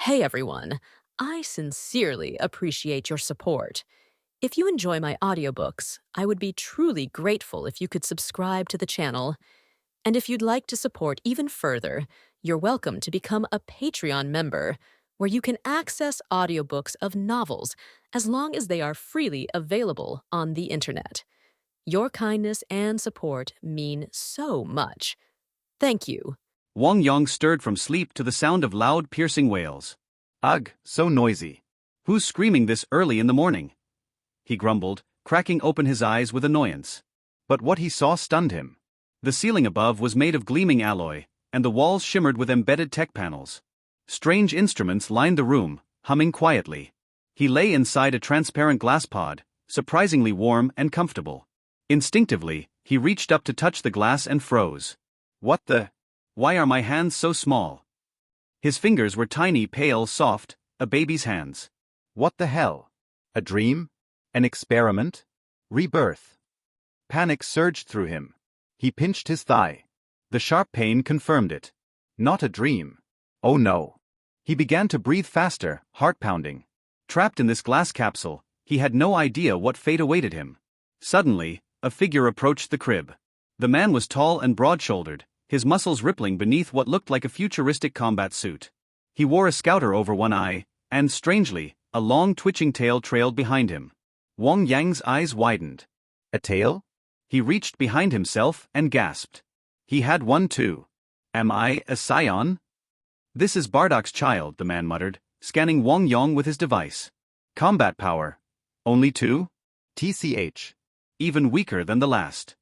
Hey everyone, I sincerely appreciate your support. If you enjoy my audiobooks, I would be truly grateful if you could subscribe to the channel. And if you'd like to support even further, you're welcome to become a Patreon member, where you can access audiobooks of novels as long as they are freely available on the internet. Your kindness and support mean so much. Thank you. Wang Yong stirred from sleep to the sound of loud, piercing wails. Ugh, so noisy. Who's screaming this early in the morning? He grumbled, cracking open his eyes with annoyance. But what he saw stunned him. The ceiling above was made of gleaming alloy, and the walls shimmered with embedded tech panels. Strange instruments lined the room, humming quietly. He lay inside a transparent glass pod, surprisingly warm and comfortable. Instinctively, he reached up to touch the glass and froze. What the? Why are my hands so small? His fingers were tiny, pale, soft, a baby's hands. What the hell? A dream? An experiment? Rebirth? Panic surged through him. He pinched his thigh. The sharp pain confirmed it. Not a dream. Oh no. He began to breathe faster, heart pounding. Trapped in this glass capsule, he had no idea what fate awaited him. Suddenly, a figure approached the crib. The man was tall and broad-shouldered, his muscles rippling beneath what looked like a futuristic combat suit. He wore a scouter over one eye, and strangely, a long twitching tail trailed behind him. Wang Yang's eyes widened. A tail? He reached behind himself and gasped. He had one too. Am I a Saiyan? This is Bardock's child, the man muttered, scanning Wang Yong with his device. Combat power. Only 2? TCH. Even weaker than the last.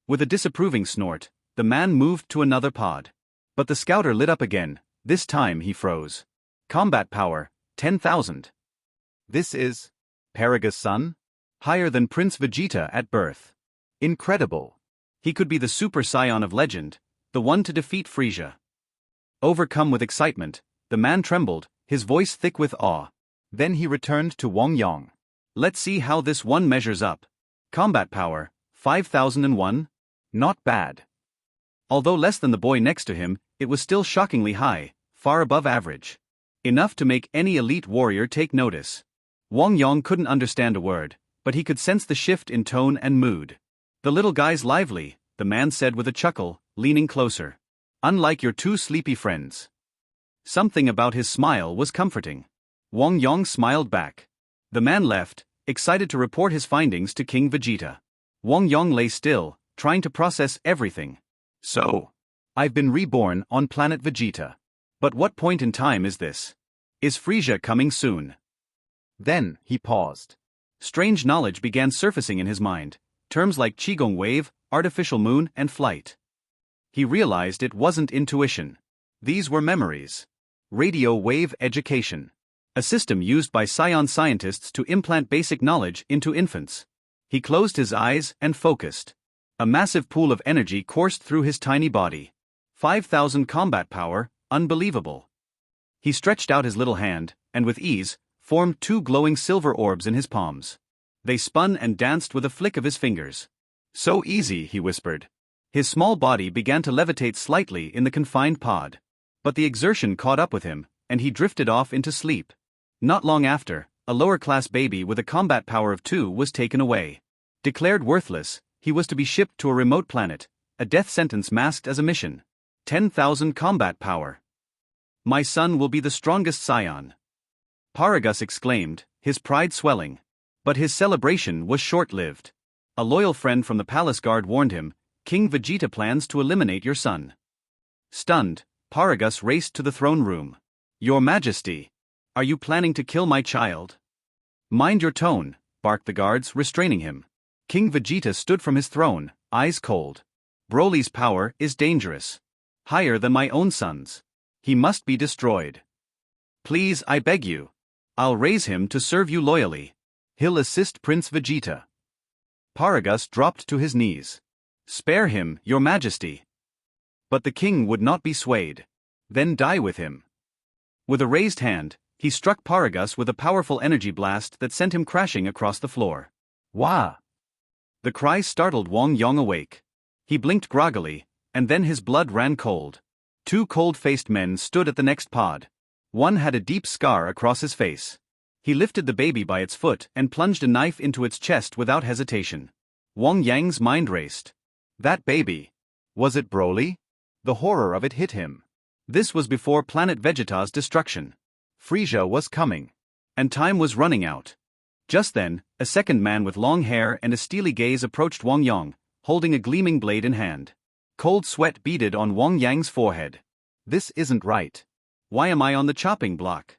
With a disapproving snort, the man moved to another pod. But the scouter lit up again. This time he froze. Combat power, 10,000. This is Paraga's son? Higher than Prince Vegeta at birth. Incredible. He could be the Super Saiyan of legend, the one to defeat Frieza. Overcome with excitement, the man trembled, his voice thick with awe. Then he returned to Wang Yong. Let's see how this one measures up. Combat power, 5,001? Not bad. Although less than the boy next to him, it was still shockingly high, far above average. Enough to make any elite warrior take notice. Wang Yong couldn't understand a word, but he could sense the shift in tone and mood. The little guy's lively, the man said with a chuckle, leaning closer. Unlike your two sleepy friends. Something about his smile was comforting. Wang Yong smiled back. The man left, excited to report his findings to King Vegeta. Wang Yong lay still, trying to process everything. So, I've been reborn on Planet Vegeta. But what point in time is this? Is Frieza coming soon? Then, he paused. Strange knowledge began surfacing in his mind, terms like Qigong wave, artificial moon, and flight. He realized it wasn't intuition. These were memories. Radio wave education. A system used by Saiyan scientists to implant basic knowledge into infants. He closed his eyes and focused. A massive pool of energy coursed through his tiny body. 5,000 combat power, unbelievable. He stretched out his little hand, and with ease, formed 2 glowing silver orbs in his palms. They spun and danced with a flick of his fingers. So easy, he whispered. His small body began to levitate slightly in the confined pod. But the exertion caught up with him, and he drifted off into sleep. Not long after, a lower-class baby with a combat power of 2 was taken away. Declared worthless, he was to be shipped to a remote planet, a death sentence masked as a mission. 10,000 combat power. My son will be the strongest Saiyan. Paragus exclaimed, his pride swelling. But his celebration was short-lived. A loyal friend from the palace guard warned him, King Vegeta plans to eliminate your son. Stunned, Paragus raced to the throne room. Your Majesty, are you planning to kill my child? Mind your tone, barked the guards, restraining him. King Vegeta stood from his throne, eyes cold. Broly's power is dangerous. Higher than my own son's. He must be destroyed. Please, I beg you. I'll raise him to serve you loyally. He'll assist Prince Vegeta. Paragus dropped to his knees. Spare him, your Majesty. But the king would not be swayed. Then die with him. With a raised hand, he struck Paragus with a powerful energy blast that sent him crashing across the floor. Wah! The cry startled Wang Yong awake. He blinked groggily, and then his blood ran cold. 2 cold-faced men stood at the next pod. One had a deep scar across his face. He lifted the baby by its foot and plunged a knife into its chest without hesitation. Wang Yang's mind raced. That baby. Was it Broly? The horror of it hit him. This was before Planet Vegeta's destruction. Frieza was coming. And time was running out. Just then, a second man with long hair and a steely gaze approached Wang Yang, holding a gleaming blade in hand. Cold sweat beaded on Wang Yang's forehead. This isn't right. Why am I on the chopping block?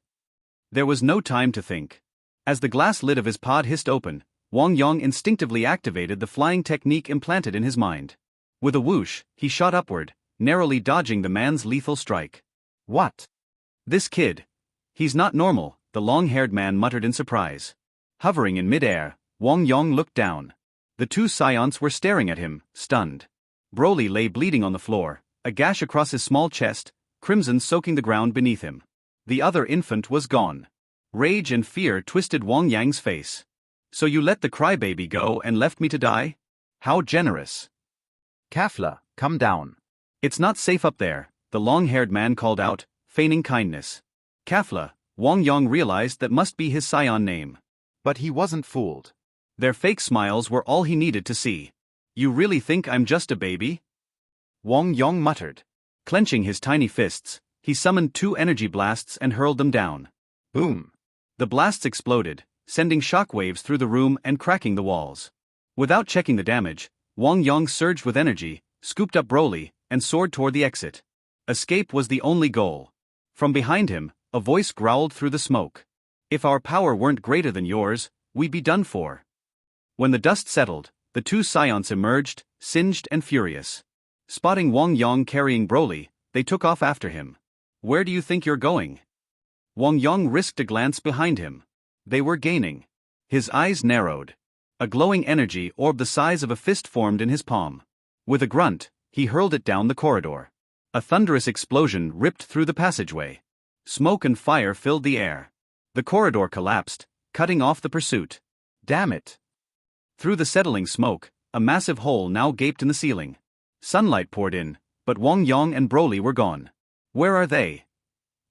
There was no time to think. As the glass lid of his pod hissed open, Wang Yang instinctively activated the flying technique implanted in his mind. With a whoosh, he shot upward, narrowly dodging the man's lethal strike. What? This kid. He's not normal, the long-haired man muttered in surprise. Hovering in mid-air, Wang Yang looked down. The two Saiyans were staring at him, stunned. Broly lay bleeding on the floor, a gash across his small chest, crimson soaking the ground beneath him. The other infant was gone. Rage and fear twisted Wang Yang's face. So you let the crybaby go and left me to die? How generous. Kafla, come down. It's not safe up there, the long-haired man called out, feigning kindness. Kafla, Wang Yang realized that must be his Saiyan name. But he wasn't fooled. Their fake smiles were all he needed to see. You really think I'm just a baby? Wang Yang muttered. Clenching his tiny fists, he summoned two energy blasts and hurled them down. Boom! The blasts exploded, sending shockwaves through the room and cracking the walls. Without checking the damage, Wang Yang surged with energy, scooped up Broly, and soared toward the exit. Escape was the only goal. From behind him, a voice growled through the smoke. If our power weren't greater than yours, we'd be done for. When the dust settled, the two Saiyans emerged, singed and furious. Spotting Wang Yang carrying Broly, they took off after him. Where do you think you're going? Wang Yang risked a glance behind him. They were gaining. His eyes narrowed. A glowing energy orb the size of a fist formed in his palm. With a grunt, he hurled it down the corridor. A thunderous explosion ripped through the passageway. Smoke and fire filled the air. The corridor collapsed, cutting off the pursuit. Damn it! Through the settling smoke, a massive hole now gaped in the ceiling. Sunlight poured in, but Wang Yang and Broly were gone. Where are they?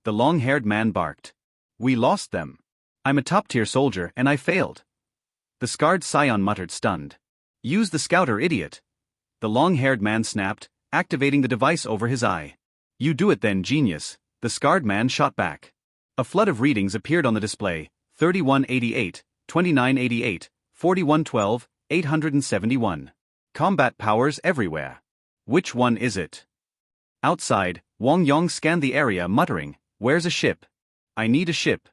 The long-haired man barked. We lost them. I'm a top-tier soldier and I failed. The scarred Saiyan muttered stunned. Use the scouter, idiot. The long-haired man snapped, activating the device over his eye. You do it then, genius, the scarred man shot back. A flood of readings appeared on the display, 3188, 2988, 4112, 871. Combat powers everywhere. Which one is it? Outside, Wang Yang scanned the area muttering, where's a ship? I need a ship.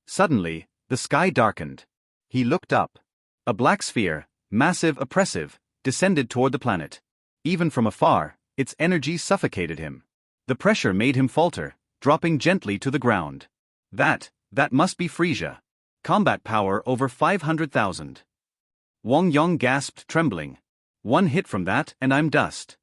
Suddenly, the sky darkened. He looked up. A black sphere, massive, oppressive, descended toward the planet. Even from afar, its energy suffocated him. The pressure made him falter, dropping gently to the ground. That must be Frieza. Combat power over 500,000. Wang Yang gasped, trembling. One hit from that and I'm dust.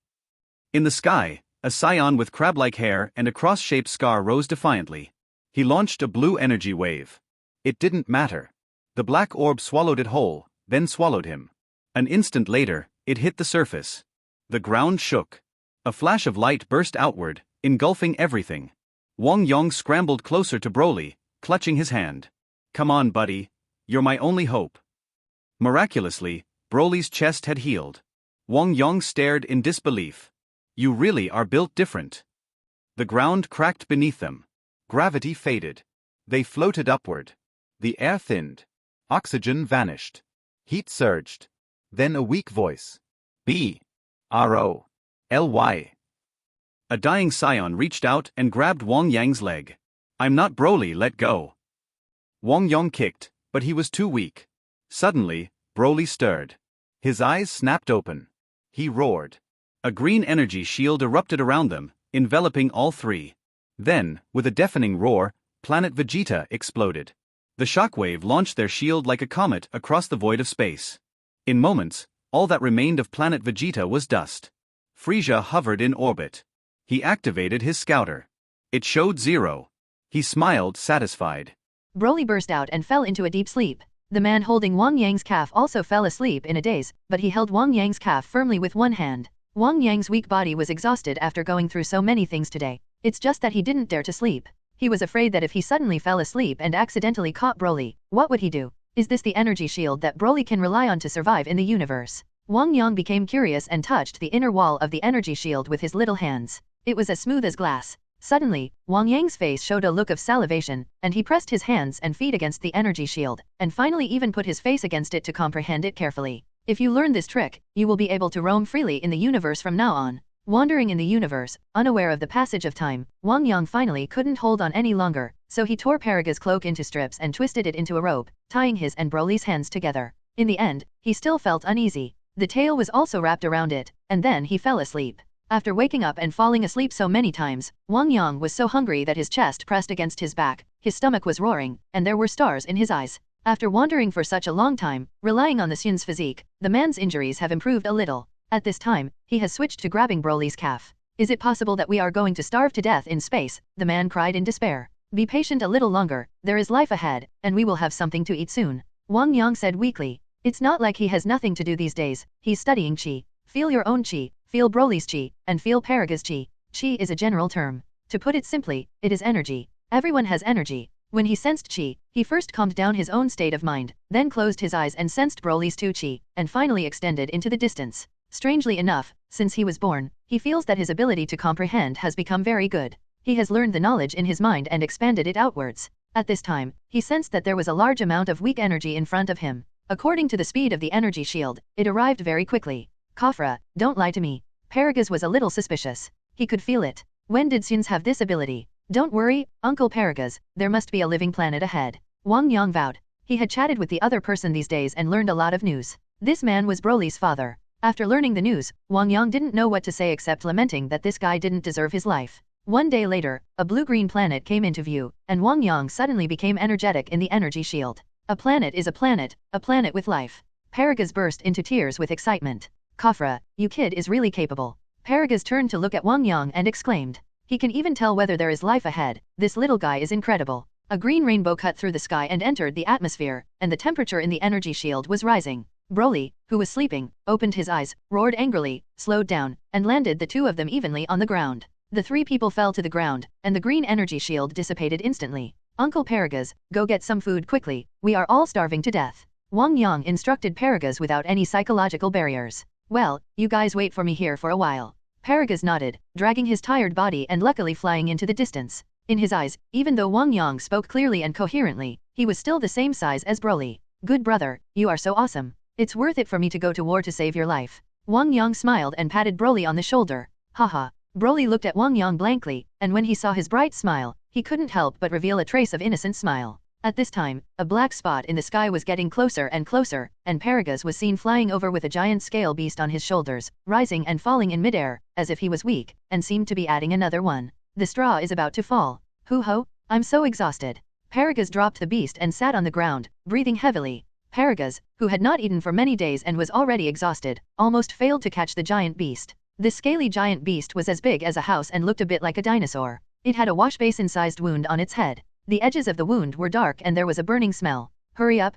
In the sky, a Saiyan with crab-like hair and a cross-shaped scar rose defiantly. He launched a blue energy wave. It didn't matter. The black orb swallowed it whole, then swallowed him. An instant later, it hit the surface. The ground shook. A flash of light burst outward, engulfing everything. Wang Yang scrambled closer to Broly, clutching his hand. Come on, buddy. You're my only hope. Miraculously, Broly's chest had healed. Wang Yang stared in disbelief. You really are built different. The ground cracked beneath them. Gravity faded. They floated upward. The air thinned. Oxygen vanished. Heat surged. Then a weak voice. B-R-O-L-Y. A dying Saiyan reached out and grabbed Wang Yang's leg. I'm not Broly, let go. Wang Yang kicked, but he was too weak. Suddenly, Broly stirred. His eyes snapped open. He roared. A green energy shield erupted around them, enveloping all three. Then, with a deafening roar, Planet Vegeta exploded. The shockwave launched their shield like a comet across the void of space. In moments, all that remained of Planet Vegeta was dust. Frieza hovered in orbit. He activated his scouter. It showed 0. He smiled, satisfied. Broly burst out and fell into a deep sleep. The man holding Wang Yang's calf also fell asleep in a daze, but he held Wang Yang's calf firmly with one hand. Wang Yang's weak body was exhausted after going through so many things today. It's just that he didn't dare to sleep. He He was afraid that if he suddenly fell asleep and accidentally caught Broly, what would he do? Is this the energy shield that Broly can rely on to survive in the universe? Wang Yang became curious and touched the inner wall of the energy shield with his little hands. It was as smooth as glass. Suddenly, Wang Yang's face showed a look of salivation, and he pressed his hands and feet against the energy shield, and finally even put his face against it to comprehend it carefully. If you learn this trick, you will be able to roam freely in the universe from now on. Wandering in the universe, unaware of the passage of time, Wang Yang finally couldn't hold on any longer, so he tore Paraga's cloak into strips and twisted it into a rope, tying his and Broly's hands together. In the end, he still felt uneasy. The tail was also wrapped around it, and then he fell asleep. After waking up and falling asleep so many times, Wang Yang was so hungry that his chest pressed against his back, his stomach was roaring, and there were stars in his eyes. After wandering for such a long time, relying on the Saiyans' physique, the man's injuries have improved a little. At this time, he has switched to grabbing Broly's calf. Is it possible that we are going to starve to death in space? The man cried in despair. Be patient a little longer, there is life ahead, and we will have something to eat soon. Wang Yang said weakly. It's not like he has nothing to do these days, he's studying qi. Feel your own qi, feel Broly's qi, and feel Paraga's qi. Qi is a general term. To put it simply, it is energy. Everyone has energy. When he sensed qi, he first calmed down his own state of mind, then closed his eyes and sensed Broly's qi, and finally extended into the distance. Strangely enough, since he was born, he feels that his ability to comprehend has become very good. He has learned the knowledge in his mind and expanded it outwards. At this time, he sensed that there was a large amount of weak energy in front of him. According to the speed of the energy shield, it arrived very quickly. Kafra, don't lie to me. Paragas was a little suspicious. He could feel it. When did Saiyans have this ability? Don't worry, Uncle Paragas, there must be a living planet ahead. Wang Yang vowed. He had chatted with the other person these days and learned a lot of news. This man was Broly's father. After learning the news, Wang Yang didn't know what to say except lamenting that this guy didn't deserve his life. One day later, a blue-green planet came into view, and Wang Yang suddenly became energetic in the energy shield. A planet is a planet with life. Paragas burst into tears with excitement. Kafra, you kid is really capable. Paragas turned to look at Wang Yang and exclaimed. He can even tell whether there is life ahead, this little guy is incredible. A green rainbow cut through the sky and entered the atmosphere, and the temperature in the energy shield was rising. Broly, who was sleeping, opened his eyes, roared angrily, slowed down, and landed the two of them evenly on the ground. The three people fell to the ground, and the green energy shield dissipated instantly. Uncle Paragas, go get some food quickly, we are all starving to death. Wang Yang instructed Paragas without any psychological barriers. Well, you guys wait for me here for a while. Paragas nodded, dragging his tired body and luckily flying into the distance. In his eyes, even though Wang Yang spoke clearly and coherently, he was still the same size as Broly. Good brother, you are so awesome. It's worth it for me to go to war to save your life. Wang Yang smiled and patted Broly on the shoulder. Haha. Broly looked at Wang Yang blankly, and when he saw his bright smile, he couldn't help but reveal a trace of innocent smile. At this time, a black spot in the sky was getting closer and closer, and Paragas was seen flying over with a giant scale beast on his shoulders, rising and falling in midair, as if he was weak, and seemed to be adding another one. The straw is about to fall. Hoo-ho, I'm so exhausted. Paragas dropped the beast and sat on the ground, breathing heavily. Paragas, who had not eaten for many days and was already exhausted, almost failed to catch the giant beast. This scaly giant beast was as big as a house and looked a bit like a dinosaur. It had a wash-basin-sized wound on its head. The edges of the wound were dark and there was a burning smell. Hurry up,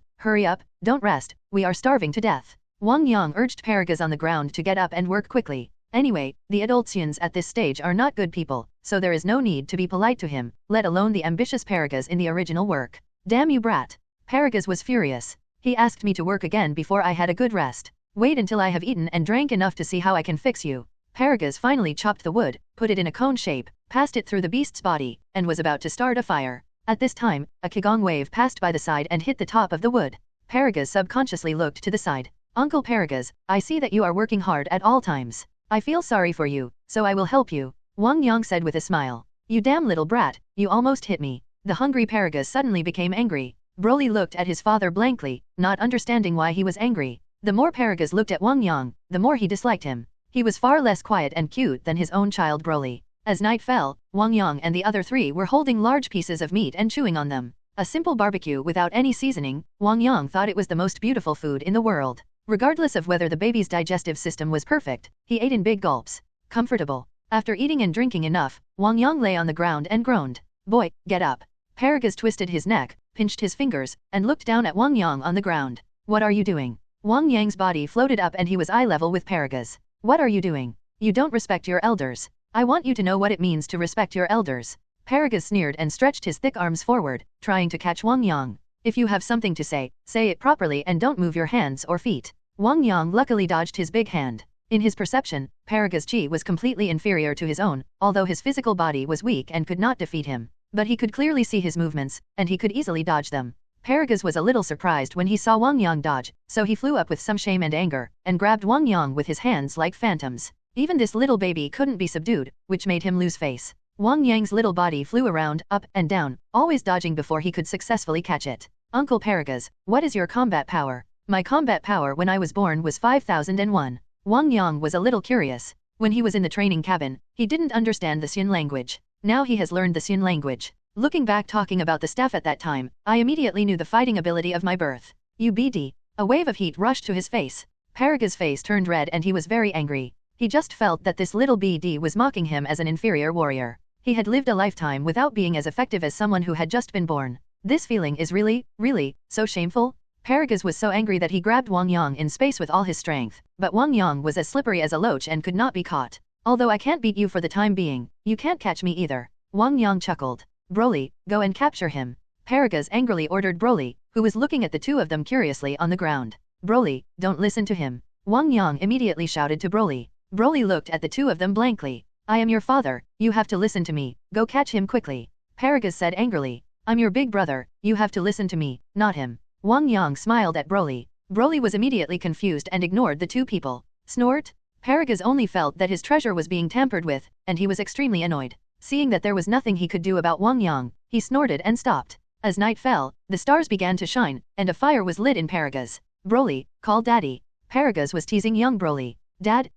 don't rest, we are starving to death. Wang Yang urged Paragas on the ground to get up and work quickly. Anyway, the adult Saiyans at this stage are not good people, so there is no need to be polite to him, let alone the ambitious Paragas in the original work. Damn you brat. Paragas was furious. He asked me to work again before I had a good rest. Wait until I have eaten and drank enough to see how I can fix you. Paragas finally chopped the wood, put it in a cone shape, passed it through the beast's body, and was about to start a fire. At this time, a Qigong wave passed by the side and hit the top of the wood. Paragas subconsciously looked to the side. Uncle Paragas, I see that you are working hard at all times. I feel sorry for you, so I will help you. Wang Yang said with a smile. You damn little brat, you almost hit me. The hungry Paragas suddenly became angry. Broly looked at his father blankly, not understanding why he was angry. The more Paragas looked at Wang Yang, the more he disliked him. He was far less quiet and cute than his own child Broly. As night fell, Wang Yang and the other three were holding large pieces of meat and chewing on them. A simple barbecue without any seasoning, Wang Yang thought it was the most beautiful food in the world. Regardless of whether the baby's digestive system was perfect, he ate in big gulps. Comfortable. After eating and drinking enough, Wang Yang lay on the ground and groaned. Boy, get up. Paragas twisted his neck, pinched his fingers, and looked down at Wang Yang on the ground. What are you doing? Wang Yang's body floated up and he was eye level with Paragas. What are you doing? You don't respect your elders. I want you to know what it means to respect your elders. Paragus sneered and stretched his thick arms forward, trying to catch Wang Yang. If you have something to say it properly and don't move your hands or feet. Wang Yang luckily dodged his big hand. In his perception, Paragus' chi was completely inferior to his own, although his physical body was weak and could not defeat him. But he could clearly see his movements, and he could easily dodge them. Paragus was a little surprised when he saw Wang Yang dodge, so he flew up with some shame and anger, and grabbed Wang Yang with his hands like phantoms. Even this little baby couldn't be subdued, which made him lose face. Wang Yang's little body flew around, up and down, always dodging before he could successfully catch it. Uncle Paragus, what is your combat power? My combat power when I was born was 5001. Wang Yang was a little curious. When he was in the training cabin, he didn't understand the Saiyan language. Now he has learned the Saiyan language. Looking back talking about the staff at that time, I immediately knew the fighting ability of my birth. UBD. A wave of heat rushed to his face. Paragus' face turned red and he was very angry. He just felt that this little BD was mocking him as an inferior warrior. He had lived a lifetime without being as effective as someone who had just been born. This feeling is really, so shameful. Paragus was so angry that he grabbed Wang Yang in space with all his strength, but Wang Yang was as slippery as a loach and could not be caught. Although I can't beat you for the time being, you can't catch me either. Wang Yang chuckled. Broly, go and capture him. Paragus angrily ordered Broly, who was looking at the two of them curiously on the ground. Broly, don't listen to him. Wang Yang immediately shouted to Broly. Broly looked at the two of them blankly. I am your father, you have to listen to me, go catch him quickly. Paragus said angrily. I'm your big brother, you have to listen to me, not him. Wang Yang smiled at Broly. Broly was immediately confused and ignored the two people. Snort? Paragus only felt that his treasure was being tampered with, and he was extremely annoyed. Seeing that there was nothing he could do about Wang Yang, he snorted and stopped. As night fell, the stars began to shine, and a fire was lit in Paragus. Broly, call daddy. Paragus was teasing young Broly. Dad.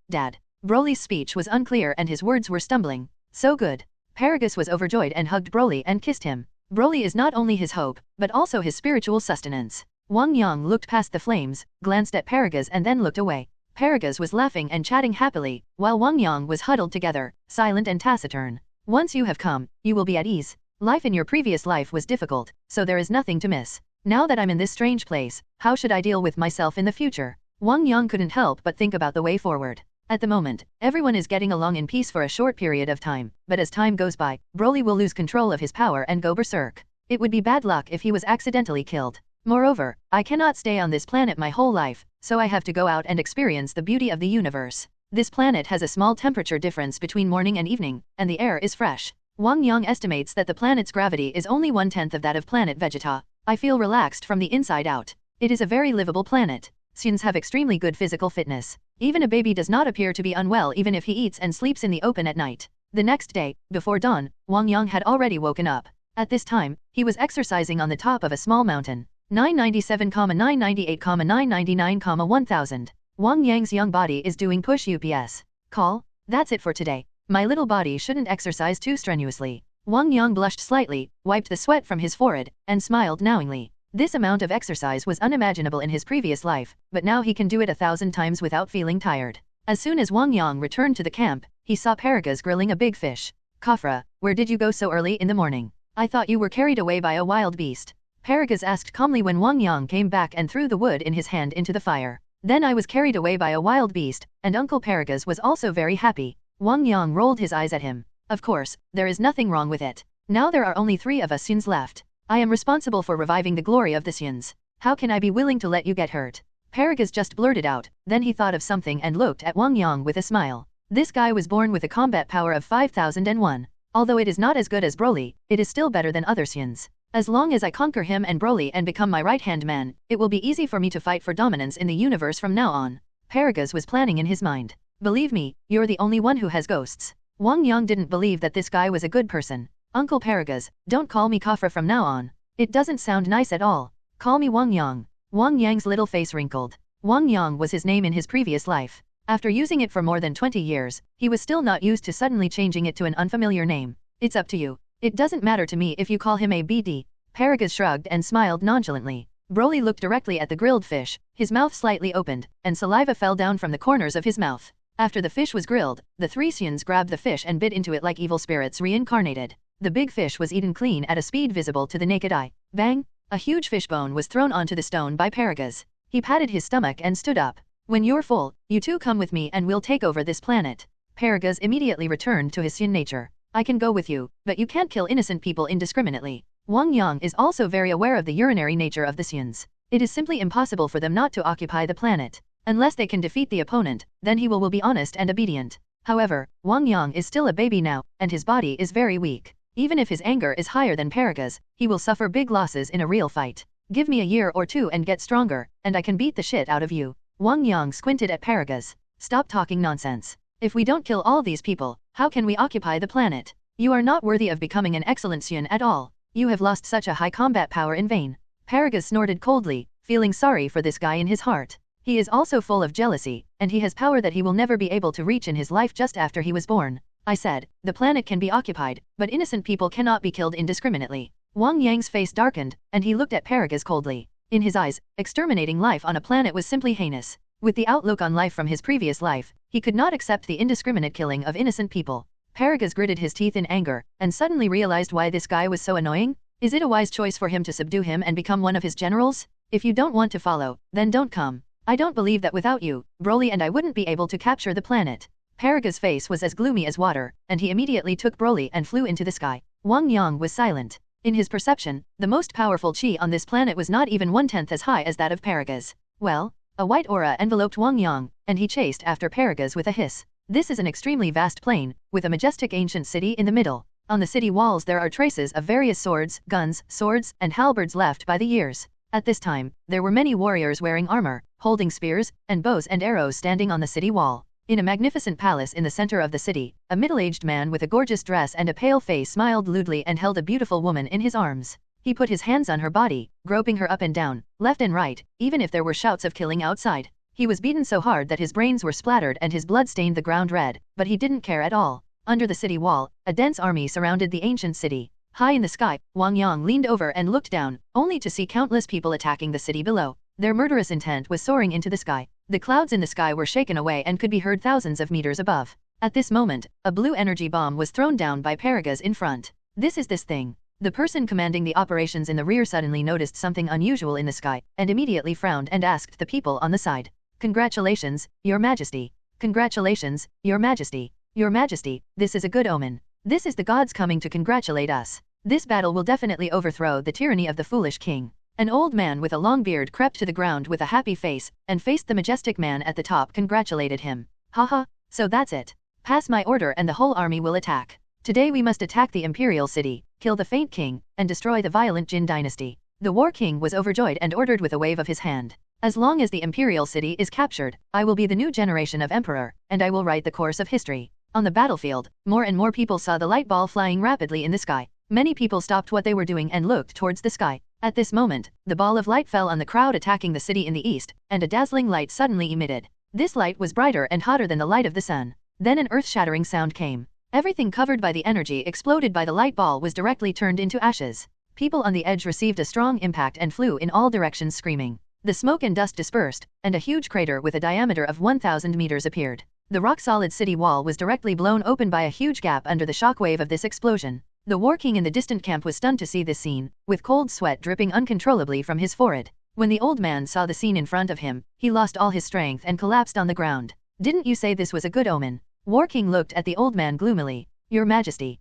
Broly's speech was unclear and his words were stumbling. So good. Paragus was overjoyed and hugged Broly and kissed him. Broly is not only his hope, but also his spiritual sustenance. Wang Yang looked past the flames, glanced at Paragus and then looked away. Paragus was laughing and chatting happily, while Wang Yang was huddled together, silent and taciturn. Once you have come, you will be at ease. Life in your previous life was difficult, so there is nothing to miss. Now that I'm in this strange place, how should I deal with myself in the future? Wang Yang couldn't help but think about the way forward. At the moment, everyone is getting along in peace for a short period of time, but as time goes by, Broly will lose control of his power and go berserk. It would be bad luck if he was accidentally killed. Moreover, I cannot stay on this planet my whole life, so I have to go out and experience the beauty of the universe. This planet has a small temperature difference between morning and evening, and the air is fresh. Wang Yang estimates that the planet's gravity is only 1/10 of that of Planet Vegeta. I feel relaxed from the inside out. It is a very livable planet. Saiyans have extremely good physical fitness. Even a baby does not appear to be unwell even if he eats and sleeps in the open at night. The next day, before dawn, Wang Yang had already woken up. At this time, he was exercising on the top of a small mountain. 997,998,999,1000. Wang Yang's young body is doing push ups. Call? That's it for today. My little body shouldn't exercise too strenuously. Wang Yang blushed slightly, wiped the sweat from his forehead, and smiled knowingly. This amount of exercise was unimaginable in his previous life, but now he can do it 1,000 times without feeling tired. As soon as Wang Yang returned to the camp, he saw Paragus grilling a big fish. Kafra, where did you go so early in the morning? I thought you were carried away by a wild beast. Paragus asked calmly when Wang Yang came back and threw the wood in his hand into the fire. Then I was carried away by a wild beast, and Uncle Paragus was also very happy. Wang Yang rolled his eyes at him. Of course, there is nothing wrong with it. Now there are only 3 of us Saiyans left. I am responsible for reviving the glory of the Saiyans. How can I be willing to let you get hurt? Paragus just blurted out, then he thought of something and looked at Wang Yang with a smile. This guy was born with a combat power of 5001. Although it is not as good as Broly, it is still better than other Saiyans. As long as I conquer him and Broly and become my right-hand man, it will be easy for me to fight for dominance in the universe from now on. Paragus was planning in his mind. Believe me, you're the only one who has ghosts. Wang Yang didn't believe that this guy was a good person. Uncle Paragus, don't call me Kafra from now on. It doesn't sound nice at all. Call me Wang Yang. Wang Yang's little face wrinkled. Wang Yang was his name in his previous life. After using it for more than 20 years, he was still not used to suddenly changing it to an unfamiliar name. It's up to you. It doesn't matter to me if you call him a BD. Paragus shrugged and smiled nonchalantly. Broly looked directly at the grilled fish, his mouth slightly opened, and saliva fell down from the corners of his mouth. After the fish was grilled, the 3 Saiyans grabbed the fish and bit into it like evil spirits reincarnated. The big fish was eaten clean at a speed visible to the naked eye. Bang! A huge fishbone was thrown onto the stone by Paragus. He patted his stomach and stood up. When you're full, you two come with me and we'll take over this planet. Paragus immediately returned to his Saiyan nature. I can go with you, but you can't kill innocent people indiscriminately. Wang Yang is also very aware of the urinary nature of the Saiyans. It is simply impossible for them not to occupy the planet. Unless they can defeat the opponent, then he will be honest and obedient. However, Wang Yang is still a baby now, and his body is very weak. Even if his anger is higher than Paraga's, he will suffer big losses in a real fight. Give me a year or two and get stronger, and I can beat the shit out of you. Wang Yang squinted at Paragas. Stop talking nonsense. If we don't kill all these people, how can we occupy the planet? You are not worthy of becoming an excellent Saiyan at all. You have lost such a high combat power in vain. Paragas snorted coldly, feeling sorry for this guy in his heart. He is also full of jealousy, and he has power that he will never be able to reach in his life just after he was born. I said, the planet can be occupied, but innocent people cannot be killed indiscriminately. Wang Yang's face darkened, and he looked at Paragas coldly. In his eyes, exterminating life on a planet was simply heinous. With the outlook on life from his previous life, he could not accept the indiscriminate killing of innocent people. Paragas gritted his teeth in anger, and suddenly realized why this guy was so annoying. Is it a wise choice for him to subdue him and become one of his generals? If you don't want to follow, then don't come. I don't believe that without you, Broly and I wouldn't be able to capture the planet. Paragas' face was as gloomy as water, and he immediately took Broly and flew into the sky. Wang Yang was silent. In his perception, the most powerful chi on this planet was not even 1/10 as high as that of Paragas. Well, a white aura enveloped Wang Yang, and he chased after Paragas with a hiss. This is an extremely vast plain, with a majestic ancient city in the middle. On the city walls there are traces of various swords, guns, swords, and halberds left by the years. At this time, there were many warriors wearing armor, holding spears, and bows and arrows standing on the city wall. In a magnificent palace in the center of the city, a middle-aged man with a gorgeous dress and a pale face smiled lewdly and held a beautiful woman in his arms. He put his hands on her body, groping her up and down, left and right, even if there were shouts of killing outside. He was beaten so hard that his brains were splattered and his blood stained the ground red, but he didn't care at all. Under the city wall, a dense army surrounded the ancient city. High in the sky, Wang Yang leaned over and looked down, only to see countless people attacking the city below. Their murderous intent was soaring into the sky. The clouds in the sky were shaken away and could be heard thousands of meters above. At this moment, a blue energy bomb was thrown down by Paragas in front. This thing. The person commanding the operations in the rear suddenly noticed something unusual in the sky, and immediately frowned and asked the people on the side. Congratulations, Your Majesty. Congratulations, Your Majesty. Your Majesty, this is a good omen. This is the gods coming to congratulate us. This battle will definitely overthrow the tyranny of the foolish king. An old man with a long beard crept to the ground with a happy face, and faced the majestic man at the top congratulated him. Haha, so that's it. Pass my order and the whole army will attack. Today we must attack the imperial city, kill the faint king, and destroy the violent Jin dynasty. The war king was overjoyed and ordered with a wave of his hand. As long as the imperial city is captured, I will be the new generation of emperor, and I will write the course of history. On the battlefield, more and more people saw the light ball flying rapidly in the sky. Many people stopped what they were doing and looked towards the sky. At this moment, the ball of light fell on the crowd attacking the city in the east, and a dazzling light suddenly emitted. This light was brighter and hotter than the light of the sun. Then an earth-shattering sound came. Everything covered by the energy exploded by the light ball was directly turned into ashes. People on the edge received a strong impact and flew in all directions screaming. The smoke and dust dispersed, and a huge crater with a diameter of 1,000 meters appeared. The rock-solid city wall was directly blown open by a huge gap under the shockwave of this explosion. The war king in the distant camp was stunned to see this scene, with cold sweat dripping uncontrollably from his forehead. When the old man saw the scene in front of him, he lost all his strength and collapsed on the ground. Didn't you say this was a good omen? War king looked at the old man gloomily. Your Majesty,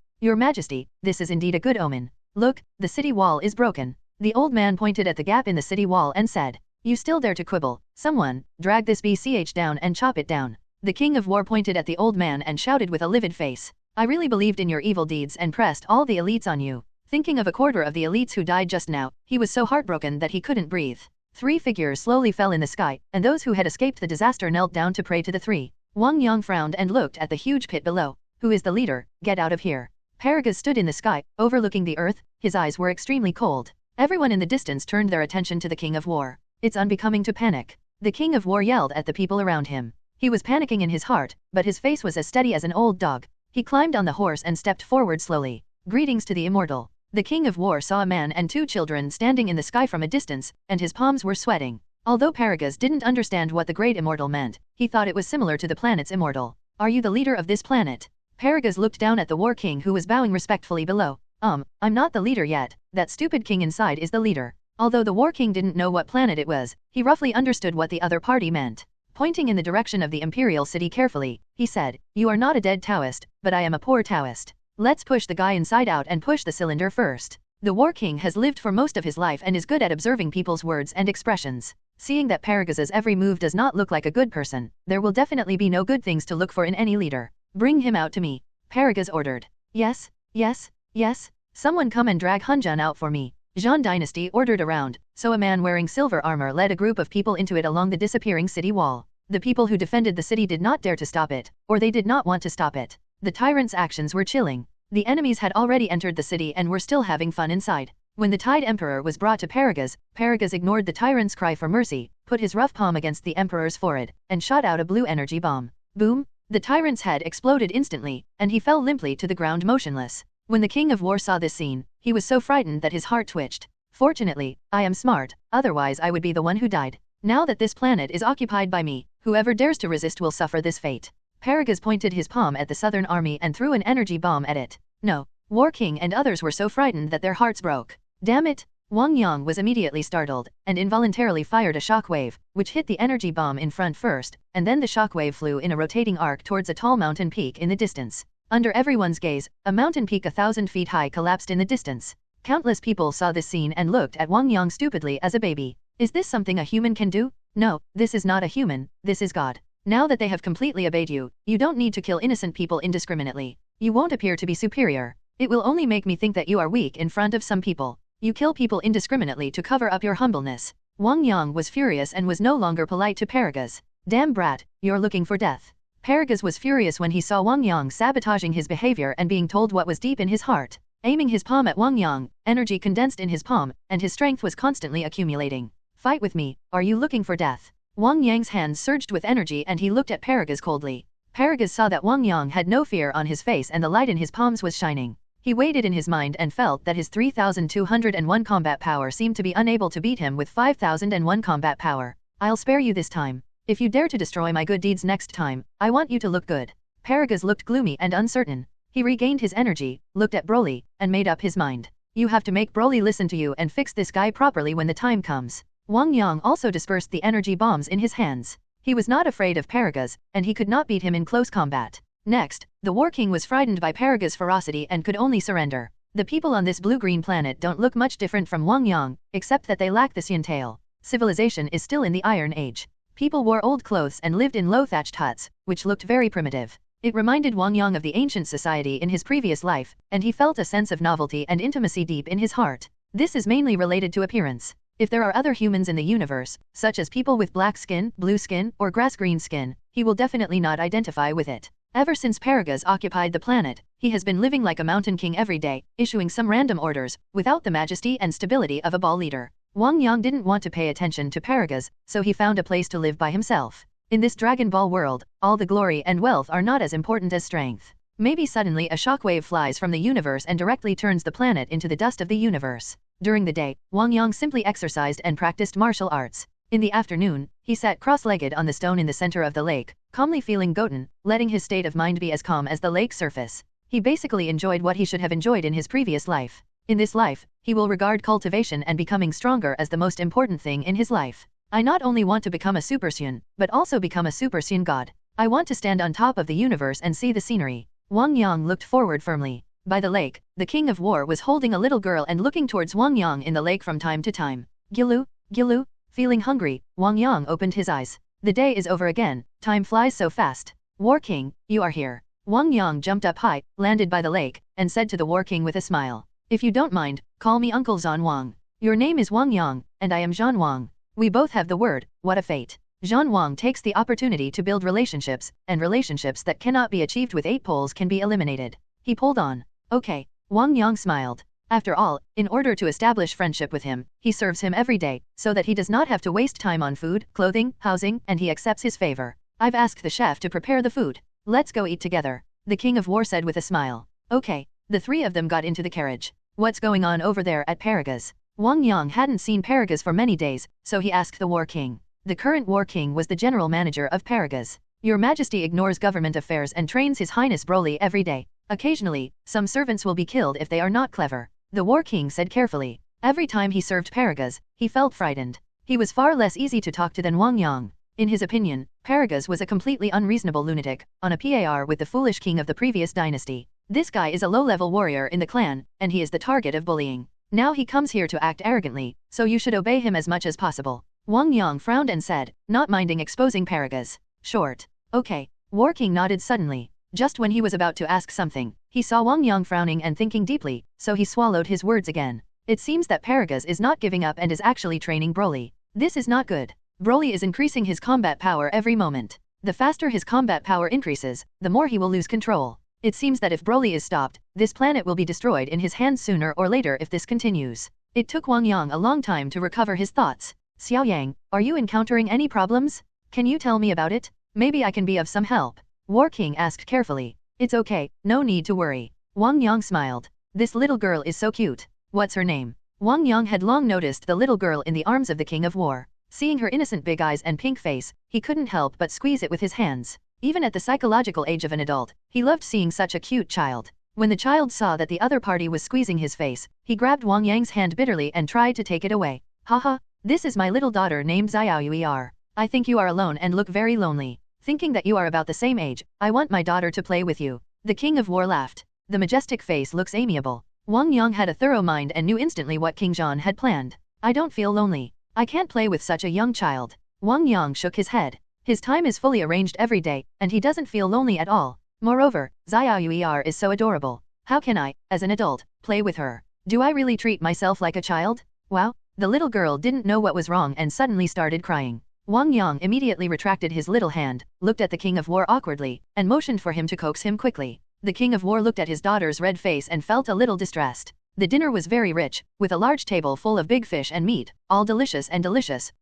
this is indeed a good omen. Look, the city wall is broken. The old man pointed at the gap in the city wall and said, You still dare to quibble? Someone, drag this BCH down and chop it down. The king of war pointed at the old man and shouted with a livid face. I really believed in your evil deeds and pressed all the elites on you. Thinking of a quarter of the elites who died just now, he was so heartbroken that he couldn't breathe. 3 figures slowly fell in the sky, and those who had escaped the disaster knelt down to pray to the 3. Wang Yang frowned and looked at the huge pit below. Who is the leader? Get out of here. Paragas stood in the sky, overlooking the earth. His eyes were extremely cold. Everyone in the distance turned their attention to the king of war. It's unbecoming to panic. The king of war yelled at the people around him. He was panicking in his heart, but his face was as steady as an old dog. He climbed on the horse and stepped forward slowly. Greetings to the immortal. The king of war saw a man and 2 children standing in the sky from a distance, and his palms were sweating. Although Paragas didn't understand what the great immortal meant, he thought it was similar to the planet's immortal. Are you the leader of this planet? Paragas looked down at the war king who was bowing respectfully below. I'm not the leader yet. That stupid king inside is the leader. Although the war king didn't know what planet it was, he roughly understood what the other party meant. Pointing in the direction of the imperial city carefully, he said, You are not a dead Taoist, but I am a poor Taoist. Let's push the guy inside out and push the cylinder first. The War King has lived for most of his life and is good at observing people's words and expressions. Seeing that Paragas's every move does not look like a good person, there will definitely be no good things to look for in any leader. Bring him out to me. Paragas ordered. Yes, yes, yes. Someone come and drag Hunjun out for me. Zhan Dynasty ordered around, so a man wearing silver armor led a group of people into it along the disappearing city wall. The people who defended the city did not dare to stop it, or they did not want to stop it. The tyrant's actions were chilling. The enemies had already entered the city and were still having fun inside. When the Tide Emperor was brought to Paragas, Paragas ignored the tyrant's cry for mercy, put his rough palm against the Emperor's forehead, and shot out a blue energy bomb. Boom! The tyrant's head exploded instantly, and he fell limply to the ground motionless. When the King of War saw this scene, he was so frightened that his heart twitched. Fortunately, I am smart, otherwise I would be the one who died. Now that this planet is occupied by me, whoever dares to resist will suffer this fate. Paragas pointed his palm at the Southern Army and threw an energy bomb at it. No. War King and others were so frightened that their hearts broke. Damn it! Wang Yang was immediately startled, and involuntarily fired a shockwave, which hit the energy bomb in front first, and then the shockwave flew in a rotating arc towards a tall mountain peak in the distance. Under everyone's gaze, a mountain peak 1,000 feet high collapsed in the distance. Countless people saw this scene and looked at Wang Yang stupidly as a baby. Is this something a human can do? No, this is not a human, this is God. Now that they have completely obeyed you, you don't need to kill innocent people indiscriminately. You won't appear to be superior. It will only make me think that you are weak in front of some people. You kill people indiscriminately to cover up your humbleness. Wang Yang was furious and was no longer polite to Paragas. Damn brat, you're looking for death. Paragas was furious when he saw Wang Yang sabotaging his behavior and being told what was deep in his heart. Aiming his palm at Wang Yang, energy condensed in his palm, and his strength was constantly accumulating. Fight with me, are you looking for death? Wang Yang's hands surged with energy and he looked at Paragas coldly. Paragas saw that Wang Yang had no fear on his face and the light in his palms was shining. He weighed it in his mind and felt that his 3,201 combat power seemed to be unable to beat him with 5,001 combat power. I'll spare you this time. If you dare to destroy my good deeds next time, I want you to look good. Paragas looked gloomy and uncertain. He regained his energy, looked at Broly, and made up his mind. You have to make Broly listen to you and fix this guy properly when the time comes. Wang Yang also dispersed the energy bombs in his hands. He was not afraid of Paragas, and he could not beat him in close combat. Next, the War King was frightened by Paragas' ferocity and could only surrender. The people on this blue-green planet don't look much different from Wang Yang, except that they lack the Saiyan tail. Civilization is still in the Iron Age. People wore old clothes and lived in low thatched huts, which looked very primitive. It reminded Wang Yang of the ancient society in his previous life, and he felt a sense of novelty and intimacy deep in his heart. This is mainly related to appearance. If there are other humans in the universe, such as people with black skin, blue skin, or grass-green skin, he will definitely not identify with it. Ever since Paragas occupied the planet, he has been living like a mountain king every day, issuing some random orders, without the majesty and stability of a ball leader. Wang Yang didn't want to pay attention to Paragas, so he found a place to live by himself. In this Dragon Ball world, all the glory and wealth are not as important as strength. Maybe suddenly a shockwave flies from the universe and directly turns the planet into the dust of the universe. During the day, Wang Yang simply exercised and practiced martial arts. In the afternoon, he sat cross-legged on the stone in the center of the lake, calmly feeling goten, letting his state of mind be as calm as the lake surface. He basically enjoyed what he should have enjoyed in his previous life. In this life, he will regard cultivation and becoming stronger as the most important thing in his life. I not only want to become a Super Saiyan, but also become a Super Saiyan God. I want to stand on top of the universe and see the scenery. Wang Yang looked forward firmly. By the lake, the King of War was holding a little girl and looking towards Wang Yang in the lake from time to time. Gilu, Gilu. Feeling hungry, Wang Yang opened his eyes. The day is over again, time flies so fast. War King, you are here. Wang Yang jumped up high, landed by the lake, and said to the War King with a smile. If you don't mind, call me Uncle Zhan Wang. Your name is Wang Yang, and I am Zhan Wang. We both have the word, what a fate. Zhan Wang takes the opportunity to build relationships, and relationships that cannot be achieved with 8 poles can be eliminated. He pulled on. Okay. Wang Yang smiled. After all, in order to establish friendship with him, he serves him every day, so that he does not have to waste time on food, clothing, housing, and he accepts his favor. I've asked the chef to prepare the food. Let's go eat together, the King of War said with a smile. Okay. The 3 of them got into the carriage. What's going on over there at Paragas? Wang Yang hadn't seen Paragas for many days, so he asked the War King. The current War King was the general manager of Paragas. Your Majesty ignores government affairs and trains His Highness Broly every day. Occasionally, some servants will be killed if they are not clever, the War King said carefully. Every time he served Paragas, he felt frightened. He was far less easy to talk to than Wang Yang. In his opinion, Paragas was a completely unreasonable lunatic, on a par with the foolish king of the previous dynasty. This guy is a low-level warrior in the clan, and he is the target of bullying. Now he comes here to act arrogantly, so you should obey him as much as possible. Wang Yang frowned and said, not minding exposing Paragas. Short. Okay. War King nodded suddenly. Just when he was about to ask something, he saw Wang Yang frowning and thinking deeply, so he swallowed his words again. It seems that Paragas is not giving up and is actually training Broly. This is not good. Broly is increasing his combat power every moment. The faster his combat power increases, the more he will lose control. It seems that if Broly is stopped, this planet will be destroyed in his hands sooner or later if this continues. It took Wang Yang a long time to recover his thoughts. Xiao Yang, are you encountering any problems? Can you tell me about it? Maybe I can be of some help. War King asked carefully. It's okay, no need to worry. Wang Yang smiled. This little girl is so cute. What's her name? Wang Yang had long noticed the little girl in the arms of the King of War. Seeing her innocent big eyes and pink face, he couldn't help but squeeze it with his hands. Even at the psychological age of an adult, he loved seeing such a cute child. When the child saw that the other party was squeezing his face, he grabbed Wang Yang's hand bitterly and tried to take it away. Haha, this is my little daughter named Xiaoyuer. I think you are alone and look very lonely. Thinking that you are about the same age, I want my daughter to play with you. The King of War laughed. The majestic face looks amiable. Wang Yang had a thorough mind and knew instantly what King Zhan had planned. I don't feel lonely. I can't play with such a young child. Wang Yang shook his head. His time is fully arranged every day, and he doesn't feel lonely at all. Moreover, Xiaoyuer is so adorable. How can I, as an adult, play with her? Do I really treat myself like a child? Wow, the little girl didn't know what was wrong and suddenly started crying. Wang Yang immediately retracted his little hand, looked at the King of War awkwardly, and motioned for him to coax him quickly. The King of War looked at his daughter's red face and felt a little distressed. The dinner was very rich, with a large table full of big fish and meat, all delicious,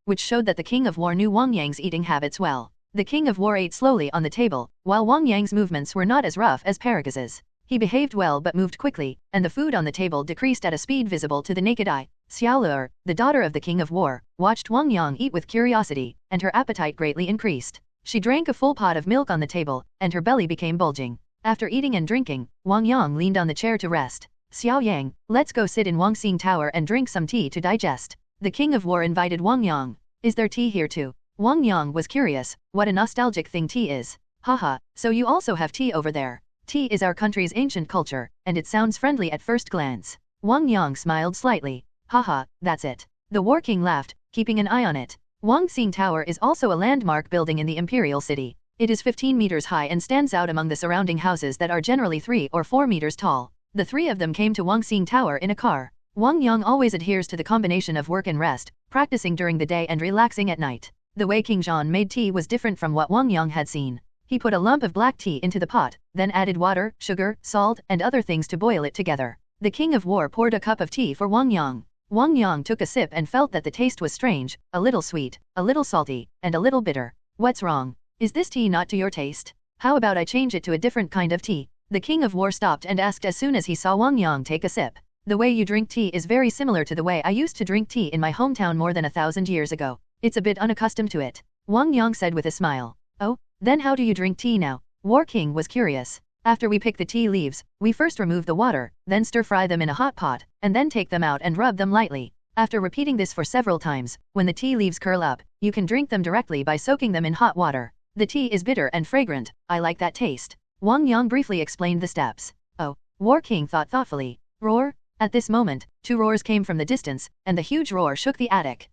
which showed that the King of War knew Wang Yang's eating habits well. The King of War ate slowly on the table, while Wang Yang's movements were not as rough as Paragas's. He behaved well but moved quickly, and the food on the table decreased at a speed visible to the naked eye. Xiaoluer, the daughter of the King of War, watched Wang Yang eat with curiosity, and her appetite greatly increased. She drank a full pot of milk on the table, and her belly became bulging. After eating and drinking, Wang Yang leaned on the chair to rest. Xiao Yang, let's go sit in Wangxing Tower and drink some tea to digest. The King of War invited Wang Yang. Is there tea here too? Wang Yang was curious, what a nostalgic thing tea is. Haha, so you also have tea over there. Tea is our country's ancient culture, and it sounds friendly at first glance. Wang Yang smiled slightly. Haha, that's it. The War King laughed, keeping an eye on it. Wangxing Tower is also a landmark building in the Imperial City. It is 15 meters high and stands out among the surrounding houses that are generally 3 or 4 meters tall. The three of them came to Wangxing Tower in a car. Wang Yang always adheres to the combination of work and rest, practicing during the day and relaxing at night. The way King Zhan made tea was different from what Wang Yang had seen. He put a lump of black tea into the pot, then added water, sugar, salt, and other things to boil it together. The King of War poured a cup of tea for Wang Yang. Wang Yang took a sip and felt that the taste was strange, a little sweet, a little salty, and a little bitter. What's wrong? Is this tea not to your taste? How about I change it to a different kind of tea? The King of War stopped and asked as soon as he saw Wang Yang take a sip. The way you drink tea is very similar to the way I used to drink tea in my hometown more than 1,000 years ago. It's a bit unaccustomed to it. Wang Yang said with a smile. Oh, then how do you drink tea now? War King was curious. After we pick the tea leaves, we first remove the water, then stir-fry them in a hot pot, and then take them out and rub them lightly. After repeating this for several times, when the tea leaves curl up, you can drink them directly by soaking them in hot water. The tea is bitter and fragrant. I like that taste. Wang Yang briefly explained the steps. Oh, War King thought thoughtfully. Roar? At this moment, 2 roars came from the distance, and the huge roar shook the attic.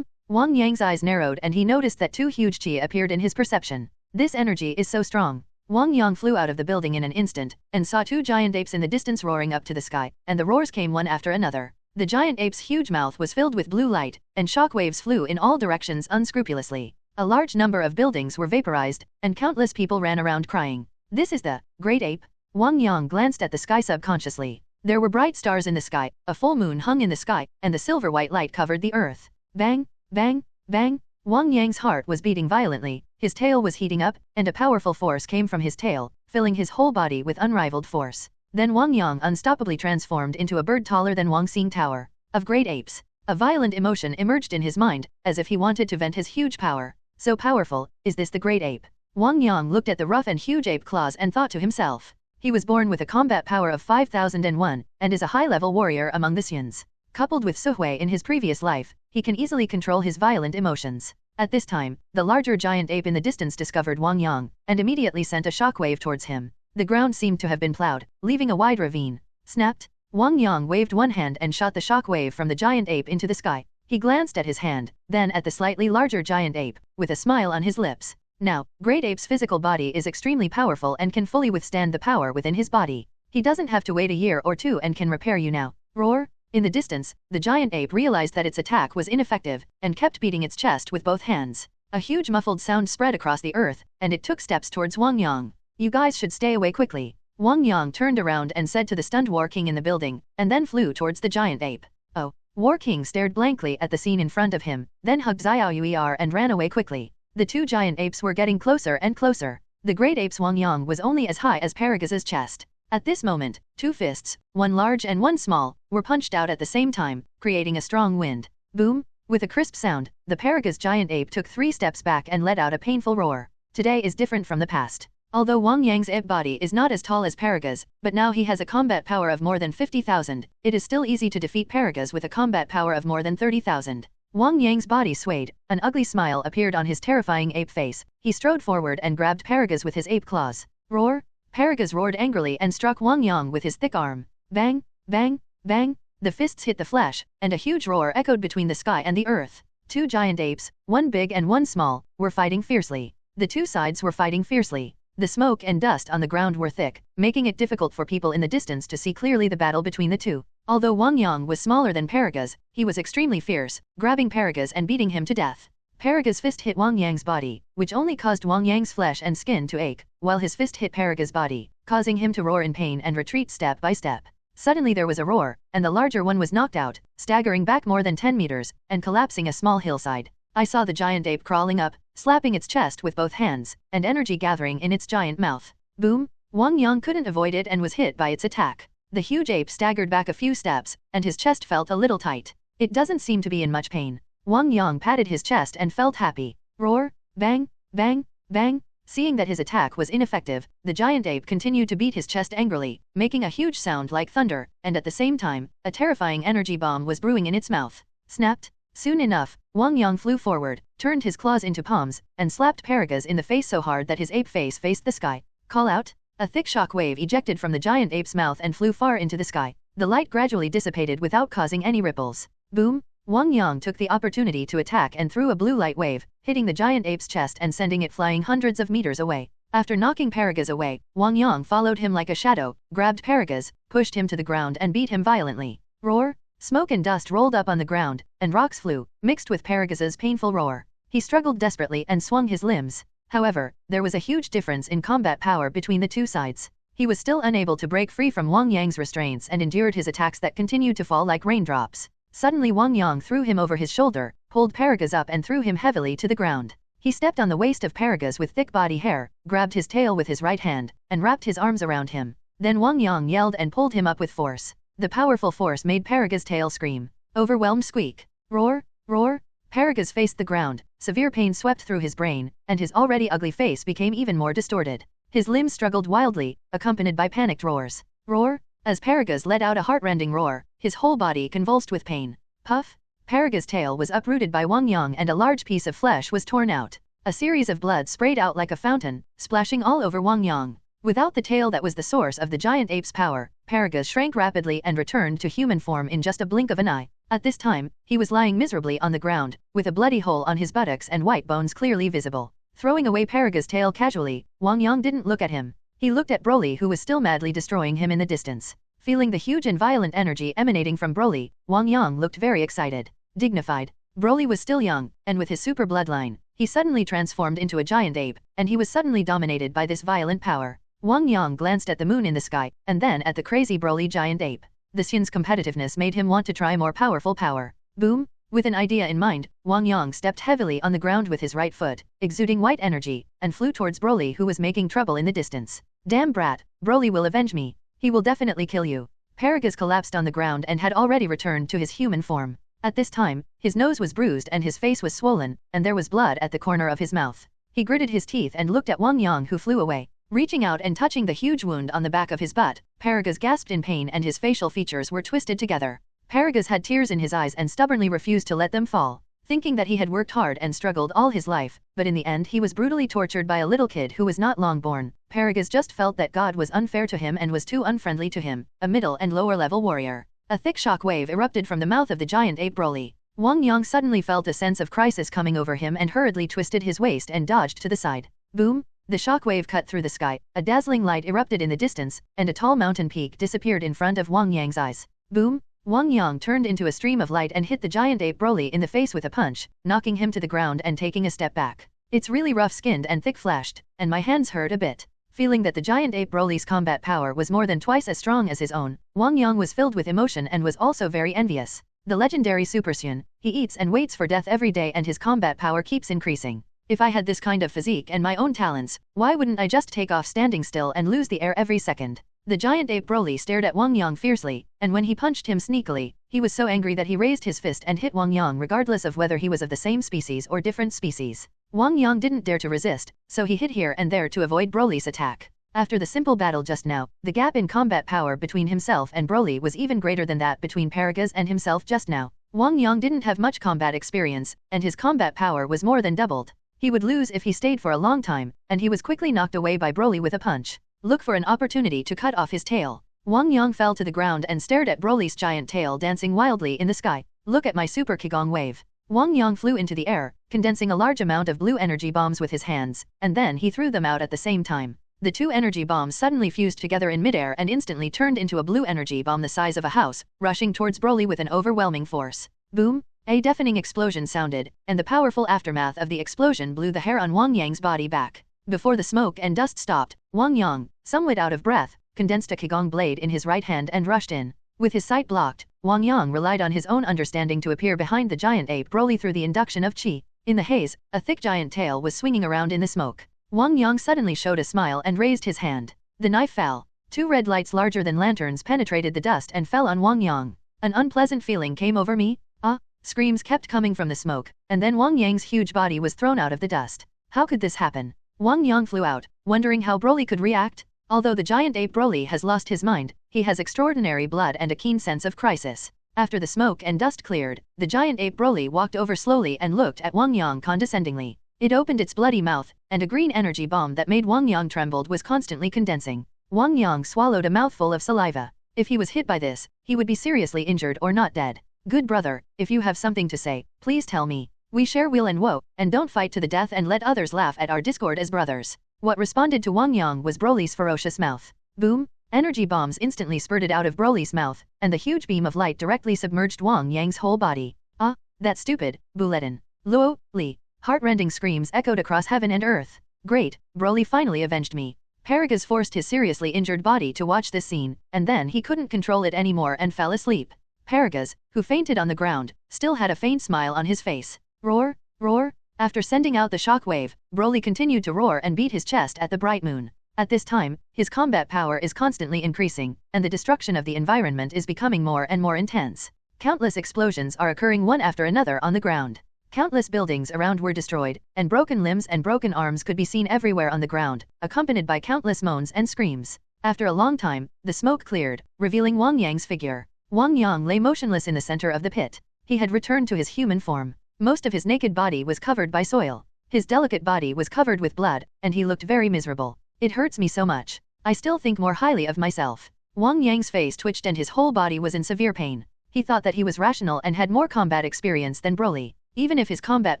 Wang Yang's eyes narrowed and he noticed that 2 huge chi appeared in his perception. This energy is so strong. Wang Yang flew out of the building in an instant, and saw 2 giant apes in the distance roaring up to the sky, and the roars came one after another. The giant ape's huge mouth was filled with blue light, and shock waves flew in all directions unscrupulously. A large number of buildings were vaporized, and countless people ran around crying. This is the great ape. Wang Yang glanced at the sky subconsciously. There were bright stars in the sky, a full moon hung in the sky, and the silver-white light covered the earth. Bang, bang, bang. Wang Yang's heart was beating violently, his tail was heating up, and a powerful force came from his tail, filling his whole body with unrivaled force. Then Wang Yang unstoppably transformed into a bird taller than Wangxing Tower. Of great apes. A violent emotion emerged in his mind, as if he wanted to vent his huge power. So powerful, is this the great ape? Wang Yang looked at the rough and huge ape claws and thought to himself. He was born with a combat power of 5001, and is a high-level warrior among the Saiyans. Coupled with Suhui in his previous life, he can easily control his violent emotions. At this time, the larger giant ape in the distance discovered Wang Yang, and immediately sent a shockwave towards him. The ground seemed to have been plowed, leaving a wide ravine. Snapped. Wang Yang waved one hand and shot the shock wave from the giant ape into the sky. He glanced at his hand, then at the slightly larger giant ape, with a smile on his lips. Now, Great Ape's physical body is extremely powerful and can fully withstand the power within his body. He doesn't have to wait a year or two and can repair you now. Roar! In the distance, the giant ape realized that its attack was ineffective, and kept beating its chest with both hands. A huge muffled sound spread across the earth, and it took steps towards Wang Yang. You guys should stay away quickly. Wang Yang turned around and said to the stunned War King in the building, and then flew towards the giant ape. Oh! War King stared blankly at the scene in front of him, then hugged Xiao Yuer and ran away quickly. The two giant apes were getting closer and closer. The great ape's Wang Yang was only as high as Paragaz's chest. At this moment, two fists, one large and one small, were punched out at the same time, creating a strong wind. Boom! With a crisp sound, the Paragaz giant ape took 3 steps back and let out a painful roar. Today is different from the past. Although Wang Yang's ape body is not as tall as Paragaz, but now he has a combat power of more than 50,000, it is still easy to defeat Paragaz with a combat power of more than 30,000. Wang Yang's body swayed, an ugly smile appeared on his terrifying ape face. He strode forward and grabbed Paragaz with his ape claws. Roar! Paragaz roared angrily and struck Wang Yang with his thick arm. Bang! Bang! Bang! The fists hit the flesh, and a huge roar echoed between the sky and the earth. Two giant apes, one big and one small, were fighting fiercely. The two sides were fighting fiercely. The smoke and dust on the ground were thick, making it difficult for people in the distance to see clearly the battle between the two. Although Wang Yang was smaller than Paragaz, he was extremely fierce, grabbing Paragaz and beating him to death. Paragaz's fist hit Wang Yang's body, which only caused Wang Yang's flesh and skin to ache, while his fist hit Paragaz's body, causing him to roar in pain and retreat step by step. Suddenly there was a roar, and the larger one was knocked out, staggering back more than 10 meters, and collapsing a small hillside. I saw the giant ape crawling up, slapping its chest with both hands, and energy gathering in its giant mouth. Boom! Wang Yang couldn't avoid it and was hit by its attack. The huge ape staggered back a few steps, and his chest felt a little tight. It doesn't seem to be in much pain. Wang Yang patted his chest and felt happy. Roar! Bang! Bang! Bang! Seeing that his attack was ineffective, the giant ape continued to beat his chest angrily, making a huge sound like thunder, and at the same time, a terrifying energy bomb was brewing in its mouth. Snapped! Soon enough, Wang Yang flew forward, turned his claws into palms, and slapped Paragaz in the face so hard that his ape face faced the sky. Call out! A thick shock wave ejected from the giant ape's mouth and flew far into the sky. The light gradually dissipated without causing any ripples. Boom! Wang Yang took the opportunity to attack and threw a blue light wave, hitting the giant ape's chest and sending it flying hundreds of meters away. After knocking Paragaz away, Wang Yang followed him like a shadow, grabbed Paragaz, pushed him to the ground and beat him violently. Roar! Smoke and dust rolled up on the ground, and rocks flew, mixed with Paragaz's painful roar. He struggled desperately and swung his limbs. However, there was a huge difference in combat power between the two sides. He was still unable to break free from Wang Yang's restraints and endured his attacks that continued to fall like raindrops. Suddenly Wang Yang threw him over his shoulder, pulled Paragaz up and threw him heavily to the ground. He stepped on the waist of Paragaz with thick body hair, grabbed his tail with his right hand, and wrapped his arms around him. Then Wang Yang yelled and pulled him up with force. The powerful force made Paragaz's tail scream. Overwhelmed squeak. Roar! Roar! Paragaz faced the ground, severe pain swept through his brain, and his already ugly face became even more distorted. His limbs struggled wildly, accompanied by panicked roars. Roar! As Paragaz let out a heart-rending roar, his whole body convulsed with pain. Puff! Paragaz's tail was uprooted by Wang Yang and a large piece of flesh was torn out. A series of blood sprayed out like a fountain, splashing all over Wang Yang. Without the tail that was the source of the giant ape's power, Paragaz shrank rapidly and returned to human form in just a blink of an eye. At this time, he was lying miserably on the ground, with a bloody hole on his buttocks and white bones clearly visible. Throwing away Paragaz's tail casually, Wang Yang didn't look at him. He looked at Broly who was still madly destroying him in the distance. Feeling the huge and violent energy emanating from Broly, Wang Yang looked very excited. Dignified. Broly was still young, and with his super bloodline, he suddenly transformed into a giant ape, and he was suddenly dominated by this violent power. Wang Yang glanced at the moon in the sky, and then at the crazy Broly giant ape. The Saiyan's competitiveness made him want to try more powerful power. Boom! With an idea in mind, Wang Yang stepped heavily on the ground with his right foot, exuding white energy, and flew towards Broly who was making trouble in the distance. Damn brat, Broly will avenge me. He will definitely kill you. Paragaz collapsed on the ground and had already returned to his human form. At this time, his nose was bruised and his face was swollen, and there was blood at the corner of his mouth. He gritted his teeth and looked at Wang Yang who flew away. Reaching out and touching the huge wound on the back of his butt, Paragaz gasped in pain and his facial features were twisted together. Paragaz had tears in his eyes and stubbornly refused to let them fall. thinking that he had worked hard and struggled all his life, but in the end he was brutally tortured by a little kid who was not long born. Paragus just felt that God was unfair to him and was too unfriendly to him, a middle and lower level warrior. A thick shock wave erupted from the mouth of the giant ape Broly. Wang Yang suddenly felt a sense of crisis coming over him and hurriedly twisted his waist and dodged to the side. Boom! The shock wave cut through the sky, a dazzling light erupted in the distance, and a tall mountain peak disappeared in front of Wang Yang's eyes. Boom! Wang Yang turned into a stream of light and hit the giant ape Broly in the face with a punch, knocking him to the ground and taking a step back. It's really rough-skinned and thick-flashed, and my hands hurt a bit. Feeling that the giant ape Broly's combat power was more than twice as strong as his own, Wang Yang was filled with emotion and was also very envious. The legendary Super Saiyan, he eats and waits for death every day and his combat power keeps increasing. If I had this kind of physique and my own talents, why wouldn't I just take off standing still and lose the air every second? The giant ape Broly stared at Wang Yang fiercely, and when he punched him sneakily, he was so angry that he raised his fist and hit Wang Yang regardless of whether he was of the same species or different species. Wang Yang didn't dare to resist, so he hit here and there to avoid Broly's attack. After the simple battle just now, the gap in combat power between himself and Broly was even greater than that between Paragus and himself just now. Wang Yang didn't have much combat experience, and his combat power was more than doubled. He would lose if he stayed for a long time, and he was quickly knocked away by Broly with a punch. Look for an opportunity to cut off his tail. Wang Yang fell to the ground and stared at Broly's giant tail dancing wildly in the sky. Look at my super Qigong wave. Wang Yang flew into the air, condensing a large amount of blue energy bombs with his hands, and then he threw them out at the same time. The two energy bombs suddenly fused together in midair and instantly turned into a blue energy bomb the size of a house, rushing towards Broly with an overwhelming force. Boom! A deafening explosion sounded, and the powerful aftermath of the explosion blew the hair on Wang Yang's body back. Before the smoke and dust stopped, Wang Yang, somewhat out of breath, condensed a Qigong blade in his right hand and rushed in. With his sight blocked, Wang Yang relied on his own understanding to appear behind the giant ape Broly through the induction of Qi. In the haze, a thick giant tail was swinging around in the smoke. Wang Yang suddenly showed a smile and raised his hand. The knife fell. Two red lights larger than lanterns penetrated the dust and fell on Wang Yang. An unpleasant feeling came over me. Ah! Screams kept coming from the smoke, and then Wang Yang's huge body was thrown out of the dust. How could this happen? Wang Yang flew out, wondering how Broly could react. Although the giant ape Broly has lost his mind, he has extraordinary blood and a keen sense of crisis. After the smoke and dust cleared, the giant ape Broly walked over slowly and looked at Wang Yang condescendingly. It opened its bloody mouth, and a green energy bomb that made Wang Yang trembled was constantly condensing. Wang Yang swallowed a mouthful of saliva. If he was hit by this, he would be seriously injured or not dead. Good brother, if you have something to say, please tell me. We share weal and woe, and don't fight to the death and let others laugh at our discord as brothers. What responded to Wang Yang was Broly's ferocious mouth. Boom! Energy bombs instantly spurted out of Broly's mouth, and the huge beam of light directly submerged Wang Yang's whole body. Ah, that stupid, Buletin. Luo, Li. Heart-rending screams echoed across heaven and earth. Great, Broly finally avenged me. Paragus forced his seriously injured body to watch this scene, and then he couldn't control it anymore and fell asleep. Paragus, who fainted on the ground, still had a faint smile on his face. Roar, roar. After sending out the shock wave, Broly continued to roar and beat his chest at the bright moon. At this time, his combat power is constantly increasing, and the destruction of the environment is becoming more and more intense. Countless explosions are occurring one after another on the ground. Countless buildings around were destroyed, and broken limbs and broken arms could be seen everywhere on the ground, accompanied by countless moans and screams. After a long time, the smoke cleared, revealing Wang Yang's figure. Wang Yang lay motionless in the center of the pit. He had returned to his human form. Most of his naked body was covered by soil. His delicate body was covered with blood, and he looked very miserable. It hurts me so much. I still think more highly of myself. Wang Yang's face twitched and his whole body was in severe pain. He thought that he was rational and had more combat experience than Broly. Even if his combat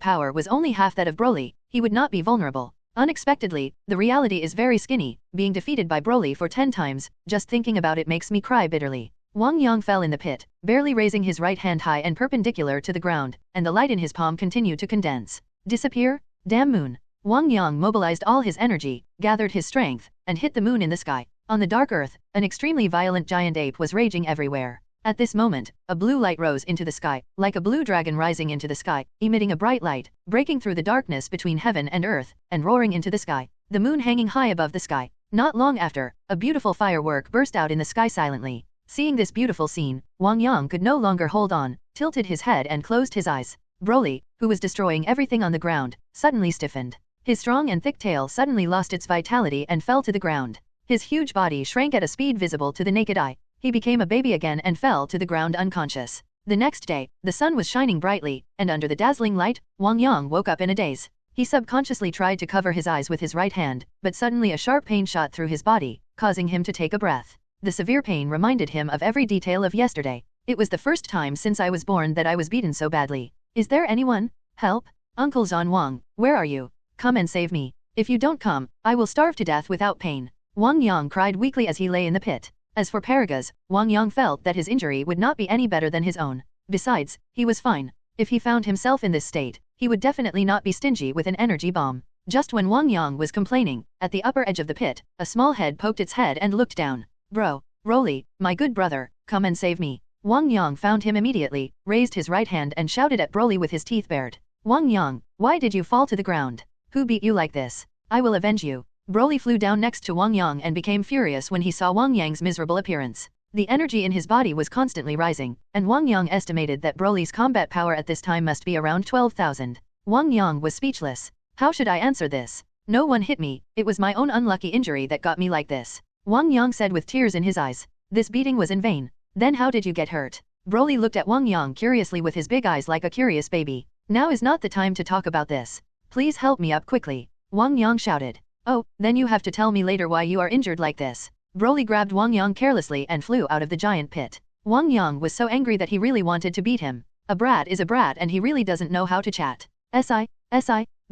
power was only half that of Broly, he would not be vulnerable. Unexpectedly, the reality is very skinny, being defeated by Broly for 10 times, just thinking about it makes me cry bitterly. Wang Yang fell in the pit, barely raising his right hand high and perpendicular to the ground, and the light in his palm continued to condense. Disappear? Damn moon. Wang Yang mobilized all his energy, gathered his strength, and hit the moon in the sky. On the dark earth, an extremely violent giant ape was raging everywhere. At this moment, a blue light rose into the sky, like a blue dragon rising into the sky, emitting a bright light, breaking through the darkness between heaven and earth, and roaring into the sky. The moon hanging high above the sky. Not long after, a beautiful firework burst out in the sky silently. Seeing this beautiful scene, Wang Yang could no longer hold on, tilted his head and closed his eyes. Broly, who was destroying everything on the ground, suddenly stiffened. His strong and thick tail suddenly lost its vitality and fell to the ground. His huge body shrank at a speed visible to the naked eye. He became a baby again and fell to the ground unconscious. The next day, the sun was shining brightly, and under the dazzling light, Wang Yang woke up in a daze. He subconsciously tried to cover his eyes with his right hand, but suddenly a sharp pain shot through his body, causing him to take a breath. The severe pain reminded him of every detail of yesterday. It was the first time since I was born that I was beaten so badly. Is there anyone? Help? Uncle Zhan Wang, where are you? Come and save me. If you don't come, I will starve to death without pain. Wang Yang cried weakly as he lay in the pit. As for Paragas, Wang Yang felt that his injury would not be any better than his own. Besides, he was fine. If he found himself in this state, he would definitely not be stingy with an energy bomb. Just when Wang Yang was complaining, at the upper edge of the pit, a small head poked its head and looked down. Bro, Broly, my good brother, come and save me. Wang Yang found him immediately, raised his right hand and shouted at Broly with his teeth bared. Wang Yang, why did you fall to the ground? Who beat you like this? I will avenge you. Broly flew down next to Wang Yang and became furious when he saw Wang Yang's miserable appearance. The energy in his body was constantly rising, and Wang Yang estimated that Broly's combat power at this time must be around 12,000. Wang Yang was speechless. How should I answer this? No one hit me, it was my own unlucky injury that got me like this. Wang Yang said with tears in his eyes. This beating was in vain. Then how did you get hurt? Broly looked at Wang Yang curiously with his big eyes like a curious baby. Now is not the time to talk about this. Please help me up quickly. Wang Yang shouted. Oh, then you have to tell me later why you are injured like this. Broly grabbed Wang Yang carelessly and flew out of the giant pit. Wang Yang was so angry that he really wanted to beat him. A brat is a brat and he really doesn't know how to chat. Si,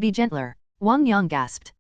be gentler. Wang Yang gasped.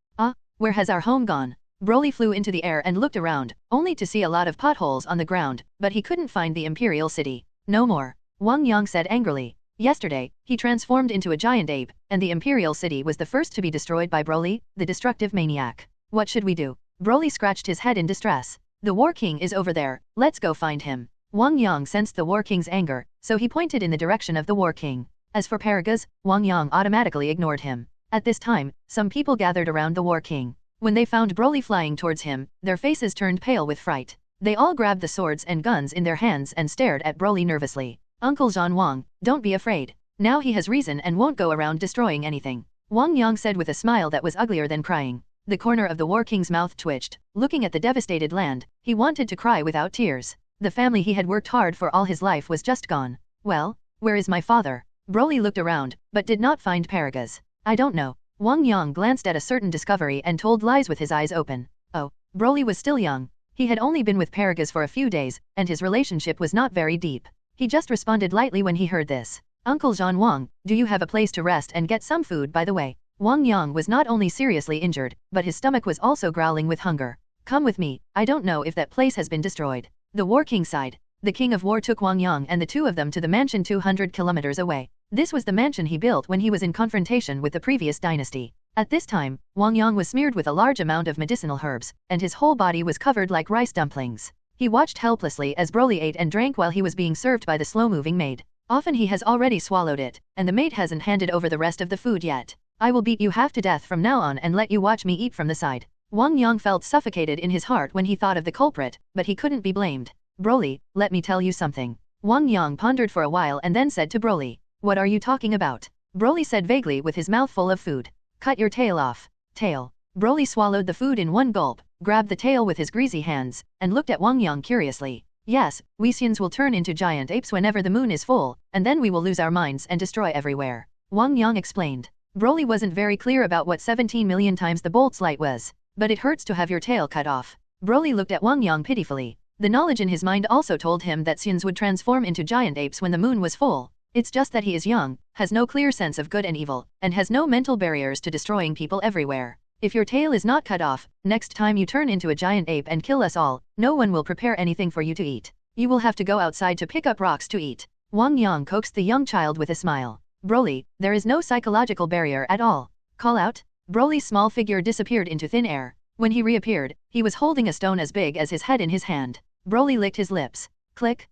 Where has our home gone? Broly flew into the air and looked around, only to see a lot of potholes on the ground, but he couldn't find the Imperial City. No more. Wang Yang said angrily. Yesterday, he transformed into a giant ape, and the Imperial City was the first to be destroyed by Broly, the destructive maniac. What should we do? Broly scratched his head in distress. The War King is over there, let's go find him. Wang Yang sensed the War King's anger, so he pointed in the direction of the War King. As for Paragas, Wang Yang automatically ignored him. At this time, some people gathered around the War King. When they found Broly flying towards him, their faces turned pale with fright. They all grabbed the swords and guns in their hands and stared at Broly nervously. Uncle Zhan Wang, don't be afraid. Now he has reason and won't go around destroying anything. Wang Yang said with a smile that was uglier than crying. The corner of the War King's mouth twitched. Looking at the devastated land, he wanted to cry without tears. The family he had worked hard for all his life was just gone. Well, where is my father? Broly looked around, but did not find Paragas. I don't know. Wang Yang glanced at a certain discovery and told lies with his eyes open. Oh, Broly was still young. He had only been with Paragas for a few days, and his relationship was not very deep. He just responded lightly when he heard this. Uncle Zhan Wang, do you have a place to rest and get some food by the way? Wang Yang was not only seriously injured, but his stomach was also growling with hunger. Come with me, I don't know if that place has been destroyed. The War King sighed. The King of War took Wang Yang and the two of them to the mansion 200 kilometers away. This was the mansion he built when he was in confrontation with the previous dynasty. At this time, Wang Yang was smeared with a large amount of medicinal herbs, and his whole body was covered like rice dumplings. He watched helplessly as Broly ate and drank while he was being served by the slow-moving maid. Often he has already swallowed it, and the maid hasn't handed over the rest of the food yet. I will beat you half to death from now on and let you watch me eat from the side. Wang Yang felt suffocated in his heart when he thought of the culprit, but he couldn't be blamed. Broly, let me tell you something. Wang Yang pondered for a while and then said to Broly. What are you talking about? Broly said vaguely with his mouth full of food. Cut your tail off. Tail. Broly swallowed the food in one gulp, grabbed the tail with his greasy hands, and looked at Wang Yang curiously. Yes, we Saiyans will turn into giant apes whenever the moon is full, and then we will lose our minds and destroy everywhere. Wang Yang explained. Broly wasn't very clear about what 17 million times the bolt's light was, but it hurts to have your tail cut off. Broly looked at Wang Yang pitifully. The knowledge in his mind also told him that Saiyans would transform into giant apes when the moon was full. It's just that he is young, has no clear sense of good and evil, and has no mental barriers to destroying people everywhere. If your tail is not cut off, next time you turn into a giant ape and kill us all, no one will prepare anything for you to eat. You will have to go outside to pick up rocks to eat. Wang Yang coaxed the young child with a smile. Broly, there is no psychological barrier at all. Call out. Broly's small figure disappeared into thin air. When he reappeared, he was holding a stone as big as his head in his hand. Broly licked his lips. Click.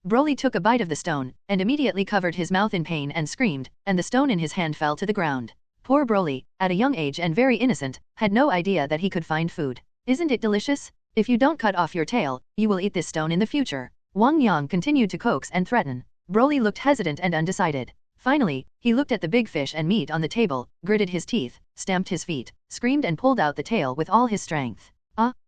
Broly took a bite of the stone, and immediately covered his mouth in pain and screamed, and the stone in his hand fell to the ground. Poor Broly, at a young age and very innocent, had no idea that he could find food. Isn't it delicious? If you don't cut off your tail, you will eat this stone in the future. Wang Yang continued to coax and threaten. Broly looked hesitant and undecided. Finally, he looked at the big fish and meat on the table, gritted his teeth, stamped his feet, screamed and pulled out the tail with all his strength.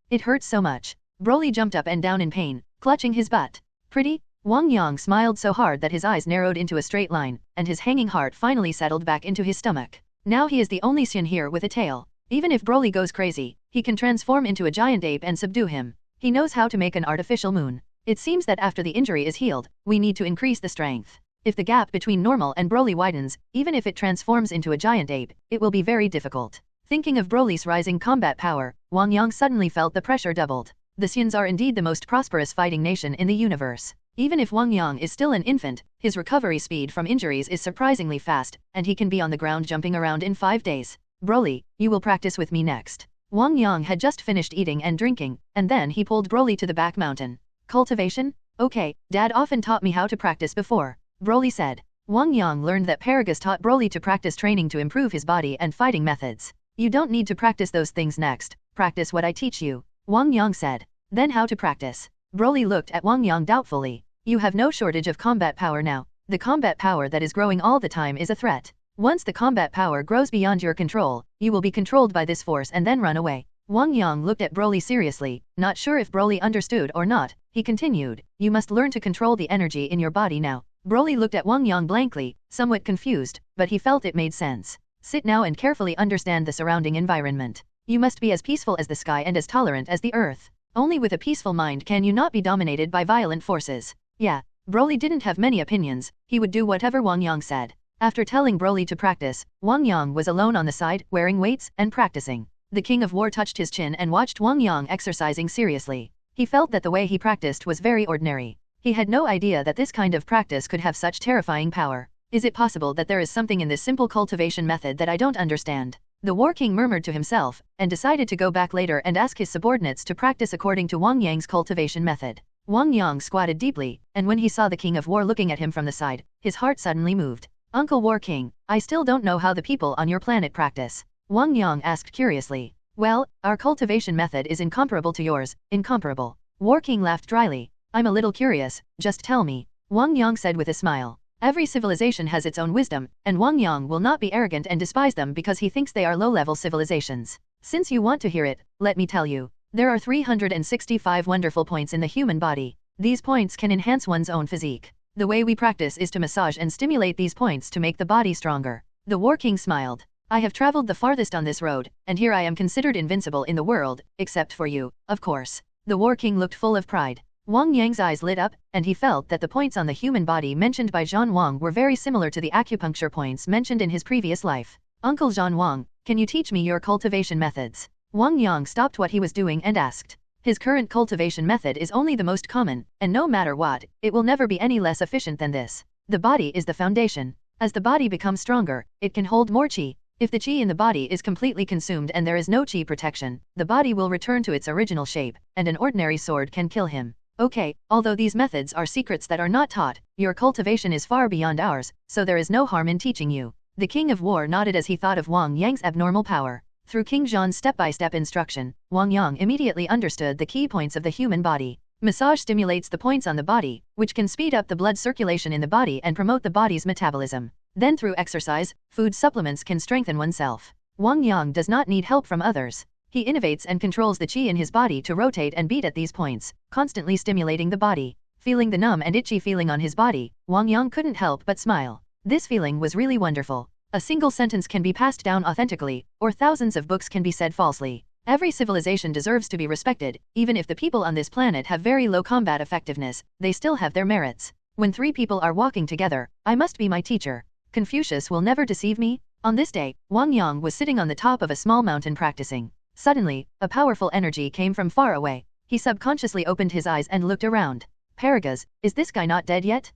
It hurts so much. Broly jumped up and down in pain, clutching his butt. Pretty? Wang Yang smiled so hard that his eyes narrowed into a straight line, and his hanging heart finally settled back into his stomach. Now he is the only Saiyan here with a tail. Even if Broly goes crazy, he can transform into a giant ape and subdue him. He knows how to make an artificial moon. It seems that after the injury is healed, we need to increase the strength. If the gap between normal and Broly widens, even if it transforms into a giant ape, it will be very difficult. Thinking of Broly's rising combat power, Wang Yang suddenly felt the pressure doubled. The Saiyans are indeed the most prosperous fighting nation in the universe. Even if Wang Yang is still an infant, his recovery speed from injuries is surprisingly fast, and he can be on the ground jumping around in 5 days. Broly, you will practice with me next. Wang Yang had just finished eating and drinking, and then he pulled Broly to the back mountain. Cultivation? Okay, Dad often taught me how to practice before, Broly said. Wang Yang learned that Paragus taught Broly to practice training to improve his body and fighting methods. You don't need to practice those things next, practice what I teach you, Wang Yang said. Then how to practice? Broly looked at Wang Yang doubtfully. You have no shortage of combat power now. The combat power that is growing all the time is a threat. Once the combat power grows beyond your control, you will be controlled by this force and then run away. Wang Yang looked at Broly seriously, not sure if Broly understood or not. He continued, you must learn to control the energy in your body now. Broly looked at Wang Yang blankly, somewhat confused, but he felt it made sense. Sit now and carefully understand the surrounding environment. You must be as peaceful as the sky and as tolerant as the earth. Only with a peaceful mind can you not be dominated by violent forces. Yeah, Broly didn't have many opinions, he would do whatever Wang Yang said. After telling Broly to practice, Wang Yang was alone on the side, wearing weights and practicing. The King of War touched his chin and watched Wang Yang exercising seriously. He felt that the way he practiced was very ordinary. He had no idea that this kind of practice could have such terrifying power. Is it possible that there is something in this simple cultivation method that I don't understand? The War King murmured to himself, and decided to go back later and ask his subordinates to practice according to Wang Yang's cultivation method. Wang Yang squatted deeply, and when he saw the King of War looking at him from the side, his heart suddenly moved. Uncle War King, I still don't know how the people on your planet practice. Wang Yang asked curiously. Well, our cultivation method is incomparable to yours, incomparable. War King laughed dryly. I'm a little curious, just tell me. Wang Yang said with a smile. Every civilization has its own wisdom, and Wang Yang will not be arrogant and despise them because he thinks they are low-level civilizations. Since you want to hear it, let me tell you. There are 365 wonderful points in the human body. These points can enhance one's own physique. The way we practice is to massage and stimulate these points to make the body stronger. The War King smiled. I have traveled the farthest on this road, and here I am considered invincible in the world, except for you, of course. The War King looked full of pride. Wang Yang's eyes lit up, and he felt that the points on the human body mentioned by Zhan Wang were very similar to the acupuncture points mentioned in his previous life. Uncle Zhan Wang, can you teach me your cultivation methods? Wang Yang stopped what he was doing and asked. His current cultivation method is only the most common, and no matter what, it will never be any less efficient than this. The body is the foundation. As the body becomes stronger, it can hold more qi. If the qi in the body is completely consumed and there is no qi protection, the body will return to its original shape, and an ordinary sword can kill him. Okay, although these methods are secrets that are not taught, your cultivation is far beyond ours, so there is no harm in teaching you. The King of War nodded as he thought of Wang Yang's abnormal power. Through King Zhan's step-by-step instruction, Wang Yang immediately understood the key points of the human body. Massage stimulates the points on the body, which can speed up the blood circulation in the body and promote the body's metabolism. Then through exercise, food supplements can strengthen oneself. Wang Yang does not need help from others. He innovates and controls the qi in his body to rotate and beat at these points, constantly stimulating the body. Feeling the numb and itchy feeling on his body, Wang Yang couldn't help but smile. This feeling was really wonderful. A single sentence can be passed down authentically, or thousands of books can be said falsely. Every civilization deserves to be respected, even if the people on this planet have very low combat effectiveness, they still have their merits. When 3 people are walking together, I must be my teacher. Confucius will never deceive me. On this day, Wang Yang was sitting on the top of a small mountain practicing. Suddenly, a powerful energy came from far away. He subconsciously opened his eyes and looked around. Paragus, is this guy not dead yet?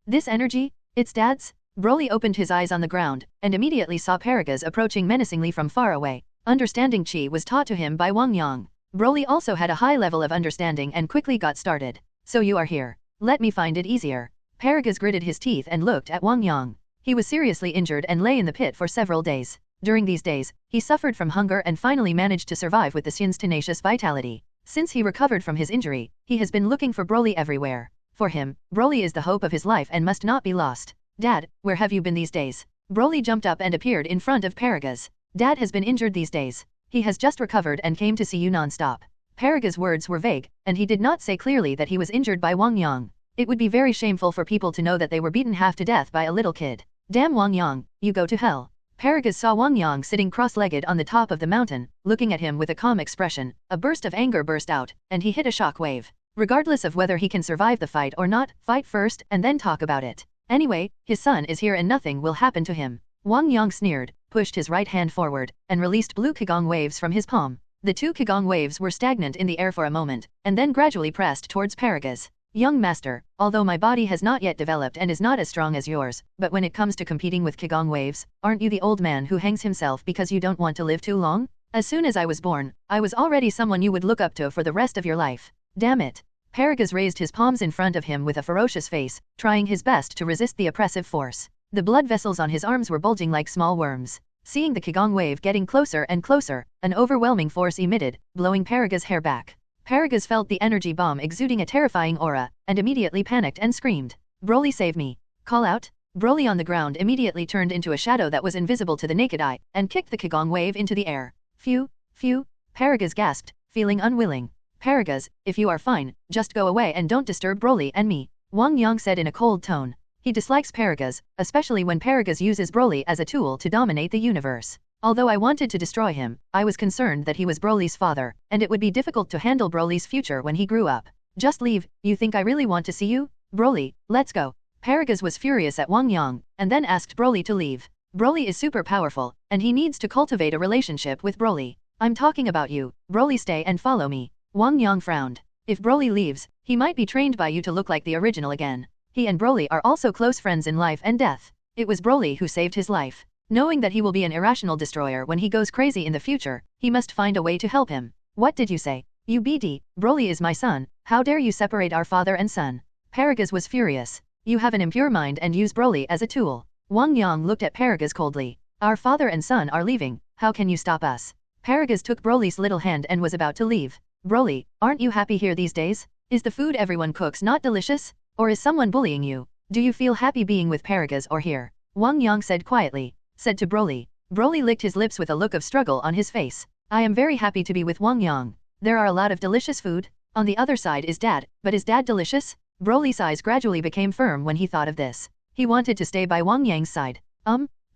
This energy? It's Dad's? Broly opened his eyes on the ground, and immediately saw Paragus approaching menacingly from far away. Understanding Qi was taught to him by Wang Yang. Broly also had a high level of understanding and quickly got started. So you are here. Let me find it easier. Paragus gritted his teeth and looked at Wang Yang. He was seriously injured and lay in the pit for several days. During these days, he suffered from hunger and finally managed to survive with the Saiyans' tenacious vitality. Since he recovered from his injury, he has been looking for Broly everywhere. For him, Broly is the hope of his life and must not be lost. Dad, where have you been these days? Broly jumped up and appeared in front of Paragus. Dad has been injured these days. He has just recovered and came to see you non-stop. Paragus' words were vague, and he did not say clearly that he was injured by Wang Yang. It would be very shameful for people to know that they were beaten half to death by a little kid. Damn Wang Yang, you go to hell. Paragus saw Wang Yang sitting cross-legged on the top of the mountain, looking at him with a calm expression. A burst of anger burst out, and he hit a shock wave. Regardless of whether he can survive the fight or not, fight first and then talk about it. Anyway, his son is here and nothing will happen to him. Wang Yang sneered, pushed his right hand forward, and released blue Qigong waves from his palm. The two Qigong waves were stagnant in the air for a moment, and then gradually pressed towards Paragus. Young master, although my body has not yet developed and is not as strong as yours, but when it comes to competing with Qigong waves, aren't you the old man who hangs himself because you don't want to live too long? As soon as I was born, I was already someone you would look up to for the rest of your life. Damn it. Paragus raised his palms in front of him with a ferocious face, trying his best to resist the oppressive force. The blood vessels on his arms were bulging like small worms. Seeing the Qigong wave getting closer and closer, an overwhelming force emitted, blowing Paragus' hair back. Paragus felt the energy bomb exuding a terrifying aura, and immediately panicked and screamed. Broly, save me. Call out. Broly on the ground immediately turned into a shadow that was invisible to the naked eye, and kicked the Qigong wave into the air. Phew, phew. Paragus gasped, feeling unwilling. Paragus, if you are fine, just go away and don't disturb Broly and me. Wang Yang said in a cold tone. He dislikes Paragus, especially when Paragus uses Broly as a tool to dominate the universe. Although I wanted to destroy him, I was concerned that he was Broly's father, and it would be difficult to handle Broly's future when he grew up. Just leave, you think I really want to see you? Broly, let's go. Paragus was furious at Wang Yang, and then asked Broly to leave. Broly is super powerful, and he needs to cultivate a relationship with Broly. I'm talking about you, Broly, stay and follow me. Wang Yang frowned. If Broly leaves, he might be trained by you to look like the original again. He and Broly are also close friends in life and death. It was Broly who saved his life. Knowing that he will be an irrational destroyer when he goes crazy in the future, he must find a way to help him. What did you say? You BD, Broly is my son, how dare you separate our father and son? Paragus was furious. You have an impure mind and use Broly as a tool. Wang Yang looked at Paragus coldly. Our father and son are leaving, how can you stop us? Paragus took Broly's little hand and was about to leave. Broly, aren't you happy here these days? Is the food everyone cooks not delicious? Or is someone bullying you? Do you feel happy being with Paragus or here? Wang Yang said quietly. Said to Broly. Broly licked his lips with a look of struggle on his face. I am very happy to be with Wang Yang. There are a lot of delicious food. On the other side is Dad, but is Dad delicious? Broly's eyes gradually became firm when he thought of this. He wanted to stay by Wang Yang's side.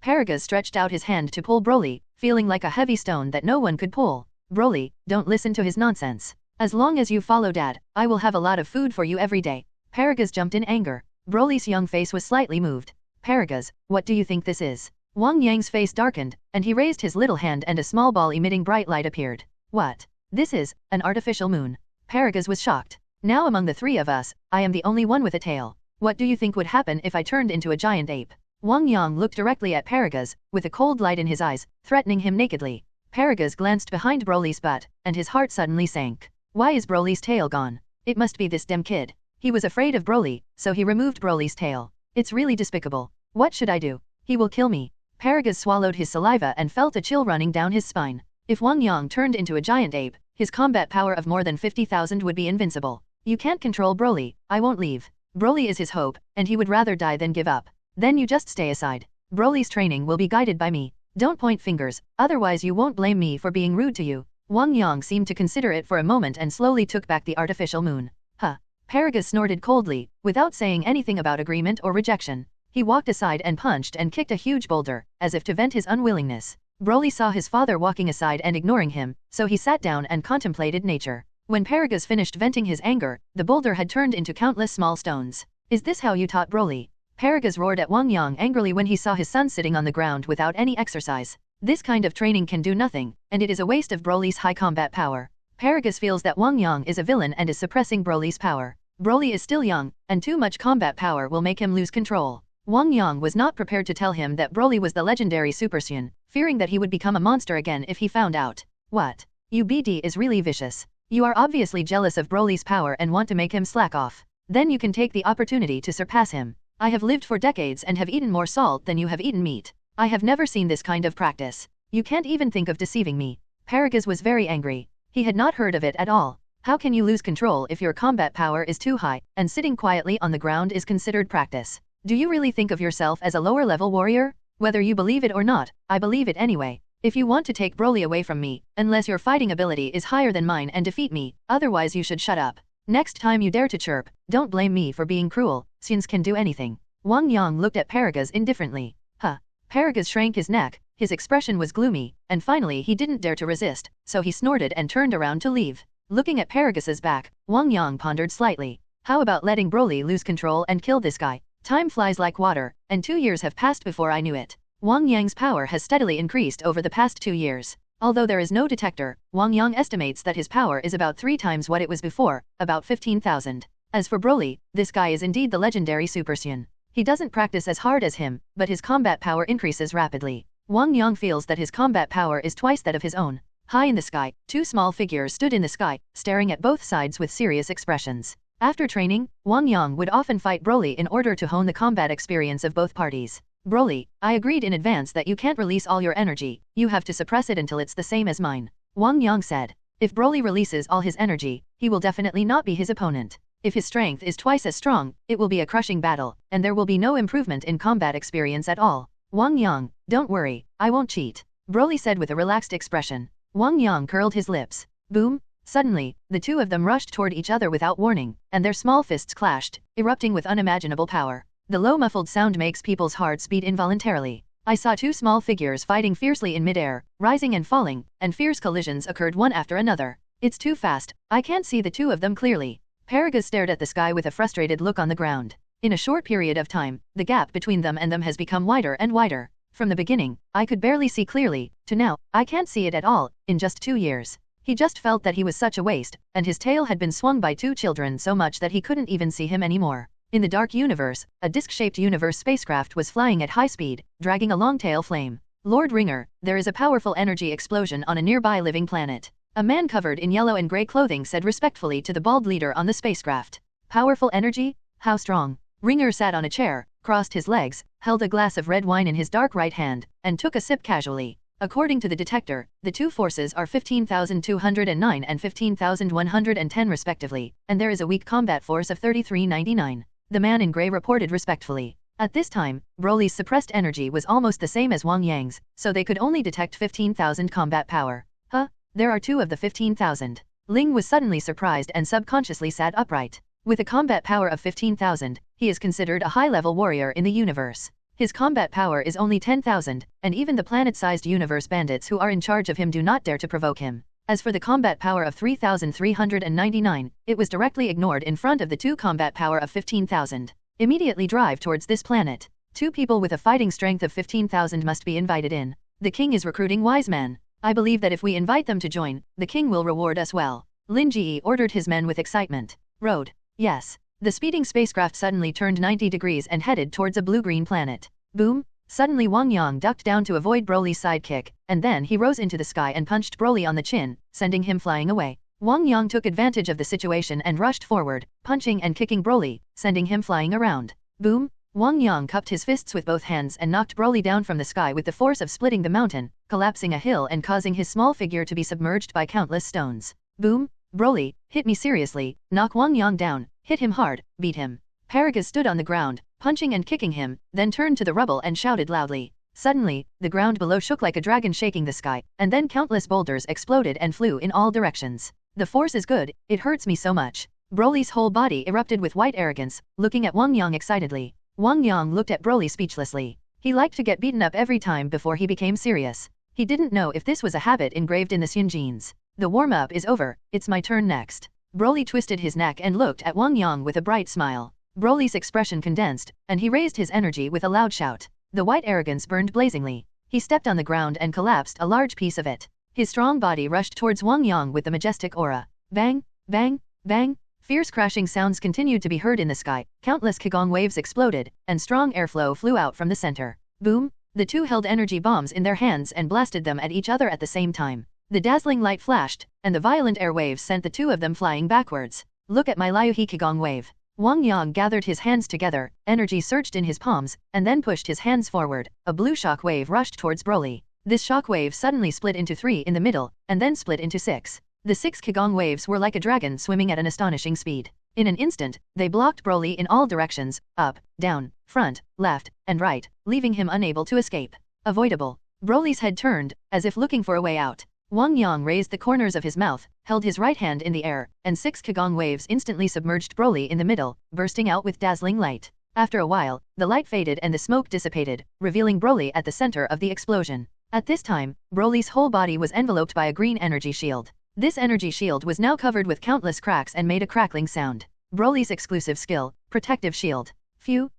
Paragus stretched out his hand to pull Broly, feeling like a heavy stone that no one could pull. Broly, don't listen to his nonsense. As long as you follow Dad, I will have a lot of food for you every day. Paragus jumped in anger. Broly's young face was slightly moved. Paragus, what do you think this is? Wang Yang's face darkened, and he raised his little hand and a small ball emitting bright light appeared. What? This is an artificial moon. Paragus was shocked. Now among the three of us, I am the only one with a tail. What do you think would happen if I turned into a giant ape? Wang Yang looked directly at Paragus, with a cold light in his eyes, threatening him nakedly. Paragus glanced behind Broly's butt, and his heart suddenly sank. Why is Broly's tail gone? It must be this damn kid. He was afraid of Broly, so he removed Broly's tail. It's really despicable. What should I do? He will kill me. Paragus swallowed his saliva and felt a chill running down his spine. If Wang Yang turned into a giant ape, his combat power of more than 50,000 would be invincible. You can't control Broly, I won't leave. Broly is his hope, and he would rather die than give up. Then you just stay aside. Broly's training will be guided by me. Don't point fingers, otherwise you won't blame me for being rude to you. Wang Yang seemed to consider it for a moment and slowly took back the artificial moon. Huh. Paragus snorted coldly, without saying anything about agreement or rejection. He walked aside and punched and kicked a huge boulder, as if to vent his unwillingness. Broly saw his father walking aside and ignoring him, so he sat down and contemplated nature. When Paragus finished venting his anger, the boulder had turned into countless small stones. Is this how you taught Broly? Paragus roared at Wang Yang angrily when he saw his son sitting on the ground without any exercise. This kind of training can do nothing, and it is a waste of Broly's high combat power. Paragus feels that Wang Yang is a villain and is suppressing Broly's power. Broly is still young, and too much combat power will make him lose control. Wang Yang was not prepared to tell him that Broly was the legendary Super Saiyan, fearing that he would become a monster again if he found out. What? You BD is really vicious. You are obviously jealous of Broly's power and want to make him slack off. Then you can take the opportunity to surpass him. I have lived for decades and have eaten more salt than you have eaten meat. I have never seen this kind of practice. You can't even think of deceiving me. Paragus was very angry. He had not heard of it at all. How can you lose control if your combat power is too high, and sitting quietly on the ground is considered practice? Do you really think of yourself as a lower-level warrior? Whether you believe it or not, I believe it anyway. If you want to take Broly away from me, unless your fighting ability is higher than mine and defeat me, otherwise you should shut up. Next time you dare to chirp, don't blame me for being cruel, Saiyans can do anything. Wang Yang looked at Paragus indifferently. Huh. Paragus shrank his neck, his expression was gloomy, and finally he didn't dare to resist, so he snorted and turned around to leave. Looking at Paragus's back, Wang Yang pondered slightly. How about letting Broly lose control and kill this guy? Time flies like water, and 2 years have passed before I knew it. Wang Yang's power has steadily increased over the past 2 years. Although there is no detector, Wang Yang estimates that his power is about 3 times what it was before, about 15,000. As for Broly, this guy is indeed the legendary Super Saiyan. He doesn't practice as hard as him, but his combat power increases rapidly. Wang Yang feels that his combat power is twice that of his own. High in the sky, 2 small figures stood in the sky, staring at both sides with serious expressions. After training, Wang Yang would often fight Broly in order to hone the combat experience of both parties. Broly, I agreed in advance that you can't release all your energy, you have to suppress it until it's the same as mine. Wang Yang said. If Broly releases all his energy, he will definitely not be his opponent. If his strength is twice as strong, it will be a crushing battle, and there will be no improvement in combat experience at all. Wang Yang, don't worry, I won't cheat. Broly said with a relaxed expression. Wang Yang curled his lips. Boom! Suddenly, the two of them rushed toward each other without warning, and their small fists clashed, erupting with unimaginable power. The low muffled sound makes people's hearts beat involuntarily. I saw 2 small figures fighting fiercely in midair, rising and falling, and fierce collisions occurred one after another. It's too fast, I can't see the 2 of them clearly. Paragus stared at the sky with a frustrated look on the ground. In a short period of time, the gap between them and them has become wider and wider. From the beginning, I could barely see clearly, to now, I can't see it at all, in just 2 years. He just felt that he was such a waste, and his tail had been swung by 2 children so much that he couldn't even see him anymore. In the dark universe, a disc-shaped universe spacecraft was flying at high speed, dragging a long tail flame. Lord Ringer, there is a powerful energy explosion on a nearby living planet. A man covered in yellow and gray clothing said respectfully to the bald leader on the spacecraft. Powerful energy? How strong? Ringer sat on a chair, crossed his legs, held a glass of red wine in his dark right hand, and took a sip casually. According to the detector, the 2 forces are 15,209 and 15,110 respectively, and there is a weak combat force of 3399. The man in gray reported respectfully. At this time, Broly's suppressed energy was almost the same as Wang Yang's, so they could only detect 15,000 combat power. Huh? There are 2 of the 15,000. Ling was suddenly surprised and subconsciously sat upright. With a combat power of 15,000, he is considered a high-level warrior in the universe. His combat power is only 10,000, and even the planet-sized universe bandits who are in charge of him do not dare to provoke him. As for the combat power of 3,399, it was directly ignored in front of the 2 combat power of 15,000. Immediately drive towards this planet. 2 people with a fighting strength of 15,000 must be invited in. The king is recruiting wise men. I believe that if we invite them to join, the king will reward us well. Lin Ji ordered his men with excitement. Road. Yes. The speeding spacecraft suddenly turned 90 degrees and headed towards a blue-green planet. Boom! Suddenly Wang Yang ducked down to avoid Broly's sidekick, and then he rose into the sky and punched Broly on the chin, sending him flying away. Wang Yang took advantage of the situation and rushed forward, punching and kicking Broly, sending him flying around. Boom! Wang Yang cupped his fists with both hands and knocked Broly down from the sky with the force of splitting the mountain, collapsing a hill and causing his small figure to be submerged by countless stones. Boom! Broly, hit me seriously, knock Wang Yang down, hit him hard, beat him. Paragus stood on the ground, punching and kicking him, then turned to the rubble and shouted loudly. Suddenly, the ground below shook like a dragon shaking the sky, and then countless boulders exploded and flew in all directions. The force is good, it hurts me so much. Broly's whole body erupted with white arrogance, looking at Wang Yang excitedly. Wang Yang looked at Broly speechlessly. He liked to get beaten up every time before he became serious. He didn't know if this was a habit engraved in the Saiyan genes. The warm-up is over, it's my turn next. Broly twisted his neck and looked at Wang Yang with a bright smile. Broly's expression condensed, and he raised his energy with a loud shout. The white arrogance burned blazingly. He stepped on the ground and collapsed a large piece of it. His strong body rushed towards Wang Yang with the majestic aura. Bang! Bang! Bang! Fierce crashing sounds continued to be heard in the sky, countless Qigong waves exploded, and strong airflow flew out from the center. Boom! The 2 held energy bombs in their hands and blasted them at each other at the same time. The dazzling light flashed, and the violent air waves sent the 2 of them flying backwards. Look at my Liuhi Qigong wave. Wang Yang gathered his hands together, energy surged in his palms, and then pushed his hands forward. A blue shock wave rushed towards Broly. This shock wave suddenly split into 3 in the middle, and then split into 6. The 6 Qigong waves were like a dragon swimming at an astonishing speed. In an instant, they blocked Broly in all directions, up, down, front, left, and right, leaving him unable to escape. Avoidable. Broly's head turned, as if looking for a way out. Wang Yang raised the corners of his mouth, held his right hand in the air, and 6 Kagong waves instantly submerged Broly in the middle, bursting out with dazzling light. After a while, the light faded and the smoke dissipated, revealing Broly at the center of the explosion. At this time, Broly's whole body was enveloped by a green energy shield. This energy shield was now covered with countless cracks and made a crackling sound. Broly's exclusive skill, Protective Shield. Phew,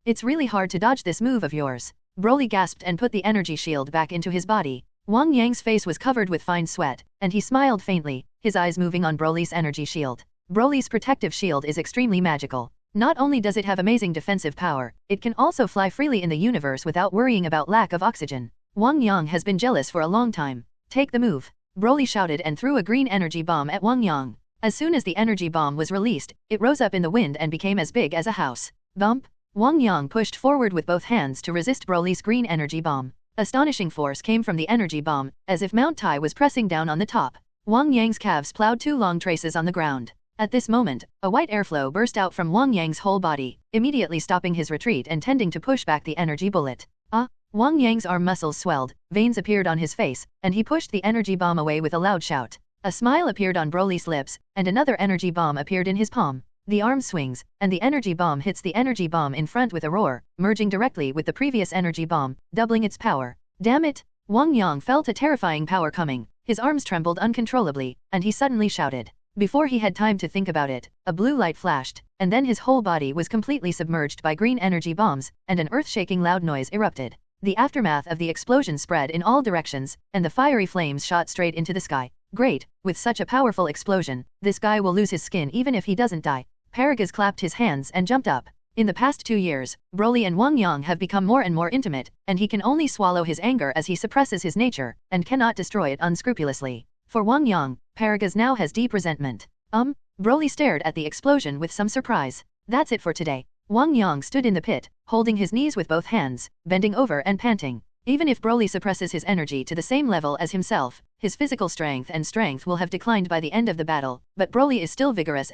it's really hard to dodge this move of yours. Broly gasped and put the energy shield back into his body. Wang Yang's face was covered with fine sweat, and he smiled faintly, his eyes moving on Broly's energy shield. Broly's protective shield is extremely magical. Not only does it have amazing defensive power, it can also fly freely in the universe without worrying about lack of oxygen. Wang Yang has been jealous for a long time. Take the move. Broly shouted and threw a green energy bomb at Wang Yang. As soon as the energy bomb was released, it rose up in the wind and became as big as a house. Bump! Wang Yang pushed forward with both hands to resist Broly's green energy bomb. Astonishing force came from the energy bomb, as if Mount Tai was pressing down on the top. Wang Yang's calves plowed 2 long traces on the ground. At this moment, a white airflow burst out from Wang Yang's whole body, immediately stopping his retreat and tending to push back the energy bullet. Wang Yang's arm muscles swelled, veins appeared on his face, and he pushed the energy bomb away with a loud shout. A smile appeared on Broly's lips, and another energy bomb appeared in his palm. The arm swings, and the energy bomb hits the energy bomb in front with a roar, merging directly with the previous energy bomb, doubling its power. Damn it! Wang Yang felt a terrifying power coming, his arms trembled uncontrollably, and he suddenly shouted. Before he had time to think about it, a blue light flashed, and then his whole body was completely submerged by green energy bombs, and an earth-shaking loud noise erupted. The aftermath of the explosion spread in all directions, and the fiery flames shot straight into the sky. Great, with such a powerful explosion, this guy will lose his skin even if he doesn't die. Paragus clapped his hands and jumped up. In the past 2 years, Broly and Wang Yang have become more and more intimate, and he can only swallow his anger as he suppresses his nature, and cannot destroy it unscrupulously. For Wang Yang, Paragus now has deep resentment. Broly stared at the explosion with some surprise. That's it for today. Wang Yang stood in the pit, holding his knees with both hands, bending over and panting. Even if Broly suppresses his energy to the same level as himself, his physical strength will have declined by the end of the battle, but Broly is still vigorous.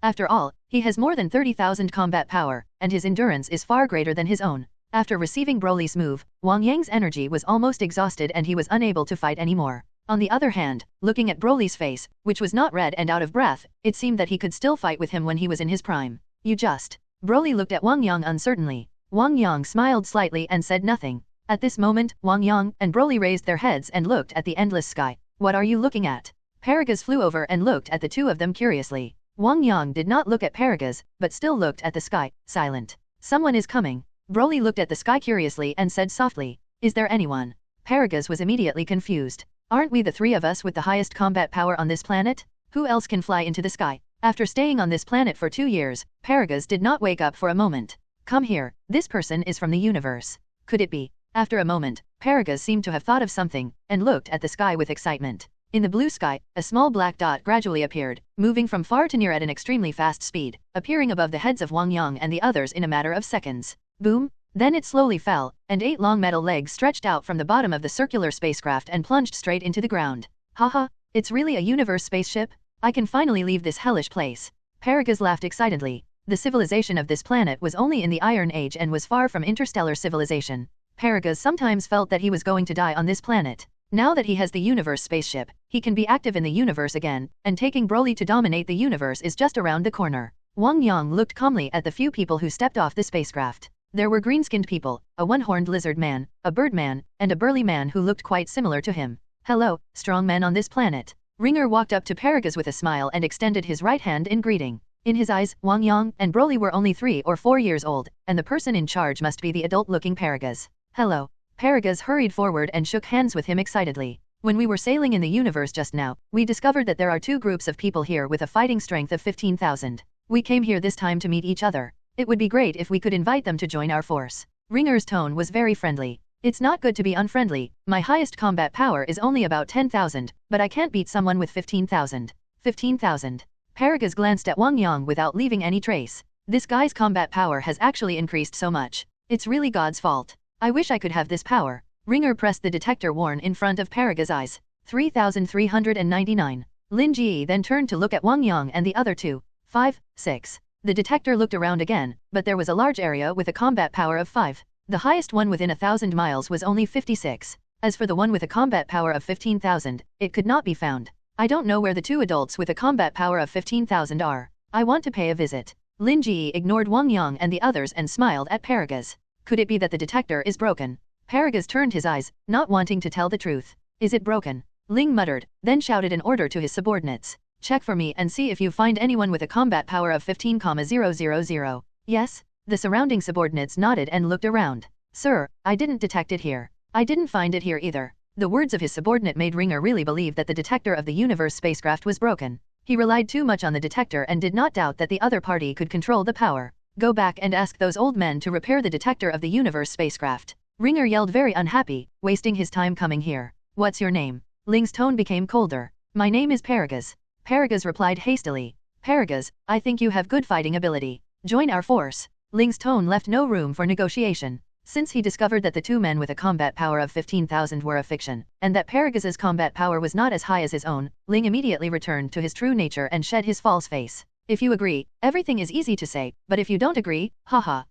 After all, he has more than 30,000 combat power, and his endurance is far greater than his own. After receiving Broly's move, Wang Yang's energy was almost exhausted and he was unable to fight anymore. On the other hand, looking at Broly's face, which was not red and out of breath, it seemed that he could still fight with him when he was in his prime. Broly looked at Wang Yang uncertainly. Wang Yang smiled slightly and said nothing. At this moment, Wang Yang and Broly raised their heads and looked at the endless sky. What are you looking at? Paragus flew over and looked at the two of them curiously. Wang Yang did not look at Paragus, but still looked at the sky, silent. Someone is coming. Broly looked at the sky curiously and said softly, is there anyone? Paragus was immediately confused. Aren't we the 3 of us with the highest combat power on this planet? Who else can fly into the sky? After staying on this planet for 2 years, Paragus did not wake up for a moment. Come here, this person is from the universe. Could it be? After a moment, Paragus seemed to have thought of something, and looked at the sky with excitement. In the blue sky, a small black dot gradually appeared, moving from far to near at an extremely fast speed, appearing above the heads of Wang Yang and the others in a matter of seconds. Boom! Then it slowly fell, and 8 long metal legs stretched out from the bottom of the circular spacecraft and plunged straight into the ground. Haha, it's really a universe spaceship? I can finally leave this hellish place. Paragus laughed excitedly. The civilization of this planet was only in the Iron Age and was far from interstellar civilization. Paragus sometimes felt that he was going to die on this planet. Now that he has the universe spaceship, he can be active in the universe again, and taking Broly to dominate the universe is just around the corner. Wang Yang looked calmly at the few people who stepped off the spacecraft. There were green-skinned people, a one-horned lizard man, a bird man, and a burly man who looked quite similar to him. Hello, strong men on this planet. Ringer walked up to Paragus with a smile and extended his right hand in greeting. In his eyes, Wang Yang and Broly were only 3 or 4 years old, and the person in charge must be the adult-looking Paragus. Hello. Paragus hurried forward and shook hands with him excitedly. When we were sailing in the universe just now, we discovered that there are 2 groups of people here with a fighting strength of 15,000. We came here this time to meet each other. It would be great if we could invite them to join our force. Ringer's tone was very friendly. It's not good to be unfriendly. My highest combat power is only about 10,000, but I can't beat someone with 15,000. 15,000. Paragus glanced at Wang Yang without leaving any trace. This guy's combat power has actually increased so much. It's really God's fault. I wish I could have this power. Ringer pressed the detector worn in front of Paragus' eyes. 3,399. Lin Ji then turned to look at Wang Yang and the other 2. 5, 6. The detector looked around again, but there was a large area with a combat power of 5. The highest one within 1,000 miles was only 56. As for the one with a combat power of 15,000, it could not be found. I don't know where the two adults with a combat power of 15,000 are. I want to pay a visit. Lin Ji ignored Wang Yang and the others and smiled at Paragus. Could it be that the detector is broken? Paragus turned his eyes, not wanting to tell the truth. Is it broken? Ling muttered, then shouted an order to his subordinates. Check for me and see if you find anyone with a combat power of 15,000. Yes? The surrounding subordinates nodded and looked around. Sir, I didn't detect it here. I didn't find it here either. The words of his subordinate made Ringer really believe that the detector of the universe spacecraft was broken. He relied too much on the detector and did not doubt that the other party could control the power. Go back and ask those old men to repair the detector of the universe spacecraft. Ringer yelled, very unhappy, wasting his time coming here. What's your name? Ling's tone became colder. My name is Paragus. Paragus replied hastily. Paragus, I think you have good fighting ability. Join our force. Ling's tone left no room for negotiation. Since he discovered that the two men with a combat power of 15,000 were a fiction, and that Paragus's combat power was not as high as his own, Ling immediately returned to his true nature and shed his false face. If you agree, everything is easy to say, but if you don't agree, haha.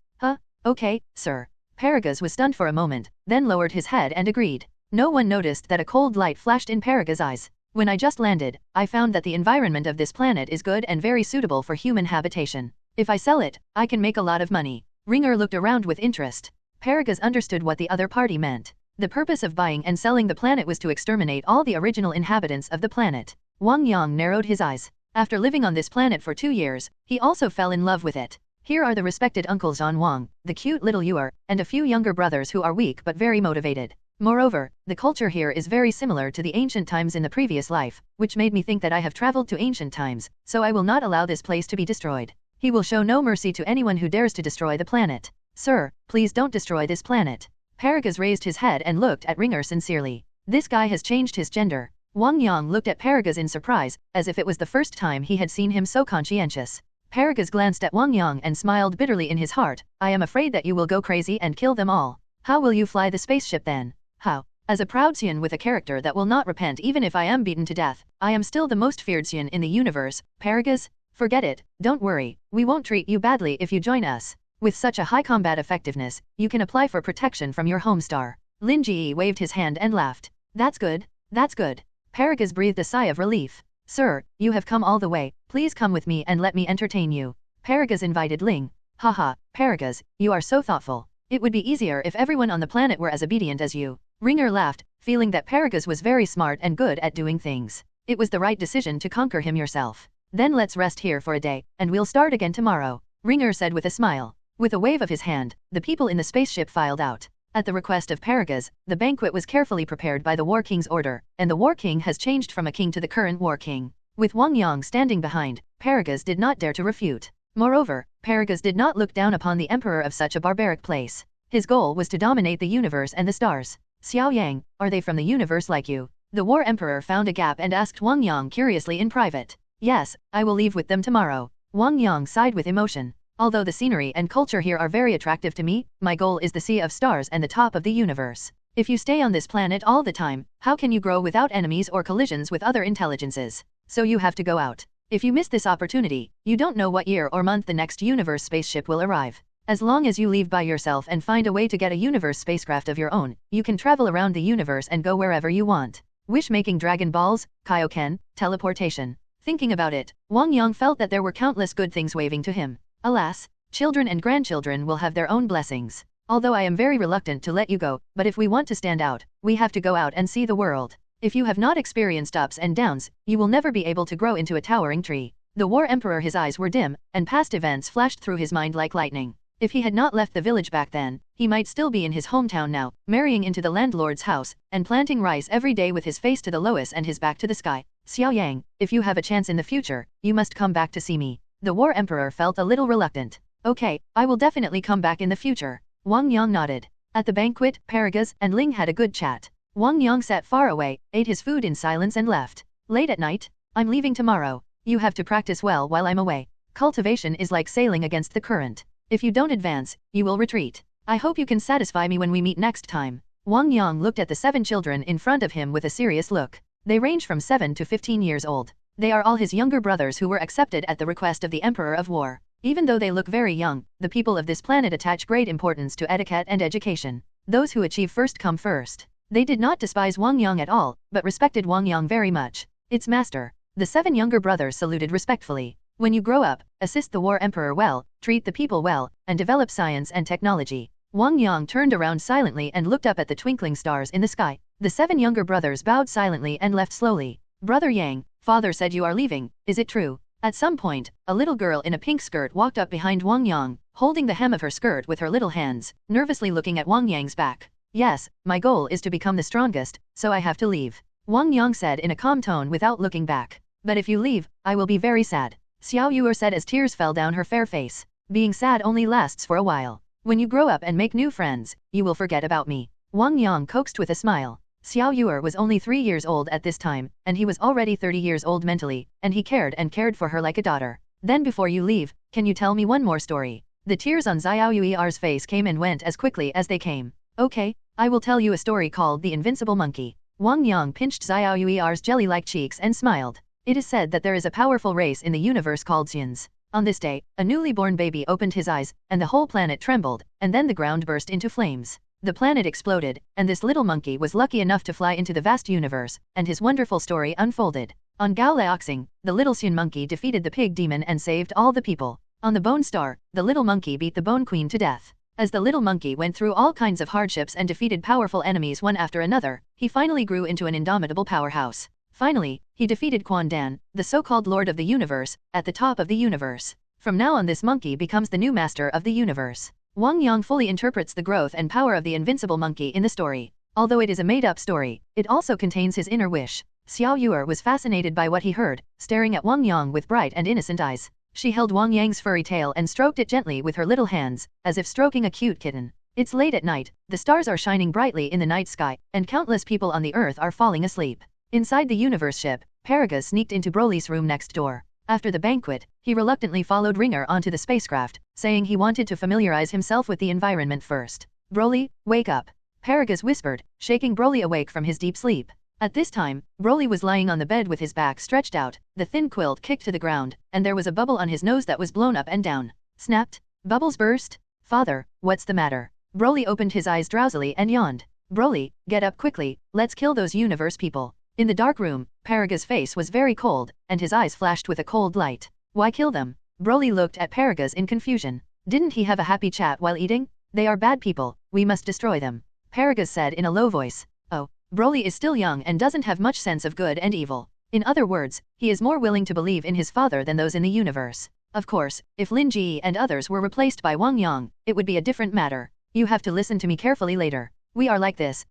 Okay, sir. Paragus was stunned for a moment, then lowered his head and agreed. No one noticed that a cold light flashed in Paragus's eyes. When I just landed, I found that the environment of this planet is good and very suitable for human habitation. If I sell it, I can make a lot of money. Ringer looked around with interest. Paragus understood what the other party meant. The purpose of buying and selling the planet was to exterminate all the original inhabitants of the planet. Wang Yang narrowed his eyes. After living on this planet for 2 years, he also fell in love with it. Here are the respected Uncle Zhan Wang, the cute little Yuer, and a few younger brothers who are weak but very motivated. Moreover, the culture here is very similar to the ancient times in the previous life, which made me think that I have traveled to ancient times, so I will not allow this place to be destroyed. He will show no mercy to anyone who dares to destroy the planet. Sir, please don't destroy this planet. Paragus raised his head and looked at Ringer sincerely. This guy has changed his gender. Wang Yang looked at Paragus in surprise, as if it was the first time he had seen him so conscientious. Paragus glanced at Wang Yang and smiled bitterly in his heart. I am afraid that you will go crazy and kill them all. How will you fly the spaceship then? How? As a proud Saiyan with a character that will not repent even if I am beaten to death, I am still the most feared Saiyan in the universe. Paragus? Forget it, don't worry, we won't treat you badly if you join us. With such a high combat effectiveness, you can apply for protection from your home star. Lin Ji waved his hand and laughed. That's good, that's good. Paragus breathed a sigh of relief. Sir, you have come all the way, please come with me and let me entertain you. Paragus invited Ling. Haha, Paragus, you are so thoughtful. It would be easier if everyone on the planet were as obedient as you. Ringer laughed, feeling that Paragus was very smart and good at doing things. It was the right decision to conquer him yourself. Then let's rest here for a day, and we'll start again tomorrow, Ringer said with a smile. With a wave of his hand, the people in the spaceship filed out. At the request of Paragus, the banquet was carefully prepared by the War King's order, and the War King has changed from a king to the current War King. With Wang Yang standing behind, Paragus did not dare to refute. Moreover, Paragus did not look down upon the emperor of such a barbaric place. His goal was to dominate the universe and the stars. Xiao Yang, are they from the universe like you? The War Emperor found a gap and asked Wang Yang curiously in private. Yes, I will leave with them tomorrow. Wang Yang sighed with emotion. Although the scenery and culture here are very attractive to me, my goal is the sea of stars and the top of the universe. If you stay on this planet all the time, how can you grow without enemies or collisions with other intelligences? So you have to go out. If you miss this opportunity, you don't know what year or month the next universe spaceship will arrive. As long as you leave by yourself and find a way to get a universe spacecraft of your own, you can travel around the universe and go wherever you want. Wish-making Dragon Balls, Kaioken, teleportation. Thinking about it, Wang Yang felt that there were countless good things waving to him. Alas, children and grandchildren will have their own blessings. Although I am very reluctant to let you go, but if we want to stand out, we have to go out and see the world. If you have not experienced ups and downs, you will never be able to grow into a towering tree. The War Emperor, his eyes were dim, and past events flashed through his mind like lightning. If he had not left the village back then, he might still be in his hometown now, marrying into the landlord's house, and planting rice every day with his face to the lowest and his back to the sky. Xiao Yang, if you have a chance in the future, you must come back to see me. The War Emperor felt a little reluctant. Okay, I will definitely come back in the future. Wang Yang nodded. At the banquet, Paragus and Ling had a good chat. Wang Yang sat far away, ate his food in silence and left. Late at night, I'm leaving tomorrow. You have to practice well while I'm away. Cultivation is like sailing against the current. If you don't advance, you will retreat. I hope you can satisfy me when we meet next time. Wang Yang looked at the 7 children in front of him with a serious look. They range from 7 to 15 years old. They are all his younger brothers who were accepted at the request of the Emperor of War. Even though they look very young, the people of this planet attach great importance to etiquette and education. Those who achieve first come first. They did not despise Wang Yang at all, but respected Wang Yang very much. Its master. The 7 younger brothers saluted respectfully. When you grow up, assist the War Emperor well, treat the people well, and develop science and technology. Wang Yang turned around silently and looked up at the twinkling stars in the sky. The 7 younger brothers bowed silently and left slowly. Brother Yang, father said you are leaving, is it true? At some point, a little girl in a pink skirt walked up behind Wang Yang, holding the hem of her skirt with her little hands, nervously looking at Wang Yang's back. Yes, my goal is to become the strongest, so I have to leave. Wang Yang said in a calm tone without looking back. But if you leave, I will be very sad. Xiao Yuer said as tears fell down her fair face. Being sad only lasts for a while. When you grow up and make new friends, you will forget about me. Wang Yang coaxed with a smile. Xiao Yuer was only 3 years old at this time, and he was already 30 years old mentally, and he cared for her like a daughter. Then before you leave, can you tell me one more story? The tears on Xiao Yuer's face came and went as quickly as they came. Okay, I will tell you a story called The Invincible Monkey. Wang Yang pinched Xiao Yuer's jelly-like cheeks and smiled. It is said that there is a powerful race in the universe called Saiyans. On this day, a newly born baby opened his eyes, and the whole planet trembled, and then the ground burst into flames. The planet exploded, and this little monkey was lucky enough to fly into the vast universe, and his wonderful story unfolded. On Galaxing, the little Saiyan monkey defeated the pig demon and saved all the people. On the Bone Star, the little monkey beat the Bone Queen to death. As the little monkey went through all kinds of hardships and defeated powerful enemies one after another, he finally grew into an indomitable powerhouse. Finally, he defeated Quan Dan, the so-called Lord of the Universe, at the top of the universe. From now on this monkey becomes the new master of the universe. Wang Yang fully interprets the growth and power of the invincible monkey in the story. Although it is a made-up story, it also contains his inner wish. Xiao Yuer was fascinated by what he heard, staring at Wang Yang with bright and innocent eyes. She held Wang Yang's furry tail and stroked it gently with her little hands, as if stroking a cute kitten. It's late at night, the stars are shining brightly in the night sky, and countless people on the earth are falling asleep. Inside the universe ship, Paragus sneaked into Broly's room next door. After the banquet, he reluctantly followed Ringer onto the spacecraft, saying he wanted to familiarize himself with the environment first. Broly, wake up. Paragus whispered, shaking Broly awake from his deep sleep. At this time, Broly was lying on the bed with his back stretched out, the thin quilt kicked to the ground, and there was a bubble on his nose that was blown up and down. Snapped? Bubbles burst? Father, what's the matter? Broly opened his eyes drowsily and yawned. Broly, get up quickly, let's kill those universe people. In the dark room, Paragus' face was very cold, and his eyes flashed with a cold light. Why kill them? Broly looked at Paragus in confusion. Didn't he have a happy chat while eating? They are bad people, we must destroy them. Paragus said in a low voice. Oh, Broly is still young and doesn't have much sense of good and evil. In other words, he is more willing to believe in his father than those in the universe. Of course, if Lin Ji and others were replaced by Wang Yang, it would be a different matter. You have to listen to me carefully later. We are like this,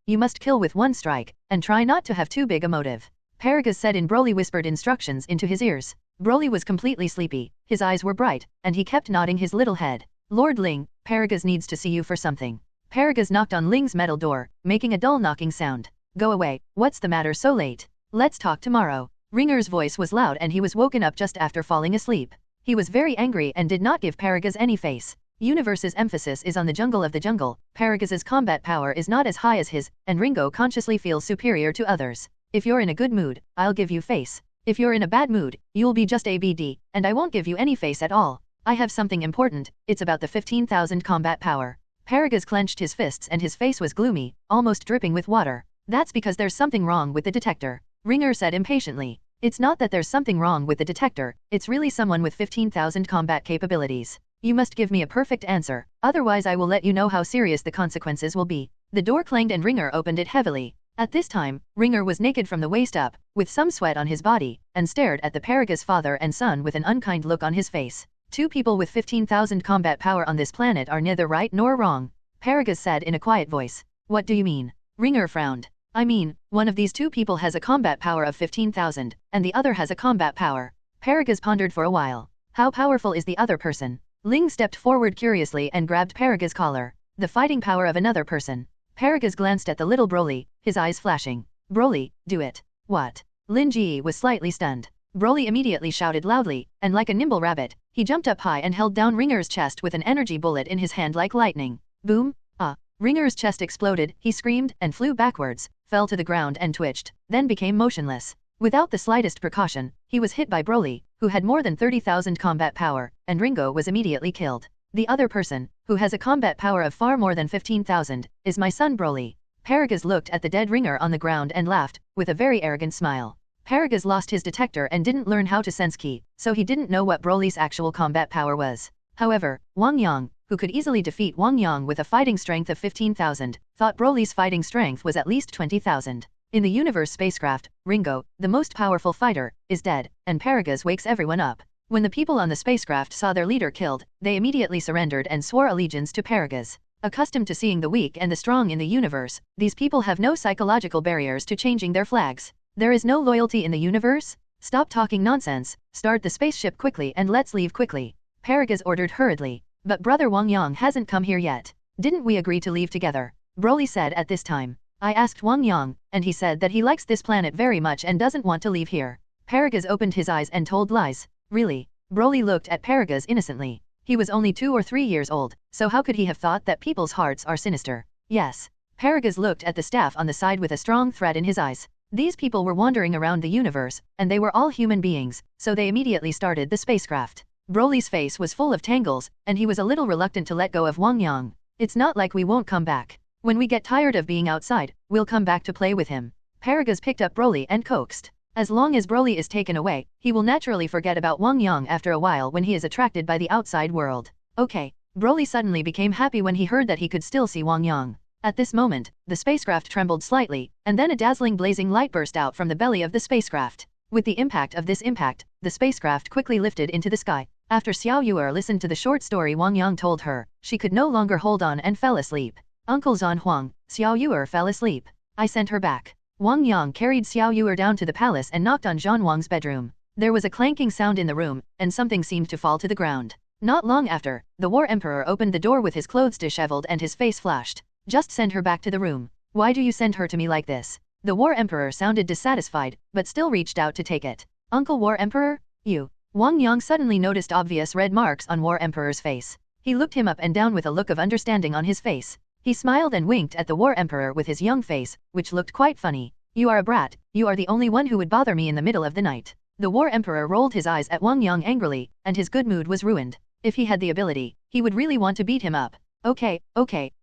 you must kill with one strike, and try not to have too big a motive. Paragus said in Broly whispered instructions into his ears. Broly was completely sleepy, his eyes were bright, and he kept nodding his little head. Lord Ling, Paragus needs to see you for something. Paragus knocked on Ling's metal door, making a dull knocking sound. Go away, what's the matter so late? Let's talk tomorrow. Ringer's voice was loud and he was woken up just after falling asleep. He was very angry and did not give Paragus any face. Universe's emphasis is on the jungle of the jungle, Paragus's combat power is not as high as his, and Ringo consciously feels superior to others. If you're in a good mood, I'll give you face. If you're in a bad mood, you'll be just ABD, and I won't give you any face at all. I have something important, it's about the 15,000 combat power. Paragus clenched his fists and his face was gloomy, almost dripping with water. That's because there's something wrong with the detector. Ringer said impatiently. It's not that there's something wrong with the detector, it's really someone with 15,000 combat capabilities. You must give me a perfect answer, otherwise I will let you know how serious the consequences will be. The door clanged and Ringer opened it heavily. At this time, Ringer was naked from the waist up, with some sweat on his body, and stared at the Paragus father and son with an unkind look on his face. 2 people with 15,000 combat power on this planet are neither right nor wrong. Paragus said in a quiet voice. What do you mean? Ringer frowned. I mean, one of these 2 people has a combat power of 15,000, and the other has a combat power. Paragus pondered for a while. How powerful is the other person? Ling stepped forward curiously and grabbed Paragus' collar. The fighting power of another person. Paragus glanced at the little Broly, his eyes flashing. Broly, do it. What? Lin Ji was slightly stunned. Broly immediately shouted loudly, and like a nimble rabbit, he jumped up high and held down Ringer's chest with an energy bullet in his hand like lightning. Boom! Ah! Ringer's chest exploded, he screamed and flew backwards, fell to the ground and twitched, then became motionless. Without the slightest precaution, he was hit by Broly, who had more than 30,000 combat power, and Ringo was immediately killed. The other person, who has a combat power of far more than 15,000, is my son Broly. Paragus looked at the dead ringer on the ground and laughed, with a very arrogant smile. Paragus lost his detector and didn't learn how to sense ki, so he didn't know what Broly's actual combat power was. However, Wang Yang, who could easily defeat Wang Yang with a fighting strength of 15,000, thought Broly's fighting strength was at least 20,000. In the universe spacecraft, Ringo, the most powerful fighter, is dead, and Paragus wakes everyone up. When the people on the spacecraft saw their leader killed, they immediately surrendered and swore allegiance to Paragus. Accustomed to seeing the weak and the strong in the universe, these people have no psychological barriers to changing their flags. There is no loyalty in the universe? Stop talking nonsense, start the spaceship quickly and let's leave quickly. Paragus ordered hurriedly. But brother Wang Yang hasn't come here yet. Didn't we agree to leave together? Broly said at this time. I asked Wang Yang, and he said that he likes this planet very much and doesn't want to leave here. Paragus opened his eyes and told lies. Really? Broly looked at Paragus innocently. He was only 2 or 3 years old, so how could he have thought that people's hearts are sinister? Yes. Paragus looked at the staff on the side with a strong threat in his eyes. These people were wandering around the universe, and they were all human beings, so they immediately started the spacecraft. Broly's face was full of tangles, and he was a little reluctant to let go of Wang Yang. It's not like we won't come back. When we get tired of being outside, we'll come back to play with him. Paragus picked up Broly and coaxed. As long as Broly is taken away, he will naturally forget about Wang Yang after a while when he is attracted by the outside world. Okay. Broly suddenly became happy when he heard that he could still see Wang Yang. At this moment, the spacecraft trembled slightly, and then a dazzling blazing light burst out from the belly of the spacecraft. With the impact of this impact, the spacecraft quickly lifted into the sky. After Xiao Yuer listened to the short story Wang Yang told her, she could no longer hold on and fell asleep. Uncle Zhan Huang, Xiao Yuer fell asleep. I sent her back. Wang Yang carried Xiao Yuer down to the palace and knocked on Zhan Huang's bedroom. There was a clanking sound in the room, and something seemed to fall to the ground. Not long after, the War Emperor opened the door with his clothes disheveled and his face flashed. Just send her back to the room. Why do you send her to me like this? The War Emperor sounded dissatisfied, but still reached out to take it. Uncle War Emperor? You. Wang Yang suddenly noticed obvious red marks on War Emperor's face. He looked him up and down with a look of understanding on his face. He smiled and winked at the War Emperor with his young face, which looked quite funny. You are a brat, you are the only one who would bother me in the middle of the night. The War Emperor rolled his eyes at Wang Yang angrily, and his good mood was ruined. If he had the ability, he would really want to beat him up. Okay,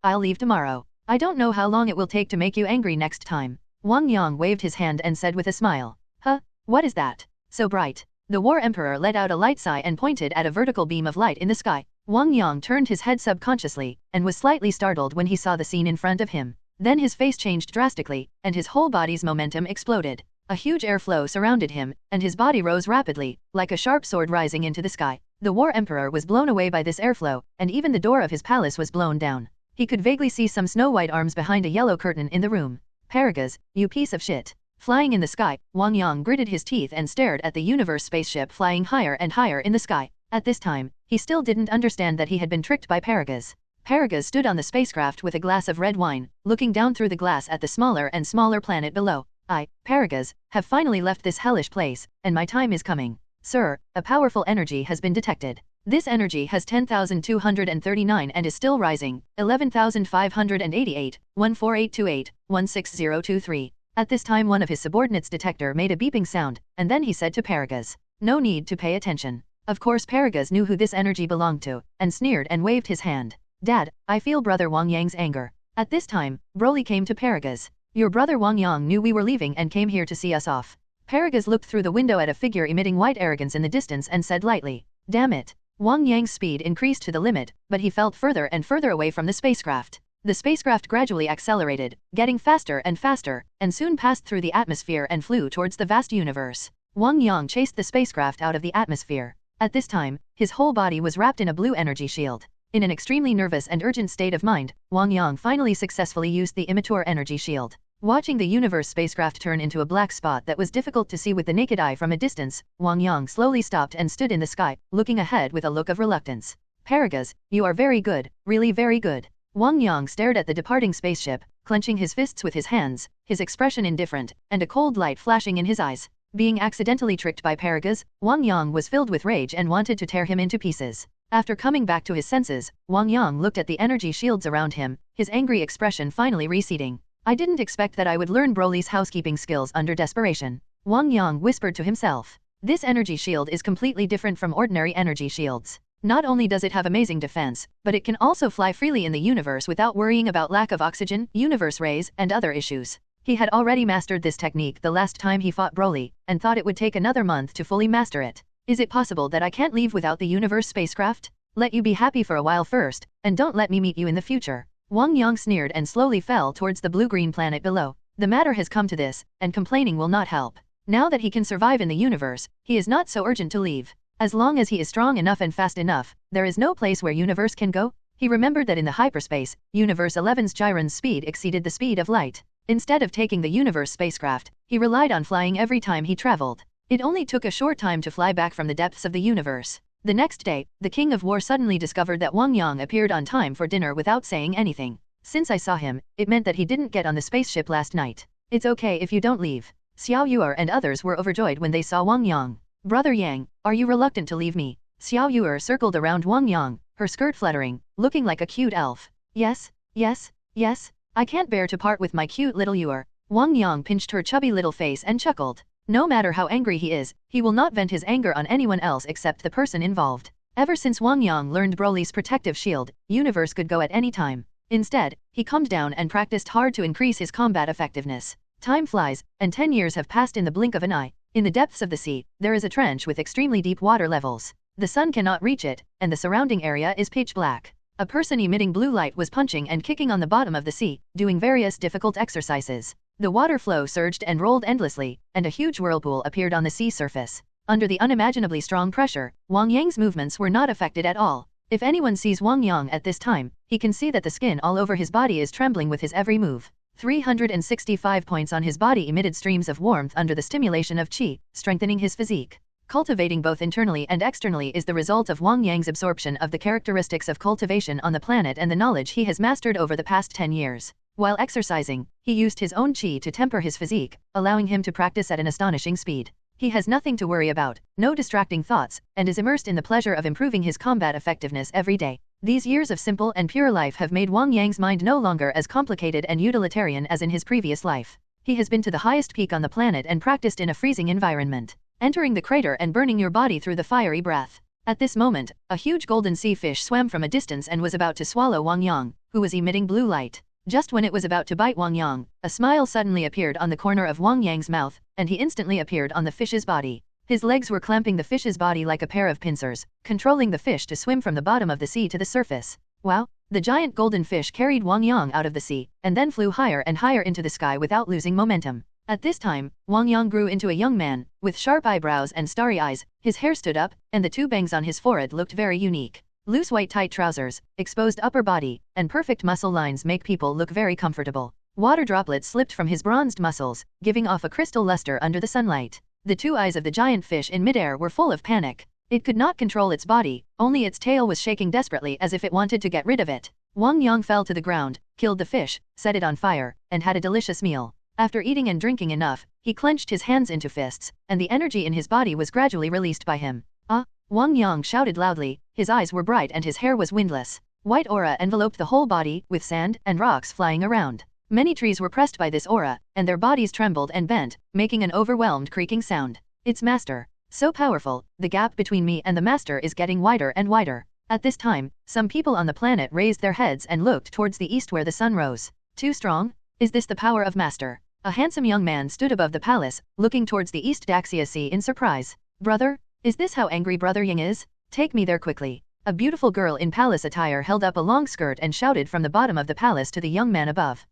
I'll leave tomorrow. I don't know how long it will take to make you angry next time. Wang Yang waved his hand and said with a smile. Huh? What is that? So bright. The War Emperor let out a light sigh and pointed at a vertical beam of light in the sky. Wang Yang turned his head subconsciously, and was slightly startled when he saw the scene in front of him. Then his face changed drastically, and his whole body's momentum exploded. A huge airflow surrounded him, and his body rose rapidly, like a sharp sword rising into the sky. The War Emperor was blown away by this airflow, and even the door of his palace was blown down. He could vaguely see some snow-white arms behind a yellow curtain in the room. Paragus, you piece of shit. Flying in the sky, Wang Yang gritted his teeth and stared at the universe spaceship flying higher and higher in the sky. At this time, he still didn't understand that he had been tricked by Paragus. Paragus stood on the spacecraft with a glass of red wine, looking down through the glass at the smaller and smaller planet below. I, Paragus, have finally left this hellish place, and my time is coming. Sir, a powerful energy has been detected. This energy has 10,239 and is still rising, 11,588, 14828, 16023. At this time one of his subordinates' detector made a beeping sound, and then he said to Paragus, no need to pay attention. Of course Paragus knew who this energy belonged to, and sneered and waved his hand. Dad, I feel brother Wang Yang's anger. At this time, Broly came to Paragus. Your brother Wang Yang knew we were leaving and came here to see us off. Paragus looked through the window at a figure emitting white arrogance in the distance and said lightly, damn it. Wang Yang's speed increased to the limit, but he felt further and further away from the spacecraft. The spacecraft gradually accelerated, getting faster, and soon passed through the atmosphere and flew towards the vast universe. Wang Yang chased the spacecraft out of the atmosphere. At this time, his whole body was wrapped in a blue energy shield. In an extremely nervous and urgent state of mind, Wang Yang finally successfully used the immature energy shield. Watching the universe spacecraft turn into a black spot that was difficult to see with the naked eye from a distance, Wang Yang slowly stopped and stood in the sky, looking ahead with a look of reluctance. Paragus, you are very good, really very good. Wang Yang stared at the departing spaceship, clenching his fists with his hands, his expression indifferent, and a cold light flashing in his eyes. Being accidentally tricked by Paragus, Wang Yang was filled with rage and wanted to tear him into pieces. After coming back to his senses, Wang Yang looked at the energy shields around him, his angry expression finally receding. I didn't expect that I would learn Broly's housekeeping skills under desperation. Wang Yang whispered to himself. This energy shield is completely different from ordinary energy shields. Not only does it have amazing defense, but it can also fly freely in the universe without worrying about lack of oxygen, universe rays, and other issues. He had already mastered this technique the last time he fought Broly, and thought it would take another month to fully master it. Is it possible that I can't leave without the universe spacecraft? Let you be happy for a while first, and don't let me meet you in the future. Wang Yang sneered and slowly fell towards the blue-green planet below. The matter has come to this, and complaining will not help. Now that he can survive in the universe, he is not so urgent to leave. As long as he is strong enough and fast enough, there is no place where universe can go. He remembered that in the hyperspace, Universe 11's gyron's speed exceeded the speed of light. Instead of taking the universe spacecraft, he relied on flying every time he traveled. It only took a short time to fly back from the depths of the universe. The next day, the King of War suddenly discovered that Wang Yang appeared on time for dinner without saying anything. Since I saw him, it meant that he didn't get on the spaceship last night. It's okay if you don't leave. Xiao Yuer and others were overjoyed when they saw Wang Yang. Brother Yang, are you reluctant to leave me? Xiao Yuer circled around Wang Yang, her skirt fluttering, looking like a cute elf. Yes, yes, yes, I can't bear to part with my cute little Yuer. Wang Yang pinched her chubby little face and chuckled. No matter how angry he is, he will not vent his anger on anyone else except the person involved. Ever since Wang Yang learned Broly's protective shield, universe could go at any time. Instead, he calmed down and practiced hard to increase his combat effectiveness. Time flies, and 10 years have passed in the blink of an eye. In the depths of the sea, there is a trench with extremely deep water levels. The sun cannot reach it, and the surrounding area is pitch black. A person emitting blue light was punching and kicking on the bottom of the sea, doing various difficult exercises. The water flow surged and rolled endlessly, and a huge whirlpool appeared on the sea surface. Under the unimaginably strong pressure, Wang Yang's movements were not affected at all. If anyone sees Wang Yang at this time, he can see that the skin all over his body is trembling with his every move. 365 points on his body emitted streams of warmth under the stimulation of qi, strengthening his physique. Cultivating both internally and externally is the result of Wang Yang's absorption of the characteristics of cultivation on the planet and the knowledge he has mastered over the past 10 years. While exercising, he used his own qi to temper his physique, allowing him to practice at an astonishing speed. He has nothing to worry about, no distracting thoughts, and is immersed in the pleasure of improving his combat effectiveness every day. These years of simple and pure life have made Wang Yang's mind no longer as complicated and utilitarian as in his previous life. He has been to the highest peak on the planet and practiced in a freezing environment, entering the crater and burning your body through the fiery breath. At this moment, a huge golden sea fish swam from a distance and was about to swallow Wang Yang, who was emitting blue light. Just when it was about to bite Wang Yang, a smile suddenly appeared on the corner of Wang Yang's mouth, and he instantly appeared on the fish's body. His legs were clamping the fish's body like a pair of pincers, controlling the fish to swim from the bottom of the sea to the surface. Wow! The giant golden fish carried Wang Yang out of the sea, and then flew higher and higher into the sky without losing momentum. At this time, Wang Yang grew into a young man, with sharp eyebrows and starry eyes, his hair stood up, and the two bangs on his forehead looked very unique. Loose white tight trousers, exposed upper body, and perfect muscle lines make people look very comfortable. Water droplets slipped from his bronzed muscles, giving off a crystal luster under the sunlight. The two eyes of the giant fish in midair were full of panic. It could not control its body, only its tail was shaking desperately as if it wanted to get rid of it. Wang Yang fell to the ground, killed the fish, set it on fire, and had a delicious meal. After eating and drinking enough, he clenched his hands into fists, and the energy in his body was gradually released by him. Ah! Wang Yang shouted loudly, his eyes were bright and his hair was windless. White aura enveloped the whole body, with sand and rocks flying around. Many trees were pressed by this aura, and their bodies trembled and bent, making an overwhelmed creaking sound. It's master. So powerful, the gap between me and the master is getting wider and wider. At this time, some people on the planet raised their heads and looked towards the east where the sun rose. Too strong? Is this the power of master? A handsome young man stood above the palace, looking towards the East Daxia Sea in surprise. Brother? Is this how angry Brother Yang is? Take me there quickly. A beautiful girl in palace attire held up a long skirt and shouted from the bottom of the palace to the young man above.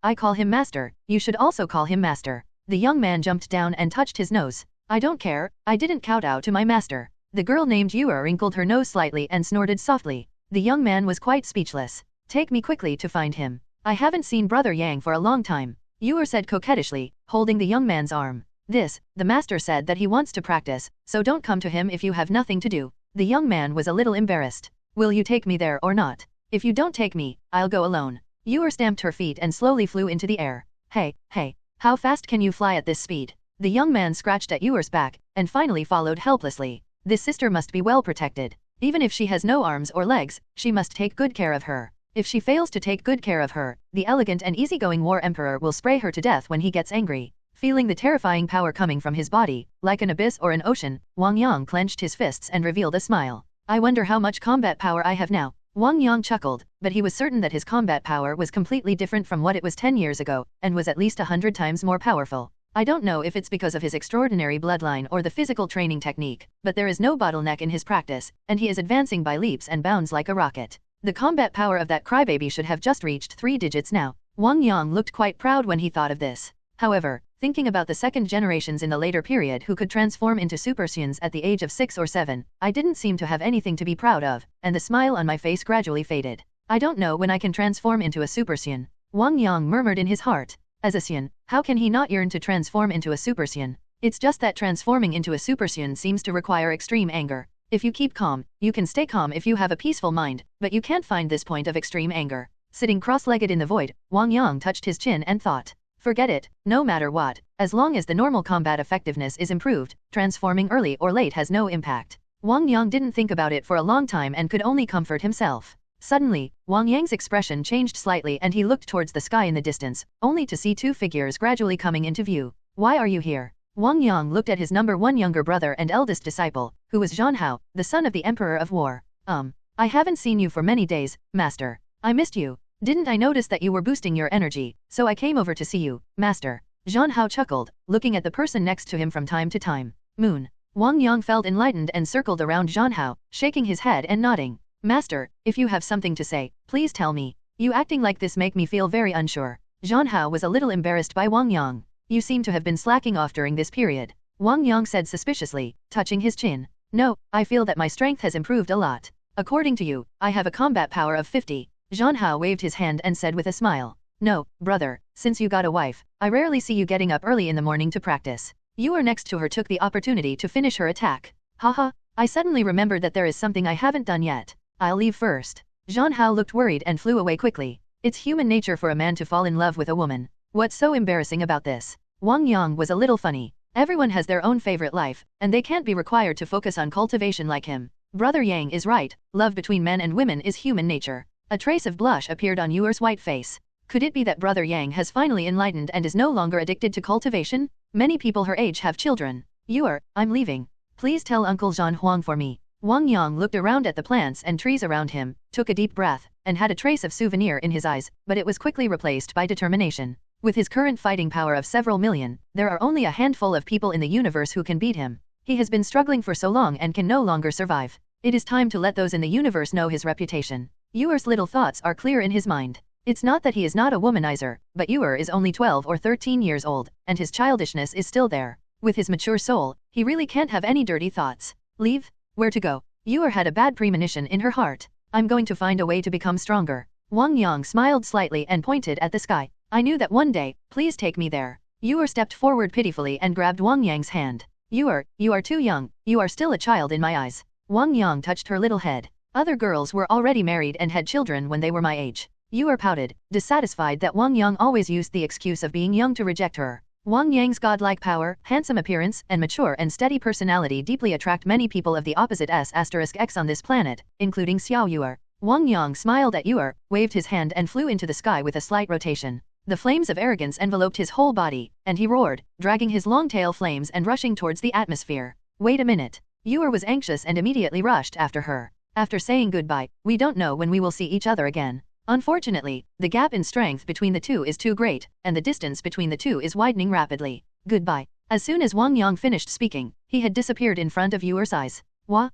I call him master, you should also call him master. The young man jumped down and touched his nose. I don't care, I didn't kowtow to my master. The girl named Yuer wrinkled her nose slightly and snorted softly. The young man was quite speechless. Take me quickly to find him. I haven't seen Brother Yang for a long time. Yuer said coquettishly, holding the young man's arm. The master said that he wants to practice, so don't come to him if you have nothing to do. The young man was a little embarrassed. Will you take me there or not? If you don't take me, I'll go alone. Yuer stamped her feet and slowly flew into the air. Hey, how fast can you fly at this speed? The young man scratched at Yuer's back, and finally followed helplessly. This sister must be well protected. Even if she has no arms or legs, she must take good care of her. If she fails to take good care of her, the elegant and easygoing war emperor will spray her to death when he gets angry. Feeling the terrifying power coming from his body, like an abyss or an ocean, Wang Yang clenched his fists and revealed a smile. I wonder how much combat power I have now. Wang Yang chuckled, but he was certain that his combat power was completely different from what it was 10 years ago, and was at least 100 times more powerful. I don't know if it's because of his extraordinary bloodline or the physical training technique, but there is no bottleneck in his practice, and he is advancing by leaps and bounds like a rocket. The combat power of that crybaby should have just reached 3 digits now. Wang Yang looked quite proud when he thought of this. However, thinking about the second generations in the later period who could transform into Super Saiyans at the age of 6 or 7, I didn't seem to have anything to be proud of, and the smile on my face gradually faded. I don't know when I can transform into a Super Saiyan. Wang Yang murmured in his heart. As a Saiyan, how can he not yearn to transform into a Super Saiyan? It's just that transforming into a Super Saiyan seems to require extreme anger. If you keep calm, you can stay calm if you have a peaceful mind, but you can't find this point of extreme anger. Sitting cross-legged in the void, Wang Yang touched his chin and thought. Forget it, no matter what, as long as the normal combat effectiveness is improved, transforming early or late has no impact. Wang Yang didn't think about it for a long time and could only comfort himself. Suddenly, Wang Yang's expression changed slightly and he looked towards the sky in the distance, only to see 2 figures gradually coming into view. Why are you here? Wang Yang looked at his number 1 younger brother and eldest disciple, who was Zhang Hao, the son of the Emperor of War. I haven't seen you for many days, Master. I missed you. Didn't I notice that you were boosting your energy, so I came over to see you, Master. Zhang Hao chuckled, looking at the person next to him from time to time. Moon. Wang Yang felt enlightened and circled around Zhang Hao, shaking his head and nodding. Master, if you have something to say, please tell me. You acting like this make me feel very unsure. Zhang Hao was a little embarrassed by Wang Yang. You seem to have been slacking off during this period. Wang Yang said suspiciously, touching his chin. No, I feel that my strength has improved a lot. According to you, I have a combat power of 50. Zhang Hao waved his hand and said with a smile. No, brother, since you got a wife, I rarely see you getting up early in the morning to practice. You are next to her took the opportunity to finish her attack. Haha, I suddenly remembered that there is something I haven't done yet. I'll leave first. Zhang Hao looked worried and flew away quickly. It's human nature for a man to fall in love with a woman. What's so embarrassing about this? Wang Yang was a little funny. Everyone has their own favorite life, and they can't be required to focus on cultivation like him. Brother Yang is right, love between men and women is human nature. A trace of blush appeared on Yuer's white face. Could it be that Brother Yang has finally enlightened and is no longer addicted to cultivation? Many people her age have children. Yuer, I'm leaving. Please tell Uncle Zhan Huang for me. Wang Yang looked around at the plants and trees around him, took a deep breath, and had a trace of souvenir in his eyes, but it was quickly replaced by determination. With his current fighting power of several million, there are only a handful of people in the universe who can beat him. He has been struggling for so long and can no longer survive. It is time to let those in the universe know his reputation. Yuer's little thoughts are clear in his mind. It's not that he is not a womanizer, but Yuer is only 12 or 13 years old, and his childishness is still there. With his mature soul, he really can't have any dirty thoughts. Leave? Where to go? Yuer had a bad premonition in her heart. I'm going to find a way to become stronger. Wang Yang smiled slightly and pointed at the sky. I knew that one day, please take me there. Yuer stepped forward pitifully and grabbed Wang Yang's hand. Yuer, you are too young, you are still a child in my eyes. Wang Yang touched her little head. Other girls were already married and had children when they were my age. Yuer pouted, dissatisfied that Wang Yang always used the excuse of being young to reject her. Wang Yang's godlike power, handsome appearance, and mature and steady personality deeply attract many people of the opposite S*X on this planet, including Xiao Yuer. Wang Yang smiled at Yuer, waved his hand and flew into the sky with a slight rotation. The flames of arrogance enveloped his whole body, and he roared, dragging his long tail flames and rushing towards the atmosphere. Wait a minute. Yuer was anxious and immediately rushed after her. After saying goodbye, we don't know when we will see each other again. Unfortunately, the gap in strength between the two is too great, and the distance between the two is widening rapidly. Goodbye. As soon as Wang Yang finished speaking, he had disappeared in front of Yuer's eyes. Wah?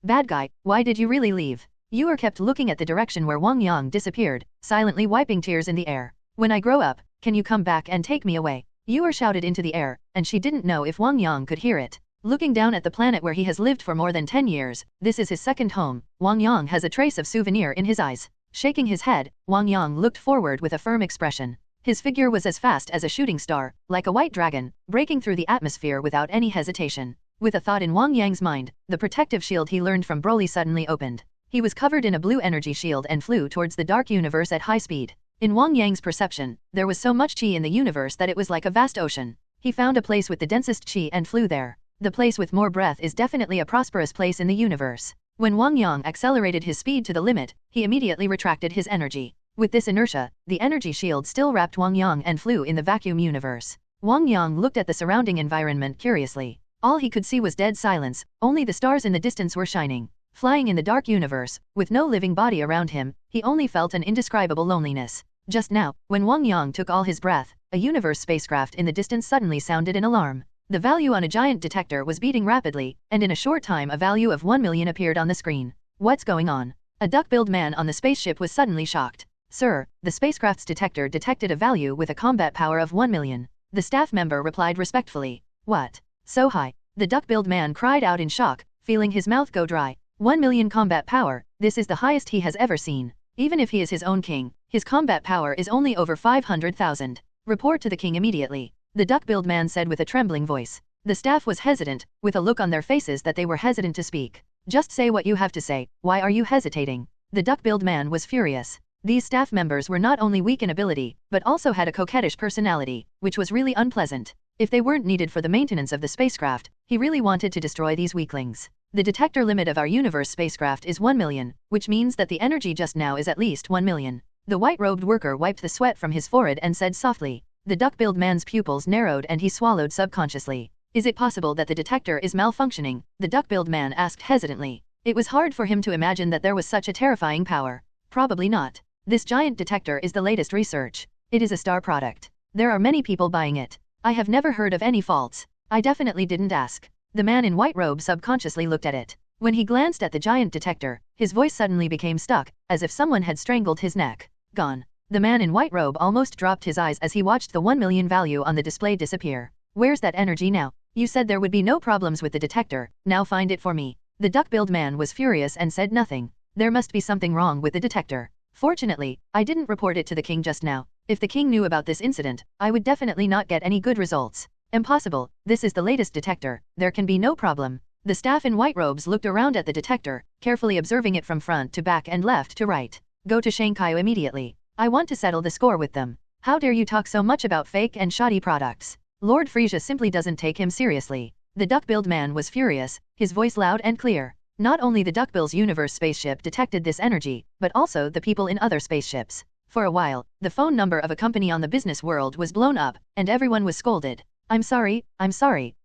Bad guy, why did you really leave? Yuer kept looking at the direction where Wang Yang disappeared, silently wiping tears in the air. When I grow up, can you come back and take me away? Yuer shouted into the air, and she didn't know if Wang Yang could hear it. Looking down at the planet where he has lived for more than 10 years, this is his second home. Wang Yang has a trace of souvenir in his eyes. Shaking his head, Wang Yang looked forward with a firm expression. His figure was as fast as a shooting star, like a white dragon, breaking through the atmosphere without any hesitation. With a thought in Wang Yang's mind, the protective shield he learned from Broly suddenly opened. He was covered in a blue energy shield and flew towards the dark universe at high speed. In Wang Yang's perception, there was so much qi in the universe that it was like a vast ocean. He found a place with the densest qi and flew there. The place with more breath is definitely a prosperous place in the universe. When Wang Yang accelerated his speed to the limit, he immediately retracted his energy. With this inertia, the energy shield still wrapped Wang Yang and flew in the vacuum universe. Wang Yang looked at the surrounding environment curiously. All he could see was dead silence, only the stars in the distance were shining. Flying in the dark universe, with no living body around him, he only felt an indescribable loneliness. Just now, when Wang Yang took all his breath, a universe spacecraft in the distance suddenly sounded an alarm. The value on a giant detector was beating rapidly, and in a short time a value of 1 million appeared on the screen. What's going on? A duck-billed man on the spaceship was suddenly shocked. Sir, the spacecraft's detector detected a value with a combat power of 1 million. The staff member replied respectfully. What? So high? The duck-billed man cried out in shock, feeling his mouth go dry. 1 million combat power, this is the highest he has ever seen. Even if he is his own king, his combat power is only over 500,000. Report to the king immediately. The duck-billed man said with a trembling voice. The staff was hesitant, with a look on their faces that they were hesitant to speak. Just say what you have to say, why are you hesitating? The duck-billed man was furious. These staff members were not only weak in ability, but also had a coquettish personality, which was really unpleasant. If they weren't needed for the maintenance of the spacecraft, he really wanted to destroy these weaklings. The detector limit of our universe spacecraft is 1 million, which means that the energy just now is at least 1 million. The white-robed worker wiped the sweat from his forehead and said softly. The duck-billed man's pupils narrowed and he swallowed subconsciously. Is it possible that the detector is malfunctioning? The duck-billed man asked hesitantly. It was hard for him to imagine that there was such a terrifying power. Probably not. This giant detector is the latest research. It is a star product. There are many people buying it. I have never heard of any faults. I definitely didn't ask. The man in white robe subconsciously looked at it. When he glanced at the giant detector, his voice suddenly became stuck, as if someone had strangled his neck. Gone. The man in white robe almost dropped his eyes as he watched the 1 million value on the display disappear. Where's that energy now? You said there would be no problems with the detector, now find it for me. The duck-billed man was furious and said nothing. There must be something wrong with the detector. Fortunately, I didn't report it to the king just now. If the king knew about this incident, I would definitely not get any good results. Impossible, this is the latest detector, there can be no problem. The staff in white robes looked around at the detector, carefully observing it from front to back and left to right. Go to Shanghai immediately. I want to settle the score with them. How dare you talk so much about fake and shoddy products? Lord Frieza simply doesn't take him seriously. The duck-billed man was furious, his voice loud and clear. Not only the Duck-Bill's universe spaceship detected this energy, but also the people in other spaceships. For a while, the phone number of a company on the business world was blown up, and everyone was scolded. I'm sorry,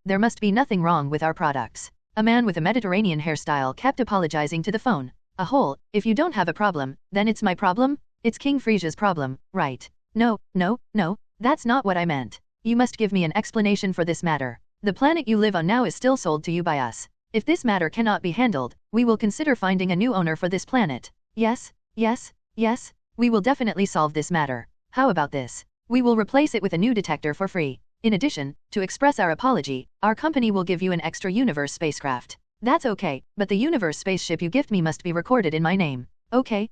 there must be nothing wrong with our products. A man with a Mediterranean hairstyle kept apologizing to the phone. A hole, if you don't have a problem, then it's my problem? It's King Frieza's problem, right? No, that's not what I meant. You must give me an explanation for this matter. The planet you live on now is still sold to you by us. If this matter cannot be handled, we will consider finding a new owner for this planet. Yes, we will definitely solve this matter. How about this? We will replace it with a new detector for free. In addition, to express our apology, our company will give you an extra universe spacecraft. That's okay, but the universe spaceship you gift me must be recorded in my name. Okay.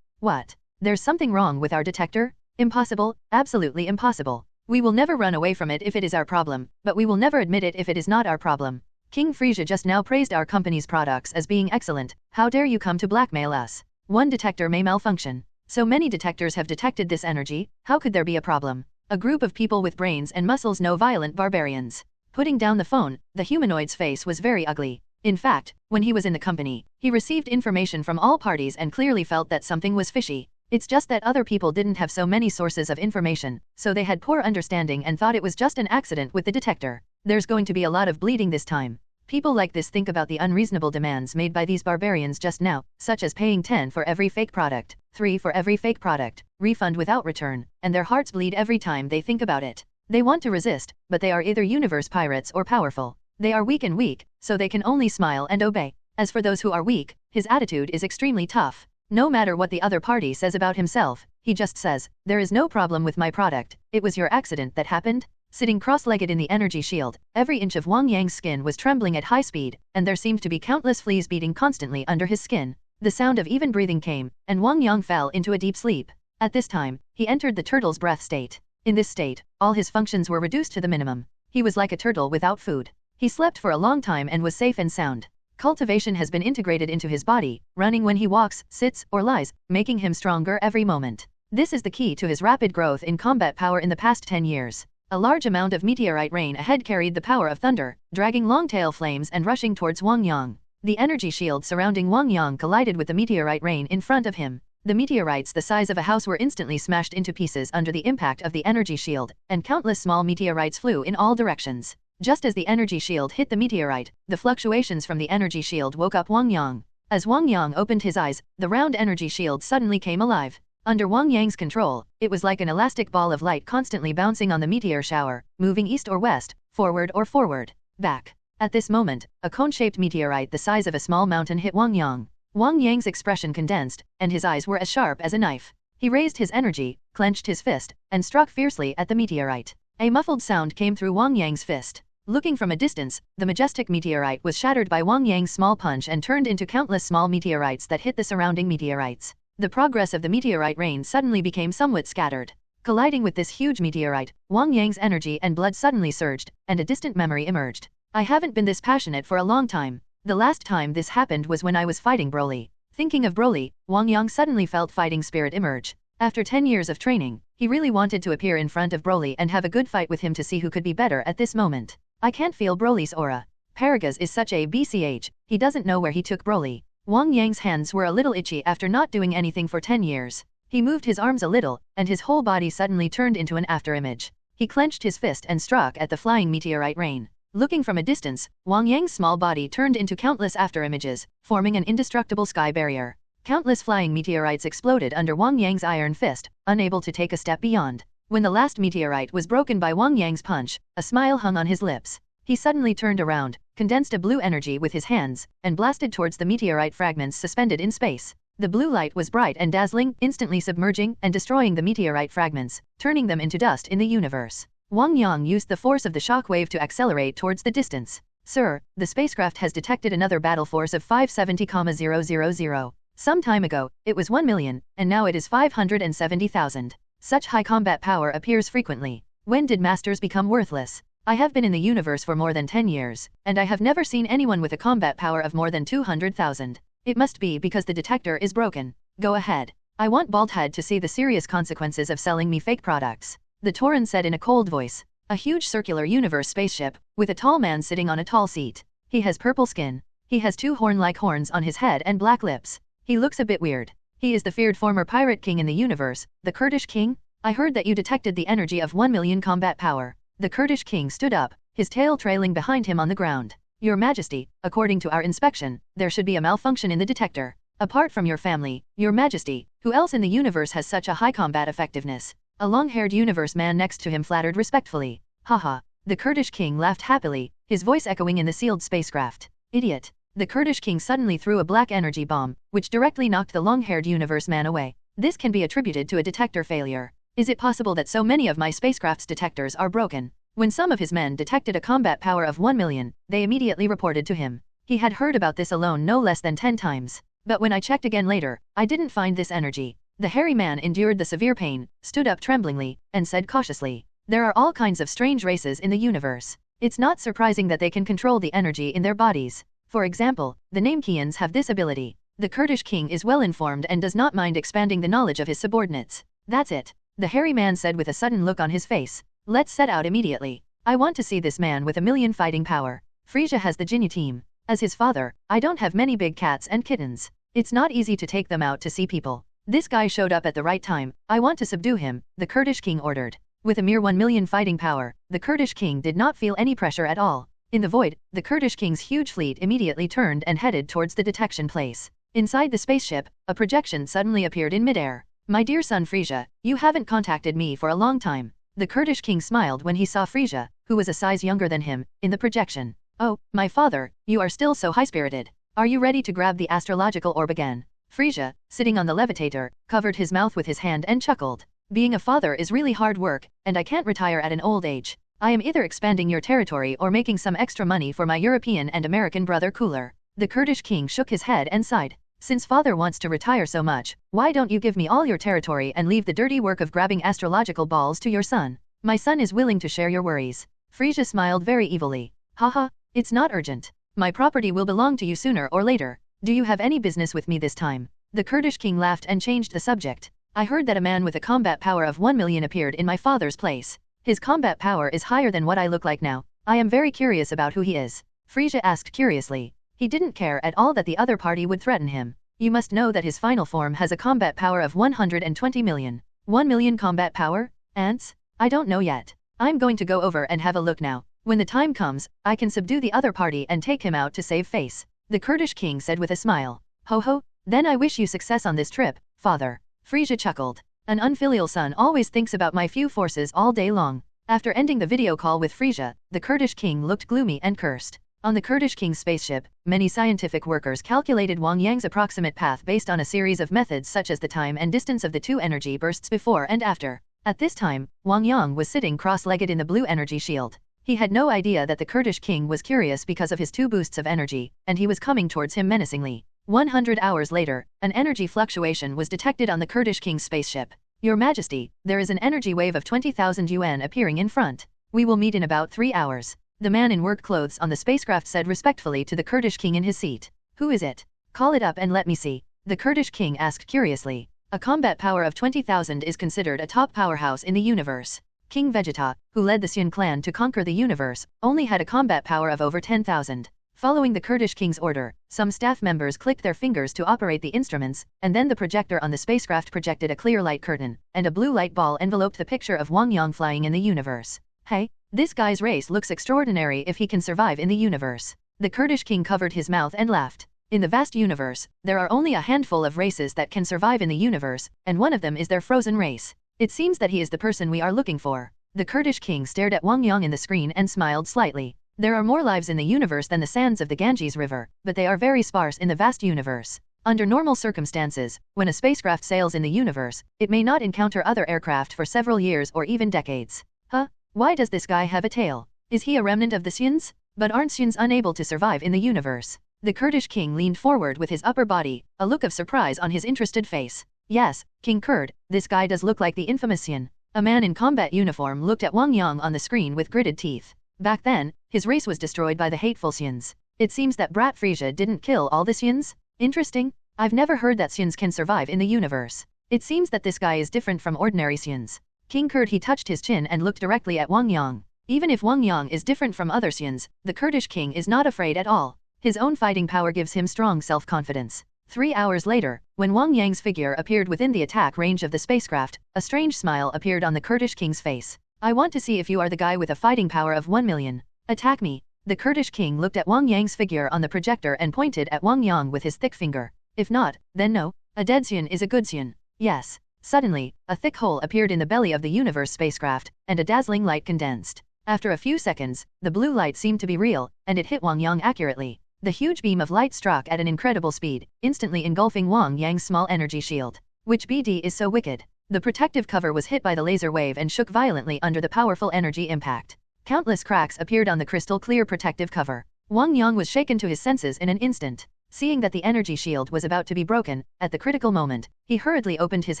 What? There's something wrong with our detector? Impossible, absolutely impossible. We will never run away from it if it is our problem, but we will never admit it if it is not our problem. King Frieza just now praised our company's products as being excellent. How dare you come to blackmail us? One detector may malfunction. So many detectors have detected this energy, how could there be a problem? A group of people with brains and muscles, no violent barbarians. Putting down the phone, the humanoid's face was very ugly. In fact, when he was in the company, he received information from all parties and clearly felt that something was fishy. It's just that other people didn't have so many sources of information, so they had poor understanding and thought it was just an accident with the detector. There's going to be a lot of bleeding this time. People like this think about the unreasonable demands made by these barbarians just now, such as paying 10 for every fake product, 3 for every fake product, refund without return, and their hearts bleed every time they think about it. They want to resist, but they are either universe pirates or powerful. They are weak, so they can only smile and obey. As for those who are weak, his attitude is extremely tough. No matter what the other party says about himself, he just says, there is no problem with my product, it was your accident that happened. Sitting cross-legged in the energy shield, every inch of Wang Yang's skin was trembling at high speed, and there seemed to be countless fleas beating constantly under his skin. The sound of even breathing came, and Wang Yang fell into a deep sleep. At this time, he entered the turtle's breath state. In this state, all his functions were reduced to the minimum. He was like a turtle without food. He slept for a long time and was safe and sound. Cultivation has been integrated into his body, running when he walks, sits, or lies, making him stronger every moment. This is the key to his rapid growth in combat power in the past 10 years. A large amount of meteorite rain ahead carried the power of thunder, dragging long-tail flames and rushing towards Wang Yang. The energy shield surrounding Wang Yang collided with the meteorite rain in front of him. The meteorites the size of a house were instantly smashed into pieces under the impact of the energy shield, and countless small meteorites flew in all directions. Just as the energy shield hit the meteorite, the fluctuations from the energy shield woke up Wang Yang. As Wang Yang opened his eyes, the round energy shield suddenly came alive. Under Wang Yang's control, it was like an elastic ball of light constantly bouncing on the meteor shower, moving east or west, forward or forward, back. At this moment, a cone-shaped meteorite the size of a small mountain hit Wang Yang. Wang Yang's expression condensed, and his eyes were as sharp as a knife. He raised his energy, clenched his fist, and struck fiercely at the meteorite. A muffled sound came through Wang Yang's fist. Looking from a distance, the majestic meteorite was shattered by Wang Yang's small punch and turned into countless small meteorites that hit the surrounding meteorites. The progress of the meteorite rain suddenly became somewhat scattered. Colliding with this huge meteorite, Wang Yang's energy and blood suddenly surged, and a distant memory emerged. I haven't been this passionate for a long time. The last time this happened was when I was fighting Broly. Thinking of Broly, Wang Yang suddenly felt fighting spirit emerge. After 10 years of training, he really wanted to appear in front of Broly and have a good fight with him to see who could be better at this moment. I can't feel Broly's aura. Paragus is such a BCH, he doesn't know where he took Broly. Wang Yang's hands were a little itchy after not doing anything for 10 years. He moved his arms a little, and his whole body suddenly turned into an afterimage. He clenched his fist and struck at the flying meteorite rain. Looking from a distance, Wang Yang's small body turned into countless afterimages, forming an indestructible sky barrier. Countless flying meteorites exploded under Wang Yang's iron fist, unable to take a step beyond. When the last meteorite was broken by Wang Yang's punch, a smile hung on his lips. He suddenly turned around, condensed a blue energy with his hands, and blasted towards the meteorite fragments suspended in space. The blue light was bright and dazzling, instantly submerging and destroying the meteorite fragments, turning them into dust in the universe. Wang Yang used the force of the shockwave to accelerate towards the distance. Sir, the spacecraft has detected another battle force of 570,000. Some time ago, it was 1 million, and now it is 570,000. Such high combat power appears frequently. When did masters become worthless? I have been in the universe for more than 10 years, and I have never seen anyone with a combat power of more than 200,000. It must be because the detector is broken. Go ahead. I want Baldhead to see the serious consequences of selling me fake products. The Tauren said in a cold voice. A huge circular universe spaceship, with a tall man sitting on a tall seat. He has purple skin. He has 2 horn-like horns on his head and black lips. He looks a bit weird. He is the feared former pirate king in the universe, the Kurdish king. I heard that you detected the energy of 1 million combat power. The Kurdish king stood up, his tail trailing behind him on the ground. Your Majesty, according to our inspection, there should be a malfunction in the detector. Apart from your family, Your Majesty, who else in the universe has such a high combat effectiveness? A long-haired universe man next to him flattered respectfully. Haha. The Kurdish king laughed happily, his voice echoing in the sealed spacecraft. Idiot. The Kurdish king suddenly threw a black energy bomb, which directly knocked the long-haired universe man away. This can be attributed to a detector failure. Is it possible that so many of my spacecraft's detectors are broken? When some of his men detected a combat power of 1 million, they immediately reported to him. He had heard about this alone no less than 10 times. But when I checked again later, I didn't find this energy. The hairy man endured the severe pain, stood up tremblingly, and said cautiously, there are all kinds of strange races in the universe. It's not surprising that they can control the energy in their bodies. For example, the Namekians have this ability. The Kurdish king is well informed and does not mind expanding the knowledge of his subordinates. That's it. The hairy man said with a sudden look on his face. Let's set out immediately. I want to see this man with 1 million fighting power. Frieza has the Jinyu team. As his father, I don't have many big cats and kittens. It's not easy to take them out to see people. This guy showed up at the right time. I want to subdue him, the Kurdish king ordered. With a mere 1 million fighting power, the Kurdish king did not feel any pressure at all. In the void, the Kurdish king's huge fleet immediately turned and headed towards the detection place. Inside the spaceship, a projection suddenly appeared in midair. My dear son Frieza, you haven't contacted me for a long time. The Kurdish king smiled when he saw Frieza, who was a size younger than him, in the projection. Oh, my father, you are still so high-spirited. Are you ready to grab the astrological orb again? Frieza, sitting on the levitator, covered his mouth with his hand and chuckled. Being a father is really hard work, and I can't retire at an old age. I am either expanding your territory or making some extra money for my European and American brother Cooler. The Kurdish king shook his head and sighed. Since father wants to retire so much, why don't you give me all your territory and leave the dirty work of grabbing astrological balls to your son? My son is willing to share your worries. Frieza smiled very evilly. Haha, it's not urgent. My property will belong to you sooner or later. Do you have any business with me this time? The Kurdish king laughed and changed the subject. I heard that a man with a combat power of 1 million appeared in my father's place. His combat power is higher than what I look like now. I am very curious about who he is. Frieza asked curiously. He didn't care at all that the other party would threaten him. You must know that his final form has a combat power of 120 million. 1 million combat power? Ants? I don't know yet. I'm going to go over and have a look now. When the time comes, I can subdue the other party and take him out to save face. The Kurdish king said with a smile. Ho ho, then I wish you success on this trip, father. Frieza chuckled. An unfilial son always thinks about my few forces all day long. After ending the video call with Frieza, the Kurdish king looked gloomy and cursed. On the Kurdish king's spaceship, many scientific workers calculated Wang Yang's approximate path based on a series of methods such as the time and distance of the two energy bursts before and after. At this time, Wang Yang was sitting cross-legged in the blue energy shield. He had no idea that the Kurdish king was curious because of his two boosts of energy, and he was coming towards him menacingly. 100 hours later, an energy fluctuation was detected on the Kurdish king's spaceship. Your Majesty, there is an energy wave of 20,000 yuan appearing in front. We will meet in about 3 hours. The man in work clothes on the spacecraft said respectfully to the Kurdish king in his seat. Who is it? Call it up and let me see. The Kurdish king asked curiously. A combat power of 20,000 is considered a top powerhouse in the universe. King Vegeta, who led the Saiyan clan to conquer the universe, only had a combat power of over 10,000. Following the Kurdish king's order, some staff members clicked their fingers to operate the instruments, and then the projector on the spacecraft projected a clear light curtain, and a blue light ball enveloped the picture of Wang Yang flying in the universe. Hey, this guy's race looks extraordinary if he can survive in the universe. The Kurdish king covered his mouth and laughed. In the vast universe, there are only a handful of races that can survive in the universe, and one of them is their frozen race. It seems that he is the person we are looking for. The Kurdish king stared at Wang Yang in the screen and smiled slightly. There are more lives in the universe than the sands of the Ganges River, but they are very sparse in the vast universe. Under normal circumstances, when a spacecraft sails in the universe, it may not encounter other aircraft for several years or even decades. Huh? Why does this guy have a tail? Is he a remnant of the Saiyans? But aren't Saiyans unable to survive in the universe? The Kurdish king leaned forward with his upper body, a look of surprise on his interested face. Yes, King Kurd, this guy does look like the infamous Saiyan. A man in combat uniform looked at Wang Yang on the screen with gritted teeth. Back then, his race was destroyed by the hateful Saiyans. It seems that Brat Frieza didn't kill all the Saiyans? Interesting. I've never heard that Saiyans can survive in the universe. It seems that this guy is different from ordinary Saiyans. King Kurd he touched his chin and looked directly at Wang Yang. Even if Wang Yang is different from other Saiyans, the Kurdish king is not afraid at all. His own fighting power gives him strong self-confidence. 3 hours later, when Wang Yang's figure appeared within the attack range of the spacecraft, a strange smile appeared on the Kurdish king's face. I want to see if you are the guy with a fighting power of 1 million. Attack me. The Kurdish king looked at Wang Yang's figure on the projector and pointed at Wang Yang with his thick finger. If not, then no. A dead Saiyan is a good Saiyan. Yes. Suddenly, a thick hole appeared in the belly of the universe spacecraft, and a dazzling light condensed. After a few seconds, the blue light seemed to be real, and it hit Wang Yang accurately. The huge beam of light struck at an incredible speed, instantly engulfing Wang Yang's small energy shield. Which BD is so wicked? The protective cover was hit by the laser wave and shook violently under the powerful energy impact. Countless cracks appeared on the crystal-clear protective cover. Wang Yang was shaken to his senses in an instant. Seeing that the energy shield was about to be broken, at the critical moment, he hurriedly opened his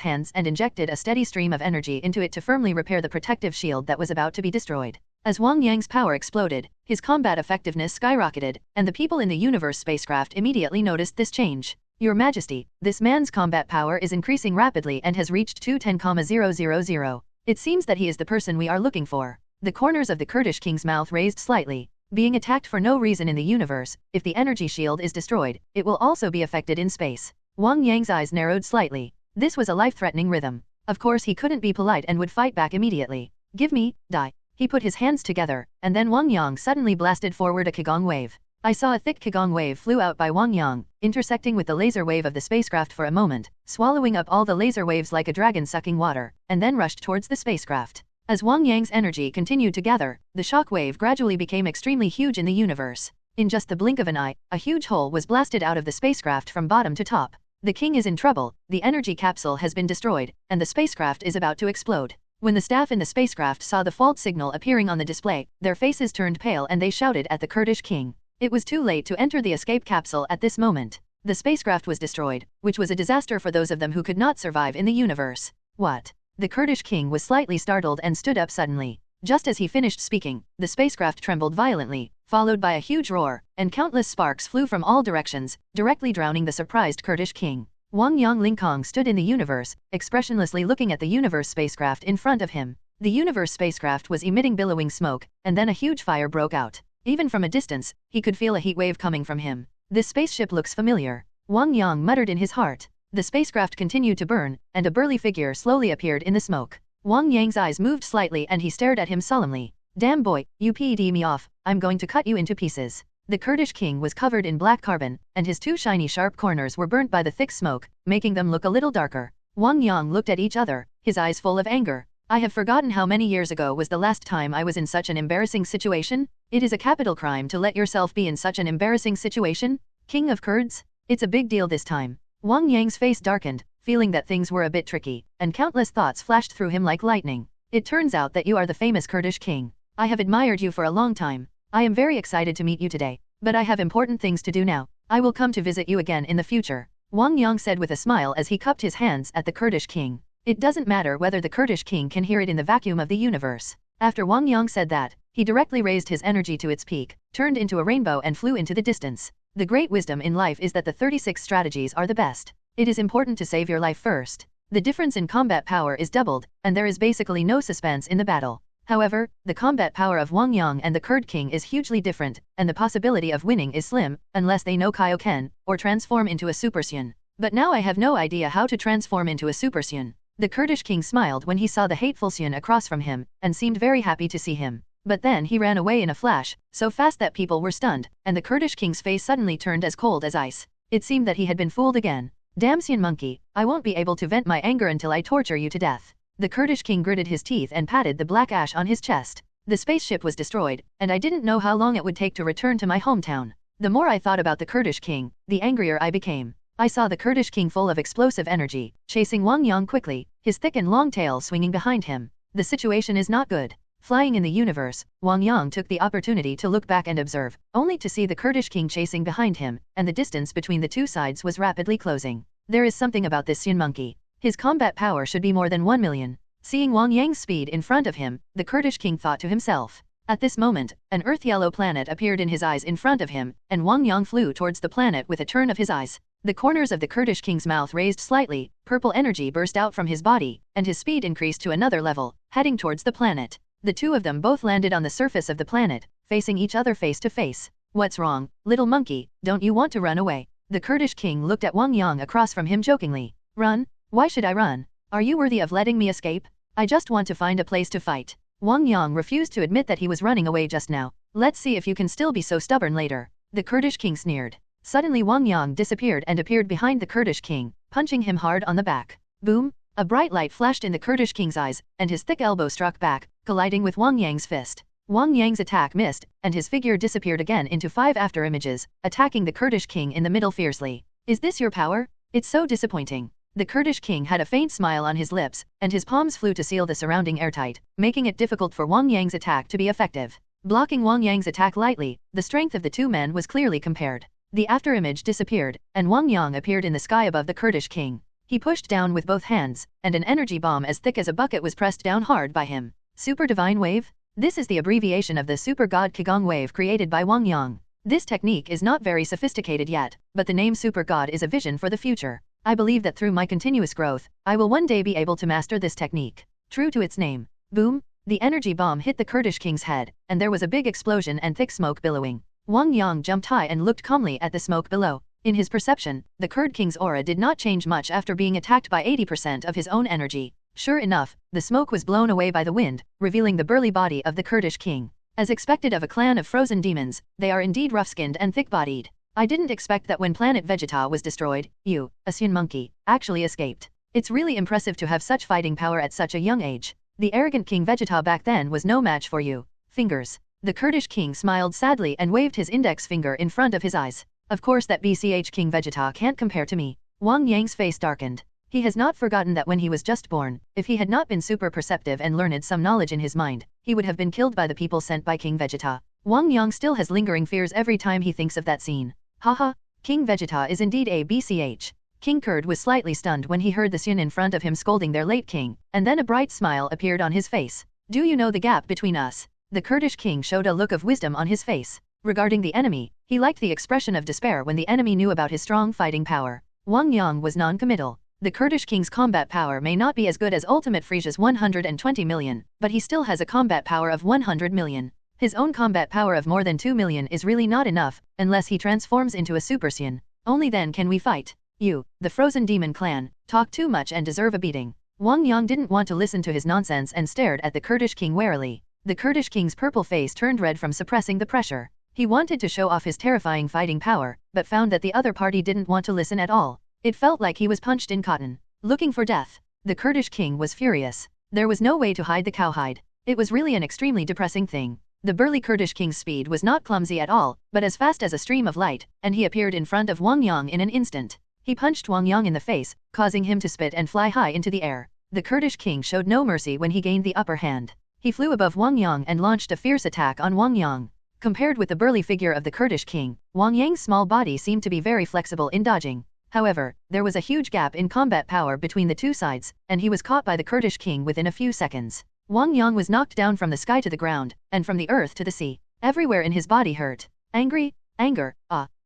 hands and injected a steady stream of energy into it to firmly repair the protective shield that was about to be destroyed. As Wang Yang's power exploded, his combat effectiveness skyrocketed, and the people in the universe spacecraft immediately noticed this change. Your Majesty, this man's combat power is increasing rapidly and has reached 210,000. It seems that he is the person we are looking for. The corners of the Kurdish king's mouth raised slightly. Being attacked for no reason in the universe, if the energy shield is destroyed, it will also be affected in space. Wang Yang's eyes narrowed slightly. This was a life-threatening rhythm. Of course he couldn't be polite and would fight back immediately. Give me, die. He put his hands together, and then Wang Yang suddenly blasted forward a Qigong wave. I saw a thick Qigong wave flew out by Wang Yang, intersecting with the laser wave of the spacecraft for a moment, swallowing up all the laser waves like a dragon sucking water, and then rushed towards the spacecraft. As Wang Yang's energy continued to gather, the shock wave gradually became extremely huge in the universe. In just the blink of an eye, a huge hole was blasted out of the spacecraft from bottom to top. The king is in trouble, the energy capsule has been destroyed, and the spacecraft is about to explode. When the staff in the spacecraft saw the fault signal appearing on the display, their faces turned pale and they shouted at the Kurdish king. It was too late to enter the escape capsule at this moment. The spacecraft was destroyed, which was a disaster for those of them who could not survive in the universe. What? The Kurdish king was slightly startled and stood up suddenly. Just as he finished speaking, the spacecraft trembled violently, followed by a huge roar, and countless sparks flew from all directions, directly drowning the surprised Kurdish king. Wang Yang Lingkong stood in the universe, expressionlessly looking at the universe spacecraft in front of him. The universe spacecraft was emitting billowing smoke, and then a huge fire broke out. Even from a distance, he could feel a heat wave coming from him. This spaceship looks familiar. Wang Yang muttered in his heart. The spacecraft continued to burn, and a burly figure slowly appeared in the smoke. Wang Yang's eyes moved slightly and he stared at him solemnly. Damn boy, you peed me off, I'm going to cut you into pieces. The Kurdish king was covered in black carbon, and his two shiny sharp corners were burnt by the thick smoke, making them look a little darker. Wang Yang looked at each other, his eyes full of anger. I have forgotten how many years ago was the last time I was in such an embarrassing situation. It is a capital crime to let yourself be in such an embarrassing situation. King of Kurds? It's a big deal this time. Wang Yang's face darkened, feeling that things were a bit tricky, and countless thoughts flashed through him like lightning. It turns out that you are the famous Kurdish king. I have admired you for a long time. I am very excited to meet you today, but I have important things to do now. I will come to visit you again in the future. Wang Yang said with a smile as he cupped his hands at the Kurdish king. It doesn't matter whether the Kurdish king can hear it in the vacuum of the universe. After Wang Yang said that, he directly raised his energy to its peak, turned into a rainbow and flew into the distance. The great wisdom in life is that the 36 strategies are the best. It is important to save your life first. The difference in combat power is doubled, and there is basically no suspense in the battle. However, the combat power of Wang Yang and the Kurd king is hugely different, and the possibility of winning is slim, unless they know Kaioken, or transform into a Super Saiyan. But now I have no idea how to transform into a Super Saiyan. The Kurdish king smiled when he saw the hateful Saiyan across from him, and seemed very happy to see him. But then he ran away in a flash, so fast that people were stunned, and the Kurdish king's face suddenly turned as cold as ice. It seemed that he had been fooled again. Damn Saiyan monkey, I won't be able to vent my anger until I torture you to death. The Kurdish king gritted his teeth and patted the black ash on his chest. The spaceship was destroyed, and I didn't know how long it would take to return to my hometown. The more I thought about the Kurdish king, the angrier I became. I saw the Kurdish king full of explosive energy, chasing Wang Yang quickly, his thick and long tail swinging behind him. The situation is not good. Flying in the universe, Wang Yang took the opportunity to look back and observe, only to see the Kurdish king chasing behind him, and the distance between the two sides was rapidly closing. There is something about this Saiyan monkey. His combat power should be more than 1 million. Seeing Wang Yang's speed in front of him, the Kurdish king thought to himself. At this moment, an earth-yellow planet appeared in his eyes in front of him, and Wang Yang flew towards the planet with a turn of his eyes. The corners of the Kurdish king's mouth raised slightly, purple energy burst out from his body, and his speed increased to another level, heading towards the planet. The two of them both landed on the surface of the planet, facing each other face to face. What's wrong, little monkey, don't you want to run away? The Kurdish king looked at Wang Yang across from him jokingly. Run? Why should I run? Are you worthy of letting me escape? I just want to find a place to fight. Wang Yang refused to admit that he was running away just now. Let's see if you can still be so stubborn later. The Kurdish king sneered. Suddenly Wang Yang disappeared and appeared behind the Kurdish king, punching him hard on the back. Boom! A bright light flashed in the Kurdish king's eyes, and his thick elbow struck back, colliding with Wang Yang's fist. Wang Yang's attack missed, and his figure disappeared again into 5 afterimages, attacking the Kurdish king in the middle fiercely. Is this your power? It's so disappointing. The Kurdish king had a faint smile on his lips, and his palms flew to seal the surrounding airtight, making it difficult for Wang Yang's attack to be effective. Blocking Wang Yang's attack lightly, the strength of the two men was clearly compared. The afterimage disappeared, and Wang Yang appeared in the sky above the Kurdish king. He pushed down with both hands, and an energy bomb as thick as a bucket was pressed down hard by him. Super Divine Wave? This is the abbreviation of the Super God Qigong Wave created by Wang Yang. This technique is not very sophisticated yet, but the name Super God is a vision for the future. I believe that through my continuous growth, I will one day be able to master this technique. True to its name. Boom! The energy bomb hit the Kurdish king's head, and there was a big explosion and thick smoke billowing. Wang Yang jumped high and looked calmly at the smoke below. In his perception, the Kurd king's aura did not change much after being attacked by 80% of his own energy. Sure enough, the smoke was blown away by the wind, revealing the burly body of the Kurdish king. As expected of a clan of frozen demons, they are indeed rough-skinned and thick-bodied. I didn't expect that when Planet Vegeta was destroyed, you, a Saiyan monkey, actually escaped. It's really impressive to have such fighting power at such a young age. The arrogant King Vegeta back then was no match for you. Fingers. The Kurdish king smiled sadly and waved his index finger in front of his eyes. Of course that BCH King Vegeta can't compare to me. Wang Yang's face darkened. He has not forgotten that when he was just born, if he had not been super perceptive and learned some knowledge in his mind, he would have been killed by the people sent by King Vegeta. Wang Yang still has lingering fears every time he thinks of that scene. Haha, King Vegeta is indeed a BCH. King Kurd was slightly stunned when he heard the Saiyan in front of him scolding their late king, and then a bright smile appeared on his face. Do you know the gap between us? The Kurdish king showed a look of wisdom on his face. Regarding the enemy, he liked the expression of despair when the enemy knew about his strong fighting power. Wang Yang was non-committal. The Kurdish king's combat power may not be as good as Ultimate Frieza's 120 million, but he still has a combat power of 100 million. His own combat power of more than 2 million is really not enough, unless he transforms into a Super Saiyan. Only then can we fight. You, the Frozen Demon clan, talk too much and deserve a beating. Wang Yang didn't want to listen to his nonsense and stared at the Kurdish king warily. The Kurdish king's purple face turned red from suppressing the pressure. He wanted to show off his terrifying fighting power, but found that the other party didn't want to listen at all. It felt like he was punched in cotton. Looking for death. The Kurdish king was furious. There was no way to hide the cowhide. It was really an extremely depressing thing. The burly Kurdish king's speed was not clumsy at all, but as fast as a stream of light, and he appeared in front of Wang Yang in an instant. He punched Wang Yang in the face, causing him to spit and fly high into the air. The Kurdish king showed no mercy when he gained the upper hand. He flew above Wang Yang and launched a fierce attack on Wang Yang. Compared with the burly figure of the Kurdish king, Wang Yang's small body seemed to be very flexible in dodging. However, there was a huge gap in combat power between the two sides, and he was caught by the Kurdish king within a few seconds. Wang Yang was knocked down from the sky to the ground, and from the earth to the sea. Everywhere in his body hurt. Anger,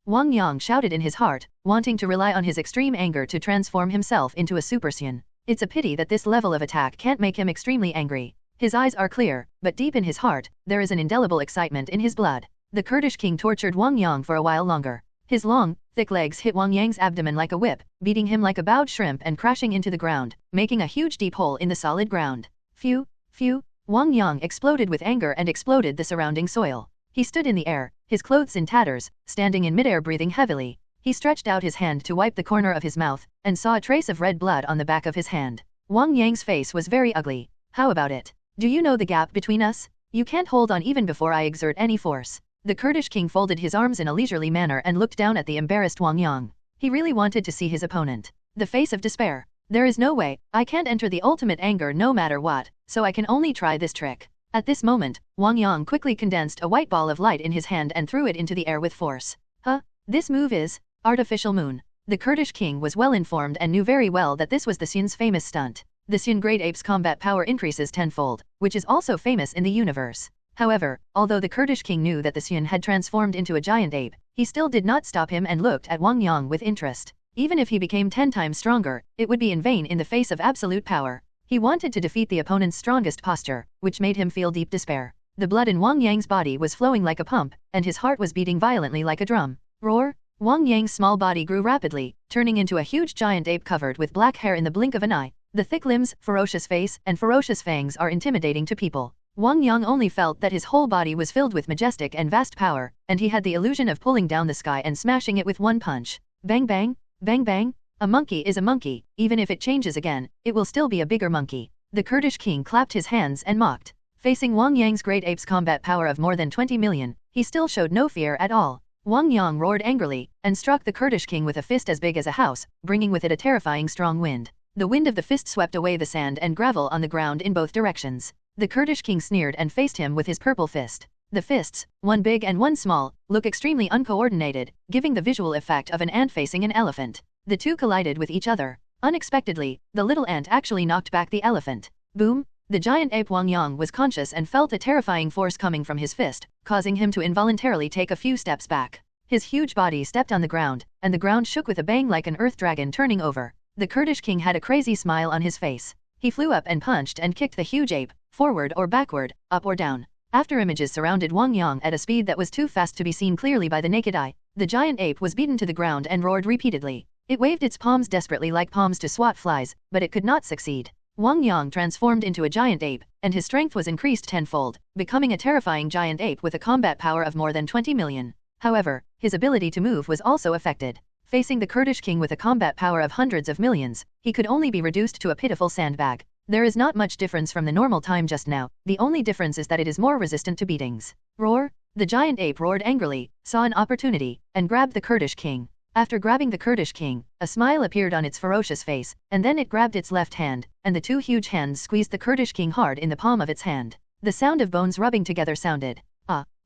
Wang Yang shouted in his heart, wanting to rely on his extreme anger to transform himself into a Super Saiyan. It's a pity that this level of attack can't make him extremely angry. His eyes are clear, but deep in his heart, there is an indelible excitement in his blood. The Kurdish king tortured Wang Yang for a while longer. His long, thick legs hit Wang Yang's abdomen like a whip, beating him like a bowed shrimp and crashing into the ground, making a huge deep hole in the solid ground. Phew! Wang Yang exploded with anger and exploded the surrounding soil. He stood in the air, his clothes in tatters, standing in midair breathing heavily. He stretched out his hand to wipe the corner of his mouth, and saw a trace of red blood on the back of his hand. Wang Yang's face was very ugly. How about it? Do you know the gap between us? You can't hold on even before I exert any force. The Kurdish king folded his arms in a leisurely manner and looked down at the embarrassed Wang Yang. He really wanted to see his opponent. The face of despair. There is no way, I can't enter the ultimate anger no matter what, so I can only try this trick. At this moment, Wang Yang quickly condensed a white ball of light in his hand and threw it into the air with force. This move is artificial moon. The Kurdish king was well informed and knew very well that this was the Saiyan's famous stunt. The Saiyan Great Ape's combat power increases tenfold, which is also famous in the universe. However, although the Kurdish king knew that the Saiyan had transformed into a giant ape, he still did not stop him and looked at Wang Yang with interest. Even if he became 10 times stronger, it would be in vain in the face of absolute power. He wanted to defeat the opponent's strongest posture, which made him feel deep despair. The blood in Wang Yang's body was flowing like a pump, and his heart was beating violently like a drum. Roar! Wang Yang's small body grew rapidly, turning into a huge giant ape covered with black hair in the blink of an eye. The thick limbs, ferocious face, and ferocious fangs are intimidating to people. Wang Yang only felt that his whole body was filled with majestic and vast power, and he had the illusion of pulling down the sky and smashing it with one punch. Bang bang! Bang bang! A monkey is a monkey, even if it changes again, it will still be a bigger monkey. The Kurdish king clapped his hands and mocked. Facing Wang Yang's great ape's combat power of more than 20 million, he still showed no fear at all. Wang Yang roared angrily, and struck the Kurdish king with a fist as big as a house, bringing with it a terrifying strong wind. The wind of the fist swept away the sand and gravel on the ground in both directions. The Kurdish king sneered and faced him with his purple fist. The fists, one big and one small, look extremely uncoordinated, giving the visual effect of an ant facing an elephant. The two collided with each other. Unexpectedly, the little ant actually knocked back the elephant. Boom! The giant ape Wang Yang was conscious and felt a terrifying force coming from his fist, causing him to involuntarily take a few steps back. His huge body stepped on the ground, and the ground shook with a bang like an earth dragon turning over. The Kurdish king had a crazy smile on his face. He flew up and punched and kicked the huge ape, forward or backward, up or down. After images surrounded Wang Yang at a speed that was too fast to be seen clearly by the naked eye, the giant ape was beaten to the ground and roared repeatedly. It waved its palms desperately like palms to swat flies, but it could not succeed. Wang Yang transformed into a giant ape, and his strength was increased tenfold, becoming a terrifying giant ape with a combat power of more than 20 million. However, his ability to move was also affected. Facing the Kurdish king with a combat power of hundreds of millions, he could only be reduced to a pitiful sandbag. There is not much difference from the normal time just now, the only difference is that it is more resistant to beatings. Roar! The giant ape roared angrily, saw an opportunity, and grabbed the Kurdish king. After grabbing the Kurdish king, a smile appeared on its ferocious face, and then it grabbed its left hand, and the two huge hands squeezed the Kurdish king hard in the palm of its hand. The sound of bones rubbing together sounded.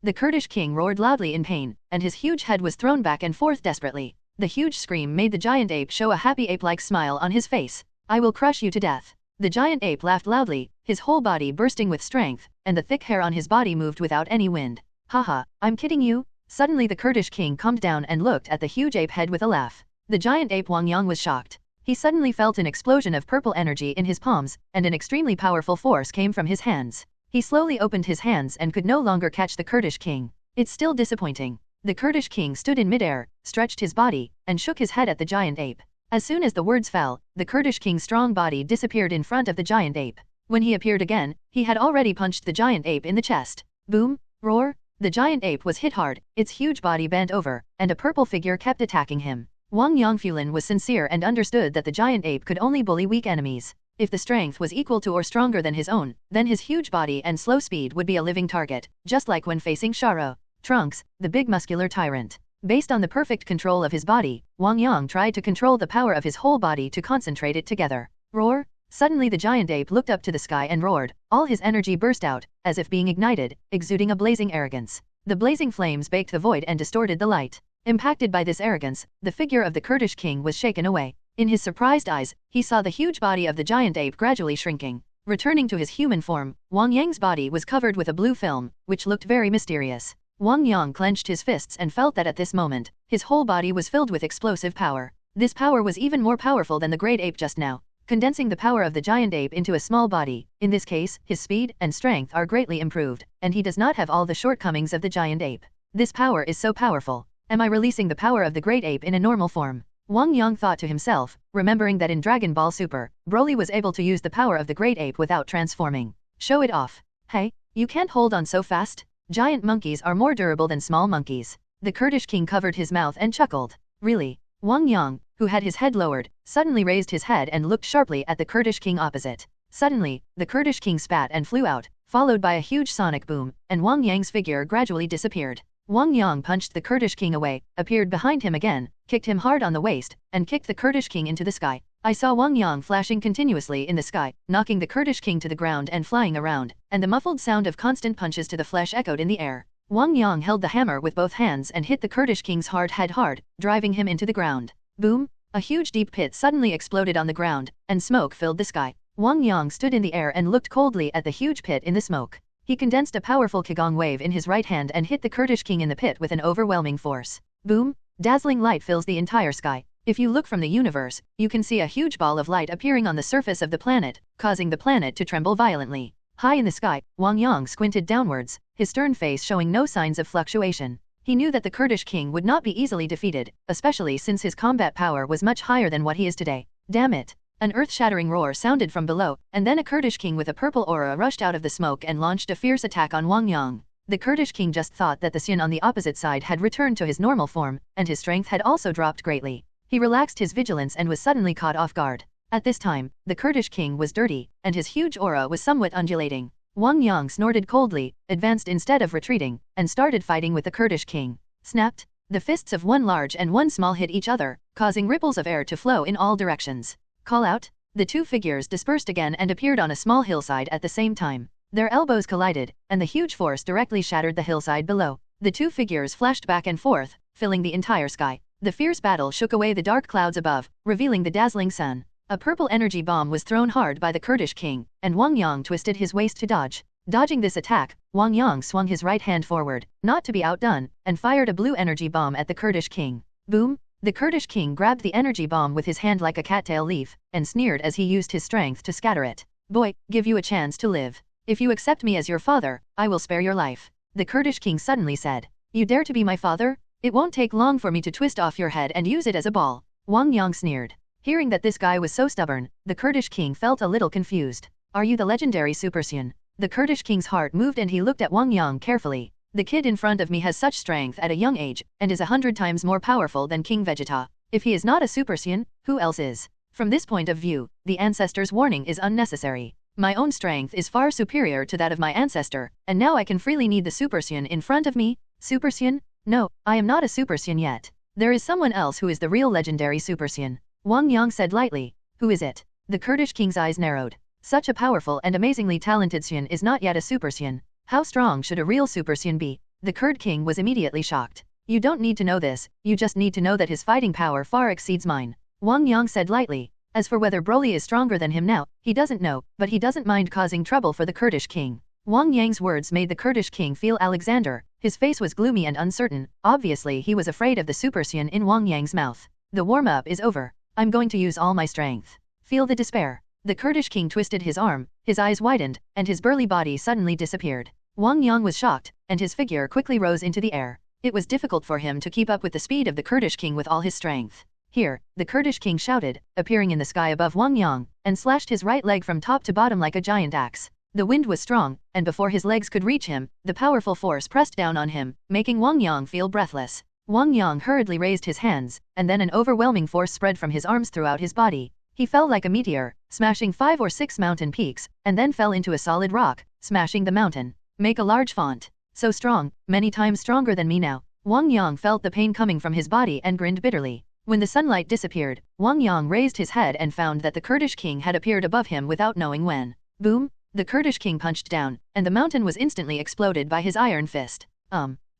The Kurdish king roared loudly in pain, and his huge head was thrown back and forth desperately. The huge scream made the giant ape show a happy ape-like smile on his face. I will crush you to death. The giant ape laughed loudly, his whole body bursting with strength, and the thick hair on his body moved without any wind. Haha, I'm kidding you? Suddenly the Kurdish king calmed down and looked at the huge ape head with a laugh. The giant ape Wang Yang was shocked. He suddenly felt an explosion of purple energy in his palms, and an extremely powerful force came from his hands. He slowly opened his hands and could no longer catch the Kurdish king. It's still disappointing. The Kurdish king stood in midair, stretched his body, and shook his head at the giant ape. As soon as the words fell, the Kurdish king's strong body disappeared in front of the giant ape. When he appeared again, he had already punched the giant ape in the chest. Boom! Roar! The giant ape was hit hard, its huge body bent over, and a purple figure kept attacking him. Wang Yongfulan was sincere and understood that the giant ape could only bully weak enemies. If the strength was equal to or stronger than his own, then his huge body and slow speed would be a living target, just like when facing Sharo. Trunks, the big muscular tyrant. Based on the perfect control of his body, Wang Yang tried to control the power of his whole body to concentrate it together. Roar! Suddenly the giant ape looked up to the sky and roared. All his energy burst out, as if being ignited, exuding a blazing arrogance. The blazing flames baked the void and distorted the light. Impacted by this arrogance, the figure of the Kurdish king was shaken away. In his surprised eyes, he saw the huge body of the giant ape gradually shrinking. Returning to his human form, Wang Yang's body was covered with a blue film, which looked very mysterious. Wang Yang clenched his fists and felt that at this moment, his whole body was filled with explosive power. This power was even more powerful than the great ape just now, condensing the power of the giant ape into a small body. In this case, his speed and strength are greatly improved, and he does not have all the shortcomings of the giant ape. This power is so powerful. Am I releasing the power of the great ape in a normal form? Wang Yang thought to himself, remembering that in Dragon Ball Super, Broly was able to use the power of the great ape without transforming. Show it off. Hey, you can't hold on so fast? Giant monkeys are more durable than small monkeys. The Kurdish king covered his mouth and chuckled. Really? Wang Yang, who had his head lowered, suddenly raised his head and looked sharply at the Kurdish king opposite. Suddenly, the Kurdish king spat and flew out, followed by a huge sonic boom, and Wang Yang's figure gradually disappeared. Wang Yang punched the Kurdish king away, appeared behind him again, kicked him hard on the waist, and kicked the Kurdish king into the sky. I saw Wang Yang flashing continuously in the sky, knocking the Kurdish king to the ground and flying around, and the muffled sound of constant punches to the flesh echoed in the air. Wang Yang held the hammer with both hands and hit the Kurdish king's hard head hard, driving him into the ground. Boom! A huge deep pit suddenly exploded on the ground, and smoke filled the sky. Wang Yang stood in the air and looked coldly at the huge pit in the smoke. He condensed a powerful Qigong wave in his right hand and hit the Kurdish king in the pit with an overwhelming force. Boom! Dazzling light fills the entire sky. If you look from the universe, you can see a huge ball of light appearing on the surface of the planet, causing the planet to tremble violently. High in the sky, Wang Yang squinted downwards, his stern face showing no signs of fluctuation. He knew that the Kurdish king would not be easily defeated, especially since his combat power was much higher than what he is today. Damn it! An earth-shattering roar sounded from below, and then a Kurdish king with a purple aura rushed out of the smoke and launched a fierce attack on Wang Yang. The Kurdish king just thought that the Saiyan on the opposite side had returned to his normal form, and his strength had also dropped greatly. He relaxed his vigilance and was suddenly caught off guard. At this time, the Kurdish king was dirty, and his huge aura was somewhat undulating. Wang Yang snorted coldly, advanced instead of retreating, and started fighting with the Kurdish king. Snapped! The fists of one large and one small hit each other, causing ripples of air to flow in all directions. Call out! The two figures dispersed again and appeared on a small hillside at the same time. Their elbows collided, and the huge force directly shattered the hillside below. The two figures flashed back and forth, filling the entire sky. The fierce battle shook away the dark clouds above, revealing the dazzling sun. A purple energy bomb was thrown hard by the Kurdish king, and Wang Yang twisted his waist to dodge. Dodging this attack, Wang Yang swung his right hand forward, not to be outdone, and fired a blue energy bomb at the Kurdish king. Boom! The Kurdish king grabbed the energy bomb with his hand like a cattail leaf, and sneered as he used his strength to scatter it. Boy, give you a chance to live. If you accept me as your father, I will spare your life. The Kurdish king suddenly said. You dare to be my father? It won't take long for me to twist off your head and use it as a ball. Wang Yang sneered. Hearing that this guy was so stubborn, the Kurdish king felt a little confused. Are you the legendary Super Saiyan? The Kurdish king's heart moved and he looked at Wang Yang carefully. The kid in front of me has such strength at a young age, and is 100 times more powerful than King Vegeta. If he is not a Super Saiyan, who else is? From this point of view, the ancestor's warning is unnecessary. My own strength is far superior to that of my ancestor, and now I can freely need the Super Saiyan in front of me. Super Saiyan? No, I am not a Super Saiyan yet. There is someone else who is the real legendary Super Saiyan. Wang Yang said lightly. Who is it? The Kurdish king's eyes narrowed. Such a powerful and amazingly talented Saiyan is not yet a Super Saiyan. How strong should a real Super Saiyan be? The Kurd king was immediately shocked. You don't need to know this, you just need to know that his fighting power far exceeds mine. Wang Yang said lightly. As for whether Broly is stronger than him now, he doesn't know, but he doesn't mind causing trouble for the Kurdish king. Wang Yang's words made the Kurdish king feel Alexander. His face was gloomy and uncertain. Obviously he was afraid of the Super Saiyan in Wang Yang's mouth. The warm-up is over. I'm going to use all my strength. Feel the despair. The Kurdish king twisted his arm, his eyes widened, and his burly body suddenly disappeared. Wang Yang was shocked, and his figure quickly rose into the air. It was difficult for him to keep up with the speed of the Kurdish king with all his strength. Here, the Kurdish king shouted, appearing in the sky above Wang Yang, and slashed his right leg from top to bottom like a giant axe. The wind was strong, and before his legs could reach him, the powerful force pressed down on him, making Wang Yang feel breathless. Wang Yang hurriedly raised his hands, and then an overwhelming force spread from his arms throughout his body. He fell like a meteor, smashing 5 or 6 mountain peaks, and then fell into a solid rock, smashing the mountain. Make a large font. So strong, many times stronger than me now. Wang Yang felt the pain coming from his body and grinned bitterly. When the sunlight disappeared, Wang Yang raised his head and found that the Kurdish king had appeared above him without knowing when. Boom! The Kurdish king punched down, and the mountain was instantly exploded by his iron fist.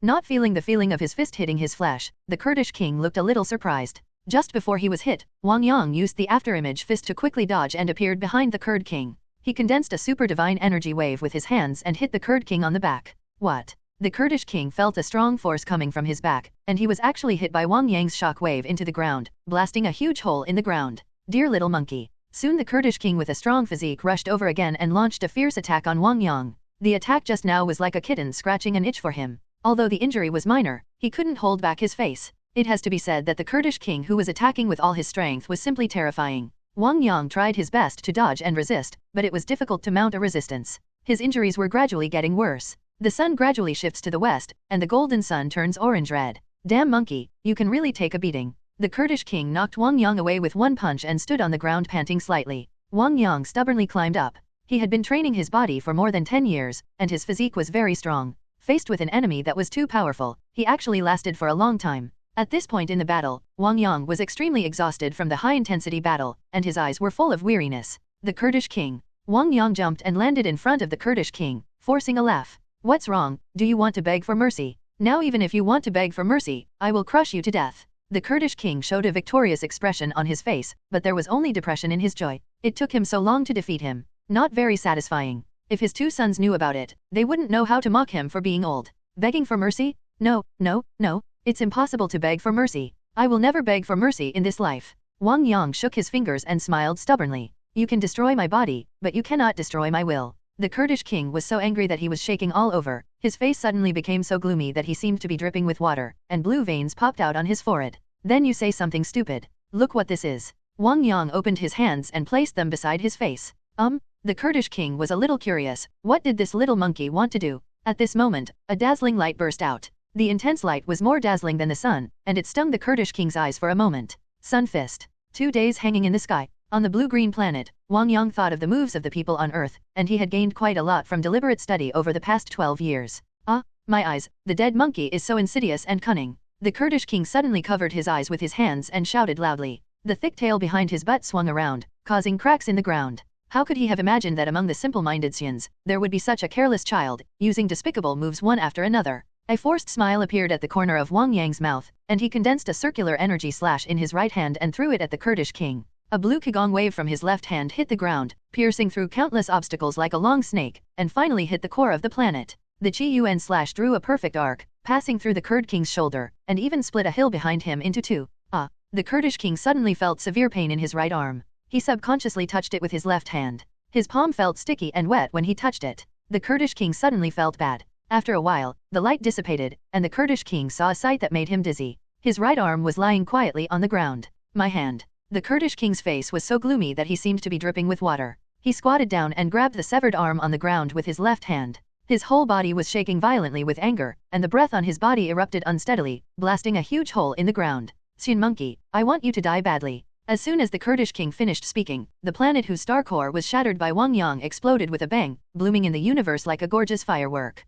Not feeling the feeling of his fist hitting his flesh, the Kurdish king looked a little surprised. Just before he was hit, Wang Yang used the afterimage fist to quickly dodge and appeared behind the Kurd king. He condensed a super divine energy wave with his hands and hit the Kurd king on the back. What? The Kurdish king felt a strong force coming from his back, and he was actually hit by Wang Yang's shock wave into the ground, blasting a huge hole in the ground. Dear little monkey. Soon the Kurdish king with a strong physique rushed over again and launched a fierce attack on Wang Yang. The attack just now was like a kitten scratching an itch for him. Although the injury was minor, he couldn't hold back his face. It has to be said that the Kurdish king who was attacking with all his strength was simply terrifying. Wang Yang tried his best to dodge and resist, but it was difficult to mount a resistance. His injuries were gradually getting worse. The sun gradually shifts to the west, and the golden sun turns orange-red. Damn monkey, you can really take a beating. The Kurdish king knocked Wang Yang away with one punch and stood on the ground panting slightly. Wang Yang stubbornly climbed up. He had been training his body for more than 10 years, and his physique was very strong. Faced with an enemy that was too powerful, he actually lasted for a long time. At this point in the battle, Wang Yang was extremely exhausted from the high-intensity battle, and his eyes were full of weariness. The Kurdish king. Wang Yang jumped and landed in front of the Kurdish king, forcing a laugh. What's wrong? Do you want to beg for mercy? Now even if you want to beg for mercy, I will crush you to death. The Kurdish king showed a victorious expression on his face, but there was only depression in his joy. It took him so long to defeat him. Not very satisfying. If his 2 sons knew about it, they wouldn't know how to mock him for being old. Begging for mercy? No. It's impossible to beg for mercy. I will never beg for mercy in this life. Wang Yang shook his fingers and smiled stubbornly. You can destroy my body, but you cannot destroy my will. The Kurdish king was so angry that he was shaking all over. His face suddenly became so gloomy that he seemed to be dripping with water, and blue veins popped out on his forehead. Then you say something stupid. Look what this is. Wang Yang opened his hands and placed them beside his face. The Kurdish king was a little curious. What did this little monkey want to do? At this moment, a dazzling light burst out. The intense light was more dazzling than the sun, and it stung the Kurdish king's eyes for a moment. Sun fist. 2 days hanging in the sky. On the blue-green planet, Wang Yang thought of the moves of the people on Earth, and he had gained quite a lot from deliberate study over the past 12 years. My eyes, the dead monkey is so insidious and cunning. The Kurdish king suddenly covered his eyes with his hands and shouted loudly. The thick tail behind his butt swung around, causing cracks in the ground. How could he have imagined that among the simple-minded Saiyans, there would be such a careless child, using despicable moves one after another? A forced smile appeared at the corner of Wang Yang's mouth, and he condensed a circular energy slash in his right hand and threw it at the Kurdish king. A blue Qigong wave from his left hand hit the ground, piercing through countless obstacles like a long snake, and finally hit the core of the planet. The Qi Yuan slash drew a perfect arc, passing through the Kurd king's shoulder, and even split a hill behind him into 2. The Kurdish king suddenly felt severe pain in his right arm. He subconsciously touched it with his left hand. His palm felt sticky and wet when he touched it. The Kurdish king suddenly felt bad. After a while, the light dissipated, and the Kurdish king saw a sight that made him dizzy. His right arm was lying quietly on the ground. My hand. The Kurdish king's face was so gloomy that he seemed to be dripping with water. He squatted down and grabbed the severed arm on the ground with his left hand. His whole body was shaking violently with anger, and the breath on his body erupted unsteadily, blasting a huge hole in the ground. Saiyan monkey, I want you to die badly. As soon as the Kurdish king finished speaking, the planet whose star core was shattered by Wang Yang exploded with a bang, blooming in the universe like a gorgeous firework.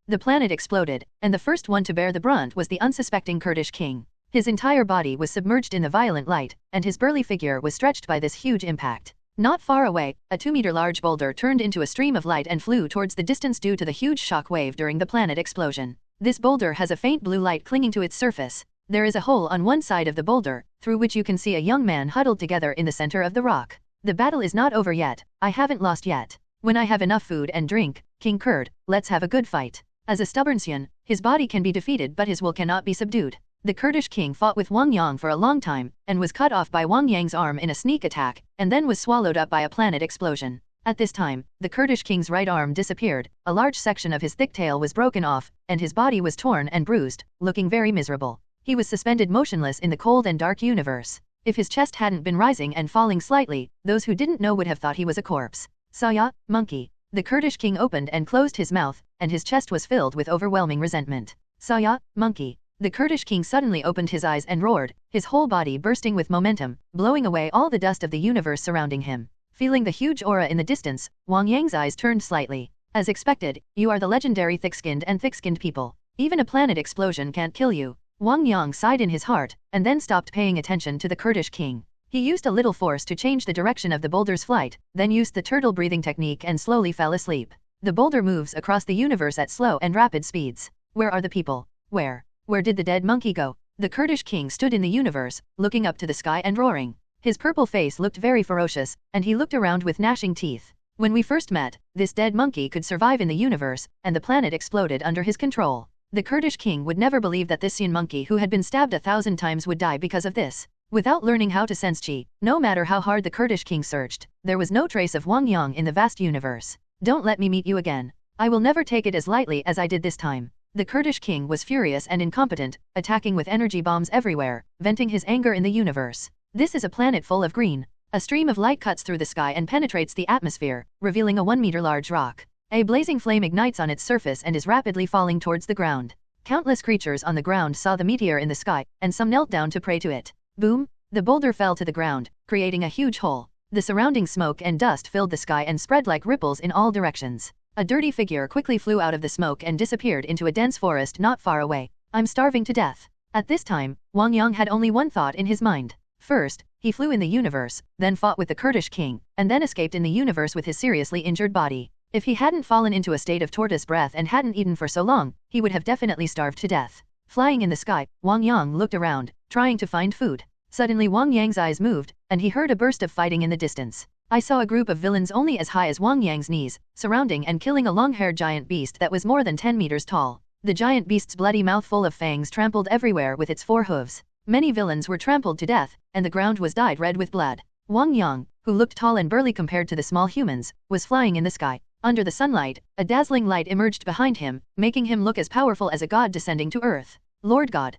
The planet exploded, and the first one to bear the brunt was the unsuspecting Kurdish king. His entire body was submerged in the violent light, and his burly figure was stretched by this huge impact. Not far away, a 2-meter-large boulder turned into a stream of light and flew towards the distance due to the huge shock wave during the planet explosion. This boulder has a faint blue light clinging to its surface. There is a hole on one side of the boulder, through which you can see a young man huddled together in the center of the rock. The battle is not over yet. I haven't lost yet. When I have enough food and drink, King Kurd, let's have a good fight. As a stubborn Saiyan, his body can be defeated but his will cannot be subdued. The Kurdish king fought with Wang Yang for a long time, and was cut off by Wang Yang's arm in a sneak attack, and then was swallowed up by a planet explosion. At this time, the Kurdish king's right arm disappeared, a large section of his thick tail was broken off, and his body was torn and bruised, looking very miserable. He was suspended motionless in the cold and dark universe. If his chest hadn't been rising and falling slightly, those who didn't know would have thought he was a corpse. Saya, monkey. The Kurdish king opened and closed his mouth, and his chest was filled with overwhelming resentment. Saya, monkey. The Kurdish king suddenly opened his eyes and roared, his whole body bursting with momentum, blowing away all the dust of the universe surrounding him. Feeling the huge aura in the distance, Wang Yang's eyes turned slightly. As expected, you are the legendary thick-skinned people. Even a planet explosion can't kill you. Wang Yang sighed in his heart, and then stopped paying attention to the Kurdish king. He used a little force to change the direction of the boulder's flight, then used the turtle breathing technique and slowly fell asleep. The boulder moves across the universe at slow and rapid speeds. Where are the people? Where did the dead monkey go? The Kurdish king stood in the universe, looking up to the sky and roaring. His purple face looked very ferocious, and he looked around with gnashing teeth. When we first met, this dead monkey could survive in the universe, and the planet exploded under his control. The Kurdish king would never believe that this Saiyan monkey who had been stabbed 1,000 times would die because of this. Without learning how to sense chi, no matter how hard the Kurdish king searched, there was no trace of Wang Yang in the vast universe. Don't let me meet you again. I will never take it as lightly as I did this time. The Kurdish king was furious and incompetent, attacking with energy bombs everywhere, venting his anger in the universe. This is a planet full of green. A stream of light cuts through the sky and penetrates the atmosphere, revealing a 1-meter large rock. A blazing flame ignites on its surface and is rapidly falling towards the ground. Countless creatures on the ground saw the meteor in the sky, and some knelt down to pray to it. Boom! The boulder fell to the ground, creating a huge hole. The surrounding smoke and dust filled the sky and spread like ripples in all directions. A dirty figure quickly flew out of the smoke and disappeared into a dense forest not far away. I'm starving to death. At this time, Wang Yang had only one thought in his mind. First, he flew in the universe, then fought with the Kurdish king, and then escaped in the universe with his seriously injured body. If he hadn't fallen into a state of tortoise breath and hadn't eaten for so long, he would have definitely starved to death. Flying in the sky, Wang Yang looked around, trying to find food. Suddenly Wang Yang's eyes moved, and he heard a burst of fighting in the distance. I saw a group of villains only as high as Wang Yang's knees, surrounding and killing a long-haired giant beast that was more than 10 meters tall. The giant beast's bloody mouth full of fangs trampled everywhere with its 4 hooves. Many villains were trampled to death, and the ground was dyed red with blood. Wang Yang, who looked tall and burly compared to the small humans, was flying in the sky. Under the sunlight, a dazzling light emerged behind him, making him look as powerful as a god descending to earth. Lord God,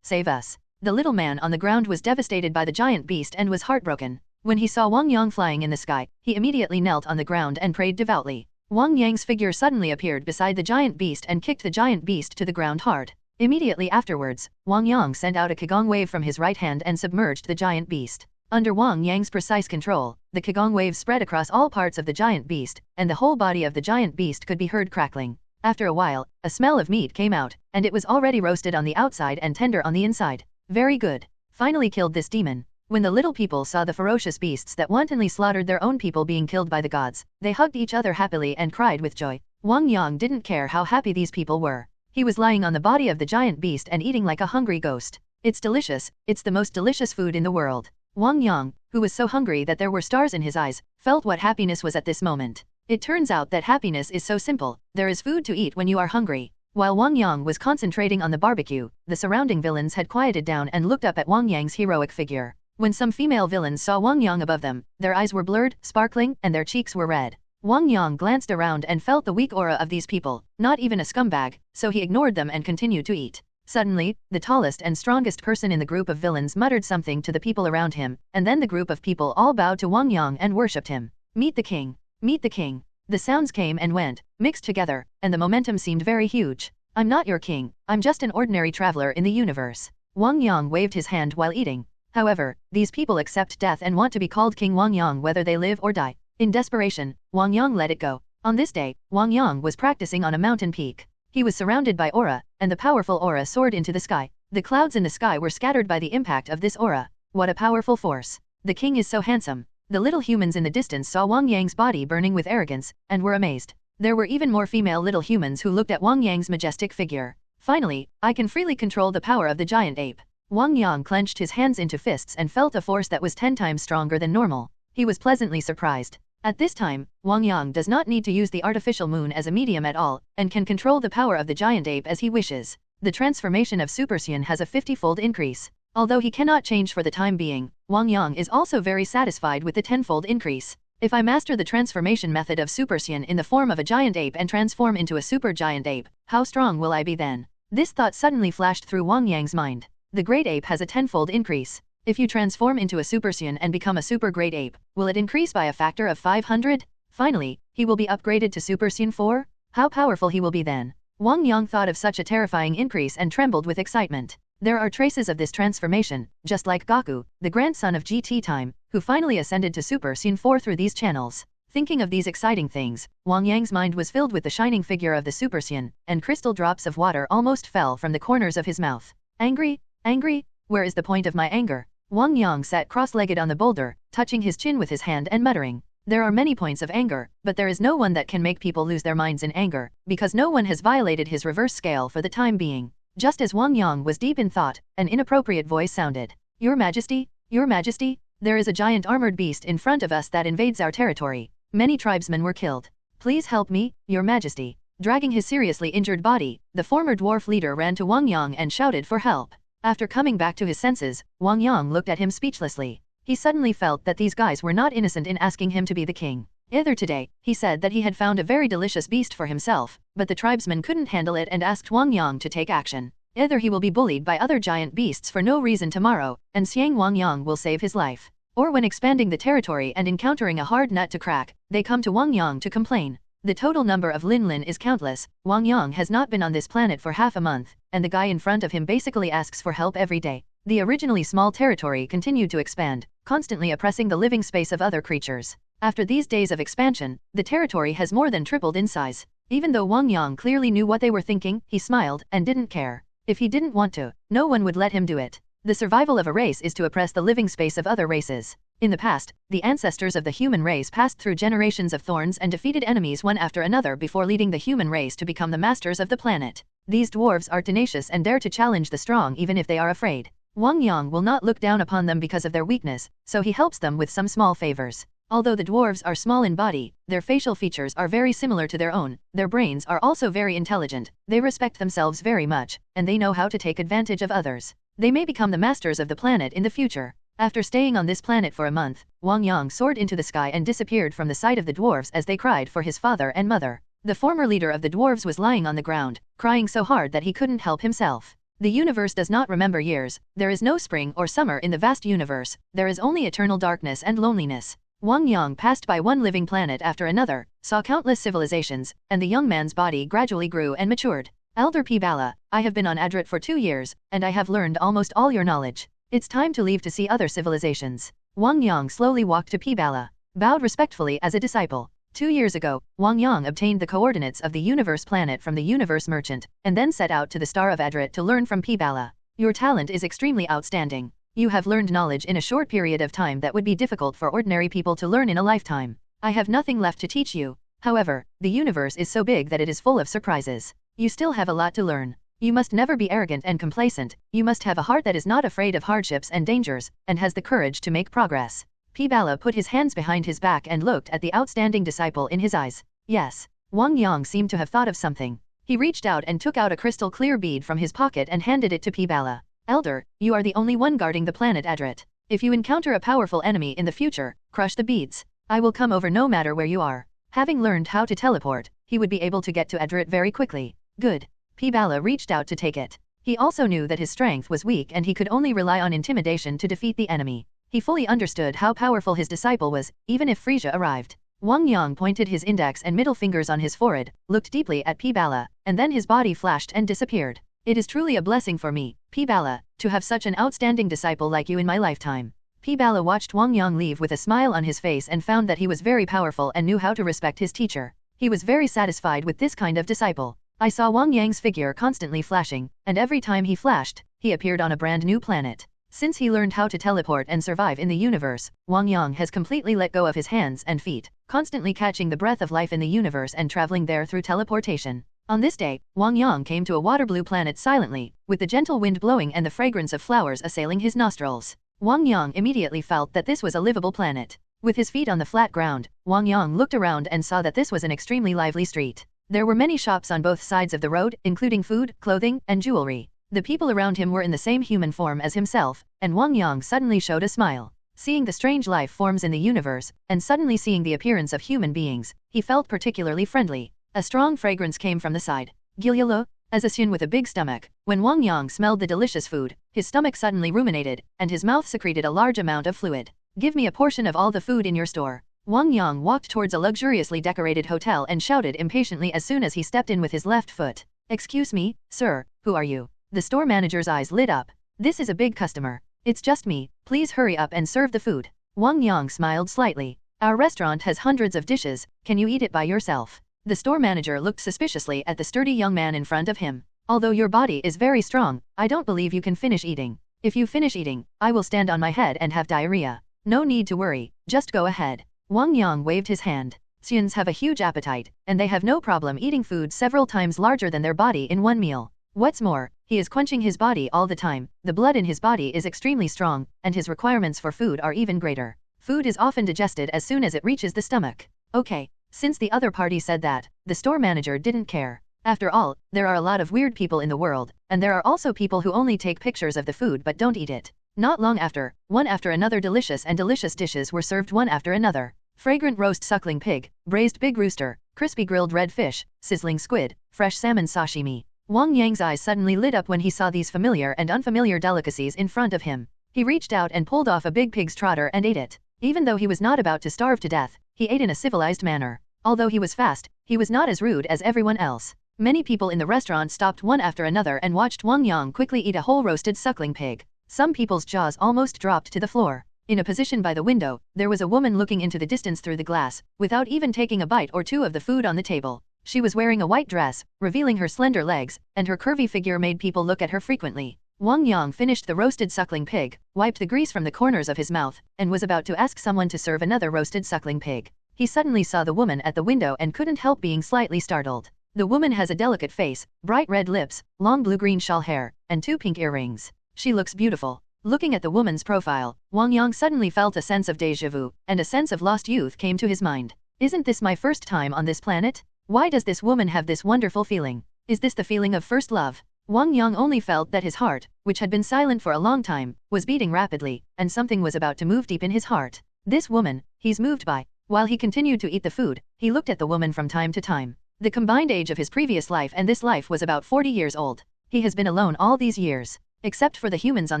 save us. The little man on the ground was devastated by the giant beast and was heartbroken. When he saw Wang Yang flying in the sky, he immediately knelt on the ground and prayed devoutly. Wang Yang's figure suddenly appeared beside the giant beast and kicked the giant beast to the ground hard. Immediately afterwards, Wang Yang sent out a Qigong wave from his right hand and submerged the giant beast. Under Wang Yang's precise control, the Qigong wave spread across all parts of the giant beast, and the whole body of the giant beast could be heard crackling. After a while, a smell of meat came out, and it was already roasted on the outside and tender on the inside. Very good. Finally killed this demon. When the little people saw the ferocious beasts that wantonly slaughtered their own people being killed by the gods, they hugged each other happily and cried with joy. Wang Yang didn't care how happy these people were. He was lying on the body of the giant beast and eating like a hungry ghost. It's delicious, it's the most delicious food in the world. Wang Yang, who was so hungry that there were stars in his eyes, felt what happiness was at this moment. It turns out that happiness is so simple. There is food to eat when you are hungry. While Wang Yang was concentrating on the barbecue, the surrounding villains had quieted down and looked up at Wang Yang's heroic figure. When some female villains saw Wang Yang above them, their eyes were blurred, sparkling, and their cheeks were red. Wang Yang glanced around and felt the weak aura of these people, not even a scumbag, so he ignored them and continued to eat. Suddenly, the tallest and strongest person in the group of villains muttered something to the people around him, and then the group of people all bowed to Wang Yang and worshipped him. Meet the king! Meet the king! The sounds came and went, mixed together, and the momentum seemed very huge. I'm not your king, I'm just an ordinary traveler in the universe. Wang Yang waved his hand while eating. However, these people accept death and want to be called King Wang Yang whether they live or die. In desperation, Wang Yang let it go. On this day, Wang Yang was practicing on a mountain peak. He was surrounded by aura, and the powerful aura soared into the sky. The clouds in the sky were scattered by the impact of this aura. What a powerful force. The king is so handsome. The little humans in the distance saw Wang Yang's body burning with arrogance, and were amazed. There were even more female little humans who looked at Wang Yang's majestic figure. Finally, I can freely control the power of the giant ape. Wang Yang clenched his hands into fists and felt a force that was 10 times stronger than normal. He was pleasantly surprised. At this time, Wang Yang does not need to use the artificial moon as a medium at all, and can control the power of the giant ape as he wishes. The transformation of Super Saiyan has a 50-fold increase. Although he cannot change for the time being, Wang Yang is also very satisfied with the 10-fold increase. If I master the transformation method of Super Saiyan in the form of a giant ape and transform into a super giant ape, how strong will I be then? This thought suddenly flashed through Wang Yang's mind. The great ape has a tenfold increase. If you transform into a Super Saiyan and become a super great ape, will it increase by a factor of 500? Finally, he will be upgraded to Super Saiyan 4? How powerful he will be then? Wang Yang thought of such a terrifying increase and trembled with excitement. There are traces of this transformation, just like Goku, the grandson of GT Time, who finally ascended to Super Saiyan 4 through these channels. Thinking of these exciting things, Wang Yang's mind was filled with the shining figure of the Super Saiyan, and crystal drops of water almost fell from the corners of his mouth. Angry? Angry? Where is the point of my anger? Wang Yang sat cross-legged on the boulder, touching his chin with his hand and muttering. There are many points of anger, but there is no one that can make people lose their minds in anger, because no one has violated his reverse scale for the time being. Just as Wang Yang was deep in thought, an inappropriate voice sounded. Your Majesty? Your Majesty? There is a giant armored beast in front of us that invades our territory. Many tribesmen were killed. Please help me, Your Majesty. Dragging his seriously injured body, the former dwarf leader ran to Wang Yang and shouted for help. After coming back to his senses, Wang Yang looked at him speechlessly. He suddenly felt that these guys were not innocent in asking him to be the king. Either today, he said that he had found a very delicious beast for himself, but the tribesmen couldn't handle it and asked Wang Yang to take action. Either he will be bullied by other giant beasts for no reason tomorrow, and Xiang Wang Yang will save his life. Or when expanding the territory and encountering a hard nut to crack, they come to Wang Yang to complain. The total number of Lin Lin is countless. Wang Yang has not been on this planet for half a month, and the guy in front of him basically asks for help every day. The originally small territory continued to expand, constantly oppressing the living space of other creatures. After these days of expansion, the territory has more than tripled in size. Even though Wang Yang clearly knew what they were thinking, he smiled and didn't care. If he didn't want to, no one would let him do it. The survival of a race is to oppress the living space of other races. In the past, the ancestors of the human race passed through generations of thorns and defeated enemies one after another before leading the human race to become the masters of the planet. These dwarves are tenacious and dare to challenge the strong even if they are afraid. Wang Yang will not look down upon them because of their weakness, so he helps them with some small favors. Although the dwarves are small in body, their facial features are very similar to their own. Their brains are also very intelligent, they respect themselves very much, and they know how to take advantage of others. They may become the masters of the planet in the future. After staying on this planet for a month, Wang Yang soared into the sky and disappeared from the sight of the dwarves as they cried for his father and mother. The former leader of the dwarves was lying on the ground, crying so hard that he couldn't help himself. The universe does not remember years. There is no spring or summer in the vast universe. There is only eternal darkness and loneliness. Wang Yang passed by one living planet after another, saw countless civilizations, and the young man's body gradually grew and matured. Elder P. Bala, I have been on Adrit for 2 years, and I have learned almost all your knowledge. It's time to leave to see other civilizations. Wang Yang slowly walked to P. Bala, bowed respectfully as a disciple. 2 years ago, Wang Yang obtained the coordinates of the universe planet from the universe merchant, and then set out to the star of Adrit to learn from P. Bala. Your talent is extremely outstanding. You have learned knowledge in a short period of time that would be difficult for ordinary people to learn in a lifetime. I have nothing left to teach you. However, the universe is so big that it is full of surprises. You still have a lot to learn. You must never be arrogant and complacent. You must have a heart that is not afraid of hardships and dangers, and has the courage to make progress. P. Bala put his hands behind his back and looked at the outstanding disciple in his eyes. Yes. Wang Yang seemed to have thought of something. He reached out and took out a crystal clear bead from his pocket and handed it to P. Bala. Elder, you are the only one guarding the planet Adrit. If you encounter a powerful enemy in the future, crush the beads. I will come over no matter where you are. Having learned how to teleport, he would be able to get to Adrit very quickly. Good. P. Bala reached out to take it. He also knew that his strength was weak and he could only rely on intimidation to defeat the enemy. He fully understood how powerful his disciple was, even if Frieza arrived. Wang Yang pointed his index and middle fingers on his forehead, looked deeply at P. Bala, and then his body flashed and disappeared. It is truly a blessing for me, P. Bala, to have such an outstanding disciple like you in my lifetime. P. Bala watched Wang Yang leave with a smile on his face and found that he was very powerful and knew how to respect his teacher. He was very satisfied with this kind of disciple. I saw Wang Yang's figure constantly flashing, and every time he flashed, he appeared on a brand new planet. Since he learned how to teleport and survive in the universe, Wang Yang has completely let go of his hands and feet, constantly catching the breath of life in the universe and traveling there through teleportation. On this day, Wang Yang came to a water blue planet silently, with the gentle wind blowing and the fragrance of flowers assailing his nostrils. Wang Yang immediately felt that this was a livable planet. With his feet on the flat ground, Wang Yang looked around and saw that this was an extremely lively street. There were many shops on both sides of the road, including food, clothing, and jewelry. The people around him were in the same human form as himself, and Wang Yang suddenly showed a smile. Seeing the strange life forms in the universe, and suddenly seeing the appearance of human beings, he felt particularly friendly. A strong fragrance came from the side. Gilyalo, As a Saiyan with a big stomach, when Wang Yang smelled the delicious food, his stomach suddenly ruminated, and his mouth secreted a large amount of fluid. Give me a portion of all the food in your store. Wang Yang walked towards a luxuriously decorated hotel and shouted impatiently as soon as he stepped in with his left foot. Excuse me, sir, who are you? The store manager's eyes lit up. This is a big customer. It's just me, please hurry up and serve the food. Wang Yang smiled slightly. Our restaurant has hundreds of dishes, can you eat it by yourself? The store manager looked suspiciously at the sturdy young man in front of him. Although your body is very strong, I don't believe you can finish eating. If you finish eating, I will stand on my head and have diarrhea. No need to worry, just go ahead. Wang Yang waved his hand. Saiyans have a huge appetite, and they have no problem eating food several times larger than their body in one meal. What's more, he is quenching his body all the time, the blood in his body is extremely strong, and his requirements for food are even greater. Food is often digested as soon as it reaches the stomach. Okay. Since the other party said that, the store manager didn't care. After all, there are a lot of weird people in the world, and there are also people who only take pictures of the food but don't eat it. Not long after, one after another delicious dishes were served one after another. Fragrant roast suckling pig, braised big rooster, crispy grilled red fish, sizzling squid, fresh salmon sashimi. Wang Yang's eyes suddenly lit up when he saw these familiar and unfamiliar delicacies in front of him. He reached out and pulled off a big pig's trotter and ate it. Even though he was not about to starve to death, he ate in a civilized manner. Although he was fast, he was not as rude as everyone else. Many people in the restaurant stopped one after another and watched Wang Yang quickly eat a whole roasted suckling pig. Some people's jaws almost dropped to the floor. In a position by the window, there was a woman looking into the distance through the glass, without even taking a bite or two of the food on the table. She was wearing a white dress, revealing her slender legs, and her curvy figure made people look at her frequently. Wang Yang finished the roasted suckling pig, wiped the grease from the corners of his mouth, and was about to ask someone to serve another roasted suckling pig. He suddenly saw the woman at the window and couldn't help being slightly startled. The woman has a delicate face, bright red lips, long blue-green shawl hair, and 2 pink earrings. She looks beautiful. Looking at the woman's profile, Wang Yang suddenly felt a sense of déjà vu, and a sense of lost youth came to his mind. Isn't this my first time on this planet? Why does this woman have this wonderful feeling? Is this the feeling of first love? Wang Yang only felt that his heart, which had been silent for a long time, was beating rapidly, and something was about to move deep in his heart. This woman, he's moved by. While he continued to eat the food, he looked at the woman from time to time. The combined age of his previous life and this life was about 40 years old. He has been alone all these years. Except for the humans on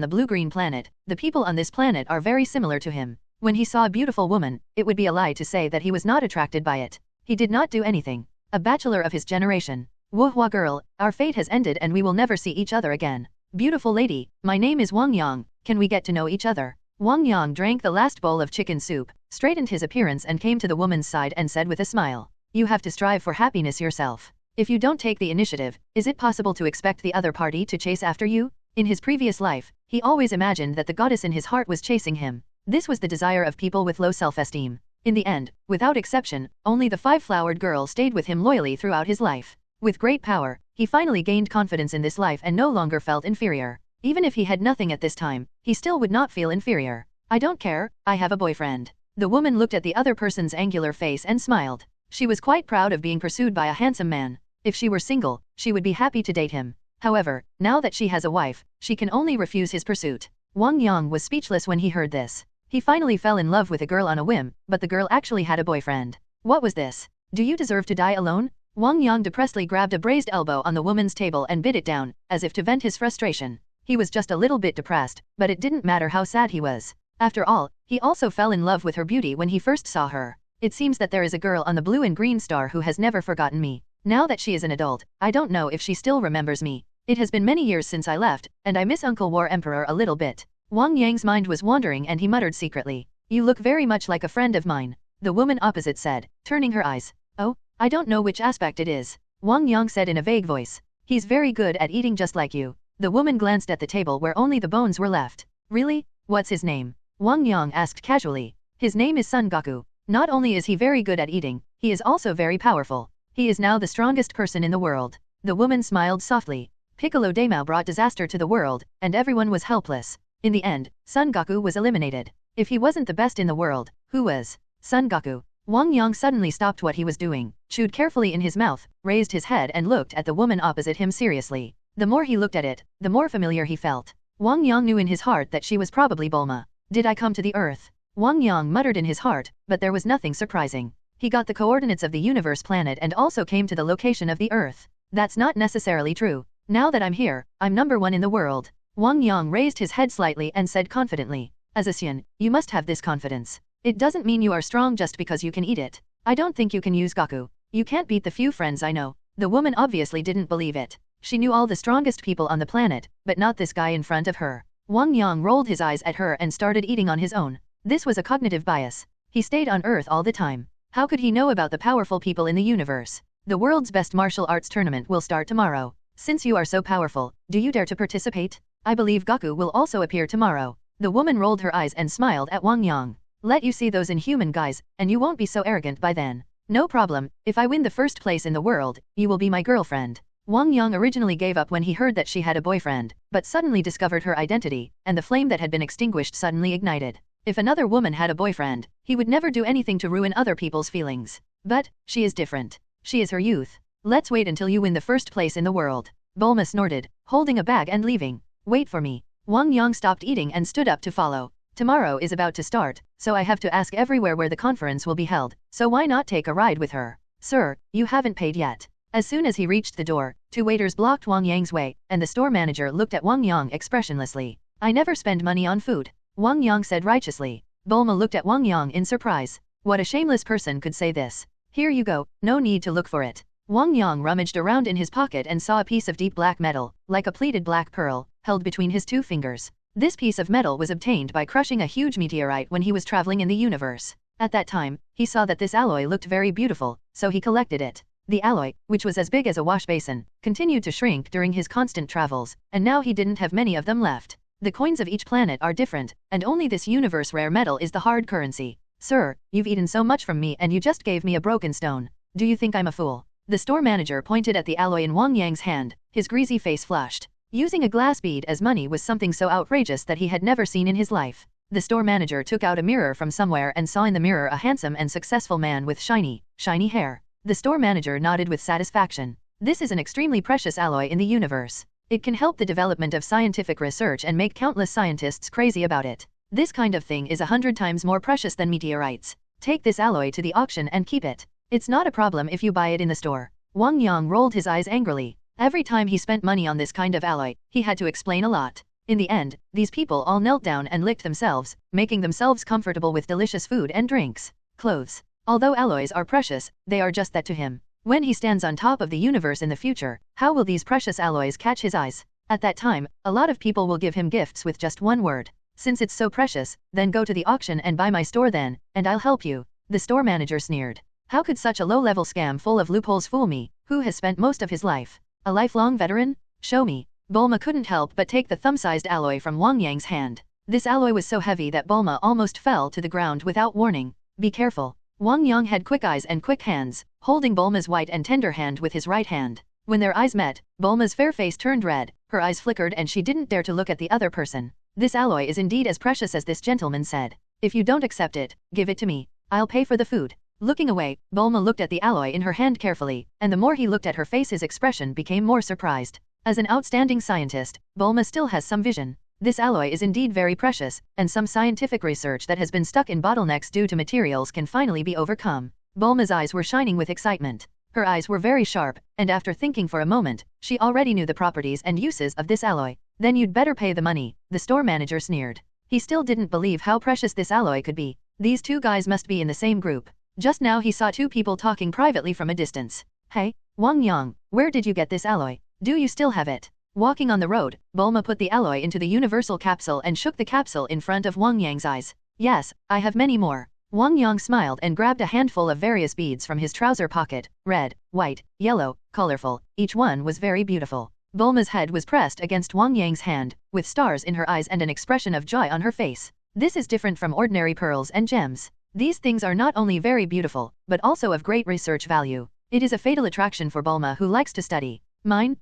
the blue-green planet, the people on this planet are very similar to him. When he saw a beautiful woman, it would be a lie to say that he was not attracted by it. He did not do anything. A bachelor of his generation. Wuhua girl, our fate has ended and we will never see each other again. Beautiful lady, my name is Wang Yang, can we get to know each other? Wang Yang drank the last bowl of chicken soup, straightened his appearance and came to the woman's side and said with a smile. You have to strive for happiness yourself. If you don't take the initiative, is it possible to expect the other party to chase after you? In his previous life, he always imagined that the goddess in his heart was chasing him. This was the desire of people with low self-esteem. In the end, without exception, only the 5-flowered girl stayed with him loyally throughout his life. With great power, he finally gained confidence in this life and no longer felt inferior. Even if he had nothing at this time, he still would not feel inferior. I don't care, I have a boyfriend. The woman looked at the other person's angular face and smiled. She was quite proud of being pursued by a handsome man. If she were single, she would be happy to date him. However, now that she has a wife, she can only refuse his pursuit. Wang Yang was speechless when he heard this. He finally fell in love with a girl on a whim, but the girl actually had a boyfriend. What was this? Do you deserve to die alone? Wang Yang depressedly grabbed a braised elbow on the woman's table and bit it down, as if to vent his frustration. He was just a little bit depressed, but it didn't matter how sad he was. After all, he also fell in love with her beauty when he first saw her. It seems that there is a girl on the blue and green star who has never forgotten me. Now that she is an adult, I don't know if she still remembers me. It has been many years since I left, and I miss Uncle War Emperor a little bit. Wang Yang's mind was wandering and he muttered secretly. You look very much like a friend of mine. The woman opposite said, turning her eyes. Oh, I don't know which aspect it is. Wang Yang said in a vague voice. He's very good at eating just like you. The woman glanced at the table where only the bones were left. Really? What's his name? Wang Yang asked casually. His name is Son Goku. Not only is he very good at eating, he is also very powerful. He is now the strongest person in the world. The woman smiled softly. Piccolo Daimao brought disaster to the world, and everyone was helpless. In the end, Son Goku was eliminated. If he wasn't the best in the world, who was? Son Goku. Wang Yang suddenly stopped what he was doing, chewed carefully in his mouth, raised his head and looked at the woman opposite him seriously. The more he looked at it, the more familiar he felt. Wang Yang knew in his heart that she was probably Bulma. Did I come to the earth? Wang Yang muttered in his heart, but there was nothing surprising. He got the coordinates of the universe planet and also came to the location of the earth. That's not necessarily true. Now that I'm here, I'm number one in the world. Wang Yang raised his head slightly and said confidently. As a Saiyan, you must have this confidence. It doesn't mean you are strong just because you can eat it. I don't think you can use Gaku. You can't beat the few friends I know. The woman obviously didn't believe it. She knew all the strongest people on the planet, but not this guy in front of her. Wang Yang rolled his eyes at her and started eating on his own. This was a cognitive bias. He stayed on Earth all the time. How could he know about the powerful people in the universe? The world's best martial arts tournament will start tomorrow. Since you are so powerful, do you dare to participate? I believe Gaku will also appear tomorrow. The woman rolled her eyes and smiled at Wang Yang. Let you see those inhuman guys, and you won't be so arrogant by then. No problem, if I win the first place in the world, you will be my girlfriend. Wang Yang originally gave up when he heard that she had a boyfriend, but suddenly discovered her identity, and the flame that had been extinguished suddenly ignited. If another woman had a boyfriend, he would never do anything to ruin other people's feelings. But, she is different. She is her youth. Let's wait until you win the first place in the world. Bulma snorted, holding a bag and leaving. Wait for me. Wang Yang stopped eating and stood up to follow. Tomorrow is about to start, so I have to ask everywhere where the conference will be held, so why not take a ride with her? Sir, you haven't paid yet. As soon as he reached the door, 2 waiters blocked Wang Yang's way, and the store manager looked at Wang Yang expressionlessly. I never spend money on food. Wang Yang said righteously. Bulma looked at Wang Yang in surprise. What a shameless person could say this. Here you go, no need to look for it. Wang Yang rummaged around in his pocket and saw a piece of deep black metal, like a pleated black pearl, held between his 2 fingers. This piece of metal was obtained by crushing a huge meteorite when he was traveling in the universe. At that time, he saw that this alloy looked very beautiful, so he collected it. The alloy, which was as big as a wash basin, continued to shrink during his constant travels, and now he didn't have many of them left. The coins of each planet are different, and only this universe rare metal is the hard currency. Sir, you've eaten so much from me and you just gave me a broken stone. Do you think I'm a fool? The store manager pointed at the alloy in Wang Yang's hand. His greasy face flushed. Using a glass bead as money was something so outrageous that he had never seen in his life. The store manager took out a mirror from somewhere and saw in the mirror a handsome and successful man with shiny hair. The store manager nodded with satisfaction. This is an extremely precious alloy in the universe. It can help the development of scientific research and make countless scientists crazy about it. This kind of thing is 100 times more precious than meteorites. Take this alloy to the auction and keep it. It's not a problem if you buy it in the store. Wang Yang rolled his eyes angrily. Every time he spent money on this kind of alloy, he had to explain a lot. In the end, these people all knelt down and licked themselves, making themselves comfortable with delicious food and drinks. Clothes. Although alloys are precious, they are just that to him. When he stands on top of the universe in the future, how will these precious alloys catch his eyes? At that time, a lot of people will give him gifts with just one word. Since it's so precious, then go to the auction and buy my store then, and I'll help you. The store manager sneered. How could such a low-level scam full of loopholes fool me, who has spent most of his life? A lifelong veteran? Show me. Bulma couldn't help but take the thumb-sized alloy from Wang Yang's hand. This alloy was so heavy that Bulma almost fell to the ground without warning. Be careful. Wang Yang had quick eyes and quick hands, holding Bulma's white and tender hand with his right hand. When their eyes met, Bulma's fair face turned red, her eyes flickered and she didn't dare to look at the other person. This alloy is indeed as precious as this gentleman said. If you don't accept it, give it to me. I'll pay for the food. Looking away, Bulma looked at the alloy in her hand carefully, and the more he looked at her face his expression became more surprised. As an outstanding scientist, Bulma still has some vision. This alloy is indeed very precious, and some scientific research that has been stuck in bottlenecks due to materials can finally be overcome. Bulma's eyes were shining with excitement. Her eyes were very sharp, and after thinking for a moment, she already knew the properties and uses of this alloy. Then you'd better pay the money, the store manager sneered. He still didn't believe how precious this alloy could be. These 2 guys must be in the same group. Just now he saw 2 people talking privately from a distance. Hey, Wang Yang, where did you get this alloy? Do you still have it? Walking on the road, Bulma put the alloy into the universal capsule and shook the capsule in front of Wang Yang's eyes. Yes, I have many more. Wang Yang smiled and grabbed a handful of various beads from his trouser pocket, red, white, yellow, colorful, each one was very beautiful. Bulma's head was pressed against Wang Yang's hand, with stars in her eyes and an expression of joy on her face. This is different from ordinary pearls and gems. These things are not only very beautiful, but also of great research value. It is a fatal attraction for Bulma who likes to study. Mine,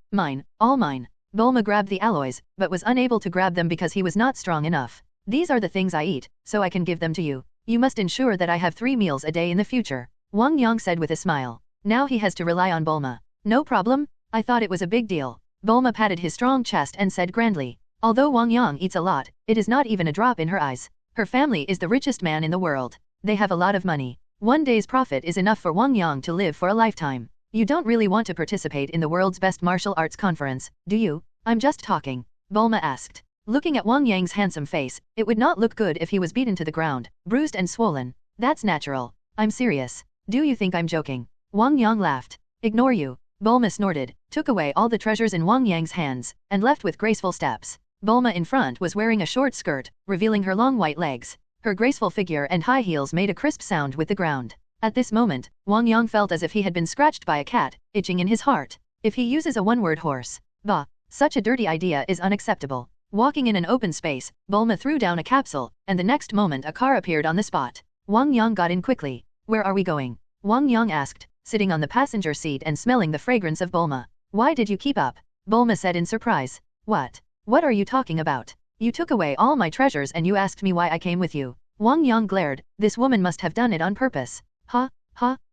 all mine. Bulma grabbed the alloys, but was unable to grab them because he was not strong enough. These are the things I eat, so I can give them to you. You must ensure that I have 3 meals a day in the future. Wang Yang said with a smile. Now he has to rely on Bulma. No problem, I thought it was a big deal. Bulma patted his strong chest and said grandly. Although Wang Yang eats a lot, it is not even a drop in her eyes. Her family is the richest man in the world. They have a lot of money. One day's profit is enough for Wang Yang to live for a lifetime. You don't really want to participate in the world's best martial arts conference, do you? I'm just talking. Bulma asked. Looking at Wang Yang's handsome face, it would not look good if he was beaten to the ground, bruised and swollen. That's natural. I'm serious. Do you think I'm joking? Wang Yang laughed. Ignore you. Bulma snorted, took away all the treasures in Wang Yang's hands, and left with graceful steps. Bulma in front was wearing a short skirt, revealing her long white legs. Her graceful figure and high heels made a crisp sound with the ground. At this moment, Wang Yang felt as if he had been scratched by a cat, itching in his heart. If he uses a one-word horse. Bah! Such a dirty idea is unacceptable. Walking in an open space, Bulma threw down a capsule, and the next moment a car appeared on the spot. Wang Yang got in quickly. Where are we going? Wang Yang asked, sitting on the passenger seat and smelling the fragrance of Bulma. Why did you keep up? Bulma said in surprise. What? What are you talking about? You took away all my treasures and you asked me why I came with you. Wang Yang glared. This woman must have done it on purpose.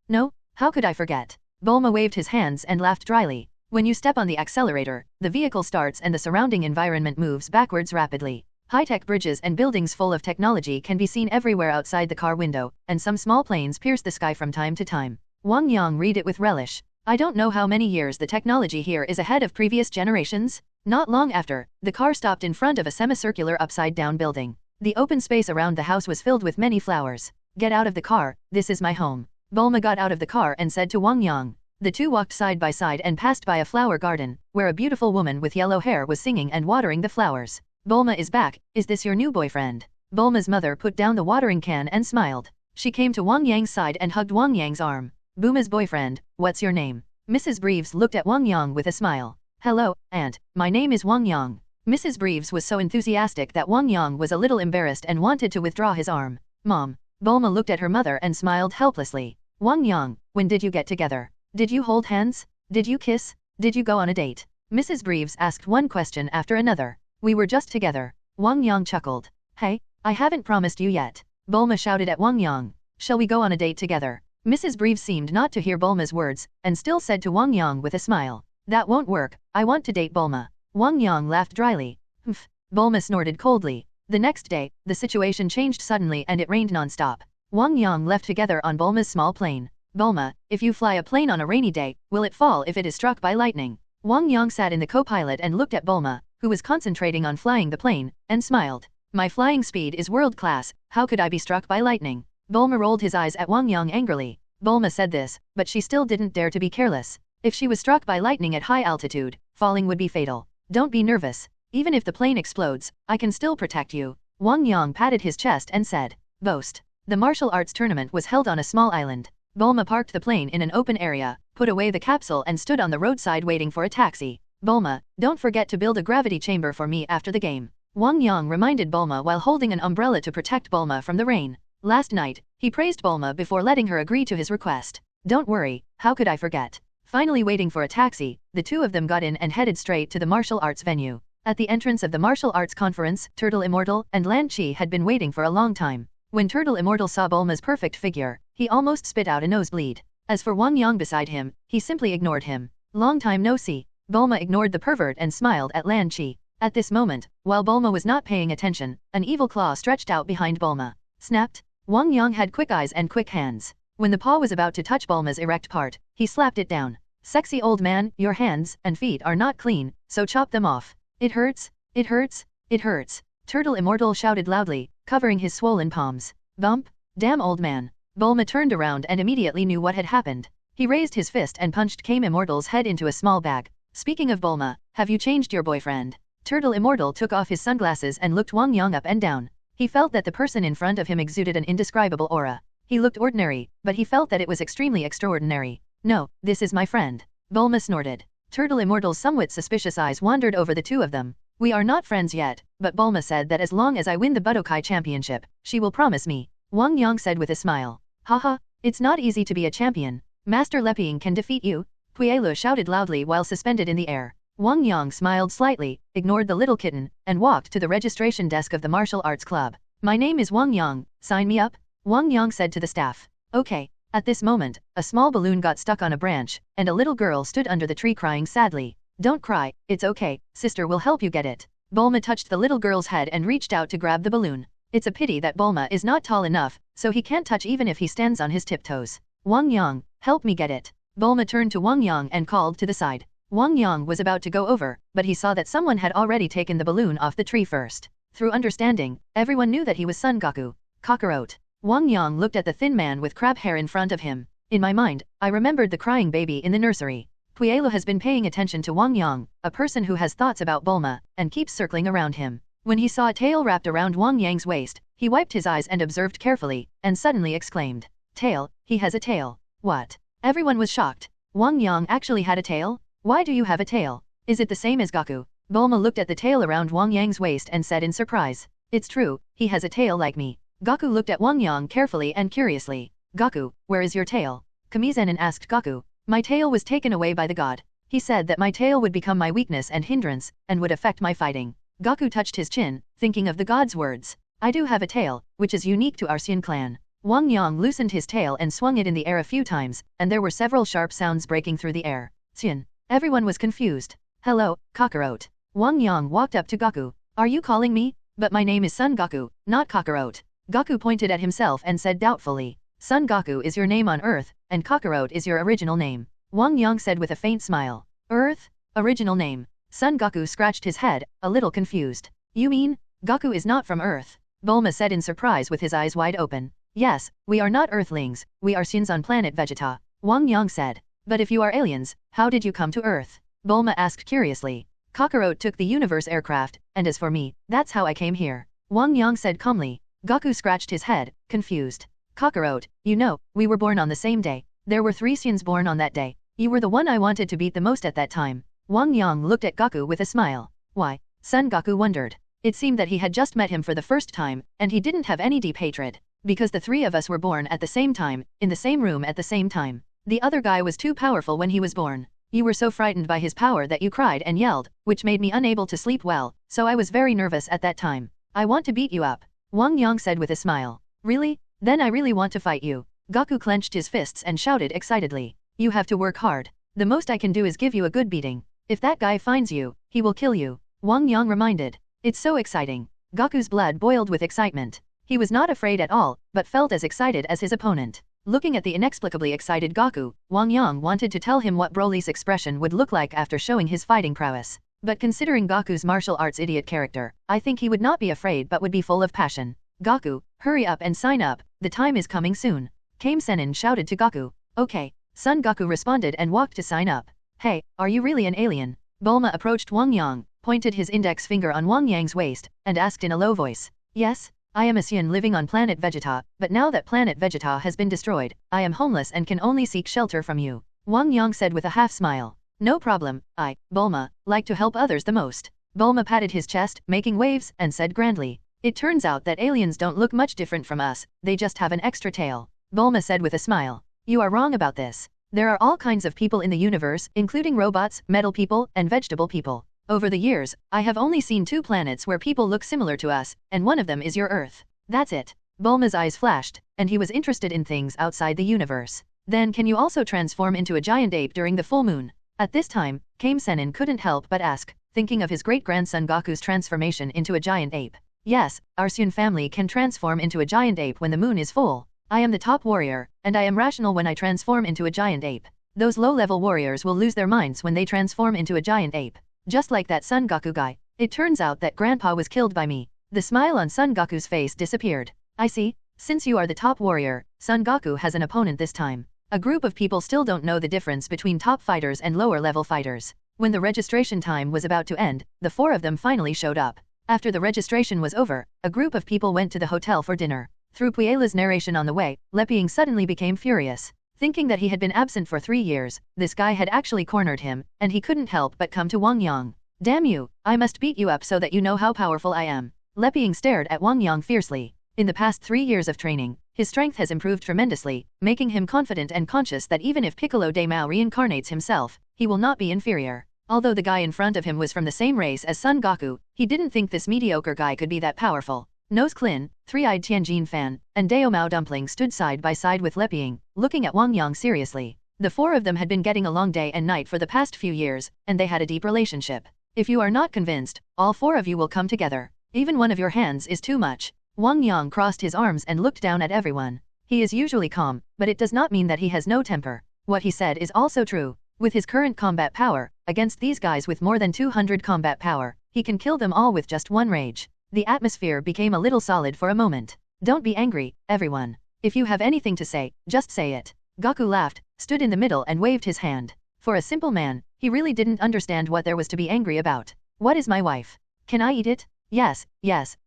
No, how could I forget? Bulma waved his hands and laughed dryly. When you step on the accelerator, the vehicle starts and the surrounding environment moves backwards rapidly. High-tech bridges and buildings full of technology can be seen everywhere outside the car window, and some small planes pierce the sky from time to time. Wang Yang read it with relish. I don't know how many years the technology here is ahead of previous generations. Not long after, the car stopped in front of a semicircular upside-down building. The open space around the house was filled with many flowers. Get out of the car, this is my home. Bulma got out of the car and said to Wang Yang. The two walked side by side and passed by a flower garden, where a beautiful woman with yellow hair was singing and watering the flowers. Bulma is back, is this your new boyfriend? Bulma's mother put down the watering can and smiled. She came to Wang Yang's side and hugged Wang Yang's arm. Bulma's boyfriend, what's your name? Mrs. Breves looked at Wang Yang with a smile. Hello, Aunt, my name is Wang Yang. Mrs. Breves was so enthusiastic that Wang Yang was a little embarrassed and wanted to withdraw his arm. Mom. Bulma looked at her mother and smiled helplessly. Wang Yang, when did you get together? Did you hold hands? Did you kiss? Did you go on a date? Mrs. Breves asked one question after another. We were just together. Wang Yang chuckled. Hey, I haven't promised you yet. Bulma shouted at Wang Yang. Shall we go on a date together? Mrs. Breves seemed not to hear Bulma's words, and still said to Wang Yang with a smile. That won't work, I want to date Bulma. Wang Yang laughed dryly. Humph. Bulma snorted coldly. The next day, the situation changed suddenly and it rained non-stop. Wang Yang left together on Bulma's small plane. Bulma, if you fly a plane on a rainy day, will it fall if it is struck by lightning? Wang Yang sat in the co-pilot and looked at Bulma, who was concentrating on flying the plane, and smiled. My flying speed is world-class, how could I be struck by lightning? Bulma rolled his eyes at Wang Yang angrily. Bulma said this, but she still didn't dare to be careless. If she was struck by lightning at high altitude, falling would be fatal. Don't be nervous. Even if the plane explodes, I can still protect you. Wang Yang patted his chest and said. Boast. The martial arts tournament was held on a small island. Bulma parked the plane in an open area, put away the capsule and stood on the roadside waiting for a taxi. Bulma, don't forget to build a gravity chamber for me after the game. Wang Yang reminded Bulma while holding an umbrella to protect Bulma from the rain. Last night, he praised Bulma before letting her agree to his request. Don't worry, how could I forget? Finally waiting for a taxi, the two of them got in and headed straight to the martial arts venue. At the entrance of the martial arts conference, Turtle Immortal and Lan Chi had been waiting for a long time. When Turtle Immortal saw Bulma's perfect figure, he almost spit out a nosebleed. As for Wang Yang beside him, he simply ignored him. Long time no see. Bulma ignored the pervert and smiled at Lan Chi. At this moment, while Bulma was not paying attention, an evil claw stretched out behind Bulma. Snapped. Wang Yang had quick eyes and quick hands. When the paw was about to touch Bulma's erect part, he slapped it down. Sexy old man, your hands and feet are not clean, so chop them off. It hurts, it hurts, it hurts. Turtle Immortal shouted loudly, covering his swollen palms. Bump, damn old man. Bulma turned around and immediately knew what had happened. He raised his fist and punched Kame Immortal's head into a small bag. Speaking of Bulma, have you changed your boyfriend? Turtle Immortal took off his sunglasses and looked Wang Yang up and down. He felt that the person in front of him exuded an indescribable aura. He looked ordinary, but he felt that it was extremely extraordinary. No, this is my friend. Bulma snorted. Turtle Immortal's somewhat suspicious eyes wandered over the two of them. We are not friends yet, but Bulma said that as long as I win the Budokai Championship, she will promise me. Wang Yang said with a smile. Haha, it's not easy to be a champion. Master Leping can defeat you. Puelu shouted loudly while suspended in the air. Wang Yang smiled slightly, ignored the little kitten, and walked to the registration desk of the martial arts club. My name is Wang Yang, sign me up? Wang Yang said to the staff. Okay. At this moment, a small balloon got stuck on a branch, and a little girl stood under the tree crying sadly. Don't cry, it's okay, sister will help you get it. Bulma touched the little girl's head and reached out to grab the balloon. It's a pity that Bulma is not tall enough, so he can't touch even if he stands on his tiptoes. Wang Yang, help me get it. Bulma turned to Wang Yang and called to the side. Wang Yang was about to go over, but he saw that someone had already taken the balloon off the tree first. Through understanding, everyone knew that he was Son Goku. Kakarot. Wang Yang looked at the thin man with crab hair in front of him. In my mind, I remembered the crying baby in the nursery. Puelo has been paying attention to Wang Yang, a person who has thoughts about Bulma, and keeps circling around him. When he saw a tail wrapped around Wang Yang's waist, he wiped his eyes and observed carefully, and suddenly exclaimed, "Tail, he has a tail." What? Everyone was shocked. Wang Yang actually had a tail? Why do you have a tail? Is it the same as Goku? Bulma looked at the tail around Wang Yang's waist and said in surprise, "It's true, he has a tail like me." Goku looked at Wang Yang carefully and curiously. "Goku, where is your tail?" Kamizenin asked Goku. "My tail was taken away by the god. He said that my tail would become my weakness and hindrance, and would affect my fighting." Goku touched his chin, thinking of the god's words. "I do have a tail, which is unique to our Saiyan clan." Wang Yang loosened his tail and swung it in the air a few times, and there were several sharp sounds breaking through the air. Saiyan. Everyone was confused. "Hello, Kakarot." Wang Yang walked up to Goku. "Are you calling me? But my name is Son Goku, not Kakarot." Goku pointed at himself and said doubtfully, "Son Goku is your name on Earth, and Kakarot is your original name." Wang Yang said with a faint smile. "Earth? Original name?" Son Goku scratched his head, a little confused. "You mean, Goku is not from Earth?" Bulma said in surprise with his eyes wide open. "Yes, we are not Earthlings, we are Saiyans on Planet Vegeta," Wang Yang said. "But if you are aliens, how did you come to Earth?" Bulma asked curiously. "Kakarot took the universe aircraft, and as for me, that's how I came here," Wang Yang said calmly. Goku scratched his head, confused. "Kakarot, you know, we were born on the same day. There were 3 Saiyans born on that day. You were the one I wanted to beat the most at that time." Wang Yang looked at Goku with a smile. "Why?" Son Goku wondered. It seemed that he had just met him for the first time, and he didn't have any deep hatred. "Because the 3 of us were born at the same time, in the same room at the same time. The other guy was too powerful when he was born. You were so frightened by his power that you cried and yelled, which made me unable to sleep well, so I was very nervous at that time. I want to beat you up," Wang Yang said with a smile. "Really? Then I really want to fight you." Goku clenched his fists and shouted excitedly. "You have to work hard. The most I can do is give you a good beating. If that guy finds you, he will kill you," Wang Yang reminded. "It's so exciting." Goku's blood boiled with excitement. He was not afraid at all, but felt as excited as his opponent. Looking at the inexplicably excited Goku, Wang Yang wanted to tell him what Broly's expression would look like after showing his fighting prowess. But considering Goku's martial arts idiot character, I think he would not be afraid but would be full of passion. "Goku, hurry up and sign up, the time is coming soon," Kame Sennin shouted to Goku. "Okay." Son Goku responded and walked to sign up. "Hey, are you really an alien?" Bulma approached Wang Yang, pointed his index finger on Wang Yang's waist, and asked in a low voice. "Yes, I am a Saiyan living on Planet Vegeta, but now that Planet Vegeta has been destroyed, I am homeless and can only seek shelter from you," Wang Yang said with a half smile. "No problem, I, Bulma, like to help others the most." Bulma patted his chest, making waves, and said grandly, "It turns out that aliens don't look much different from us, they just have an extra tail." Bulma said with a smile. "You are wrong about this. There are all kinds of people in the universe, including robots, metal people, and vegetable people. Over the years, I have only seen 2 planets where people look similar to us, and one of them is your Earth. That's it." Bulma's eyes flashed, and he was interested in things outside the universe. "Then can you also transform into a giant ape during the full moon?" At this time, Kame Sennin couldn't help but ask, thinking of his great-grandson Goku's transformation into a giant ape. "Yes, our Saiyan family can transform into a giant ape when the moon is full. I am the top warrior, and I am rational when I transform into a giant ape. Those low-level warriors will lose their minds when they transform into a giant ape. Just like that Son Goku guy. It turns out that Grandpa was killed by me." The smile on Son Goku's face disappeared. "I see. Since you are the top warrior, Son Goku has an opponent this time." A group of people still don't know the difference between top fighters and lower-level fighters. When the registration time was about to end, the 4 of them finally showed up. After the registration was over, a group of people went to the hotel for dinner. Through Puela's narration on the way, Leping suddenly became furious. Thinking that he had been absent for 3 years, this guy had actually cornered him, and he couldn't help but come to Wang Yang. "Damn you, I must beat you up so that you know how powerful I am." Leping stared at Wang Yang fiercely. In the past 3 years of training, his strength has improved tremendously, making him confident and conscious that even if Piccolo de Mao reincarnates himself, he will not be inferior. Although the guy in front of him was from the same race as Son Goku, he didn't think this mediocre guy could be that powerful. Nose Klin, Three-Eyed Tianjin Fan, and Dao Mao Dumpling stood side by side with Leping, looking at Wang Yang seriously. The 4 of them had been getting along day and night for the past few years, and they had a deep relationship. "If you are not convinced, all 4 of you will come together. Even one of your hands is too much." Wang Yang crossed his arms and looked down at everyone. He is usually calm, but it does not mean that he has no temper. What he said is also true. With his current combat power, against these guys with more than 200 combat power, he can kill them all with just one rage. The atmosphere became a little solid for a moment. Don't be angry, everyone. If you have anything to say, just say it. Goku laughed, stood in the middle and waved his hand. For a simple man, he really didn't understand what there was to be angry about. What is my wife? Can I eat it? Yes,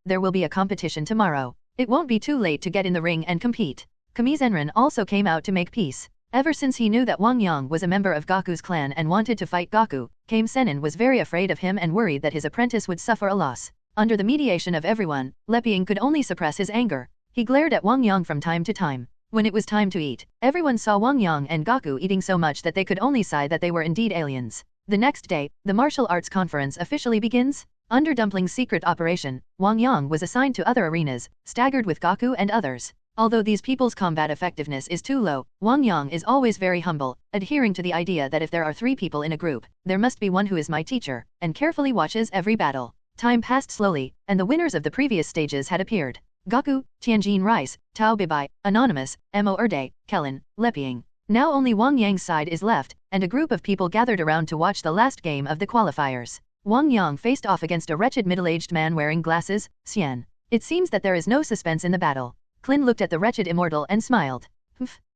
there will be a competition tomorrow. It won't be too late to get in the ring and compete. Kamizenran also came out to make peace. Ever since he knew that Wang Yang was a member of Goku's clan and wanted to fight Goku, Kame Sennin was very afraid of him and worried that his apprentice would suffer a loss. Under the mediation of everyone, Leping could only suppress his anger. He glared at Wang Yang from time to time. When it was time to eat, everyone saw Wang Yang and Goku eating so much that they could only sigh that they were indeed aliens. The next day, the martial arts conference officially begins. Under Dumpling's secret operation, Wang Yang was assigned to other arenas, staggered with Goku and others. Although these people's combat effectiveness is too low, Wang Yang is always very humble, adhering to the idea that if there are 3 people in a group, there must be one who is my teacher, and carefully watches every battle. Time passed slowly, and the winners of the previous stages had appeared. Goku, Tianjin Rice, Tao Bibai, Anonymous, Mo Erde, Kellen, Leping. Now only Wang Yang's side is left, and a group of people gathered around to watch the last game of the qualifiers. Wang Yang faced off against a wretched middle-aged man wearing glasses, Saiyan. It seems that there is no suspense in the battle. Klin looked at the wretched immortal and smiled.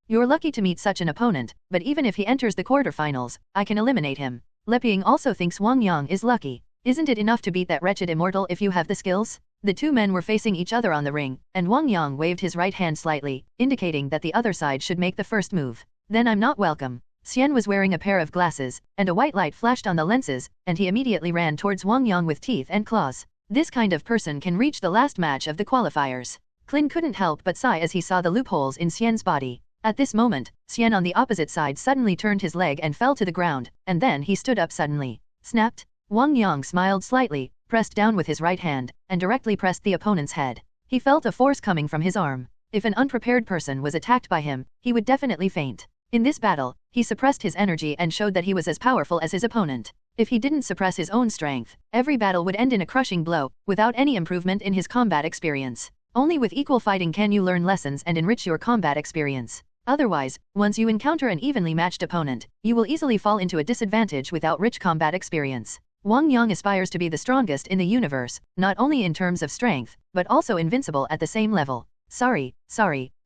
You're lucky to meet such an opponent, but even if he enters the quarterfinals, I can eliminate him. Leping also thinks Wang Yang is lucky. Isn't it enough to beat that wretched immortal if you have the skills? The 2 men were facing each other on the ring, and Wang Yang waved his right hand slightly, indicating that the other side should make the first move. Then I'm not welcome. Saiyan was wearing a pair of glasses, and a white light flashed on the lenses, and he immediately ran towards Wang Yang with teeth and claws. This kind of person can reach the last match of the qualifiers. Klin couldn't help but sigh as he saw the loopholes in Saiyan's body. At this moment, Saiyan on the opposite side suddenly turned his leg and fell to the ground, and then he stood up suddenly. Snapped. Wang Yang smiled slightly, pressed down with his right hand, and directly pressed the opponent's head. He felt a force coming from his arm. If an unprepared person was attacked by him, he would definitely faint. In this battle, he suppressed his energy and showed that he was as powerful as his opponent. If he didn't suppress his own strength, every battle would end in a crushing blow, without any improvement in his combat experience. Only with equal fighting can you learn lessons and enrich your combat experience. Otherwise, once you encounter an evenly matched opponent, you will easily fall into a disadvantage without rich combat experience. Wang Yang aspires to be the strongest in the universe, not only in terms of strength, but also invincible at the same level. Sorry,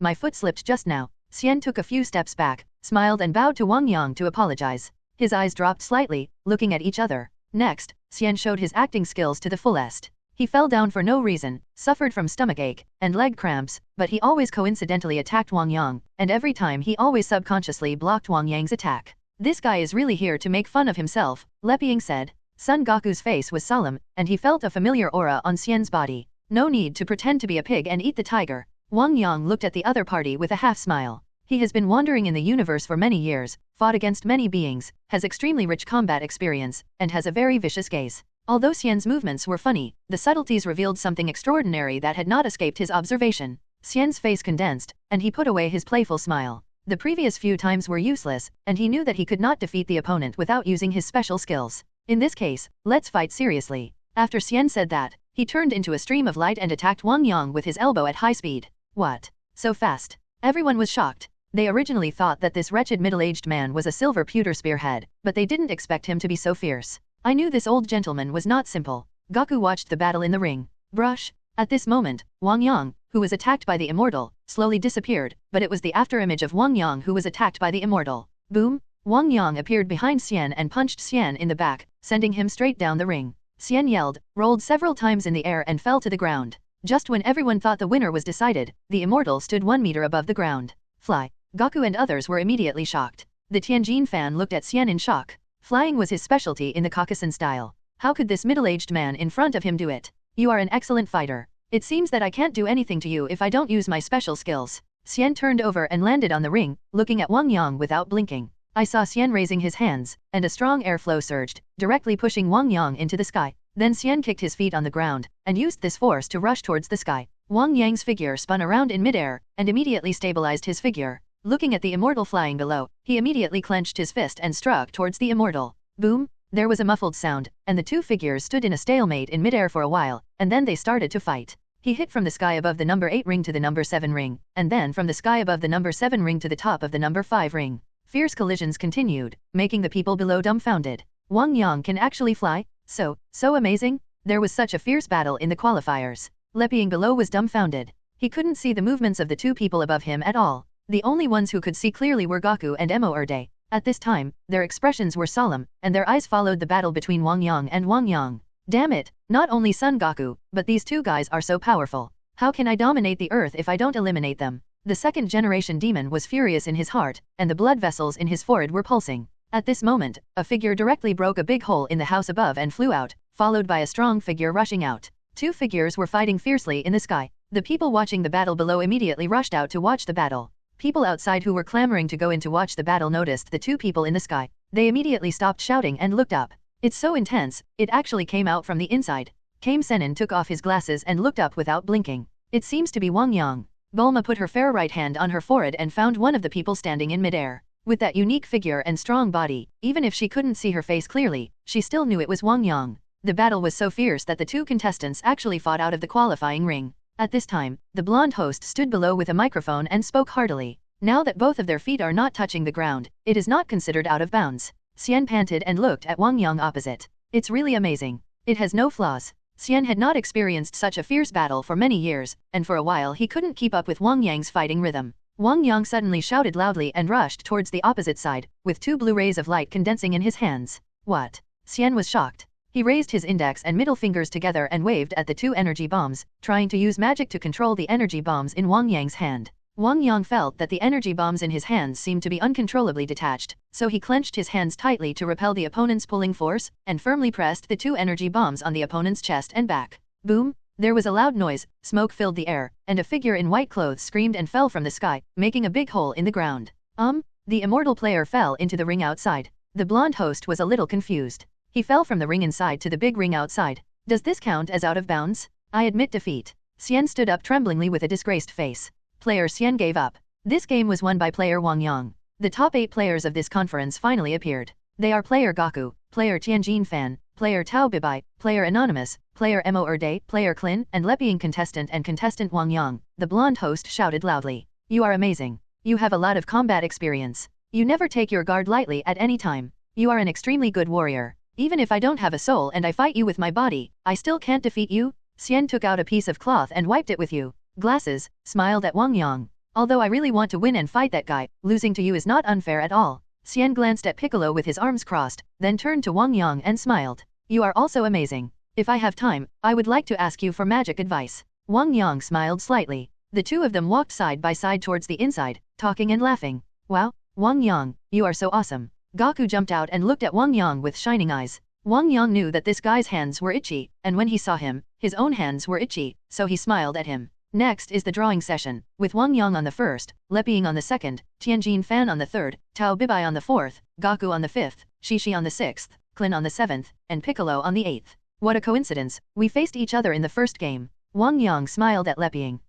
my foot slipped just now. Saiyan took a few steps back, smiled and bowed to Wang Yang to apologize. His eyes dropped slightly, looking at each other. Next, Saiyan showed his acting skills to the fullest. He fell down for no reason, suffered from stomachache and leg cramps, but he always coincidentally attacked Wang Yang, and every time he always subconsciously blocked Wang Yang's attack. This guy is really here to make fun of himself, Leping said. Son Goku's face was solemn, and he felt a familiar aura on Saiyan's body. No need to pretend to be a pig and eat the tiger. Wang Yang looked at the other party with a half-smile. He has been wandering in the universe for many years, fought against many beings, has extremely rich combat experience, and has a very vicious gaze. Although Saiyan's movements were funny, the subtleties revealed something extraordinary that had not escaped his observation. Saiyan's face condensed, and he put away his playful smile. The previous few times were useless, and he knew that he could not defeat the opponent without using his special skills. In this case, let's fight seriously. After Saiyan said that, he turned into a stream of light and attacked Wang Yang with his elbow at high speed. What? So fast? Everyone was shocked. They originally thought that this wretched middle-aged man was a silver pewter spearhead, but they didn't expect him to be so fierce. I knew this old gentleman was not simple. Goku watched the battle in the ring. Brush. At this moment, Wang Yang, who was attacked by the immortal, slowly disappeared, but it was the afterimage of Wang Yang who was attacked by the immortal. Boom. Wang Yang appeared behind Saiyan and punched Saiyan in the back, sending him straight down the ring. Saiyan yelled, rolled several times in the air and fell to the ground. Just when everyone thought the winner was decided, the immortal stood 1 meter above the ground. Fly. Goku and others were immediately shocked. The Tianjin fan looked at Saiyan in shock. Flying was his specialty in the Caucasan style. How could this middle-aged man in front of him do it? You are an excellent fighter. It seems that I can't do anything to you if I don't use my special skills. Saiyan turned over and landed on the ring, looking at Wang Yang without blinking. I saw Saiyan raising his hands, and a strong airflow surged, directly pushing Wang Yang into the sky. Then Saiyan kicked his feet on the ground, and used this force to rush towards the sky. Wang Yang's figure spun around in midair, and immediately stabilized his figure. Looking at the immortal flying below, he immediately clenched his fist and struck towards the immortal. Boom! There was a muffled sound, and the 2 figures stood in a stalemate in midair for a while, and then they started to fight. He hit from the sky above the number 8 ring to the number 7 ring, and then from the sky above the number 7 ring to the top of the number 5 ring. Fierce collisions continued, making the people below dumbfounded. Wang Yang can actually fly? So amazing? There was such a fierce battle in the qualifiers. Leping below was dumbfounded. He couldn't see the movements of the two people above him at all. The only ones who could see clearly were Goku and Mo. At this time, their expressions were solemn, and their eyes followed the battle between Wang Yang and Wang Yang. Damn it, not only Son Goku, but these two guys are so powerful. How can I dominate the earth if I don't eliminate them? The second generation demon was furious in his heart, and the blood vessels in his forehead were pulsing. At this moment, a figure directly broke a big hole in the house above and flew out, followed by a strong figure rushing out. Two figures were fighting fiercely in the sky. The people watching the battle below immediately rushed out to watch the battle. People outside who were clamoring to go in to watch the battle noticed the two people in the sky. They immediately stopped shouting and looked up. It's so intense, it actually came out from the inside. Kame Sennin took off his glasses and looked up without blinking. It seems to be Wang Yang. Bulma put her fair right hand on her forehead and found one of the people standing in midair. With that unique figure and strong body, even if she couldn't see her face clearly, she still knew it was Wang Yang. The battle was so fierce that the two contestants actually fought out of the qualifying ring. At this time, the blonde host stood below with a microphone and spoke heartily. Now that both of their feet are not touching the ground, it is not considered out of bounds. Saiyan panted and looked at Wang Yang opposite. It's really amazing. It has no flaws. Saiyan had not experienced such a fierce battle for many years, and for a while he couldn't keep up with Wang Yang's fighting rhythm. Wang Yang suddenly shouted loudly and rushed towards the opposite side, with two blue rays of light condensing in his hands. What? Saiyan was shocked. He raised his index and middle fingers together and waved at the two energy bombs, trying to use magic to control the energy bombs in Wang Yang's hand. Wang Yang felt that the energy bombs in his hands seemed to be uncontrollably detached, so he clenched his hands tightly to repel the opponent's pulling force, and firmly pressed the two energy bombs on the opponent's chest and back. Boom! There was a loud noise, smoke filled the air, and a figure in white clothes screamed and fell from the sky, making a big hole in the ground. The immortal player fell into the ring outside. The blonde host was a little confused. He fell from the ring inside to the big ring outside. Does this count as out of bounds? I admit defeat. Saiyan stood up tremblingly with a disgraced face. Player Saiyan gave up. This game was won by player Wang Yang. The top 8 players of this conference finally appeared. They are player Goku, player Tianjin Fan, player Tao Bibai, player Anonymous, player Mo, player Klin, and Leping contestant and contestant Wang Yang. The blonde host shouted loudly. You are amazing. You have a lot of combat experience. You never take your guard lightly at any time. You are an extremely good warrior. Even if I don't have a soul and I fight you with my body, I still can't defeat you. Saiyan took out a piece of cloth and wiped it with you. Glasses, smiled at Wang Yang. Although I really want to win and fight that guy, losing to you is not unfair at all. Saiyan glanced at Piccolo with his arms crossed, then turned to Wang Yang and smiled. You are also amazing. If I have time, I would like to ask you for magic advice. Wang Yang smiled slightly. The two of them walked side by side towards the inside, talking and laughing. Wow, Wang Yang, you are so awesome. Goku jumped out and looked at Wang Yang with shining eyes. Wang Yang knew that this guy's hands were itchy, and when he saw him, his own hands were itchy, so he smiled at him. Next is the drawing session, with Wang Yang on the first, Leping on the second, Tianjin Fan on the third, Tao Bibai on the fourth, Goku on the fifth, Shishi on the sixth, Klin on the seventh, and Piccolo on the eighth. What a coincidence, we faced each other in the first game. Wang Yang smiled at Leping.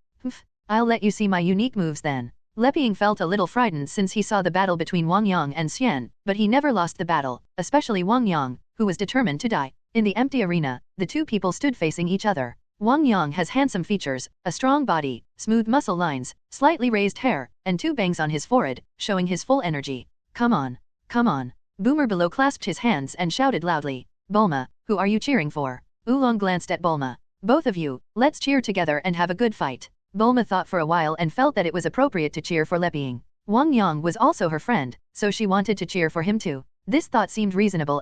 I'll let you see my unique moves then. Leping felt a little frightened since he saw the battle between Wang Yang and Saiyan, but he never lost the battle, especially Wang Yang, who was determined to die. In the empty arena, the two people stood facing each other. Wang Yang has handsome features, a strong body, smooth muscle lines, slightly raised hair, and 2 bangs on his forehead, showing his full energy. Come on. Come on. Boomer below clasped his hands and shouted loudly. Bulma, who are you cheering for? Oolong glanced at Bulma. Both of you, let's cheer together and have a good fight. Bulma thought for a while and felt that it was appropriate to cheer for Leping. Wang Yang was also her friend, so she wanted to cheer for him too. This thought seemed reasonable.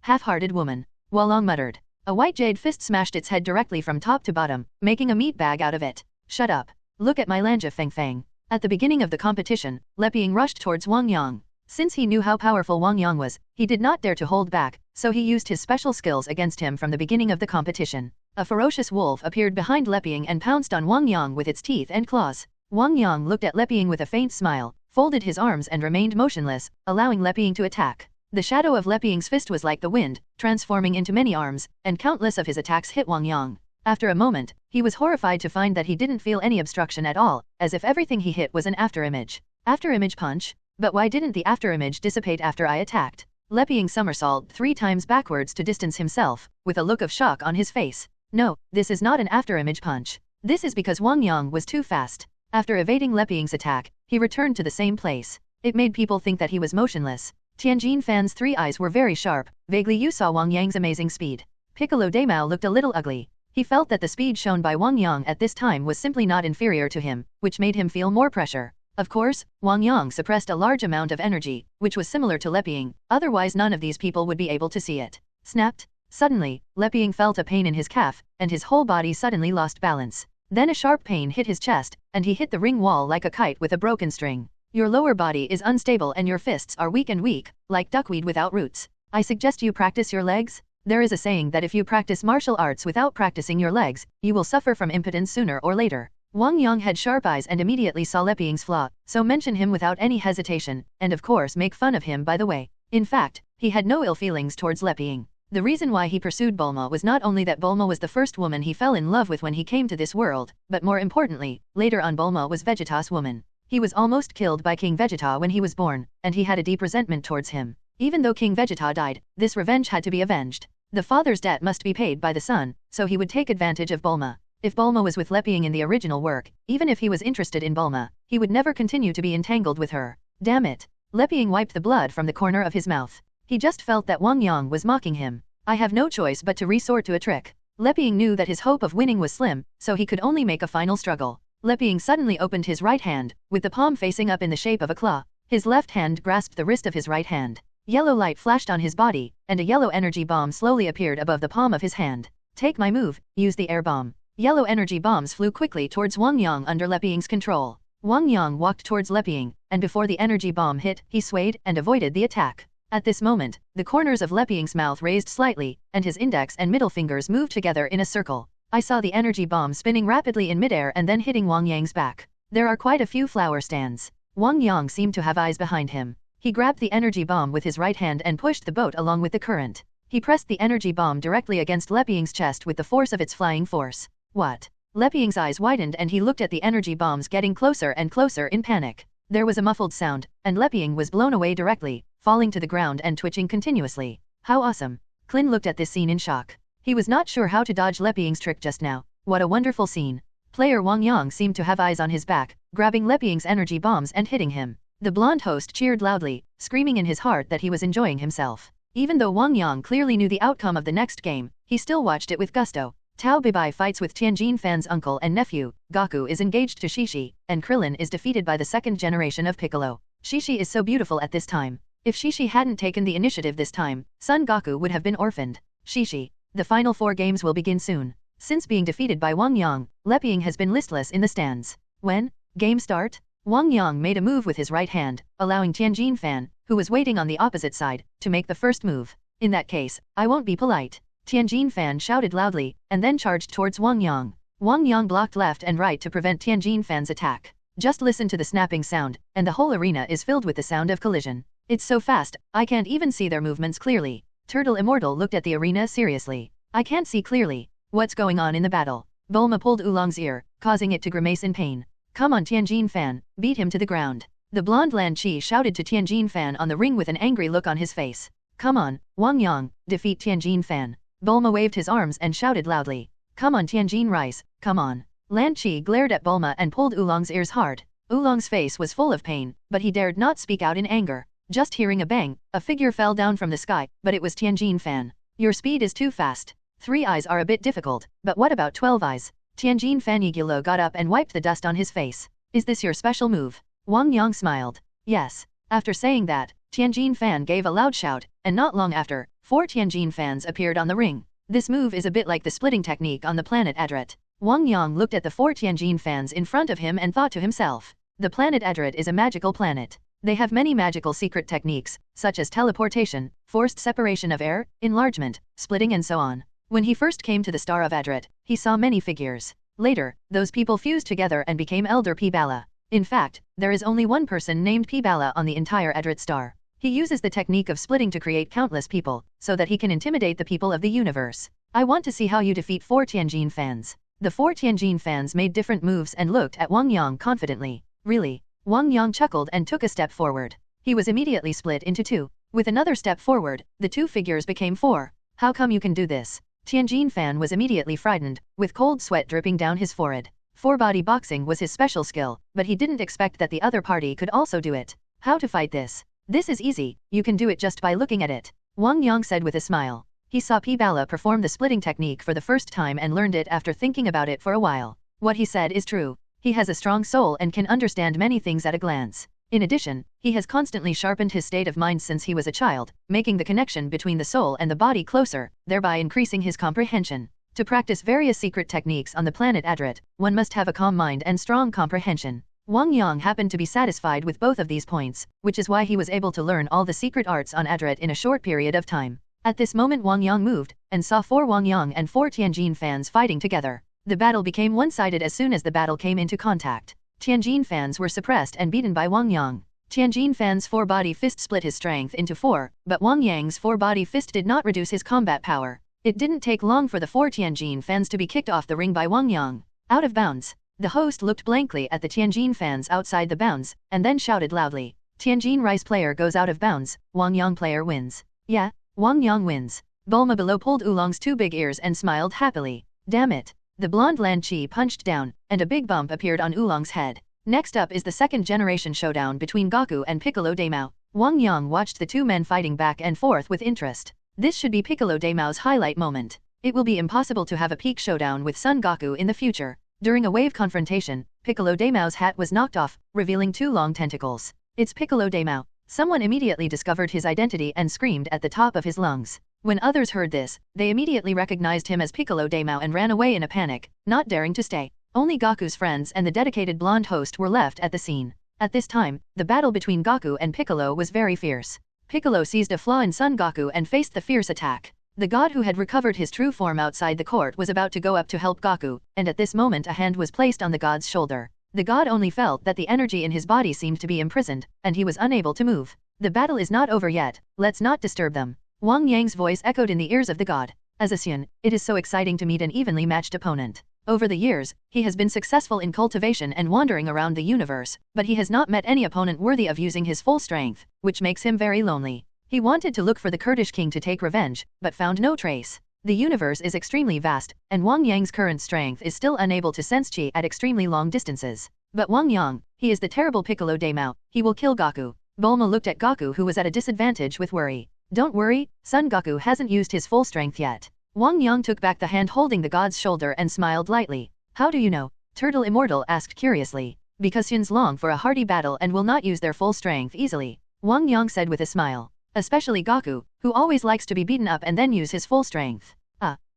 Half-hearted woman. Wolong muttered. A white jade fist smashed its head directly from top to bottom, making a meat bag out of it. Shut up. Look at my Lanja Feng Feng. At the beginning of the competition, Leping rushed towards Wang Yang. Since he knew how powerful Wang Yang was, he did not dare to hold back, so he used his special skills against him from the beginning of the competition. A ferocious wolf appeared behind Leping and pounced on Wang Yang with its teeth and claws. Wang Yang looked at Leping with a faint smile, folded his arms and remained motionless, allowing Leping to attack. The shadow of Leping's fist was like the wind, transforming into many arms, and countless of his attacks hit Wang Yang. After a moment, he was horrified to find that he didn't feel any obstruction at all, as if everything he hit was an afterimage. Afterimage punch? But why didn't the afterimage dissipate after I attacked? Leping somersaulted 3 times backwards to distance himself, with a look of shock on his face. No, this is not an afterimage punch. This is because Wang Yang was too fast. After evading Leping's attack, he returned to the same place. It made people think that he was motionless. Tianjin Fan's 3 eyes were very sharp. Vaguely you saw Wang Yang's amazing speed. Piccolo Daimao looked a little ugly. He felt that the speed shown by Wang Yang at this time was simply not inferior to him, which made him feel more pressure. Of course, Wang Yang suppressed a large amount of energy, which was similar to Leping, otherwise none of these people would be able to see it. Snapped. Suddenly, Leping felt a pain in his calf, and his whole body suddenly lost balance. Then a sharp pain hit his chest, and he hit the ring wall like a kite with a broken string. Your lower body is unstable and your fists are weak, like duckweed without roots. I suggest you practice your legs. There is a saying that if you practice martial arts without practicing your legs, you will suffer from impotence sooner or later. Wang Yang had sharp eyes and immediately saw Leping's flaw, so mention him without any hesitation, and of course make fun of him by the way. In fact, he had no ill feelings towards Leping. The reason why he pursued Bulma was not only that Bulma was the first woman he fell in love with when he came to this world, but more importantly, later on Bulma was Vegeta's woman. He was almost killed by King Vegeta when he was born, and he had a deep resentment towards him. Even though King Vegeta died, this revenge had to be avenged. The father's debt must be paid by the son, so he would take advantage of Bulma. If Bulma was with Leping in the original work, even if he was interested in Bulma, he would never continue to be entangled with her. Damn it. Leping wiped the blood from the corner of his mouth. He just felt that Wang Yang was mocking him. I have no choice but to resort to a trick. Leping knew that his hope of winning was slim, so he could only make a final struggle. Leping suddenly opened his right hand, with the palm facing up in the shape of a claw. His left hand grasped the wrist of his right hand. Yellow light flashed on his body, and a yellow energy bomb slowly appeared above the palm of his hand. Take my move, use the air bomb. Yellow energy bombs flew quickly towards Wang Yang under Leping's control. Wang Yang walked towards Leping, and before the energy bomb hit, he swayed and avoided the attack. At this moment, the corners of Leping's mouth raised slightly, and his index and middle fingers moved together in a circle. I saw the energy bomb spinning rapidly in midair and then hitting Wang Yang's back. There are quite a few flower stands. Wang Yang seemed to have eyes behind him. He grabbed the energy bomb with his right hand and pushed the boat along with the current. He pressed the energy bomb directly against Leping's chest with the force of its flying force. What? Leping's eyes widened and he looked at the energy bombs getting closer and closer in panic. There was a muffled sound, and Leping was blown away directly, falling to the ground and twitching continuously. How awesome. Clin looked at this scene in shock. He was not sure how to dodge Leping's trick just now. What a wonderful scene. Player Wang Yang seemed to have eyes on his back, grabbing Leping's energy bombs and hitting him. The blonde host cheered loudly, screaming in his heart that he was enjoying himself. Even though Wang Yang clearly knew the outcome of the next game, he still watched it with gusto. Tao Bibai fights with Tianjin Fan's uncle and nephew, Goku is engaged to Shishi, and Krillin is defeated by the second generation of Piccolo. Shishi is so beautiful at this time. If Shishi hadn't taken the initiative this time, Son Goku would have been orphaned. Shishi. The final 4 games will begin soon. Since being defeated by Wang Yang, Leping has been listless in the stands. When? Game start? Wang Yang made a move with his right hand, allowing Tianjin Fan, who was waiting on the opposite side, to make the first move. In that case, I won't be polite. Tianjin Fan shouted loudly, and then charged towards Wang Yang. Wang Yang blocked left and right to prevent Tianjin Fan's attack. Just listen to the snapping sound, and the whole arena is filled with the sound of collision. It's so fast, I can't even see their movements clearly. Turtle Immortal looked at the arena seriously. I can't see clearly. What's going on in the battle? Bulma pulled Oolong's ear, causing it to grimace in pain. Come on Tianjin Fan, beat him to the ground. The blonde Lan Chi shouted to Tianjin Fan on the ring with an angry look on his face. Come on, Wang Yang, defeat Tianjin Fan. Bulma waved his arms and shouted loudly. Come on Tianjin Rice, come on. Lan Chi glared at Bulma and pulled Oolong's ears hard. Oolong's face was full of pain, but he dared not speak out in anger. Just hearing a bang, a figure fell down from the sky, but it was Tianjin Fan. Your speed is too fast. 3 eyes are a bit difficult, but what about 12 eyes? Tianjin Fan Yigulo got up and wiped the dust on his face. Is this your special move? Wang Yang smiled. Yes. After saying that, Tianjin Fan gave a loud shout, and not long after, 4 Tianjin Fans appeared on the ring. This move is a bit like the splitting technique on the planet Adret. Wang Yang looked at the 4 Tianjin Fans in front of him and thought to himself. The planet Adret is a magical planet. They have many magical secret techniques, such as teleportation, forced separation of air, enlargement, splitting and so on. When he first came to the star of Adret, he saw many figures. Later, those people fused together and became Elder P-Bala. In fact, there is only one person named P-Bala on the entire Adret star. He uses the technique of splitting to create countless people, so that he can intimidate the people of the universe. I want to see how you defeat 4 Tianjin Fans. The 4 Tianjin Fans made different moves and looked at Wang Yang confidently. Really? Wang Yang chuckled and took a step forward. He was immediately split into 2. With another step forward, the 2 figures became 4. How come you can do this? Tianjin Fan was immediately frightened, with cold sweat dripping down his forehead. 4-body boxing was his special skill, but he didn't expect that the other party could also do it. How to fight this? This is easy, you can do it just by looking at it. Wang Yang said with a smile. He saw P-Bala perform the splitting technique for the first time and learned it after thinking about it for a while. What he said is true. He has a strong soul and can understand many things at a glance. In addition, he has constantly sharpened his state of mind since he was a child, making the connection between the soul and the body closer, thereby increasing his comprehension. To practice various secret techniques on the planet Adret, one must have a calm mind and strong comprehension. Wang Yang happened to be satisfied with both of these points, which is why he was able to learn all the secret arts on Adret in a short period of time. At this moment Wang Yang moved, and saw 4 Wang Yang and 4 Tianjin fans fighting together. The battle became one-sided as soon as the battle came into contact. Tianjin fans were suppressed and beaten by Wang Yang. Tianjin fan's 4-body fist split his strength into 4, but Wang Yang's 4-body fist did not reduce his combat power. It didn't take long for the 4 Tianjin fans to be kicked off the ring by Wang Yang. Out of bounds. The host looked blankly at the Tianjin fans outside the bounds, and then shouted loudly. Tianjin Rice player goes out of bounds, Wang Yang player wins. Yeah, Wang Yang wins. Bulma below pulled Oolong's 2 big ears and smiled happily. Damn it. The blonde Lan Chi punched down, and a big bump appeared on Oolong's head. Next up is the second generation showdown between Goku and Piccolo Daimao. Wang Yang watched the 2 men fighting back and forth with interest. This should be Piccolo Daimao's highlight moment. It will be impossible to have a peak showdown with Son Goku in the future. During a wave confrontation, Piccolo Daimao's hat was knocked off, revealing 2 long tentacles. It's Piccolo Daimao. Someone immediately discovered his identity and screamed at the top of his lungs. When others heard this, they immediately recognized him as Piccolo Daimao and ran away in a panic, not daring to stay. Only Goku's friends and the dedicated blonde host were left at the scene. At this time, the battle between Goku and Piccolo was very fierce. Piccolo seized a flaw in Son Goku and faced the fierce attack. The god who had recovered his true form outside the court was about to go up to help Goku, and at this moment a hand was placed on the god's shoulder. The god only felt that the energy in his body seemed to be imprisoned, and he was unable to move. The battle is not over yet, let's not disturb them. Wang Yang's voice echoed in the ears of the god. As a Saiyan, it is so exciting to meet an evenly matched opponent. Over the years, he has been successful in cultivation and wandering around the universe, but he has not met any opponent worthy of using his full strength, which makes him very lonely. He wanted to look for the Kurdish king to take revenge, but found no trace. The universe is extremely vast, and Wang Yang's current strength is still unable to sense chi at extremely long distances. But Wang Yang, he is the terrible Piccolo Daimao, he will kill Goku. Bulma looked at Goku who was at a disadvantage with worry. Don't worry, Son Goku hasn't used his full strength yet. Wang Yang took back the hand holding the god's shoulder and smiled lightly. How do you know? Turtle Immortal asked curiously. Because Saiyans long for a hearty battle and will not use their full strength easily. Wang Yang said with a smile. Especially Goku, who always likes to be beaten up and then use his full strength.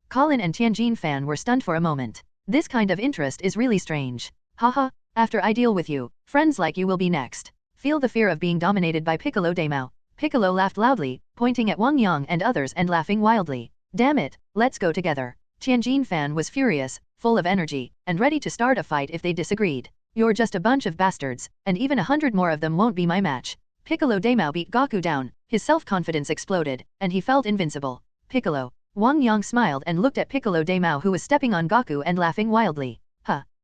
Colin and Tianjin fan were stunned for a moment. This kind of interest is really strange. Haha, after I deal with you, friends like you will be next. Feel the fear of being dominated by Piccolo Daimao. Piccolo laughed loudly, pointing at Wang Yang and others and laughing wildly. Damn it, let's go together. Tianjin fan was furious, full of energy, and ready to start a fight if they disagreed. You're just a bunch of bastards, and even 100 more of them won't be my match. Piccolo Daimao beat Goku down, his self-confidence exploded, and he felt invincible. Piccolo. Wang Yang smiled and looked at Piccolo Daimao who was stepping on Goku and laughing wildly.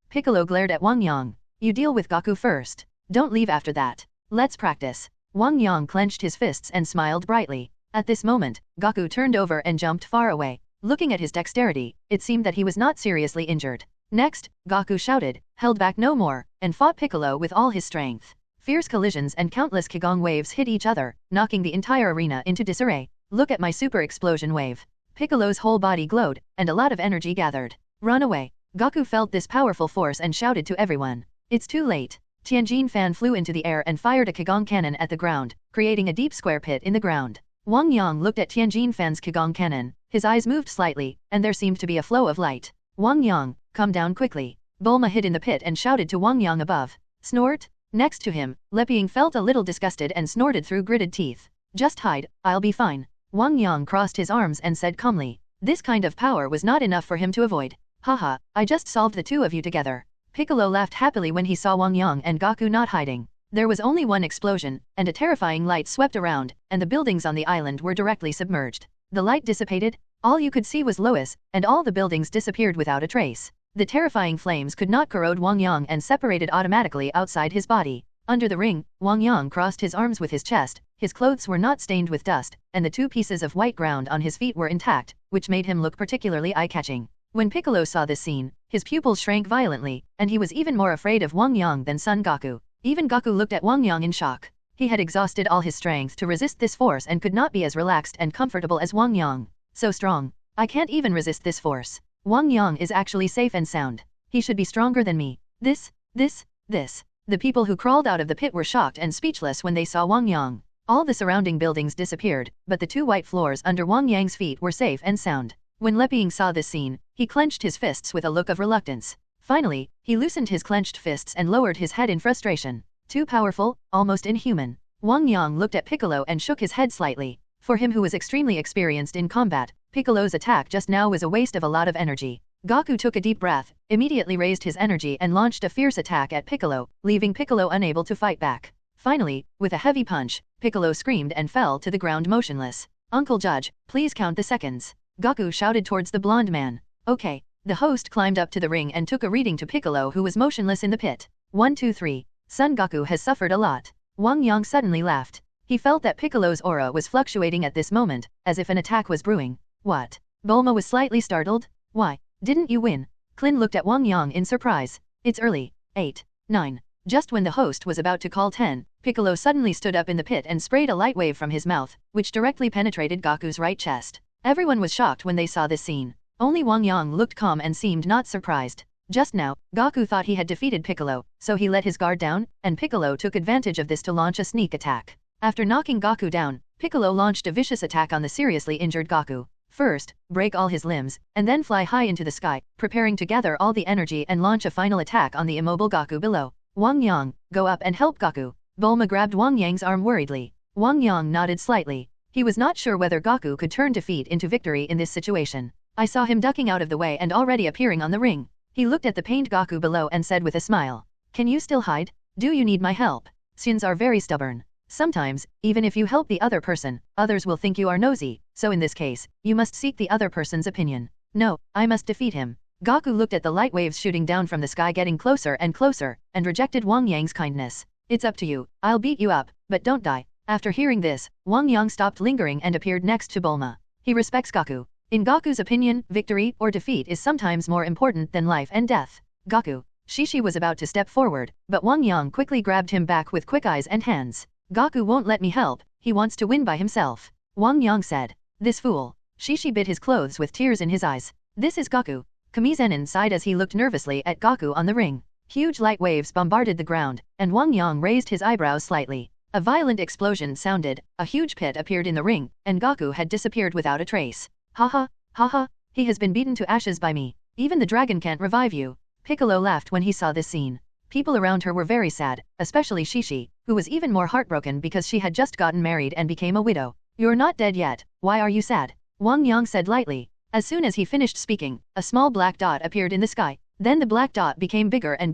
Piccolo glared at Wang Yang. You deal with Goku first. Don't leave after that. Let's practice. Wang Yang clenched his fists and smiled brightly. At this moment, Goku turned over and jumped far away. Looking at his dexterity, it seemed that he was not seriously injured. Next, Goku shouted, held back no more, and fought Piccolo with all his strength. Fierce collisions and countless Qigong waves hit each other, knocking the entire arena into disarray. Look at my super explosion wave. Piccolo's whole body glowed, and a lot of energy gathered. Run away. Goku felt this powerful force and shouted to everyone. It's too late. Tianjin fan flew into the air and fired a Qigong cannon at the ground, creating a deep square pit in the ground. Wang Yang looked at Tianjin fan's Qigong cannon. His eyes moved slightly, and there seemed to be a flow of light. Wang Yang, come down quickly. Bulma hid in the pit and shouted to Wang Yang above. Snort. Next to him, Leping felt a little disgusted and snorted through gritted teeth. Just hide, I'll be fine. Wang Yang crossed his arms and said calmly. This kind of power was not enough for him to avoid. Haha, I just solved the 2 of you together. Piccolo laughed happily when he saw Wang Yang and Goku not hiding. There was only one explosion, and a terrifying light swept around, and the buildings on the island were directly submerged. The light dissipated, all you could see was Lois, and all the buildings disappeared without a trace. The terrifying flames could not corrode Wang Yang and separated automatically outside his body. Under the ring, Wang Yang crossed his arms with his chest, his clothes were not stained with dust, and the 2 pieces of white ground on his feet were intact, which made him look particularly eye-catching. When Piccolo saw this scene, his pupils shrank violently, and he was even more afraid of Wang Yang than Son Goku. Even Goku looked at Wang Yang in shock. He had exhausted all his strength to resist this force and could not be as relaxed and comfortable as Wang Yang. So strong. I can't even resist this force. Wang Yang is actually safe and sound. He should be stronger than me. This. The people who crawled out of the pit were shocked and speechless when they saw Wang Yang. All the surrounding buildings disappeared, but the 2 white floors under Wang Yang's feet were safe and sound. When Leping saw this scene, he clenched his fists with a look of reluctance. Finally, he loosened his clenched fists and lowered his head in frustration. Too powerful, almost inhuman. Wang Yang looked at Piccolo and shook his head slightly. For him who was extremely experienced in combat, Piccolo's attack just now was a waste of a lot of energy. Goku took a deep breath, immediately raised his energy and launched a fierce attack at Piccolo, leaving Piccolo unable to fight back. Finally, with a heavy punch, Piccolo screamed and fell to the ground motionless. Uncle Judge, please count the seconds. Goku shouted towards the blonde man. Okay. The host climbed up to the ring and took a reading to Piccolo who was motionless in the pit. 1 2 3. Son Goku has suffered a lot. Wang Yang suddenly laughed. He felt that Piccolo's aura was fluctuating at this moment, as if an attack was brewing. What? Bulma was slightly startled. Why? Didn't you win? Klin looked at Wang Yang in surprise. It's early. 8. 9. Just when the host was about to call 10, Piccolo suddenly stood up in the pit and sprayed a light wave from his mouth, which directly penetrated Goku's right chest. Everyone was shocked when they saw this scene. Only Wang Yang looked calm and seemed not surprised. Just now, Goku thought he had defeated Piccolo, so he let his guard down, and Piccolo took advantage of this to launch a sneak attack. After knocking Goku down, Piccolo launched a vicious attack on the seriously injured Goku. First, break all his limbs, and then fly high into the sky, preparing to gather all the energy and launch a final attack on the immobile Goku below. Wang Yang, go up and help Goku. Bulma grabbed Wang Yang's arm worriedly. Wang Yang nodded slightly. He was not sure whether Goku could turn defeat into victory in this situation. I saw him ducking out of the way and already appearing on the ring. He looked at the pained Goku below and said with a smile. Can you still hide? Do you need my help? Saiyans are very stubborn. Sometimes, even if you help the other person, others will think you are nosy, so in this case, you must seek the other person's opinion. No, I must defeat him. Goku looked at the light waves shooting down from the sky getting closer, and rejected Wang Yang's kindness. It's up to you, I'll beat you up, but don't die. After hearing this, Wang Yang stopped lingering and appeared next to Bulma. He respects Goku. In Goku's opinion, victory or defeat is sometimes more important than life and death. Goku. Shishi was about to step forward, but Wang Yang quickly grabbed him back with quick eyes and hands. Goku won't let me help, he wants to win by himself. Wang Yang said. This fool. Shishi bit his clothes with tears in his eyes. This is Goku. Kamizenin sighed as he looked nervously at Goku on the ring. Huge light waves bombarded the ground, and Wang Yang raised his eyebrows slightly. A violent explosion sounded, a huge pit appeared in the ring, and Goku had disappeared without a trace. Haha, he has been beaten to ashes by me. Even the dragon can't revive you. Piccolo laughed when he saw this scene. People around her were very sad, especially Shishi, who was even more heartbroken because she had just gotten married and became a widow. You're not dead yet, why are you sad? Wang Yang said lightly. As soon as he finished speaking, a small black dot appeared in the sky. Then the black dot became bigger, and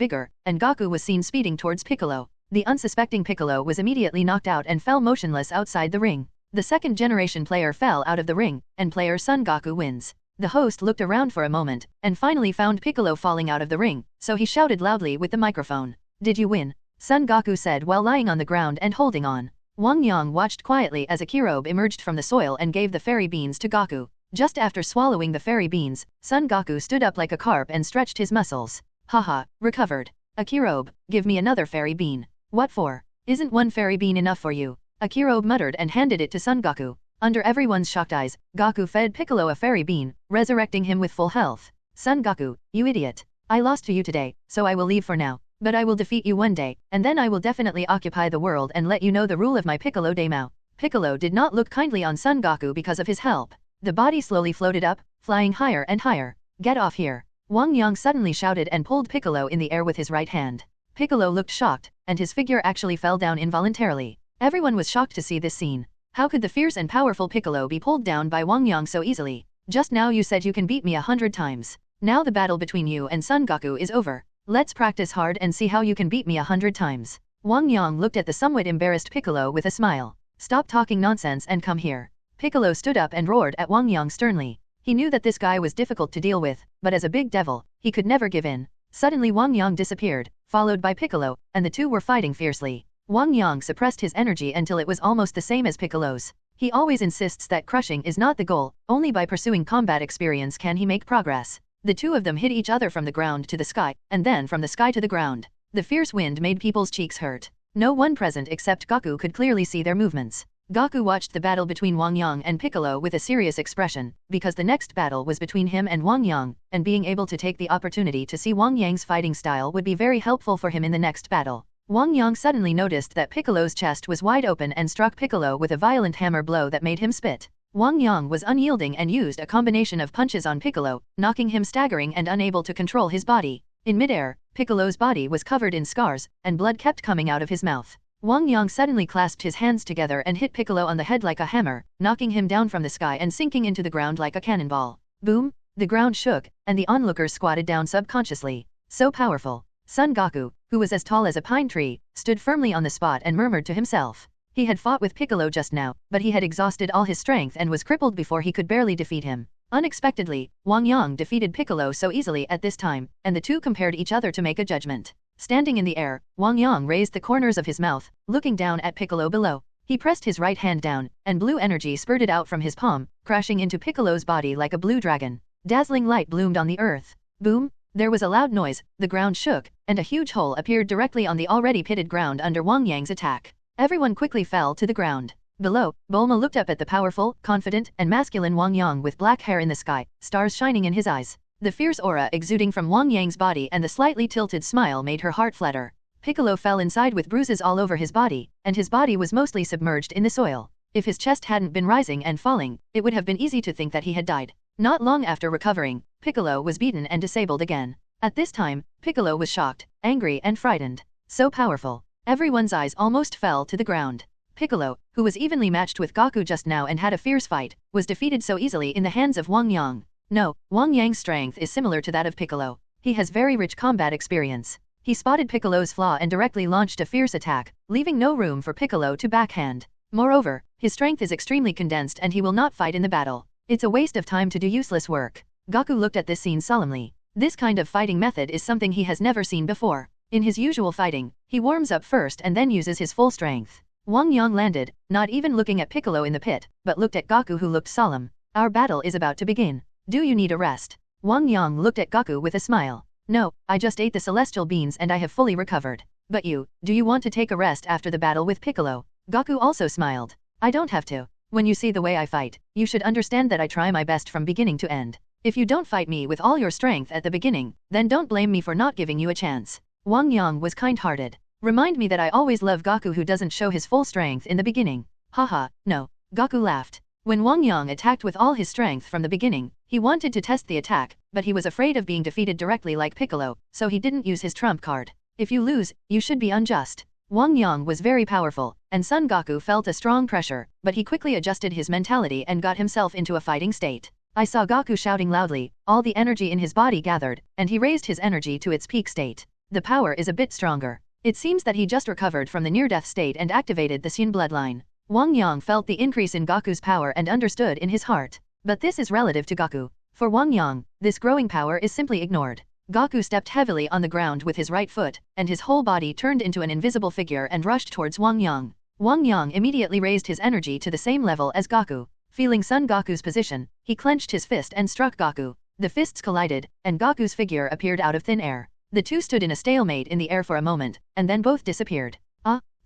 Goku was seen speeding towards Piccolo. The unsuspecting Piccolo was immediately knocked out and fell motionless outside the ring. The second generation player fell out of the ring, and player Son Goku wins. The host looked around for a moment, and finally found Piccolo falling out of the ring, so he shouted loudly with the microphone. Did you win? Son Goku said while lying on the ground and holding on. Wang Yang watched quietly as a Kirobe emerged from the soil and gave the fairy beans to Goku. Just after swallowing the fairy beans, Son Goku stood up like a carp and stretched his muscles. Haha, recovered. A Kirobe, give me another fairy bean. What for? Isn't one fairy bean enough for you? A Kirobe muttered and handed it to Son Goku. Under everyone's shocked eyes, Goku fed Piccolo a fairy bean, resurrecting him with full health. Son Goku, you idiot. I lost to you today, so I will leave for now. But I will defeat you one day, and then I will definitely occupy the world and let you know the rule of my Piccolo Daimao. Piccolo did not look kindly on Son Goku because of his help. The body slowly floated up, flying higher and higher. Get off here. Wang Yang suddenly shouted and pulled Piccolo in the air with his right hand. Piccolo looked shocked, and his figure actually fell down involuntarily. Everyone was shocked to see this scene. How could the fierce and powerful Piccolo be pulled down by Wang Yang so easily? Just now you said you can beat me 100 times. Now the battle between you and Son Goku is over. Let's practice hard and see how you can beat me 100 times. Wang Yang looked at the somewhat embarrassed Piccolo with a smile. Stop talking nonsense and come here. Piccolo stood up and roared at Wang Yang sternly. He knew that this guy was difficult to deal with, but as a big devil, he could never give in. Suddenly Wang Yang disappeared, followed by Piccolo, and the two were fighting fiercely. Wang Yang suppressed his energy until it was almost the same as Piccolo's. He always insists that crushing is not the goal, only by pursuing combat experience can he make progress. The two of them hit each other from the ground to the sky, and then from the sky to the ground. The fierce wind made people's cheeks hurt. No one present except Goku could clearly see their movements. Goku watched the battle between Wang Yang and Piccolo with a serious expression, because the next battle was between him and Wang Yang, and being able to take the opportunity to see Wang Yang's fighting style would be very helpful for him in the next battle. Wang Yang suddenly noticed that Piccolo's chest was wide open and struck Piccolo with a violent hammer blow that made him spit. Wang Yang was unyielding and used a combination of punches on Piccolo, knocking him staggering and unable to control his body. In midair, Piccolo's body was covered in scars, and blood kept coming out of his mouth. Wang Yang suddenly clasped his hands together and hit Piccolo on the head like a hammer, knocking him down from the sky and sinking into the ground like a cannonball. Boom! The ground shook, and the onlookers squatted down subconsciously. So powerful. Son Goku, who was as tall as a pine tree, stood firmly on the spot and murmured to himself. He had fought with Piccolo just now, but he had exhausted all his strength and was crippled before he could barely defeat him. Unexpectedly, Wang Yang defeated Piccolo so easily at this time, and the two compared each other to make a judgment. Standing in the air, Wang Yang raised the corners of his mouth, looking down at Piccolo below. He pressed his right hand down, and blue energy spurted out from his palm, crashing into Piccolo's body like a blue dragon. Dazzling light bloomed on the earth. Boom! There was a loud noise, the ground shook, and a huge hole appeared directly on the already pitted ground under Wang Yang's attack. Everyone quickly fell to the ground. Below, Bulma looked up at the powerful, confident, and masculine Wang Yang with black hair in the sky, stars shining in his eyes. The fierce aura exuding from Wang Yang's body and the slightly tilted smile made her heart flutter. Piccolo fell inside with bruises all over his body, and his body was mostly submerged in the soil. If his chest hadn't been rising and falling, it would have been easy to think that he had died. Not long after recovering, Piccolo was beaten and disabled again. At this time, Piccolo was shocked, angry and frightened. So powerful. Everyone's eyes almost fell to the ground. Piccolo, who was evenly matched with Goku just now and had a fierce fight, was defeated so easily in the hands of Wang Yang. No, Wang Yang's strength is similar to that of Piccolo. He has very rich combat experience. He spotted Piccolo's flaw and directly launched a fierce attack, leaving no room for Piccolo to backhand. Moreover, his strength is extremely condensed and he will not fight in the battle. It's a waste of time to do useless work. Goku looked at this scene solemnly. This kind of fighting method is something he has never seen before. In his usual fighting, he warms up first and then uses his full strength. Wang Yang landed, not even looking at Piccolo in the pit, but looked at Goku who looked solemn. Our battle is about to begin. Do you need a rest? Wang Yang looked at Goku with a smile. No, I just ate the celestial beans and I have fully recovered. But you, do you want to take a rest after the battle with Piccolo? Goku also smiled. I don't have to. When you see the way I fight, you should understand that I try my best from beginning to end. If you don't fight me with all your strength at the beginning, then don't blame me for not giving you a chance. Wang Yang was kind-hearted. Remind me that I always love Goku who doesn't show his full strength in the beginning. Haha, no. Goku laughed. When Wang Yang attacked with all his strength from the beginning, he wanted to test the attack, but he was afraid of being defeated directly like Piccolo, so he didn't use his trump card. If you lose, you should be unjust. Wang Yang was very powerful, and Son Goku felt a strong pressure, but he quickly adjusted his mentality and got himself into a fighting state. I saw Goku shouting loudly, all the energy in his body gathered, and he raised his energy to its peak state. The power is a bit stronger. It seems that he just recovered from the near-death state and activated the Saiyan bloodline. Wang Yang felt the increase in Goku's power and understood in his heart. But this is relative to Goku. For Wang Yang, this growing power is simply ignored. Goku stepped heavily on the ground with his right foot, and his whole body turned into an invisible figure and rushed towards Wang Yang. Wang Yang immediately raised his energy to the same level as Goku. Feeling Son Goku's position, he clenched his fist and struck Goku. The fists collided, and Goku's figure appeared out of thin air. The two stood in a stalemate in the air for a moment, and then both disappeared.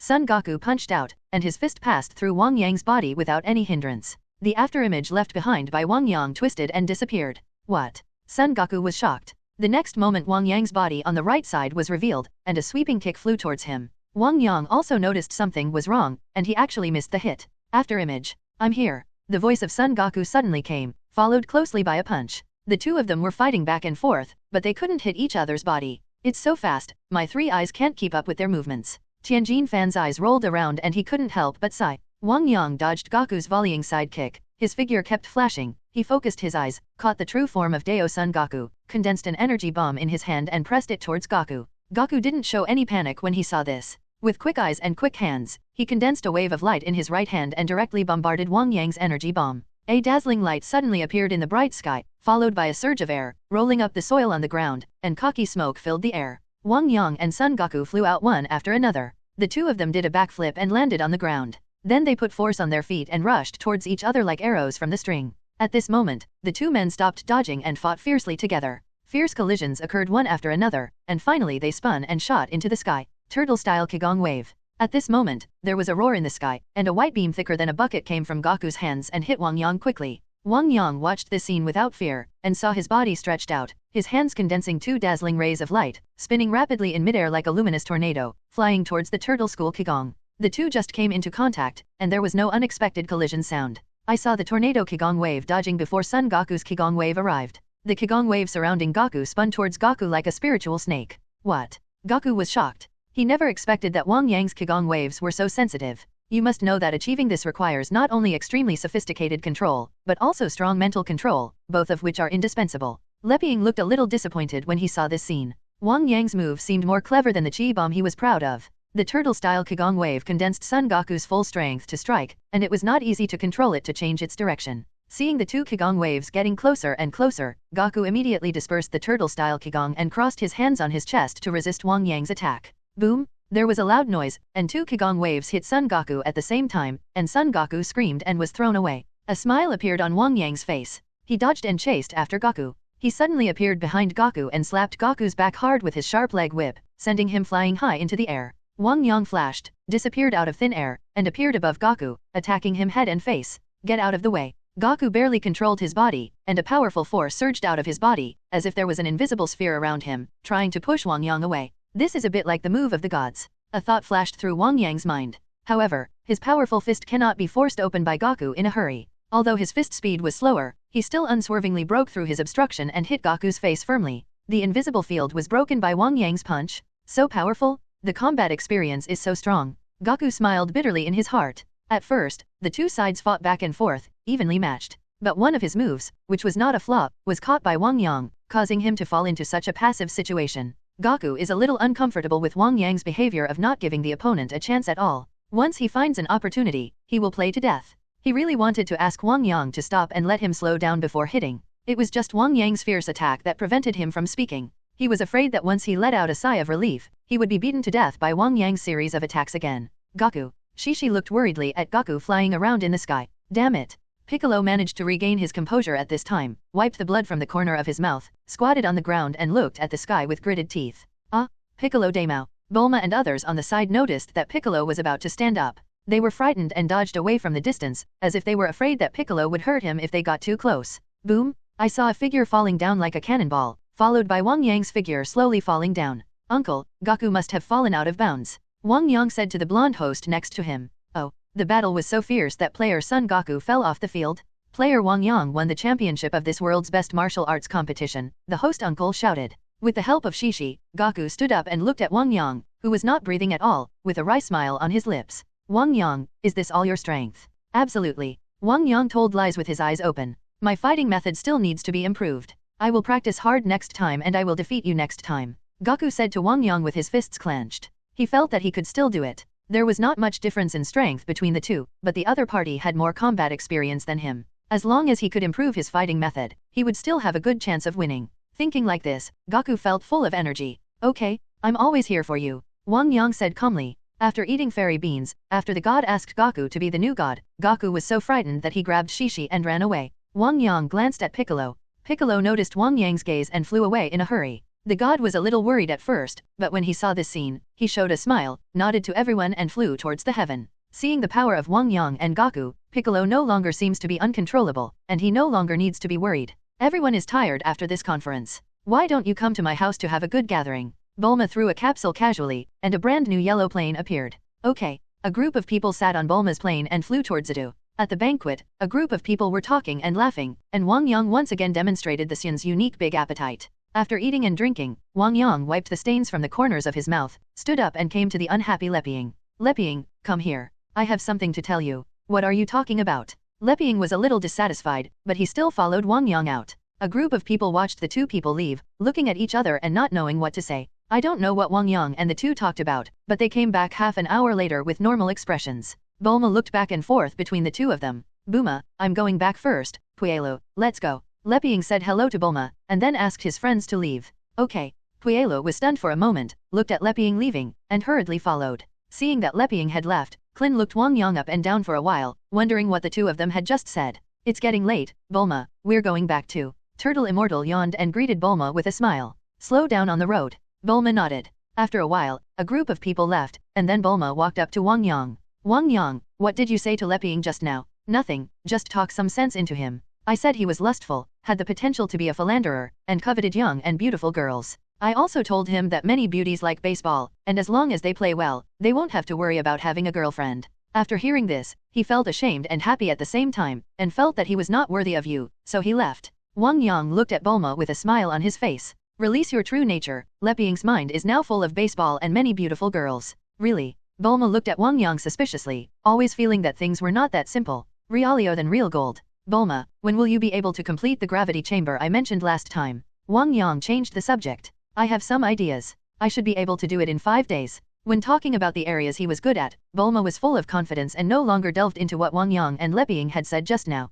Son Goku punched out, and his fist passed through Wang Yang's body without any hindrance. The afterimage left behind by Wang Yang twisted and disappeared. What? Son Goku was shocked. The next moment Wang Yang's body on the right side was revealed, and a sweeping kick flew towards him. Wang Yang also noticed something was wrong, and he actually missed the hit. Afterimage. I'm here. The voice of Son Goku suddenly came, followed closely by a punch. The two of them were fighting back and forth, but they couldn't hit each other's body. It's so fast, my three eyes can't keep up with their movements. Tianjin Fan's eyes rolled around and he couldn't help but sigh. Wang Yang dodged Goku's volleying side kick. His figure kept flashing. He focused his eyes, caught the true form of Dao Son Goku, condensed an energy bomb in his hand and pressed it towards Goku. Goku didn't show any panic when he saw this. With quick eyes and quick hands, he condensed a wave of light in his right hand and directly bombarded Wang Yang's energy bomb. A dazzling light suddenly appeared in the bright sky, followed by a surge of air, rolling up the soil on the ground, and cocky smoke filled the air. Wang Yang and Son Goku flew out one after another. The two of them did a backflip and landed on the ground. Then they put force on their feet and rushed towards each other like arrows from the string. At this moment, the two men stopped dodging and fought fiercely together. Fierce collisions occurred one after another, and finally they spun and shot into the sky. Turtle-style Qigong wave. At this moment, there was a roar in the sky, and a white beam thicker than a bucket came from Goku's hands and hit Wang Yang quickly. Wang Yang watched this scene without fear, and saw his body stretched out, his hands condensing two dazzling rays of light, spinning rapidly in midair like a luminous tornado, flying towards the Turtle School Qigong. The two just came into contact, and there was no unexpected collision sound. I saw the tornado Qigong wave dodging before Son Goku's Qigong wave arrived. The Qigong wave surrounding Goku spun towards Goku like a spiritual snake. What? Goku was shocked. He never expected that Wang Yang's Qigong waves were so sensitive. You must know that achieving this requires not only extremely sophisticated control, but also strong mental control, both of which are indispensable. Leping looked a little disappointed when he saw this scene. Wang Yang's move seemed more clever than the Chi Bomb he was proud of. The turtle-style Qigong wave condensed Son Goku's full strength to strike, and it was not easy to control it to change its direction. Seeing the two Qigong waves getting closer and closer, Goku immediately dispersed the turtle-style Qigong and crossed his hands on his chest to resist Wang Yang's attack. Boom! There was a loud noise, and two Qigong waves hit Son Goku at the same time, and Son Goku screamed and was thrown away. A smile appeared on Wang Yang's face. He dodged and chased after Goku. He suddenly appeared behind Goku and slapped Goku's back hard with his sharp leg whip, sending him flying high into the air. Wang Yang flashed, disappeared out of thin air, and appeared above Goku, attacking him head and face. Get out of the way. Goku barely controlled his body, and a powerful force surged out of his body, as if there was an invisible sphere around him, trying to push Wang Yang away. This is a bit like the move of the gods. A thought flashed through Wang Yang's mind. However, his powerful fist cannot be forced open by Goku in a hurry. Although his fist speed was slower, he still unswervingly broke through his obstruction and hit Goku's face firmly. The invisible field was broken by Wang Yang's punch. So powerful? The combat experience is so strong. Goku smiled bitterly in his heart. At first, the two sides fought back and forth, evenly matched. But one of his moves, which was not a flop, was caught by Wang Yang, causing him to fall into such a passive situation. Goku is a little uncomfortable with Wang Yang's behavior of not giving the opponent a chance at all. Once he finds an opportunity, he will play to death. He really wanted to ask Wang Yang to stop and let him slow down before hitting. It was just Wang Yang's fierce attack that prevented him from speaking. He was afraid that once he let out a sigh of relief, he would be beaten to death by Wang Yang's series of attacks again. Goku. Shishi looked worriedly at Goku flying around in the sky. Damn it. Piccolo managed to regain his composure at this time, wiped the blood from the corner of his mouth, squatted on the ground and looked at the sky with gritted teeth. Ah, Piccolo Daimao. Bulma and others on the side noticed that Piccolo was about to stand up. They were frightened and dodged away from the distance, as if they were afraid that Piccolo would hurt him if they got too close. Boom! I saw a figure falling down like a cannonball, followed by Wang Yang's figure slowly falling down. Uncle, Goku must have fallen out of bounds. Wang Yang said to the blonde host next to him. Oh, the battle was so fierce that player Son Goku fell off the field. Player Wang Yang won the championship of this world's best martial arts competition, the host uncle shouted. With the help of Shishi, Goku stood up and looked at Wang Yang, who was not breathing at all, with a wry smile on his lips. Wang Yang, is this all your strength? Absolutely. Wang Yang told lies with his eyes open. My fighting method still needs to be improved. I will practice hard next time and I will defeat you next time. Goku said to Wang Yang with his fists clenched. He felt that he could still do it. There was not much difference in strength between the two, but the other party had more combat experience than him. As long as he could improve his fighting method, he would still have a good chance of winning. Thinking like this, Goku felt full of energy. Okay, I'm always here for you, Wang Yang said calmly. After eating fairy beans, after the god asked Goku to be the new god, Goku was so frightened that he grabbed Shishi and ran away. Wang Yang glanced at Piccolo. Piccolo noticed Wang Yang's gaze and flew away in a hurry. The god was a little worried at first, but when he saw this scene, he showed a smile, nodded to everyone and flew towards the heaven. Seeing the power of Wang Yang and Goku, Piccolo no longer seems to be uncontrollable, and he no longer needs to be worried. Everyone is tired after this conference. Why don't you come to my house to have a good gathering? Bulma threw a capsule casually, and a brand new yellow plane appeared. Okay. A group of people sat on Bulma's plane and flew towards it. At the banquet, a group of people were talking and laughing, and Wang Yang once again demonstrated the Saiyan's unique big appetite. After eating and drinking, Wang Yang wiped the stains from the corners of his mouth, stood up and came to the unhappy Leping. Leping, come here. I have something to tell you. What are you talking about? Leping was a little dissatisfied, but he still followed Wang Yang out. A group of people watched the two people leave, looking at each other and not knowing what to say. I don't know what Wang Yang and the two talked about, but they came back half an hour later with normal expressions. Bulma looked back and forth between the two of them. Bulma, I'm going back first. Puelu, let's go. Leping said hello to Bulma, and then asked his friends to leave. Okay. Puelu was stunned for a moment, looked at Leping leaving, and hurriedly followed. Seeing that Leping had left, Klin looked Wang Yang up and down for a while, wondering what the two of them had just said. It's getting late, Bulma, we're going back too. Turtle Immortal yawned and greeted Bulma with a smile. Slow down on the road. Bulma nodded. After a while, a group of people left, and then Bulma walked up to Wang Yang. Wang Yang, what did you say to Leping just now? Nothing, just talk some sense into him. I said he was lustful, had the potential to be a philanderer, and coveted young and beautiful girls. I also told him that many beauties like baseball, and as long as they play well, they won't have to worry about having a girlfriend. After hearing this, he felt ashamed and happy at the same time, and felt that he was not worthy of you, so he left. Wang Yang looked at Bulma with a smile on his face. Release your true nature, Leping's mind is now full of baseball and many beautiful girls. Really? Bulma looked at Wang Yang suspiciously, always feeling that things were not that simple. Realio than real gold. Bulma, when will you be able to complete the gravity chamber I mentioned last time? Wang Yang changed the subject. I have some ideas. I should be able to do it in 5 days. When talking about the areas he was good at, Bulma was full of confidence and no longer delved into what Wang Yang and Leping had said just now.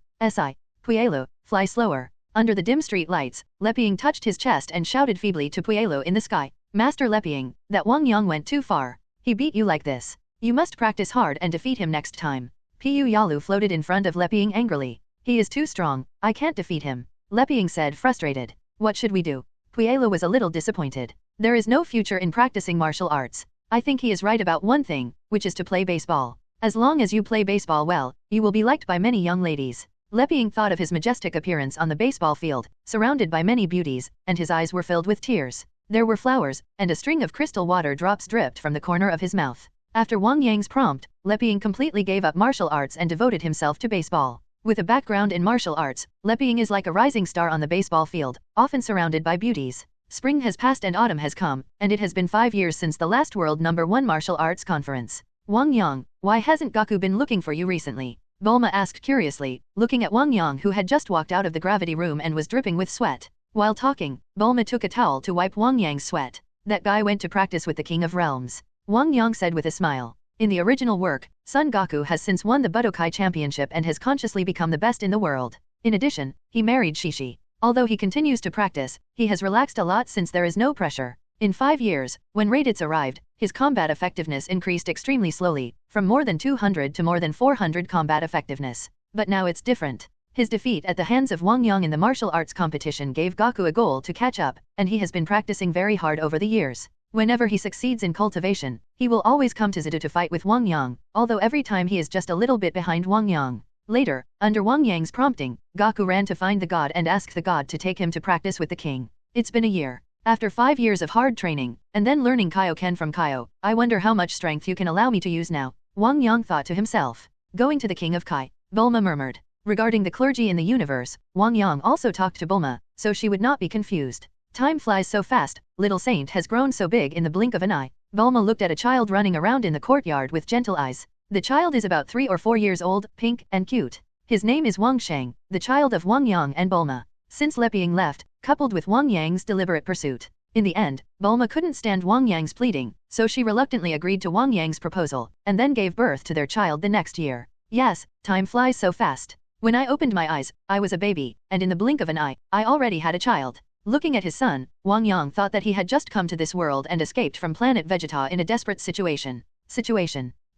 Puelo, fly slower. Under the dim street lights, Leping touched his chest and shouted feebly to Puelo in the sky. Master Leping, that Wang Yang went too far. He beat you like this. You must practice hard and defeat him next time. Pu Yalu floated in front of Leping angrily. He is too strong, I can't defeat him. Leping said frustrated. What should we do? Puelo was a little disappointed. There is no future in practicing martial arts. I think he is right about one thing, which is to play baseball. As long as you play baseball well, you will be liked by many young ladies. Leping thought of his majestic appearance on the baseball field, surrounded by many beauties, and his eyes were filled with tears. There were flowers, and a string of crystal water drops dripped from the corner of his mouth. After Wang Yang's prompt, Leping completely gave up martial arts and devoted himself to baseball. With a background in martial arts, Leping is like a rising star on the baseball field, often surrounded by beauties. Spring has passed and autumn has come, and it has been 5 years since the last World No. 1 Martial Arts Conference. Wang Yang, why hasn't Gaku been looking for you recently? Bulma asked curiously, looking at Wang Yang who had just walked out of the gravity room and was dripping with sweat. While talking, Bulma took a towel to wipe Wang Yang's sweat. That guy went to practice with the King of Realms. Wang Yang said with a smile. In the original work, Son Goku has since won the Budokai Championship and has consciously become the best in the world. In addition, he married Shishi. Although he continues to practice, he has relaxed a lot since there is no pressure. In 5 years, when Raditz arrived, his combat effectiveness increased extremely slowly, from more than 200 to more than 400 combat effectiveness. But now it's different. His defeat at the hands of Wang Yang in the martial arts competition gave Gaku a goal to catch up, and he has been practicing very hard over the years. Whenever he succeeds in cultivation, he will always come to Zito to fight with Wang Yang, although every time he is just a little bit behind Wang Yang. Later, under Wang Yang's prompting, Gaku ran to find the god and asked the god to take him to practice with the king. It's been a year. After 5 years of hard training, and then learning Kaioken from Kaio, I wonder how much strength you can allow me to use now. Wang Yang thought to himself. Going to the king of Kai. Bulma murmured. Regarding the clergy in the universe, Wang Yang also talked to Bulma, so she would not be confused. Time flies so fast, little saint has grown so big in the blink of an eye. Bulma looked at a child running around in the courtyard with gentle eyes. The child is about 3 or 4 years old, pink, and cute. His name is Wang Sheng, the child of Wang Yang and Bulma. Since Leping left, coupled with Wang Yang's deliberate pursuit. In the end, Bulma couldn't stand Wang Yang's pleading, so she reluctantly agreed to Wang Yang's proposal, and then gave birth to their child the next year. Yes, time flies so fast. When I opened my eyes, I was a baby, and in the blink of an eye, I already had a child. Looking at his son, Wang Yang thought that he had just come to this world and escaped from Planet Vegeta in a desperate situation.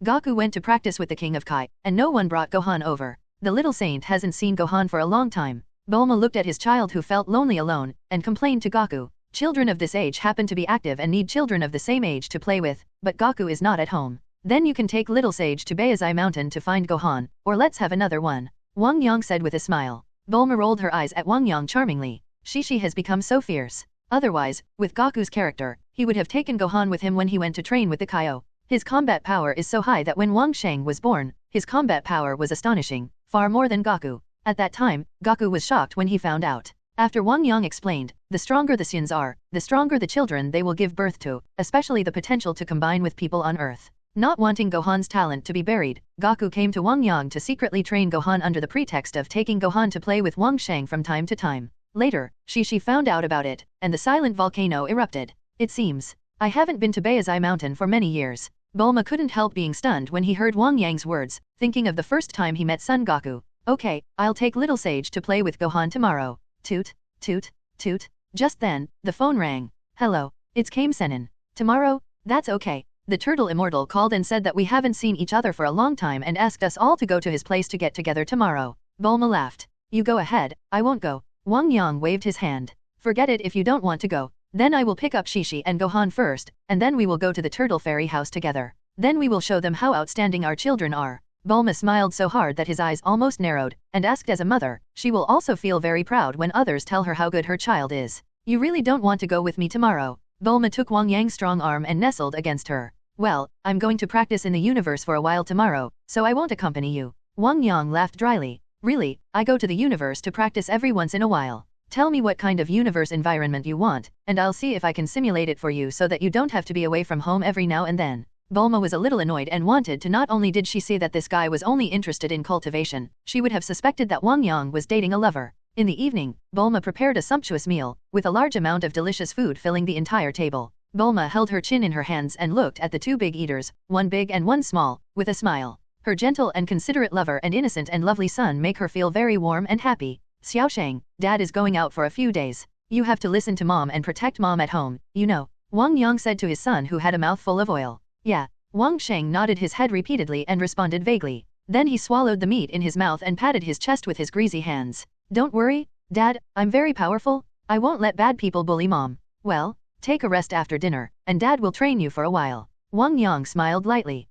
Gaku went to practice with the King of Kai, and no one brought Gohan over. The little saint hasn't seen Gohan for a long time. Bulma looked at his child who felt lonely alone, and complained to Gaku. Children of this age happen to be active and need children of the same age to play with, but Gaku is not at home. Then you can take little sage to Baizai Mountain to find Gohan, or let's have another one. Wang Yang said with a smile. Bulma rolled her eyes at Wang Yang charmingly. Shishi has become so fierce. Otherwise, with Gaku's character, he would have taken Gohan with him when he went to train with the Kaio. His combat power is so high that when Wang Sheng was born, his combat power was astonishing, far more than Gaku. At that time, Gaku was shocked when he found out. After Wang Yang explained, the stronger the Saiyans are, the stronger the children they will give birth to, especially the potential to combine with people on Earth. Not wanting Gohan's talent to be buried, Gaku came to Wang Yang to secretly train Gohan under the pretext of taking Gohan to play with Wang Sheng from time to time. Later, Shishi found out about it, and the silent volcano erupted. It seems. I haven't been to Baizai Mountain for many years. Bulma couldn't help being stunned when he heard Wang Yang's words, thinking of the first time he met Son Goku. Okay, I'll take little sage to play with Gohan tomorrow. Toot, toot, toot. Just then, the phone rang. Hello, it's Kame Senin. Tomorrow? That's okay. The turtle immortal called and said that we haven't seen each other for a long time and asked us all to go to his place to get together tomorrow. Bulma laughed. You go ahead, I won't go. Wang Yang waved his hand. Forget it if you don't want to go. Then I will pick up Shishi and Gohan first, and then we will go to the Turtle Fairy house together. Then we will show them how outstanding our children are. Bulma smiled so hard that his eyes almost narrowed, and asked as a mother, she will also feel very proud when others tell her how good her child is. You really don't want to go with me tomorrow? Bulma took Wang Yang's strong arm and nestled against her. Well, I'm going to practice in the universe for a while tomorrow, so I won't accompany you. Wang Yang laughed dryly. Really, I go to the universe to practice every once in a while. Tell me what kind of universe environment you want, and I'll see if I can simulate it for you so that you don't have to be away from home every now and then. Bulma was a little annoyed and wanted to. Not only did she see that this guy was only interested in cultivation, she would have suspected that Wang Yang was dating a lover. In the evening, Bulma prepared a sumptuous meal, with a large amount of delicious food filling the entire table. Bulma held her chin in her hands and looked at the two big eaters, one big and one small, with a smile. Her gentle and considerate lover and innocent and lovely son make her feel very warm and happy. Xiaoshang, Dad is going out for a few days. You have to listen to Mom and protect Mom at home, you know. Wang Yang said to his son who had a mouth full of oil. Yeah. Wang Sheng nodded his head repeatedly and responded vaguely. Then he swallowed the meat in his mouth and patted his chest with his greasy hands. Don't worry, Dad, I'm very powerful. I won't let bad people bully Mom. Well, take a rest after dinner, and Dad will train you for a while. Wang Yang smiled lightly.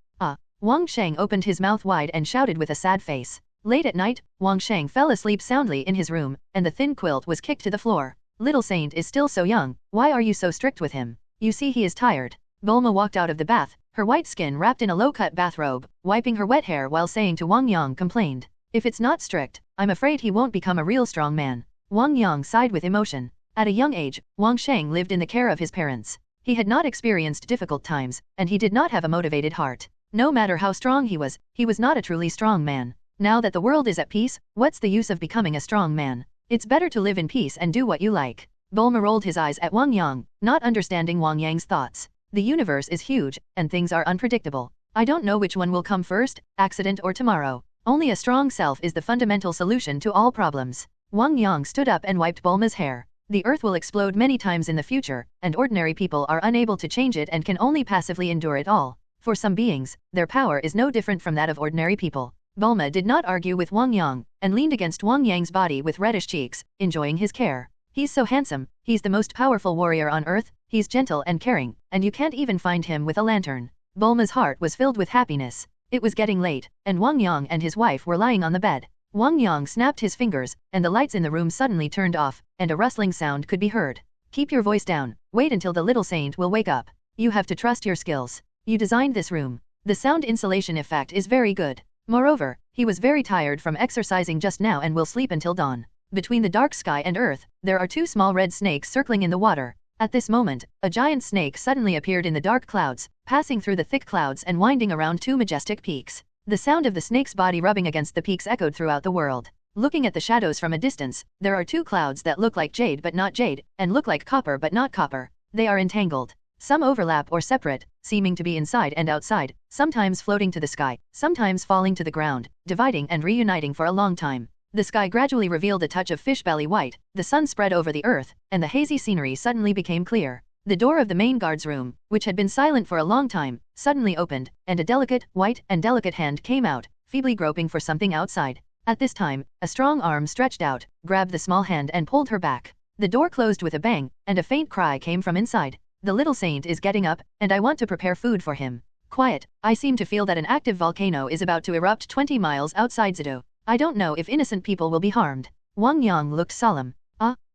Wang Sheng opened his mouth wide and shouted with a sad face. Late at night, Wang Sheng fell asleep soundly in his room, and the thin quilt was kicked to the floor. Little Saint is still so young, why are you so strict with him? You see he is tired. Bulma walked out of the bath, her white skin wrapped in a low-cut bathrobe, wiping her wet hair while saying to Wang Yang complained. If it's not strict, I'm afraid he won't become a real strong man. Wang Yang sighed with emotion. At a young age, Wang Sheng lived in the care of his parents. He had not experienced difficult times, and he did not have a motivated heart. No matter how strong he was not a truly strong man. Now that the world is at peace, what's the use of becoming a strong man? It's better to live in peace and do what you like. Bulma rolled his eyes at Wang Yang, not understanding Wang Yang's thoughts. The universe is huge, and things are unpredictable. I don't know which one will come first, accident or tomorrow. Only a strong self is the fundamental solution to all problems. Wang Yang stood up and wiped Bulma's hair. The earth will explode many times in the future, and ordinary people are unable to change it and can only passively endure it all. For some beings, their power is no different from that of ordinary people. Bulma did not argue with Wang Yang, and leaned against Wang Yang's body with reddish cheeks, enjoying his care. He's so handsome, he's the most powerful warrior on earth, he's gentle and caring, and you can't even find him with a lantern. Bulma's heart was filled with happiness. It was getting late, and Wang Yang and his wife were lying on the bed. Wang Yang snapped his fingers, and the lights in the room suddenly turned off, and a rustling sound could be heard. Keep your voice down, wait until the little saint will wake up. You have to trust your skills. You designed this room. The sound insulation effect is very good. Moreover, he was very tired from exercising just now and will sleep until dawn. Between the dark sky and earth, there are two small red snakes circling in the water. At this moment, a giant snake suddenly appeared in the dark clouds, passing through the thick clouds and winding around two majestic peaks. The sound of the snake's body rubbing against the peaks echoed throughout the world. Looking at the shadows from a distance, there are two clouds that look like jade but not jade, and look like copper but not copper. They are entangled. Some overlap or separate, seeming to be inside and outside, sometimes floating to the sky, sometimes falling to the ground, dividing and reuniting for a long time. The sky gradually revealed a touch of fish belly white, the sun spread over the earth, and the hazy scenery suddenly became clear. The door of the main guard's room, which had been silent for a long time, suddenly opened, and a delicate, white and delicate hand came out, feebly groping for something outside. At this time, a strong arm stretched out, grabbed the small hand and pulled her back. The door closed with a bang, and a faint cry came from inside. The little saint is getting up, and I want to prepare food for him. Quiet, I seem to feel that an active volcano is about to erupt 20 miles outside Zido. I don't know if innocent people will be harmed. Wang Yang looked solemn.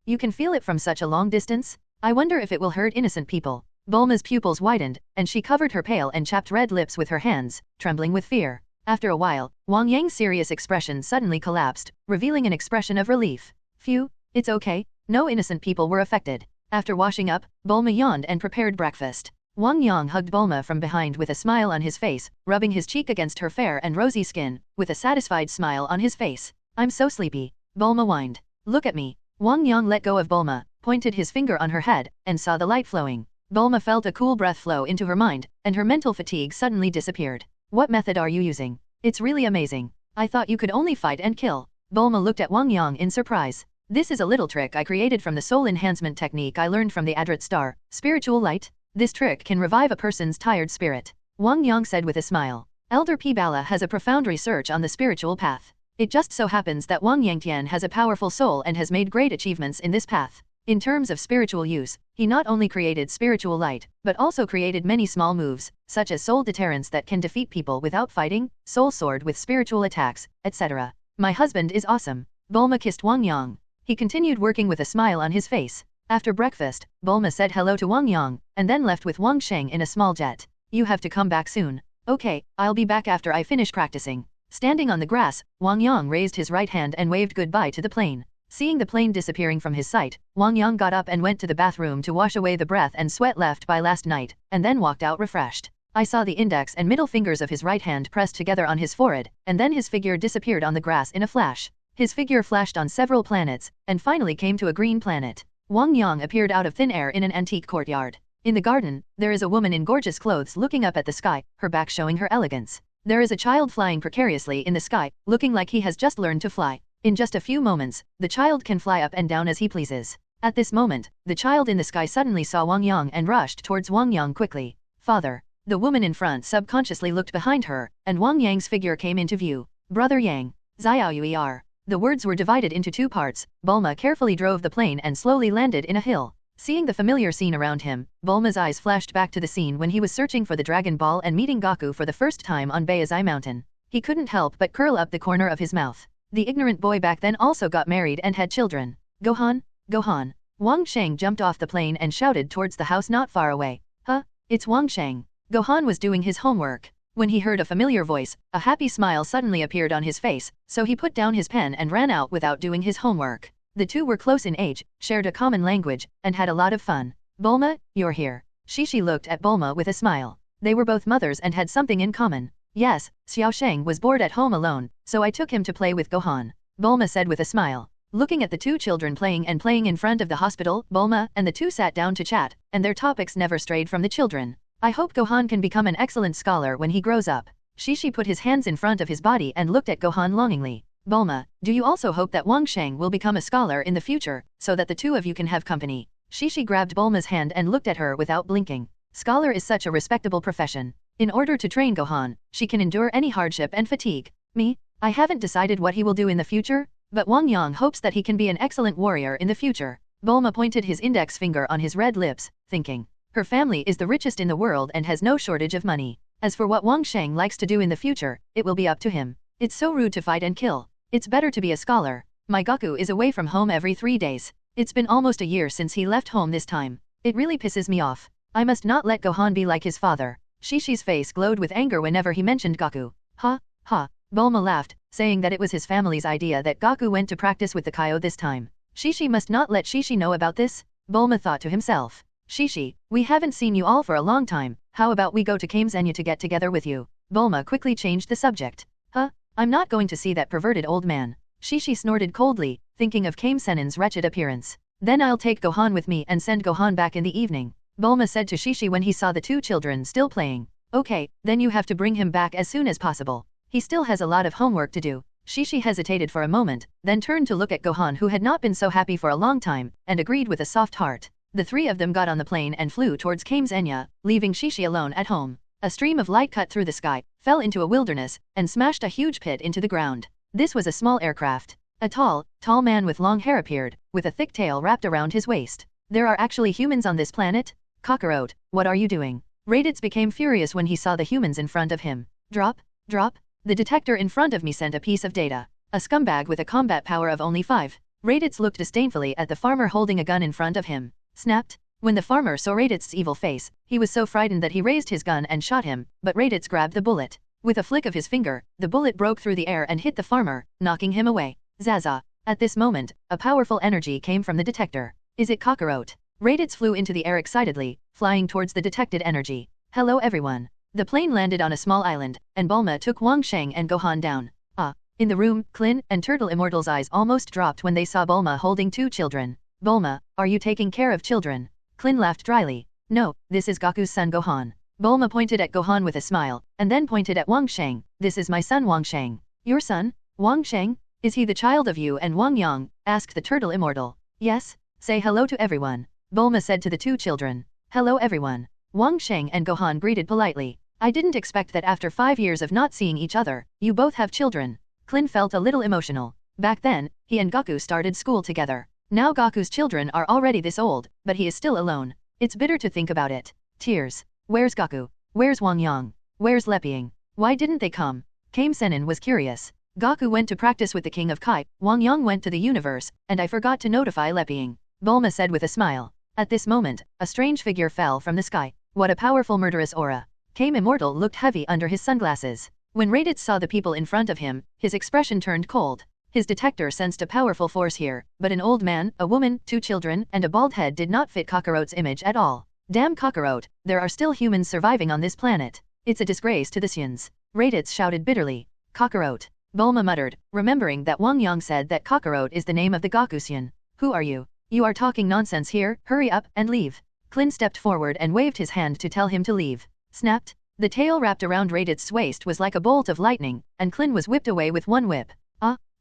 You can feel it from such a long distance? I wonder if it will hurt innocent people. Bulma's pupils widened, and she covered her pale and chapped red lips with her hands, trembling with fear. After a while, Wang Yang's serious expression suddenly collapsed, revealing an expression of relief. Phew, it's okay, no innocent people were affected. After washing up, Bulma yawned and prepared breakfast. Wang Yang hugged Bulma from behind with a smile on his face, rubbing his cheek against her fair and rosy skin, with a satisfied smile on his face. I'm so sleepy. Bulma whined. Look at me. Wang Yang let go of Bulma, pointed his finger on her head, and saw the light flowing. Bulma felt a cool breath flow into her mind, and her mental fatigue suddenly disappeared. What method are you using? It's really amazing. I thought you could only fight and kill. Bulma looked at Wang Yang in surprise. This is a little trick I created from the soul enhancement technique I learned from the Adrat star, spiritual light. This trick can revive a person's tired spirit. Wang Yang said with a smile. Elder P. Bala has a profound research on the spiritual path. It just so happens that Wang Yangtian has a powerful soul and has made great achievements in this path. In terms of spiritual use, he not only created spiritual light, but also created many small moves, such as soul deterrence that can defeat people without fighting, soul sword with spiritual attacks, etc. My husband is awesome. Bulma kissed Wang Yang. He continued working with a smile on his face. After breakfast, Bulma said hello to Wang Yang, and then left with Wang Sheng in a small jet. You have to come back soon. Okay, I'll be back after I finish practicing. Standing on the grass, Wang Yang raised his right hand and waved goodbye to the plane. Seeing the plane disappearing from his sight, Wang Yang got up and went to the bathroom to wash away the breath and sweat left by last night, and then walked out refreshed. I saw the index and middle fingers of his right hand pressed together on his forehead, and then his figure disappeared on the grass in a flash. His figure flashed on several planets, and finally came to a green planet. Wang Yang appeared out of thin air in an antique courtyard. In the garden, there is a woman in gorgeous clothes looking up at the sky, her back showing her elegance. There is a child flying precariously in the sky, looking like he has just learned to fly. In just a few moments, the child can fly up and down as he pleases. At this moment, the child in the sky suddenly saw Wang Yang and rushed towards Wang Yang quickly. Father. The woman in front subconsciously looked behind her, and Wang Yang's figure came into view. Brother Yang. Xiaoyuer. The words were divided into two parts. Bulma carefully drove the plane and slowly landed in a hill. Seeing the familiar scene around him, Bulma's eyes flashed back to the scene when he was searching for the Dragon Ball and meeting Goku for the first time on Baizai Mountain. He couldn't help but curl up the corner of his mouth. The ignorant boy back then also got married and had children. Gohan? Gohan. Wang Sheng jumped off the plane and shouted towards the house not far away. Huh? It's Wang Sheng. Gohan was doing his homework. When he heard a familiar voice, a happy smile suddenly appeared on his face, so he put down his pen and ran out without doing his homework. The two were close in age, shared a common language, and had a lot of fun. Bulma, you're here. Shishi looked at Bulma with a smile. They were both mothers and had something in common. Yes, Xiao Sheng was bored at home alone, so I took him to play with Gohan. Bulma said with a smile. Looking at the two children playing in front of the hospital, Bulma and the two sat down to chat, and their topics never strayed from the children. I hope Gohan can become an excellent scholar when he grows up. Shishi put his hands in front of his body and looked at Gohan longingly. Bulma, do you also hope that Wang Sheng will become a scholar in the future, so that the two of you can have company? Shishi grabbed Bulma's hand and looked at her without blinking. Scholar is such a respectable profession. In order to train Gohan, she can endure any hardship and fatigue. Me? I haven't decided what he will do in the future, but Wang Yang hopes that he can be an excellent warrior in the future. Bulma pointed his index finger on his red lips, thinking. Her family is the richest in the world and has no shortage of money. As for what Wang Sheng likes to do in the future, it will be up to him. It's so rude to fight and kill. It's better to be a scholar. My Goku is away from home every 3 days. It's been almost a year since he left home this time. It really pisses me off. I must not let Gohan be like his father. Shishi's face glowed with anger whenever he mentioned Goku. Ha, ha. Bulma laughed, saying that it was his family's idea that Goku went to practice with the Kaio this time. Shishi must not let Shishi know about this, Bulma thought to himself. Shishi, we haven't seen you all for a long time, how about we go to Kamesanya to get together with you? Bulma quickly changed the subject. Huh? I'm not going to see that perverted old man. Shishi snorted coldly, thinking of Kamesenan's wretched appearance. Then I'll take Gohan with me and send Gohan back in the evening, Bulma said to Shishi when he saw the two children still playing. Okay, then you have to bring him back as soon as possible. He still has a lot of homework to do. Shishi hesitated for a moment, then turned to look at Gohan who had not been so happy for a long time, and agreed with a soft heart. The three of them got on the plane and flew towards Kamesanya, leaving Shishi alone at home. A stream of light cut through the sky, fell into a wilderness, and smashed a huge pit into the ground. This was a small aircraft. A tall man with long hair appeared, with a thick tail wrapped around his waist. There are actually humans on this planet? Kakarot, what are you doing? Raditz became furious when he saw the humans in front of him. Drop. The detector in front of me sent a piece of data. A scumbag with a combat power of only 5. Raditz looked disdainfully at the farmer holding a gun in front of him. Snapped. When the farmer saw Raditz's evil face, he was so frightened that he raised his gun and shot him, but Raditz grabbed the bullet. With a flick of his finger, the bullet broke through the air and hit the farmer, knocking him away. Zaza. At this moment, a powerful energy came from the detector. Is it Kakarot? Raditz flew into the air excitedly, flying towards the detected energy. Hello everyone. The plane landed on a small island, and Bulma took Wang Sheng and Gohan down. In the room, Klin and Turtle Immortal's eyes almost dropped when they saw Bulma holding 2 children. Bulma, are you taking care of children? Klin laughed dryly. No, this is Goku's son Gohan. Bulma pointed at Gohan with a smile, and then pointed at Wang Sheng. This is my son Wang Sheng. Your son? Wang Sheng? Is he the child of you and Wang Yang? Asked the Turtle Immortal. Yes. Say hello to everyone. Bulma said to the 2 children. Hello everyone. Wang Sheng and Gohan greeted politely. I didn't expect that after 5 years of not seeing each other, you both have children. Klin felt a little emotional. Back then, he and Goku started school together. Now Goku's children are already this old, but he is still alone. It's bitter to think about it. Tears. Where's Goku? Where's Wang Yang? Where's Leping? Why didn't they come? Kame Sennin was curious. Goku went to practice with the King of Kai, Wang Yang went to the universe, and I forgot to notify Leping. Bulma said with a smile. At this moment, a strange figure fell from the sky. What a powerful murderous aura. Kame Immortal looked heavy under his sunglasses. When Raditz saw the people in front of him, his expression turned cold. His detector sensed a powerful force here, but an old man, a woman, 2 children, and a bald head did not fit Kakarot's image at all. Damn Kakarot, there are still humans surviving on this planet. It's a disgrace to the Saiyans. Raditz shouted bitterly. Kakarot. Bulma muttered, remembering that Wang Yang said that Kakarot is the name of the Goku Saiyan. Who are you? You are talking nonsense here, hurry up and leave. Klin stepped forward and waved his hand to tell him to leave. Snapped. The tail wrapped around Raditz's waist was like a bolt of lightning, and Klin was whipped away with one whip.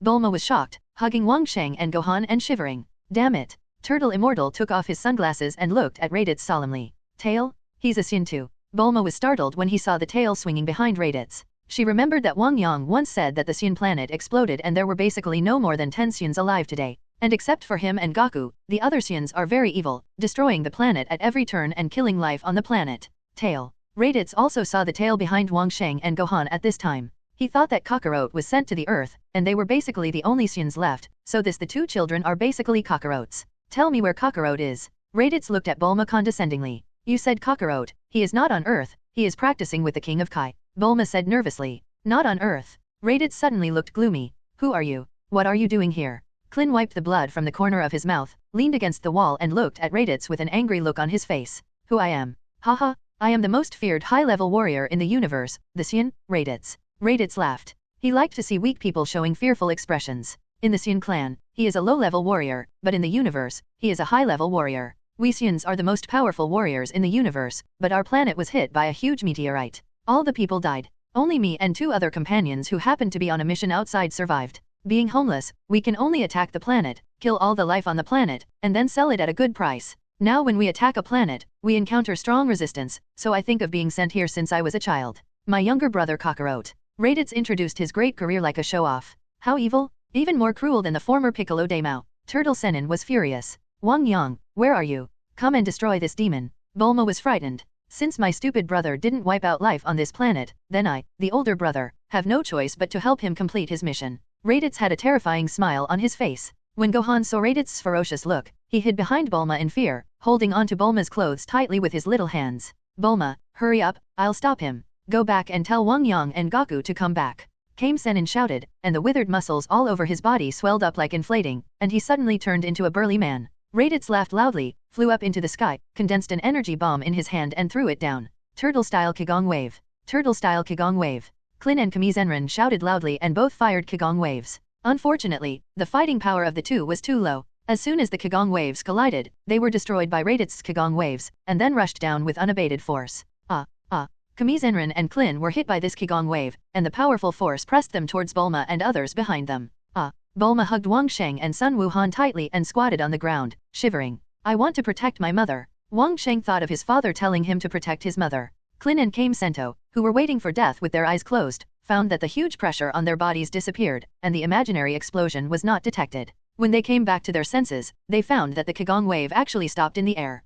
Bulma was shocked, hugging Wang Sheng and Gohan and shivering. Damn it. Turtle Immortal took off his sunglasses and looked at Raditz solemnly. Tail? He's a Saiyan too. Bulma was startled when he saw the tail swinging behind Raditz. She remembered that Wang Yang once said that the Saiyan planet exploded and there were basically no more than 10 Saiyans alive today. And except for him and Goku, the other Saiyans are very evil, destroying the planet at every turn and killing life on the planet. Tail. Raditz also saw the tail behind Wang Sheng and Gohan at this time. He thought that Kakarot was sent to the Earth, and they were basically the only Saiyans left, so the 2 children are basically Kakarots. Tell me where Kakarot is. Raditz looked at Bulma condescendingly. You said Kakarot, he is not on Earth, he is practicing with the King of Kai. Bulma said nervously. Not on Earth. Raditz suddenly looked gloomy. Who are you? What are you doing here? Klin wiped the blood from the corner of his mouth, leaned against the wall and looked at Raditz with an angry look on his face. Who I am? Haha, I am the most feared high-level warrior in the universe, the Saiyan, Raditz. Raditz laughed. He liked to see weak people showing fearful expressions. In the Saiyan clan, he is a low-level warrior, but in the universe, he is a high-level warrior. We Saiyans are the most powerful warriors in the universe, but our planet was hit by a huge meteorite. All the people died. Only me and 2 other companions who happened to be on a mission outside survived. Being homeless, we can only attack the planet, kill all the life on the planet, and then sell it at a good price. Now when we attack a planet, we encounter strong resistance, so I think of being sent here since I was a child. My younger brother Kakarot. Raditz introduced his great career like a show-off. How evil? Even more cruel than the former Piccolo Daimao. Turtle Sennin was furious. Wang Yang, where are you? Come and destroy this demon. Bulma was frightened. Since my stupid brother didn't wipe out life on this planet, then I, the older brother, have no choice but to help him complete his mission. Raditz had a terrifying smile on his face. When Gohan saw Raditz's ferocious look, he hid behind Bulma in fear, holding onto Bulma's clothes tightly with his little hands. Bulma, hurry up, I'll stop him. Go back and tell Wang Yang and Goku to come back. Kame Sennin shouted, and the withered muscles all over his body swelled up like inflating, and he suddenly turned into a burly man. Raditz laughed loudly, flew up into the sky, condensed an energy bomb in his hand and threw it down. Turtle-style Kigong Wave. Turtle-style Kigong Wave. Klin and Kame Senrin shouted loudly and both fired Kigong Waves. Unfortunately, the fighting power of the 2 was too low. As soon as the Kigong Waves collided, they were destroyed by Raditz's Kigong Waves, and then rushed down with unabated force. Kame Senrin and Klin were hit by this Kigong Wave, and the powerful force pressed them towards Bulma and others behind them. Bulma hugged Wang Sheng and Sun Wuhan tightly and squatted on the ground, shivering. I want to protect my mother. Wang Sheng thought of his father telling him to protect his mother. Klin and Kame Sento, who were waiting for death with their eyes closed, found that the huge pressure on their bodies disappeared, and the imaginary explosion was not detected. When they came back to their senses, they found that the Kigong Wave actually stopped in the air.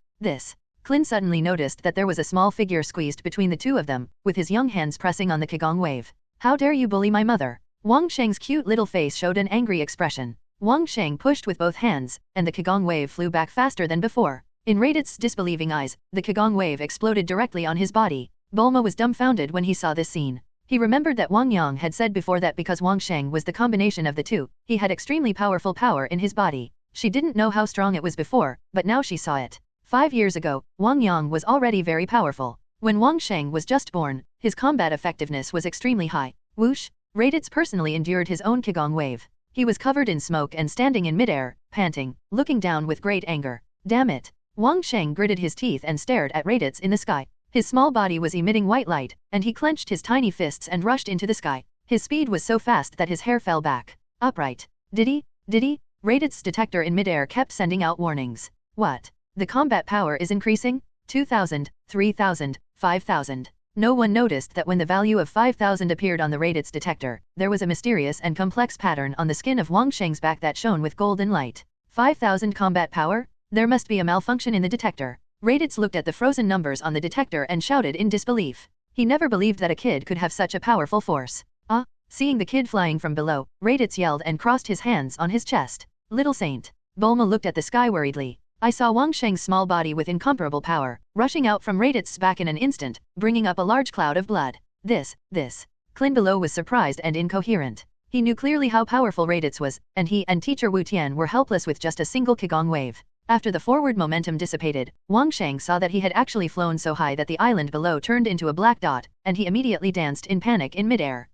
Klin suddenly noticed that there was a small figure squeezed between the 2 of them, with his young hands pressing on the Kigong Wave. How dare you bully my mother? Wang Sheng's cute little face showed an angry expression. Wang Sheng pushed with both hands, and the Kigong Wave flew back faster than before. In Raditz's disbelieving eyes, the Kigong Wave exploded directly on his body. Bulma was dumbfounded when he saw this scene. He remembered that Wang Yang had said before that because Wang Sheng was the combination of the 2, he had extremely powerful power in his body. She didn't know how strong it was before, but now she saw it. 5 years ago, Wang Yang was already very powerful. When Wang Sheng was just born, his combat effectiveness was extremely high. Whoosh! Raditz personally endured his own Kigong Wave. He was covered in smoke and standing in midair, panting, looking down with great anger. Damn it! Wang Sheng gritted his teeth and stared at Raditz in the sky. His small body was emitting white light, and he clenched his tiny fists and rushed into the sky. His speed was so fast that his hair fell back. Upright. Diddy? Raditz's detector in midair kept sending out warnings. What? The combat power is increasing? 2,000, 3,000, 5,000. No one noticed that when the value of 5,000 appeared on the Raditz detector, there was a mysterious and complex pattern on the skin of Wang Sheng's back that shone with golden light. 5,000 combat power? There must be a malfunction in the detector. Raditz looked at the frozen numbers on the detector and shouted in disbelief. He never believed that a kid could have such a powerful force. Seeing the kid flying from below, Raditz yelled and crossed his hands on his chest. Little Saint. Bulma looked at the sky worriedly. I saw Wang Sheng's small body with incomparable power, rushing out from Raditz's back in an instant, bringing up a large cloud of blood. This. Clin below was surprised and incoherent. He knew clearly how powerful Raditz was, and he and teacher Wu Tian were helpless with just a single Qigong wave. After the forward momentum dissipated, Wang Sheng saw that he had actually flown so high that the island below turned into a black dot, and he immediately danced in panic in midair.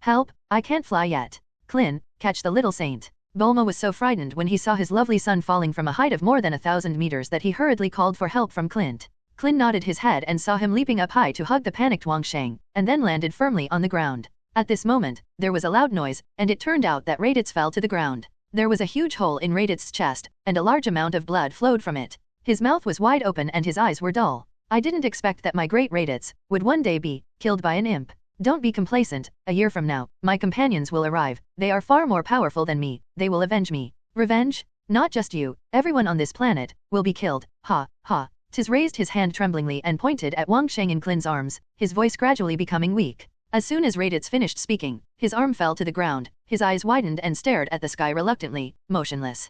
Help, I can't fly yet. Clin, catch the little saint. Bulma was so frightened when he saw his lovely son falling from a height of more than 1,000 meters that he hurriedly called for help from Clint. Clin nodded his head and saw him leaping up high to hug the panicked Wang Sheng, and then landed firmly on the ground. At this moment, there was a loud noise, and it turned out that Raditz fell to the ground. There was a huge hole in Raditz's chest, and a large amount of blood flowed from it. His mouth was wide open and his eyes were dull. I didn't expect that my great Raditz would one day be killed by an imp. Don't be complacent, a year from now, my companions will arrive. They are far more powerful than me, they will avenge me. Revenge? Not just you, everyone on this planet will be killed. Ha. Tiz raised his hand tremblingly and pointed at Wang Sheng in Clin's arms, his voice gradually becoming weak. As soon as Raditz finished speaking, his arm fell to the ground, his eyes widened and stared at the sky reluctantly, motionless.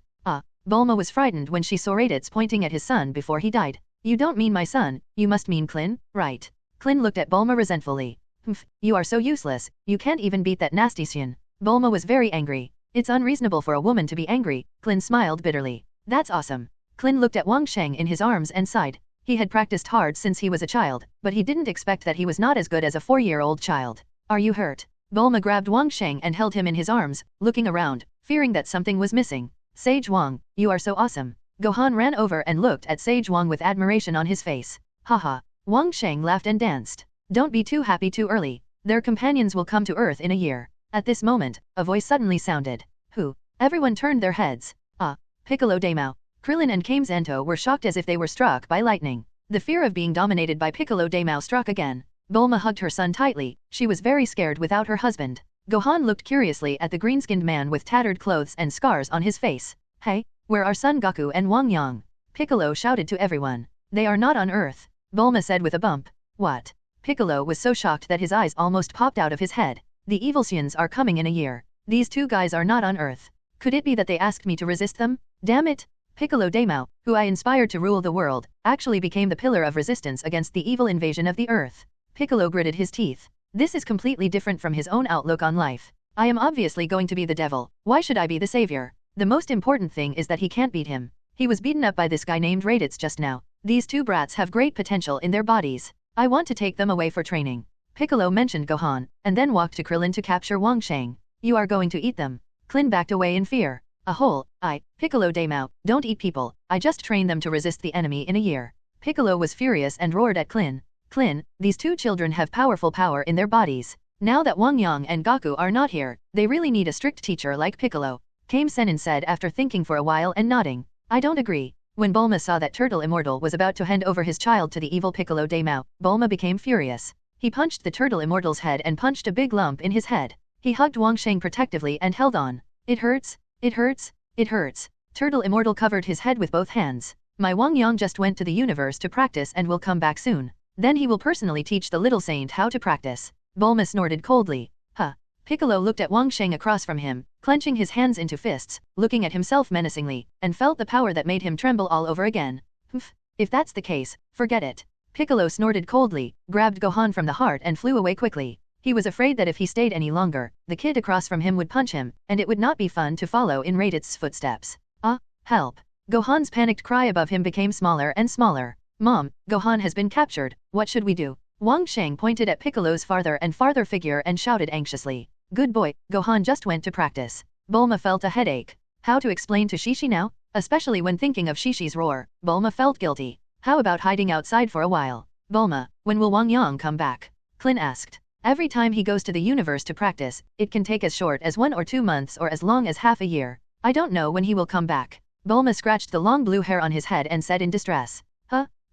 Bulma was frightened when she saw Raditz pointing at his son before he died. You don't mean my son, you must mean Clin, right? Clin looked at Bulma resentfully. You are so useless, you can't even beat that nasty Saiyan. Bulma was very angry. It's unreasonable for a woman to be angry, Clin smiled bitterly. That's awesome. Clin looked at Wang Sheng in his arms and sighed. He had practiced hard since he was a child, but he didn't expect that he was not as good as a 4-year-old child. Are you hurt? Bulma grabbed Wang Sheng and held him in his arms, looking around, fearing that something was missing. Sage Wang, you are so awesome. Gohan ran over and looked at Sage Wang with admiration on his face. Haha. Wang Sheng laughed and danced. Don't be too happy too early. Their companions will come to Earth in a year. At this moment, a voice suddenly sounded. Who? Everyone turned their heads. Piccolo Daimao. Krillin and Kame Zanto were shocked as if they were struck by lightning. The fear of being dominated by Piccolo Daimao struck again. Bulma hugged her son tightly, she was very scared without her husband. Gohan looked curiously at the green-skinned man with tattered clothes and scars on his face. Hey, where are Son Goku and Wang Yang? Piccolo shouted to everyone. They are not on Earth, Bulma said with a bump. What? Piccolo was so shocked that his eyes almost popped out of his head. The evil Saiyans are coming in a year. These two guys are not on Earth. Could it be that they asked me to resist them? Damn it! Piccolo Daimao, who I inspired to rule the world, actually became the pillar of resistance against the evil invasion of the Earth. Piccolo gritted his teeth. This is completely different from his own outlook on life. I am obviously going to be the devil. Why should I be the savior? The most important thing is that he can't beat him. He was beaten up by this guy named Raditz just now. These two brats have great potential in their bodies. I want to take them away for training. Piccolo mentioned Gohan, and then walked to Krillin to capture Wang Sheng. You are going to eat them. Clin backed away in fear. Piccolo Daimao, don't eat people, I just trained them to resist the enemy in a year. Piccolo was furious and roared at Clin. Clin, these two children have powerful power in their bodies. Now that Wang Yang and Goku are not here, they really need a strict teacher like Piccolo. Kame Sennin said after thinking for a while and nodding. I don't agree. When Bulma saw that Turtle Immortal was about to hand over his child to the evil Piccolo Daimao, Bulma became furious. He punched the Turtle Immortal's head and punched a big lump in his head. He hugged Wang Sheng protectively and held on. It hurts, it hurts, it hurts. Turtle Immortal covered his head with both hands. My Wang Yang just went to the universe to practice and will come back soon. Then he will personally teach the little saint how to practice. Bulma snorted coldly. Piccolo looked at Wang Sheng across from him, clenching his hands into fists, looking at himself menacingly, and felt the power that made him tremble all over again. If that's the case, forget it. Piccolo snorted coldly, grabbed Gohan from the heart and flew away quickly. He was afraid that if he stayed any longer, the kid across from him would punch him, and it would not be fun to follow in Raditz's footsteps. Help! Gohan's panicked cry above him became smaller and smaller. Mom, Gohan has been captured, what should we do? Wang Sheng pointed at Piccolo's farther and farther figure and shouted anxiously. Good boy, Gohan just went to practice. Bulma felt a headache. How to explain to Shishi now? Especially when thinking of Shishi's roar, Bulma felt guilty. How about hiding outside for a while? Bulma, when will Wang Yang come back? Clin asked. Every time he goes to the universe to practice, it can take as short as 1 or 2 months or as long as half a year. I don't know when he will come back. Bulma scratched the long blue hair on his head and said in distress.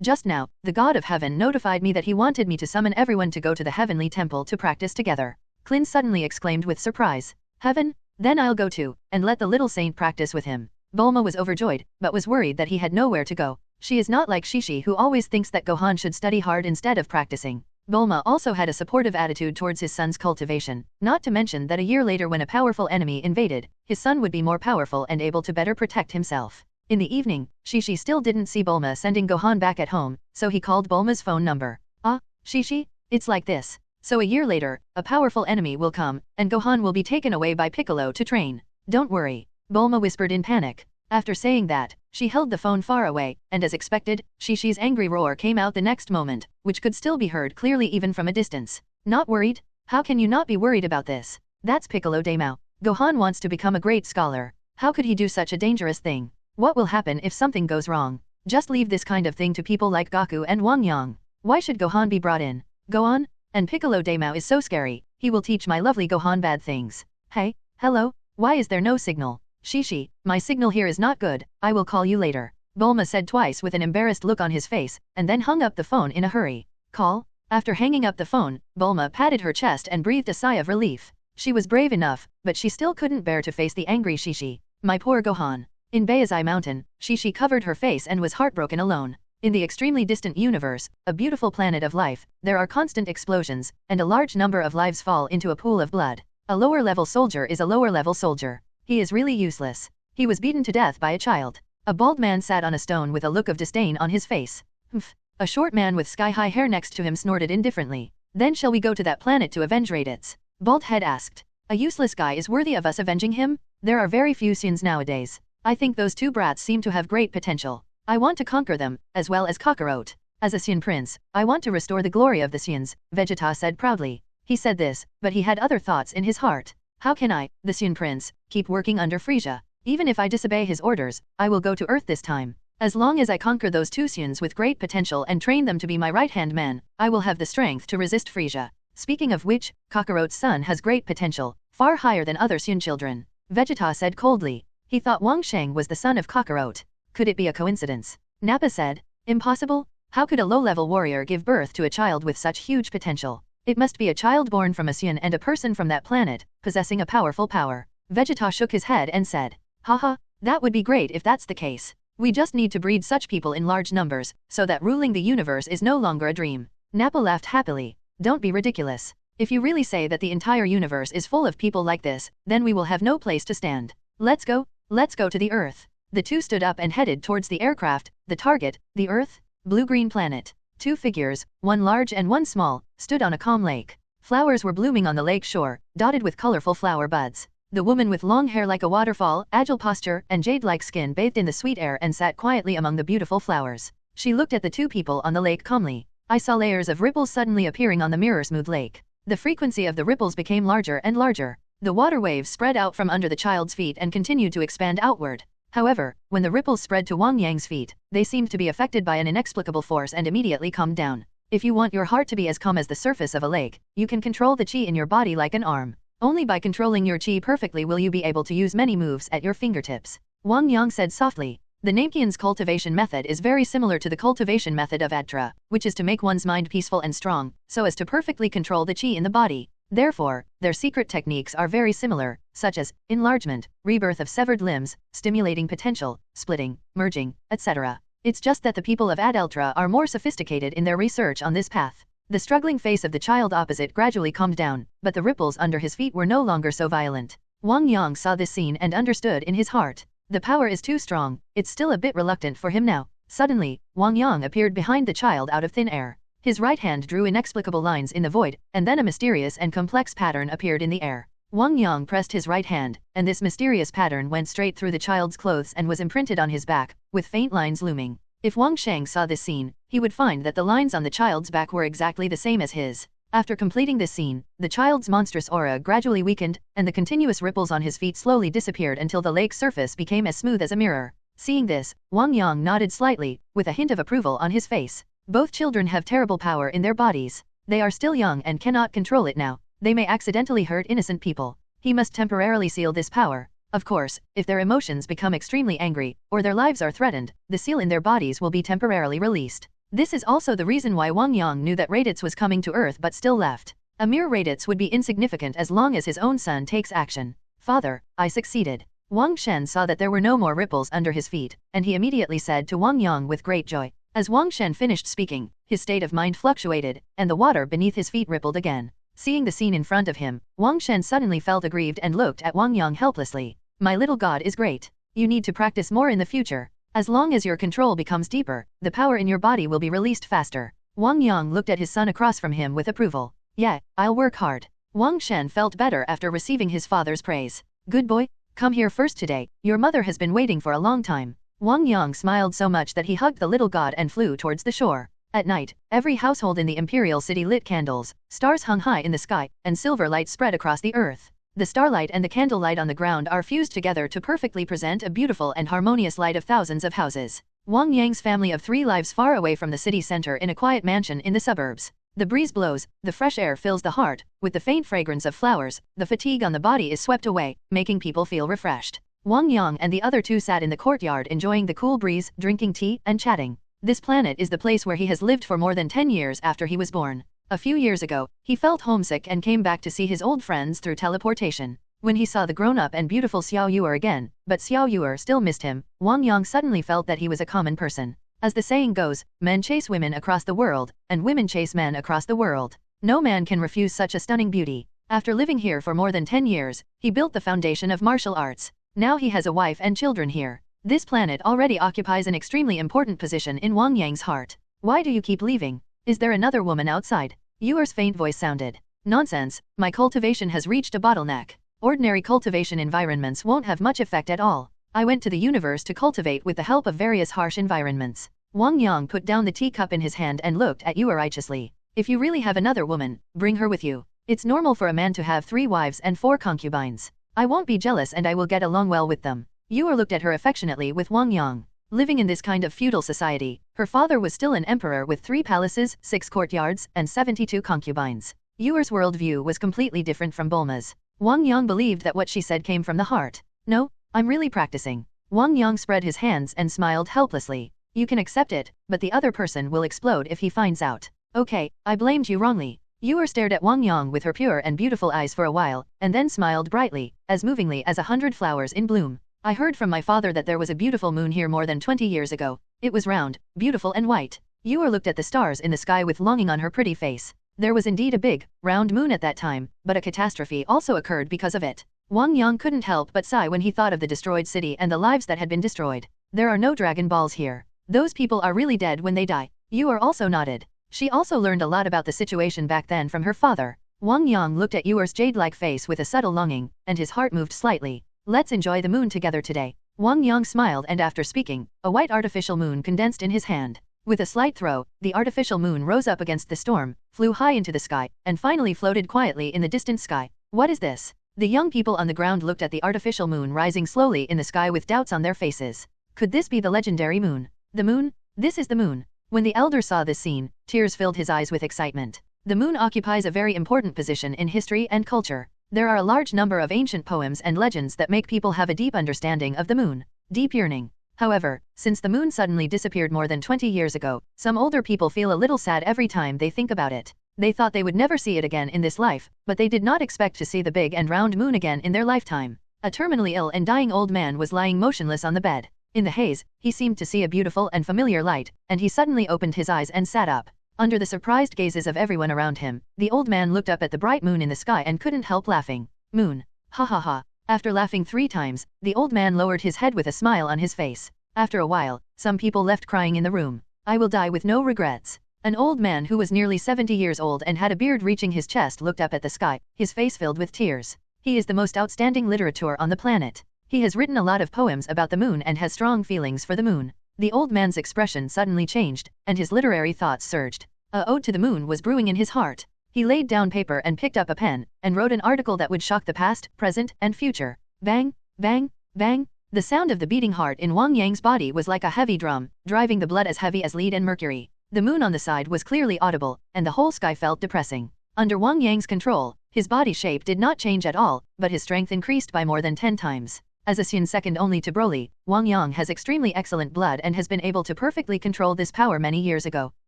Just now, the God of Heaven notified me that he wanted me to summon everyone to go to the Heavenly Temple to practice together. Clin suddenly exclaimed with surprise. Heaven? Then I'll go too, and let the little saint practice with him. Bulma was overjoyed, but was worried that he had nowhere to go. She is not like Shishi, who always thinks that Gohan should study hard instead of practicing. Bulma also had a supportive attitude towards his son's cultivation, not to mention that a year later when a powerful enemy invaded, his son would be more powerful and able to better protect himself. In the evening, Shishi still didn't see Bulma sending Gohan back at home, so he called Bulma's phone number. "Ah, Shishi, it's like this. So a year later, a powerful enemy will come, and Gohan will be taken away by Piccolo to train. Don't worry," Bulma whispered in panic. After saying that, she held the phone far away, and as expected, Shishi's angry roar came out the next moment, which could still be heard clearly even from a distance. "Not worried? How can you not be worried about this? That's Piccolo Daimao. Gohan wants to become a great scholar. How could he do such a dangerous thing? What will happen if something goes wrong? Just leave this kind of thing to people like Goku and Wang Yang. Why should Gohan be brought in? Go on? And Piccolo Daimao is so scary, he will teach my lovely Gohan bad things. Hey, hello? Why is there no signal? Shishi, my signal here is not good, I will call you later," Bulma said twice with an embarrassed look on his face, and then hung up the phone in a hurry. "Call?" After hanging up the phone, Bulma patted her chest and breathed a sigh of relief. She was brave enough, but she still couldn't bear to face the angry Shishi. My poor Gohan. In Baizai Mountain, Shishi covered her face and was heartbroken alone. In the extremely distant universe, a beautiful planet of life, there are constant explosions, and a large number of lives fall into a pool of blood. A lower-level soldier is a lower-level soldier. He is really useless. He was beaten to death by a child. A bald man sat on a stone with a look of disdain on his face. Humph. A short man with sky-high hair next to him snorted indifferently. Then shall we go to that planet to avenge Raditz? Bald head asked. A useless guy is worthy of us avenging him? There are very few Saiyans nowadays. I think those two brats seem to have great potential. I want to conquer them, as well as Kakarot. As a Saiyan prince, I want to restore the glory of the Saiyans, Vegeta said proudly. He said this, but he had other thoughts in his heart. How can I, the Saiyan prince, keep working under Frieza? Even if I disobey his orders, I will go to Earth this time. As long as I conquer those two Saiyans with great potential and train them to be my right-hand man, I will have the strength to resist Frieza. Speaking of which, Kakarot's son has great potential, far higher than other Saiyan children. Vegeta said coldly. He thought Wang Sheng was the son of Kakarot. Could it be a coincidence? Nappa said. Impossible? How could a low-level warrior give birth to a child with such huge potential? It must be a child born from a Saiyan and a person from that planet, possessing a powerful power. Vegeta shook his head and said. Haha, that would be great if that's the case. We just need to breed such people in large numbers, so that ruling the universe is no longer a dream. Nappa laughed happily. Don't be ridiculous. If you really say that the entire universe is full of people like this, then we will have no place to stand. Let's go to the Earth. The two stood up and headed towards the aircraft, the target, the Earth, blue-green planet. Two figures, one large and one small, stood on a calm lake. Flowers were blooming on the lake shore, dotted with colorful flower buds. The woman with long hair like a waterfall, agile posture, and jade-like skin bathed in the sweet air and sat quietly among the beautiful flowers. She looked at the two people on the lake calmly. I saw layers of ripples suddenly appearing on the mirror-smooth lake. The frequency of the ripples became larger and larger. The water waves spread out from under the child's feet and continued to expand outward. However, when the ripples spread to Wang Yang's feet, they seemed to be affected by an inexplicable force and immediately calmed down. If you want your heart to be as calm as the surface of a lake, you can control the chi in your body like an arm. Only by controlling your chi perfectly will you be able to use many moves at your fingertips. Wang Yang said softly. The Namekian's cultivation method is very similar to the cultivation method of Adtra, which is to make one's mind peaceful and strong, so as to perfectly control the chi in the body. Therefore, their secret techniques are very similar, such as enlargement, rebirth of severed limbs, stimulating potential, splitting, merging, etc. It's just that the people of Adultra are more sophisticated in their research on this path. The struggling face of the child opposite gradually calmed down, but the ripples under his feet were no longer so violent. Wang Yang saw this scene and understood in his heart. The power is too strong, it's still a bit reluctant for him now. Suddenly, Wang Yang appeared behind the child out of thin air. His right hand drew inexplicable lines in the void, and then a mysterious and complex pattern appeared in the air. Wang Yang pressed his right hand, and this mysterious pattern went straight through the child's clothes and was imprinted on his back, with faint lines looming. If Wang Sheng saw this scene, he would find that the lines on the child's back were exactly the same as his. After completing this scene, the child's monstrous aura gradually weakened, and the continuous ripples on his feet slowly disappeared until the lake's surface became as smooth as a mirror. Seeing this, Wang Yang nodded slightly, with a hint of approval on his face. Both children have terrible power in their bodies. They are still young and cannot control it now. They may accidentally hurt innocent people. He must temporarily seal this power. Of course, if their emotions become extremely angry, or their lives are threatened, the seal in their bodies will be temporarily released. This is also the reason why Wang Yang knew that Raditz was coming to Earth but still left. A mere Raditz would be insignificant as long as his own son takes action. Father, I succeeded. Wang Shen saw that there were no more ripples under his feet, and he immediately said to Wang Yang with great joy. As Wang Shen finished speaking, his state of mind fluctuated, and the water beneath his feet rippled again. Seeing the scene in front of him, Wang Shen suddenly felt aggrieved and looked at Wang Yang helplessly. My little god is great. You need to practice more in the future. As long as your control becomes deeper, the power in your body will be released faster. Wang Yang looked at his son across from him with approval. Yeah, I'll work hard. Wang Shen felt better after receiving his father's praise. Good boy, come here first today. Your mother has been waiting for a long time. Wang Yang smiled so much that he hugged the little god and flew towards the shore. At night, every household in the imperial city lit candles, stars hung high in the sky, and silver light spread across the earth. The starlight and the candlelight on the ground are fused together to perfectly present a beautiful and harmonious light of thousands of houses. Wang Yang's family of 3 lives far away from the city center in a quiet mansion in the suburbs. The breeze blows, the fresh air fills the heart, with the faint fragrance of flowers, the fatigue on the body is swept away, making people feel refreshed. Wang Yang and the other 2 sat in the courtyard enjoying the cool breeze, drinking tea, and chatting. This planet is the place where he has lived for more than 10 years after he was born. A few years ago, he felt homesick and came back to see his old friends through teleportation. When he saw the grown-up and beautiful Xiao Yuer again, but Xiao Yuer still missed him, Wang Yang suddenly felt that he was a common person. As the saying goes, men chase women across the world, and women chase men across the world. No man can refuse such a stunning beauty. After living here for more than 10 years, he built the foundation of martial arts. Now he has a wife and children here. This planet already occupies an extremely important position in Wang Yang's heart. Why do you keep leaving? Is there another woman outside? Yuer's faint voice sounded. Nonsense, my cultivation has reached a bottleneck. Ordinary cultivation environments won't have much effect at all. I went to the universe to cultivate with the help of various harsh environments. Wang Yang put down the teacup in his hand and looked at Yuer righteously. If you really have another woman, bring her with you. It's normal for a man to have 3 wives and 4 concubines. I won't be jealous and I will get along well with them. Yuer looked at her affectionately with Wang Yang. Living in this kind of feudal society, her father was still an emperor with 3 palaces, 6 courtyards, and 72 concubines. Yuer's worldview was completely different from Bulma's. Wang Yang believed that what she said came from the heart. No, I'm really practicing. Wang Yang spread his hands and smiled helplessly. You can accept it, but the other person will explode if he finds out. Okay, I blamed you wrongly. Yuer stared at Wang Yang with her pure and beautiful eyes for a while, and then smiled brightly, as movingly as 100 flowers in bloom. I heard from my father that there was a beautiful moon here more than 20 years ago. It was round, beautiful and white. Yuer looked at the stars in the sky with longing on her pretty face. There was indeed a big, round moon at that time, but a catastrophe also occurred because of it. Wang Yang couldn't help but sigh when he thought of the destroyed city and the lives that had been destroyed. There are no Dragon Balls here. Those people are really dead when they die. Yuer also nodded. She also learned a lot about the situation back then from her father. Wang Yang looked at Yuer's jade-like face with a subtle longing, and his heart moved slightly. Let's enjoy the moon together today. Wang Yang smiled and after speaking, a white artificial moon condensed in his hand. With a slight throw, the artificial moon rose up against the storm, flew high into the sky, and finally floated quietly in the distant sky. What is this? The young people on the ground looked at the artificial moon rising slowly in the sky with doubts on their faces. Could this be the legendary moon? The moon? This is the moon. When the elder saw this scene, tears filled his eyes with excitement. The moon occupies a very important position in history and culture. There are a large number of ancient poems and legends that make people have a deep understanding of the moon. Deep yearning. However, since the moon suddenly disappeared more than 20 years ago, some older people feel a little sad every time they think about it. They thought they would never see it again in this life, but they did not expect to see the big and round moon again in their lifetime. A terminally ill and dying old man was lying motionless on the bed. In the haze, he seemed to see a beautiful and familiar light, and he suddenly opened his eyes and sat up. Under the surprised gazes of everyone around him, the old man looked up at the bright moon in the sky and couldn't help laughing. Moon. Ha ha ha. After laughing 3 times, the old man lowered his head with a smile on his face. After a while, some people left crying in the room. I will die with no regrets. An old man who was nearly 70 years old and had a beard reaching his chest looked up at the sky, his face filled with tears. He is the most outstanding literateur on the planet. He has written a lot of poems about the moon and has strong feelings for the moon. The old man's expression suddenly changed, and his literary thoughts surged. A ode to the moon was brewing in his heart. He laid down paper and picked up a pen, and wrote an article that would shock the past, present, and future. Bang, bang, bang. The sound of the beating heart in Wang Yang's body was like a heavy drum, driving the blood as heavy as lead and mercury. The moon on the side was clearly audible, and the whole sky felt depressing. Under Wang Yang's control, his body shape did not change at all, but his strength increased by more than 10 times. As a Saiyan second only to Broly, Wang Yang has extremely excellent blood and has been able to perfectly control this power many years ago.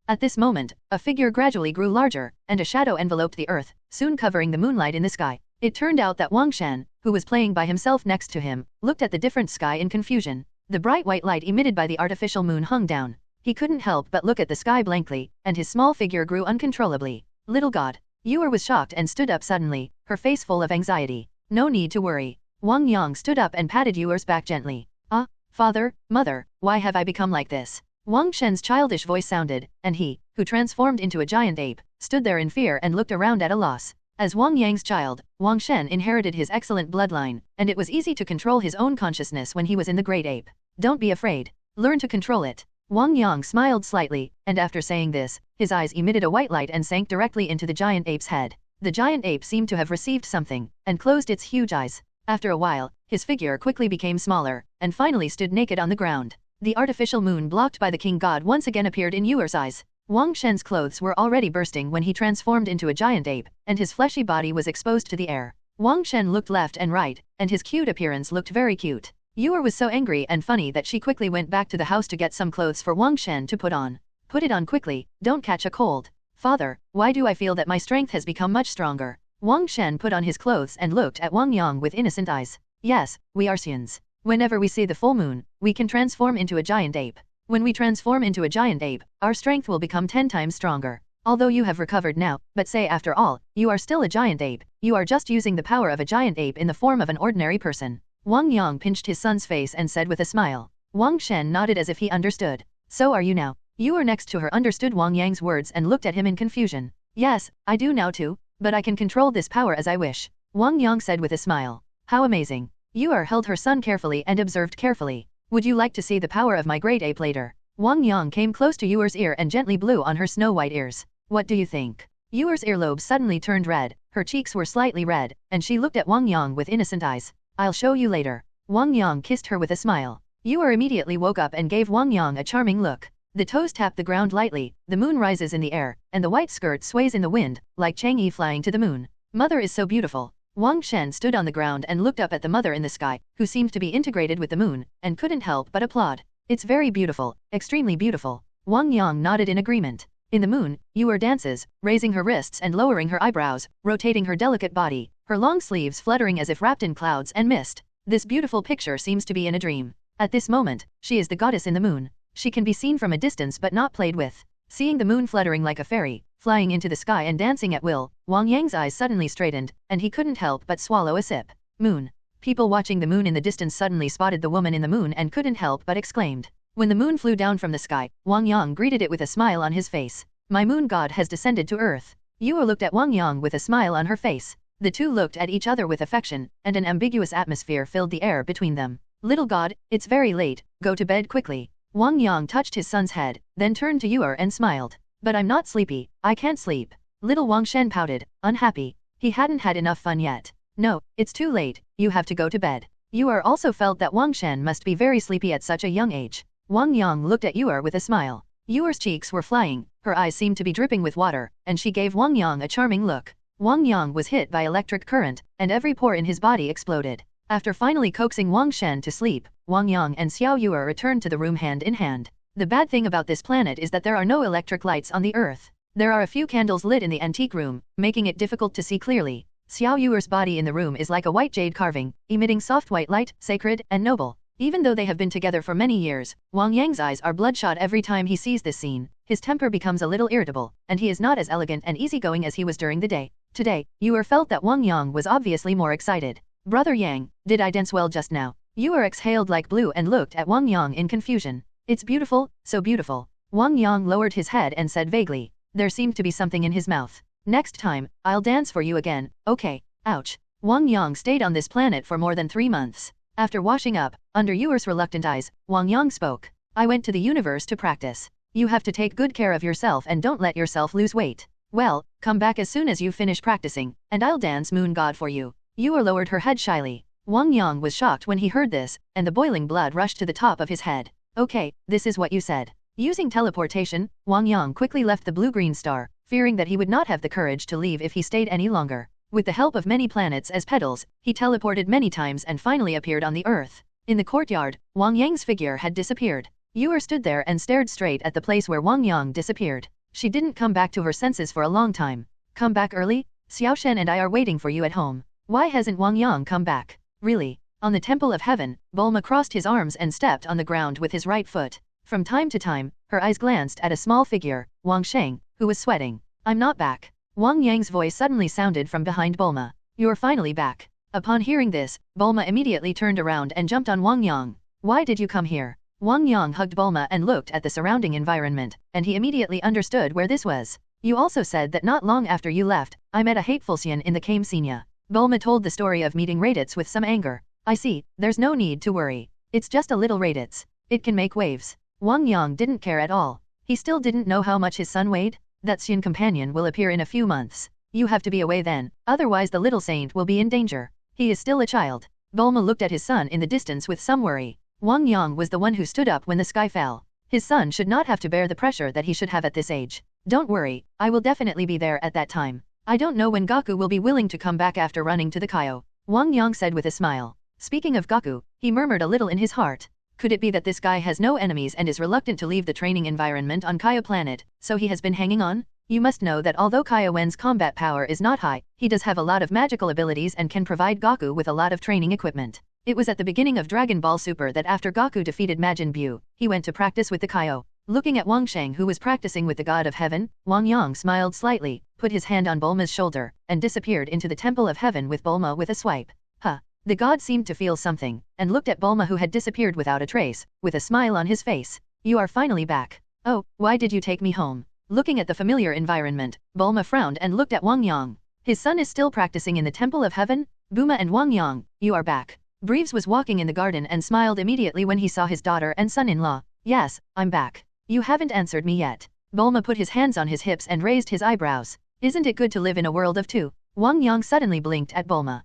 At this moment, a figure gradually grew larger, and a shadow enveloped the earth, soon covering the moonlight in the sky. It turned out that Wang Shan, who was playing by himself next to him, looked at the different sky in confusion. The bright white light emitted by the artificial moon hung down. He couldn't help but look at the sky blankly, and his small figure grew uncontrollably. Little god. Yuer was shocked and stood up suddenly, her face full of anxiety. No need to worry. Wang Yang stood up and patted Yuer's back gently. Ah, father, mother, why have I become like this? Wang Shen's childish voice sounded, and he, who transformed into a giant ape, stood there in fear and looked around at a loss. As Wang Yang's child, Wang Shen inherited his excellent bloodline, and it was easy to control his own consciousness when he was in the great ape. Don't be afraid. Learn to control it. Wang Yang smiled slightly, and after saying this, his eyes emitted a white light and sank directly into the giant ape's head. The giant ape seemed to have received something, and closed its huge eyes. After a while, his figure quickly became smaller, and finally stood naked on the ground. The artificial moon blocked by the king god once again appeared in Yuer's eyes. Wang Shen's clothes were already bursting when he transformed into a giant ape, and his fleshy body was exposed to the air. Wang Shen looked left and right, and his cute appearance looked very cute. Yuer was so angry and funny that she quickly went back to the house to get some clothes for Wang Shen to put on. Put it on quickly, don't catch a cold. Father, why do I feel that my strength has become much stronger? Wang Shen put on his clothes and looked at Wang Yang with innocent eyes. Yes, we are Saiyans. Whenever we see the full moon, we can transform into a giant ape. When we transform into a giant ape, our strength will become 10 times stronger. Although you have recovered now, but say after all, you are still a giant ape, you are just using the power of a giant ape in the form of an ordinary person. Wang Yang pinched his son's face and said with a smile. Wang Shen nodded as if he understood. So are you now? Yuer next to her understood Wang Yang's words and looked at him in confusion. Yes, I do now too, but I can control this power as I wish. Wang Yang said with a smile. How amazing. Yuer held her son carefully and observed carefully. Would you like to see the power of my great ape later? Wang Yang came close to Yuer's ear and gently blew on her snow-white ears. What do you think? Yuer's earlobe suddenly turned red, her cheeks were slightly red, and she looked at Wang Yang with innocent eyes. I'll show you later. Wang Yang kissed her with a smile. Yuer immediately woke up and gave Wang Yang a charming look. The toes tap the ground lightly, the moon rises in the air, and the white skirt sways in the wind, like Chang'e flying to the moon. Mother is so beautiful. Wang Shen stood on the ground and looked up at the mother in the sky, who seemed to be integrated with the moon, and couldn't help but applaud. It's very beautiful, extremely beautiful. Wang Yang nodded in agreement. In the moon, Yuer dances, raising her wrists and lowering her eyebrows, rotating her delicate body, her long sleeves fluttering as if wrapped in clouds and mist. This beautiful picture seems to be in a dream. At this moment, she is the goddess in the moon. She can be seen from a distance but not played with. Seeing the moon fluttering like a fairy, flying into the sky and dancing at will, Wang Yang's eyes suddenly straightened, and he couldn't help but swallow a sip. Moon. People watching the moon in the distance suddenly spotted the woman in the moon and couldn't help but exclaimed. When the moon flew down from the sky, Wang Yang greeted it with a smile on his face. My moon god has descended to earth. Yuer looked at Wang Yang with a smile on her face. The two looked at each other with affection, and an ambiguous atmosphere filled the air between them. Little god, it's very late, go to bed quickly. Wang Yang touched his son's head, then turned to Yuer and smiled. But I'm not sleepy, I can't sleep. Little Wang Shen pouted, unhappy. He hadn't had enough fun yet. No, it's too late, you have to go to bed. Yuer also felt that Wang Shen must be very sleepy at such a young age. Wang Yang looked at Yuer with a smile. Yuer's cheeks were flying, her eyes seemed to be dripping with water, and she gave Wang Yang a charming look. Wang Yang was hit by electric current, and every pore in his body exploded. After finally coaxing Wang Shen to sleep, Wang Yang and Xiao Yuer returned to the room hand in hand. The bad thing about this planet is that there are no electric lights on the Earth. There are a few candles lit in the antique room, making it difficult to see clearly. Xiao Yuer's body in the room is like a white jade carving, emitting soft white light, sacred and noble. Even though they have been together for many years, Wang Yang's eyes are bloodshot every time he sees this scene. His temper becomes a little irritable, and he is not as elegant and easygoing as he was during the day. Today, Yuer felt that Wang Yang was obviously more excited. Brother Yang, did I dance well just now? Yuer exhaled like blue and looked at Wang Yang in confusion. It's beautiful, so beautiful. Wang Yang lowered his head and said vaguely. There seemed to be something in his mouth. Next time, I'll dance for you again, okay? Ouch. Wang Yang stayed on this planet for more than 3 months. After washing up, under Yuer's reluctant eyes, Wang Yang spoke. I went to the universe to practice. You have to take good care of yourself and don't let yourself lose weight. Well, come back as soon as you finish practicing, and I'll dance Moon God for you. Yuer lowered her head shyly. Wang Yang was shocked when he heard this, and the boiling blood rushed to the top of his head. Okay, this is what you said. Using teleportation, Wang Yang quickly left the blue-green star, fearing that he would not have the courage to leave if he stayed any longer. With the help of many planets as petals, he teleported many times and finally appeared on the Earth. In the courtyard, Wang Yang's figure had disappeared. Yuer stood there and stared straight at the place where Wang Yang disappeared. She didn't come back to her senses for a long time. Come back early? Xiao Shen and I are waiting for you at home. Why hasn't Wang Yang come back? Really? On the Temple of Heaven, Bulma crossed his arms and stepped on the ground with his right foot. From time to time, her eyes glanced at a small figure, Wang Sheng, who was sweating. I'm not back. Wang Yang's voice suddenly sounded from behind Bulma. You're finally back. Upon hearing this, Bulma immediately turned around and jumped on Wang Yang. Why did you come here? Wang Yang hugged Bulma and looked at the surrounding environment, and he immediately understood where this was. You also said that not long after you left, I met a hateful Saiyan in the Kame Senya. Bulma told the story of meeting Raditz with some anger. I see, there's no need to worry. It's just a little Raditz. It can make waves. Wang Yang didn't care at all. He still didn't know how much his son weighed. That Saiyan companion will appear in a few months. You have to be away then, otherwise the little saint will be in danger. He is still a child. Bulma looked at his son in the distance with some worry. Wang Yang was the one who stood up when the sky fell. His son should not have to bear the pressure that he should have at this age. Don't worry, I will definitely be there at that time. I don't know when Goku will be willing to come back after running to the Kaio. Wang Yang said with a smile. Speaking of Goku, he murmured a little in his heart. Could it be that this guy has no enemies and is reluctant to leave the training environment on Kaio planet, so he has been hanging on? You must know that although Kaioen's combat power is not high, he does have a lot of magical abilities and can provide Goku with a lot of training equipment. It was at the beginning of Dragon Ball Super that after Goku defeated Majin Buu, he went to practice with the Kaio. Looking at Wang Sheng who was practicing with the God of Heaven, Wang Yang smiled slightly, put his hand on Bulma's shoulder, and disappeared into the Temple of Heaven with Bulma with a swipe. Huh. The god seemed to feel something, and looked at Bulma who had disappeared without a trace, with a smile on his face. You are finally back. Oh, why did you take me home? Looking at the familiar environment, Bulma frowned and looked at Wang Yang. His son is still practicing in the Temple of Heaven? Bulma and Wang Yang, you are back. Breves was walking in the garden and smiled immediately when he saw his daughter and son-in-law. Yes, I'm back. You haven't answered me yet. Bulma put his hands on his hips and raised his eyebrows. Isn't it good to live in a world of two? Wang Yang suddenly blinked at Bulma.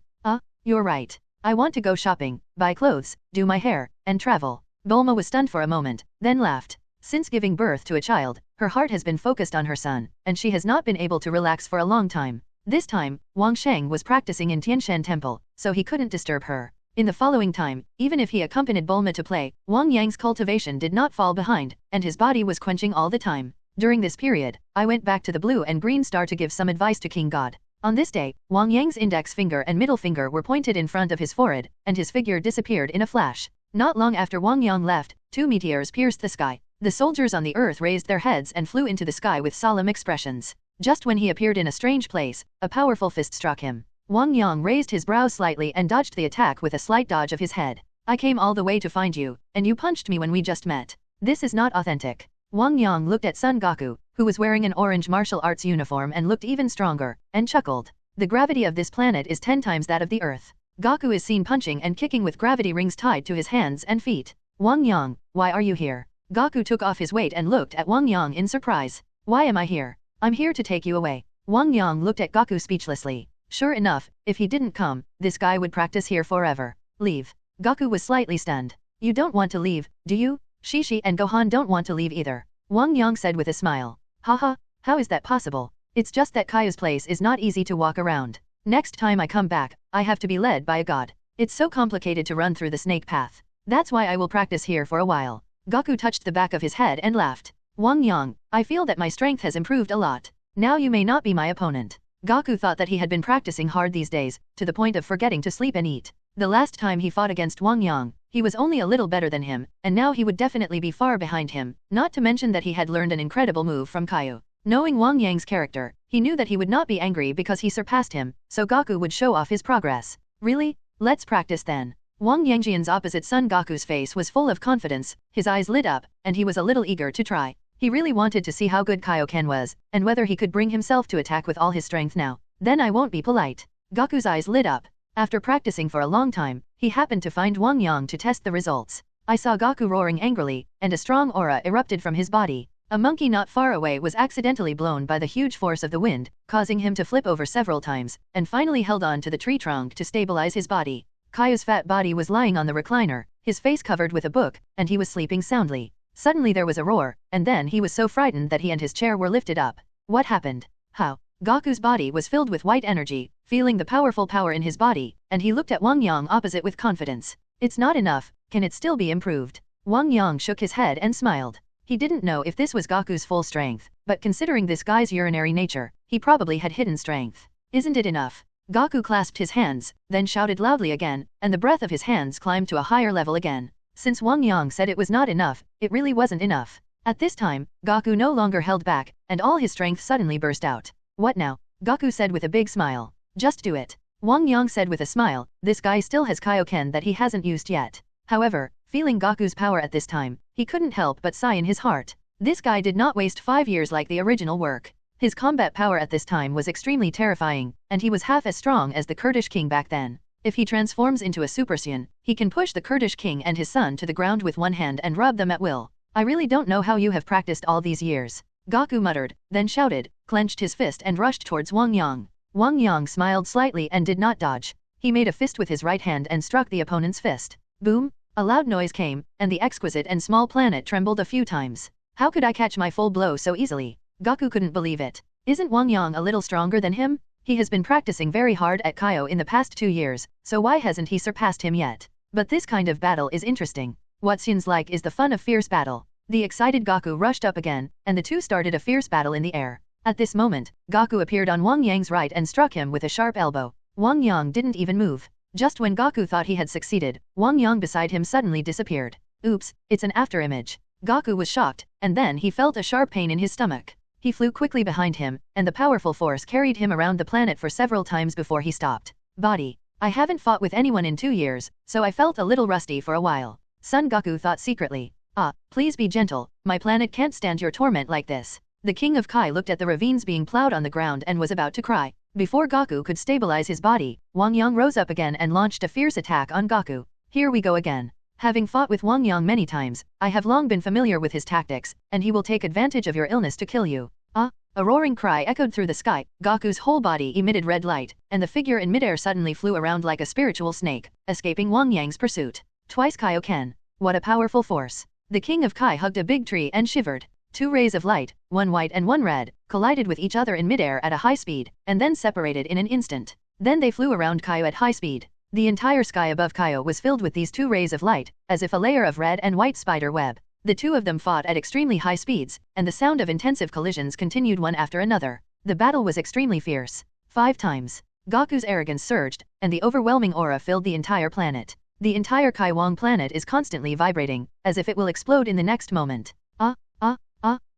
You're right. I want to go shopping, buy clothes, do my hair, and travel. Bulma was stunned for a moment, then laughed. Since giving birth to a child, her heart has been focused on her son, and she has not been able to relax for a long time. This time, Wang Sheng was practicing in Tianshan Temple, so he couldn't disturb her. In the following time, even if he accompanied Bulma to play, Wang Yang's cultivation did not fall behind, and his body was quenching all the time. During this period, I went back to the Blue and Green Star to give some advice to King God. On this day, Wang Yang's index finger and middle finger were pointed in front of his forehead, and his figure disappeared in a flash. Not long after Wang Yang left, 2 meteors pierced the sky. The soldiers on the earth raised their heads and flew into the sky with solemn expressions. Just when he appeared in a strange place, a powerful fist struck him. Wang Yang raised his brows slightly and dodged the attack with a slight dodge of his head. I came all the way to find you, and you punched me when we just met. This is not authentic. Wang Yang looked at Son Goku, who was wearing an orange martial arts uniform and looked even stronger, and chuckled. The gravity of this planet is 10 times that of the Earth. Goku is seen punching and kicking with gravity rings tied to his hands and feet. Wang Yang, why are you here? Goku took off his weight and looked at Wang Yang in surprise. Why am I here? I'm here to take you away. Wang Yang looked at Goku speechlessly. Sure enough, if he didn't come, this guy would practice here forever. Leave. Goku was slightly stunned. You don't want to leave, do you? Shishi and Gohan don't want to leave either. Wang Yang said with a smile. Haha, how is that possible? It's just that Kaio's place is not easy to walk around. Next time I come back, I have to be led by a god. It's so complicated to run through the snake path. That's why I will practice here for a while. Goku touched the back of his head and laughed. Wang Yang, I feel that my strength has improved a lot. Now you may not be my opponent. Goku thought that he had been practicing hard these days, to the point of forgetting to sleep and eat. The last time he fought against Wang Yang, he was only a little better than him, and now he would definitely be far behind him, not to mention that he had learned an incredible move from Kaio. Knowing Wang Yang's character, he knew that he would not be angry because he surpassed him, so Goku would show off his progress. Really? Let's practice then. Wang Yangjian's opposite son Goku's face was full of confidence, his eyes lit up, and he was a little eager to try. He really wanted to see how good Kaioken was, and whether he could bring himself to attack with all his strength now. Then I won't be polite. Goku's eyes lit up. After practicing for a long time, he happened to find Wang Yang to test the results. I saw Goku roaring angrily, and a strong aura erupted from his body. A monkey not far away was accidentally blown by the huge force of the wind, causing him to flip over several times, and finally held on to the tree trunk to stabilize his body. Kaio's fat body was lying on the recliner, his face covered with a book, and he was sleeping soundly. Suddenly there was a roar, and then he was so frightened that he and his chair were lifted up. What happened? How? Goku's body was filled with white energy, feeling the powerful power in his body, and he looked at Wang Yang opposite with confidence. It's not enough, can it still be improved? Wang Yang shook his head and smiled. He didn't know if this was Goku's full strength, but considering this guy's urinary nature, he probably had hidden strength. Isn't it enough? Gaku clasped his hands, then shouted loudly again, and the breath of his hands climbed to a higher level again. Since Wang Yang said it was not enough, it really wasn't enough. At this time, Gaku no longer held back, and all his strength suddenly burst out. What now? Gaku said with a big smile. Just do it. Wang Yang said with a smile, this guy still has Kaioken that he hasn't used yet. However, feeling Gaku's power at this time, he couldn't help but sigh in his heart. This guy did not waste 5 years like the original work. His combat power at this time was extremely terrifying, and he was half as strong as the Kurdish king back then. If he transforms into a Super Saiyan, he can push the Kurdish king and his son to the ground with one hand and rub them at will. I really don't know how you have practiced all these years. Gaku muttered, then shouted, clenched his fist and rushed towards Wang Yang. Wang Yang smiled slightly and did not dodge. He made a fist with his right hand and struck the opponent's fist. Boom! A loud noise came, and the exquisite and small planet trembled a few times. How could I catch my full blow so easily? Gaku couldn't believe it. Isn't Wang Yang a little stronger than him? He has been practicing very hard at Kaio in the past 2 years, so why hasn't he surpassed him yet? But this kind of battle is interesting. What Saiyans like is the fun of fierce battle. The excited Gaku rushed up again, and the two started a fierce battle in the air. At this moment, Gaku appeared on Wang Yang's right and struck him with a sharp elbow. Wang Yang didn't even move. Just when Gaku thought he had succeeded, Wang Yang beside him suddenly disappeared. Oops, it's an afterimage. Gaku was shocked, and then he felt a sharp pain in his stomach. He flew quickly behind him, and the powerful force carried him around the planet for several times before he stopped. Body. I haven't fought with anyone in 2 years, so I felt a little rusty for a while. Son Gaku thought secretly. Please be gentle, my planet can't stand your torment like this. The king of Kai looked at the ravines being plowed on the ground and was about to cry. Before Gaku could stabilize his body, Wang Yang rose up again and launched a fierce attack on Gaku. Here we go again. Having fought with Wang Yang many times, I have long been familiar with his tactics, and he will take advantage of your illness to kill you. A roaring cry echoed through the sky, Gaku's whole body emitted red light, and the figure in midair suddenly flew around like a spiritual snake, escaping Wang Yang's pursuit. Twice Kaioken. What a powerful force. The king of Kai hugged a big tree and shivered. 2 rays of light, one white and one red, collided with each other in midair at a high speed, and then separated in an instant. Then they flew around Kaio at high speed. The entire sky above Kaio was filled with these 2 rays of light, as if a layer of red and white spider web. The two of them fought at extremely high speeds, and the sound of intensive collisions continued one after another. The battle was extremely fierce. 5 times. Gaku's arrogance surged, and the overwhelming aura filled the entire planet. The entire Kaiwang planet is constantly vibrating, as if it will explode in the next moment.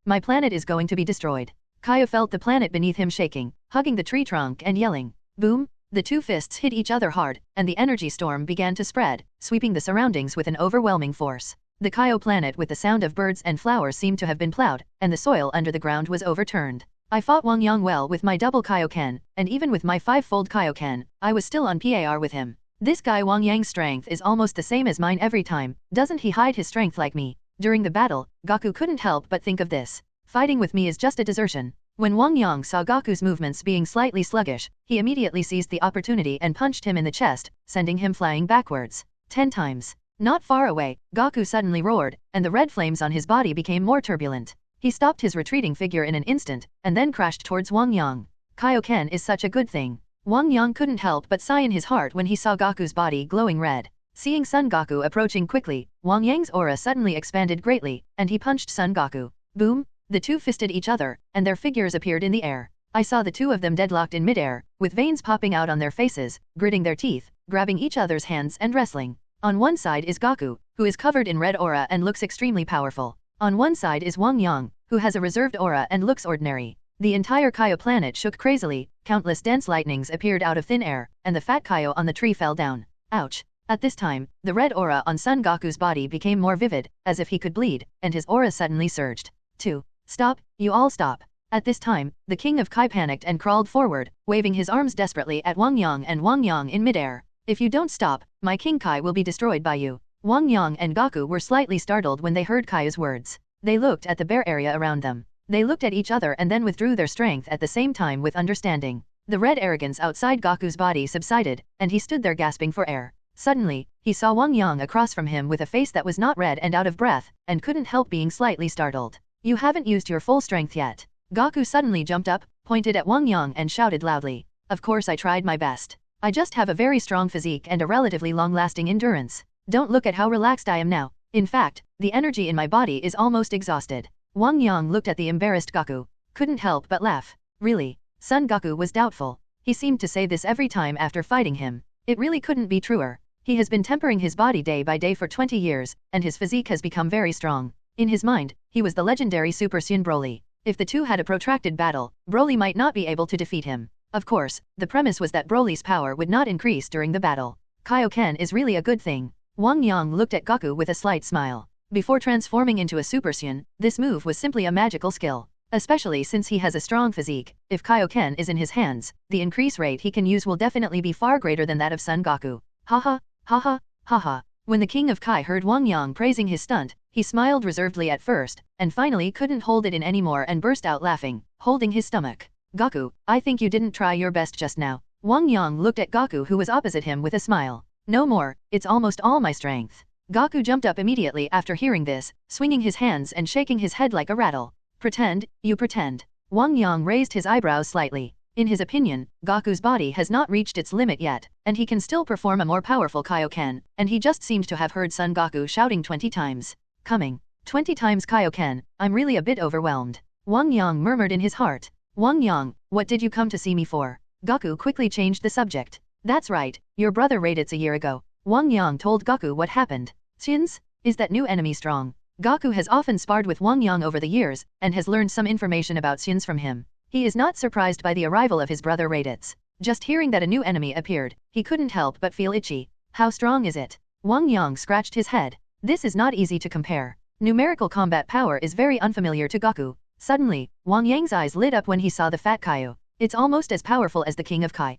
My planet is going to be destroyed. Kaio felt the planet beneath him shaking, hugging the tree trunk and yelling. Boom! The 2 fists hit each other hard, and the energy storm began to spread, sweeping the surroundings with an overwhelming force. The Kaio planet with the sound of birds and flowers seemed to have been plowed, and the soil under the ground was overturned. I fought Wang Yang well with my double Kaioken, and even with my 5-fold Kaioken, I was still on par with him. This guy Wang Yang's strength is almost the same as mine every time, doesn't he hide his strength like me? During the battle, Gaku couldn't help but think of this. Fighting with me is just a desertion. When Wang Yang saw Gaku's movements being slightly sluggish, he immediately seized the opportunity and punched him in the chest, sending him flying backwards. 10 times. Not far away, Gaku suddenly roared, and the red flames on his body became more turbulent. He stopped his retreating figure in an instant, and then crashed towards Wang Yang. Kaioken is such a good thing. Wang Yang couldn't help but sigh in his heart when he saw Gaku's body glowing red. Seeing Son Gaku approaching quickly, Wang Yang's aura suddenly expanded greatly, and he punched Son Gaku. Boom! The two fisted each other, and their figures appeared in the air. I saw the two of them deadlocked in midair, with veins popping out on their faces, gritting their teeth, grabbing each other's hands and wrestling. On one side is Gaku, who is covered in red aura and looks extremely powerful. On one side is Wang Yang, who has a reserved aura and looks ordinary. The entire Kaio planet shook crazily, countless dense lightnings appeared out of thin air, and the fat Kaio on the tree fell down. Ouch! At this time, the red aura on Son Gaku's body became more vivid, as if he could bleed, and his aura suddenly surged. 2. Stop, you all stop. At this time, the king of Kai panicked and crawled forward, waving his arms desperately at Wang Yang and Wang Yang in midair. If you don't stop, my king Kai will be destroyed by you. Wang Yang and Gaku were slightly startled when they heard Kai's words. They looked at the bare area around them. They looked at each other and then withdrew their strength at the same time with understanding. The red arrogance outside Gaku's body subsided, and he stood there gasping for air. Suddenly, he saw Wang Yang across from him with a face that was not red and out of breath, and couldn't help being slightly startled. You haven't used your full strength yet. Gaku suddenly jumped up, pointed at Wang Yang and shouted loudly. Of course I tried my best. I just have a very strong physique and a relatively long-lasting endurance. Don't look at how relaxed I am now. In fact, the energy in my body is almost exhausted. Wang Yang looked at the embarrassed Gaku. Couldn't help but laugh. Really? Son Gaku was doubtful. He seemed to say this every time after fighting him. It really couldn't be truer. He has been tempering his body day by day for 20 years, and his physique has become very strong. In his mind, he was the legendary Super Saiyan Broly. If the two had a protracted battle, Broly might not be able to defeat him. Of course, the premise was that Broly's power would not increase during the battle. Kaioken is really a good thing. Wang Yang looked at Goku with a slight smile. Before transforming into a Super Saiyan, this move was simply a magical skill. Especially since he has a strong physique, if Kaioken is in his hands, the increase rate he can use will definitely be far greater than that of Son Goku. Haha, haha, haha. When the King of Kai heard Wang Yang praising his stunt, he smiled reservedly at first, and finally couldn't hold it in anymore and burst out laughing, holding his stomach. Goku, I think you didn't try your best just now. Wang Yang looked at Goku who was opposite him with a smile. No more, it's almost all my strength. Goku jumped up immediately after hearing this, swinging his hands and shaking his head like a rattle. Pretend, you pretend. Wang Yang raised his eyebrows slightly. In his opinion, Goku's body has not reached its limit yet, and he can still perform a more powerful Kaioken, and he just seemed to have heard Son Goku shouting 20 times. Coming. 20 times Kaioken, I'm really a bit overwhelmed. Wang Yang murmured in his heart. Wang Yang, what did you come to see me for? Goku quickly changed the subject. That's right, your brother raided a year ago. Wang Yang told Goku what happened. Saiyans? Is that new enemy strong? Goku has often sparred with Wang Yang over the years, and has learned some information about Saiyans from him. He is not surprised by the arrival of his brother Raditz. Just hearing that a new enemy appeared, he couldn't help but feel itchy. How strong is it? Wang Yang scratched his head. This is not easy to compare. Numerical combat power is very unfamiliar to Goku. Suddenly, Wang Yang's eyes lit up when he saw the fat Kaio. It's almost as powerful as the King of Kai.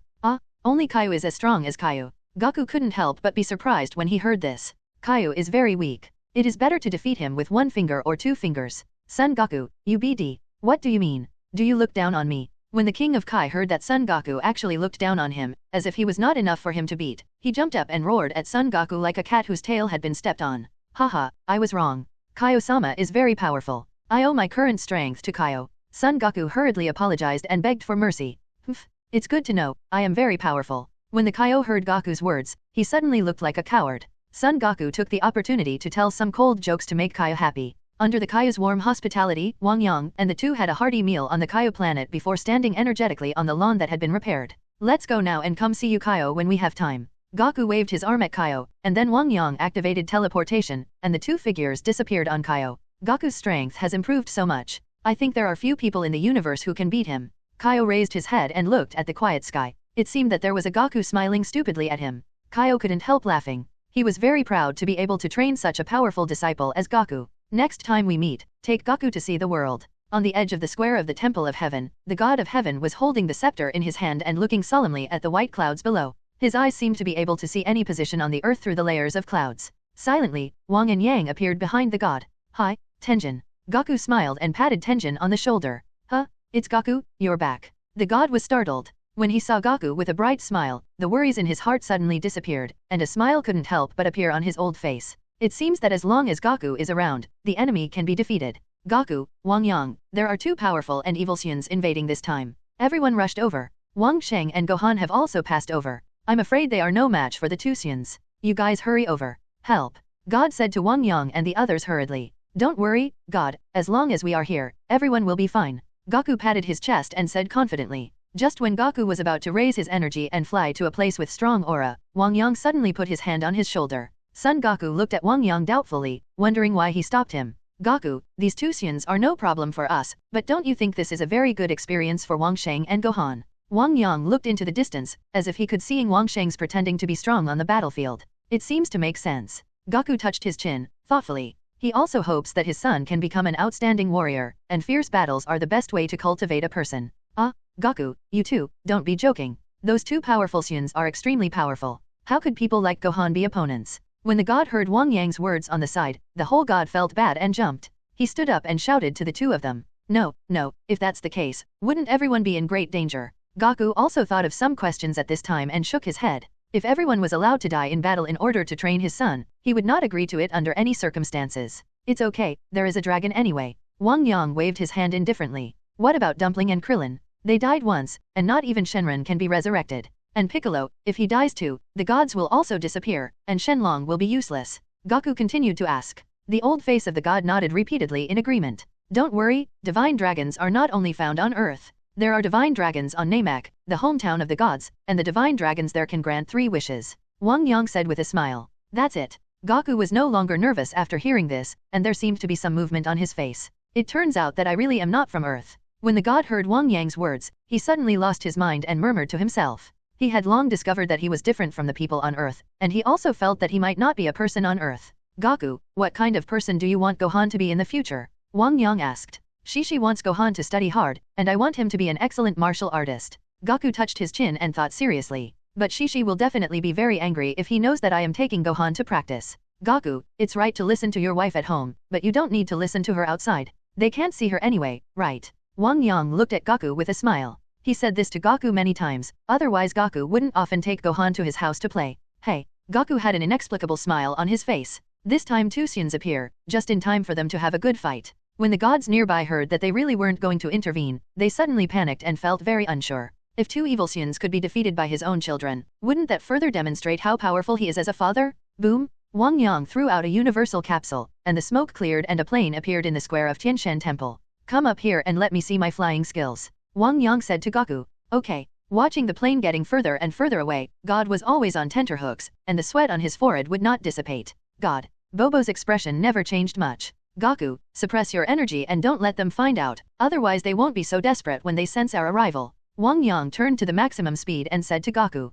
Only Kaio is as strong as Kaio. Goku couldn't help but be surprised when he heard this. Kaio is very weak. It is better to defeat him with 1 finger or 2 fingers. Son Goku, you BD. What do you mean? Do you look down on me? When the King of Kai heard that Son Goku actually looked down on him, as if he was not enough for him to beat, he jumped up and roared at Son Goku like a cat whose tail had been stepped on. Haha, I was wrong. Kaio-sama is very powerful. I owe my current strength to Kaio. Son Goku hurriedly apologized and begged for mercy. It's good to know, I am very powerful. When the Kaio heard Goku's words, he suddenly looked like a coward. Son Goku took the opportunity to tell some cold jokes to make Kaio happy. Under the Kaio's warm hospitality, Wang Yang and the two had a hearty meal on the Kaio planet before standing energetically on the lawn that had been repaired. Let's go now and come see you Kaio when we have time. Goku waved his arm at Kaio, and then Wang Yang activated teleportation, and the two figures disappeared on Kaio. Goku's strength has improved so much. I think there are few people in the universe who can beat him. Kaio raised his head and looked at the quiet sky. It seemed that there was a Goku smiling stupidly at him. Kaio couldn't help laughing. He was very proud to be able to train such a powerful disciple as Goku. Next time we meet, take Goku to see the world. On the edge of the square of the Temple of Heaven, the God of Heaven was holding the scepter in his hand and looking solemnly at the white clouds below. His eyes seemed to be able to see any position on the earth through the layers of clouds. Silently, Wang and Yang appeared behind the god. Hi, Tenjin. Goku smiled and patted Tenjin on the shoulder. Huh? It's Goku, you're back. The god was startled. When he saw Goku with a bright smile, the worries in his heart suddenly disappeared, and a smile couldn't help but appear on his old face. It seems that as long as Goku is around, the enemy can be defeated. Goku, Wang Yang, there are two powerful and evil Saiyans invading this time. Everyone rushed over. Wang Sheng and Gohan have also passed over. I'm afraid they are no match for the two Saiyans. You guys hurry over. Help. God said to Wang Yang and the others hurriedly. Don't worry, God, as long as we are here, everyone will be fine. Goku patted his chest and said confidently. Just when Goku was about to raise his energy and fly to a place with strong aura, Wang Yang suddenly put his hand on his shoulder. Son Goku looked at Wang Yang doubtfully, wondering why he stopped him. Goku, these two Saiyans are no problem for us, but don't you think this is a very good experience for Wang Sheng and Gohan? Wang Yang looked into the distance, as if he could seeing Wang Sheng's pretending to be strong on the battlefield. It seems to make sense. Goku touched his chin, thoughtfully. He also hopes that his son can become an outstanding warrior, and fierce battles are the best way to cultivate a person. Goku, you too, don't be joking. Those two powerful Saiyans are extremely powerful. How could people like Gohan be opponents? When the god heard Wang Yang's words on the side, the whole god felt bad and jumped. He stood up and shouted to the two of them. No, if that's the case, wouldn't everyone be in great danger? Goku also thought of some questions at this time and shook his head. If everyone was allowed to die in battle in order to train his son, he would not agree to it under any circumstances. It's okay, there is a dragon anyway. Wang Yang waved his hand indifferently. What about Dumpling and Krillin? They died once, and not even Shenron can be resurrected. And Piccolo, if he dies too, the gods will also disappear, and Shenlong will be useless. Goku continued to ask. The old face of the god nodded repeatedly in agreement. Don't worry, divine dragons are not only found on Earth. There are divine dragons on Namek, the hometown of the gods, and the divine dragons there can grant 3 wishes. Wang Yang said with a smile. That's it. Gaku was no longer nervous after hearing this, and there seemed to be some movement on his face. It turns out that I really am not from Earth. When the god heard Wang Yang's words, he suddenly lost his mind and murmured to himself. He had long discovered that he was different from the people on Earth, and he also felt that he might not be a person on Earth. Gaku, what kind of person do you want Gohan to be in the future? Wang Yang asked. Shishi wants Gohan to study hard, and I want him to be an excellent martial artist. Gaku touched his chin and thought seriously. But Shishi will definitely be very angry if he knows that I am taking Gohan to practice. Gaku, it's right to listen to your wife at home, but you don't need to listen to her outside. They can't see her anyway, right? Wang Yang looked at Gaku with a smile. He said this to Gaku many times, otherwise Gaku wouldn't often take Gohan to his house to play. Hey, Gaku had an inexplicable smile on his face. This time 2 Saiyans appear, just in time for them to have a good fight. When the gods nearby heard that they really weren't going to intervene, they suddenly panicked and felt very unsure. If 2 evil Saiyans could be defeated by his own children, wouldn't that further demonstrate how powerful he is as a father? Boom! Wang Yang threw out a universal capsule, and the smoke cleared and a plane appeared in the square of Tianshan Temple. Come up here and let me see my flying skills. Wang Yang said to Gaku. Okay. Watching the plane getting further and further away, God was always on tenterhooks, and the sweat on his forehead would not dissipate. God. Bobo's expression never changed much. Gaku, suppress your energy and don't let them find out, otherwise they won't be so desperate when they sense our arrival. Wang Yang turned to the maximum speed and said to Gaku.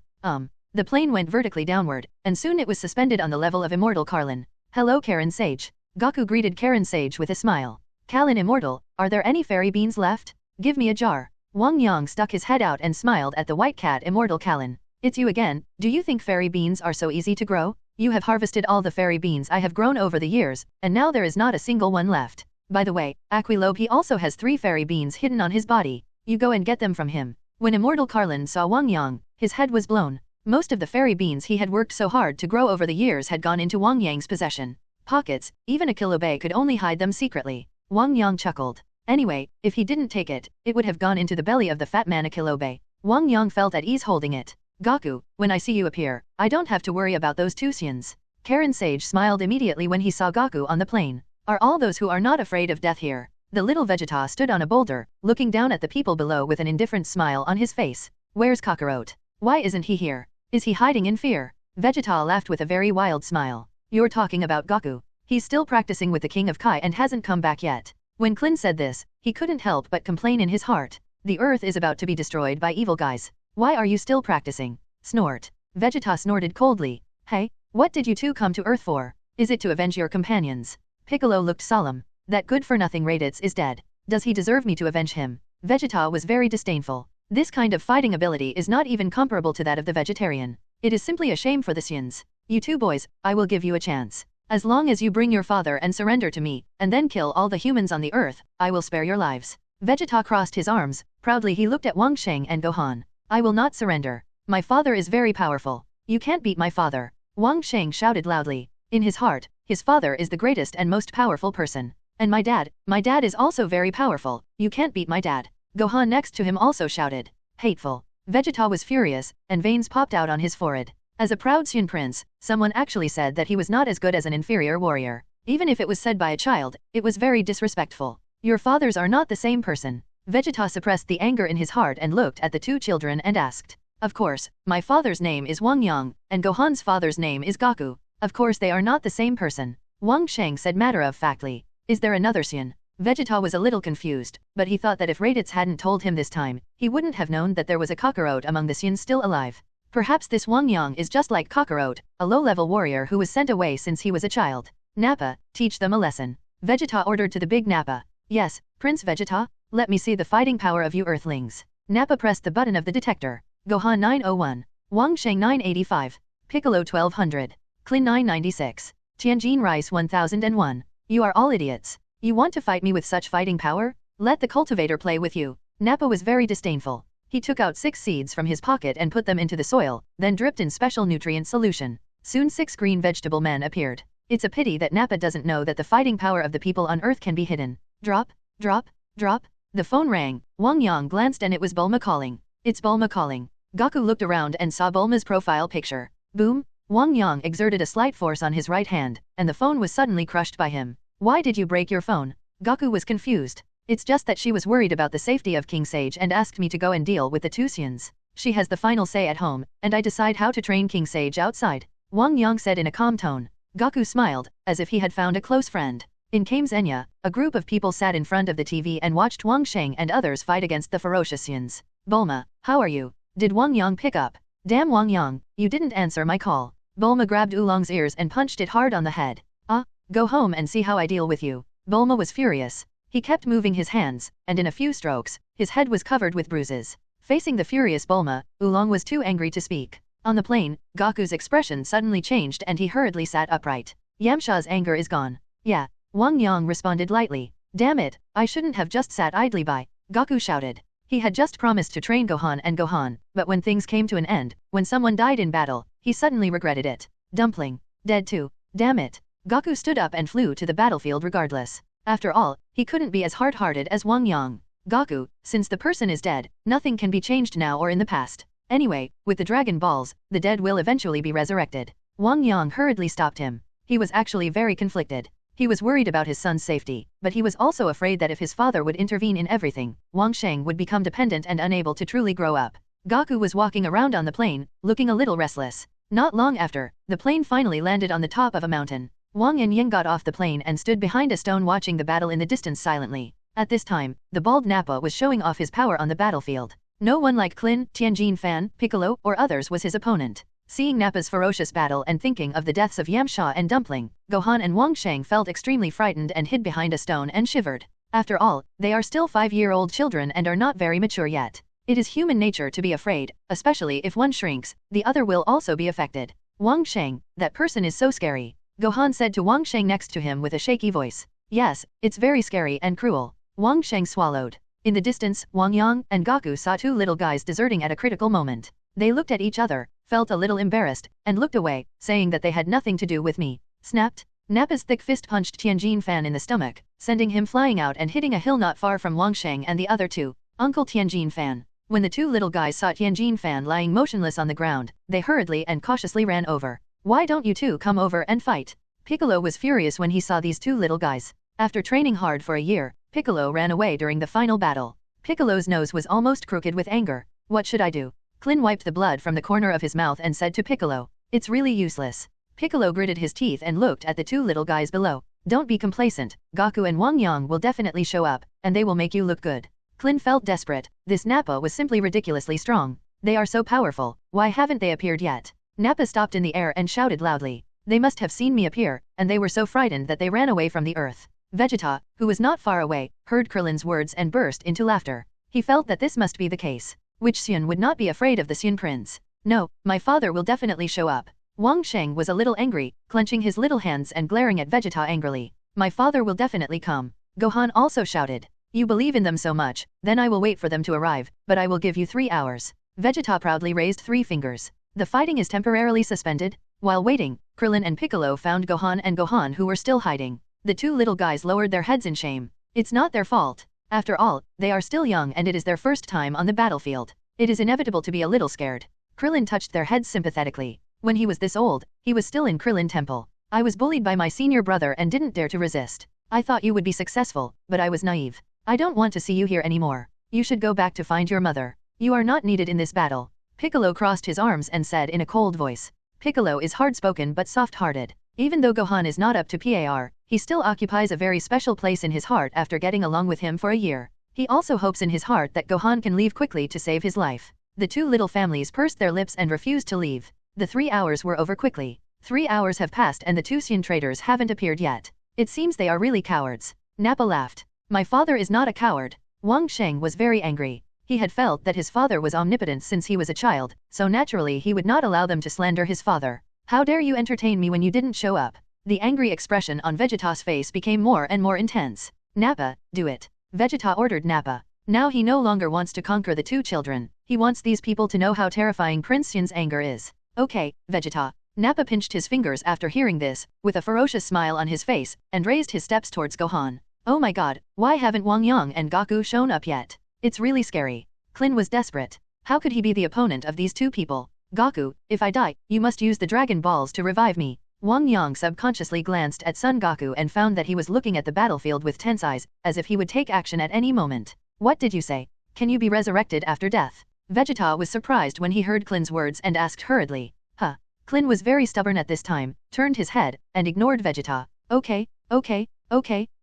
The plane went vertically downward, and soon it was suspended on the level of Immortal Karlin. Hello Karen Sage. Gaku greeted Karen Sage with a smile. Kalin Immortal, are there any fairy beans left? Give me a jar. Wang Yang stuck his head out and smiled at the white cat Immortal Kalin. It's you again, do you think fairy beans are so easy to grow? You have harvested all the fairy beans I have grown over the years, and now there is not a single one left. By the way, Aquilobe also has 3 fairy beans hidden on his body. You go and get them from him. When Immortal Karlin saw Wang Yang, his head was blown. Most of the fairy beans he had worked so hard to grow over the years had gone into Wang Yang's possession. Pockets, even Aquilobe could only hide them secretly. Wang Yang chuckled. Anyway, if he didn't take it, it would have gone into the belly of the fat man Aquilobe. Wang Yang felt at ease holding it. Gaku, when I see you appear, I don't have to worry about those 2 Saiyans. Karen Sage smiled immediately when he saw Gaku on the plane. Are all those who are not afraid of death here? The little Vegeta stood on a boulder, looking down at the people below with an indifferent smile on his face. Where's Kakarot? Why isn't he here? Is he hiding in fear? Vegeta laughed with a very wild smile. You're talking about Gaku. He's still practicing with the King of Kai and hasn't come back yet. When Klin said this, he couldn't help but complain in his heart. The earth is about to be destroyed by evil guys. Why are you still practicing? Snort. Vegeta snorted coldly. Hey, what did you 2 come to Earth for? Is it to avenge your companions? Piccolo looked solemn. That good-for-nothing Raditz is dead. Does he deserve me to avenge him? Vegeta was very disdainful. This kind of fighting ability is not even comparable to that of the vegetarian. It is simply a shame for the Saiyans. You 2 boys, I will give you a chance. As long as you bring your father and surrender to me, and then kill all the humans on the earth, I will spare your lives. Vegeta crossed his arms. Proudly he looked at Wang Sheng and Gohan. I will not surrender. My father is very powerful. You can't beat my father. Wang Sheng shouted loudly. In his heart, his father is the greatest and most powerful person. And my dad is also very powerful. You can't beat my dad. Gohan next to him also shouted. Hateful. Vegeta was furious, and veins popped out on his forehead. As a proud Saiyan prince, someone actually said that he was not as good as an inferior warrior. Even if it was said by a child, it was very disrespectful. Your fathers are not the same person. Vegeta suppressed the anger in his heart and looked at the 2 children and asked. Of course, my father's name is Wang Yang, and Gohan's father's name is Gaku. Of course they are not the same person. Wang Sheng said matter-of-factly. Is there another Saiyan? Vegeta was a little confused, but he thought that if Raditz hadn't told him this time, he wouldn't have known that there was a Kakarot among the Saiyans still alive. Perhaps this Wang Yang is just like Kakarot, a low-level warrior who was sent away since he was a child. Nappa, teach them a lesson. Vegeta ordered to the big Nappa. Yes, Prince Vegeta, let me see the fighting power of you Earthlings. Nappa pressed the button of the detector. Gohan 901. Wang Sheng 985. Piccolo 1200. Klin 996. Tianjin Rice 1001. You are all idiots. You want to fight me with such fighting power? Let the cultivator play with you. Nappa was very disdainful. He took out 6 seeds from his pocket and put them into the soil, then dripped in special nutrient solution. Soon 6 green vegetable men appeared. It's a pity that Nappa doesn't know that the fighting power of the people on Earth can be hidden. Drop, drop, drop. The phone rang. Wang Yang glanced and it was Bulma calling. It's Bulma calling. Gaku looked around and saw Bulma's profile picture. Boom. Wang Yang exerted a slight force on his right hand, and the phone was suddenly crushed by him. Why did you break your phone? Gaku was confused. It's just that she was worried about the safety of King Sage and asked me to go and deal with the two Saiyans. She has the final say at home, and I decide how to train King Sage outside," Wang Yang said in a calm tone. Gaku smiled, as if he had found a close friend. In Kamesenia, a group of people sat in front of the TV and watched Wang Sheng and others fight against the ferocious Saiyans. "Bulma, how are you?" Did Wang Yang pick up? "Damn Wang Yang, you didn't answer my call." Bulma grabbed Oolong's ears and punched it hard on the head. "Ah, go home and see how I deal with you." Bulma was furious. He kept moving his hands, and in a few strokes, his head was covered with bruises. Facing the furious Bulma, Oolong was too angry to speak. On the plane, Gaku's expression suddenly changed and he hurriedly sat upright. Yamcha's anger is gone. "Yeah," Wang Yang responded lightly. "Damn it, I shouldn't have just sat idly by," Gaku shouted. He had just promised to train Gohan and Gohan, but when things came to an end, when someone died in battle, he suddenly regretted it. Dumpling. Dead too. Damn it. Gaku stood up and flew to the battlefield regardless. After all, he couldn't be as hard-hearted as Wang Yang. "Gaku, since the person is dead, nothing can be changed now or in the past. Anyway, with the Dragon Balls, the dead will eventually be resurrected." Wang Yang hurriedly stopped him. He was actually very conflicted. He was worried about his son's safety, but he was also afraid that if his father would intervene in everything, Wang Sheng would become dependent and unable to truly grow up. Gaku was walking around on the plane, looking a little restless. Not long after, the plane finally landed on the top of a mountain. Wang and Yin got off the plane and stood behind a stone watching the battle in the distance silently. At this time, the bald Nappa was showing off his power on the battlefield. No one like Klin, Tianjin Fan, Piccolo, or others was his opponent. Seeing Nappa's ferocious battle and thinking of the deaths of Yamcha and Dumpling, Gohan and Wang Sheng felt extremely frightened and hid behind a stone and shivered. After all, they are still 5-year-old children and are not very mature yet. It is human nature to be afraid, especially if one shrinks, the other will also be affected. "Wang Sheng, that person is so scary," Gohan said to Wang Sheng next to him with a shaky voice. "Yes, it's very scary and cruel." Wang Sheng swallowed. In the distance, Wang Yang and Gaku saw two little guys deserting at a critical moment. They looked at each other, felt a little embarrassed, and looked away, saying that they had nothing to do with me. Snapped. Nappa's thick fist punched Tianjin Fan in the stomach, sending him flying out and hitting a hill not far from Wang Sheng and the other two. Uncle Tianjin Fan. When the two little guys saw Tianjin Fan lying motionless on the ground, they hurriedly and cautiously ran over. "Why don't you two come over and fight?" Piccolo was furious when he saw these two little guys. After training hard for a year, Piccolo ran away during the final battle. Piccolo's nose was almost crooked with anger. "What should I do?" Klin wiped the blood from the corner of his mouth and said to Piccolo. "It's really useless." Piccolo gritted his teeth and looked at the two little guys below. "Don't be complacent, Gaku and Wang Yang will definitely show up, and they will make you look good." Klin felt desperate. This Nappa was simply ridiculously strong. They are so powerful, why haven't they appeared yet? Nappa stopped in the air and shouted loudly. They must have seen me appear, and they were so frightened that they ran away from the earth. Vegeta, who was not far away, heard Krillin's words and burst into laughter. He felt that this must be the case. Which Saiyan would not be afraid of the Saiyan prince? "No, my father will definitely show up." Wang Sheng was a little angry, clenching his little hands and glaring at Vegeta angrily. "My father will definitely come." Gohan also shouted. "You believe in them so much, then I will wait for them to arrive, but I will give you 3 hours. Vegeta proudly raised 3 fingers. "The fighting is temporarily suspended." While waiting, Krillin and Piccolo found Gohan and Gohan who were still hiding. The two little guys lowered their heads in shame. It's not their fault. After all, they are still young and it is their first time on the battlefield. It is inevitable to be a little scared. Krillin touched their heads sympathetically. When he was this old, he was still in Krillin Temple. "I was bullied by my senior brother and didn't dare to resist. I thought you would be successful, but I was naive. I don't want to see you here anymore. You should go back to find your mother. You are not needed in this battle." Piccolo crossed his arms and said in a cold voice. Piccolo is hard-spoken but soft-hearted. Even though Gohan is not up to par, he still occupies a very special place in his heart after getting along with him for a year. He also hopes in his heart that Gohan can leave quickly to save his life. The two little families pursed their lips and refused to leave. The 3 hours were over quickly. 3 hours have passed and the two Saiyan traitors haven't appeared yet. It seems they are really cowards. Nappa laughed. "My father is not a coward." Wang Sheng was very angry. He had felt that his father was omnipotent since he was a child, so naturally he would not allow them to slander his father. "How dare you entertain me when you didn't show up?" The angry expression on Vegeta's face became more and more intense. "Nappa, do it." Vegeta ordered Nappa. Now he no longer wants to conquer the two children. He wants these people to know how terrifying Prince Saiyan's anger is. "Okay, Vegeta." Nappa pinched his fingers after hearing this, with a ferocious smile on his face, and raised his steps towards Gohan. "Oh my god, why haven't Wang Yang and Gaku shown up yet? It's really scary." Klin was desperate. How could he be the opponent of these two people? "Gaku, if I die, you must use the Dragon Balls to revive me." Wang Yang subconsciously glanced at Son Goku and found that he was looking at the battlefield with tense eyes, as if he would take action at any moment. What did you say? Can you be resurrected after death? Vegeta was surprised when he heard Klin's words and asked hurriedly. Huh. Klin was very stubborn at this time, turned his head, and ignored Vegeta. Okay,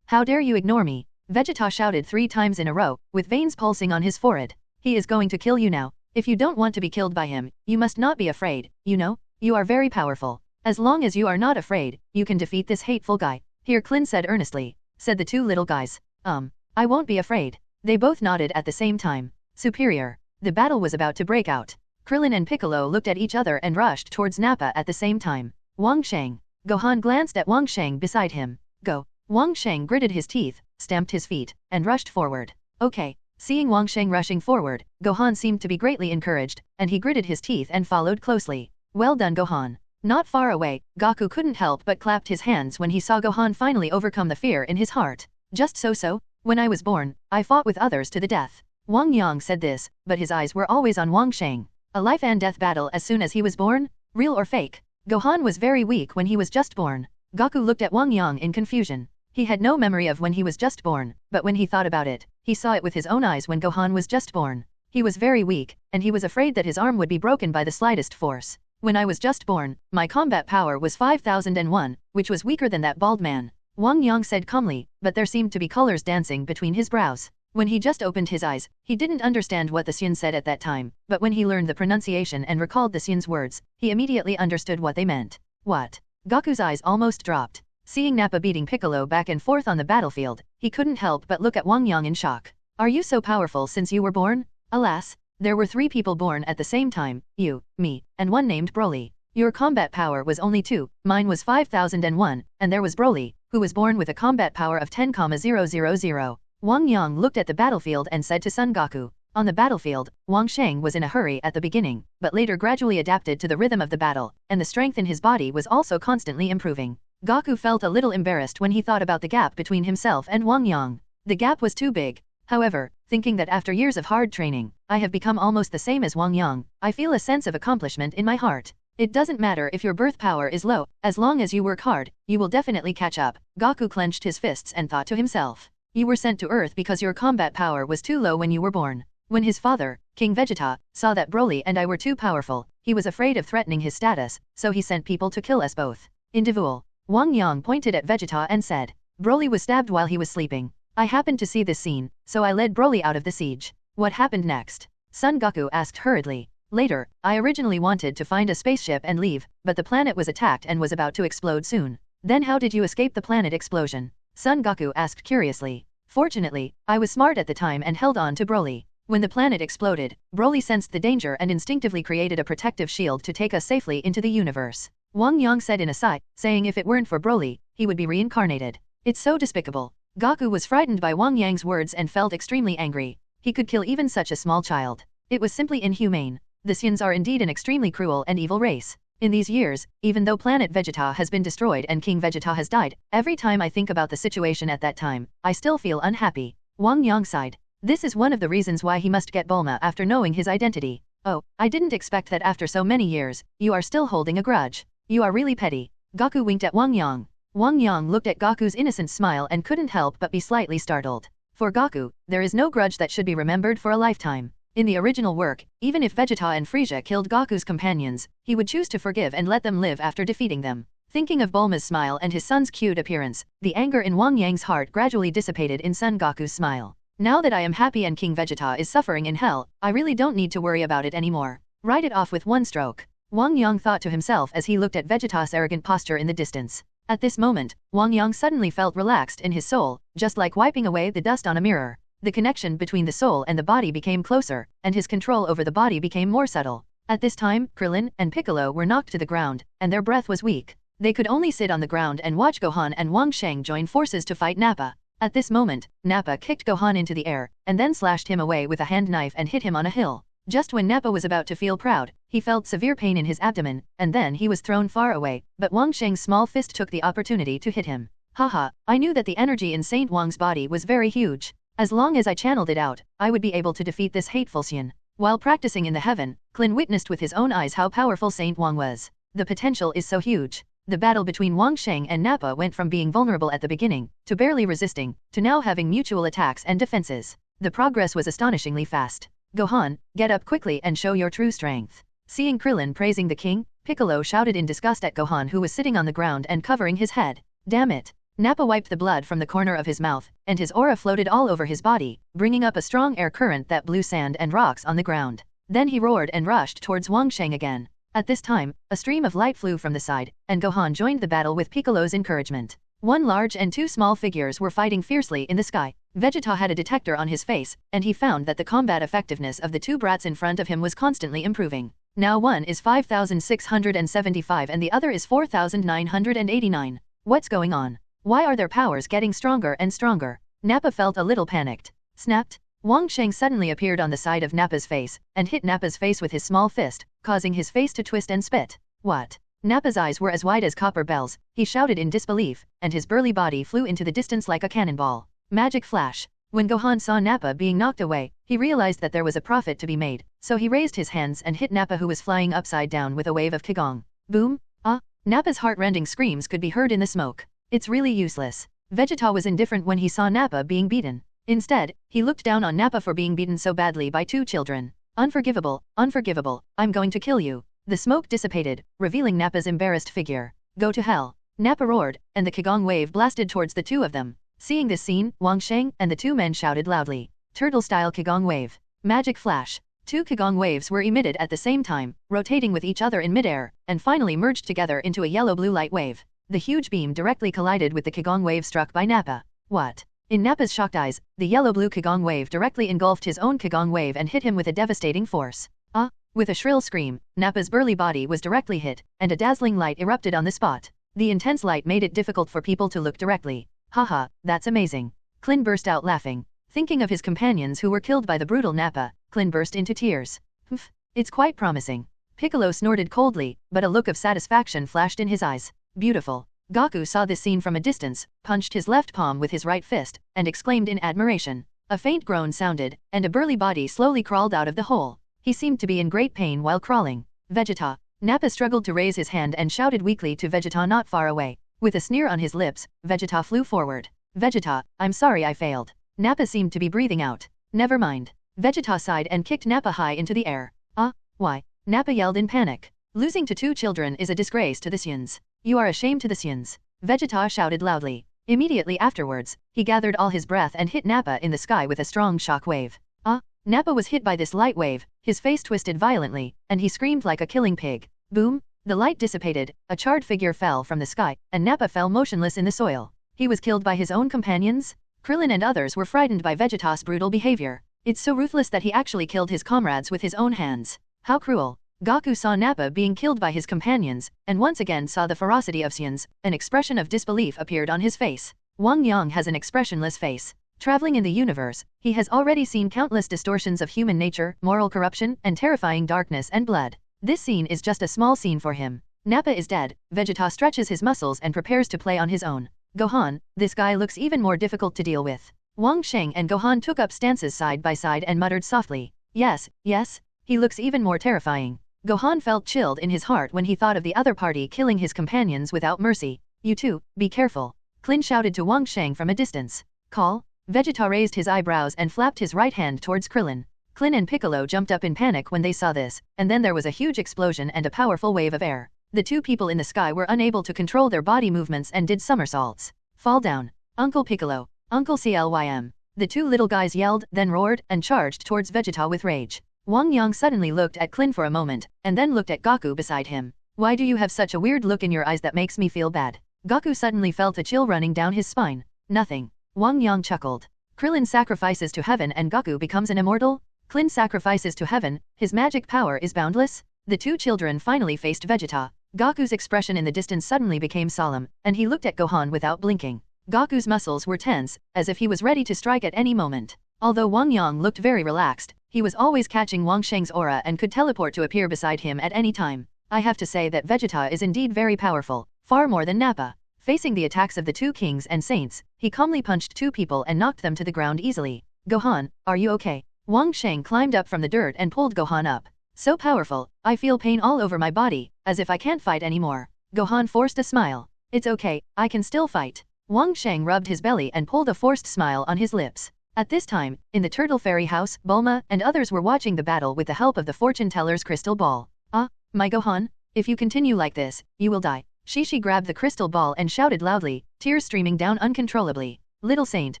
how dare you ignore me? Vegeta shouted 3 times in a row, with veins pulsing on his forehead. He is going to kill you now. If you don't want to be killed by him, you must not be afraid, you know? You are very powerful. As long as you are not afraid, you can defeat this hateful guy. Here Klin said earnestly. Said the 2 little guys. I won't be afraid. They both nodded at the same time. Superior. The battle was about to break out. Krillin and Piccolo looked at each other and rushed towards Nappa at the same time. Wang Sheng. Gohan glanced at Wang Sheng beside him. Go. Wang Sheng gritted his teeth, stamped his feet, and rushed forward. Okay. Seeing Wang Sheng rushing forward, Gohan seemed to be greatly encouraged, and he gritted his teeth and followed closely. Well done, Gohan. Not far away, Goku couldn't help but clapped his hands when he saw Gohan finally overcome the fear in his heart. Just so. When I was born, I fought with others to the death. Wang Yang said this, but his eyes were always on Wang Sheng. A life and death battle as soon as he was born? Real or fake? Gohan was very weak when he was just born. Goku looked at Wang Yang in confusion. He had no memory of when he was just born, but when he thought about it, he saw it with his own eyes when Gohan was just born. He was very weak, and he was afraid that his arm would be broken by the slightest force. When I was just born, my combat power was 5001, which was weaker than that bald man. Wang Yang said calmly, but there seemed to be colors dancing between his brows. When he just opened his eyes, he didn't understand what the Saiyan said at that time, but when he learned the pronunciation and recalled the Saiyan's words, he immediately understood what they meant. What? Goku's eyes almost dropped. Seeing Nappa beating Piccolo back and forth on the battlefield, he couldn't help but look at Wang Yang in shock. Are you so powerful since you were born? Alas, there were 3 people born at the same time, you, me, and one named Broly. Your combat power was only 2, mine was 5001, and there was Broly, who was born with a combat power of 10,000. Wang Yang looked at the battlefield and said to Son Goku. On the battlefield, Wang Sheng was in a hurry at the beginning, but later gradually adapted to the rhythm of the battle, and the strength in his body was also constantly improving. Goku felt a little embarrassed when he thought about the gap between himself and Wang Yang. The gap was too big. However, thinking that after years of hard training, I have become almost the same as Wang Yang, I feel a sense of accomplishment in my heart. It doesn't matter if your birth power is low, as long as you work hard, you will definitely catch up. Goku clenched his fists and thought to himself. You were sent to Earth because your combat power was too low when you were born. When his father, King Vegeta, saw that Broly and I were too powerful, he was afraid of threatening his status, so he sent people to kill us both. Individual. Wang Yang pointed at Vegeta and said, Broly was stabbed while he was sleeping. I happened to see this scene, so I led Broly out of the siege. What happened next? Son Goku asked hurriedly. Later, I originally wanted to find a spaceship and leave, but the planet was attacked and was about to explode soon. Then how did you escape the planet explosion? Son Goku asked curiously. Fortunately, I was smart at the time and held on to Broly. When the planet exploded, Broly sensed the danger and instinctively created a protective shield to take us safely into the universe. Wang Yang said in a sigh, saying if it weren't for Broly, he would be reincarnated. It's so despicable. Goku was frightened by Wang Yang's words and felt extremely angry. He could kill even such a small child. It was simply inhumane. The Saiyans are indeed an extremely cruel and evil race. In these years, even though Planet Vegeta has been destroyed and King Vegeta has died, every time I think about the situation at that time, I still feel unhappy. Wang Yang sighed. This is one of the reasons why he must get Bulma after knowing his identity. Oh, I didn't expect that after so many years, you are still holding a grudge. You are really petty. Goku winked at Wang Yang. Wang Yang looked at Goku's innocent smile and couldn't help but be slightly startled. For Goku, there is no grudge that should be remembered for a lifetime. In the original work, even if Vegeta and Frieza killed Goku's companions, he would choose to forgive and let them live after defeating them. Thinking of Bulma's smile and his son's cute appearance, the anger in Wang Yang's heart gradually dissipated in Son Goku's smile. Now that I am happy and King Vegeta is suffering in hell, I really don't need to worry about it anymore. Write it off with one stroke. Wang Yang thought to himself as he looked at Vegeta's arrogant posture in the distance. At this moment, Wang Yang suddenly felt relaxed in his soul, just like wiping away the dust on a mirror. The connection between the soul and the body became closer, and his control over the body became more subtle. At this time, Krillin and Piccolo were knocked to the ground, and their breath was weak. They could only sit on the ground and watch Gohan and Wang Sheng join forces to fight Nappa. At this moment, Nappa kicked Gohan into the air, and then slashed him away with a hand knife and hit him on a hill. Just when Nappa was about to feel proud, he felt severe pain in his abdomen, and then he was thrown far away, but Wang Sheng's small fist took the opportunity to hit him. Haha, I knew that the energy in Saint Wang's body was very huge. As long as I channeled it out, I would be able to defeat this hateful Saiyan. While practicing in the heaven, Klin witnessed with his own eyes how powerful Saint Wang was. The potential is so huge. The battle between Wang Sheng and Nappa went from being vulnerable at the beginning, to barely resisting, to now having mutual attacks and defenses. The progress was astonishingly fast. Gohan, get up quickly and show your true strength. Seeing Krillin praising the king, Piccolo shouted in disgust at Gohan, who was sitting on the ground and covering his head. Damn it! Nappa wiped the blood from the corner of his mouth, and his aura floated all over his body, bringing up a strong air current that blew sand and rocks on the ground. Then he roared and rushed towards Wang Sheng again. At this time, a stream of light flew from the side, and Gohan joined the battle with Piccolo's encouragement. One large and two small figures were fighting fiercely in the sky. Vegeta had a detector on his face, and he found that the combat effectiveness of the two brats in front of him was constantly improving. Now one is 5,675 and the other is 4,989. What's going on? Why are their powers getting stronger and stronger? Nappa felt a little panicked. Snapped. Wang Sheng suddenly appeared on the side of Nappa's face, and hit Nappa's face with his small fist, causing his face to twist and spit. What? Nappa's eyes were as wide as copper bells, he shouted in disbelief, and his burly body flew into the distance like a cannonball. Magic flash. When Gohan saw Nappa being knocked away, he realized that there was a profit to be made, so he raised his hands and hit Nappa, who was flying upside down, with a wave of Qigong. Boom! Ah! Nappa's heart-rending screams could be heard in the smoke. It's really useless. Vegeta was indifferent when he saw Nappa being beaten. Instead, he looked down on Nappa for being beaten so badly by two children. Unforgivable, unforgivable, I'm going to kill you. The smoke dissipated, revealing Nappa's embarrassed figure. Go to hell. Nappa roared, and the Qigong wave blasted towards the two of them. Seeing this scene, Wang Sheng and the two men shouted loudly. Turtle-style Qigong wave. Magic flash. Two Qigong waves were emitted at the same time, rotating with each other in midair, and finally merged together into a yellow-blue light wave. The huge beam directly collided with the Qigong wave struck by Nappa. What? In Nappa's shocked eyes, the yellow-blue Qigong wave directly engulfed his own Qigong wave and hit him with a devastating force. Ah! With a shrill scream, Nappa's burly body was directly hit, and a dazzling light erupted on the spot. The intense light made it difficult for people to look directly. Haha, that's amazing. Klin burst out laughing. Thinking of his companions who were killed by the brutal Nappa, Klin burst into tears. Humph, it's quite promising. Piccolo snorted coldly, but a look of satisfaction flashed in his eyes. Beautiful. Goku saw this scene from a distance, punched his left palm with his right fist, and exclaimed in admiration. A faint groan sounded, and a burly body slowly crawled out of the hole. He seemed to be in great pain while crawling. Vegeta. Nappa struggled to raise his hand and shouted weakly to Vegeta not far away. With a sneer on his lips, Vegeta flew forward. Vegeta, I'm sorry I failed. Nappa seemed to be breathing out. Never mind. Vegeta sighed and kicked Nappa high into the air. Ah, why? Nappa yelled in panic. Losing to two children is a disgrace to the Saiyans. You are a shame to the Saiyans. Vegeta shouted loudly. Immediately afterwards, he gathered all his breath and hit Nappa in the sky with a strong shock wave. Ah! Nappa was hit by this light wave, his face twisted violently, and he screamed like a killing pig. Boom! The light dissipated, a charred figure fell from the sky, and Nappa fell motionless in the soil. He was killed by his own companions? Krillin and others were frightened by Vegeta's brutal behavior. It's so ruthless that he actually killed his comrades with his own hands. How cruel! Goku saw Nappa being killed by his companions, and once again saw the ferocity of Saiyans. An expression of disbelief appeared on his face. Wang Yang has an expressionless face. Traveling in the universe, he has already seen countless distortions of human nature, moral corruption, and terrifying darkness and blood. This scene is just a small scene for him. Nappa is dead. Vegeta stretches his muscles and prepares to play on his own. Gohan, this guy looks even more difficult to deal with. Wang Sheng and Gohan took up stances side by side and muttered softly. Yes, yes, he looks even more terrifying. Gohan felt chilled in his heart when he thought of the other party killing his companions without mercy. You two, be careful. Klin shouted to Wang Sheng from a distance. Call? Vegeta raised his eyebrows and flapped his right hand towards Krillin. Klin and Piccolo jumped up in panic when they saw this, and then there was a huge explosion and a powerful wave of air. The two people in the sky were unable to control their body movements and did somersaults. Fall down. Uncle Piccolo. Uncle CLYM. The two little guys yelled, then roared, and charged towards Vegeta with rage. Wang Yang suddenly looked at Klin for a moment, and then looked at Goku beside him. Why do you have such a weird look in your eyes that makes me feel bad? Goku suddenly felt a chill running down his spine. Nothing. Wang Yang chuckled. Krillin sacrifices to heaven and Goku becomes an immortal? Klin sacrifices to heaven, his magic power is boundless? The two children finally faced Vegeta. Goku's expression in the distance suddenly became solemn, and he looked at Gohan without blinking. Goku's muscles were tense, as if he was ready to strike at any moment. Although Wang Yang looked very relaxed, he was always catching Wang Sheng's aura and could teleport to appear beside him at any time. I have to say that Vegeta is indeed very powerful, far more than Nappa. Facing the attacks of the two kings and saints, he calmly punched two people and knocked them to the ground easily. Gohan, are you okay? Wang Sheng climbed up from the dirt and pulled Gohan up. So powerful, I feel pain all over my body, as if I can't fight anymore. Gohan forced a smile. It's okay, I can still fight. Wang Sheng rubbed his belly and pulled a forced smile on his lips. At this time, in the Turtle Fairy house, Bulma and others were watching the battle with the help of the fortune teller's crystal ball. Ah, my Gohan, if you continue like this, you will die. Shishi grabbed the crystal ball and shouted loudly, tears streaming down uncontrollably. Little saint,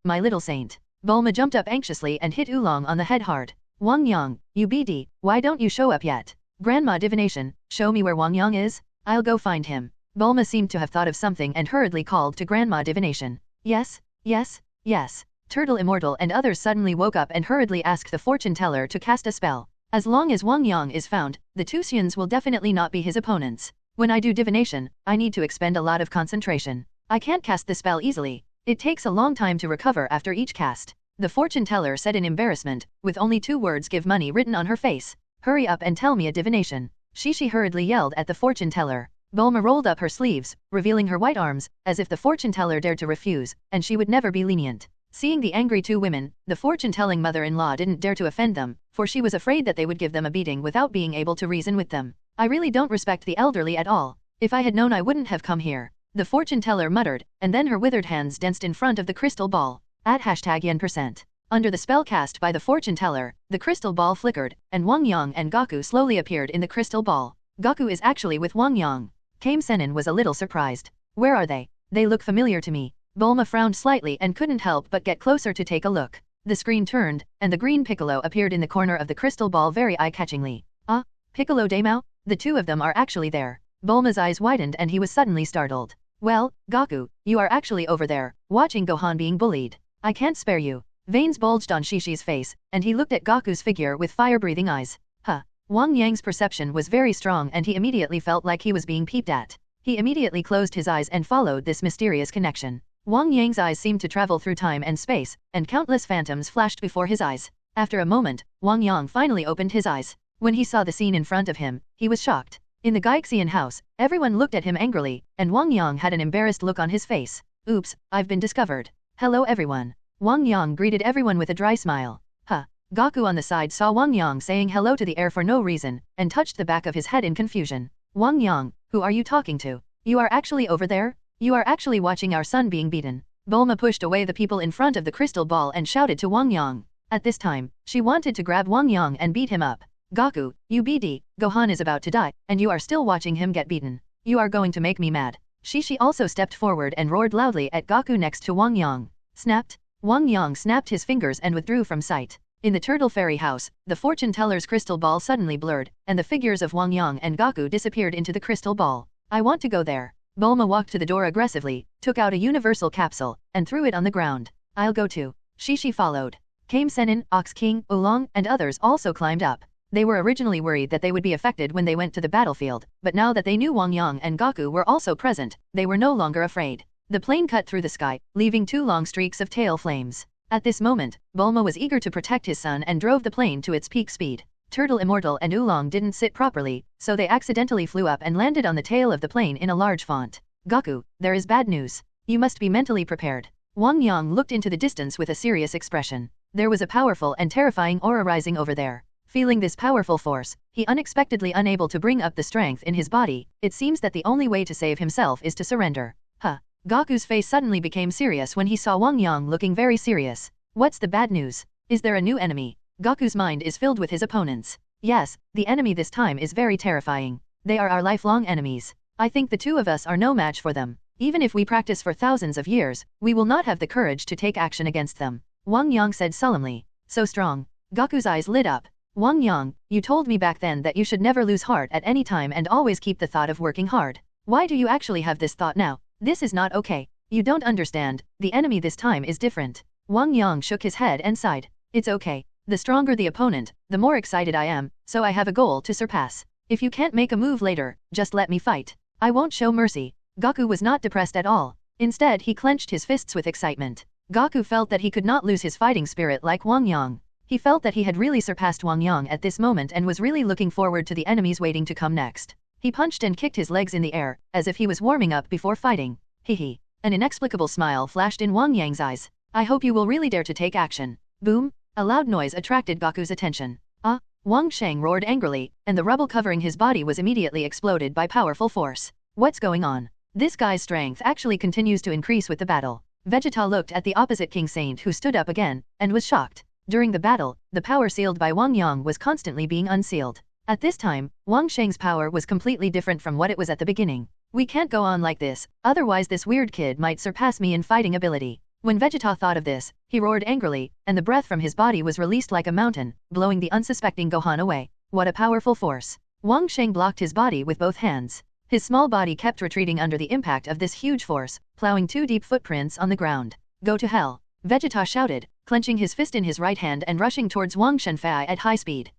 my little saint. Bulma jumped up anxiously and hit Oolong on the head hard. Wang Yang, you BD, why don't you show up yet? Grandma Divination, show me where Wang Yang is? I'll go find him. Bulma seemed to have thought of something and hurriedly called to Grandma Divination. Yes, yes, yes. Turtle Immortal and others suddenly woke up and hurriedly asked the fortune teller to cast a spell. As long as Wang Yang is found, the two Saiyans will definitely not be his opponents. When I do divination, I need to expend a lot of concentration. I can't cast the spell easily. It takes a long time to recover after each cast. The fortune teller said in embarrassment, with only 2 words give money written on her face. Hurry up and tell me a divination. Shishi hurriedly yelled at the fortune teller. Bulma rolled up her sleeves, revealing her white arms, as if the fortune teller dared to refuse, and she would never be lenient. Seeing the angry 2 women, the fortune-telling mother-in-law didn't dare to offend them, for she was afraid that they would give them a beating without being able to reason with them. I really don't respect the elderly at all. If I had known I wouldn't have come here. The fortune teller muttered, and then her withered hands danced in front of the crystal ball. At #yen%. Under the spell cast by the fortune teller, the crystal ball flickered, and Wang Yang and Goku slowly appeared in the crystal ball. Goku is actually with Wang Yang. Kame Sennin was a little surprised. Where are they? They look familiar to me. Bulma frowned slightly and couldn't help but get closer to take a look. The screen turned, and the green Piccolo appeared in the corner of the crystal ball very eye-catchingly. Ah, Piccolo Daimao? The 2 of them are actually there. Bulma's eyes widened and he was suddenly startled. Well, Goku, you are actually over there, watching Gohan being bullied. I can't spare you. Veins bulged on Shishi's face, and he looked at Goku's figure with fire-breathing eyes. Huh. Wang Yang's perception was very strong and he immediately felt like he was being peeped at. He immediately closed his eyes and followed this mysterious connection. Wang Yang's eyes seemed to travel through time and space, and countless phantoms flashed before his eyes. After a moment, Wang Yang finally opened his eyes. When he saw the scene in front of him, he was shocked. In the Gaixian house, everyone looked at him angrily, and Wang Yang had an embarrassed look on his face. Oops, I've been discovered. Hello everyone. Wang Yang greeted everyone with a dry smile. Huh. Goku on the side saw Wang Yang saying hello to the air for no reason, and touched the back of his head in confusion. Wang Yang, who are you talking to? You are actually over there? You are actually watching our son being beaten. Bulma pushed away the people in front of the crystal ball and shouted to Wang Yang. At this time, she wanted to grab Wang Yang and beat him up. Goku, you BD, Gohan is about to die, and you are still watching him get beaten. You are going to make me mad. Shishi also stepped forward and roared loudly at Goku next to Wang Yang. Snapped. Wang Yang snapped his fingers and withdrew from sight. In the Turtle Fairy house, the fortune teller's crystal ball suddenly blurred, and the figures of Wang Yang and Goku disappeared into the crystal ball. I want to go there. Bulma walked to the door aggressively, took out a universal capsule, and threw it on the ground. I'll go too. Shishi followed. Kame Sennin, Ox King, Oolong, and others also climbed up. They were originally worried that they would be affected when they went to the battlefield, but now that they knew Wang Yang and Goku were also present, they were no longer afraid. The plane cut through the sky, leaving 2 long streaks of tail flames. At this moment, Bulma was eager to protect his son and drove the plane to its peak speed. Turtle Immortal and Oolong didn't sit properly, so they accidentally flew up and landed on the tail of the plane in a large font. Goku, there is bad news. You must be mentally prepared. Wang Yang looked into the distance with a serious expression. There was a powerful and terrifying aura rising over there. Feeling this powerful force, he unexpectedly unable to bring up the strength in his body. It seems that the only way to save himself is to surrender. Huh. Goku's face suddenly became serious when he saw Wang Yang looking very serious. What's the bad news? Is there a new enemy? Goku's mind is filled with his opponents. Yes, the enemy this time is very terrifying. They are our lifelong enemies. I think the 2 of us are no match for them. Even if we practice for thousands of years, we will not have the courage to take action against them. Wang Yang said solemnly. So strong. Goku's eyes lit up. Wang Yang, you told me back then that you should never lose heart at any time and always keep the thought of working hard. Why do you actually have this thought now? This is not okay. You don't understand. The enemy this time is different. Wang Yang shook his head and sighed. It's okay. The stronger the opponent, the more excited I am, so I have a goal to surpass. If you can't make a move later, just let me fight. I won't show mercy. Goku was not depressed at all. Instead, he clenched his fists with excitement. Goku felt that he could not lose his fighting spirit like Wang Yang. He felt that he had really surpassed Wang Yang at this moment and was really looking forward to the enemies waiting to come next. He punched and kicked his legs in the air, as if he was warming up before fighting. Hehe. An inexplicable smile flashed in Wang Yang's eyes. I hope you will really dare to take action. Boom. A loud noise attracted Goku's attention. Ah! Wang Sheng roared angrily, and the rubble covering his body was immediately exploded by powerful force. What's going on? This guy's strength actually continues to increase with the battle. Vegeta looked at the opposite King Saint who stood up again, and was shocked. During the battle, the power sealed by Wang Yang was constantly being unsealed. At this time, Wang Sheng's power was completely different from what it was at the beginning. We can't go on like this, otherwise this weird kid might surpass me in fighting ability. When Vegeta thought of this, he roared angrily, and the breath from his body was released like a mountain, blowing the unsuspecting Gohan away. What a powerful force. Wang Sheng blocked his body with both hands. His small body kept retreating under the impact of this huge force, plowing 2 deep footprints on the ground. Go to hell! Vegeta shouted, clenching his fist in his right hand and rushing towards Wang Shenfei at high speed.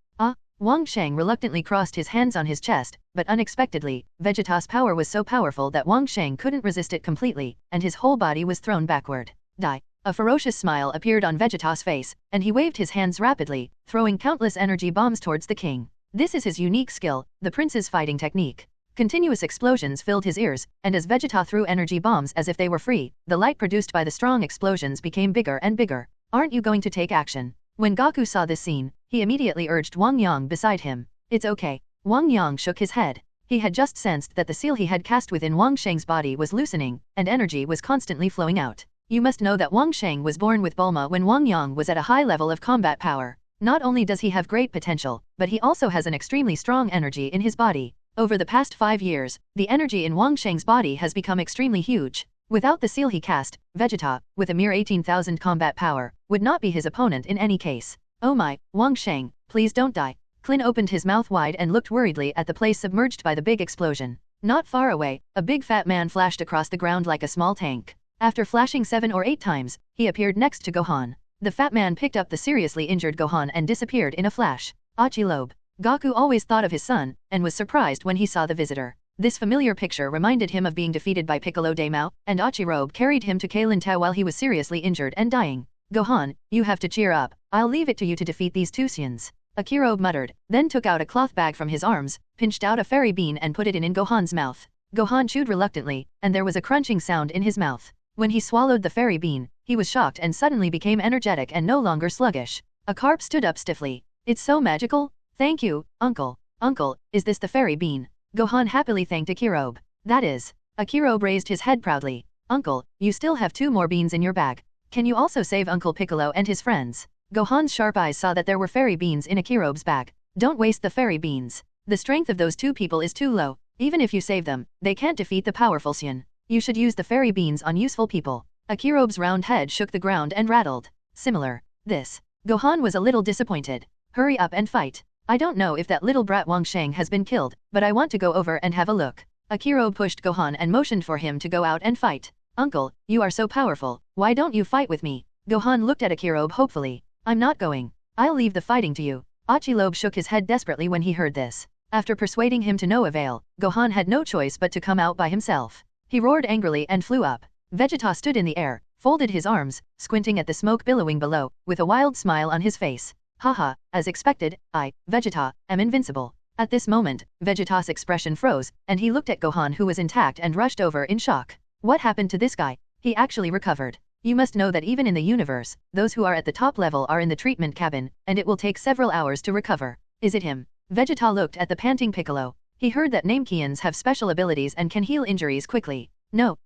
Wang Sheng reluctantly crossed his hands on his chest, but unexpectedly, Vegeta's power was so powerful that Wang Sheng couldn't resist it completely, and his whole body was thrown backward. Die! A ferocious smile appeared on Vegeta's face, and he waved his hands rapidly, throwing countless energy bombs towards the king. This is his unique skill, the prince's fighting technique. Continuous explosions filled his ears, and as Vegeta threw energy bombs as if they were free, the light produced by the strong explosions became bigger and bigger. Aren't you going to take action? When Goku saw this scene, he immediately urged Wang Yang beside him. It's okay. Wang Yang shook his head. He had just sensed that the seal he had cast within Wang Sheng's body was loosening, and energy was constantly flowing out. You must know that Wang Sheng was born with Bulma when Wang Yang was at a high level of combat power. Not only does he have great potential, but he also has an extremely strong energy in his body. Over the past 5 years, the energy in Wang Sheng's body has become extremely huge. Without the seal he cast, Vegeta, with a mere 18,000 combat power, would not be his opponent in any case. Oh my, Wang Sheng, please don't die. Klin opened his mouth wide and looked worriedly at the place submerged by the big explosion. Not far away, a big fat man flashed across the ground like a small tank. After flashing 7 or 8 times, he appeared next to Gohan. The fat man picked up the seriously injured Gohan and disappeared in a flash. Achilobe. Goku always thought of his son, and was surprised when he saw the visitor. This familiar picture reminded him of being defeated by Piccolo Daimao, and Achirobe carried him to Kailan Tao while he was seriously injured and dying. Gohan, you have to cheer up, I'll leave it to you to defeat these 2 Saiyans. Achirobe muttered, then took out a cloth bag from his arms, pinched out a fairy bean and put it in Gohan's mouth. Gohan chewed reluctantly, and there was a crunching sound in his mouth. When he swallowed the fairy bean, he was shocked and suddenly became energetic and no longer sluggish. A carp stood up stiffly. It's so magical? Thank you, Uncle. Uncle, is this the fairy bean? Gohan happily thanked Achirobe. That is. Achirobe raised his head proudly. Uncle, you still have 2 more beans in your bag. Can you also save Uncle Piccolo and his friends? Gohan's sharp eyes saw that there were fairy beans in Achirobe's bag. Don't waste the fairy beans. The strength of those 2 people is too low. Even if you save them, they can't defeat the powerful Saiyan. You should use the fairy beans on useful people. Achirobe's round head shook the ground and rattled. Similar. This. Gohan was a little disappointed. Hurry up and fight. I don't know if that little brat Wang Sheng has been killed, but I want to go over and have a look. Achirobe pushed Gohan and motioned for him to go out and fight. Uncle, you are so powerful, why don't you fight with me? Gohan looked at Achirobe hopefully. I'm not going. I'll leave the fighting to you. Achilobe shook his head desperately when he heard this. After persuading him to no avail, Gohan had no choice but to come out by himself. He roared angrily and flew up. Vegeta stood in the air, folded his arms, squinting at the smoke billowing below, with a wild smile on his face. Haha, as expected, I, Vegeta, am invincible. At this moment, Vegeta's expression froze, and he looked at Gohan who was intact and rushed over in shock. What happened to this guy? He actually recovered. You must know that even in the universe, those who are at the top level are in the treatment cabin, and it will take several hours to recover. Is it him? Vegeta looked at the panting Piccolo. He heard that Namekians have special abilities and can heal injuries quickly. No,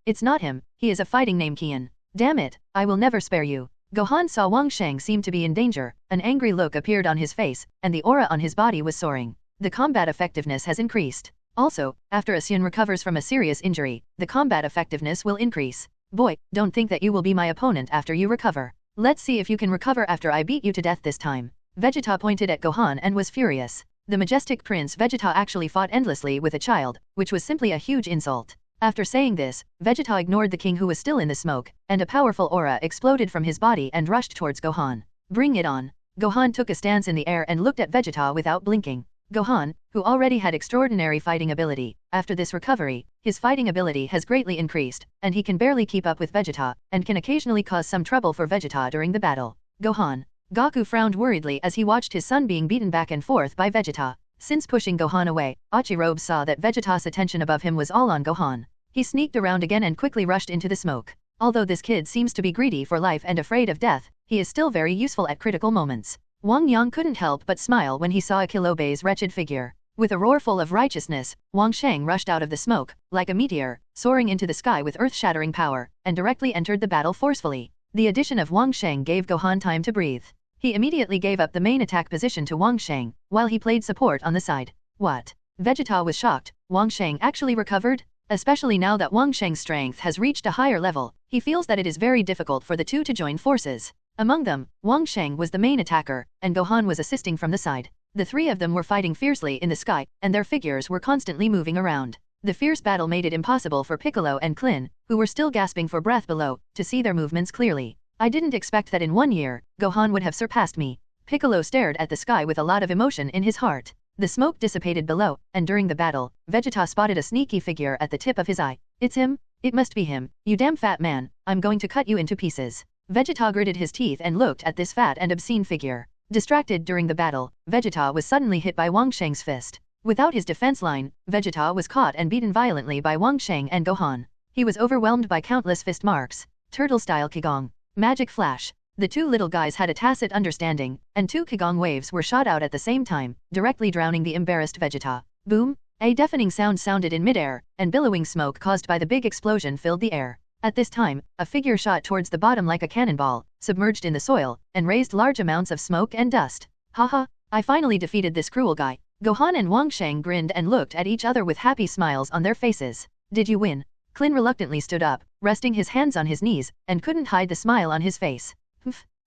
it's not him, he is a fighting Namekian. Damn it, I will never spare you. Gohan saw Wang Sheng seem to be in danger, an angry look appeared on his face, and the aura on his body was soaring. The combat effectiveness has increased. Also, after a Saiyan recovers from a serious injury, the combat effectiveness will increase. Boy, don't think that you will be my opponent after you recover. Let's see if you can recover after I beat you to death this time. Vegeta pointed at Gohan and was furious. The majestic Prince Vegeta actually fought endlessly with a child, which was simply a huge insult. After saying this, Vegeta ignored the king who was still in the smoke, and a powerful aura exploded from his body and rushed towards Gohan. Bring it on. Gohan took a stance in the air and looked at Vegeta without blinking. Gohan, who already had extraordinary fighting ability, after this recovery, his fighting ability has greatly increased, and he can barely keep up with Vegeta, and can occasionally cause some trouble for Vegeta during the battle. Gohan. Goku frowned worriedly as he watched his son being beaten back and forth by Vegeta. Since pushing Gohan away, Achirobe saw that Vegeta's attention above him was all on Gohan. He sneaked around again and quickly rushed into the smoke. Although this kid seems to be greedy for life and afraid of death, he is still very useful at critical moments. Wang Yang couldn't help but smile when he saw Achilobe's wretched figure. With a roar full of righteousness, Wang Sheng rushed out of the smoke, like a meteor, soaring into the sky with earth-shattering power, and directly entered the battle forcefully. The addition of Wang Sheng gave Gohan time to breathe. He immediately gave up the main attack position to Wang Sheng, while he played support on the side. What? Vegeta was shocked. Wang Sheng actually recovered? Especially now that Wang Sheng's strength has reached a higher level, he feels that it is very difficult for the two to join forces. Among them, Wang Sheng was the main attacker, and Gohan was assisting from the side. The three of them were fighting fiercely in the sky, and their figures were constantly moving around. The fierce battle made it impossible for Piccolo and Klin, who were still gasping for breath below, to see their movements clearly. I didn't expect that in 1 year, Gohan would have surpassed me. Piccolo stared at the sky with a lot of emotion in his heart. The smoke dissipated below, and during the battle, Vegeta spotted a sneaky figure at the tip of his eye. It's him? It must be him. You damn fat man, I'm going to cut you into pieces. Vegeta gritted his teeth and looked at this fat and obscene figure. Distracted during the battle, Vegeta was suddenly hit by Wang Sheng's fist. Without his defense line, Vegeta was caught and beaten violently by Wang Sheng and Gohan. He was overwhelmed by countless fist marks. Turtle-style Qigong. Magic Flash. The two little guys had a tacit understanding, and 2 Qigong waves were shot out at the same time, directly drowning the embarrassed Vegeta. Boom! A deafening sound sounded in midair, and billowing smoke caused by the big explosion filled the air. At this time, a figure shot towards the bottom like a cannonball, submerged in the soil, and raised large amounts of smoke and dust. Haha, I finally defeated this cruel guy. Gohan and Wang Sheng grinned and looked at each other with happy smiles on their faces. Did you win? Klin reluctantly stood up, resting his hands on his knees, and couldn't hide the smile on his face.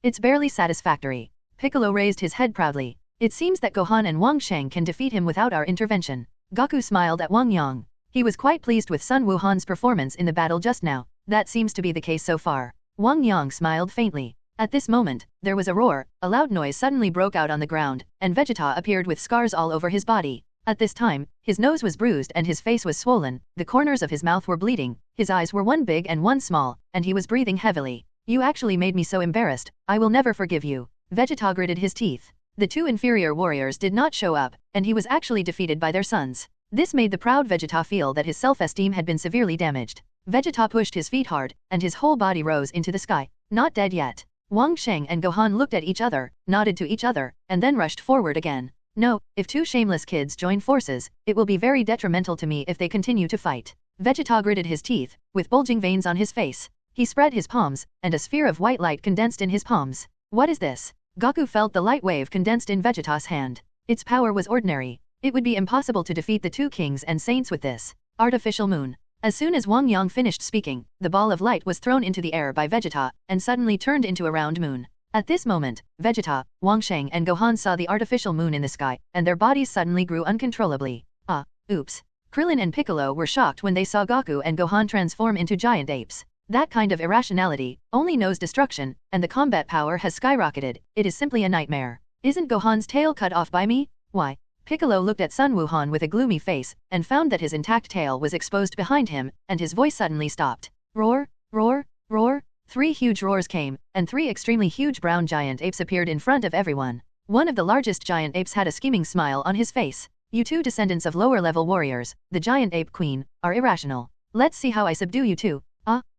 It's barely satisfactory. Piccolo raised his head proudly. It seems that Gohan and Wang Sheng can defeat him without our intervention. Goku smiled at Wang Yang. He was quite pleased with Sun Wuhan's performance in the battle just now. That seems to be the case so far. Wang Yang smiled faintly. At this moment, there was a roar, a loud noise suddenly broke out on the ground, and Vegeta appeared with scars all over his body. At this time, his nose was bruised and his face was swollen, the corners of his mouth were bleeding, his eyes were one big and one small, and he was breathing heavily. You actually made me so embarrassed, I will never forgive you. Vegeta gritted his teeth. The 2 inferior warriors did not show up, and he was actually defeated by their sons. This made the proud Vegeta feel that his self-esteem had been severely damaged. Vegeta pushed his feet hard, and his whole body rose into the sky. Not dead yet. Wang Sheng and Gohan looked at each other, nodded to each other, and then rushed forward again. No, if 2 shameless kids join forces, it will be very detrimental to me if they continue to fight. Vegeta gritted his teeth, with bulging veins on his face. He spread his palms, and a sphere of white light condensed in his palms. What is this? Goku felt the light wave condensed in Vegeta's hand. Its power was ordinary. It would be impossible to defeat the 2 kings and saints with this. Artificial moon. As soon as Wang Yang finished speaking, the ball of light was thrown into the air by Vegeta, and suddenly turned into a round moon. At this moment, Vegeta, Wang Sheng and Gohan saw the artificial moon in the sky, and their bodies suddenly grew uncontrollably. Oops. Krillin and Piccolo were shocked when they saw Goku and Gohan transform into giant apes. That kind of irrationality only knows destruction, and the combat power has skyrocketed. It is simply a nightmare. Isn't Gohan's tail cut off by me? Why? Piccolo looked at Sun Wuhan with a gloomy face, and found that his intact tail was exposed behind him, and his voice suddenly stopped. Roar, roar, roar. 3 huge roars came, and 3 extremely huge brown giant apes appeared in front of everyone. One of the largest giant apes had a scheming smile on his face. You 2 descendants of lower-level warriors, the giant ape queen, are irrational. Let's see how I subdue you 2.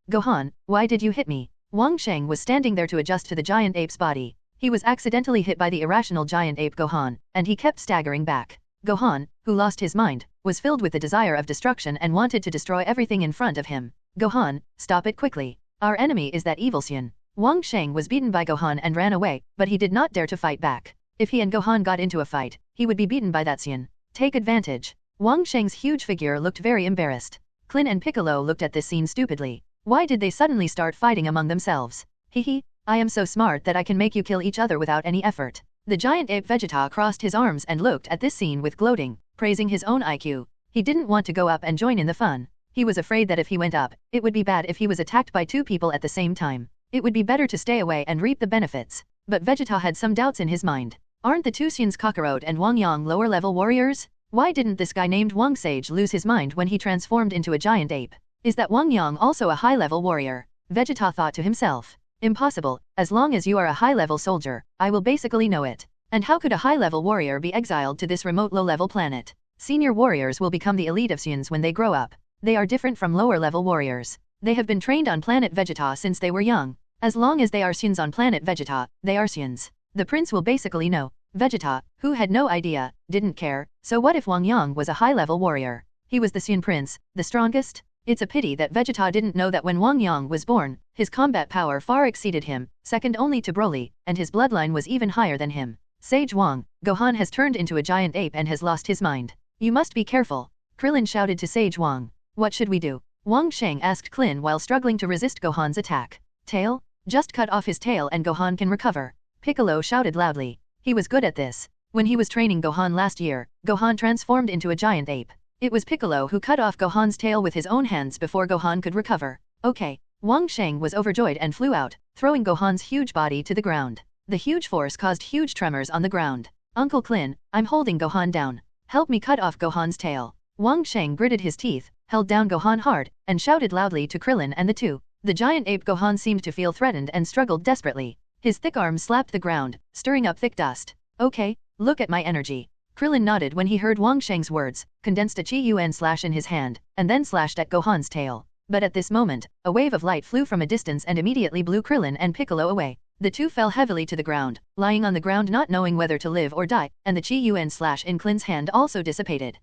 Gohan, why did you hit me? Wang Sheng was standing there to adjust to the giant ape's body. He was accidentally hit by the irrational giant ape Gohan, and he kept staggering back. Gohan, who lost his mind, was filled with the desire of destruction and wanted to destroy everything in front of him. Gohan, stop it quickly. Our enemy is that evil Saiyan. Wang Sheng was beaten by Gohan and ran away, but he did not dare to fight back. If he and Gohan got into a fight, he would be beaten by that Saiyan. Take advantage. Wang Sheng's huge figure looked very embarrassed. Klin and Piccolo looked at this scene stupidly. Why did they suddenly start fighting among themselves? Hehe, I am so smart that I can make you kill each other without any effort. The giant ape Vegeta crossed his arms and looked at this scene with gloating, praising his own IQ. He didn't want to go up and join in the fun. He was afraid that if he went up, it would be bad if he was attacked by 2 people at the same time. It would be better to stay away and reap the benefits. But Vegeta had some doubts in his mind. Aren't the 2 Saiyans Kakarot and Wang Yang lower-level warriors? Why didn't this guy named Wang Sage lose his mind when he transformed into a giant ape? Is that Wang Yang also a high-level warrior? Vegeta thought to himself. Impossible, as long as you are a high-level soldier, I will basically know it. And how could a high-level warrior be exiled to this remote low-level planet? Senior warriors will become the elite of Saiyans when they grow up. They are different from lower-level warriors. They have been trained on Planet Vegeta since they were young. As long as they are Saiyans on Planet Vegeta, they are Saiyans. The prince will basically know. Vegeta, who had no idea, didn't care. So what if Wang Yang was a high-level warrior? He was the Saiyan prince, the strongest? It's a pity that Vegeta didn't know that when Wang Yang was born, his combat power far exceeded him, second only to Broly, and his bloodline was even higher than him. Sage Wang, Gohan has turned into a giant ape and has lost his mind. You must be careful. Krillin shouted to Sage Wang. What should we do? Wang Sheng asked Klin while struggling to resist Gohan's attack. Tail? Just cut off his tail and Gohan can recover. Piccolo shouted loudly. He was good at this. When he was training Gohan last year, Gohan transformed into a giant ape. It was Piccolo who cut off Gohan's tail with his own hands before Gohan could recover. Okay. Wang Sheng was overjoyed and flew out, throwing Gohan's huge body to the ground. The huge force caused huge tremors on the ground. Uncle Klin, I'm holding Gohan down. Help me cut off Gohan's tail. Wang Sheng gritted his teeth, held down Gohan hard, and shouted loudly to Krillin and the two. The giant ape Gohan seemed to feel threatened and struggled desperately. His thick arms slapped the ground, stirring up thick dust. Okay, look at my energy. Krillin nodded when he heard Wang Sheng's words, condensed a Chi-Yuan slash in his hand, and then slashed at Gohan's tail. But at this moment, a wave of light flew from a distance and immediately blew Krillin and Piccolo away. The two fell heavily to the ground, lying on the ground not knowing whether to live or die, and the Chi-Yuan slash in Klin's hand also dissipated.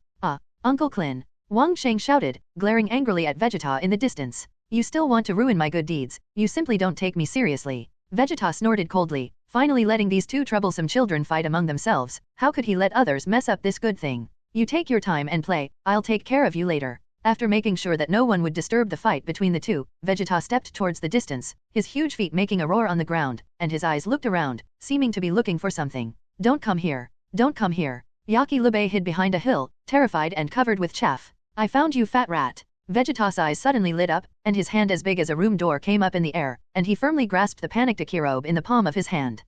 Uncle Klin. Wang Sheng shouted, glaring angrily at Vegeta in the distance. You still want to ruin my good deeds, you simply don't take me seriously. Vegeta snorted coldly, finally letting these two troublesome children fight among themselves. How could he let others mess up this good thing? You take your time and play, I'll take care of you later. After making sure that no one would disturb the fight between the two, Vegeta stepped towards the distance, his huge feet making a roar on the ground, and his eyes looked around, seeming to be looking for something. Don't come here. Don't come here. Yaki Libe hid behind a hill, terrified and covered with chaff. I found you, fat rat. Vegeta's eyes suddenly lit up, and his hand as big as a room door came up in the air, and he firmly grasped the panicked Akirobe in the palm of his hand.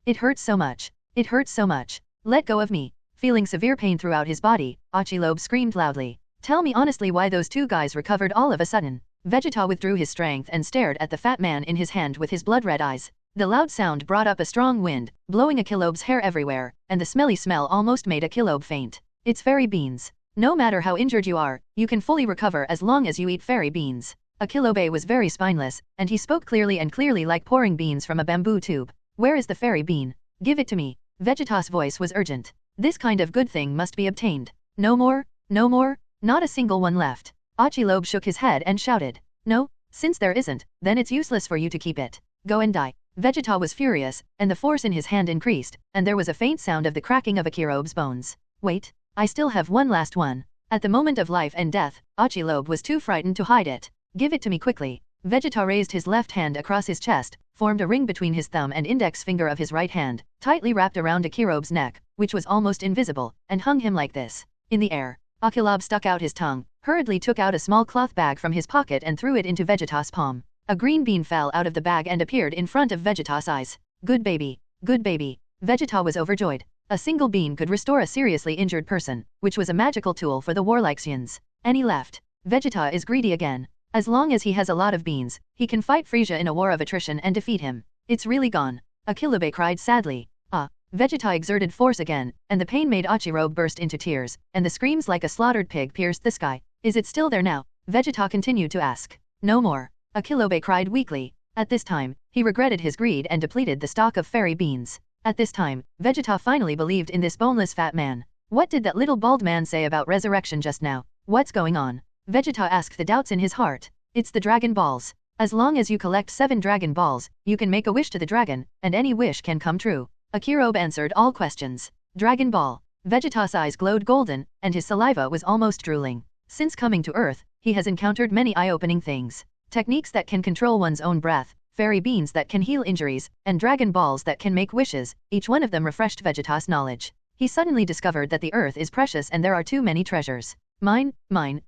It hurts so much. It hurts so much. Let go of me. Feeling severe pain throughout his body, Achilobe screamed loudly. Tell me honestly why those two guys recovered all of a sudden. Vegeta withdrew his strength and stared at the fat man in his hand with his blood-red eyes. The loud sound brought up a strong wind, blowing Akilobe's hair everywhere, and the smelly smell almost made Akilobe faint. It's fairy beans. No matter how injured you are, you can fully recover as long as you eat fairy beans. Akilobe was very spineless, and he spoke clearly like pouring beans from a bamboo tube. Where is the fairy bean? Give it to me. Vegeta's voice was urgent. This kind of good thing must be obtained. No more? No more? Not a single one left. Achilobe shook his head and shouted. No, since there isn't, then it's useless for you to keep it. Go and die. Vegeta was furious, and the force in his hand increased, and there was a faint sound of the cracking of Akirobe's bones. Wait, I still have one last one. At the moment of life and death, Achilobe was too frightened to hide it. Give it to me quickly. Vegeta raised his left hand across his chest, formed a ring between his thumb and index finger of his right hand, tightly wrapped around Akirobe's neck, which was almost invisible, and hung him like this. In the air, Akilobe stuck out his tongue, hurriedly took out a small cloth bag from his pocket and threw it into Vegeta's palm. A green bean fell out of the bag and appeared in front of Vegeta's eyes. Good baby. Good baby. Vegeta was overjoyed. A single bean could restore a seriously injured person, which was a magical tool for the warlike Saiyans. Any left. Vegeta is greedy again. As long as he has a lot of beans, he can fight Frieza in a war of attrition and defeat him. It's really gone. Akilobe cried sadly. Vegeta exerted force again, and the pain made Achirobe burst into tears, and the screams like a slaughtered pig pierced the sky. Is it still there now? Vegeta continued to ask. No more. Akilobe cried weakly. At this time, he regretted his greed and depleted the stock of fairy beans. At this time, Vegeta finally believed in this boneless fat man. What did that little bald man say about resurrection just now? What's going on? Vegeta asked the doubts in his heart. It's the Dragon Balls. As long as you collect 7 Dragon Balls, you can make a wish to the dragon, and any wish can come true. Akirobe answered all questions. Dragon Ball. Vegeta's eyes glowed golden, and his saliva was almost drooling. Since coming to Earth, he has encountered many eye-opening things. Techniques that can control one's own breath, fairy beans that can heal injuries, and Dragon Balls that can make wishes, each one of them refreshed Vegeta's knowledge. He suddenly discovered that the Earth is precious and there are too many treasures. Mine,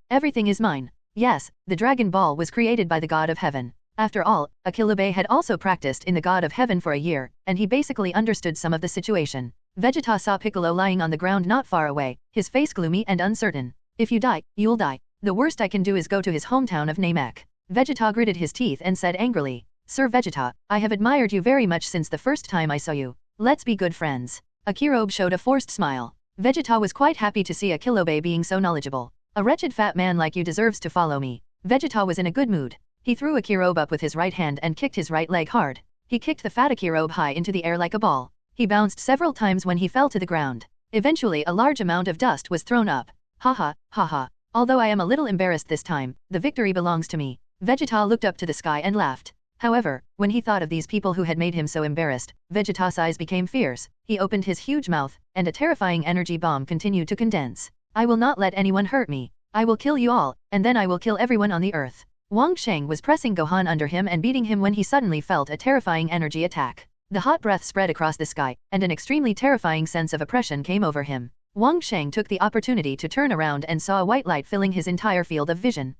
everything is mine. Yes, the Dragon Ball was created by the God of Heaven. After all, Akilobe had also practiced in the God of Heaven for a year, and he basically understood some of the situation. Vegeta saw Piccolo lying on the ground not far away, his face gloomy and uncertain. If you die, you'll die. The worst I can do is go to his hometown of Namek. Vegeta gritted his teeth and said angrily. Sir Vegeta, I have admired you very much since the first time I saw you. Let's be good friends. Akirobe showed a forced smile. Vegeta was quite happy to see Akilobe being so knowledgeable. A wretched fat man like you deserves to follow me. Vegeta was in a good mood. He threw Akirobe up with his right hand and kicked his right leg hard. He kicked the fat Akirobe high into the air like a ball. He bounced several times when he fell to the ground. Eventually a large amount of dust was thrown up. Haha, haha. Although I am a little embarrassed this time, the victory belongs to me. Vegeta looked up to the sky and laughed. However, when he thought of these people who had made him so embarrassed, Vegeta's eyes became fierce. He opened his huge mouth, and a terrifying energy bomb continued to condense. I will not let anyone hurt me. I will kill you all, and then I will kill everyone on the earth. Wang Sheng was pressing Gohan under him and beating him when he suddenly felt a terrifying energy attack. The hot breath spread across the sky, and an extremely terrifying sense of oppression came over him. Wang Sheng took the opportunity to turn around and saw a white light filling his entire field of vision.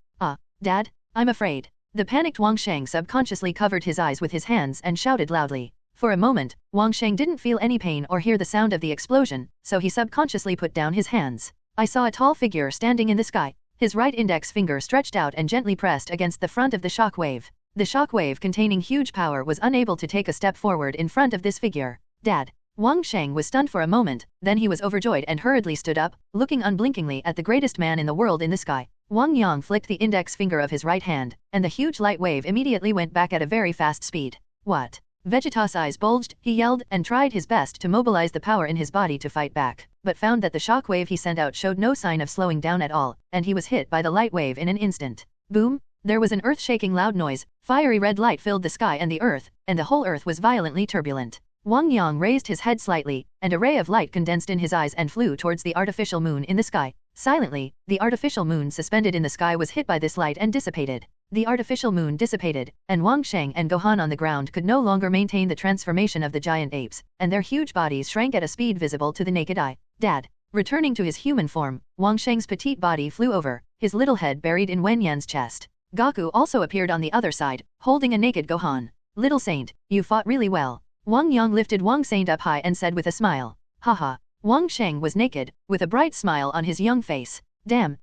Dad, I'm afraid. The panicked Wang Sheng subconsciously covered his eyes with his hands and shouted loudly. For a moment, Wang Sheng didn't feel any pain or hear the sound of the explosion, so he subconsciously put down his hands. I saw a tall figure standing in the sky. His right index finger stretched out and gently pressed against the front of the shock wave. The shock wave containing huge power was unable to take a step forward in front of this figure. Dad. Wang Sheng was stunned for a moment, then he was overjoyed and hurriedly stood up, looking unblinkingly at the greatest man in the world in the sky. Wang Yang flicked the index finger of his right hand, and the huge light wave immediately went back at a very fast speed. What? Vegeta's eyes bulged, he yelled, and tried his best to mobilize the power in his body to fight back, but found that the shock wave he sent out showed no sign of slowing down at all, and he was hit by the light wave in an instant. Boom! There was an earth-shaking loud noise, fiery red light filled the sky and the earth, and the whole earth was violently turbulent. Wang Yang raised his head slightly, and a ray of light condensed in his eyes and flew towards the artificial moon in the sky. Silently, the artificial moon suspended in the sky was hit by this light and dissipated. The artificial moon dissipated, and Wang Sheng and Gohan on the ground could no longer maintain the transformation of the giant apes, and their huge bodies shrank at a speed visible to the naked eye. Dad. Returning to his human form, Wang Sheng's petite body flew over, his little head buried in Wen Yan's chest. Goku also appeared on the other side, holding a naked Gohan. Little Saint, you fought really well. Wang Yang lifted Wang Saint up high and said with a smile. Haha. Wang Sheng was naked, with a bright smile on his young face. Damn.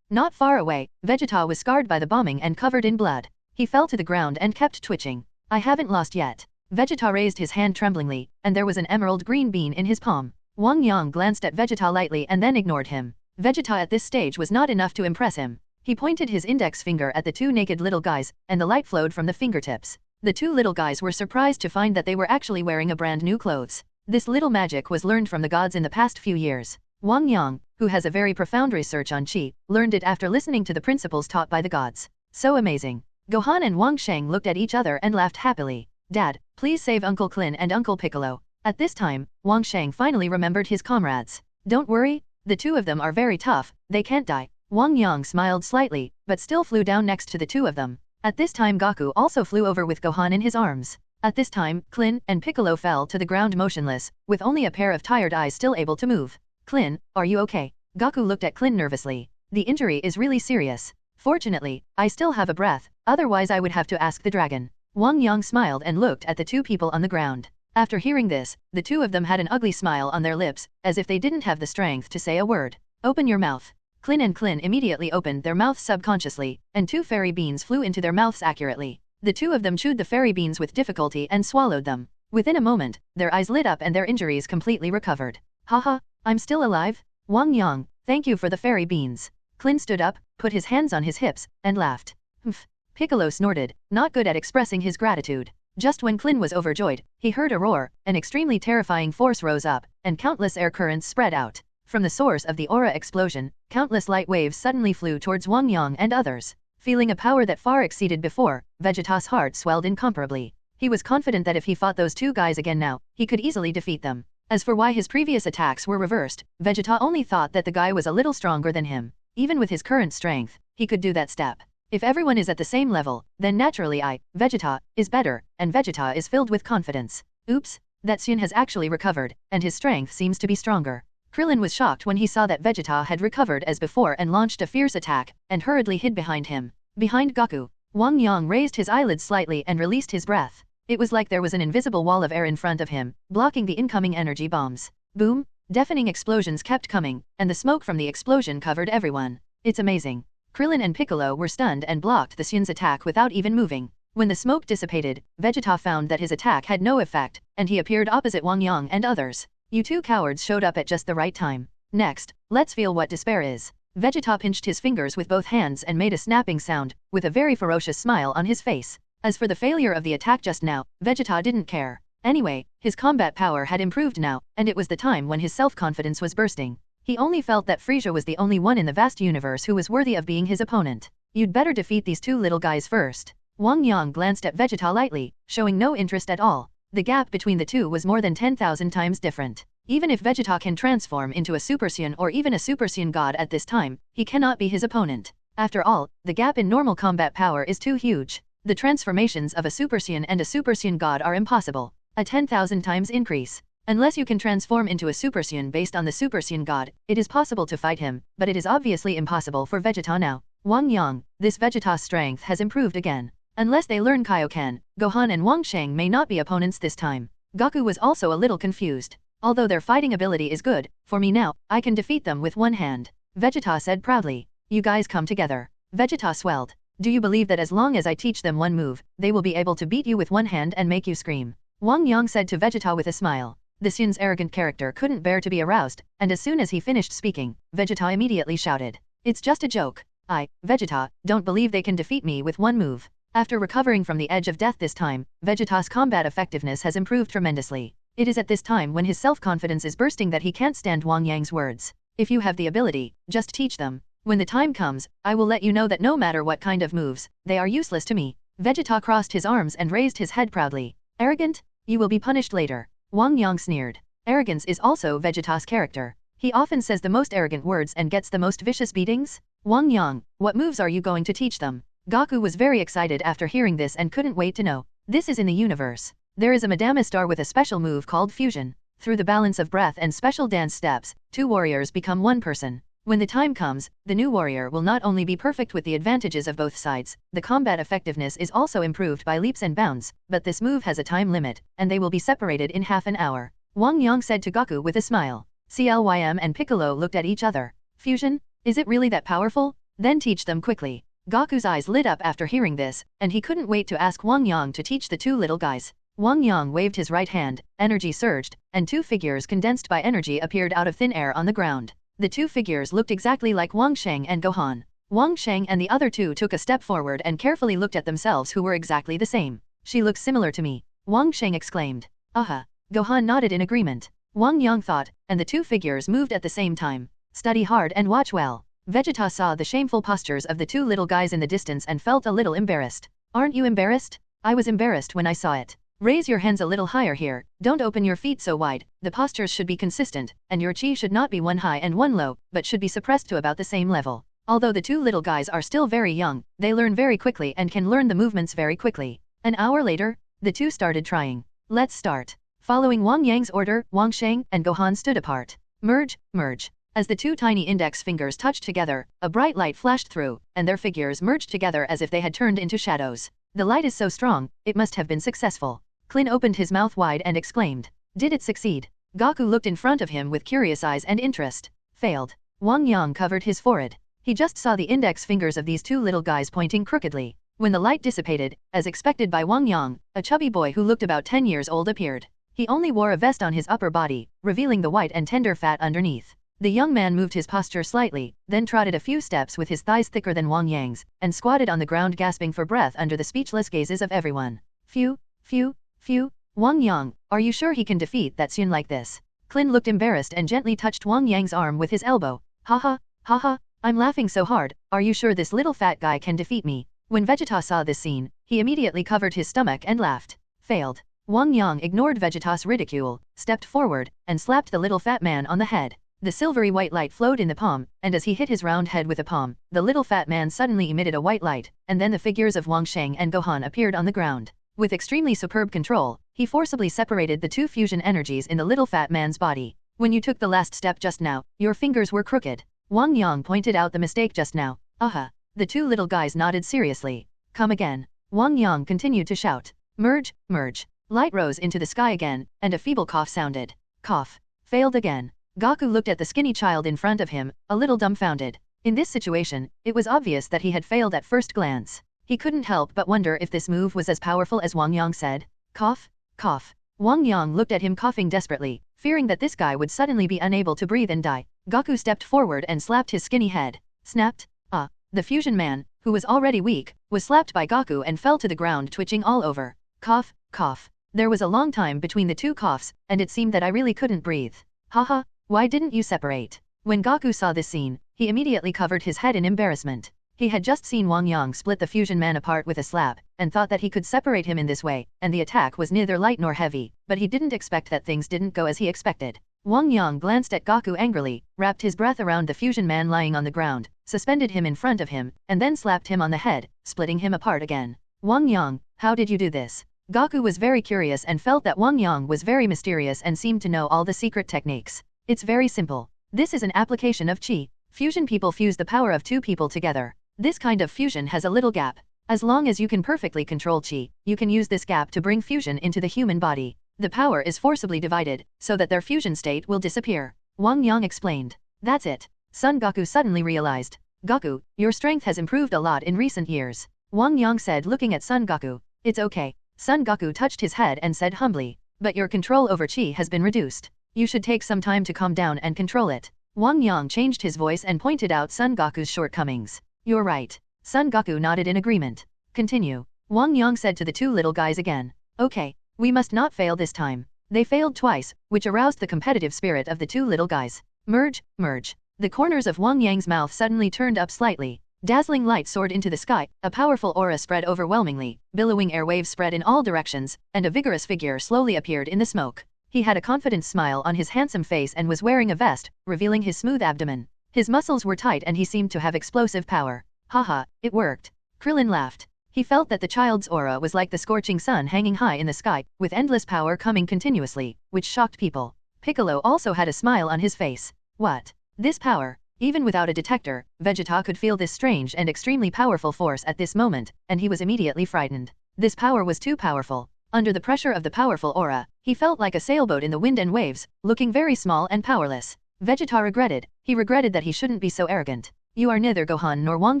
Not far away, Vegeta was scarred by the bombing and covered in blood. He fell to the ground and kept twitching. I haven't lost yet. Vegeta raised his hand tremblingly, and there was an emerald green bean in his palm. Wang Yang glanced at Vegeta lightly and then ignored him. Vegeta at this stage was not enough to impress him. He pointed his index finger at the two naked little guys, and the light flowed from the fingertips. The two little guys were surprised to find that they were actually wearing a brand new clothes. This little magic was learned from the gods in the past few years. Wang Yang, who has a very profound research on Qi, learned it after listening to the principles taught by the gods. So amazing. Gohan and Wang Sheng looked at each other and laughed happily. Dad, please save Uncle Klin and Uncle Piccolo. At this time, Wang Sheng finally remembered his comrades. Don't worry, the two of them are very tough, they can't die. Wang Yang smiled slightly, but still flew down next to the two of them. At this time Goku also flew over with Gohan in his arms. At this time, Klin and Piccolo fell to the ground motionless, with only a pair of tired eyes still able to move. Klin, are you okay? Goku looked at Klin nervously. The injury is really serious. Fortunately, I still have a breath, otherwise I would have to ask the dragon. Wang Yang smiled and looked at the two people on the ground. After hearing this, the two of them had an ugly smile on their lips, as if they didn't have the strength to say a word. Open your mouth. Klin and Klin immediately opened their mouths subconsciously, and two fairy beans flew into their mouths accurately. The two of them chewed the fairy beans with difficulty and swallowed them. Within a moment, their eyes lit up and their injuries completely recovered. Haha, I'm still alive? Wang Yang, thank you for the fairy beans. Klin stood up, put his hands on his hips, and laughed. Humph. Piccolo snorted, not good at expressing his gratitude. Just when Klin was overjoyed, he heard a roar, an extremely terrifying force rose up, and countless air currents spread out. From the source of the aura explosion, countless light waves suddenly flew towards Wang Yang and others. Feeling a power that far exceeded before, Vegeta's heart swelled incomparably. He was confident that if he fought those two guys again now, he could easily defeat them. As for why his previous attacks were reversed, Vegeta only thought that the guy was a little stronger than him. Even with his current strength, he could do that step. If everyone is at the same level, then naturally Vegeta, is better, and Vegeta is filled with confidence. Oops, that Saiyan has actually recovered, and his strength seems to be stronger. Krillin was shocked when he saw that Vegeta had recovered as before and launched a fierce attack, and hurriedly hid behind him. Behind Goku, Wang Yang raised his eyelids slightly and released his breath. It was like there was an invisible wall of air in front of him, blocking the incoming energy bombs. Boom! Deafening explosions kept coming, and the smoke from the explosion covered everyone. It's amazing. Krillin and Piccolo were stunned and blocked the Saiyan's attack without even moving. When the smoke dissipated, Vegeta found that his attack had no effect, and he appeared opposite Wang Yang and others. You two cowards showed up at just the right time. Next, let's feel what despair is. Vegeta pinched his fingers with both hands and made a snapping sound, with a very ferocious smile on his face. As for the failure of the attack just now, Vegeta didn't care. Anyway, his combat power had improved now, and it was the time when his self-confidence was bursting. He only felt that Frieza was the only one in the vast universe who was worthy of being his opponent. You'd better defeat these two little guys first. Wang Yang glanced at Vegeta lightly, showing no interest at all. The gap between the two was more than 10,000 times different. Even if Vegeta can transform into a Super Saiyan or even a Super Saiyan God at this time, he cannot be his opponent. After all, the gap in normal combat power is too huge. The transformations of a Super Saiyan and a Super Saiyan God are impossible. A 10,000 times increase. Unless you can transform into a Super Saiyan based on the Super Saiyan God, it is possible to fight him, but it is obviously impossible for Vegeta now. Wang Yang, this Vegeta's strength has improved again. Unless they learn Kaioken, Gohan and Wang Sheng may not be opponents this time. Goku was also a little confused. Although their fighting ability is good, for me now, I can defeat them with one hand. Vegeta said proudly. You guys come together. Vegeta swelled. Do you believe that as long as I teach them one move, they will be able to beat you with one hand and make you scream? Wang Yang said to Vegeta with a smile. The Saiyan's arrogant character couldn't bear to be aroused, and as soon as he finished speaking, Vegeta immediately shouted. It's just a joke. I, Vegeta, don't believe they can defeat me with one move. After recovering from the edge of death this time, Vegeta's combat effectiveness has improved tremendously. It is at this time when his self-confidence is bursting that he can't stand Wang Yang's words. If you have the ability, just teach them. When the time comes, I will let you know that no matter what kind of moves, they are useless to me. Vegeta crossed his arms and raised his head proudly. Arrogant? You will be punished later. Wang Yang sneered. Arrogance is also Vegeta's character. He often says the most arrogant words and gets the most vicious beatings. Wang Yang, what moves are you going to teach them? Goku was very excited after hearing this and couldn't wait to know. This is in the universe. There is a Madame Star with a special move called Fusion. Through the balance of breath and special dance steps, two warriors become one person. When the time comes, the new warrior will not only be perfect with the advantages of both sides, the combat effectiveness is also improved by leaps and bounds, but this move has a time limit, and they will be separated in half an hour. Wang Yang said to Goku with a smile. CLYM and Piccolo looked at each other. Fusion? Is it really that powerful? Then teach them quickly. Goku's eyes lit up after hearing this, and he couldn't wait to ask Wang Yang to teach the two little guys. Wang Yang waved his right hand, energy surged, and two figures condensed by energy appeared out of thin air on the ground. The two figures looked exactly like Wang Sheng and Gohan. Wang Sheng and the other two took a step forward and carefully looked at themselves who were exactly the same. She looks similar to me. Wang Sheng exclaimed. Aha. Gohan nodded in agreement. Wang Yang thought, and the two figures moved at the same time. Study hard and watch well. Vegeta saw the shameful postures of the two little guys in the distance and felt a little embarrassed. Aren't you embarrassed? I was embarrassed when I saw it. Raise your hands a little higher here, don't open your feet so wide, the postures should be consistent, and your chi should not be one high and one low, but should be suppressed to about the same level. Although the two little guys are still very young, they learn very quickly and can learn the movements very quickly. An hour later, the two started trying. Let's start. Following Wang Yang's order, Wang Sheng and Gohan stood apart. Merge, merge. As the two tiny index fingers touched together, a bright light flashed through, and their figures merged together as if they had turned into shadows. The light is so strong, it must have been successful. Klin opened his mouth wide and exclaimed. Did it succeed? Goku looked in front of him with curious eyes and interest. Failed. Wang Yang covered his forehead. He just saw the index fingers of these two little guys pointing crookedly. When the light dissipated, as expected by Wang Yang, a chubby boy who looked about 10 years old appeared. He only wore a vest on his upper body, revealing the white and tender fat underneath. The young man moved his posture slightly, then trotted a few steps with his thighs thicker than Wang Yang's, and squatted on the ground gasping for breath under the speechless gazes of everyone. Phew, phew. Phew, Wang Yang, are you sure he can defeat that Saiyan like this? Klin looked embarrassed and gently touched Wang Yang's arm with his elbow. Haha, haha, I'm laughing so hard, are you sure this little fat guy can defeat me? When Vegeta saw this scene, he immediately covered his stomach and laughed. Failed. Wang Yang ignored Vegeta's ridicule, stepped forward, and slapped the little fat man on the head. The silvery white light flowed in the palm, and as he hit his round head with the palm, the little fat man suddenly emitted a white light, and then the figures of Wang Sheng and Gohan appeared on the ground. With extremely superb control, he forcibly separated the two fusion energies in the little fat man's body. When you took the last step just now, your fingers were crooked. Wang Yang pointed out the mistake just now. Aha. The two little guys nodded seriously. Come again. Wang Yang continued to shout. Merge, merge. Light rose into the sky again, and a feeble cough sounded. Cough. Failed again. Goku looked at the skinny child in front of him, a little dumbfounded. In this situation, it was obvious that he had failed at first glance. He couldn't help but wonder if this move was as powerful as Wang Yang said. Cough, cough. Wang Yang looked at him coughing desperately, fearing that this guy would suddenly be unable to breathe and die. Goku stepped forward and slapped his skinny head. Snapped. Ah. The fusion man, who was already weak, was slapped by Goku and fell to the ground twitching all over. Cough, cough. There was a long time between the two coughs, and it seemed that I really couldn't breathe. Haha, why didn't you separate? When Goku saw this scene, he immediately covered his head in embarrassment. He had just seen Wang Yang split the fusion man apart with a slap, and thought that he could separate him in this way, and the attack was neither light nor heavy, but he didn't expect that things didn't go as he expected. Wang Yang glanced at Goku angrily, wrapped his breath around the fusion man lying on the ground, suspended him in front of him, and then slapped him on the head, splitting him apart again. Wang Yang, how did you do this? Goku was very curious and felt that Wang Yang was very mysterious and seemed to know all the secret techniques. It's very simple. This is an application of Qi. Fusion people fuse the power of two people together. This kind of fusion has a little gap. As long as you can perfectly control Qi, you can use this gap to bring fusion into the human body. The power is forcibly divided, so that their fusion state will disappear. Wang Yang explained. That's it. Son Goku suddenly realized. Goku, your strength has improved a lot in recent years. Wang Yang said looking at Son Goku. It's okay. Son Goku touched his head and said humbly. But your control over Qi has been reduced. You should take some time to calm down and control it. Wang Yang changed his voice and pointed out Son Goku's shortcomings. You're right. Son Goku nodded in agreement. Continue. Wang Yang said to the two little guys again. Okay, we must not fail this time. They failed twice, which aroused the competitive spirit of the two little guys. Merge, merge. The corners of Wang Yang's mouth suddenly turned up slightly. Dazzling light soared into the sky, a powerful aura spread overwhelmingly, billowing airwaves spread in all directions, and a vigorous figure slowly appeared in the smoke. He had a confident smile on his handsome face and was wearing a vest, revealing his smooth abdomen. His muscles were tight and he seemed to have explosive power. Haha, it worked. Krillin laughed. He felt that the child's aura was like the scorching sun hanging high in the sky, with endless power coming continuously, which shocked people. Piccolo also had a smile on his face. What? This power? Even without a detector, Vegeta could feel this strange and extremely powerful force at this moment, and he was immediately frightened. This power was too powerful. Under the pressure of the powerful aura, he felt like a sailboat in the wind and waves, looking very small and powerless. Vegeta regretted. He regretted that he shouldn't be so arrogant. You are neither Gohan nor Wang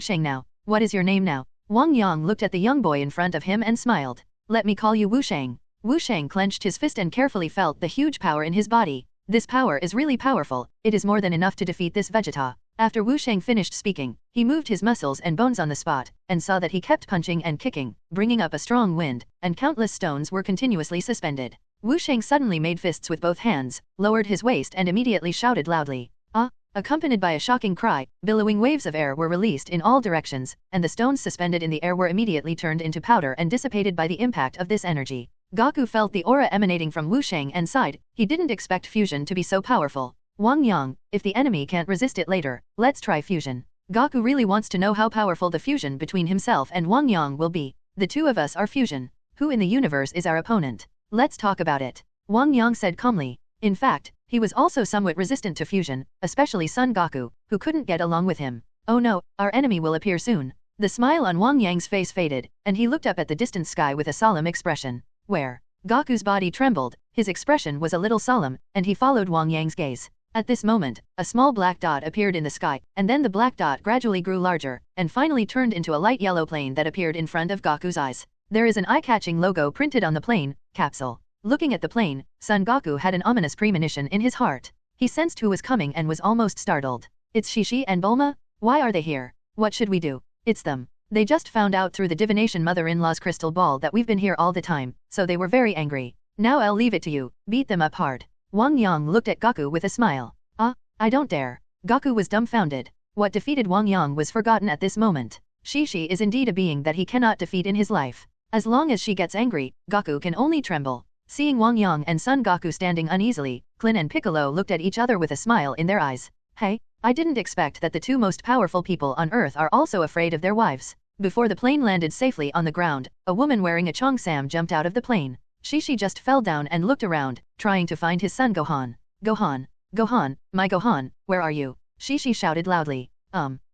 Sheng now. What is your name now? Wang Yang looked at the young boy in front of him and smiled. Let me call you Wu Sheng. Wu Sheng clenched his fist and carefully felt the huge power in his body. This power is really powerful. It is more than enough to defeat this Vegeta. After Wu Sheng finished speaking, he moved his muscles and bones on the spot, and saw that he kept punching and kicking, bringing up a strong wind, and countless stones were continuously suspended. Wu Sheng suddenly made fists with both hands, lowered his waist and immediately shouted loudly. Ah! Accompanied by a shocking cry, billowing waves of air were released in all directions, and the stones suspended in the air were immediately turned into powder and dissipated by the impact of this energy. Goku felt the aura emanating from Wu Sheng and sighed. He didn't expect fusion to be so powerful. Wang Yang, if the enemy can't resist it later, let's try fusion. Goku really wants to know how powerful the fusion between himself and Wang Yang will be. The two of us are fusion. Who in the universe is our opponent? Let's talk about it. Wang Yang said calmly. In fact, he was also somewhat resistant to fusion, especially Son Goku, who couldn't get along with him. Oh no, our enemy will appear soon. The smile on Wang Yang's face faded, and he looked up at the distant sky with a solemn expression. Where? Goku's body trembled, his expression was a little solemn, and he followed Wang Yang's gaze. At this moment, a small black dot appeared in the sky, and then the black dot gradually grew larger, and finally turned into a light yellow plane that appeared in front of Goku's eyes. There is an eye-catching logo printed on the plane, capsule. Looking at the plane, Son Goku had an ominous premonition in his heart. He sensed who was coming and was almost startled. It's Shishi and Bulma? Why are they here? What should we do? It's them. They just found out through the divination mother-in-law's crystal ball that we've been here all the time, so they were very angry. Now I'll leave it to you, beat them up hard. Wang Yang looked at Goku with a smile. Ah, I don't dare. Goku was dumbfounded. What defeated Wang Yang was forgotten at this moment. Shishi is indeed a being that he cannot defeat in his life. As long as she gets angry, Goku can only tremble. Seeing Wang Yang and Son Goku standing uneasily, Klin and Piccolo looked at each other with a smile in their eyes. Hey, I didn't expect that the two most powerful people on Earth are also afraid of their wives. Before the plane landed safely on the ground, a woman wearing a cheongsam jumped out of the plane. Shishi just fell down and looked around, trying to find his son Gohan. Gohan. Gohan, my Gohan, where are you? Shishi shouted loudly.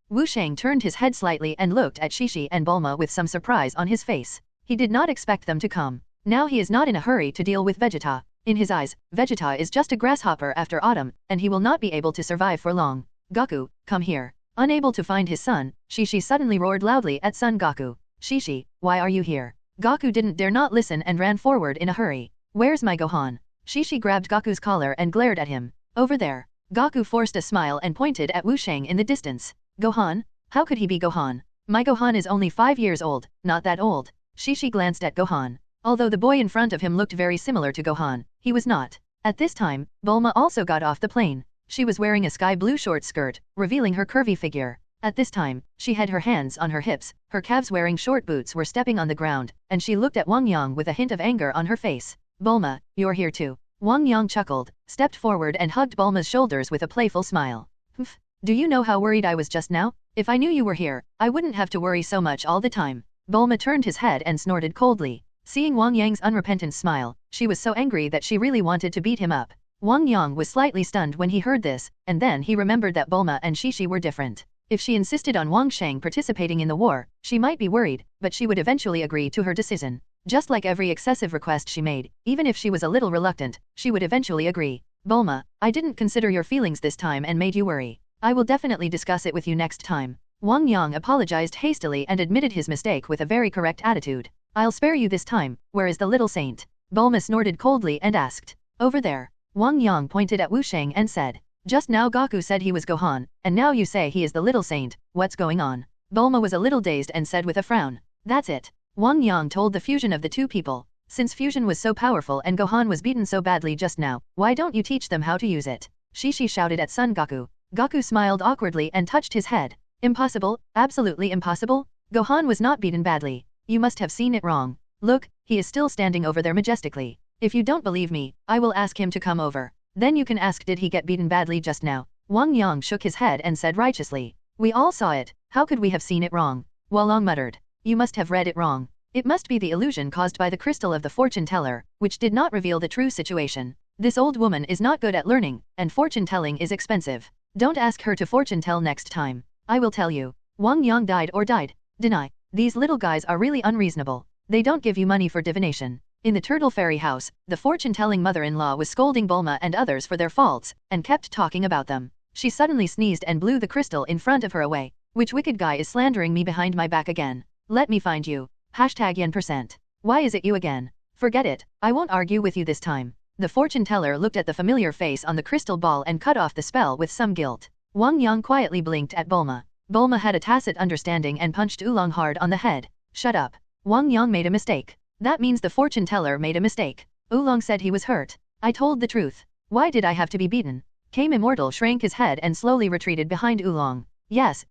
Wu Sheng turned his head slightly and looked at Shishi and Bulma with some surprise on his face. He did not expect them to come. Now he is not in a hurry to deal with Vegeta. In his eyes, Vegeta is just a grasshopper after autumn, and he will not be able to survive for long. Goku, come here. Unable to find his son, Shishi suddenly roared loudly at Son Goku. Shishi, why are you here? Goku didn't dare not listen and ran forward in a hurry. Where's my Gohan? Shishi grabbed Goku's collar and glared at him. Over there. Goku forced a smile and pointed at Wu Sheng in the distance. Gohan? How could he be Gohan? My Gohan is only 5 years old, not that old. Shishi glanced at Gohan. Although the boy in front of him looked very similar to Gohan, he was not. At this time, Bulma also got off the plane. She was wearing a sky blue short skirt, revealing her curvy figure. At this time, she had her hands on her hips, her calves wearing short boots were stepping on the ground, and she looked at Wang Yang with a hint of anger on her face. Bulma, you're here too. Wang Yang chuckled, stepped forward and hugged Bulma's shoulders with a playful smile. Humph, do you know how worried I was just now? If I knew you were here, I wouldn't have to worry so much all the time. Bulma turned his head and snorted coldly. Seeing Wang Yang's unrepentant smile, she was so angry that she really wanted to beat him up. Wang Yang was slightly stunned when he heard this, and then he remembered that Bulma and Shishi were different. If she insisted on Wang Sheng participating in the war, she might be worried, but she would eventually agree to her decision. Just like every excessive request she made, even if she was a little reluctant, she would eventually agree. Bulma, I didn't consider your feelings this time and made you worry. I will definitely discuss it with you next time. Wang Yang apologized hastily and admitted his mistake with a very correct attitude. I'll spare you this time. Where is the little saint? Bulma snorted coldly and asked. Over there. Wang Yang pointed at Wu Sheng and said. Just now Goku said he was Gohan, and now you say he is the little saint. What's going on? Bulma was a little dazed and said with a frown. That's it. Wang Yang told the fusion of the two people. Since fusion was so powerful and Gohan was beaten so badly just now, why don't you teach them how to use it? Shishi shouted at Son Goku. Goku smiled awkwardly and touched his head. Impossible, absolutely impossible. Gohan was not beaten badly. You must have seen it wrong. Look, he is still standing over there majestically. If you don't believe me, I will ask him to come over. Then you can ask, did he get beaten badly just now? Wang Yang shook his head and said righteously. We all saw it. How could we have seen it wrong? Walong muttered. You must have read it wrong. It must be the illusion caused by the crystal of the fortune teller, which did not reveal the true situation. This old woman is not good at learning, and fortune telling is expensive. Don't ask her to fortune tell next time. I will tell you. Wang Yang died or died. Deny. These little guys are really unreasonable. They don't give you money for divination. In the Turtle Fairy house, the fortune-telling mother-in-law was scolding Bulma and others for their faults, and kept talking about them. She suddenly sneezed and blew the crystal in front of her away. Which wicked guy is slandering me behind my back again? Let me find you. #yen%. Why is it you again? Forget it. I won't argue with you this time. The fortune teller looked at the familiar face on the crystal ball and cut off the spell with some guilt. Wang Yang quietly blinked at Bulma. Bulma had a tacit understanding and punched Oolong hard on the head. Shut up. Wang Yang made a mistake. That means the fortune teller made a mistake. Oolong said he was hurt. I told the truth. Why did I have to be beaten? Came Immortal shrank his head and slowly retreated behind Oolong. Yes,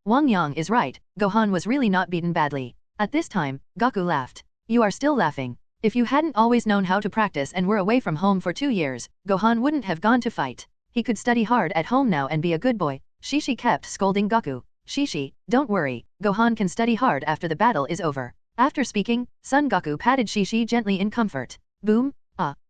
Wang Yang is right. Gohan was really not beaten badly. At this time, Goku laughed. You are still laughing. If you hadn't always known how to practice and were away from home for 2 years, Gohan wouldn't have gone to fight. He could study hard at home now and be a good boy. Shishi kept scolding Goku. Shishi, don't worry. Gohan can study hard after the battle is over. After speaking, Son Goku patted Shishi gently in comfort. Boom!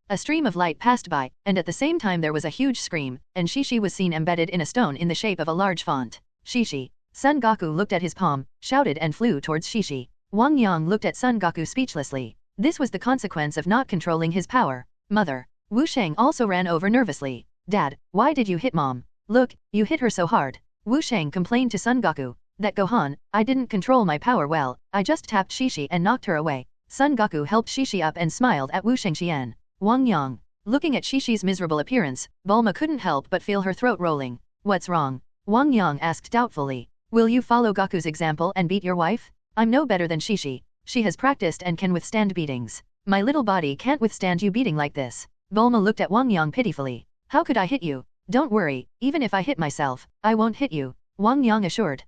A stream of light passed by, and at the same time there was a huge scream, and Shishi was seen embedded in a stone in the shape of a large font. Shishi. Son Goku looked at his palm, shouted and flew towards Shishi. Wang Yang looked at Son Goku speechlessly. This was the consequence of not controlling his power. Mother. Wu Sheng also ran over nervously. Dad, why did you hit Mom? Look, you hit her so hard. Wu Sheng complained to Son Goku. That Gohan, I didn't control my power well, I just tapped Shishi and knocked her away. Son Goku helped Shishi up and smiled at Wu Shengxian. Wang Yang. Looking at Shishi's miserable appearance, Bulma couldn't help but feel her throat rolling. What's wrong? Wang Yang asked doubtfully. Will you follow Goku's example and beat your wife? I'm no better than Shishi. She has practiced and can withstand beatings. My little body can't withstand you beating like this. Bulma looked at Wang Yang pitifully. How could I hit you? Don't worry, even if I hit myself, I won't hit you. Wang Yang assured.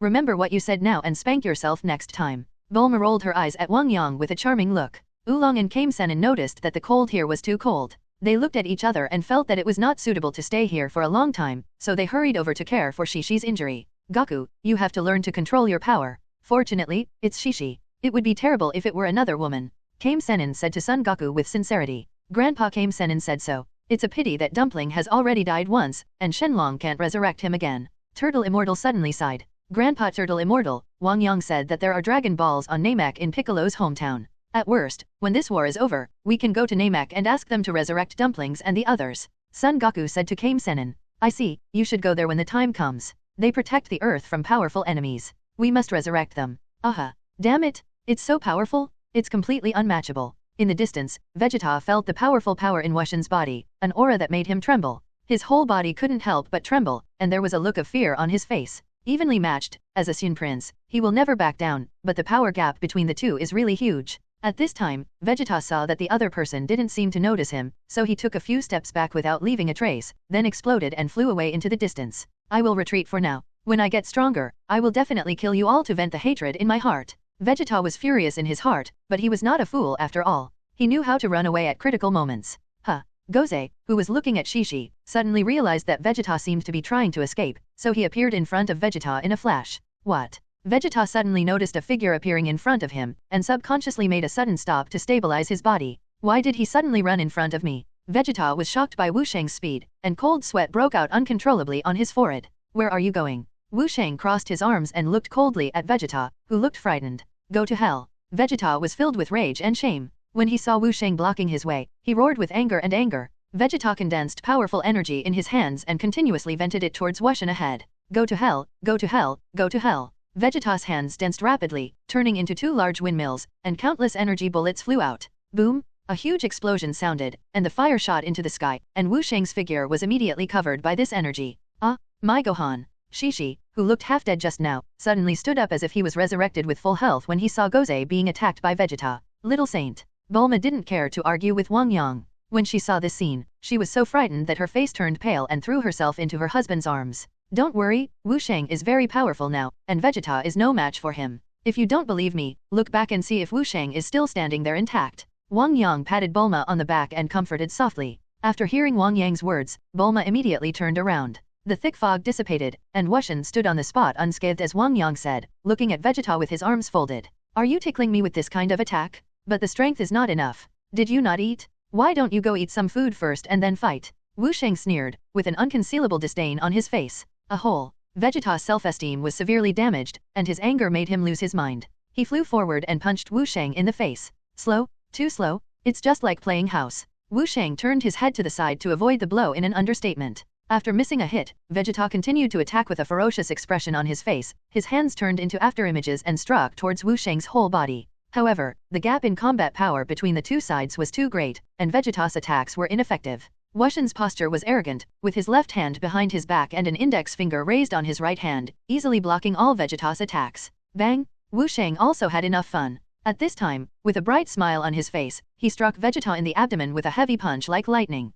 Remember what you said now and spank yourself next time. Bulma rolled her eyes at Wang Yang with a charming look. Oolong and Kame Senin noticed that the cold here was too cold. They looked at each other and felt that it was not suitable to stay here for a long time, so they hurried over to care for Shishi's injury. Goku, you have to learn to control your power. Fortunately, it's Shishi. It would be terrible if it were another woman. Kame Senin said to Son Goku with sincerity. Grandpa Kame Senin said so. It's a pity that Dumpling has already died once, and Shenlong can't resurrect him again. Turtle Immortal suddenly sighed. Grandpa Turtle Immortal, Wang Yang said that there are Dragon Balls on Namek in Piccolo's hometown. At worst, when this war is over, we can go to Namek and ask them to resurrect Dumplings and the others. Son Goku said to Kame Senin. I see, you should go there when the time comes. They protect the earth from powerful enemies. We must resurrect them. Damn it! It's so powerful, it's completely unmatchable. In the distance, Vegeta felt the powerful power in Wushen's body, an aura that made him tremble. His whole body couldn't help but tremble, and there was a look of fear on his face. Evenly matched, as a Sun Prince, he will never back down, but the power gap between the two is really huge. At this time, Vegeta saw that the other person didn't seem to notice him, so he took a few steps back without leaving a trace, then exploded and flew away into the distance. I will retreat for now. When I get stronger, I will definitely kill you all to vent the hatred in my heart. Vegeta was furious in his heart, but he was not a fool after all. He knew how to run away at critical moments. Goze, who was looking at Shishi, suddenly realized that Vegeta seemed to be trying to escape, so he appeared in front of Vegeta in a flash. What? Vegeta suddenly noticed a figure appearing in front of him, and subconsciously made a sudden stop to stabilize his body. Why did he suddenly run in front of me? Vegeta was shocked by Wu Shang's speed, and cold sweat broke out uncontrollably on his forehead. Where are you going? Wu Shang crossed his arms and looked coldly at Vegeta, who looked frightened. Go to hell. Vegeta was filled with rage and shame. When he saw Wu Shang blocking his way, he roared with anger and anger. Vegeta condensed powerful energy in his hands and continuously vented it towards Wu Shang ahead. Go to hell, go to hell, go to hell. Vegeta's hands danced rapidly, turning into 2 large windmills, and countless energy bullets flew out. Boom! A huge explosion sounded, and the fire shot into the sky, and Wu Shang's figure was immediately covered by this energy. My Gohan. Shishi, who looked half dead just now, suddenly stood up as if he was resurrected with full health when he saw Goze being attacked by Vegeta. Little Saint. Bulma didn't care to argue with Wang Yang. When she saw this scene, she was so frightened that her face turned pale and threw herself into her husband's arms. Don't worry, Wu Shang is very powerful now, and Vegeta is no match for him. If you don't believe me, look back and see if Wu Shang is still standing there intact. Wang Yang patted Bulma on the back and comforted softly. After hearing Wang Yang's words, Bulma immediately turned around. The thick fog dissipated, and Wu Shang stood on the spot unscathed as Wang Yang said, looking at Vegeta with his arms folded. Are you tickling me with this kind of attack? But the strength is not enough. Did you not eat? Why don't you go eat some food first and then fight? Wu Shang sneered, with an unconcealable disdain on his face. Vegeta's self-esteem was severely damaged, and his anger made him lose his mind. He flew forward and punched Wu Shang in the face. Slow? Too slow? It's just like playing house. Wu Shang turned his head to the side to avoid the blow in an understatement. After missing a hit, Vegeta continued to attack with a ferocious expression on his face. His hands turned into afterimages and struck towards Wu Shang's whole body. However, the gap in combat power between the two sides was too great, and Vegeta's attacks were ineffective. Wu Shang's posture was arrogant, with his left hand behind his back and an index finger raised on his right hand, easily blocking all Vegeta's attacks. Bang! Wu Shang also had enough fun. At this time, with a bright smile on his face, he struck Vegeta in the abdomen with a heavy punch like lightning.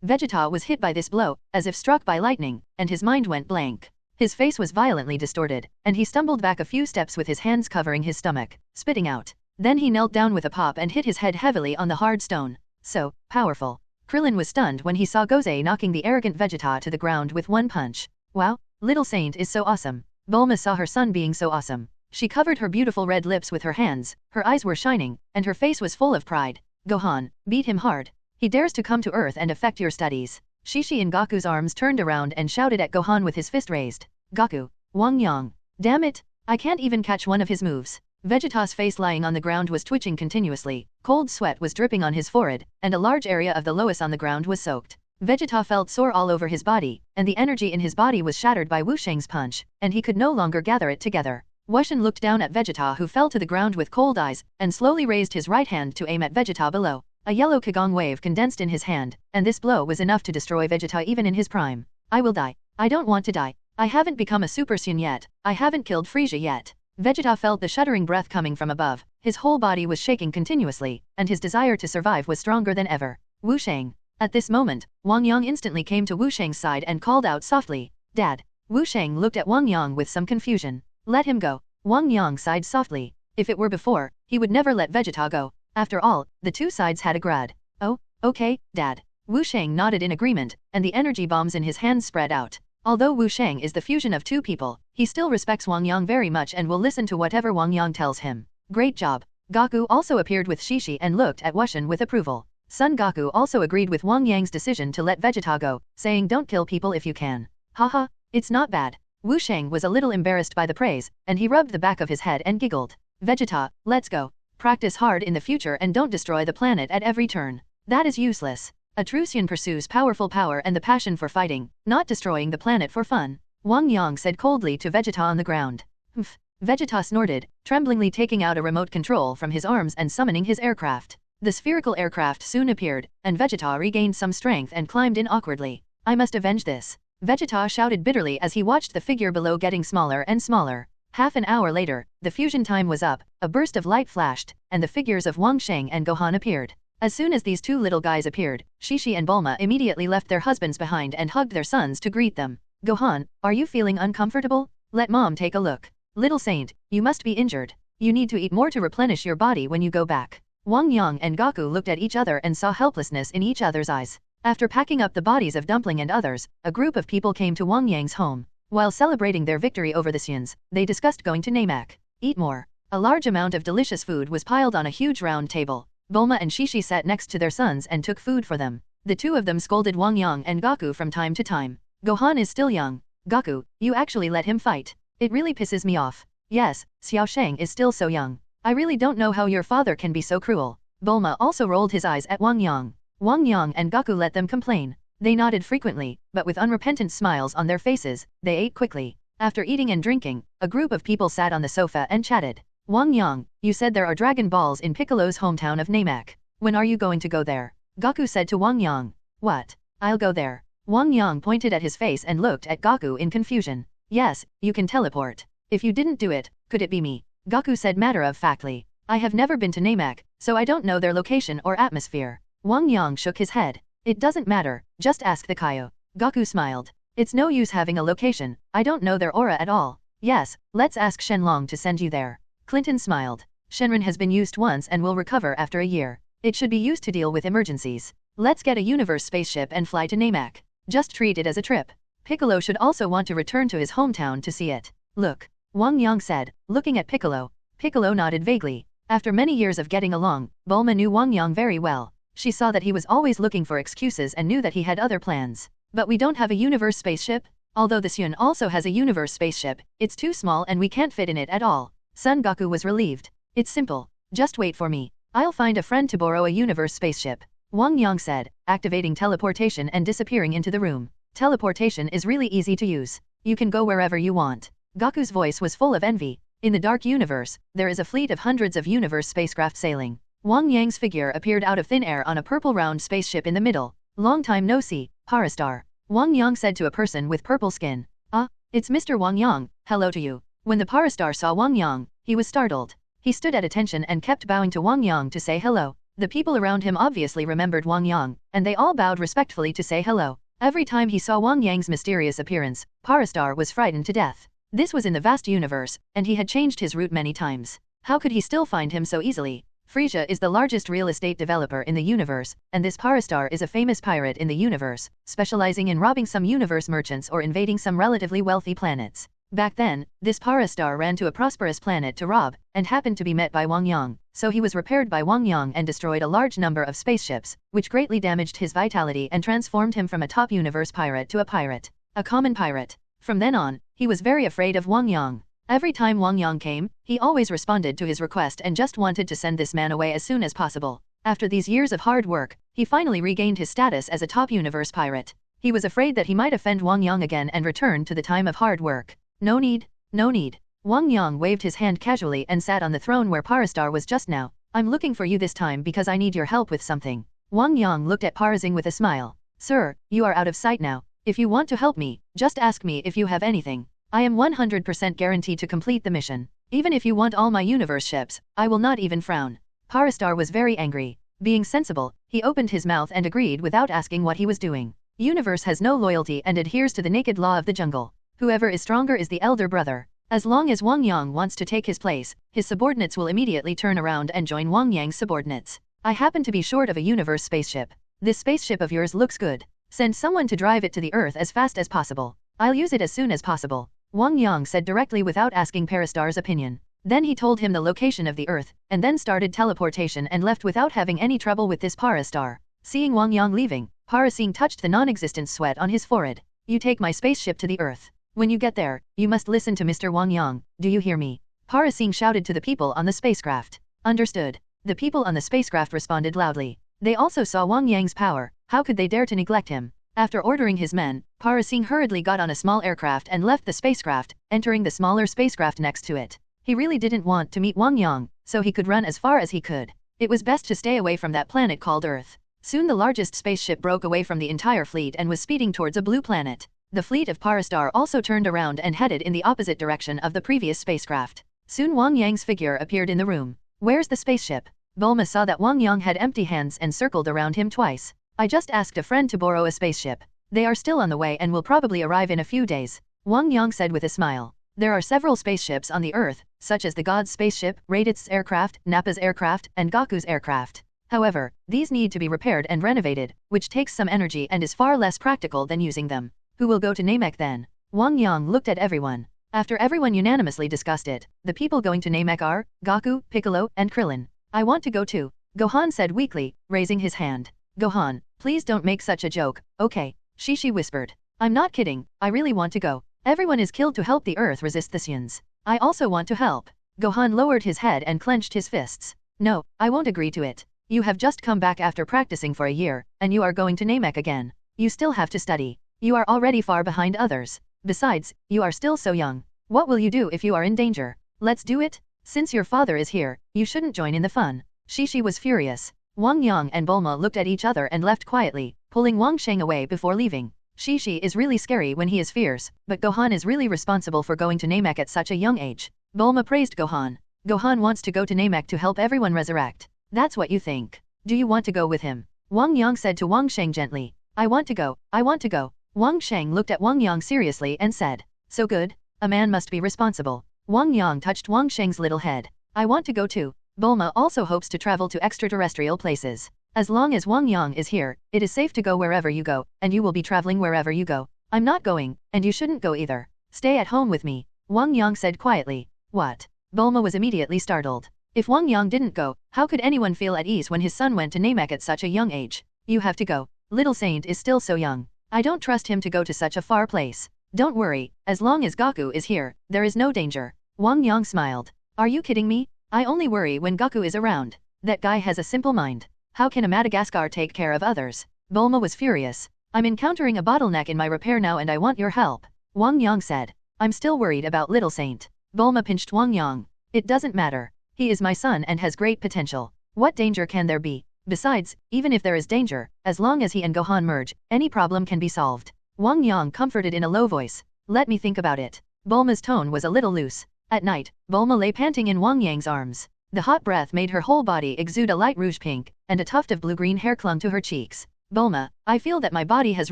Vegeta was hit by this blow, as if struck by lightning, and his mind went blank. His face was violently distorted, and he stumbled back a few steps with his hands covering his stomach, spitting out. Then he knelt down with a pop and hit his head heavily on the hard stone. So powerful. Krillin was stunned when he saw Goze knocking the arrogant Vegeta to the ground with one punch. Wow, little Saint is so awesome. Bulma saw her son being so awesome. She covered her beautiful red lips with her hands, her eyes were shining, and her face was full of pride. Gohan, beat him hard. He dares to come to Earth and affect your studies. Shishi in Goku's arms turned around and shouted at Gohan with his fist raised. Goku. Wang Yang. Damn it, I can't even catch one of his moves. Vegeta's face lying on the ground was twitching continuously, cold sweat was dripping on his forehead, and a large area of the loess on the ground was soaked. Vegeta felt sore all over his body, and the energy in his body was shattered by Wu Shang's punch, and he could no longer gather it together. Wu Shang looked down at Vegeta, who fell to the ground with cold eyes, and slowly raised his right hand to aim at Vegeta below. A yellow Kagong wave condensed in his hand, and this blow was enough to destroy Vegeta even in his prime. I will die. I don't want to die. I haven't become a Super Saiyan yet. I haven't killed Frieza yet. Vegeta felt the shuddering breath coming from above. His whole body was shaking continuously, and his desire to survive was stronger than ever. Wu Shang. At this moment, Wang Yang instantly came to Wu Shang's side and called out softly, Dad. Wu Shang looked at Wang Yang with some confusion. Let him go. Wang Yang sighed softly. If it were before, he would never let Vegeta go. After all, the two sides had agreed. Oh, okay, Dad. Wu Shang nodded in agreement, and the energy bombs in his hands spread out. Although Wu Shang is the fusion of two people, he still respects Wang Yang very much and will listen to whatever Wang Yang tells him. Great job. Goku also appeared with Shishi and looked at Wu Shang with approval. Son Goku also agreed with Wang Yang's decision to let Vegeta go, saying don't kill people if you can. Haha, it's not bad. Wu Shang was a little embarrassed by the praise, and he rubbed the back of his head and giggled. Vegeta, let's go. Practice hard in the future and don't destroy the planet at every turn. That is useless. A true Saiyan pursues powerful power and the passion for fighting, not destroying the planet for fun. Wang Yang said coldly to Vegeta on the ground. Humph. Vegeta snorted, tremblingly taking out a remote control from his arms and summoning his aircraft. The spherical aircraft soon appeared, and Vegeta regained some strength and climbed in awkwardly. I must avenge this. Vegeta shouted bitterly as he watched the figure below getting smaller and smaller. Half an hour later, the fusion time was up, a burst of light flashed, and the figures of Wang Sheng and Gohan appeared. As soon as these two little guys appeared, Shishi and Bulma immediately left their husbands behind and hugged their sons to greet them. Gohan, are you feeling uncomfortable? Let mom take a look. Little saint, you must be injured. You need to eat more to replenish your body when you go back. Wang Yang and Goku looked at each other and saw helplessness in each other's eyes. After packing up the bodies of Dumpling and others, a group of people came to Wang Yang's home. While celebrating their victory over the Saiyans, they discussed going to Namek. Eat more. A large amount of delicious food was piled on a huge round table. Bulma and Shishi sat next to their sons and took food for them. The two of them scolded Wang Yang and Goku from time to time. Gohan is still young. Goku, you actually let him fight. It really pisses me off. Yes, Xiao Sheng is still so young. I really don't know how your father can be so cruel. Bulma also rolled his eyes at Wang Yang. Wang Yang and Goku let them complain. They nodded frequently, but with unrepentant smiles on their faces, they ate quickly. After eating and drinking, a group of people sat on the sofa and chatted. Wang Yang, you said there are Dragon Balls in Piccolo's hometown of Namek. When are you going to go there? Goku said to Wang Yang. What? I'll go there. Wang Yang pointed at his face and looked at Goku in confusion. Yes, you can teleport. If you didn't do it, could it be me? Goku said matter-of-factly. I have never been to Namek, so I don't know their location or atmosphere. Wang Yang shook his head. It doesn't matter, just ask the Kaio. Goku smiled. It's no use having a location, I don't know their aura at all. Yes, let's ask Shenlong to send you there. Clinton smiled. Shenron has been used once and will recover after a year. It should be used to deal with emergencies. Let's get a universe spaceship and fly to Namek. Just treat it as a trip. Piccolo should also want to return to his hometown to see it. Look, Wang Yang said, looking at Piccolo. Piccolo nodded vaguely. After many years of getting along, Bulma knew Wang Yang very well. She saw that he was always looking for excuses and knew that he had other plans. But we don't have a universe spaceship? Although the Saiyan also has a universe spaceship, it's too small and we can't fit in it at all. Son Goku was relieved. It's simple. Just wait for me. I'll find a friend to borrow a universe spaceship. Wang Yang said, activating teleportation and disappearing into the room. Teleportation is really easy to use. You can go wherever you want. Goku's voice was full of envy. In the dark universe, there is a fleet of hundreds of universe spacecraft sailing. Wang Yang's figure appeared out of thin air on a purple round spaceship in the middle. Long time no see, Parastar. Wang Yang said to a person with purple skin. Ah, it's Mr. Wang Yang, hello to you. When the Parastar saw Wang Yang, he was startled. He stood at attention and kept bowing to Wang Yang to say hello. The people around him obviously remembered Wang Yang, and they all bowed respectfully to say hello. Every time he saw Wang Yang's mysterious appearance, Parastar was frightened to death. This was in the vast universe, and he had changed his route many times. How could he still find him so easily? Frieza is the largest real estate developer in the universe, and this Parastar is a famous pirate in the universe, specializing in robbing some universe merchants or invading some relatively wealthy planets. Back then, this Parastar ran to a prosperous planet to rob, and happened to be met by Wang Yang, so he was repaired by Wang Yang and destroyed a large number of spaceships, which greatly damaged his vitality and transformed him from a top universe pirate to a common pirate. From then on, he was very afraid of Wang Yang. Every time Wang Yang came, he always responded to his request and just wanted to send this man away as soon as possible. After these years of hard work, he finally regained his status as a top universe pirate. He was afraid that he might offend Wang Yang again and return to the time of hard work. No need, no need. Wang Yang waved his hand casually and sat on the throne where Parastar was just now. I'm looking for you this time because I need your help with something. Wang Yang looked at Parazing with a smile. Sir, you are out of sight now. If you want to help me, just ask me if you have anything. I am 100% guaranteed to complete the mission. Even if you want all my universe ships, I will not even frown. Parastar was very angry. Being sensible, he opened his mouth and agreed without asking what he was doing. Universe has no loyalty and adheres to the naked law of the jungle. Whoever is stronger is the elder brother. As long as Wang Yang wants to take his place, his subordinates will immediately turn around and join Wang Yang's subordinates. I happen to be short of a universe spaceship. This spaceship of yours looks good. Send someone to drive it to the Earth as fast as possible. I'll use it as soon as possible. Wang Yang said directly without asking Parastar's opinion. Then he told him the location of the Earth, and then started teleportation and left without having any trouble with this Parastar. Seeing Wang Yang leaving, Parasing touched the non-existent sweat on his forehead. You take my spaceship to the Earth. When you get there, you must listen to Mr. Wang Yang, do you hear me? Parasing shouted to the people on the spacecraft. Understood. The people on the spacecraft responded loudly. They also saw Wang Yang's power, how could they dare to neglect him? After ordering his men, Parasing hurriedly got on a small aircraft and left the spacecraft, entering the smaller spacecraft next to it. He really didn't want to meet Wang Yang, so he could run as far as he could. It was best to stay away from that planet called Earth. Soon the largest spaceship broke away from the entire fleet and was speeding towards a blue planet. The fleet of Parastar also turned around and headed in the opposite direction of the previous spacecraft. Soon Wang Yang's figure appeared in the room. Where's the spaceship? Bulma saw that Wang Yang had empty hands and circled around him twice. I just asked a friend to borrow a spaceship. They are still on the way and will probably arrive in a few days, Wang Yang said with a smile. There are several spaceships on the Earth, such as the God's spaceship, Radith's aircraft, Nappa's aircraft, and Goku's aircraft. However, these need to be repaired and renovated, which takes some energy and is far less practical than using them. Who will go to Namek then? Wang Yang looked at everyone. After everyone unanimously discussed it, the people going to Namek are Goku, Piccolo, and Krillin. I want to go too, Gohan said weakly, raising his hand. Gohan, please don't make such a joke, okay? Shishi whispered. I'm not kidding, I really want to go. Everyone is killed to help the Earth resist the Saiyans. I also want to help. Gohan lowered his head and clenched his fists. No, I won't agree to it. You have just come back after practicing for a year, and you are going to Namek again. You still have to study. You are already far behind others. Besides, you are still so young. What will you do if you are in danger? Let's do it. Since your father is here, you shouldn't join in the fun. Shishi was furious. Wang Yang and Bulma looked at each other and left quietly, pulling Wang Sheng away before leaving. Shishi is really scary when he is fierce, but Gohan is really responsible for going to Namek at such a young age. Bulma praised Gohan. Gohan wants to go to Namek to help everyone resurrect. That's what you think. Do you want to go with him? Wang Yang said to Wang Sheng gently. I want to go, I want to go. Wang Sheng looked at Wang Yang seriously and said. So good. A man must be responsible. Wang Yang touched Wang Sheng's little head. I want to go too. Bulma also hopes to travel to extraterrestrial places. As long as Wang Yang is here, it is safe to go wherever you go, and you will be traveling wherever you go. I'm not going, and you shouldn't go either. Stay at home with me, Wang Yang said quietly. What? Bulma was immediately startled. If Wang Yang didn't go, how could anyone feel at ease when his son went to Namek at such a young age? You have to go. Little Saint is still so young. I don't trust him to go to such a far place. Don't worry, as long as Goku is here, there is no danger. Wang Yang smiled. Are you kidding me? I only worry when Goku is around. That guy has a simple mind. How can a Madagascar take care of others? Bulma was furious. I'm encountering a bottleneck in my repair now and I want your help, Wang Yang said. I'm still worried about Little Saint. Bulma pinched Wang Yang. It doesn't matter. He is my son and has great potential. What danger can there be? Besides, even if there is danger, as long as he and Gohan merge, any problem can be solved. Wang Yang comforted in a low voice. Let me think about it. Bulma's tone was a little loose. At night, Bulma lay panting in Wang Yang's arms. The hot breath made her whole body exude a light rouge pink, and a tuft of blue-green hair clung to her cheeks. Bulma, I feel that my body has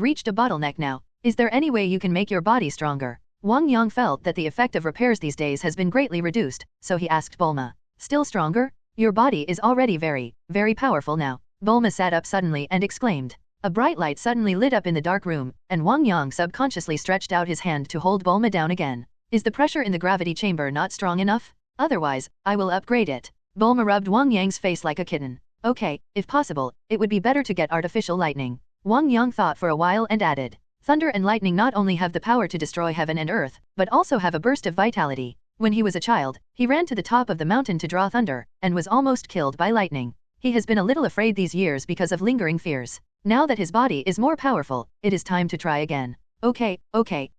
reached a bottleneck now. Is there any way you can make your body stronger? Wang Yang felt that the effect of repairs these days has been greatly reduced, so he asked Bulma. Still stronger? Your body is already very, very powerful now. Bulma sat up suddenly and exclaimed. A bright light suddenly lit up in the dark room, and Wang Yang subconsciously stretched out his hand to hold Bulma down again. Is the pressure in the gravity chamber not strong enough? Otherwise, I will upgrade it. Bulma rubbed Wang Yang's face like a kitten. Okay, if possible, it would be better to get artificial lightning. Wang Yang thought for a while and added. Thunder and lightning not only have the power to destroy heaven and earth, but also have a burst of vitality. When he was a child, he ran to the top of the mountain to draw thunder, and was almost killed by lightning. He has been a little afraid these years because of lingering fears. Now that his body is more powerful, it is time to try again. Okay,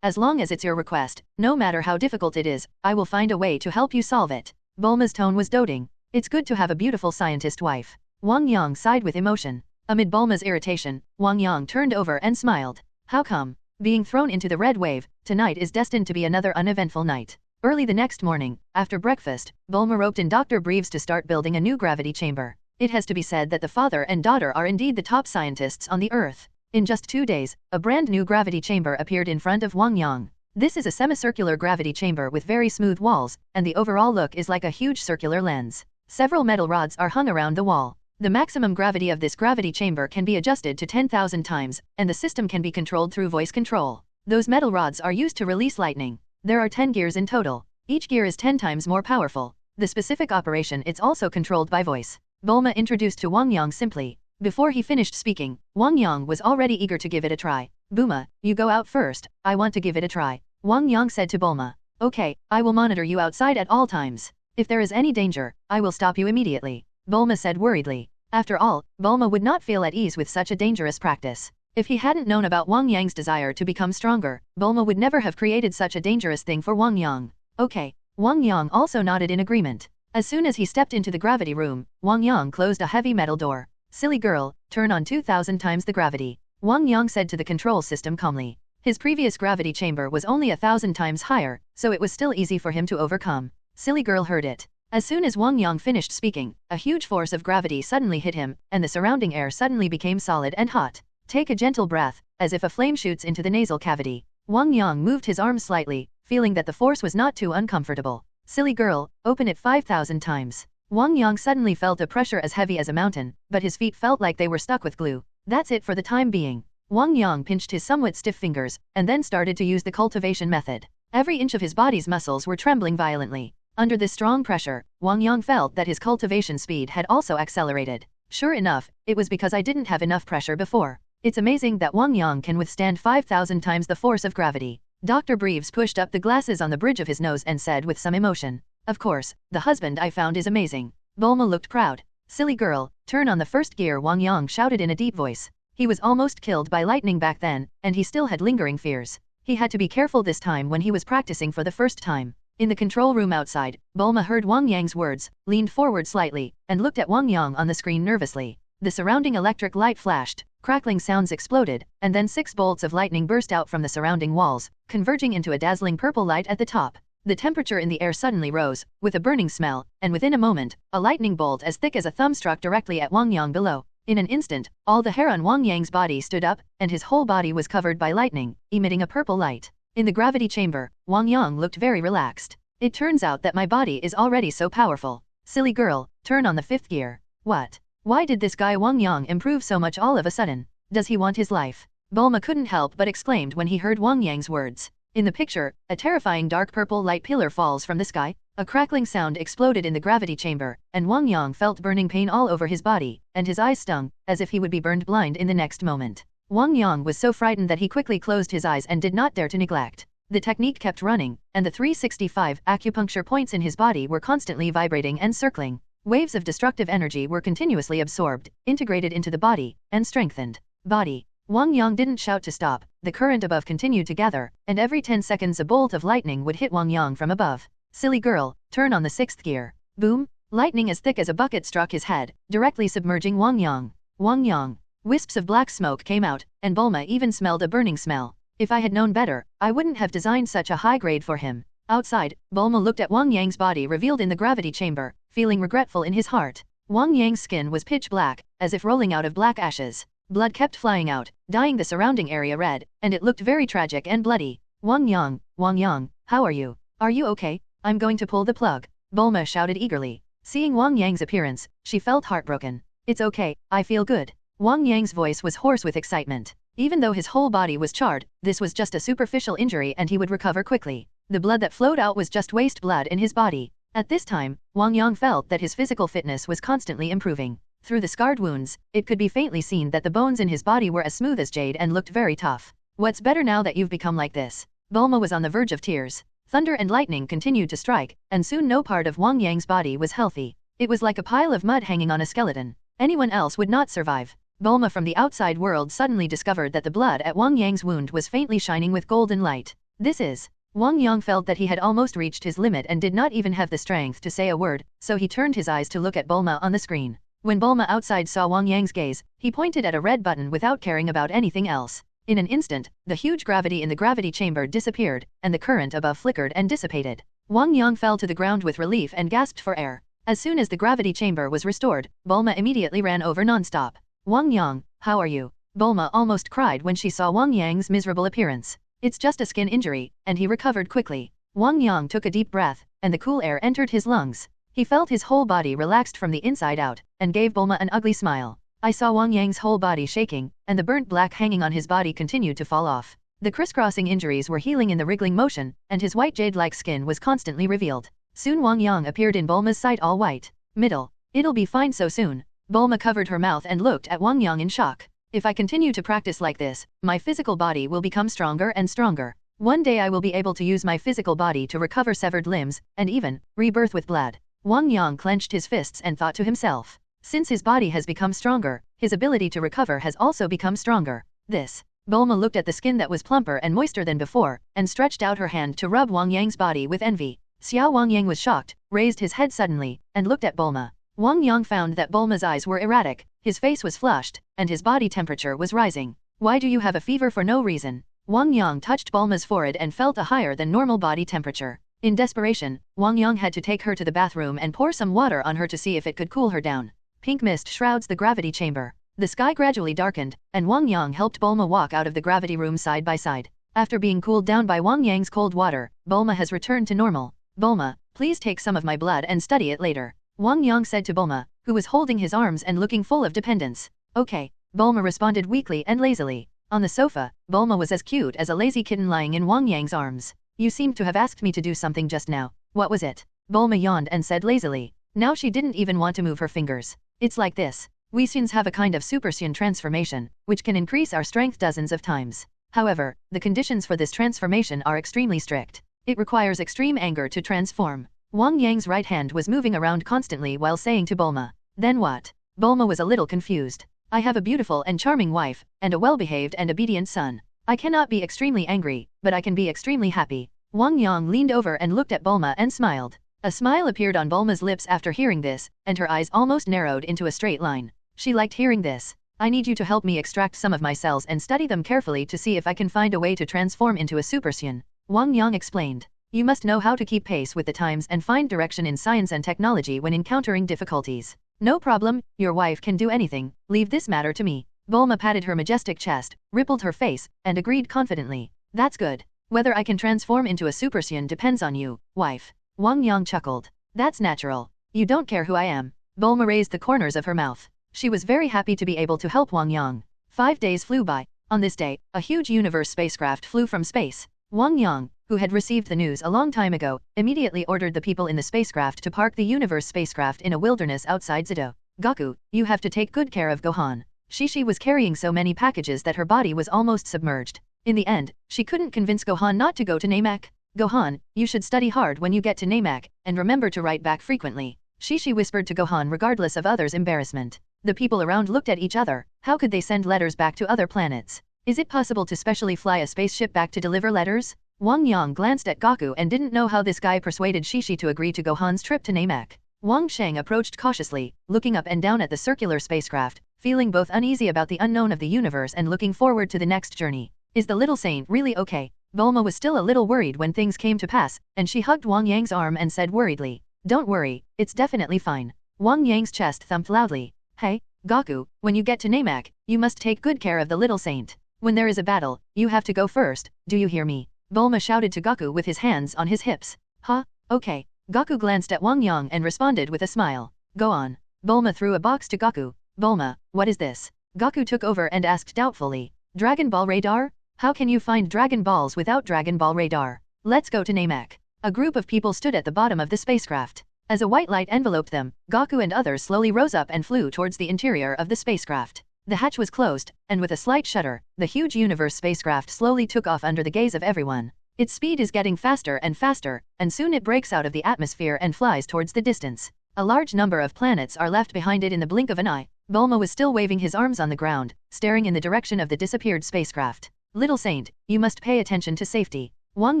as long as it's your request, no matter how difficult it is, I will find a way to help you solve it. Bulma's tone was doting. It's good to have a beautiful scientist wife. Wang Yang sighed with emotion. Amid Bulma's irritation, Wang Yang turned over and smiled. How come? Being thrown into the red wave, tonight is destined to be another uneventful night. Early the next morning, after breakfast, Bulma roped in Dr. Breves to start building a new gravity chamber. It has to be said that the father and daughter are indeed the top scientists on the Earth. In just 2 days, a brand new gravity chamber appeared in front of Wang Yang. This is a semicircular gravity chamber with very smooth walls, and the overall look is like a huge circular lens. Several metal rods are hung around the wall. The maximum gravity of this gravity chamber can be adjusted to 10,000 times, and the system can be controlled through voice control. Those metal rods are used to release lightning. There are 10 gears in total. Each gear is 10 times more powerful. The specific operation is also controlled by voice. Bulma introduced to Wang Yang simply. Before he finished speaking, Wang Yang was already eager to give it a try. Bulma, you go out first, I want to give it a try. Wang Yang said to Bulma. Okay, I will monitor you outside at all times. If there is any danger, I will stop you immediately, Bulma said worriedly. After all, Bulma would not feel at ease with such a dangerous practice. If he hadn't known about Wang Yang's desire to become stronger, Bulma would never have created such a dangerous thing for Wang Yang. Okay. Wang Yang also nodded in agreement. As soon as he stepped into the gravity room, Wang Yang closed a heavy metal door. Silly girl, turn on 2,000 times the gravity, Wang Yang said to the control system calmly. His previous gravity chamber was only 1,000 times higher, so it was still easy for him to overcome. Silly girl heard it. As soon as Wang Yang finished speaking, a huge force of gravity suddenly hit him, and the surrounding air suddenly became solid and hot. Take a gentle breath, as if a flame shoots into the nasal cavity. Wang Yang moved his arms slightly, feeling that the force was not too uncomfortable. Silly girl, open it 5,000 times. Wang Yang suddenly felt a pressure as heavy as a mountain, but his feet felt like they were stuck with glue. That's it for the time being. Wang Yang pinched his somewhat stiff fingers, and then started to use the cultivation method. Every inch of his body's muscles were trembling violently. Under this strong pressure, Wang Yang felt that his cultivation speed had also accelerated. Sure enough, it was because I didn't have enough pressure before. It's amazing that Wang Yang can withstand 5,000 times the force of gravity. Dr. Breves pushed up the glasses on the bridge of his nose and said with some emotion, "Of course, the husband I found is amazing." Bulma looked proud. "Silly girl, turn on the first gear," Wang Yang shouted in a deep voice. He was almost killed by lightning back then, and he still had lingering fears. He had to be careful this time when he was practicing for the first time. In the control room outside, Bulma heard Wang Yang's words, leaned forward slightly, and looked at Wang Yang on the screen nervously. The surrounding electric light flashed, crackling sounds exploded, and then 6 bolts of lightning burst out from the surrounding walls, converging into a dazzling purple light at the top. The temperature in the air suddenly rose, with a burning smell, and within a moment, a lightning bolt as thick as a thumb struck directly at Wang Yang below. In an instant, all the hair on Wang Yang's body stood up, and his whole body was covered by lightning, emitting a purple light. In the gravity chamber, Wang Yang looked very relaxed. It turns out that my body is already so powerful. Silly girl, turn on the 5th gear. What? Why did this guy Wang Yang improve so much all of a sudden? Does he want his life? Bulma couldn't help but exclaimed when he heard Wang Yang's words. In the picture, a terrifying dark purple light pillar falls from the sky. A crackling sound exploded in the gravity chamber, and Wang Yang felt burning pain all over his body, and his eyes stung, as if he would be burned blind in the next moment. Wang Yang was so frightened that he quickly closed his eyes and did not dare to neglect. The technique kept running, and the 365 acupuncture points in his body were constantly vibrating and circling. Waves of destructive energy were continuously absorbed, integrated into the body, and strengthened. Body. Wang Yang didn't shout to stop, the current above continued to gather, and every 10 seconds a bolt of lightning would hit Wang Yang from above. Silly girl, turn on the 6th gear. Boom! Lightning as thick as a bucket struck his head, directly submerging Wang Yang. Wang Yang. Wisps of black smoke came out, and Bulma even smelled a burning smell. If I had known better, I wouldn't have designed such a high grade for him. Outside, Bulma looked at Wang Yang's body revealed in the gravity chamber, feeling regretful in his heart. Wang Yang's skin was pitch black, as if rolling out of black ashes. Blood kept flying out, dyeing the surrounding area red, and it looked very tragic and bloody. Wang Yang, how are you? Are you okay? I'm going to pull the plug. Bulma shouted eagerly. Seeing Wang Yang's appearance, she felt heartbroken. It's okay, I feel good. Wang Yang's voice was hoarse with excitement. Even though his whole body was charred, this was just a superficial injury and he would recover quickly. The blood that flowed out was just waste blood in his body. At this time, Wang Yang felt that his physical fitness was constantly improving. Through the scarred wounds, it could be faintly seen that the bones in his body were as smooth as jade and looked very tough. What's better now that you've become like this? Bulma was on the verge of tears. Thunder and lightning continued to strike, and soon no part of Wang Yang's body was healthy. It was like a pile of mud hanging on a skeleton. Anyone else would not survive. Bulma from the outside world suddenly discovered that the blood at Wang Yang's wound was faintly shining with golden light. This is... Wang Yang felt that he had almost reached his limit and did not even have the strength to say a word, so he turned his eyes to look at Bulma on the screen. When Bulma outside saw Wang Yang's gaze, he pointed at a red button without caring about anything else. In an instant, the huge gravity in the gravity chamber disappeared, and the current above flickered and dissipated. Wang Yang fell to the ground with relief and gasped for air. As soon as the gravity chamber was restored, Bulma immediately ran over non-stop. Wang Yang, how are you? Bulma almost cried when she saw Wang Yang's miserable appearance. It's just a skin injury, and he recovered quickly. Wang Yang took a deep breath, and the cool air entered his lungs. He felt his whole body relaxed from the inside out, and gave Bulma an ugly smile. I saw Wang Yang's whole body shaking, and the burnt black hanging on his body continued to fall off. The crisscrossing injuries were healing in the wriggling motion, and his white jade-like skin was constantly revealed. Soon Wang Yang appeared in Bulma's sight all white. Middle. It'll be fine so soon. Bulma covered her mouth and looked at Wang Yang in shock. If I continue to practice like this, my physical body will become stronger and stronger. One day I will be able to use my physical body to recover severed limbs, and even, rebirth with blood. Wang Yang clenched his fists and thought to himself. Since his body has become stronger, his ability to recover has also become stronger. This. Bulma looked at the skin that was plumper and moister than before, and stretched out her hand to rub Wang Yang's body with envy. Xiao Wang Yang was shocked, raised his head suddenly, and looked at Bulma. Wang Yang found that Bulma's eyes were erratic, his face was flushed, and his body temperature was rising. Why do you have a fever for no reason? Wang Yang touched Bulma's forehead and felt a higher than normal body temperature. In desperation, Wang Yang had to take her to the bathroom and pour some water on her to see if it could cool her down. Pink mist shrouds the gravity chamber. The sky gradually darkened, and Wang Yang helped Bulma walk out of the gravity room side by side. After being cooled down by Wang Yang's cold water, Bulma has returned to normal. Bulma, please take some of my blood and study it later, Wang Yang said to Bulma, who was holding his arms and looking full of dependence. Okay, Bulma responded weakly and lazily. On the sofa, Bulma was as cute as a lazy kitten lying in Wang Yang's arms. You seemed to have asked me to do something just now. What was it? Bulma yawned and said lazily. Now she didn't even want to move her fingers. It's like this. We Saiyans have a kind of Super Saiyan transformation, which can increase our strength dozens of times. However, the conditions for this transformation are extremely strict. It requires extreme anger to transform. Wang Yang's right hand was moving around constantly while saying to Bulma. Then what? Bulma was a little confused. I have a beautiful and charming wife, and a well-behaved and obedient son. I cannot be extremely angry, but I can be extremely happy. Wang Yang leaned over and looked at Bulma and smiled. A smile appeared on Bulma's lips after hearing this, and her eyes almost narrowed into a straight line. She liked hearing this. I need you to help me extract some of my cells and study them carefully to see if I can find a way to transform into a Super Saiyan, Wang Yang explained. You must know how to keep pace with the times and find direction in science and technology when encountering difficulties. No problem, your wife can do anything, leave this matter to me. Bulma patted her majestic chest, rippled her face, and agreed confidently. That's good. Whether I can transform into a Super Saiyan depends on you, wife. Wang Yang chuckled. That's natural. You don't care who I am. Bulma raised the corners of her mouth. She was very happy to be able to help Wang Yang. 5 days flew by. On this day, a huge universe spacecraft flew from space. Wang Yang, who had received the news a long time ago, immediately ordered the people in the spacecraft to park the universe spacecraft in a wilderness outside Zido. Goku, you have to take good care of Gohan. Shishi was carrying so many packages that her body was almost submerged. In the end, she couldn't convince Gohan not to go to Namek. Gohan, you should study hard when you get to Namek, and remember to write back frequently. Shishi whispered to Gohan regardless of others' embarrassment. The people around looked at each other. How could they send letters back to other planets? Is it possible to specially fly a spaceship back to deliver letters? Wang Yang glanced at Goku and didn't know how this guy persuaded Shishi to agree to Gohan's trip to Namek. Wang Sheng approached cautiously, looking up and down at the circular spacecraft, feeling both uneasy about the unknown of the universe and looking forward to the next journey. Is the little saint really okay? Bulma was still a little worried when things came to pass, and she hugged Wang Yang's arm and said worriedly, Don't worry, it's definitely fine. Wang Yang's chest thumped loudly. Hey, Goku, when you get to Namek, you must take good care of the little saint. When there is a battle, you have to go first, do you hear me? Bulma shouted to Goku with his hands on his hips. Huh? Okay. Goku glanced at Wang Yang and responded with a smile. Go on. Bulma threw a box to Goku. Bulma, what is this? Goku took over and asked doubtfully. Dragon Ball radar? How can you find Dragon Balls without Dragon Ball radar? Let's go to Namek. A group of people stood at the bottom of the spacecraft. As a white light enveloped them, Goku and others slowly rose up and flew towards the interior of the spacecraft. The hatch was closed, and with a slight shudder, the huge universe spacecraft slowly took off under the gaze of everyone. Its speed is getting faster, and soon it breaks out of the atmosphere and flies towards the distance. A large number of planets are left behind it in the blink of an eye. Bulma was still waving his arms on the ground, staring in the direction of the disappeared spacecraft. Little saint, you must pay attention to safety. Wang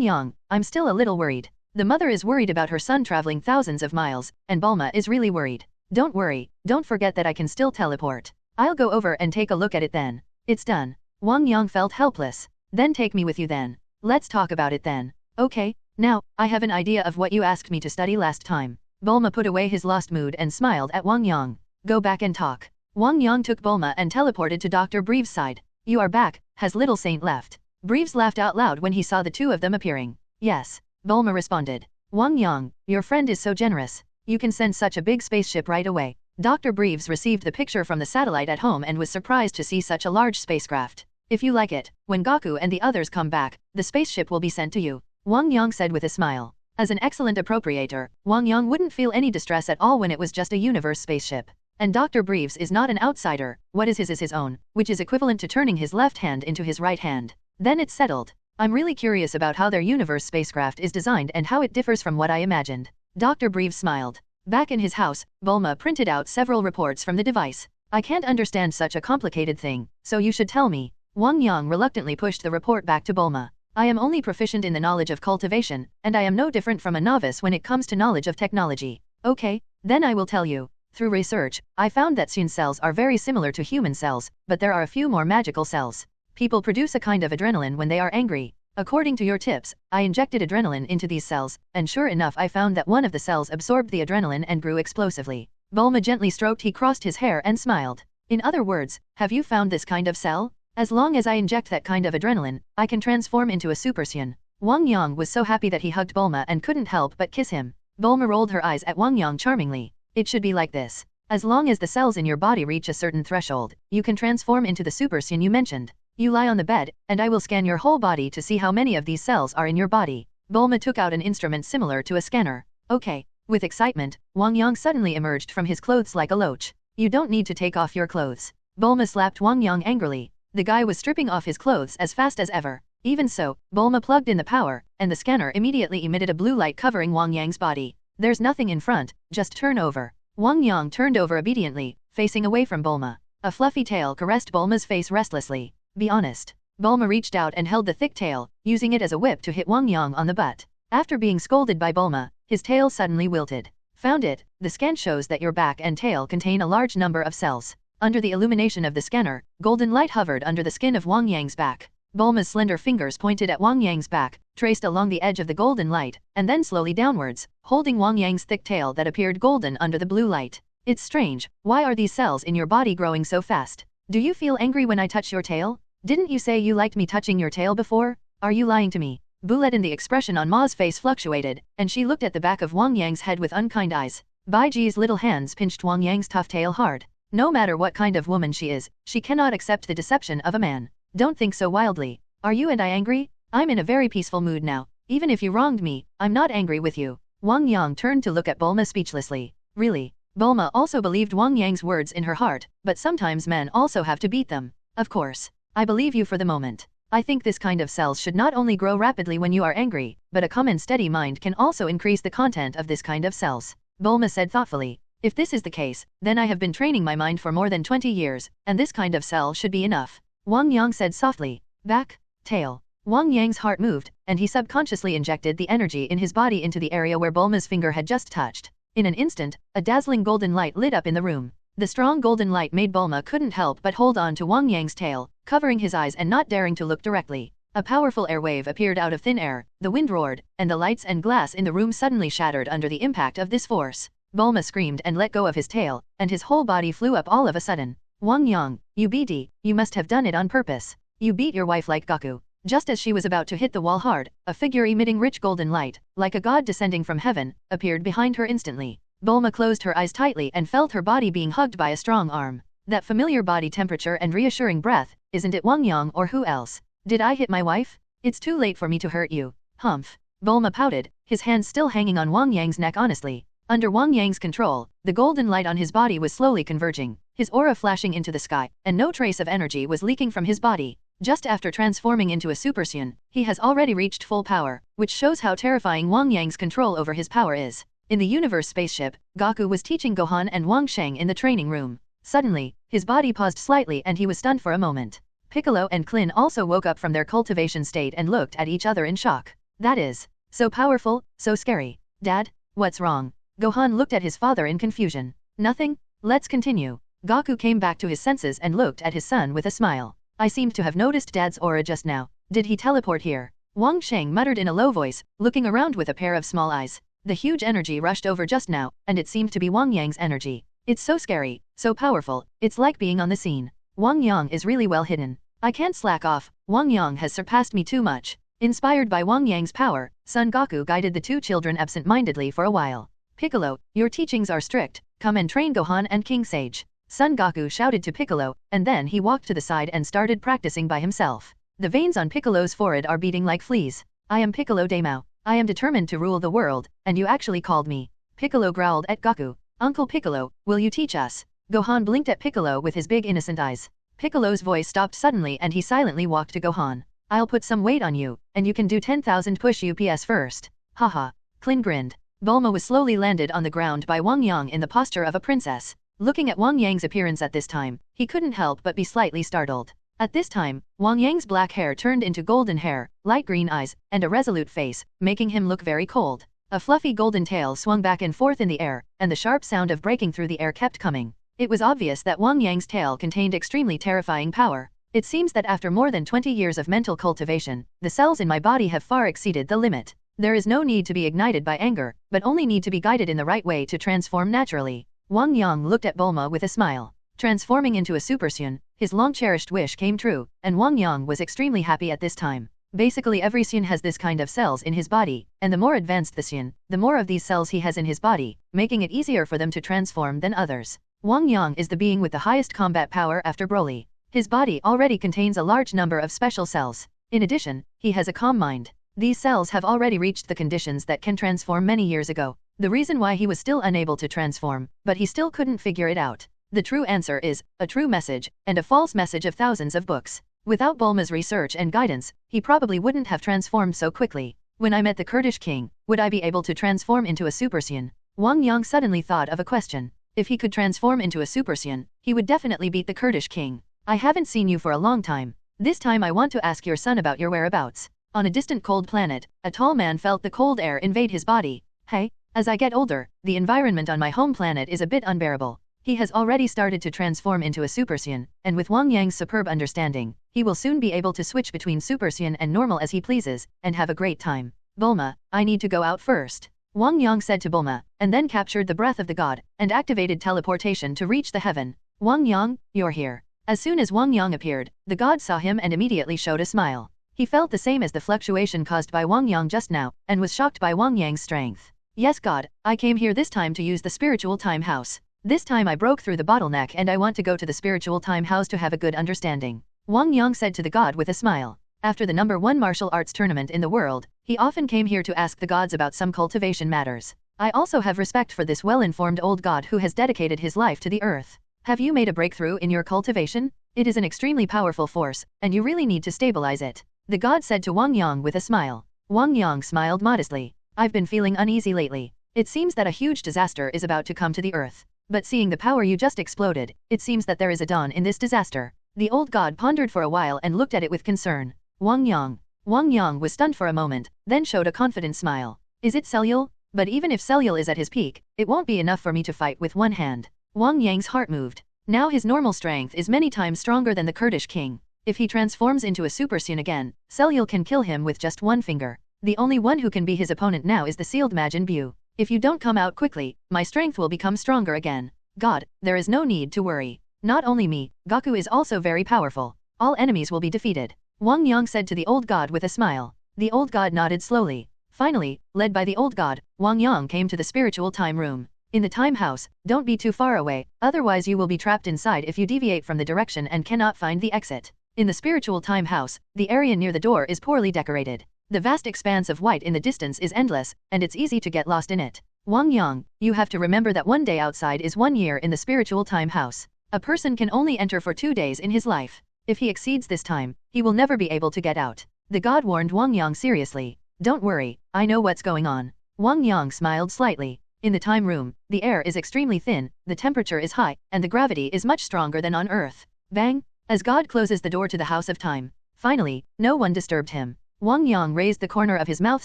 Yang, I'm still a little worried. The mother is worried about her son traveling thousands of miles, and Bulma is really worried. Don't worry, don't forget that I can still teleport. I'll go over and take a look at it then. It's done. Wang Yang felt helpless. Then take me with you then. Let's talk about it then. Okay, now, I have an idea of what you asked me to study last time. Bulma put away his lost mood and smiled at Wang Yang. Go back and talk. Wang Yang took Bulma and teleported to Dr. Breeve's side. You are back, has little saint left? Breeves laughed out loud when he saw the two of them appearing. Yes, Bulma responded. Wang Yang, your friend is so generous. You can send such a big spaceship right away. Dr. Breeves received the picture from the satellite at home and was surprised to see such a large spacecraft. If you like it, when Goku and the others come back, the spaceship will be sent to you, Wang Yang said with a smile. As an excellent appropriator, Wang Yang wouldn't feel any distress at all when it was just a universe spaceship. And Dr. Breeves is not an outsider, what is his own, which is equivalent to turning his left hand into his right hand. Then it's settled. I'm really curious about how their universe spacecraft is designed and how it differs from what I imagined. Dr. Breeves smiled. Back in his house, Bulma printed out several reports from the device. I can't understand such a complicated thing, so you should tell me. Wang Yang reluctantly pushed the report back to Bulma. I am only proficient in the knowledge of cultivation, and I am no different from a novice when it comes to knowledge of technology. Okay, then I will tell you. Through research, I found that Saiyan cells are very similar to human cells, but there are a few more magical cells. People produce a kind of adrenaline when they are angry. According to your tips, I injected adrenaline into these cells, and sure enough I found that one of the cells absorbed the adrenaline and grew explosively. Bulma gently stroked. He crossed his hair and smiled. In other words, have you found this kind of cell? As long as I inject that kind of adrenaline, I can transform into a Super Saiyan. Wang Yang was so happy that he hugged Bulma and couldn't help but kiss him. Bulma rolled her eyes at Wang Yang charmingly. It should be like this. As long as the cells in your body reach a certain threshold, you can transform into the Super Saiyan you mentioned. You lie on the bed, and I will scan your whole body to see how many of these cells are in your body. Bulma took out an instrument similar to a scanner. Okay. With excitement, Wang Yang suddenly emerged from his clothes like a loach. You don't need to take off your clothes. Bulma slapped Wang Yang angrily. The guy was stripping off his clothes as fast as ever. Even so, Bulma plugged in the power, and the scanner immediately emitted a blue light covering Wang Yang's body. There's nothing in front, just turn over. Wang Yang turned over obediently, facing away from Bulma. A fluffy tail caressed Bulma's face restlessly. Be honest. Bulma reached out and held the thick tail, using it as a whip to hit Wang Yang on the butt. After being scolded by Bulma, his tail suddenly wilted. Found it. The scan shows that your back and tail contain a large number of cells. Under the illumination of the scanner, golden light hovered under the skin of Wang Yang's back. Bulma's slender fingers pointed at Wang Yang's back, traced along the edge of the golden light, and then slowly downwards, holding Wang Yang's thick tail that appeared golden under the blue light. It's strange, why are these cells in your body growing so fast? Do you feel angry when I touch your tail? Didn't you say you liked me touching your tail before? Are you lying to me? Buletin. The expression on Ma's face fluctuated, and she looked at the back of Wang Yang's head with unkind eyes. Bai Ji's little hands pinched Wang Yang's tough tail hard. No matter what kind of woman she is, she cannot accept the deception of a man. Don't think so wildly. Are you and I angry? I'm in a very peaceful mood now. Even if you wronged me, I'm not angry with you. Wang Yang turned to look at Bulma speechlessly. Really? Bulma also believed Wang Yang's words in her heart, but sometimes men also have to beat them. Of course. I believe you for the moment. I think this kind of cells should not only grow rapidly when you are angry, but a calm and steady mind can also increase the content of this kind of cells. Bulma said thoughtfully. If this is the case, then I have been training my mind for more than 20 years, and this kind of cell should be enough. Wang Yang said softly. Back, tail. Wang Yang's heart moved, and he subconsciously injected the energy in his body into the area where Bulma's finger had just touched. In an instant, a dazzling golden light lit up in the room. The strong golden light made Bulma couldn't help but hold on to Wang Yang's tail, covering his eyes and not daring to look directly. A powerful air wave appeared out of thin air, the wind roared, and the lights and glass in the room suddenly shattered under the impact of this force. Bulma screamed and let go of his tail, and his whole body flew up all of a sudden. Wang Yang, you BD, you must have done it on purpose. You beat your wife like Goku. Just as she was about to hit the wall hard, a figure emitting rich golden light, like a god descending from heaven, appeared behind her instantly. Bulma closed her eyes tightly and felt her body being hugged by a strong arm. That familiar body temperature and reassuring breath, isn't it Wang Yang or who else? Did I hit my wife? It's too late for me to hurt you. Humph. Bulma pouted, his hands still hanging on Wang Yang's neck honestly. Under Wang Yang's control, the golden light on his body was slowly converging, his aura flashing into the sky, and no trace of energy was leaking from his body. Just after transforming into a Super Saiyan, he has already reached full power, which shows how terrifying Wang Yang's control over his power is. In the universe spaceship, Goku was teaching Gohan and Wang Sheng in the training room. Suddenly, his body paused slightly and he was stunned for a moment. Piccolo and Klin also woke up from their cultivation state and looked at each other in shock. That is so powerful, so scary. Dad, what's wrong? Gohan looked at his father in confusion. Nothing? Let's continue. Goku came back to his senses and looked at his son with a smile. I seemed to have noticed Dad's aura just now. Did he teleport here? Wang Sheng muttered in a low voice, looking around with a pair of small eyes. The huge energy rushed over just now, and it seemed to be Wang Yang's energy. It's so scary, so powerful, it's like being on the scene. Wang Yang is really well hidden. I can't slack off, Wang Yang has surpassed me too much. Inspired by Wang Yang's power, Son Goku guided the two children absent-mindedly for a while. Piccolo, your teachings are strict, come and train Gohan and King Sage. Son Goku shouted to Piccolo, and then he walked to the side and started practicing by himself. The veins on Piccolo's forehead are beating like fleas. I am Piccolo Daimao. I am determined to rule the world, and you actually called me. Piccolo growled at Goku. Uncle Piccolo, will you teach us? Gohan blinked at Piccolo with his big innocent eyes. Piccolo's voice stopped suddenly and he silently walked to Gohan. I'll put some weight on you, and you can do 10,000 push-ups first. Haha. Klin grinned. Bulma was slowly landed on the ground by Wang Yang in the posture of a princess. Looking at Wang Yang's appearance at this time, he couldn't help but be slightly startled. At this time, Wang Yang's black hair turned into golden hair, light green eyes, and a resolute face, making him look very cold. A fluffy golden tail swung back and forth in the air, and the sharp sound of breaking through the air kept coming. It was obvious that Wang Yang's tail contained extremely terrifying power. It seems that after more than 20 years of mental cultivation, the cells in my body have far exceeded the limit. There is no need to be ignited by anger, but only need to be guided in the right way to transform naturally. Wang Yang looked at Bulma with a smile. Transforming into a Super Saiyan, his long-cherished wish came true, and Wang Yang was extremely happy at this time. Basically every Saiyan has this kind of cells in his body, and the more advanced the Saiyan, the more of these cells he has in his body, making it easier for them to transform than others. Wang Yang is the being with the highest combat power after Broly. His body already contains a large number of special cells. In addition, he has a calm mind. These cells have already reached the conditions that can transform many years ago. The reason why he was still unable to transform, but he still couldn't figure it out. The true answer is, a true message, and a false message of thousands of books. Without Bulma's research and guidance, he probably wouldn't have transformed so quickly. When I met the Kurdish king, would I be able to transform into a Super Saiyan? Wang Yang suddenly thought of a question. If he could transform into a Super Saiyan, he would definitely beat the Kurdish king. I haven't seen you for a long time. This time I want to ask your son about your whereabouts. On a distant cold planet, a tall man felt the cold air invade his body. Hey, as I get older, the environment on my home planet is a bit unbearable. He has already started to transform into a Super Saiyan, and with Wang Yang's superb understanding, he will soon be able to switch between Super Saiyan and normal as he pleases, and have a great time. Bulma, I need to go out first. Wang Yang said to Bulma, and then captured the breath of the god, and activated teleportation to reach the heaven. Wang Yang, you're here. As soon as Wang Yang appeared, the god saw him and immediately showed a smile. He felt the same as the fluctuation caused by Wang Yang just now, and was shocked by Wang Yang's strength. Yes God, I came here this time to use the spiritual time house. This time I broke through the bottleneck and I want to go to the spiritual time house to have a good understanding. Wang Yang said to the god with a smile. After the #1 martial arts tournament in the world, he often came here to ask the gods about some cultivation matters. I also have respect for this well-informed old god who has dedicated his life to the earth. Have you made a breakthrough in your cultivation? It is an extremely powerful force, and you really need to stabilize it. The god said to Wang Yang with a smile. Wang Yang smiled modestly. I've been feeling uneasy lately. It seems that a huge disaster is about to come to the earth. But seeing the power you just exploded, it seems that there is a dawn in this disaster. The old god pondered for a while and looked at it with concern. Wang Yang was stunned for a moment, then showed a confident smile. Is it Cellul? But even if Cellul is at his peak, it won't be enough for me to fight with one hand. Wang Yang's heart moved. Now his normal strength is many times stronger than the Kurdish king. If he transforms into a Super Saiyan again, Cellul can kill him with just one finger. The only one who can be his opponent now is the sealed Majin Buu. If you don't come out quickly, my strength will become stronger again. God, there is no need to worry. Not only me, Goku is also very powerful. All enemies will be defeated. Wang Yang said to the old god with a smile. The old god nodded slowly. Finally, led by the old god, Wang Yang came to the spiritual time room. In the time house, don't be too far away, otherwise you will be trapped inside if you deviate from the direction and cannot find the exit. In the spiritual time house, the area near the door is poorly decorated. The vast expanse of white in the distance is endless, and it's easy to get lost in it. Wang Yang, you have to remember that one day outside is 1 year in the spiritual time house. A person can only enter for 2 days in his life. If he exceeds this time, he will never be able to get out. The god warned Wang Yang seriously. Don't worry, I know what's going on. Wang Yang smiled slightly. In the time room, the air is extremely thin, the temperature is high, and the gravity is much stronger than on Earth. Bang! As God closes the door to the House of Time. Finally, no one disturbed him. Wang Yang raised the corner of his mouth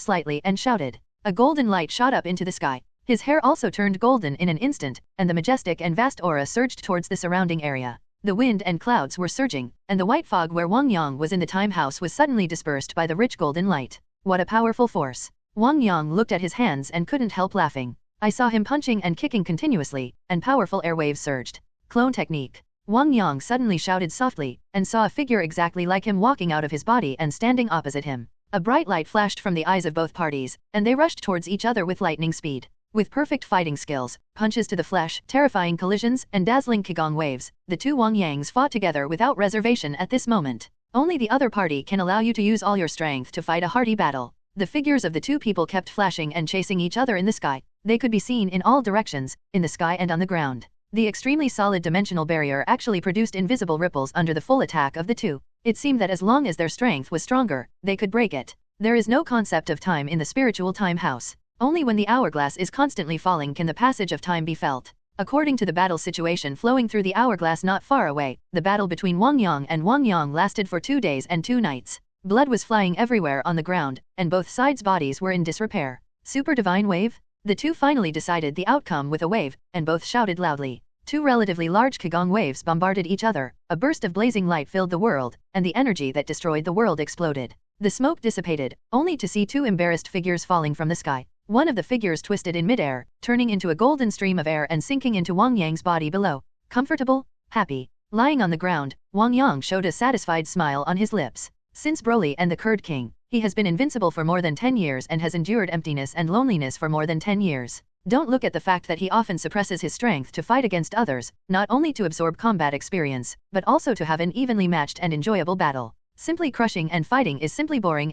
slightly and shouted. A golden light shot up into the sky. His hair also turned golden in an instant, and the majestic and vast aura surged towards the surrounding area. The wind and clouds were surging, and the white fog where Wang Yang was in the time house was suddenly dispersed by the rich golden light. What a powerful force. Wang Yang looked at his hands and couldn't help laughing. I saw him punching and kicking continuously, and powerful airwaves surged. Clone technique. Wang Yang suddenly shouted softly, and saw a figure exactly like him walking out of his body and standing opposite him. A bright light flashed from the eyes of both parties, and they rushed towards each other with lightning speed. With perfect fighting skills, punches to the flesh, terrifying collisions, and dazzling Qigong waves, the two Wang Yangs fought together without reservation at this moment. Only the other party can allow you to use all your strength to fight a hearty battle. The figures of the two people kept flashing and chasing each other in the sky. They could be seen in all directions, in the sky and on the ground. The extremely solid dimensional barrier actually produced invisible ripples under the full attack of the two. It seemed that as long as their strength was stronger, they could break it. There is no concept of time in the spiritual time house. Only when the hourglass is constantly falling can the passage of time be felt. According to the battle situation flowing through the hourglass not far away, the battle between Wang Yang and Wang Yang lasted for 2 days and 2 nights. Blood was flying everywhere on the ground, and both sides' bodies were in disrepair. Super Divine Wave? The two finally decided the outcome with a wave, and both shouted loudly. Two relatively large Kagong waves bombarded each other, a burst of blazing light filled the world, and the energy that destroyed the world exploded. The smoke dissipated, only to see two embarrassed figures falling from the sky. One of the figures twisted in midair, turning into a golden stream of air and sinking into Wang Yang's body below. Comfortable? Happy? Lying on the ground, Wang Yang showed a satisfied smile on his lips. Since Broly and the Kurd King, he has been invincible for more than 10 years and has endured emptiness and loneliness for more than 10 years. Don't look at the fact that he often suppresses his strength to fight against others, not only to absorb combat experience, but also to have an evenly matched and enjoyable battle. Simply crushing and fighting is simply boring,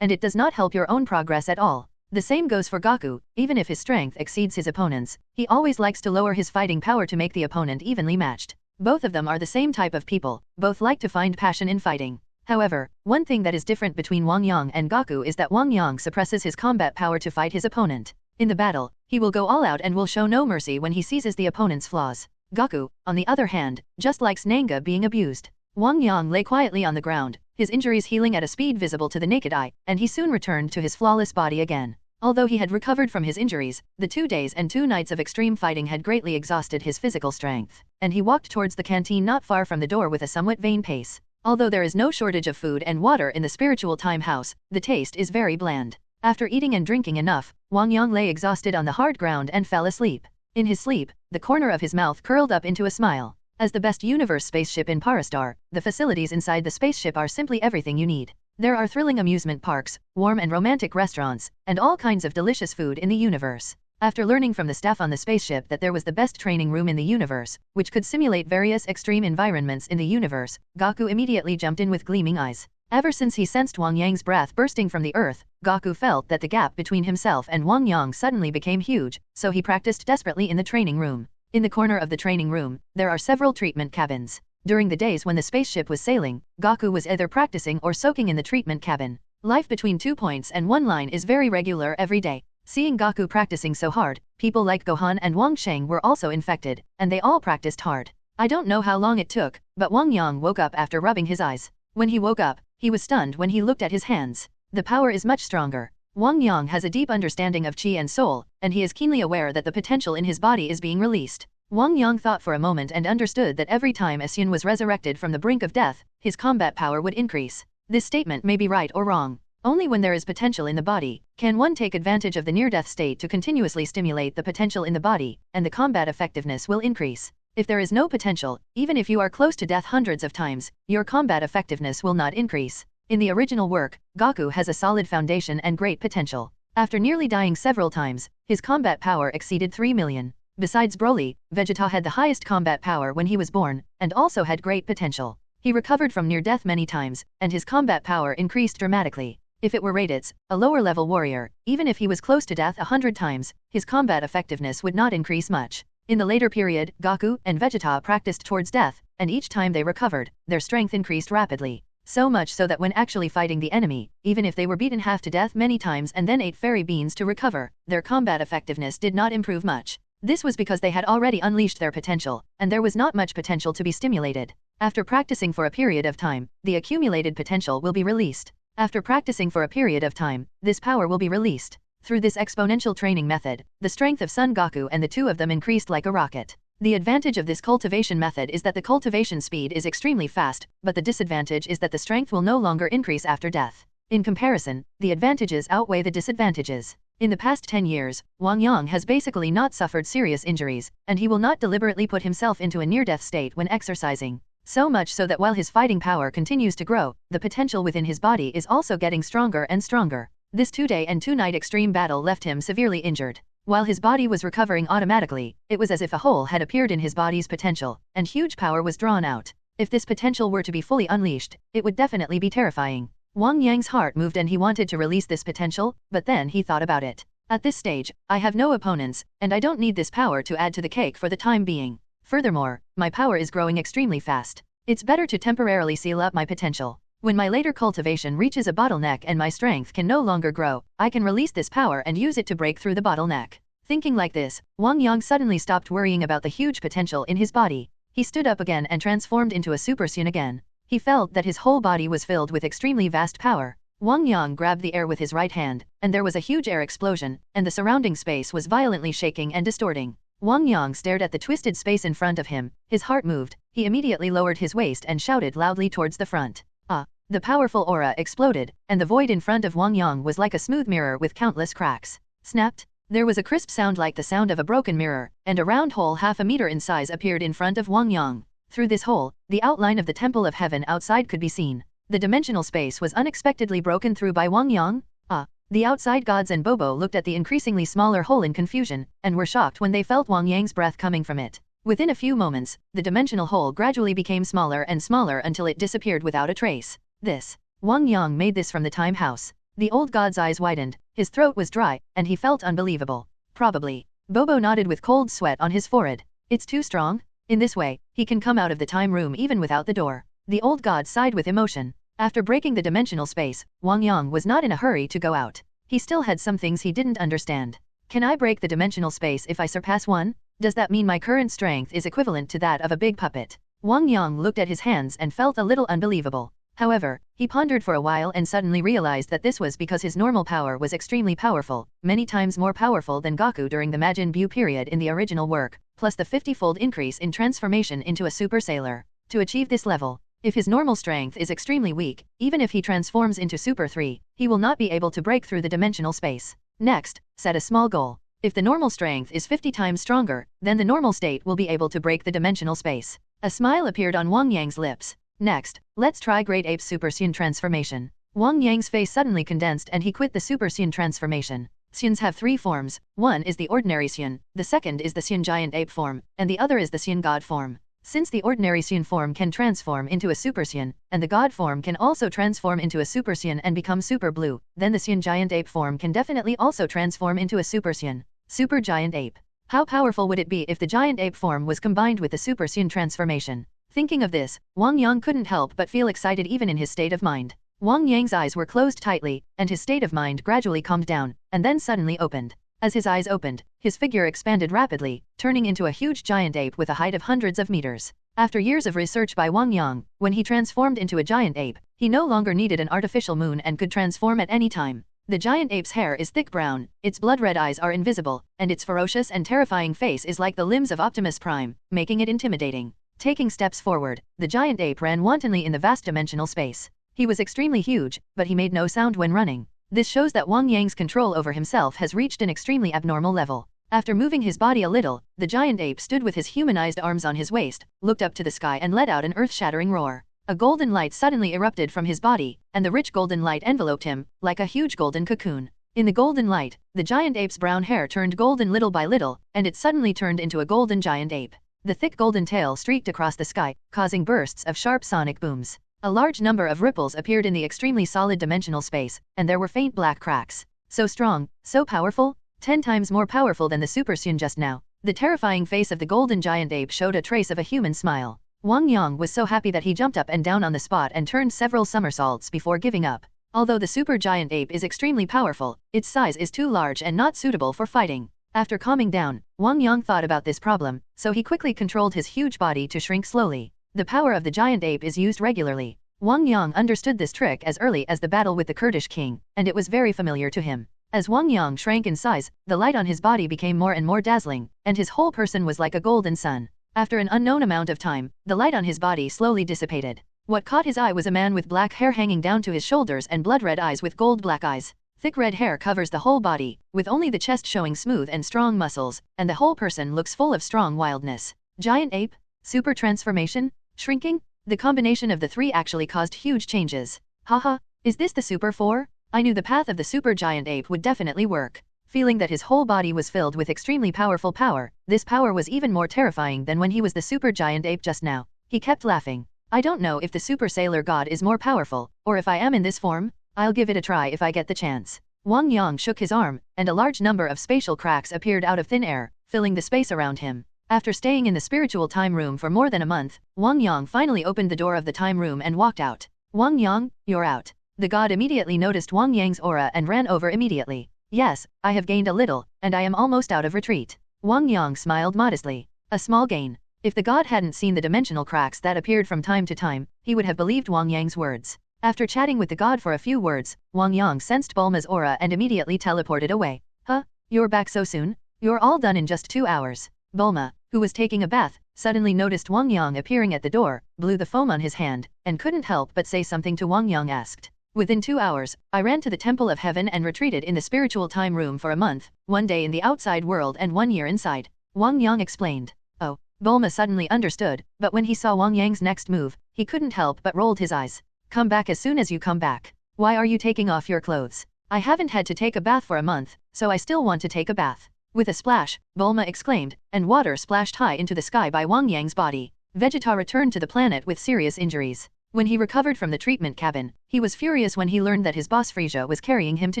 and it does not help your own progress at all. The same goes for Goku. Even if his strength exceeds his opponent's, he always likes to lower his fighting power to make the opponent evenly matched. Both of them are the same type of people, both like to find passion in fighting. However, one thing that is different between Wang Yang and Goku is that Wang Yang suppresses his combat power to fight his opponent. In the battle, he will go all out and will show no mercy when he seizes the opponent's flaws. Goku, on the other hand, just likes Nanga being abused. Wang Yang lay quietly on the ground, his injuries healing at a speed visible to the naked eye, and he soon returned to his flawless body again. Although he had recovered from his injuries, the 2 days and 2 nights of extreme fighting had greatly exhausted his physical strength, and he walked towards the canteen not far from the door with a somewhat vain pace. Although there is no shortage of food and water in the spiritual time house, the taste is very bland. After eating and drinking enough, Wang Yang lay exhausted on the hard ground and fell asleep. In his sleep, the corner of his mouth curled up into a smile. As the best universe spaceship in Parastar, the facilities inside the spaceship are simply everything you need. There are thrilling amusement parks, warm and romantic restaurants, and all kinds of delicious food in the universe. After learning from the staff on the spaceship that there was the best training room in the universe, which could simulate various extreme environments in the universe, Goku immediately jumped in with gleaming eyes. Ever since he sensed Wang Yang's breath bursting from the earth, Goku felt that the gap between himself and Wang Yang suddenly became huge, so he practiced desperately in the training room. In the corner of the training room, there are several treatment cabins. During the days when the spaceship was sailing, Goku was either practicing or soaking in the treatment cabin. Life between 2 points and 1 line is very regular every day. Seeing Goku practicing so hard, people like Gohan and Wang Sheng were also infected, and they all practiced hard. I don't know how long it took, but Wang Yang woke up after rubbing his eyes. When he woke up, he was stunned when he looked at his hands. The power is much stronger. Wang Yang has a deep understanding of Qi and Soul, and he is keenly aware that the potential in his body is being released. Wang Yang thought for a moment and understood that every time a Saiyan was resurrected from the brink of death, his combat power would increase. This statement may be right or wrong. Only when there is potential in the body, can one take advantage of the near-death state to continuously stimulate the potential in the body, and the combat effectiveness will increase. If there is no potential, even if you are close to death hundreds of times, your combat effectiveness will not increase. In the original work, Goku has a solid foundation and great potential. After nearly dying several times, his combat power exceeded 3 million. Besides Broly, Vegeta had the highest combat power when he was born, and also had great potential. He recovered from near death many times, and his combat power increased dramatically. If it were Raditz, a lower-level warrior, even if he was close to death 100 times, his combat effectiveness would not increase much. In the later period, Goku and Vegeta practiced towards death, and each time they recovered, their strength increased rapidly. So much so that when actually fighting the enemy, even if they were beaten half to death many times and then ate fairy beans to recover, their combat effectiveness did not improve much. This was because they had already unleashed their potential, and there was not much potential to be stimulated. After practicing for a period of time, the accumulated potential will be released. After practicing for a period of time, this power will be released. Through this exponential training method, the strength of Son Goku and the two of them increased like a rocket. The advantage of this cultivation method is that the cultivation speed is extremely fast, but the disadvantage is that the strength will no longer increase after death. In comparison, the advantages outweigh the disadvantages. In the past 10 years, Wang Yang has basically not suffered serious injuries, and he will not deliberately put himself into a near-death state when exercising. So much so that while his fighting power continues to grow, the potential within his body is also getting stronger and stronger. This 2-day and 2-night extreme battle left him severely injured. While his body was recovering automatically, it was as if a hole had appeared in his body's potential, and huge power was drawn out. If this potential were to be fully unleashed, it would definitely be terrifying. Wang Yang's heart moved and he wanted to release this potential, but then he thought about it. At this stage, I have no opponents, and I don't need this power to add to the cake for the time being. Furthermore, my power is growing extremely fast. It's better to temporarily seal up my potential. When my later cultivation reaches a bottleneck and my strength can no longer grow, I can release this power and use it to break through the bottleneck. Thinking like this, Wang Yang suddenly stopped worrying about the huge potential in his body. He stood up again and transformed into a Super Saiyan again. He felt that his whole body was filled with extremely vast power. Wang Yang grabbed the air with his right hand, and there was a huge air explosion, and the surrounding space was violently shaking and distorting. Wang Yang stared at the twisted space in front of him, his heart moved, he immediately lowered his waist and shouted loudly towards the front. Ah! The powerful aura exploded, and the void in front of Wang Yang was like a smooth mirror with countless cracks. Snapped! There was a crisp sound like the sound of a broken mirror, and a round hole half a meter in size appeared in front of Wang Yang. Through this hole, the outline of the Temple of Heaven outside could be seen. The dimensional space was unexpectedly broken through by Wang Yang. Ah! The outside gods and Bobo looked at the increasingly smaller hole in confusion, and were shocked when they felt Wang Yang's breath coming from it. Within a few moments, the dimensional hole gradually became smaller and smaller until it disappeared without a trace. This. Wang Yang made this from the time house. The old god's eyes widened, his throat was dry, and he felt unbelievable. Probably. Bobo nodded with cold sweat on his forehead. It's too strong? In this way, he can come out of the time room even without the door. The old god sighed with emotion. After breaking the dimensional space, Wang Yang was not in a hurry to go out. He still had some things he didn't understand. Can I break the dimensional space if I surpass one? Does that mean my current strength is equivalent to that of a big puppet? Wang Yang looked at his hands and felt a little unbelievable. However, he pondered for a while and suddenly realized that this was because his normal power was extremely powerful, many times more powerful than Goku during the Majin Buu period in the original work, plus the 50-fold increase in transformation into a super sailor. To achieve this level, if his normal strength is extremely weak, even if he transforms into Super 3, he will not be able to break through the dimensional space. Next, set a small goal. If the normal strength is 50 times stronger, then the normal state will be able to break the dimensional space. A smile appeared on Wang Yang's lips. Next, let's try Great Ape Super Saiyan transformation. Wang Yang's face suddenly condensed and he quit the Super Saiyan transformation. Saiyans have three forms. One is the ordinary Saiyan, the second is the Saiyan giant ape form, and the other is the Saiyan god form. Since the ordinary Saiyan form can transform into a Super Saiyan, and the God form can also transform into a Super Saiyan and become Super Blue, then the Saiyan Giant Ape form can definitely also transform into a Super Saiyan. Super Giant Ape. How powerful would it be if the Giant Ape form was combined with the Super Saiyan transformation? Thinking of this, Wang Yang couldn't help but feel excited even in his state of mind. Wang Yang's eyes were closed tightly, and his state of mind gradually calmed down, and then suddenly opened. As his eyes opened, his figure expanded rapidly, turning into a huge giant ape with a height of hundreds of meters. After years of research by Wang Yang, when he transformed into a giant ape, he no longer needed an artificial moon and could transform at any time. The giant ape's hair is thick brown, its blood-red eyes are invisible, and its ferocious and terrifying face is like the limbs of Optimus Prime, making it intimidating. Taking steps forward, the giant ape ran wantonly in the vast dimensional space. He was extremely huge, but he made no sound when running. This shows that Wang Yang's control over himself has reached an extremely abnormal level. After moving his body a little, the giant ape stood with his humanized arms on his waist, looked up to the sky and let out an earth-shattering roar. A golden light suddenly erupted from his body, and the rich golden light enveloped him, like a huge golden cocoon. In the golden light, the giant ape's brown hair turned golden little by little, and it suddenly turned into a golden giant ape. The thick golden tail streaked across the sky, causing bursts of sharp sonic booms. A large number of ripples appeared in the extremely solid dimensional space, and there were faint black cracks. So strong, so powerful, 10 times more powerful than the Super Saiyan just now. The terrifying face of the golden giant ape showed a trace of a human smile. Wang Yang was so happy that he jumped up and down on the spot and turned several somersaults before giving up. Although the super giant ape is extremely powerful, its size is too large and not suitable for fighting. After calming down, Wang Yang thought about this problem, so he quickly controlled his huge body to shrink slowly. The power of the giant ape is used regularly. Wang Yang understood this trick as early as the battle with the Kurdish king, and it was very familiar to him. As Wang Yang shrank in size, the light on his body became more and more dazzling, and his whole person was like a golden sun. After an unknown amount of time, the light on his body slowly dissipated. What caught his eye was a man with black hair hanging down to his shoulders and blood-red eyes with gold-black eyes. Thick red hair covers the whole body, with only the chest showing smooth and strong muscles, and the whole person looks full of strong wildness. Giant ape? Super transformation? Shrinking? The combination of the three actually caused huge changes. Haha, is this the Super 4? I knew the path of the super giant ape would definitely work. Feeling that his whole body was filled with extremely powerful power, this power was even more terrifying than when he was the super giant ape just now. He kept laughing. I don't know if the super sailor god is more powerful, or if I am in this form. I'll give it a try if I get the chance. Wang Yang shook his arm, and a large number of spatial cracks appeared out of thin air, filling the space around him. After staying in the spiritual time room for more than a month, Wang Yang finally opened the door of the time room and walked out. Wang Yang, you're out. The god immediately noticed Wang Yang's aura and ran over immediately. Yes, I have gained a little, and I am almost out of retreat. Wang Yang smiled modestly. A small gain. If the god hadn't seen the dimensional cracks that appeared from time to time, he would have believed Wang Yang's words. After chatting with the god for a few words, Wang Yang sensed Bulma's aura and immediately teleported away. Huh? You're back so soon? You're all done in just 2 hours. Bulma, who was taking a bath, suddenly noticed Wang Yang appearing at the door, blew the foam on his hand, and couldn't help but say something to Wang Yang asked. Within 2 hours, I ran to the Temple of Heaven and retreated in the spiritual time room for a month, 1 day in the outside world and 1 year inside. Wang Yang explained. Oh. Bulma suddenly understood, but when he saw Wang Yang's next move, he couldn't help but rolled his eyes. Come back as soon as you come back. Why are you taking off your clothes? I haven't had to take a bath for a month, so I still want to take a bath. With a splash, Bulma exclaimed, and water splashed high into the sky by Wang Yang's body. Vegeta returned to the planet with serious injuries. When he recovered from the treatment cabin, he was furious when he learned that his boss Frieza was carrying him to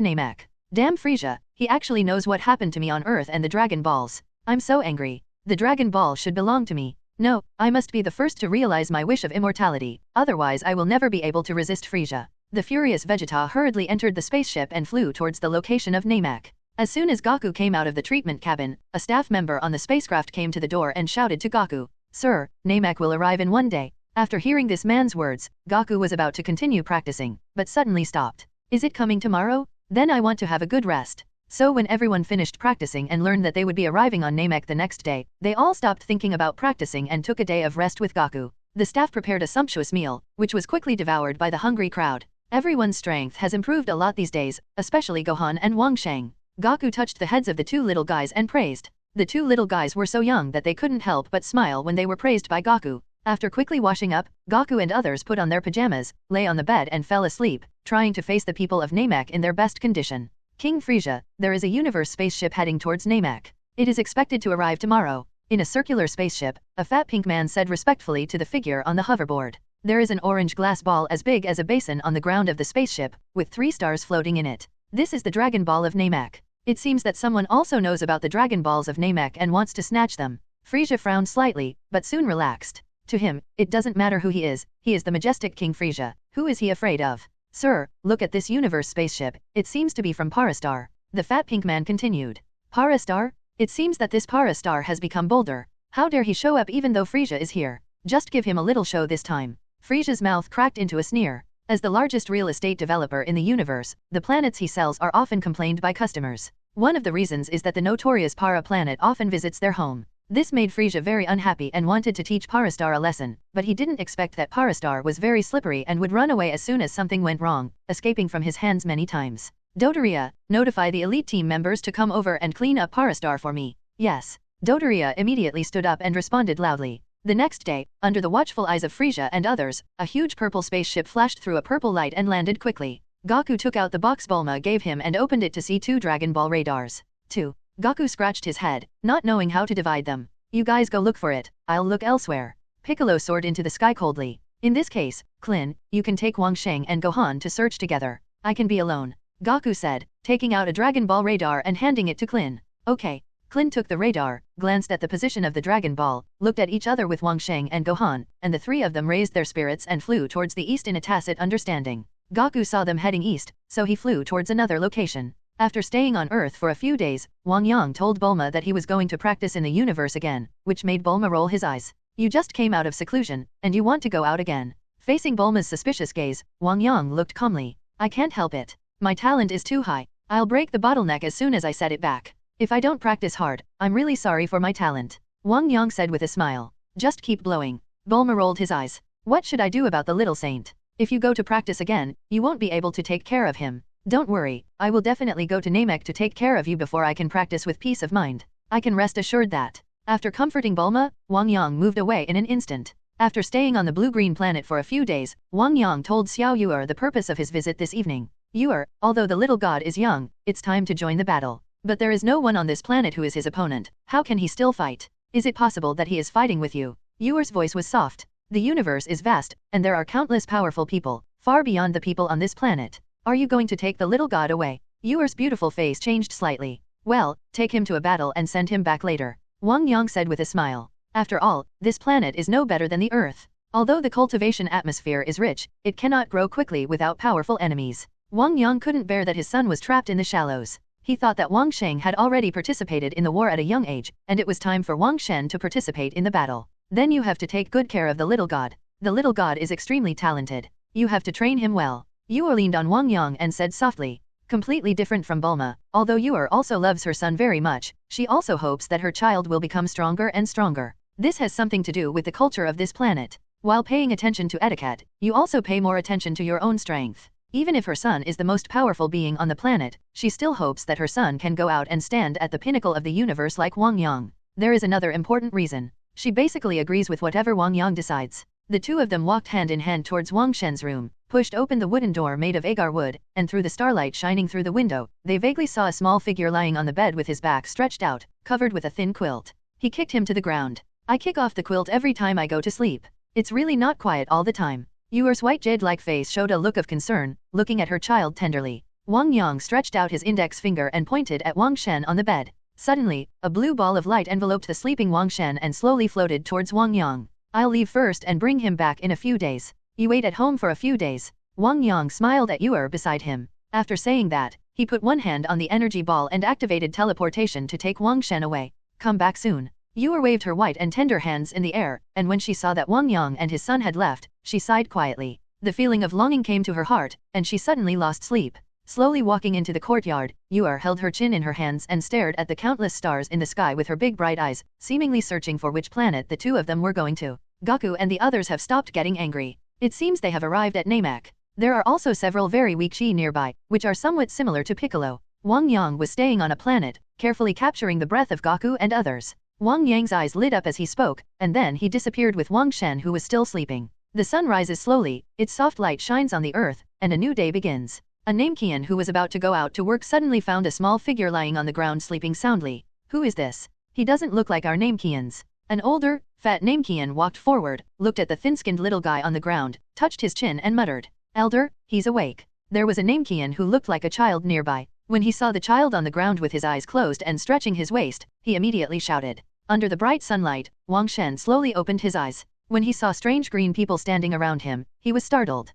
Namek. Damn Frieza, he actually knows what happened to me on Earth and the Dragon Balls. I'm so angry. The Dragon Ball should belong to me. No, I must be the first to realize my wish of immortality, otherwise I will never be able to resist Frieza. The furious Vegeta hurriedly entered the spaceship and flew towards the location of Namek. As soon as Goku came out of the treatment cabin, a staff member on the spacecraft came to the door and shouted to Goku, "Sir, Namek will arrive in 1 day." After hearing this man's words, Goku was about to continue practicing, but suddenly stopped. Is it coming tomorrow? Then I want to have a good rest. So when everyone finished practicing and learned that they would be arriving on Namek the next day, they all stopped thinking about practicing and took a day of rest with Goku. The staff prepared a sumptuous meal, which was quickly devoured by the hungry crowd. Everyone's strength has improved a lot these days, especially Gohan and Wang Sheng. Goku touched the heads of the 2 little guys and praised. The 2 little guys were so young that they couldn't help but smile when they were praised by Goku. After quickly washing up, Goku and others put on their pajamas, lay on the bed and fell asleep, trying to face the people of Namek in their best condition. King Frieza, there is a universe spaceship heading towards Namek. It is expected to arrive tomorrow. In a circular spaceship, a fat pink man said respectfully to the figure on the hoverboard. There is an orange glass ball as big as a basin on the ground of the spaceship, with 3 stars floating in it. This is the Dragon Ball of Namek. It seems that someone also knows about the Dragon Balls of Namek and wants to snatch them. Frieza frowned slightly, but soon relaxed. To him, it doesn't matter who he is the majestic King Frieza. Who is he afraid of? Sir, look at this universe spaceship, it seems to be from Parastar. The fat pink man continued. Parastar? It seems that this Parastar has become bolder. How dare he show up even though Frieza is here? Just give him a little show this time. Frieza's mouth cracked into a sneer. As the largest real estate developer in the universe, the planets he sells are often complained by customers. One of the reasons is that the notorious Para planet often visits their home. This made Frieza very unhappy and wanted to teach Parastar a lesson, but he didn't expect that Parastar was very slippery and would run away as soon as something went wrong, escaping from his hands many times. Dodoria, notify the elite team members to come over and clean up Parastar for me. Yes. Dodoria immediately stood up and responded loudly. The next day, under the watchful eyes of Frieza and others, a huge purple spaceship flashed through a purple light and landed quickly. Goku took out the box Bulma gave him and opened it to see 2 Dragon Ball radars. 2. Goku scratched his head, not knowing how to divide them. You guys go look for it, I'll look elsewhere. Piccolo soared into the sky coldly. In this case, Klin, you can take Wang Sheng and Gohan to search together. I can be alone. Goku said, taking out a Dragon Ball radar and handing it to Klin. Okay. Klin took the radar, glanced at the position of the Dragon Ball, looked at each other with Wang Sheng and Gohan, and the 3 of them raised their spirits and flew towards the east in a tacit understanding. Goku saw them heading east, so he flew towards another location. After staying on Earth for a few days, Wang Yang told Bulma that he was going to practice in the universe again, which made Bulma roll his eyes. You just came out of seclusion, and you want to go out again. Facing Bulma's suspicious gaze, Wang Yang looked calmly. I can't help it. My talent is too high. I'll break the bottleneck as soon as I set it back. If I don't practice hard, I'm really sorry for my talent. Wang Yang said with a smile. Just keep blowing. Bulma rolled his eyes. What should I do about the little saint? If you go to practice again, you won't be able to take care of him. Don't worry, I will definitely go to Namek to take care of you before I can practice with peace of mind. I can rest assured that. After comforting Bulma, Wang Yang moved away in an instant. After staying on the blue-green planet for a few days, Wang Yang told Xiao Yuer the purpose of his visit this evening. Yuer, although the little god is young, it's time to join the battle. But there is no one on this planet who is his opponent. How can he still fight? Is it possible that he is fighting with you? Yuer's voice was soft. The universe is vast, and there are countless powerful people, far beyond the people on this planet. Are you going to take the little god away? Yuer's beautiful face changed slightly. Well, take him to a battle and send him back later. Wang Yang said with a smile. After all, this planet is no better than the Earth. Although the cultivation atmosphere is rich, it cannot grow quickly without powerful enemies. Wang Yang couldn't bear that his son was trapped in the shallows. He thought that Wang Sheng had already participated in the war at a young age, and it was time for Wang Shen to participate in the battle. Then you have to take good care of the little god. The little god is extremely talented. You have to train him well. Yuer leaned on Wang Yang and said softly, Completely different from Bulma, although Yor also loves her son very much, she also hopes that her child will become stronger and stronger. This has something to do with the culture of this planet. While paying attention to etiquette, you also pay more attention to your own strength. Even if her son is the most powerful being on the planet, she still hopes that her son can go out and stand at the pinnacle of the universe like Wang Yang. There is another important reason. She basically agrees with whatever Wang Yang decides. The two of them walked hand in hand towards Wang Shen's room, pushed open the wooden door made of agar wood, and through the starlight shining through the window, they vaguely saw a small figure lying on the bed with his back stretched out, covered with a thin quilt. He kicked him to the ground. I kick off the quilt every time I go to sleep. It's really not quiet all the time. Yor's white jade-like face showed a look of concern, looking at her child tenderly. Wang Yang stretched out his index finger and pointed at Wang Shen on the bed. Suddenly, a blue ball of light enveloped the sleeping Wang Shen and slowly floated towards Wang Yang. I'll leave first and bring him back in a few days. You wait at home for a few days. Wang Yang smiled at Yor beside him. After saying that, he put one hand on the energy ball and activated teleportation to take Wang Shen away. Come back soon. Yor waved her white and tender hands in the air, and when she saw that Wang Yang and his son had left, she sighed quietly. The feeling of longing came to her heart, and she suddenly lost sleep. Slowly walking into the courtyard, Yor held her chin in her hands and stared at the countless stars in the sky with her big bright eyes, seemingly searching for which planet the two of them were going to. Goku and the others have stopped getting angry. It seems they have arrived at Namek. There are also several very weak chi nearby, which are somewhat similar to Piccolo. Wang Yang was staying on a planet, carefully capturing the breath of Goku and others. Wang Yang's eyes lit up as he spoke, and then he disappeared with Wang Shen who was still sleeping. The sun rises slowly, its soft light shines on the earth, and a new day begins. A Namekian who was about to go out to work suddenly found a small figure lying on the ground sleeping soundly. Who is this? He doesn't look like our Namekians. An older, fat Namekian walked forward, looked at the thin-skinned little guy on the ground, touched his chin and muttered, "Elder, he's awake." There was a Namekian who looked like a child nearby. When he saw the child on the ground with his eyes closed and stretching his waist, he immediately shouted. Under the bright sunlight, Wang Shen slowly opened his eyes. When he saw strange green people standing around him, he was startled.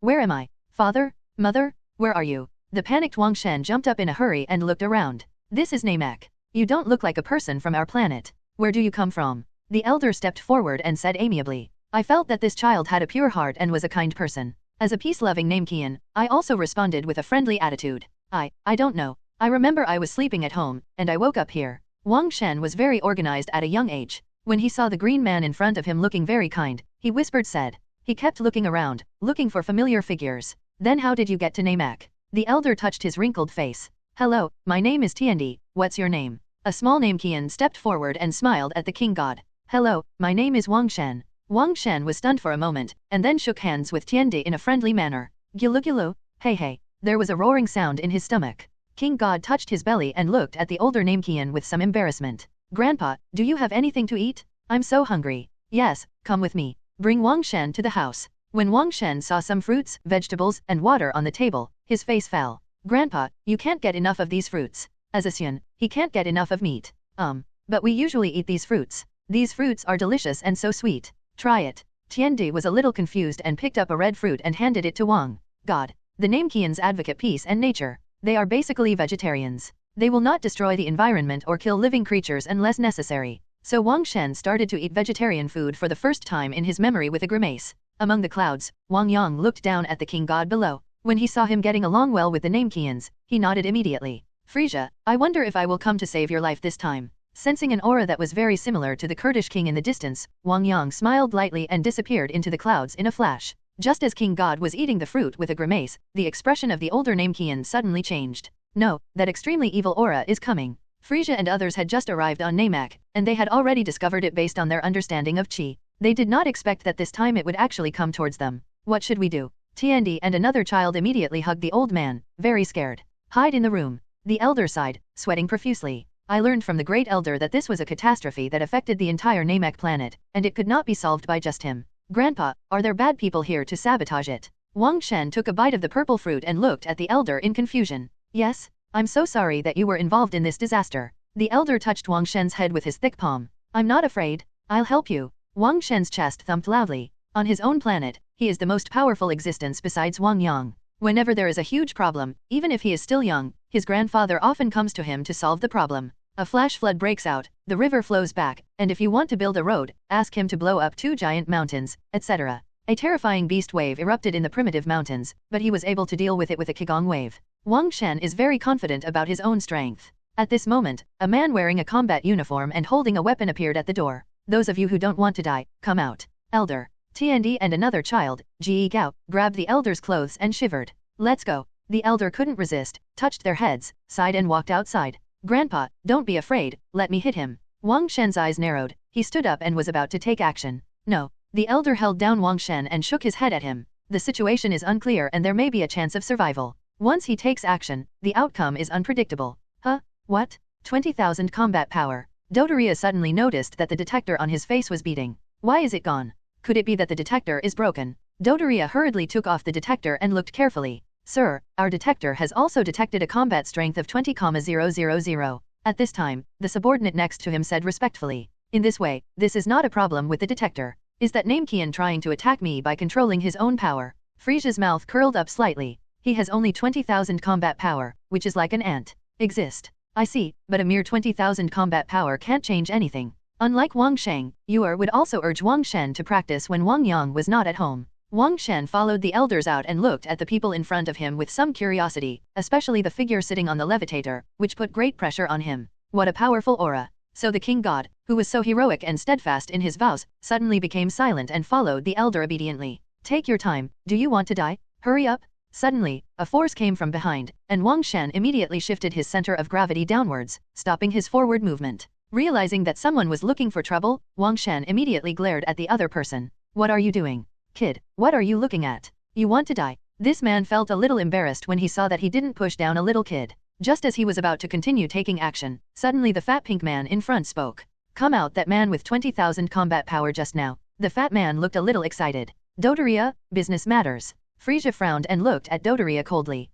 Where am I? Father? Mother? Where are you? The panicked Wang Shen jumped up in a hurry and looked around. This is Namek. You don't look like a person from our planet. Where do you come from? The elder stepped forward and said amiably. I felt that this child had a pure heart and was a kind person. As a peace-loving Namekian, I also responded with a friendly attitude. I don't know. I remember I was sleeping at home, and I woke up here. Wang Shen was very organized at a young age. When he saw the green man in front of him looking very kind, he whispered said. He kept looking around, looking for familiar figures. Then how did you get to Namek? The elder touched his wrinkled face. Hello, my name is Tiandi, what's your name? A small Namekian stepped forward and smiled at the king god. Hello, my name is Wang Shen. Wang Shen was stunned for a moment, and then shook hands with Tiandi in a friendly manner. Gilu, hey. There was a roaring sound in his stomach. King God touched his belly and looked at the older Namekian with some embarrassment. Grandpa, do you have anything to eat? I'm so hungry. Yes, come with me. Bring Wang Shen to the house. When Wang Shen saw some fruits, vegetables, and water on the table, his face fell. Grandpa, you can't get enough of these fruits. As a Saiyan, he can't get enough of meat. But we usually eat these fruits. These fruits are delicious and so sweet. Try it. Tiandi was a little confused and picked up a red fruit and handed it to Wang. God. The Namekians advocate peace and nature. They are basically vegetarians. They will not destroy the environment or kill living creatures unless necessary. So Wang Shen started to eat vegetarian food for the first time in his memory with a grimace. Among the clouds, Wang Yang looked down at the king god below. When he saw him getting along well with the Namekians, he nodded immediately. Frieza, I wonder if I will come to save your life this time. Sensing an aura that was very similar to the Kurdish king in the distance, Wang Yang smiled lightly and disappeared into the clouds in a flash. Just as King God was eating the fruit with a grimace, the expression of the older Namekian suddenly changed. No, that extremely evil aura is coming. Frieza and others had just arrived on Namek, and they had already discovered it based on their understanding of Chi. They did not expect that this time it would actually come towards them. What should we do? Tiandi and another child immediately hugged the old man, very scared. Hide in the room. The elder sighed, sweating profusely. I learned from the great elder that this was a catastrophe that affected the entire Namek planet, and it could not be solved by just him. Grandpa, are there bad people here to sabotage it? Wang Shen took a bite of the purple fruit and looked at the elder in confusion. Yes, I'm so sorry that you were involved in this disaster. The elder touched Wang Shen's head with his thick palm. I'm not afraid. I'll help you. Wang Shen's chest thumped loudly. On his own planet, he is the most powerful existence besides Wang Yang. Whenever there is a huge problem, even if he is still young, his grandfather often comes to him to solve the problem. A flash flood breaks out, the river flows back, and if you want to build a road, ask him to blow up 2 giant mountains, etc. A terrifying beast wave erupted in the primitive mountains, but he was able to deal with it with a Qigong wave. Wang Shen is very confident about his own strength. At this moment, a man wearing a combat uniform and holding a weapon appeared at the door. Those of you who don't want to die, come out. Elder, Tiandi and another child, Ji Gao, grabbed the elder's clothes and shivered. Let's go. The elder couldn't resist, touched their heads, sighed and walked outside. Grandpa, don't be afraid, let me hit him. Wang Shen's eyes narrowed, he stood up and was about to take action. No. The elder held down Wang Shen and shook his head at him. The situation is unclear and there may be a chance of survival. Once he takes action, the outcome is unpredictable. Huh? What? 20,000 combat power. Dodoria suddenly noticed that the detector on his face was beating. Why is it gone? Could it be that the detector is broken? Dodoria hurriedly took off the detector and looked carefully. Sir, our detector has also detected a combat strength of 20,000. At this time, the subordinate next to him said respectfully. In this way, this is not a problem with the detector. Is that Namekian trying to attack me by controlling his own power? Frieza's mouth curled up slightly. He has only 20,000 combat power, which is like an ant. Exist. I see, but a mere 20,000 combat power can't change anything. Unlike Wang Sheng, Yuer would also urge Wang Shen to practice when Wang Yang was not at home. Wang Shen followed the elders out and looked at the people in front of him with some curiosity, especially the figure sitting on the levitator, which put great pressure on him. What a powerful aura. So the king god, who was so heroic and steadfast in his vows, suddenly became silent and followed the elder obediently. Take your time, do you want to die? Hurry up. Suddenly, a force came from behind, and Wang Shen immediately shifted his center of gravity downwards, stopping his forward movement. Realizing that someone was looking for trouble, Wang Shen immediately glared at the other person. What are you doing? Kid, what are you looking at? You want to die? This man felt a little embarrassed when he saw that he didn't push down a little kid. Just as he was about to continue taking action, suddenly the fat pink man in front spoke. Come out, that man with 20,000 combat power just now. The fat man looked a little excited. Dodoria, business matters. Frieza frowned and looked at Dodoria coldly.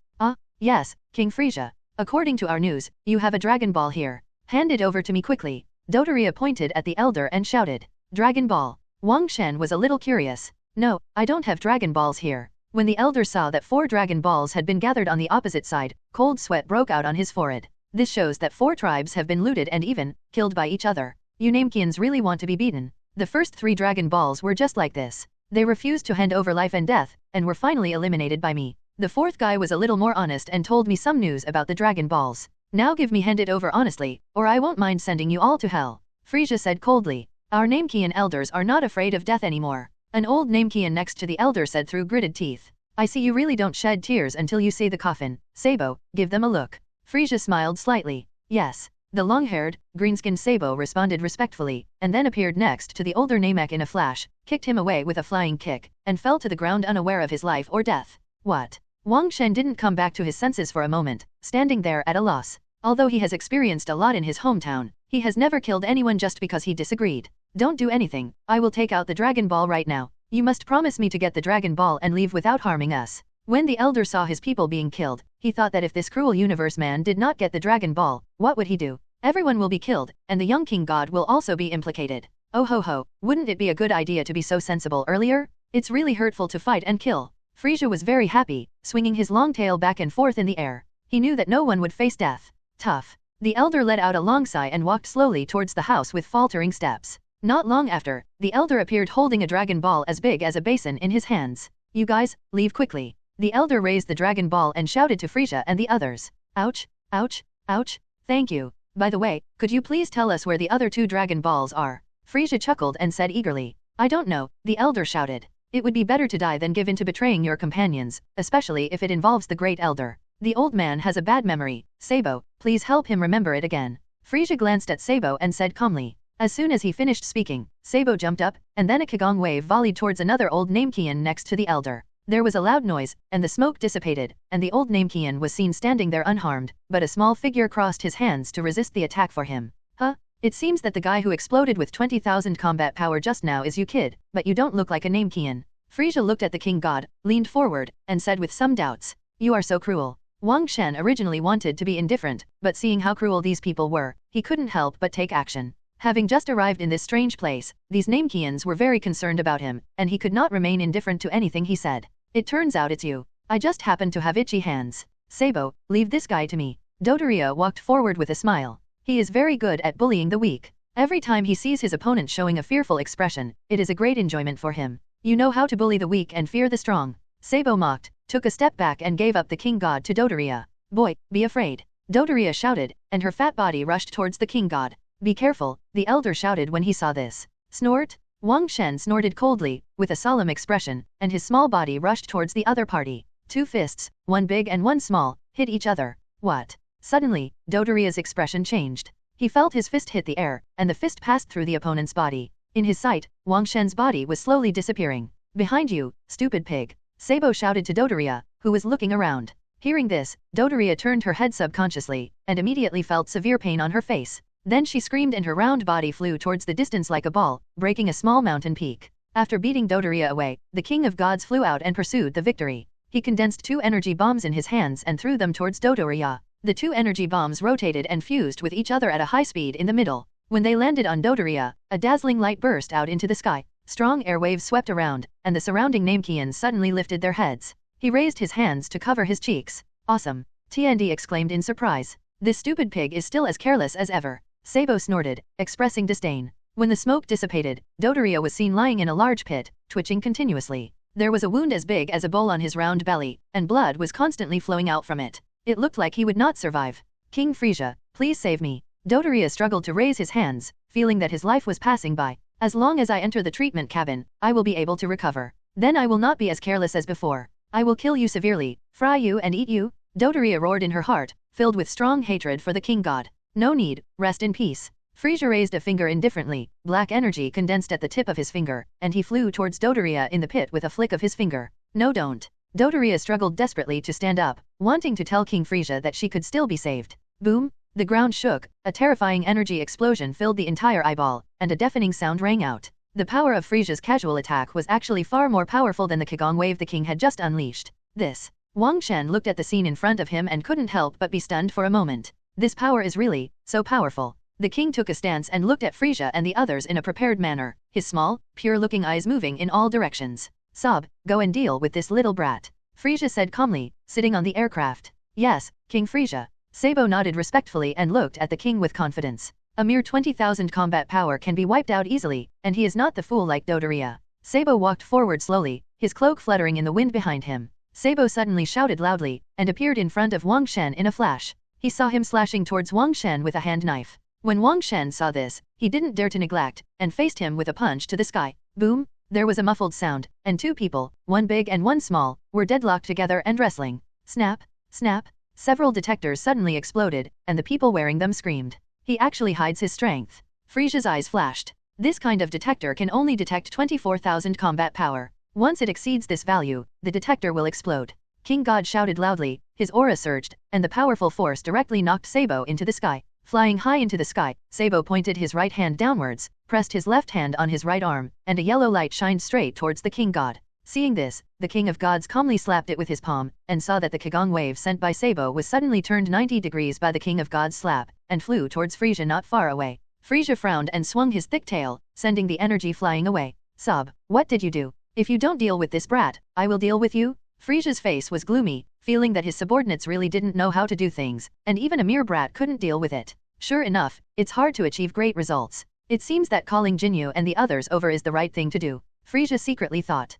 Yes, King Frieza. According to our news, you have a Dragon Ball here. Hand it over to me quickly. Dodoria pointed at the elder and shouted. Dragon Ball. Wang Shen was a little curious. No, I don't have Dragon Balls here. When the elder saw that 4 Dragon Balls had been gathered on the opposite side, cold sweat broke out on his forehead. This shows that 4 tribes have been looted and even killed by each other. You Namekians really want to be beaten. The first 3 Dragon Balls were just like this. They refused to hand over life and death, and were finally eliminated by me. The 4th guy was a little more honest and told me some news about the Dragon Balls. Now give me hand it over honestly, or I won't mind sending you all to hell. Frieza said coldly. Our Namekian elders are not afraid of death anymore. An old Namekian next to the elder said through gritted teeth. I see you really don't shed tears until you see the coffin. Sabo, give them a look. Frieza smiled slightly. Yes. The long-haired, green-skinned Sabo responded respectfully, and then appeared next to the older Namek in a flash, kicked him away with a flying kick, and fell to the ground unaware of his life or death. What? Wang Shen didn't come back to his senses for a moment, standing there at a loss. Although he has experienced a lot in his hometown, he has never killed anyone just because he disagreed. Don't do anything, I will take out the Dragon Ball right now. You must promise me to get the Dragon Ball and leave without harming us. When the elder saw his people being killed, he thought that if this cruel universe man did not get the Dragon Ball, what would he do? Everyone will be killed, and the young king god will also be implicated. Oh ho ho, wouldn't it be a good idea to be so sensible earlier? It's really hurtful to fight and kill. Frieza was very happy, swinging his long tail back and forth in the air. He knew that no one would face death. Tough. The elder let out a long sigh and walked slowly towards the house with faltering steps. Not long after, the elder appeared holding a Dragon Ball as big as a basin in his hands. You guys, leave quickly. The elder raised the Dragon Ball and shouted to Frieza and the others. Ouch, ouch, ouch, thank you. By the way, could you please tell us where the other 2 Dragon Balls are? Frieza chuckled and said eagerly. I don't know, the elder shouted. It would be better to die than give in to betraying your companions, especially if it involves the great elder. The old man has a bad memory. Sabo, please help him remember it again. Frieza glanced at Sabo and said calmly. As soon as he finished speaking, Sabo jumped up, and then a Kagong wave volleyed towards another old Namekian next to the elder. There was a loud noise, and the smoke dissipated, and the old Namekian was seen standing there unharmed, but a small figure crossed his hands to resist the attack for him. Huh? It seems that the guy who exploded with 20,000 combat power just now is you kid, but you don't look like a Namekian. Frieza looked at the king god, leaned forward, and said with some doubts. You are so cruel. Wang Shen originally wanted to be indifferent, but seeing how cruel these people were, he couldn't help but take action. Having just arrived in this strange place, these Namekians were very concerned about him, and he could not remain indifferent to anything he said. It turns out it's you. I just happen to have itchy hands. Sabo, leave this guy to me. Dodoria walked forward with a smile. He is very good at bullying the weak. Every time he sees his opponent showing a fearful expression, it is a great enjoyment for him. You know how to bully the weak and fear the strong. Sabo mocked, took a step back and gave up the king god to Dodoria. Boy, be afraid. Dodoria shouted, and her fat body rushed towards the king god. Be careful, the elder shouted when he saw this. Snort? Wang Shen snorted coldly, with a solemn expression, and his small body rushed towards the other party. Two fists, one big and one small, hit each other. What? Suddenly, Dodoria's expression changed. He felt his fist hit the air, and the fist passed through the opponent's body. In his sight, Wang Shen's body was slowly disappearing. Behind you, stupid pig. Sabo shouted to Dodoria, who was looking around. Hearing this, Dodoria turned her head subconsciously, and immediately felt severe pain on her face. Then she screamed and her round body flew towards the distance like a ball, breaking a small mountain peak. After beating Dodoria away, the King of Gods flew out and pursued the victory. He condensed 2 energy bombs in his hands and threw them towards Dodoria. The 2 energy bombs rotated and fused with each other at a high speed in the middle. When they landed on Dodoria, a dazzling light burst out into the sky. Strong air waves swept around, and the surrounding Namekians suddenly lifted their heads. He raised his hands to cover his cheeks. Awesome! TND exclaimed in surprise. This stupid pig is still as careless as ever. Sabo snorted, expressing disdain. When the smoke dissipated, Dodoria was seen lying in a large pit, twitching continuously. There was a wound as big as a bowl on his round belly, and blood was constantly flowing out from it. It looked like he would not survive. King Frieza, please save me. Dodoria struggled to raise his hands, feeling that his life was passing by. As long as I enter the treatment cabin, I will be able to recover. Then I will not be as careless as before. I will kill you severely, fry you and eat you. Dodoria roared in her heart, filled with strong hatred for the king god. No need, rest in peace. Frieza raised a finger indifferently, black energy condensed at the tip of his finger, and he flew towards Dodoria in the pit with a flick of his finger. No don't. Dodoria struggled desperately to stand up, wanting to tell King Frieza that she could still be saved. Boom! The ground shook, a terrifying energy explosion filled the entire eyeball, and a deafening sound rang out. The power of Frieza's casual attack was actually far more powerful than the Kigong wave the king had just unleashed. This. Wang Shen looked at the scene in front of him and couldn't help but be stunned for a moment. This power is really so powerful. The king took a stance and looked at Frieza and the others in a prepared manner, his small, pure-looking eyes moving in all directions. Sob, go and deal with this little brat. Frieza said calmly, sitting on the aircraft. Yes, King Frieza. Sabo nodded respectfully and looked at the king with confidence. A mere 20,000 combat power can be wiped out easily, and he is not the fool like Dodoria. Sabo walked forward slowly, his cloak fluttering in the wind behind him. Sabo suddenly shouted loudly, and appeared in front of Wang Shen in a flash. He saw him slashing towards Wang Shen with a hand knife. When Wang Shen saw this, he didn't dare to neglect, and faced him with a punch to the sky. Boom! There was a muffled sound, and 2 people, one big and one small, were deadlocked together and wrestling. Snap! Snap! Several detectors suddenly exploded, and the people wearing them screamed. He actually hides his strength. Frieza's eyes flashed. This kind of detector can only detect 24,000 combat power. Once it exceeds this value, the detector will explode. King God shouted loudly, his aura surged, and the powerful force directly knocked Sabo into the sky. Flying high into the sky, Sabo pointed his right hand downwards, pressed his left hand on his right arm, and a yellow light shined straight towards the King God. Seeing this, the King of Gods calmly slapped it with his palm, and saw that the Kigong wave sent by Sabo was suddenly turned 90 degrees by the King of Gods' slap, and flew towards Frieza not far away. Frieza frowned and swung his thick tail, sending the energy flying away. Sob, what did you do? If you don't deal with this brat, I will deal with you? Frieza's face was gloomy, feeling that his subordinates really didn't know how to do things, and even a mere brat couldn't deal with it. Sure enough, it's hard to achieve great results. It seems that calling Jinyu and the others over is the right thing to do. Frieza secretly thought.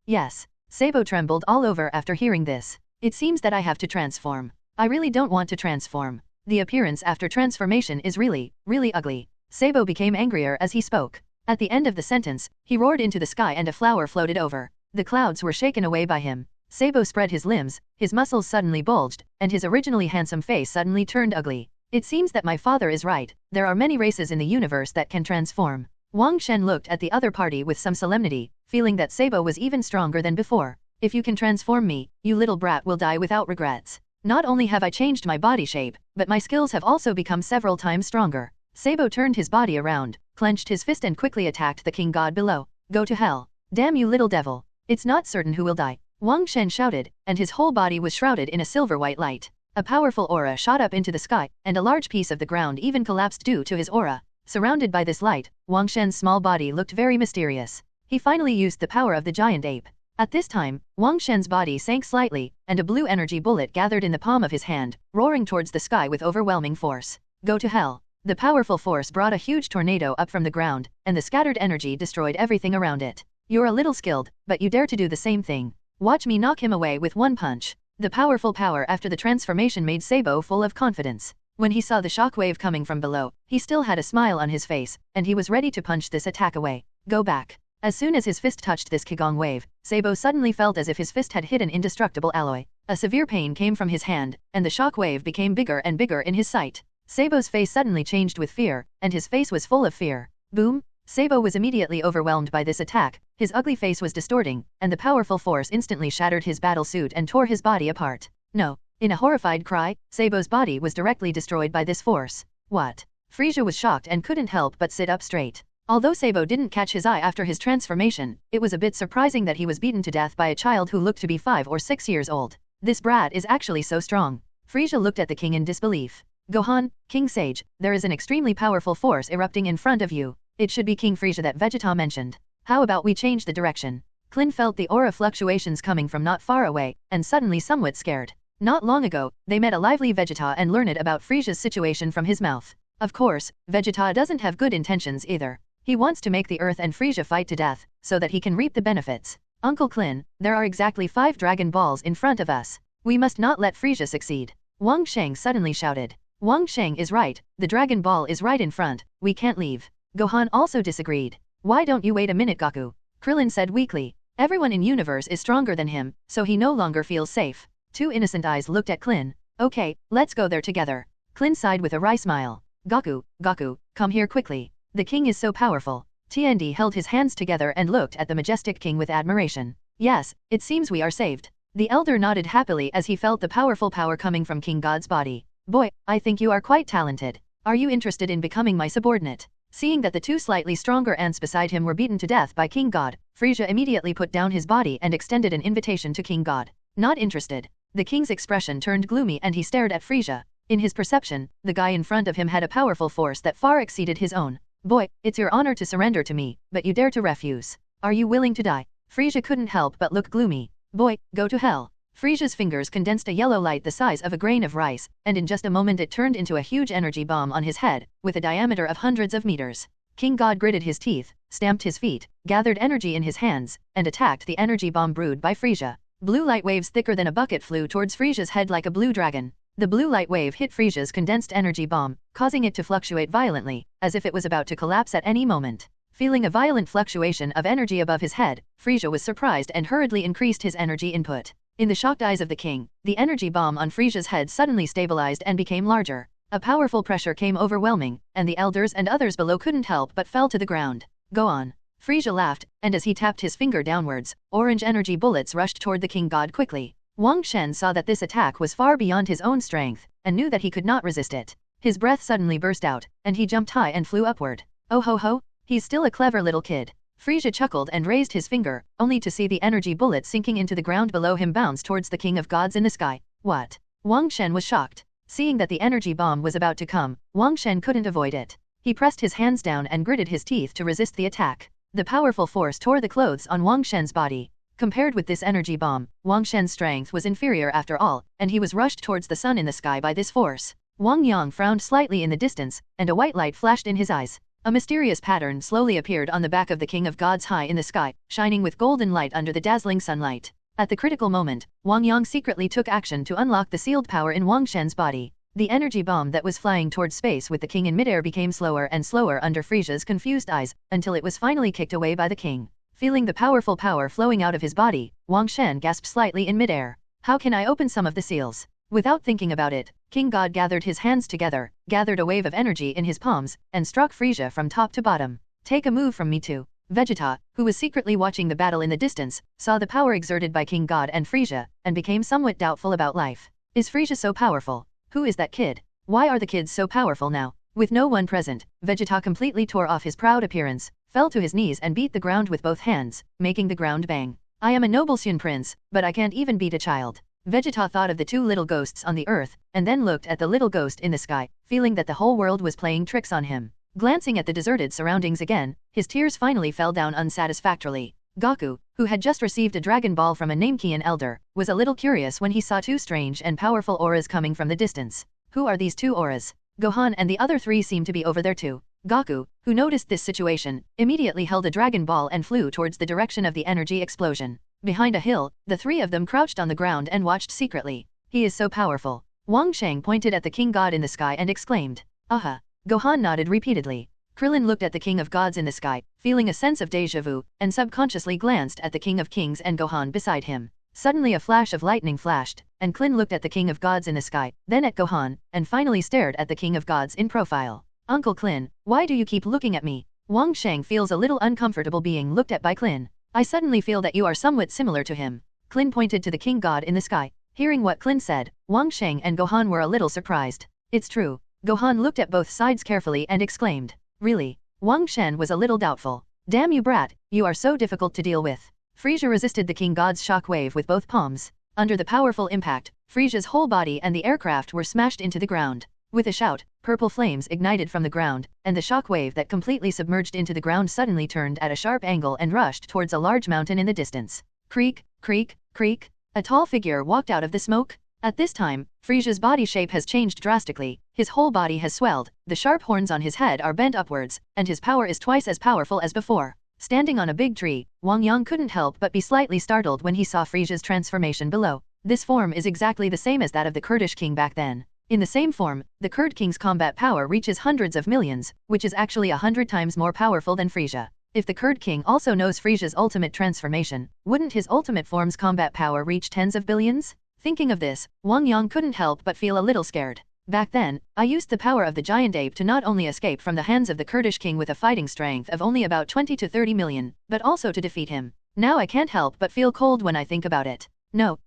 Yes. Sabo trembled all over after hearing this. It seems that I have to transform. I really don't want to transform. The appearance after transformation is really, really ugly. Sabo became angrier as he spoke. At the end of the sentence, he roared into the sky and a flower floated over. The clouds were shaken away by him. Sabo spread his limbs, his muscles suddenly bulged, and his originally handsome face suddenly turned ugly. It seems that my father is right. There are many races in the universe that can transform. Wang Shen looked at the other party with some solemnity, feeling that Sabo was even stronger than before. If you can transform me, you little brat will die without regrets. Not only have I changed my body shape, but my skills have also become several times stronger. Sabo turned his body around, clenched his fist and quickly attacked the king god below. Go to hell. Damn you little devil. It's not certain who will die. Wang Shen shouted, and his whole body was shrouded in a silver-white light. A powerful aura shot up into the sky, and a large piece of the ground even collapsed due to his aura. Surrounded by this light, Wang Shen's small body looked very mysterious. He finally used the power of the giant ape. At this time, Wang Shen's body sank slightly, and a blue energy bullet gathered in the palm of his hand, roaring towards the sky with overwhelming force. Go to hell. The powerful force brought a huge tornado up from the ground, and the scattered energy destroyed everything around it. You're a little skilled, but you dare to do the same thing. Watch me knock him away with one punch. The powerful power after the transformation made Sabo full of confidence. When he saw the shockwave coming from below, he still had a smile on his face, and he was ready to punch this attack away. Go back. As soon as his fist touched this Qigong wave, Sabo suddenly felt as if his fist had hit an indestructible alloy. A severe pain came from his hand, and the shock wave became bigger and bigger in his sight. Sabo's face suddenly changed with fear, and his face was full of fear. Boom! Sabo was immediately overwhelmed by this attack, his ugly face was distorting, and the powerful force instantly shattered his battle suit and tore his body apart. No! In a horrified cry, Sabo's body was directly destroyed by this force. What? Frieza was shocked and couldn't help but sit up straight. Although Sabo didn't catch his eye after his transformation, it was a bit surprising that he was beaten to death by a child who looked to be 5 or 6 years old. This brat is actually so strong. Frieza looked at the king in disbelief. Gohan, King Sage, there is an extremely powerful force erupting in front of you. It should be King Frieza that Vegeta mentioned. How about we change the direction? Clint felt the aura fluctuations coming from not far away, and suddenly somewhat scared. Not long ago, they met a lively Vegeta and learned about Frieza's situation from his mouth. Of course, Vegeta doesn't have good intentions either. He wants to make the Earth and Frieza fight to death, so that he can reap the benefits. Uncle Clint, there are exactly 5 Dragon Balls in front of us. We must not let Frieza succeed. Wang Sheng suddenly shouted. Wang Sheng is right, the Dragon Ball is right in front, we can't leave. Gohan also disagreed. Why don't you wait a minute, Goku? Krillin said weakly. Everyone in universe is stronger than him, so he no longer feels safe. 2 innocent eyes looked at Clint. Okay, let's go there together. Clint sighed with a wry smile. Goku, come here quickly. The king is so powerful. TND held his hands together and looked at the majestic king with admiration. Yes, it seems we are saved. The elder nodded happily as he felt the powerful power coming from King God's body. Boy, I think you are quite talented. Are you interested in becoming my subordinate? Seeing that the 2 slightly stronger ants beside him were beaten to death by King God, Frieza immediately put down his body and extended an invitation to King God. Not interested. The king's expression turned gloomy and he stared at Frieza. In his perception, the guy in front of him had a powerful force that far exceeded his own. Boy, it's your honor to surrender to me, but you dare to refuse. Are you willing to die? Frieza couldn't help but look gloomy. Boy, go to hell. Frieza's fingers condensed a yellow light the size of a grain of rice, and in just a moment it turned into a huge energy bomb on his head, with a diameter of hundreds of meters. King God gritted his teeth, stamped his feet, gathered energy in his hands, and attacked the energy bomb brewed by Frieza. Blue light waves thicker than a bucket flew towards Frieza's head like a blue dragon. The blue light wave hit Frieza's condensed energy bomb, causing it to fluctuate violently, as if it was about to collapse at any moment. Feeling a violent fluctuation of energy above his head, Frieza was surprised and hurriedly increased his energy input. In the shocked eyes of the king, the energy bomb on Frieza's head suddenly stabilized and became larger. A powerful pressure came overwhelming, and the elders and others below couldn't help but fell to the ground. Go on. Frieza laughed, and as he tapped his finger downwards, orange energy bullets rushed toward the King God quickly. Wang Shen saw that this attack was far beyond his own strength, and knew that he could not resist it. His breath suddenly burst out, and he jumped high and flew upward. Oh ho ho, he's still a clever little kid. Frieza chuckled and raised his finger, only to see the energy bullet sinking into the ground below him bounce towards the King of Gods in the sky. What? Wang Shen was shocked. Seeing that the energy bomb was about to come, Wang Shen couldn't avoid it. He pressed his hands down and gritted his teeth to resist the attack. The powerful force tore the clothes on Wang Shen's body. Compared with this energy bomb, Wang Shen's strength was inferior after all, and he was rushed towards the sun in the sky by this force. Wang Yang frowned slightly in the distance, and a white light flashed in his eyes. A mysterious pattern slowly appeared on the back of the King of Gods high in the sky, shining with golden light under the dazzling sunlight. At the critical moment, Wang Yang secretly took action to unlock the sealed power in Wang Shen's body. The energy bomb that was flying towards space with the king in midair became slower and slower under Frieza's confused eyes, until it was finally kicked away by the king. Feeling the powerful power flowing out of his body, Wang Shen gasped slightly in midair. How can I open some of the seals? Without thinking about it, King God gathered his hands together, gathered a wave of energy in his palms, and struck Frieza from top to bottom. Take a move from me too. Vegeta, who was secretly watching the battle in the distance, saw the power exerted by King God and Frieza, and became somewhat doubtful about life. Is Frieza so powerful? Who is that kid? Why are the kids so powerful now? With no one present, Vegeta completely tore off his proud appearance, fell to his knees and beat the ground with both hands, making the ground bang. I am a noble Saiyan prince, but I can't even beat a child. Vegeta thought of the 2 little ghosts on the earth, and then looked at the little ghost in the sky, feeling that the whole world was playing tricks on him. Glancing at the deserted surroundings again, his tears finally fell down unsatisfactorily. Goku, who had just received a Dragon Ball from a Namekian elder, was a little curious when he saw 2 strange and powerful auras coming from the distance. Who are these 2 auras? Gohan and the other 3 seemed to be over there too. Goku, who noticed this situation, immediately held a Dragon Ball and flew towards the direction of the energy explosion. Behind a hill, the three of them crouched on the ground and watched secretly. He is so powerful. Wang Sheng pointed at the king god in the sky and exclaimed. Aha. Gohan nodded repeatedly. Krillin looked at the king of gods in the sky, feeling a sense of déjà vu, and subconsciously glanced at the king of kings and Gohan beside him. Suddenly a flash of lightning flashed, and Klin looked at the king of gods in the sky, then at Gohan, and finally stared at the king of gods in profile. Uncle Klin, why do you keep looking at me? Wang Sheng feels a little uncomfortable being looked at by Klin. I suddenly feel that you are somewhat similar to him. Klin pointed to the king god in the sky. Hearing what Klin said, Wang Sheng and Gohan were a little surprised. It's true. Gohan looked at both sides carefully and exclaimed. Really? Wang Shen was a little doubtful. Damn you brat, you are so difficult to deal with. Frieza resisted the king god's shock wave with both palms. Under the powerful impact, Frieza's whole body and the aircraft were smashed into the ground. With a shout, purple flames ignited from the ground, and the shock wave that completely submerged into the ground suddenly turned at a sharp angle and rushed towards a large mountain in the distance. Creak, creak, creak. A tall figure walked out of the smoke. At this time, Frieza's body shape has changed drastically. His whole body has swelled, the sharp horns on his head are bent upwards, and his power is twice as powerful as before. Standing on a big tree, Wang Yang couldn't help but be slightly startled when he saw Frieza's transformation below. This form is exactly the same as that of the Kurdish king back then. In the same form, the Kurd king's combat power reaches hundreds of millions, which is actually 100 times more powerful than Frieza. If the Kurd king also knows Frieza's ultimate transformation, wouldn't his ultimate form's combat power reach tens of billions? Thinking of this, Wang Yang couldn't help but feel a little scared. Back then, I used the power of the giant ape to not only escape from the hands of the Kurdish king with a fighting strength of only about 20 to 30 million, but also to defeat him. Now I can't help but feel cold when I think about it. No,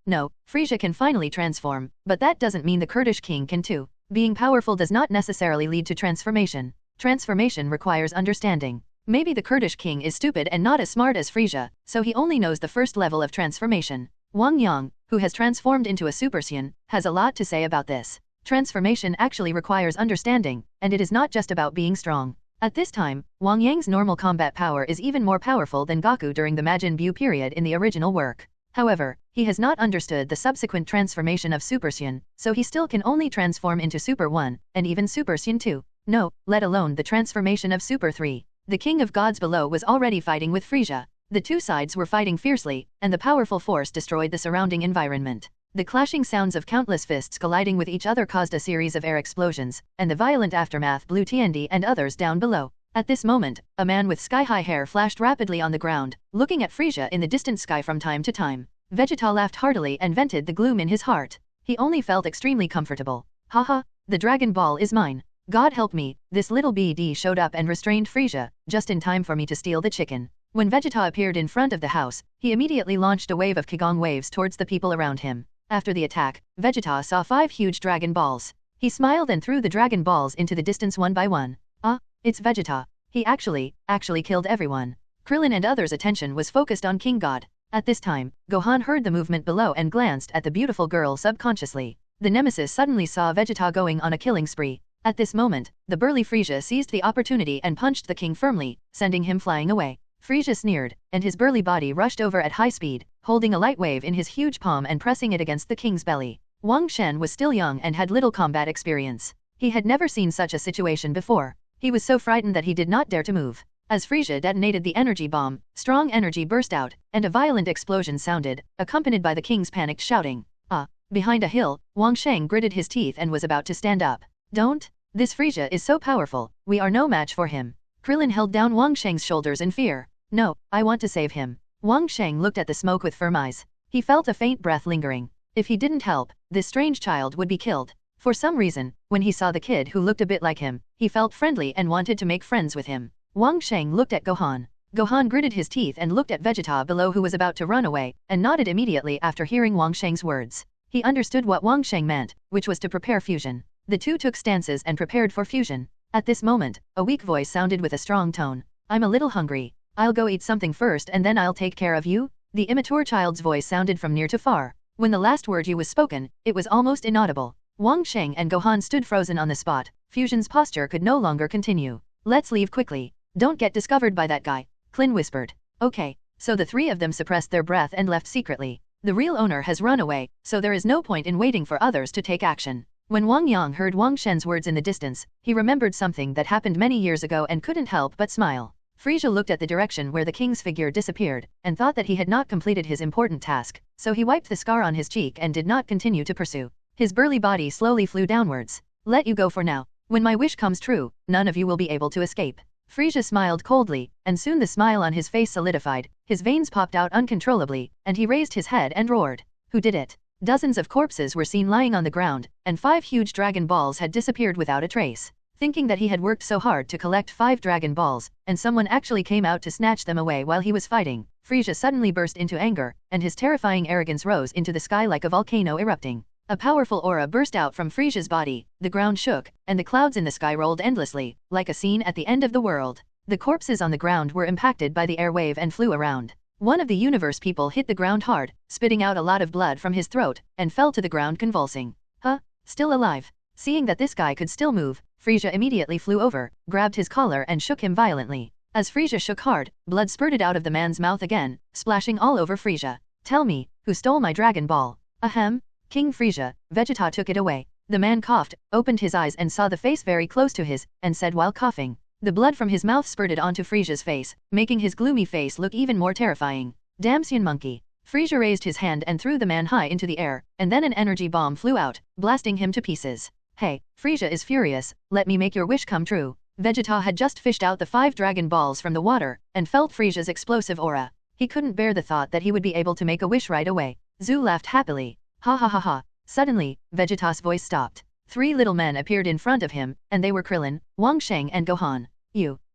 Frieza can finally transform, but that doesn't mean the Kurdish king can too. Being powerful does not necessarily lead to transformation. Transformation requires understanding. Maybe the Kurdish king is stupid and not as smart as Frieza, so he only knows the first level of transformation. Wang Yang, who has transformed into a Super Saiyan, has a lot to say about this. Transformation actually requires understanding, and it is not just about being strong. At this time, Wang Yang's normal combat power is even more powerful than Goku during the Majin Buu period in the original work. However, he has not understood the subsequent transformation of Super Saiyan, so he still can only transform into Super 1, and even Super Saiyan 2. No, let alone the transformation of Super 3. The king of gods below was already fighting with Frieza. The two sides were fighting fiercely, and the powerful force destroyed the surrounding environment. The clashing sounds of countless fists colliding with each other caused a series of air explosions, and the violent aftermath blew TND and others down below. At this moment, a man with sky-high hair flashed rapidly on the ground, looking at Frieza in the distant sky from time to time. Vegeta laughed heartily and vented the gloom in his heart. He only felt extremely comfortable. Haha, the Dragon Ball is mine. God help me, this little BD showed up and restrained Frieza, just in time for me to steal the chicken. When Vegeta appeared in front of the house, he immediately launched a wave of Kigong waves towards the people around him. After the attack, Vegeta saw 5 huge Dragon Balls. He smiled and threw the Dragon Balls into the distance one by one. Ah, it's Vegeta. He actually killed everyone. Krillin and others' attention was focused on King God. At this time, Gohan heard the movement below and glanced at the beautiful girl subconsciously. The nemesis suddenly saw Vegeta going on a killing spree. At this moment, the burly Frieza seized the opportunity and punched the king firmly, sending him flying away. Frieza sneered, and his burly body rushed over at high speed, holding a light wave in his huge palm and pressing it against the king's belly. Wang Shen was still young and had little combat experience. He had never seen such a situation before. He was so frightened that he did not dare to move. As Frieza detonated the energy bomb, strong energy burst out, and a violent explosion sounded, accompanied by the king's panicked shouting. Ah! Behind a hill, Wang Sheng gritted his teeth and was about to stand up. Don't! This Frieza is so powerful, we are no match for him. Krillin held down Wang Sheng's shoulders in fear. No, I want to save him. Wang Sheng looked at the smoke with firm eyes. He felt a faint breath lingering. If he didn't help, this strange child would be killed. For some reason, when he saw the kid who looked a bit like him, he felt friendly and wanted to make friends with him. Wang Sheng looked at Gohan. Gohan gritted his teeth and looked at Vegeta below who was about to run away, and nodded immediately after hearing Wang Sheng's words. He understood what Wang Sheng meant, which was to prepare fusion. The two took stances and prepared for fusion. At this moment, a weak voice sounded with a strong tone. I'm a little hungry. I'll go eat something first and then I'll take care of you. The immature child's voice sounded from near to far. When the last word you was spoken, it was almost inaudible. Wang Sheng and Gohan stood frozen on the spot. Fusion's posture could no longer continue. Let's leave quickly. Don't get discovered by that guy, Klin whispered. Okay, so the three of them suppressed their breath and left secretly. The real owner has run away, so there is no point in waiting for others to take action. When Wang Yang heard Wang Shen's words in the distance, he remembered something that happened many years ago and couldn't help but smile. Frieza looked at the direction where the king's figure disappeared, and thought that he had not completed his important task, so he wiped the scar on his cheek and did not continue to pursue. His burly body slowly flew downwards. Let you go for now. When my wish comes true, none of you will be able to escape. Frieza smiled coldly, and soon the smile on his face solidified, his veins popped out uncontrollably, and he raised his head and roared. Who did it? Dozens of corpses were seen lying on the ground, and 5 huge Dragon Balls had disappeared without a trace. Thinking that he had worked so hard to collect 5 Dragon Balls, and someone actually came out to snatch them away while he was fighting, Frieza suddenly burst into anger, and his terrifying arrogance rose into the sky like a volcano erupting. A powerful aura burst out from Frieza's body, the ground shook, and the clouds in the sky rolled endlessly, like a scene at the end of the world. The corpses on the ground were impacted by the air wave and flew around. One of the universe people hit the ground hard, spitting out a lot of blood from his throat, and fell to the ground convulsing. Huh? Still alive? Seeing that this guy could still move, Frieza immediately flew over, grabbed his collar and shook him violently. As Frieza shook hard, blood spurted out of the man's mouth again, splashing all over Frieza. Tell me, who stole my Dragon Ball? Ahem. King Frieza, Vegeta took it away. The man coughed, opened his eyes and saw the face very close to his, and said while coughing. The blood from his mouth spurted onto Frieza's face, making his gloomy face look even more terrifying. Damn Saiyan monkey. Frieza raised his hand and threw the man high into the air, and then an energy bomb flew out, blasting him to pieces. Hey, Frieza is furious, let me make your wish come true. Vegeta had just fished out the 5 Dragon Balls from the water, and felt Frieza's explosive aura. He couldn't bear the thought that he would be able to make a wish right away. Zhu laughed happily. Ha ha ha ha. Suddenly, Vegeta's voice stopped. 3 little men appeared in front of him, and they were Krillin, Wang Sheng and Gohan.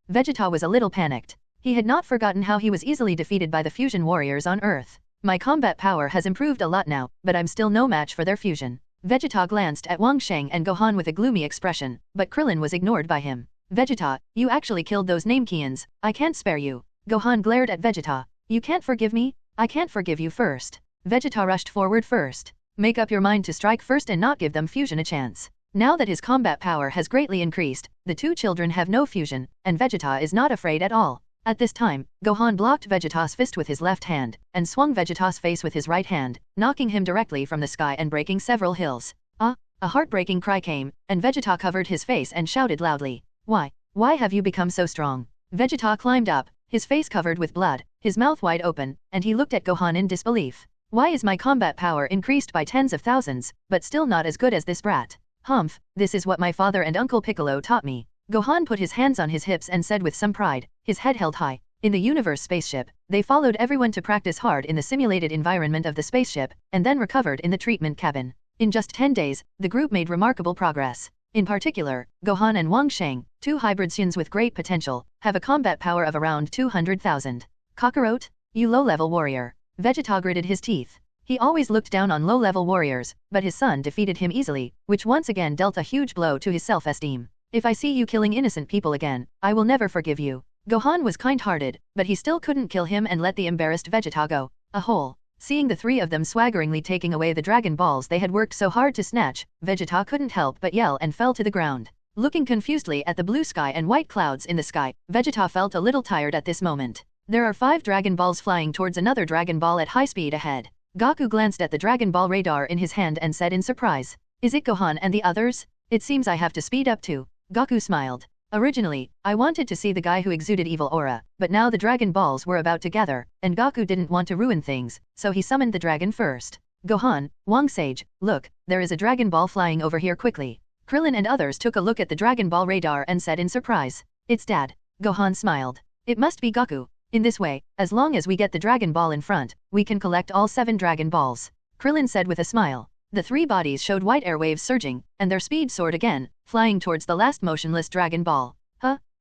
Vegeta was a little panicked. He had not forgotten how he was easily defeated by the fusion warriors on Earth. My combat power has improved a lot now, but I'm still no match for their fusion. Vegeta glanced at Wang Sheng and Gohan with a gloomy expression, but Krillin was ignored by him. Vegeta, you actually killed those Namekians, I can't spare you. Gohan glared at Vegeta. You can't forgive me? I can't forgive you first. Vegeta rushed forward first. Make up your mind to strike first and not give them fusion a chance. Now that his combat power has greatly increased, the 2 children have no fusion, and Vegeta is not afraid at all. At this time, Gohan blocked Vegeta's fist with his left hand, and swung Vegeta's face with his right hand, knocking him directly from the sky and breaking several hills. A heartbreaking cry came, and Vegeta covered his face and shouted loudly. Why have you become so strong? Vegeta climbed up, his face covered with blood, his mouth wide open, and he looked at Gohan in disbelief. Why is my combat power increased by tens of thousands, but still not as good as this brat? Humph, this is what my father and Uncle Piccolo taught me. Gohan put his hands on his hips and said with some pride, his head held high. In the universe spaceship, they followed everyone to practice hard in the simulated environment of the spaceship, and then recovered in the treatment cabin. In just 10 days, the group made remarkable progress. In particular, Gohan and Wang Sheng, 2 hybrid Saiyans with great potential, have a combat power of around 200,000. Kakarot, you low-level warrior. Vegeta gritted his teeth. He always looked down on low-level warriors, but his son defeated him easily, which once again dealt a huge blow to his self-esteem. If I see you killing innocent people again, I will never forgive you. Gohan was kind-hearted, but he still couldn't kill him and let the embarrassed Vegeta go. Seeing the 3 of them swaggeringly taking away the Dragon Balls they had worked so hard to snatch, Vegeta couldn't help but yell and fell to the ground. Looking confusedly at the blue sky and white clouds in the sky, Vegeta felt a little tired at this moment. There are 5 Dragon Balls flying towards another Dragon Ball at high speed ahead. Goku glanced at the Dragon Ball radar in his hand and said in surprise, is it Gohan and the others? It seems I have to speed up too. Goku smiled. Originally, I wanted to see the guy who exuded evil aura, but now the Dragon Balls were about to gather, and Goku didn't want to ruin things, so he summoned the dragon first. Gohan, Wang Sage, look, there is a Dragon Ball flying over here quickly. Krillin and others took a look at the Dragon Ball radar and said in surprise, it's Dad. Gohan smiled. It must be Goku. In this way, as long as we get the Dragon Ball in front, we can collect all 7 Dragon Balls. Krillin said with a smile. The 3 bodies showed white airwaves surging, and their speed soared again, flying towards the last motionless Dragon Ball.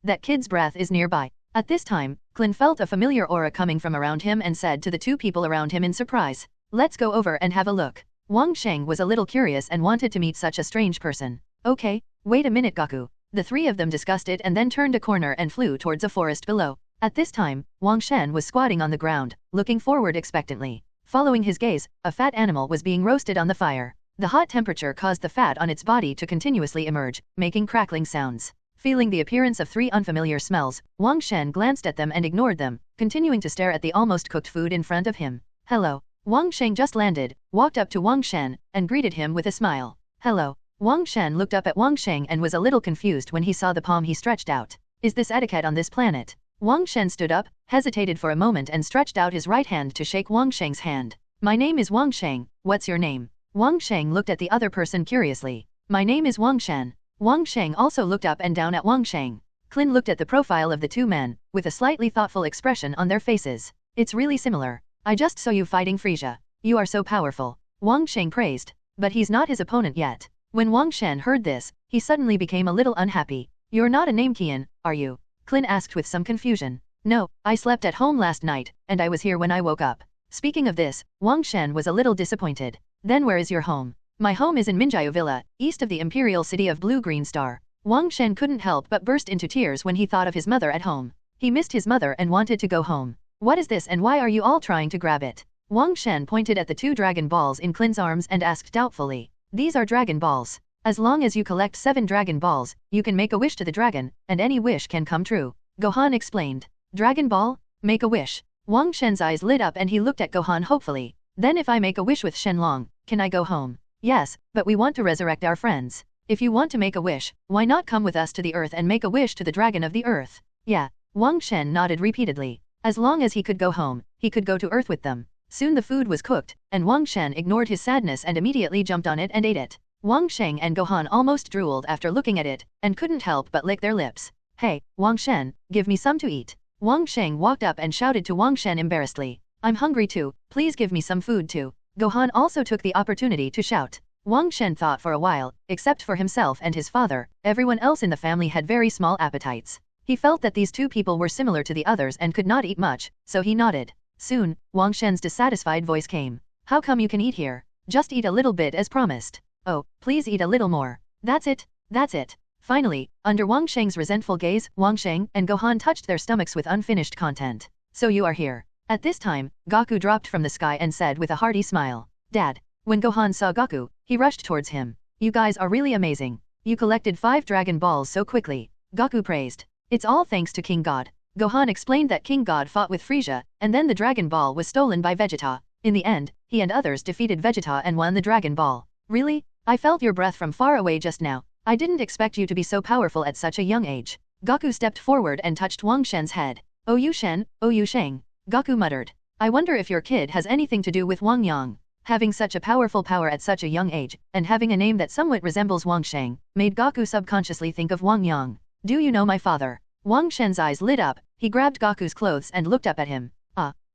That kid's breath is nearby. At this time, Klin felt a familiar aura coming from around him and said to the 2 people around him in surprise, let's go over and have a look. Wang Sheng was a little curious and wanted to meet such a strange person. Okay, wait a minute Goku. The 3 of them discussed it and then turned a corner and flew towards a forest below. At this time, Wang Shen was squatting on the ground, looking forward expectantly. Following his gaze, a fat animal was being roasted on the fire. The hot temperature caused the fat on its body to continuously emerge, making crackling sounds. Feeling the appearance of 3 unfamiliar smells, Wang Shen glanced at them and ignored them, continuing to stare at the almost cooked food in front of him. Hello. Wang Sheng just landed, walked up to Wang Shen, and greeted him with a smile. Hello. Wang Shen looked up at Wang Sheng and was a little confused when he saw the palm he stretched out. Is this etiquette on this planet? Wang Shen stood up, hesitated for a moment and stretched out his right hand to shake Wang Sheng's hand. My name is Wang Sheng, what's your name? Wang Sheng looked at the other person curiously. My name is Wang Shen. Wang Sheng also looked up and down at Wang Sheng. Clint looked at the profile of the two men, with a slightly thoughtful expression on their faces. It's really similar. I just saw you fighting Frieza. You are so powerful. Wang Sheng praised. But he's not his opponent yet. When Wang Shen heard this, he suddenly became a little unhappy. You're not a Namekian, are you? Clint asked with some confusion. No, I slept at home last night, and I was here when I woke up. Speaking of this, Wang Shen was a little disappointed. Then where is your home? My home is in Minjiao Villa, east of the imperial city of Blue Green Star. Wang Shen couldn't help but burst into tears when he thought of his mother at home. He missed his mother and wanted to go home. What is this and why are you all trying to grab it? Wang Shen pointed at the two Dragon Balls in Clint's arms and asked doubtfully. These are Dragon Balls. As long as you collect 7 Dragon Balls, you can make a wish to the dragon, and any wish can come true. Gohan explained. Dragon Ball? Make a wish. Wang Shen's eyes lit up and he looked at Gohan hopefully. Then if I make a wish with Shenlong, can I go home? Yes, but we want to resurrect our friends. If you want to make a wish, why not come with us to the earth and make a wish to the dragon of the earth? Yeah. Wang Shen nodded repeatedly. As long as he could go home, he could go to earth with them. Soon the food was cooked, and Wang Shen ignored his sadness and immediately jumped on it and ate it. Wang Sheng and Gohan almost drooled after looking at it, and couldn't help but lick their lips. Hey, Wang Shen, give me some to eat. Wang Sheng walked up and shouted to Wang Shen embarrassedly. I'm hungry too, please give me some food too. Gohan also took the opportunity to shout. Wang Shen thought for a while, except for himself and his father, everyone else in the family had very small appetites. He felt that these two people were similar to the others and could not eat much, so he nodded. Soon, Wang Shen's dissatisfied voice came. How come you can eat here? Just eat a little bit as promised. Oh, please eat a little more. That's it, that's it. Finally, under Wang Sheng's resentful gaze, Wang Sheng and Gohan touched their stomachs with unfinished content. So you are here. At this time, Goku dropped from the sky and said with a hearty smile. Dad. When Gohan saw Goku, he rushed towards him. You guys are really amazing. You collected 5 Dragon Balls so quickly. Goku praised. It's all thanks to King God. Gohan explained that King God fought with Frieza, and then the Dragon Ball was stolen by Vegeta. In the end, he and others defeated Vegeta and won the Dragon Ball. Really? I felt your breath from far away just now. I didn't expect you to be so powerful at such a young age. Goku stepped forward and touched Wang Shen's head. Oh you Shen, oh you Sheng. Goku muttered. I wonder if your kid has anything to do with Wang Yang. Having such a powerful power at such a young age, and having a name that somewhat resembles Wang Sheng, made Goku subconsciously think of Wang Yang. Do you know my father? Wang Shen's eyes lit up, he grabbed Goku's clothes and looked up at him.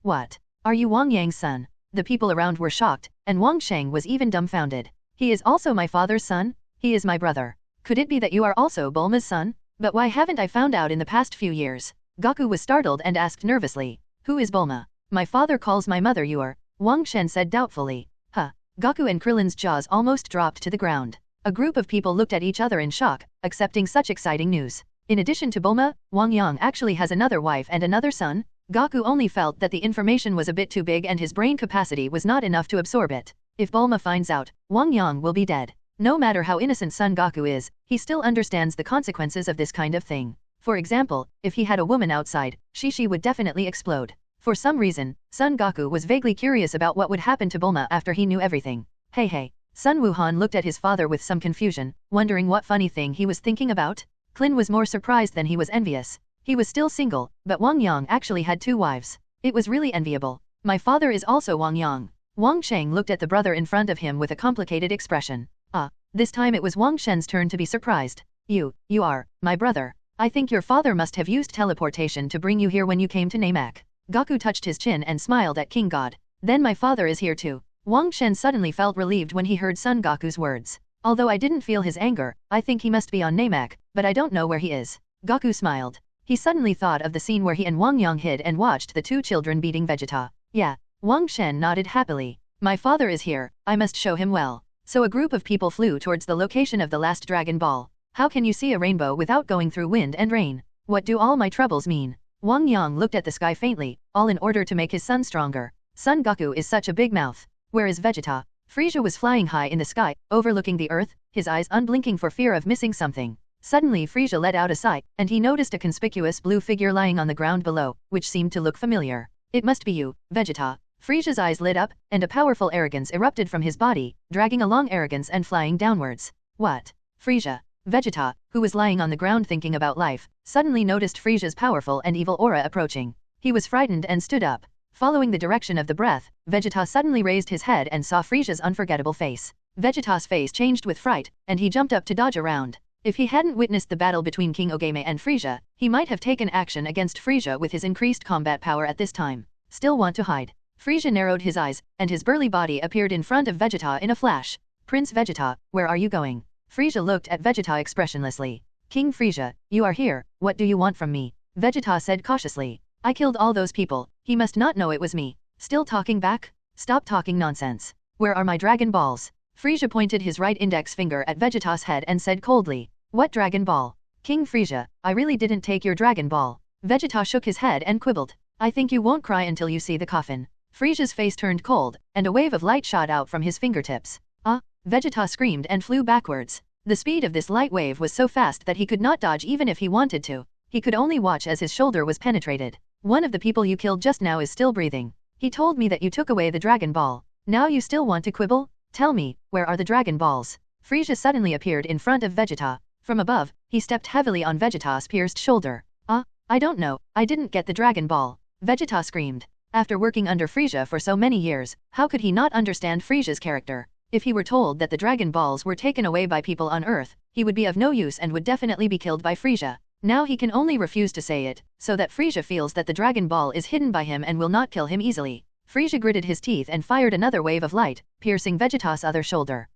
What? Are you Wang Yang's son? The people around were shocked, and Wang Sheng was even dumbfounded. He is also my father's son? He is my brother. Could it be that you are also Bulma's son? But why haven't I found out in the past few years? Goku was startled and asked nervously. Who is Bulma? My father calls my mother Yor. Wang Shen said doubtfully. Goku and Krillin's jaws almost dropped to the ground. A group of people looked at each other in shock, accepting such exciting news. In addition to Bulma, Wang Yang actually has another wife and another son? Goku only felt that the information was a bit too big and his brain capacity was not enough to absorb it. If Bulma finds out, Wang Yang will be dead. No matter how innocent Son Goku is, he still understands the consequences of this kind of thing. For example, if he had a woman outside, she would definitely explode. For some reason, Son Goku was vaguely curious about what would happen to Bulma after he knew everything. Hey. Sun Wuhan looked at his father with some confusion, wondering what funny thing he was thinking about. Clint was more surprised than he was envious. He was still single, but Wang Yang actually had 2 wives. It was really enviable. My father is also Wang Yang. Wang Sheng looked at the brother in front of him with a complicated expression. This time it was Wang Shen's turn to be surprised. You are my brother. I think your father must have used teleportation to bring you here when you came to Namek. Goku touched his chin and smiled at King God. Then my father is here too. Wang Shen suddenly felt relieved when he heard Son Goku's words. Although I didn't feel his anger, I think he must be on Namek, but I don't know where he is. Goku smiled. He suddenly thought of the scene where he and Wang Yang hid and watched the 2 children beating Vegeta. Yeah. Wang Shen nodded happily. My father is here, I must show him well. So a group of people flew towards the location of the last Dragon Ball. How can you see a rainbow without going through wind and rain? What do all my troubles mean? Wang Yang looked at the sky faintly, all in order to make his son stronger. Son Goku is such a big mouth. Where is Vegeta? Frieza was flying high in the sky, overlooking the earth, his eyes unblinking for fear of missing something. Suddenly Frieza let out a sigh, and he noticed a conspicuous blue figure lying on the ground below, which seemed to look familiar. It must be you, Vegeta. Frieza's eyes lit up, and a powerful arrogance erupted from his body, dragging along arrogance and flying downwards. What? Frieza. Vegeta, who was lying on the ground thinking about life, suddenly noticed Frieza's powerful and evil aura approaching. He was frightened and stood up. Following the direction of the breath, Vegeta suddenly raised his head and saw Frieza's unforgettable face. Vegeta's face changed with fright, and he jumped up to dodge around. If he hadn't witnessed the battle between King Ogame and Frieza, he might have taken action against Frieza with his increased combat power at this time. Still want to hide? Frieza narrowed his eyes, and his burly body appeared in front of Vegeta in a flash. Prince Vegeta, where are you going? Frieza looked at Vegeta expressionlessly. King Frieza, you are here, what do you want from me? Vegeta said cautiously. I killed all those people, he must not know it was me. Still talking back? Stop talking nonsense. Where are my Dragon Balls? Frieza pointed his right index finger at Vegeta's head and said coldly. What Dragon Ball? King Frieza, I really didn't take your Dragon Ball. Vegeta shook his head and quibbled. I think you won't cry until you see the coffin. Frieza's face turned cold, and a wave of light shot out from his fingertips. Vegeta screamed and flew backwards. The speed of this light wave was so fast that he could not dodge even if he wanted to. He could only watch as his shoulder was penetrated. One of the people you killed just now is still breathing. He told me that you took away the Dragon Ball. Now you still want to quibble? Tell me, where are the Dragon Balls? Frieza suddenly appeared in front of Vegeta. From above, he stepped heavily on Vegeta's pierced shoulder. I don't know, I didn't get the Dragon Ball. Vegeta screamed. After working under Frieza for so many years, how could he not understand Frieza's character? If he were told that the Dragon Balls were taken away by people on Earth, he would be of no use and would definitely be killed by Frieza. Now he can only refuse to say it, so that Frieza feels that the Dragon Ball is hidden by him and will not kill him easily. Frieza gritted his teeth and fired another wave of light, piercing Vegeta's other shoulder.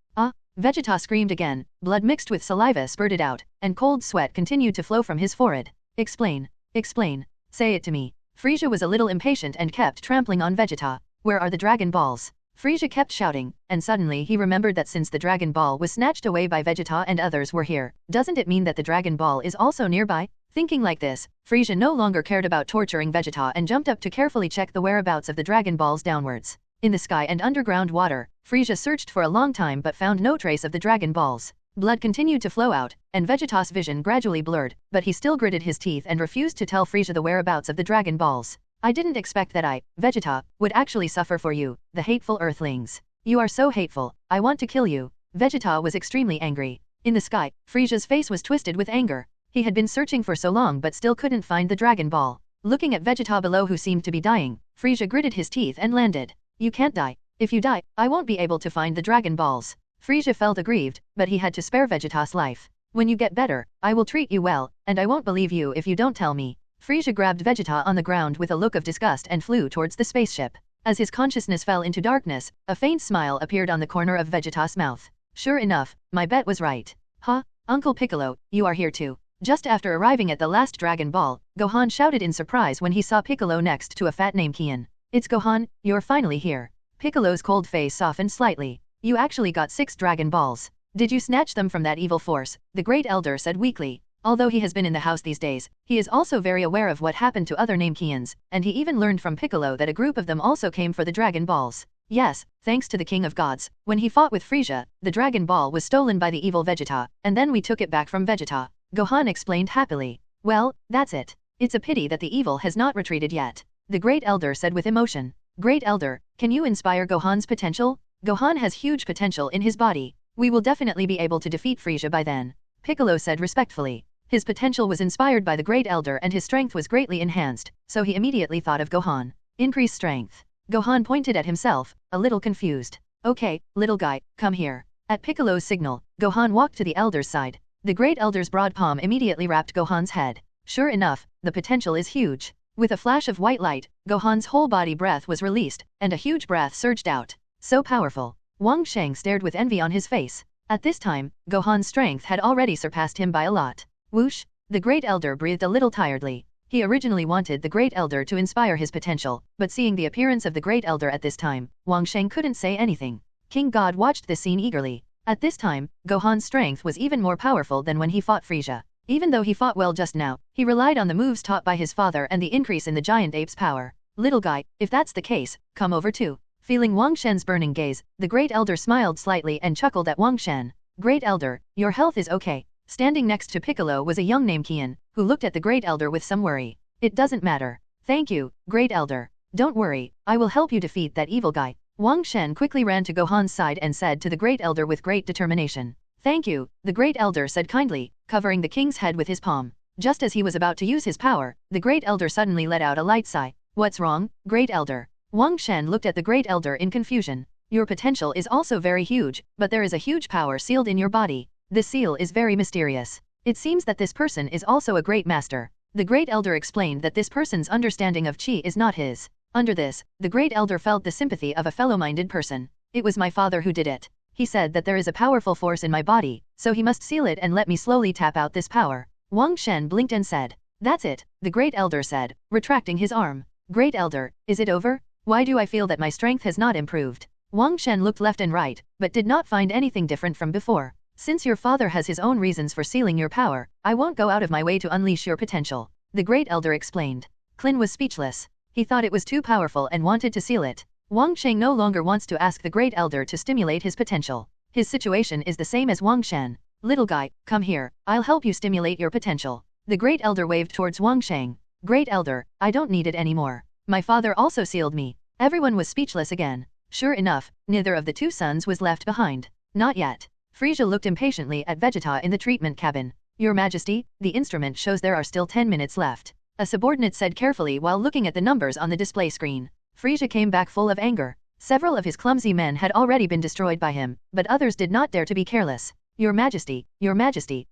Vegeta screamed again, blood mixed with saliva spurted out, and cold sweat continued to flow from his forehead. Explain. Explain. Say it to me. Frieza was a little impatient and kept trampling on Vegeta. Where are the Dragon Balls? Frieza kept shouting, and suddenly he remembered that since the Dragon Ball was snatched away by Vegeta and others were here, doesn't it mean that the Dragon Ball is also nearby? Thinking like this, Frieza no longer cared about torturing Vegeta and jumped up to carefully check the whereabouts of the Dragon Balls downwards. In the sky and underground water, Frieza searched for a long time but found no trace of the Dragon Balls. Blood continued to flow out, and Vegeta's vision gradually blurred, but he still gritted his teeth and refused to tell Frieza the whereabouts of the Dragon Balls. I didn't expect that I, Vegeta, would actually suffer for you, the hateful Earthlings. You are so hateful, I want to kill you. Vegeta was extremely angry. In the sky, Frieza's face was twisted with anger. He had been searching for so long but still couldn't find the Dragon Ball. Looking at Vegeta below who seemed to be dying, Frieza gritted his teeth and landed. You can't die. If you die, I won't be able to find the Dragon Balls. Frieza felt aggrieved, but he had to spare Vegeta's life. When you get better, I will treat you well, and I won't believe you if you don't tell me. Frieza grabbed Vegeta on the ground with a look of disgust and flew towards the spaceship. As his consciousness fell into darkness, a faint smile appeared on the corner of Vegeta's mouth. Sure enough, my bet was right. Uncle Piccolo, you are here too. Just after arriving at the last Dragon Ball, Gohan shouted in surprise when he saw Piccolo next to a fat named Kian. It's Gohan, you're finally here. Piccolo's cold face softened slightly. You actually got 6 Dragon Balls. Did you snatch them from that evil force? The Great Elder said weakly. Although he has been in the house these days, he is also very aware of what happened to other named Kians, and he even learned from Piccolo that a group of them also came for the Dragon Balls. Yes, thanks to the King of Gods, when he fought with Frieza, the Dragon Ball was stolen by the evil Vegeta, and then we took it back from Vegeta. Gohan explained happily. Well, that's it. It's a pity that the evil has not retreated yet. The Great Elder said with emotion. Great Elder, can you inspire Gohan's potential? Gohan has huge potential in his body. We will definitely be able to defeat Frieza by then. Piccolo said respectfully. His potential was inspired by the Great Elder and his strength was greatly enhanced, so he immediately thought of Gohan. Increase strength. Gohan pointed at himself, a little confused. Okay, little guy, come here. At Piccolo's signal, Gohan walked to the Elder's side. The Great Elder's broad palm immediately wrapped Gohan's head. Sure enough, the potential is huge. With a flash of white light, Gohan's whole body breath was released, and a huge breath surged out. So powerful. Wang Sheng stared with envy on his face. At this time, Gohan's strength had already surpassed him by a lot. Whoosh! The Great Elder breathed a little tiredly. He originally wanted the Great Elder to inspire his potential, but seeing the appearance of the Great Elder at this time, Wang Sheng couldn't say anything. King God watched this scene eagerly. At this time, Gohan's strength was even more powerful than when he fought Frieza. Even though he fought well just now, he relied on the moves taught by his father and the increase in the giant ape's power. Little guy, if that's the case, come over too. Feeling Wang Shen's burning gaze, the Great Elder smiled slightly and chuckled at Wang Shen. Great Elder, your health is okay. Standing next to Piccolo was a young named Kian, who looked at the Great Elder with some worry. It doesn't matter. Thank you, Great Elder. Don't worry, I will help you defeat that evil guy. Wang Shen quickly ran to Gohan's side and said to the Great Elder with great determination. Thank you, the Great Elder said kindly, covering the king's head with his palm. Just as he was about to use his power, the Great Elder suddenly let out a light sigh. What's wrong, Great Elder? Wang Shen looked at the Great Elder in confusion. Your potential is also very huge, but there is a huge power sealed in your body. This seal is very mysterious. It seems that this person is also a great master. The Great Elder explained that this person's understanding of Qi is not his. Under this, the Great Elder felt the sympathy of a fellow-minded person. It was my father who did it. He said that there is a powerful force in my body, so he must seal it and let me slowly tap out this power. Wang Shen blinked and said, "That's it," the Great Elder said, retracting his arm. Great Elder, is it over? Why do I feel that my strength has not improved? Wang Shen looked left and right, but did not find anything different from before. Since your father has his own reasons for sealing your power, I won't go out of my way to unleash your potential, the Great Elder explained. Clin was speechless. He thought it was too powerful and wanted to seal it. Wang Sheng no longer wants to ask the Great Elder to stimulate his potential. His situation is the same as Wang Shen. Little guy, come here, I'll help you stimulate your potential. The Great Elder waved towards Wang Sheng. Great Elder, I don't need it anymore. My father also sealed me. Everyone was speechless again. Sure enough, neither of the two sons was left behind. Not yet. Frieza looked impatiently at Vegeta in the treatment cabin. Your Majesty, the instrument shows there are still 10 minutes left. A subordinate said carefully while looking at the numbers on the display screen. Frieza came back full of anger. Several of his clumsy men had already been destroyed by him, but others did not dare to be careless. Your Majesty,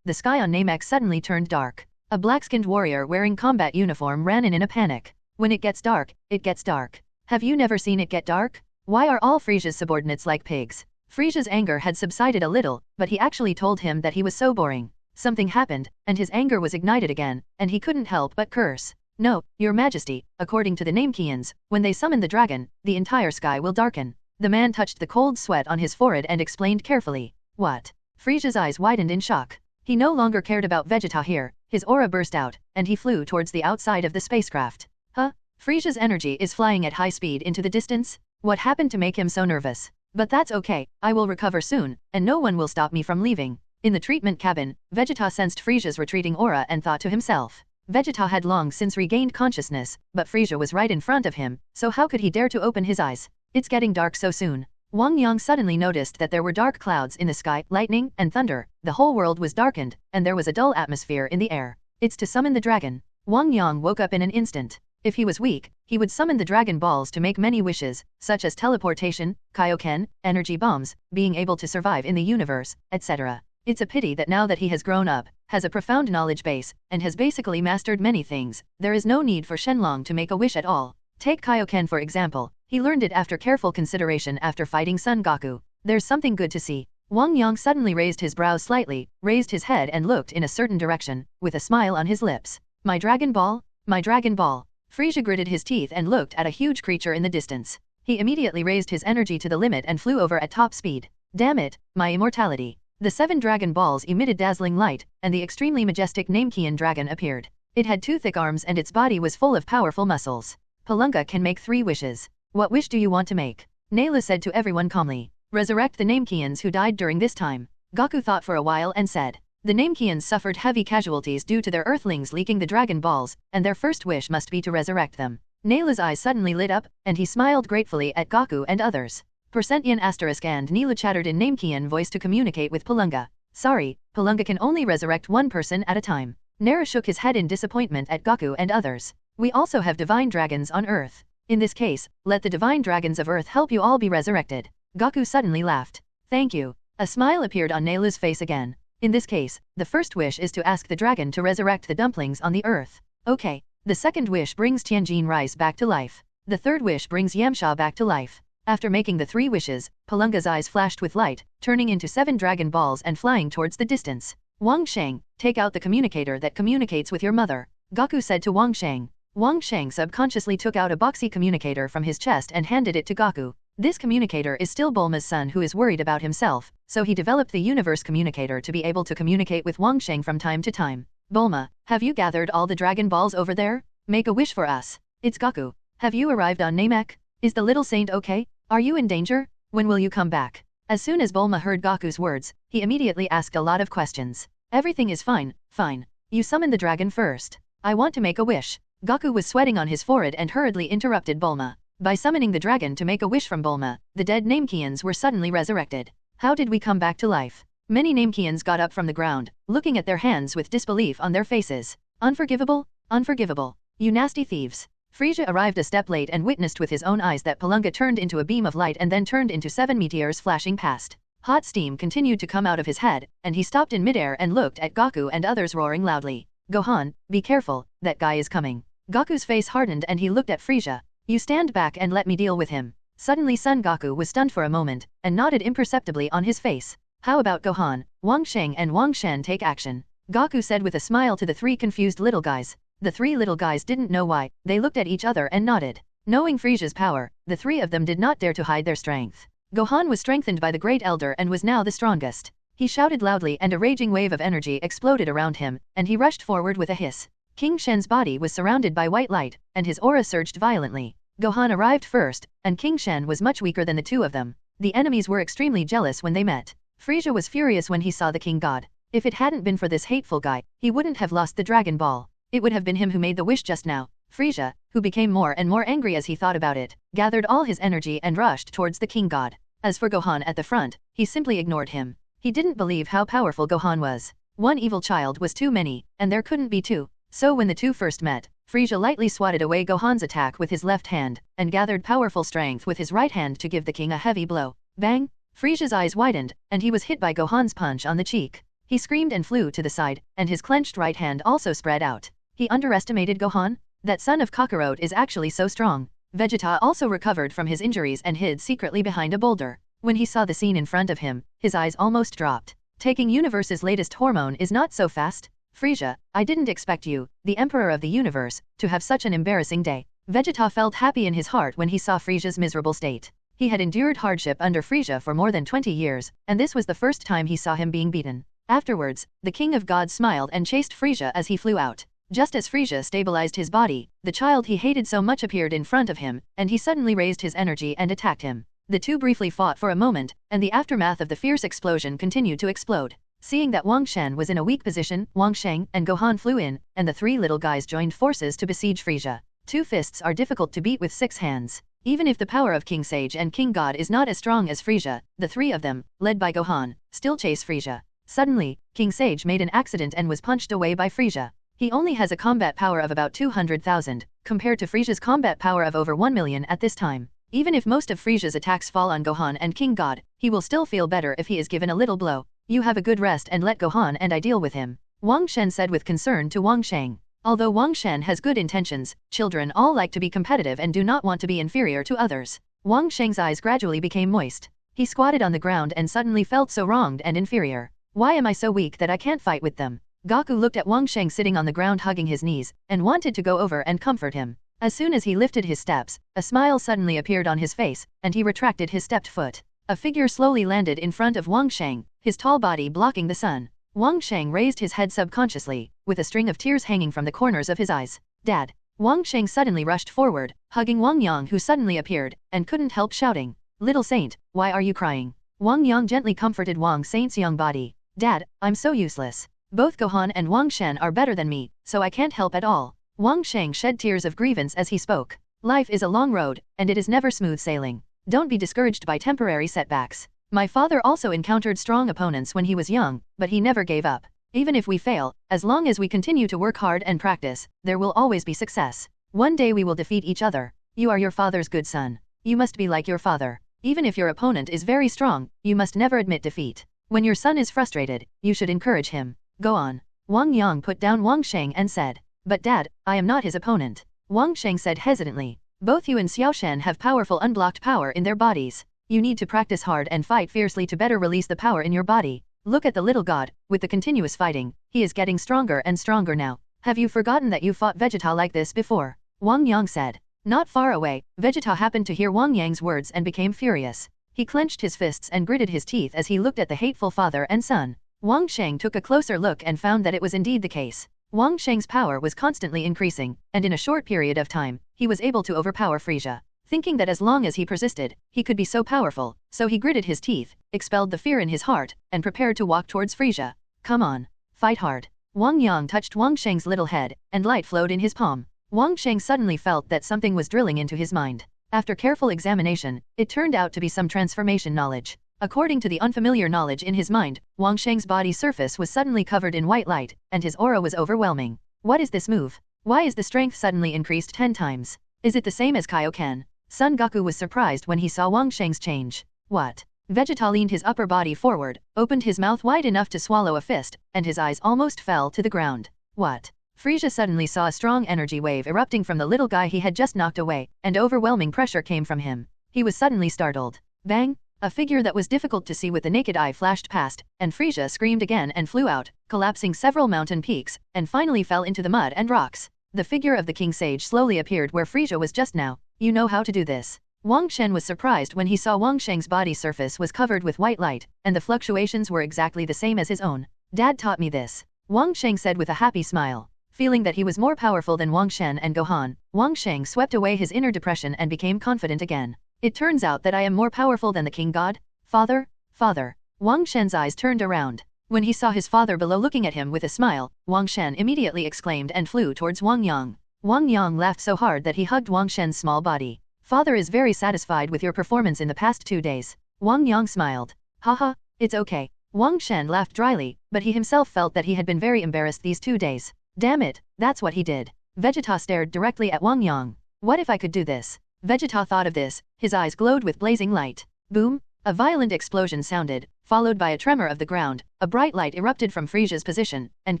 the sky on Namek suddenly turned dark. A black-skinned warrior wearing combat uniform ran in a panic. When it gets dark, it gets dark. Have you never seen it get dark? Why are all Frieza's subordinates like pigs? Frieza's anger had subsided a little, but he actually told him that he was so boring. Something happened, and his anger was ignited again, and he couldn't help but curse. No, Your Majesty, according to the Namekians, when they summon the dragon, the entire sky will darken. The man touched the cold sweat on his forehead and explained carefully. What? Frieza's eyes widened in shock. He no longer cared about Vegeta here, his aura burst out, and he flew towards the outside of the spacecraft. Huh? Frieza's energy is flying at high speed into the distance? What happened to make him so nervous? But that's okay, I will recover soon, and no one will stop me from leaving. In the treatment cabin, Vegeta sensed Frieza's retreating aura and thought to himself. Vegeta had long since regained consciousness, but Frieza was right in front of him, so how could he dare to open his eyes? It's getting dark so soon. Wang Yang suddenly noticed that there were dark clouds in the sky, lightning, and thunder. The whole world was darkened, and there was a dull atmosphere in the air. It's to summon the dragon. Wang Yang woke up in an instant. If he was weak, he would summon the dragon balls to make many wishes, such as teleportation, kaioken, energy bombs, being able to survive in the universe, etc. It's a pity that now that he has grown up, has a profound knowledge base, and has basically mastered many things, there is no need for Shenlong to make a wish at all. Take kaioken for example, he learned it after careful consideration after fighting Son Goku. There's something good to see. Wang Yang suddenly raised his brows slightly, raised his head and looked in a certain direction, with a smile on his lips. My Dragon Ball? My Dragon Ball. Frieza gritted his teeth and looked at a huge creature in the distance. He immediately raised his energy to the limit and flew over at top speed. Damn it, my immortality. The 7 Dragon Balls emitted dazzling light, and the extremely majestic Namekian dragon appeared. It had 2 thick arms and its body was full of powerful muscles. Palunga can make 3 wishes. What wish do you want to make? Nayla said to everyone calmly. Resurrect the Namekians who died during this time. Goku thought for a while and said. The Namekians suffered heavy casualties due to their Earthlings leaking the Dragon Balls, and their first wish must be to resurrect them. Nayla's eyes suddenly lit up, and he smiled gratefully at Goku and others. Percentian asterisk and Neela chattered in Namekian voice to communicate with Palunga. Sorry, Palunga can only resurrect one person at a time. Nara shook his head in disappointment at Goku and others. We also have divine dragons on Earth. In this case, let the divine dragons of Earth help you all be resurrected. Goku suddenly laughed. Thank you. A smile appeared on Nayla's face again. In this case, the first wish is to ask the dragon to resurrect the dumplings on the earth. Okay. The second wish brings Tianjin Rice back to life. The third wish brings Yamcha back to life. After making the 3 wishes, Palunga's eyes flashed with light, turning into 7 Dragon Balls and flying towards the distance. Wang Sheng, take out the communicator that communicates with your mother. Goku said to Wang Sheng. Wang Sheng subconsciously took out a boxy communicator from his chest and handed it to Goku. This communicator is still Bulma's son who is worried about himself, so he developed the universe communicator to be able to communicate with Wang Sheng from time to time. Bulma, have you gathered all the Dragon Balls over there? Make a wish for us. It's Goku. Have you arrived on Namek? Is the little saint okay? Are you in danger? When will you come back? As soon as Bulma heard Goku's words, he immediately asked a lot of questions. Everything is fine, fine. You summon the dragon first. I want to make a wish. Goku was sweating on his forehead and hurriedly interrupted Bulma. By summoning the dragon to make a wish from Bulma, the dead Namekians were suddenly resurrected. How did we come back to life? Many Namekians got up from the ground, looking at their hands with disbelief on their faces. Unforgivable, unforgivable. You nasty thieves. Frieza arrived a step late and witnessed with his own eyes that Palunga turned into a beam of light and then turned into 7 meteors flashing past. Hot steam continued to come out of his head, and he stopped in midair and looked at Goku and others roaring loudly. Gohan, be careful, that guy is coming. Goku's face hardened and he looked at Frieza. You stand back and let me deal with him. Suddenly Son Goku was stunned for a moment, and nodded imperceptibly on his face. How about Gohan, Wang Sheng and Wang Shen take action? Goku said with a smile to the 3 confused little guys. The 3 little guys didn't know why, they looked at each other and nodded. Knowing Frieza's power, the 3 of them did not dare to hide their strength. Gohan was strengthened by the Great Elder and was now the strongest. He shouted loudly and a raging wave of energy exploded around him, and he rushed forward with a hiss. King Shen's body was surrounded by white light, and his aura surged violently. Gohan arrived first, and King Shen was much weaker than the 2 of them. The enemies were extremely jealous when they met. Frieza was furious when he saw the King God. If it hadn't been for this hateful guy, he wouldn't have lost the Dragon Ball. It would have been him who made the wish just now. Frieza, who became more and more angry as he thought about it, gathered all his energy and rushed towards the King God. As for Gohan at the front, he simply ignored him. He didn't believe how powerful Gohan was. One evil child was too many, and there couldn't be 2. So when the 2 first met, Frieza lightly swatted away Gohan's attack with his left hand, and gathered powerful strength with his right hand to give the king a heavy blow. Bang! Frieza's eyes widened, and he was hit by Gohan's punch on the cheek. He screamed and flew to the side, and his clenched right hand also spread out. He underestimated Gohan? That son of Kakarot is actually so strong. Vegeta also recovered from his injuries and hid secretly behind a boulder. When he saw the scene in front of him, his eyes almost dropped. Taking Universe's latest hormone is not so fast. Frieza, I didn't expect you, the Emperor of the Universe, to have such an embarrassing day. Vegeta felt happy in his heart when he saw Frieza's miserable state. He had endured hardship under Frieza for more than 20 years, and this was the first time he saw him being beaten. Afterwards, the King of Gods smiled and chased Frieza as he flew out. Just as Frieza stabilized his body, the child he hated so much appeared in front of him, and he suddenly raised his energy and attacked him. The 2 briefly fought for a moment, and the aftermath of the fierce explosion continued to explode. Seeing that Wang Shen was in a weak position, Wang Sheng and Gohan flew in, and the 3 little guys joined forces to besiege Frieza. 2 fists are difficult to beat with 6 hands. Even if the power of King Sage and King God is not as strong as Frieza, the 3 of them, led by Gohan, still chase Frieza. Suddenly, King Sage made an accident and was punched away by Frieza. He only has a combat power of about 200,000, compared to Frieza's combat power of over 1 million at this time. Even if most of Frieza's attacks fall on Gohan and King God, he will still feel better if he is given a little blow. You have a good rest and let Gohan and I deal with him, Wang Shen said with concern to Wang Sheng. Although Wang Shen has good intentions, children all like to be competitive and do not want to be inferior to others. Wang Sheng's eyes gradually became moist. He squatted on the ground and suddenly felt so wronged and inferior. Why am I so weak that I can't fight with them? Goku looked at Wang Sheng sitting on the ground hugging his knees, and wanted to go over and comfort him. As soon as he lifted his steps, a smile suddenly appeared on his face, and he retracted his stepped foot. A figure slowly landed in front of Wang Sheng, his tall body blocking the sun. Wang Sheng raised his head subconsciously, with a string of tears hanging from the corners of his eyes. Dad! Wang Sheng suddenly rushed forward, hugging Wang Yang who suddenly appeared, and couldn't help shouting. Little saint, why are you crying? Wang Yang gently comforted Wang Saint's young body. Dad, I'm so useless. Both Gohan and Wang Shen are better than me, so I can't help at all. Wang Sheng shed tears of grievance as he spoke. Life is a long road, and it is never smooth sailing. Don't be discouraged by temporary setbacks. My father also encountered strong opponents when he was young, but he never gave up. Even if we fail, as long as we continue to work hard and practice, there will always be success. One day we will defeat each other. You are your father's good son. You must be like your father. Even if your opponent is very strong, you must never admit defeat. When your son is frustrated, you should encourage him. Go on. Wang Yang put down Wang Sheng and said. But Dad, I am not his opponent. Wang Sheng said hesitantly. Both you and Xiao Shen have powerful unblocked power in their bodies. You need to practice hard and fight fiercely to better release the power in your body. Look at the little god, with the continuous fighting, he is getting stronger and stronger now. Have you forgotten that you fought Vegeta like this before? Wang Yang said. Not far away, Vegeta happened to hear Wang Yang's words and became furious. He clenched his fists and gritted his teeth as he looked at the hateful father and son. Wang Sheng took a closer look and found that it was indeed the case. Wang Sheng's power was constantly increasing, and in a short period of time, he was able to overpower Frieza. Thinking that as long as he persisted, he could be so powerful, so he gritted his teeth, expelled the fear in his heart, and prepared to walk towards Frieza. Come on. Fight hard. Wang Yang touched Wang Sheng's little head, and light flowed in his palm. Wang Sheng suddenly felt that something was drilling into his mind. After careful examination, it turned out to be some transformation knowledge. According to the unfamiliar knowledge in his mind, Wang Sheng's body surface was suddenly covered in white light, and his aura was overwhelming. What is this move? Why is the strength suddenly increased 10 times? Is it the same as Kaioken? Son Goku was surprised when he saw Wang Sheng's change. What? Vegeta leaned his upper body forward, opened his mouth wide enough to swallow a fist, and his eyes almost fell to the ground. What? Frieza suddenly saw a strong energy wave erupting from the little guy he had just knocked away, and overwhelming pressure came from him. He was suddenly startled. Bang! A figure that was difficult to see with the naked eye flashed past, and Frieza screamed again and flew out, collapsing several mountain peaks, and finally fell into the mud and rocks. The figure of the King Sage slowly appeared where Frieza was just now. You know how to do this. Wang Shen was surprised when he saw Wang Sheng's body surface was covered with white light, and the fluctuations were exactly the same as his own. Dad taught me this. Wang Sheng said with a happy smile. Feeling that he was more powerful than Wang Shen and Gohan, Wang Sheng swept away his inner depression and became confident again. It turns out that I am more powerful than the King God? Father? Father. Wang Shen's eyes turned around. When he saw his father below looking at him with a smile, Wang Shen immediately exclaimed and flew towards Wang Yang. Wang Yang laughed so hard that he hugged Wang Shen's small body. Father is very satisfied with your performance in the past 2 days. Wang Yang smiled. Haha, it's okay. Wang Shen laughed dryly, but he himself felt that he had been very embarrassed these 2 days. Damn it, that's what he did. Vegeta stared directly at Wang Yang. What if I could do this? Vegeta thought of this, his eyes glowed with blazing light. Boom! A violent explosion sounded, followed by a tremor of the ground. A bright light erupted from Frieza's position, and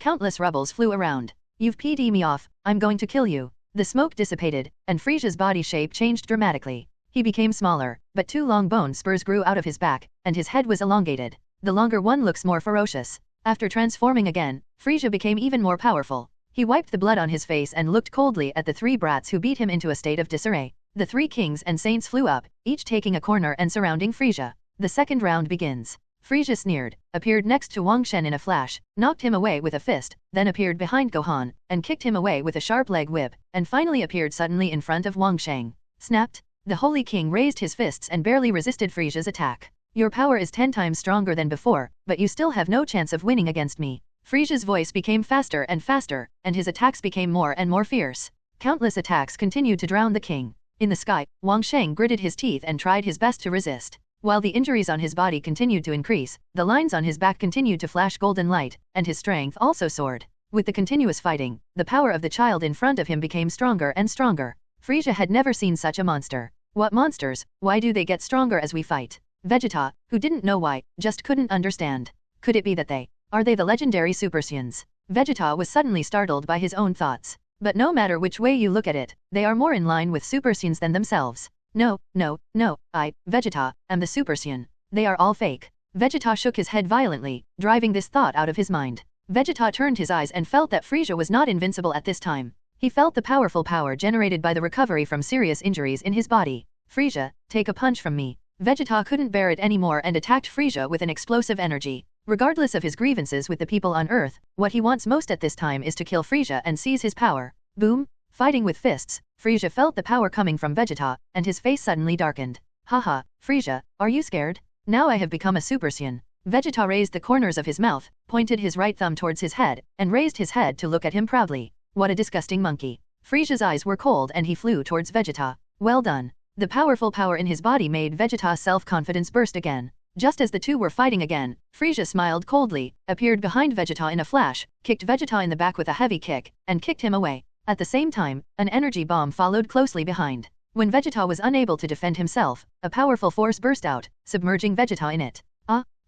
countless rebels flew around. You've PD'd me off, I'm going to kill you. The smoke dissipated, and Frieza's body shape changed dramatically. He became smaller, but 2 long bone spurs grew out of his back, and his head was elongated. The longer one looks more ferocious. After transforming again, Frieza became even more powerful. He wiped the blood on his face and looked coldly at the 3 brats who beat him into a state of disarray. The 3 kings and saints flew up, each taking a corner and surrounding Frieza. The second round begins. Frieza sneered, appeared next to Wang Shen in a flash, knocked him away with a fist, then appeared behind Gohan, and kicked him away with a sharp leg whip, and finally appeared suddenly in front of Wang Sheng. Snapped. The Holy King raised his fists and barely resisted Frieza's attack. Your power is 10 times stronger than before, but you still have no chance of winning against me. Frieza's voice became faster and faster, and his attacks became more and more fierce. Countless attacks continued to drown the king. In the sky, Wang Sheng gritted his teeth and tried his best to resist. While the injuries on his body continued to increase, the lines on his back continued to flash golden light, and his strength also soared. With the continuous fighting, the power of the child in front of him became stronger and stronger. Frieza had never seen such a monster. What monsters? Why do they get stronger as we fight? Vegeta, who didn't know why, just couldn't understand. Could it be that are they the legendary Super Saiyans? Vegeta was suddenly startled by his own thoughts. But no matter which way you look at it, they are more in line with Super Saiyans than themselves. No, I, Vegeta, am the Super Saiyan. They are all fake. Vegeta shook his head violently, driving this thought out of his mind. Vegeta turned his eyes and felt that Frieza was not invincible at this time. He felt the powerful power generated by the recovery from serious injuries in his body. Frieza, take a punch from me. Vegeta couldn't bear it anymore and attacked Frieza with an explosive energy. Regardless of his grievances with the people on Earth, what he wants most at this time is to kill Frieza and seize his power. Boom! Fighting with fists, Frieza felt the power coming from Vegeta, and his face suddenly darkened. Haha, Frieza, are you scared? Now I have become a Super Saiyan. Vegeta raised the corners of his mouth, pointed his right thumb towards his head, and raised his head to look at him proudly. What a disgusting monkey. Frieza's eyes were cold and he flew towards Vegeta. Well done. The powerful power in his body made Vegeta's self-confidence burst again. Just as the two were fighting again, Frieza smiled coldly, appeared behind Vegeta in a flash, kicked Vegeta in the back with a heavy kick, and kicked him away. At the same time, an energy bomb followed closely behind. When Vegeta was unable to defend himself, a powerful force burst out, submerging Vegeta in it.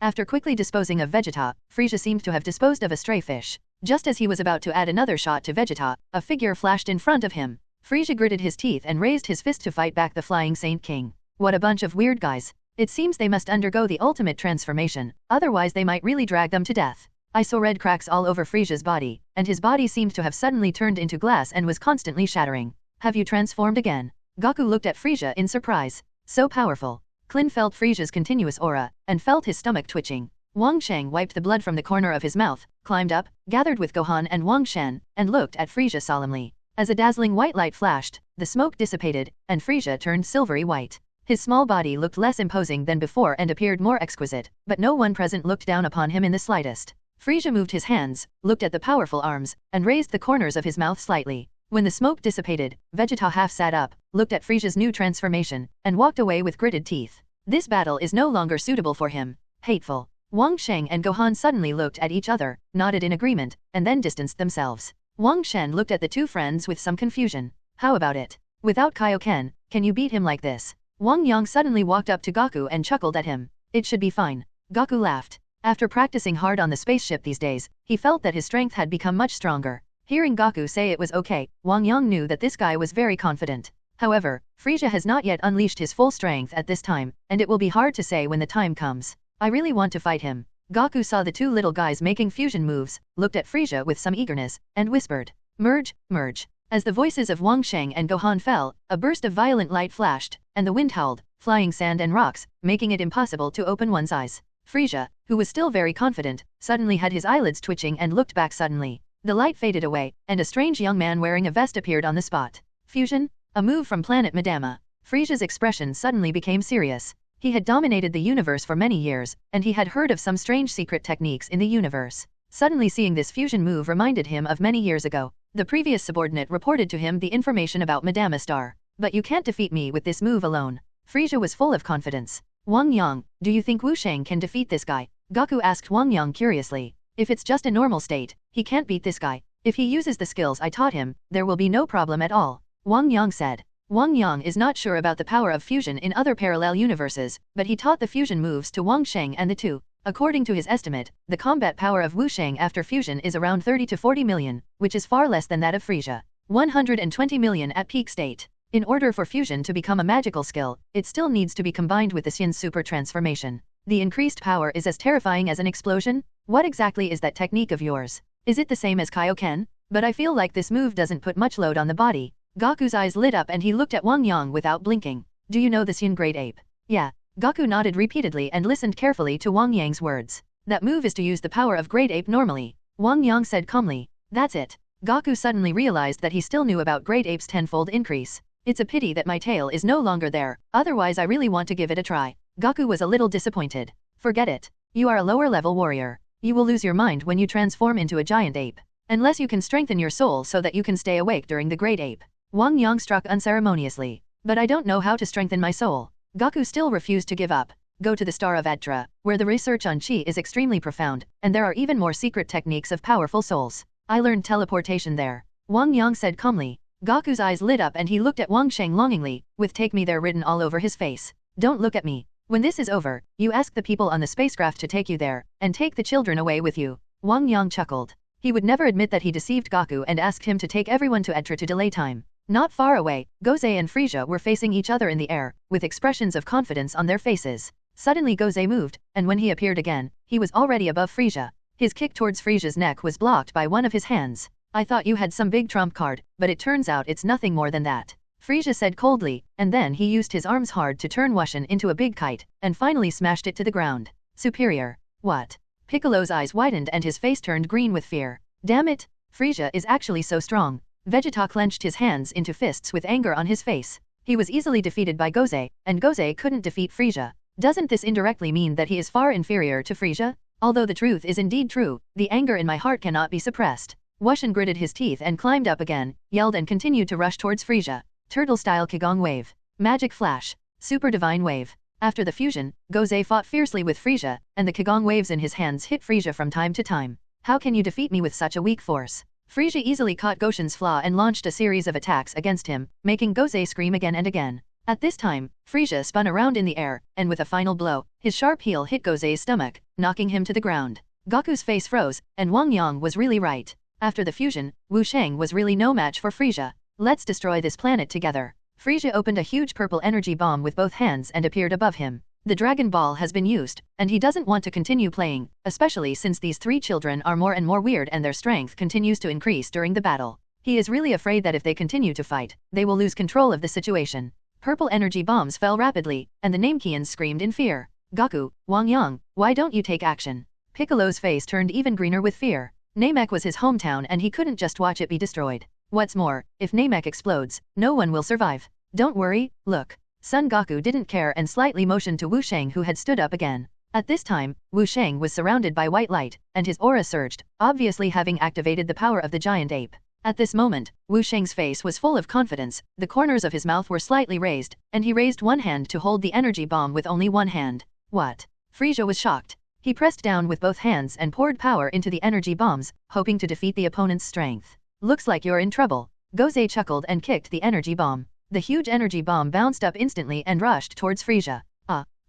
After quickly disposing of Vegeta, Frieza seemed to have disposed of a stray fish. Just as he was about to add another shot to Vegeta, a figure flashed in front of him. Frieza gritted his teeth and raised his fist to fight back the flying Saint King. What a bunch of weird guys. It seems they must undergo the ultimate transformation, otherwise they might really drag them to death. I saw red cracks all over Frieza's body, and his body seemed to have suddenly turned into glass and was constantly shattering. Have you transformed again? Goku looked at Frieza in surprise. So powerful. Klin felt Frieza's continuous aura, and felt his stomach twitching. Wang Sheng wiped the blood from the corner of his mouth, climbed up, gathered with Gohan and Wang Shen, and looked at Frieza solemnly. As a dazzling white light flashed, the smoke dissipated, and Frieza turned silvery white. His small body looked less imposing than before and appeared more exquisite, but no one present looked down upon him in the slightest. Frieza moved his hands, looked at the powerful arms, and raised the corners of his mouth slightly. When the smoke dissipated, Vegeta half sat up, looked at Frieza's new transformation, and walked away with gritted teeth. This battle is no longer suitable for him. Hateful. Wang Sheng and Gohan suddenly looked at each other, nodded in agreement, and then distanced themselves. Wang Shen looked at the two friends with some confusion. How about it? Without Kaioken, can you beat him like this? Wang Yang suddenly walked up to Goku and chuckled at him. It should be fine. Goku laughed. After practicing hard on the spaceship these days, he felt that his strength had become much stronger. Hearing Goku say it was okay, Wang Yang knew that this guy was very confident. However, Frieza has not yet unleashed his full strength at this time, and it will be hard to say when the time comes. I really want to fight him. Goku saw the two little guys making fusion moves, looked at Frieza with some eagerness, and whispered, "Merge, merge." As the voices of Wang Sheng and Gohan fell, a burst of violent light flashed, and the wind howled, flying sand and rocks, making it impossible to open one's eyes. Frieza, who was still very confident, suddenly had his eyelids twitching and looked back suddenly. The light faded away, and a strange young man wearing a vest appeared on the spot. Fusion? A move from Planet Vegeta. Frieza's expression suddenly became serious. He had dominated the universe for many years, and he had heard of some strange secret techniques in the universe. Suddenly seeing this fusion move reminded him of many years ago. The previous subordinate reported to him the information about Madama Star. But you can't defeat me with this move alone. Frieza was full of confidence. Wang Yang, do you think Wu Sheng can defeat this guy? Goku asked Wang Yang curiously. If it's just a normal state, he can't beat this guy. If he uses the skills I taught him, there will be no problem at all. Wang Yang said. Wang Yang is not sure about the power of fusion in other parallel universes, but he taught the fusion moves to Wang Sheng and the two. According to his estimate, the combat power of Wu Sheng after fusion is around 30 to 40 million, which is far less than that of Frieza. 120 million at peak state. In order for fusion to become a magical skill, it still needs to be combined with the Saiyan super transformation. The increased power is as terrifying as an explosion. What exactly is that technique of yours? Is it the same as Kaioken? But I feel like this move doesn't put much load on the body. Goku's eyes lit up and he looked at Wang Yang without blinking. Do you know the Saiyan Great Ape? Yeah. Goku nodded repeatedly and listened carefully to Wang Yang's words. That move is to use the power of Great Ape normally. Wang Yang said calmly. That's it. Goku suddenly realized that he still knew about Great Ape's tenfold increase. It's a pity that my tail is no longer there, otherwise I really want to give it a try. Goku was a little disappointed. Forget it. You are a lower level warrior. You will lose your mind when you transform into a giant ape. Unless you can strengthen your soul so that you can stay awake during the Great Ape. Wang Yang struck unceremoniously. But I don't know how to strengthen my soul. Goku still refused to give up. Go to the Star of Adra, where the research on Chi is extremely profound, and there are even more secret techniques of powerful souls. I learned teleportation there. Wang Yang said calmly. Goku's eyes lit up and he looked at Wang Sheng longingly, with "Take me there" written all over his face. Don't look at me. When this is over, you ask the people on the spacecraft to take you there, and take the children away with you. Wang Yang chuckled. He would never admit that he deceived Goku and asked him to take everyone to Adra to delay time. Not far away, Goze and Frieza were facing each other in the air, with expressions of confidence on their faces. Suddenly Goze moved, and when he appeared again, he was already above Frieza. His kick towards Frieza's neck was blocked by one of his hands. I thought you had some big trump card, but it turns out it's nothing more than that. Frieza said coldly, and then he used his arms hard to turn Wushan into a big kite, and finally smashed it to the ground. Superior. What? Piccolo's eyes widened and his face turned green with fear. Damn it! Frieza is actually so strong. Vegeta clenched his hands into fists with anger on his face. He was easily defeated by Goze, and Goze couldn't defeat Frieza. Doesn't this indirectly mean that he is far inferior to Frieza? Although the truth is indeed true, the anger in my heart cannot be suppressed. Wushan gritted his teeth and climbed up again, yelled and continued to rush towards Frieza. Turtle-style Kigong Wave. Magic Flash. Super Divine Wave. After the fusion, Goze fought fiercely with Frieza, and the Kigong waves in his hands hit Frieza from time to time. How can you defeat me with such a weak force? Frieza easily caught Goshen's flaw and launched a series of attacks against him, making Goze scream again and again. At this time, Frieza spun around in the air, and with a final blow, his sharp heel hit Goze's stomach, knocking him to the ground. Goku's face froze, and Wang Yang was really right. After the fusion, Wu Sheng was really no match for Frieza. Let's destroy this planet together. Frieza opened a huge purple energy bomb with both hands and appeared above him. The Dragon Ball has been used, and he doesn't want to continue playing, especially since these three children are more and more weird and their strength continues to increase during the battle. He is really afraid that if they continue to fight, they will lose control of the situation. Purple energy bombs fell rapidly, and the Namekians screamed in fear. Goku, Wang Yang, why don't you take action? Piccolo's face turned even greener with fear. Namek was his hometown and he couldn't just watch it be destroyed. What's more, if Namek explodes, no one will survive. Don't worry, look. Son Goku didn't care and slightly motioned to Wu Sheng, who had stood up again. At this time, Wu Sheng was surrounded by white light, and his aura surged, obviously having activated the power of the giant ape. At this moment, Wu Sheng's face was full of confidence, the corners of his mouth were slightly raised, and he raised one hand to hold the energy bomb with only one hand. What? Frieza was shocked. He pressed down with both hands and poured power into the energy bombs, hoping to defeat the opponent's strength. Looks like you're in trouble. Gozé chuckled and kicked the energy bomb. The huge energy bomb bounced up instantly and rushed towards Frieza.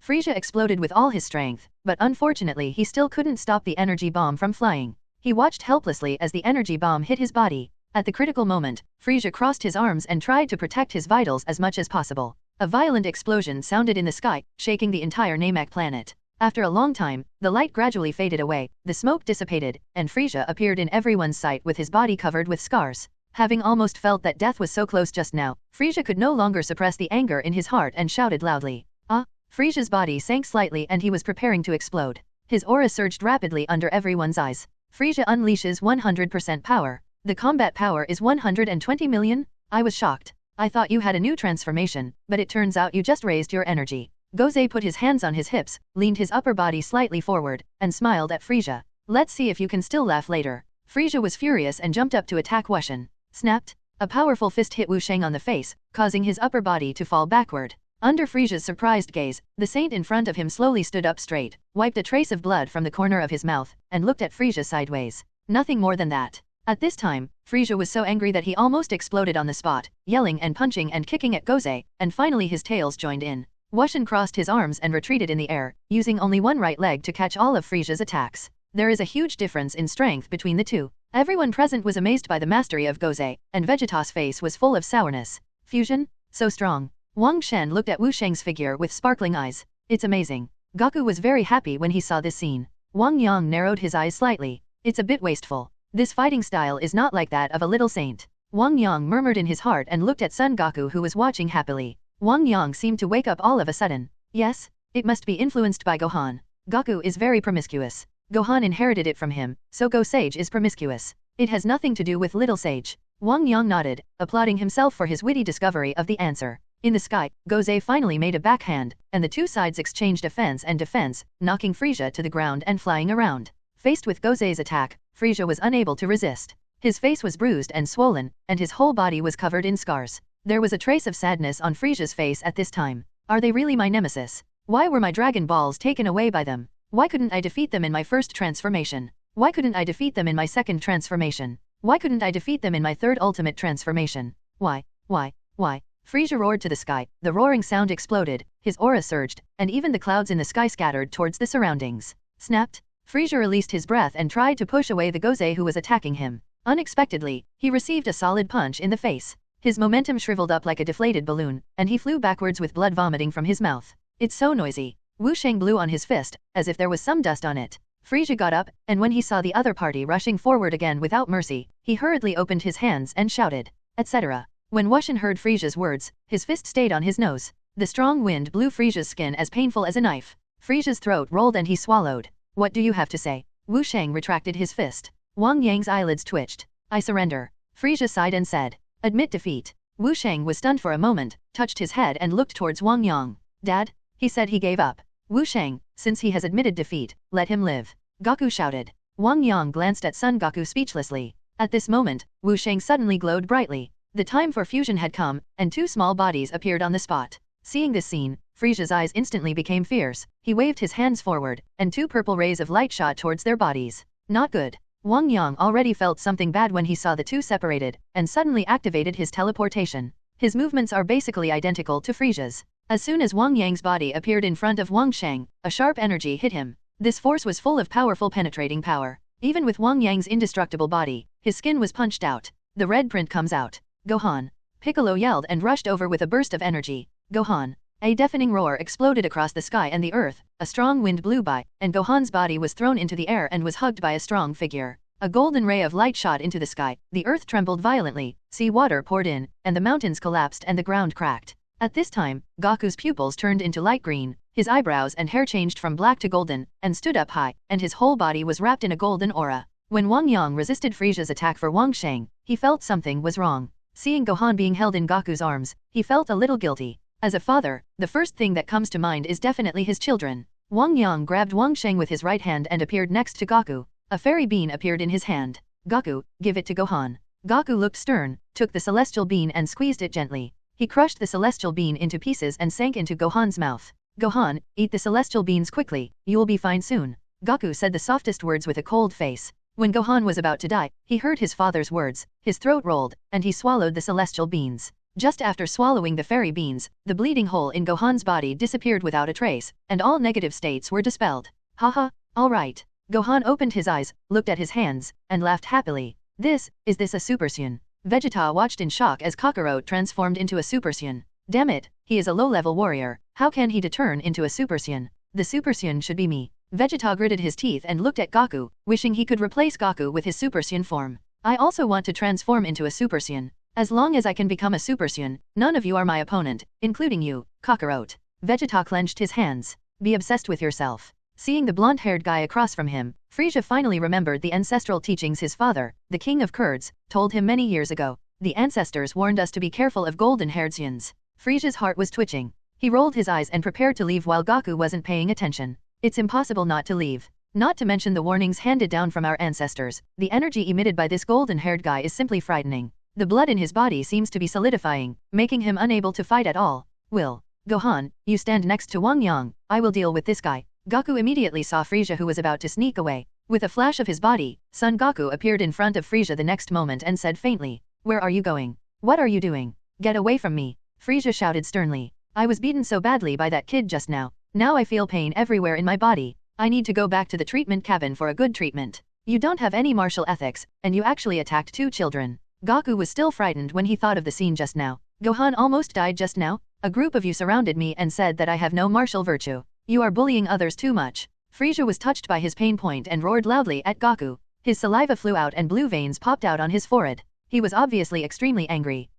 Frieza exploded with all his strength, but unfortunately he still couldn't stop the energy bomb from flying. He watched helplessly as the energy bomb hit his body. At the critical moment, Frieza crossed his arms and tried to protect his vitals as much as possible. A violent explosion sounded in the sky, shaking the entire Namek planet. After a long time, the light gradually faded away, the smoke dissipated, and Frieza appeared in everyone's sight with his body covered with scars. Having almost felt that death was so close just now, Frieza could no longer suppress the anger in his heart and shouted loudly. Frieza's body sank slightly and he was preparing to explode. His aura surged rapidly under everyone's eyes. Frieza unleashes 100% power. The combat power is 120 million? I was shocked. I thought you had a new transformation, but it turns out you just raised your energy. Gozé put his hands on his hips, leaned his upper body slightly forward, and smiled at Frieza. Let's see if you can still laugh later. Frieza was furious and jumped up to attack Wushen. Snapped. A powerful fist hit Wu Sheng on the face, causing his upper body to fall backward. Under Frieza's surprised gaze, the saint in front of him slowly stood up straight, wiped a trace of blood from the corner of his mouth, and looked at Frieza sideways. Nothing more than that. At this time, Frieza was so angry that he almost exploded on the spot, yelling and punching and kicking at Gozé, and finally his tails joined in. Wushen crossed his arms and retreated in the air, using only one right leg to catch all of Frieza's attacks. There is a huge difference in strength between the two. Everyone present was amazed by the mastery of Gozé, and Vegeta's face was full of sourness. Fusion? So strong. Wang Shen looked at Wu Sheng's figure with sparkling eyes. It's amazing. Gaku was very happy when he saw this scene. Wang Yang narrowed his eyes slightly. It's a bit wasteful. This fighting style is not like that of a little saint. Wang Yang murmured in his heart and looked at Son Goku who was watching happily. Wang Yang seemed to wake up all of a sudden. Yes, it must be influenced by Gohan. Gaku is very promiscuous. Gohan inherited it from him, so Go Sage is promiscuous. It has nothing to do with little sage. Wang Yang nodded, applauding himself for his witty discovery of the answer. In the sky, Gozé finally made a backhand, and the two sides exchanged offense and defense, knocking Frieza to the ground and flying around. Faced with Gozé's attack, Frieza was unable to resist. His face was bruised and swollen, and his whole body was covered in scars. There was a trace of sadness on Frieza's face at this time. Are they really my nemesis? Why were my Dragon Balls taken away by them? Why couldn't I defeat them in my first transformation? Why couldn't I defeat them in my second transformation? Why couldn't I defeat them in my third ultimate transformation? Why? Frieza roared to the sky, the roaring sound exploded, his aura surged, and even the clouds in the sky scattered towards the surroundings. Snapped. Frieza released his breath and tried to push away the Gozé who was attacking him. Unexpectedly, he received a solid punch in the face. His momentum shriveled up like a deflated balloon, and he flew backwards with blood vomiting from his mouth. It's so noisy. Wu Sheng blew on his fist, as if there was some dust on it. Frieza got up, and when he saw the other party rushing forward again without mercy, he hurriedly opened his hands and shouted, etc. When Wushen heard Frieza's words, his fist stayed on his nose. The strong wind blew Frieza's skin as painful as a knife. Frieza's throat rolled and he swallowed. What do you have to say? Wu Sheng retracted his fist. Wang Yang's eyelids twitched. I surrender. Frieza sighed and said, admit defeat. Wu Sheng was stunned for a moment, touched his head and looked towards Wang Yang. Dad? He said he gave up. Wu Sheng, since he has admitted defeat, let him live. Gaku shouted. Wang Yang glanced at Son Goku speechlessly. At this moment, Wu Sheng suddenly glowed brightly. The time for fusion had come, and two small bodies appeared on the spot. Seeing this scene, Frieza's eyes instantly became fierce. He waved his hands forward, and two purple rays of light shot towards their bodies. Not good. Wang Yang already felt something bad when he saw the two separated, and suddenly activated his teleportation. His movements are basically identical to Frieza's. As soon as Wang Yang's body appeared in front of Wang Sheng, a sharp energy hit him. This force was full of powerful penetrating power. Even with Wang Yang's indestructible body, his skin was punched out. The red print comes out. Gohan. Piccolo yelled and rushed over with a burst of energy. Gohan. A deafening roar exploded across the sky and the earth, a strong wind blew by, and Gohan's body was thrown into the air and was hugged by a strong figure. A golden ray of light shot into the sky, the earth trembled violently, sea water poured in, and the mountains collapsed and the ground cracked. At this time, Gaku's pupils turned into light green, his eyebrows and hair changed from black to golden, and stood up high, and his whole body was wrapped in a golden aura. When Wang Yang resisted Frieza's attack for Wang Sheng, he felt something was wrong. Seeing Gohan being held in Gaku's arms, he felt a little guilty. As a father, the first thing that comes to mind is definitely his children. Wang Yang grabbed Wang Sheng with his right hand and appeared next to Gaku. A fairy bean appeared in his hand. Gaku, give it to Gohan. Gaku looked stern, took the celestial bean and squeezed it gently. He crushed the celestial bean into pieces and sank into Gohan's mouth. Gohan, eat the celestial beans quickly, you will be fine soon. Gaku said the softest words with a cold face. When Gohan was about to die, he heard his father's words, his throat rolled, and he swallowed the celestial beans. Just after swallowing the fairy beans, the bleeding hole in Gohan's body disappeared without a trace, and all negative states were dispelled. Haha, alright. Gohan opened his eyes, looked at his hands, and laughed happily. Is this a Super Saiyan? Vegeta watched in shock as Kakarot transformed into a Super Saiyan. Damn it, he is a low-level warrior, how can he turn into a Super Saiyan? The Super Saiyan should be me. Vegeta gritted his teeth and looked at Gaku, wishing he could replace Gaku with his Super Saiyan form. I also want to transform into a Super Saiyan. As long as I can become a Super Saiyan, none of you are my opponent, including you, Kakarot. Vegeta clenched his hands. Be obsessed with yourself. Seeing the blonde-haired guy across from him, Frieza finally remembered the ancestral teachings his father, the King of Kurds, told him many years ago. The ancestors warned us to be careful of golden-haired Saiyans. Frieza's heart was twitching. He rolled his eyes and prepared to leave while Gaku wasn't paying attention. It's impossible not to leave. Not to mention the warnings handed down from our ancestors. The energy emitted by this golden-haired guy is simply frightening. The blood in his body seems to be solidifying, making him unable to fight at all. Gohan, you stand next to Wang Yang, I will deal with this guy. Gaku immediately saw Frieza who was about to sneak away. With a flash of his body, Son Goku appeared in front of Frieza the next moment and said faintly, "Where are you going? What are you doing? Get away from me!" Frieza shouted sternly. "I was beaten so badly by that kid just now. Now I feel pain everywhere in my body. I need to go back to the treatment cabin for a good treatment. You don't have any martial ethics, and you actually attacked 2 children." Gaku was still frightened when he thought of the scene just now. "Gohan almost died just now? A group of you surrounded me and said that I have no martial virtue. You are bullying others too much." Frieza was touched by his pain point and roared loudly at Gaku. His saliva flew out and blue veins popped out on his forehead. He was obviously extremely angry.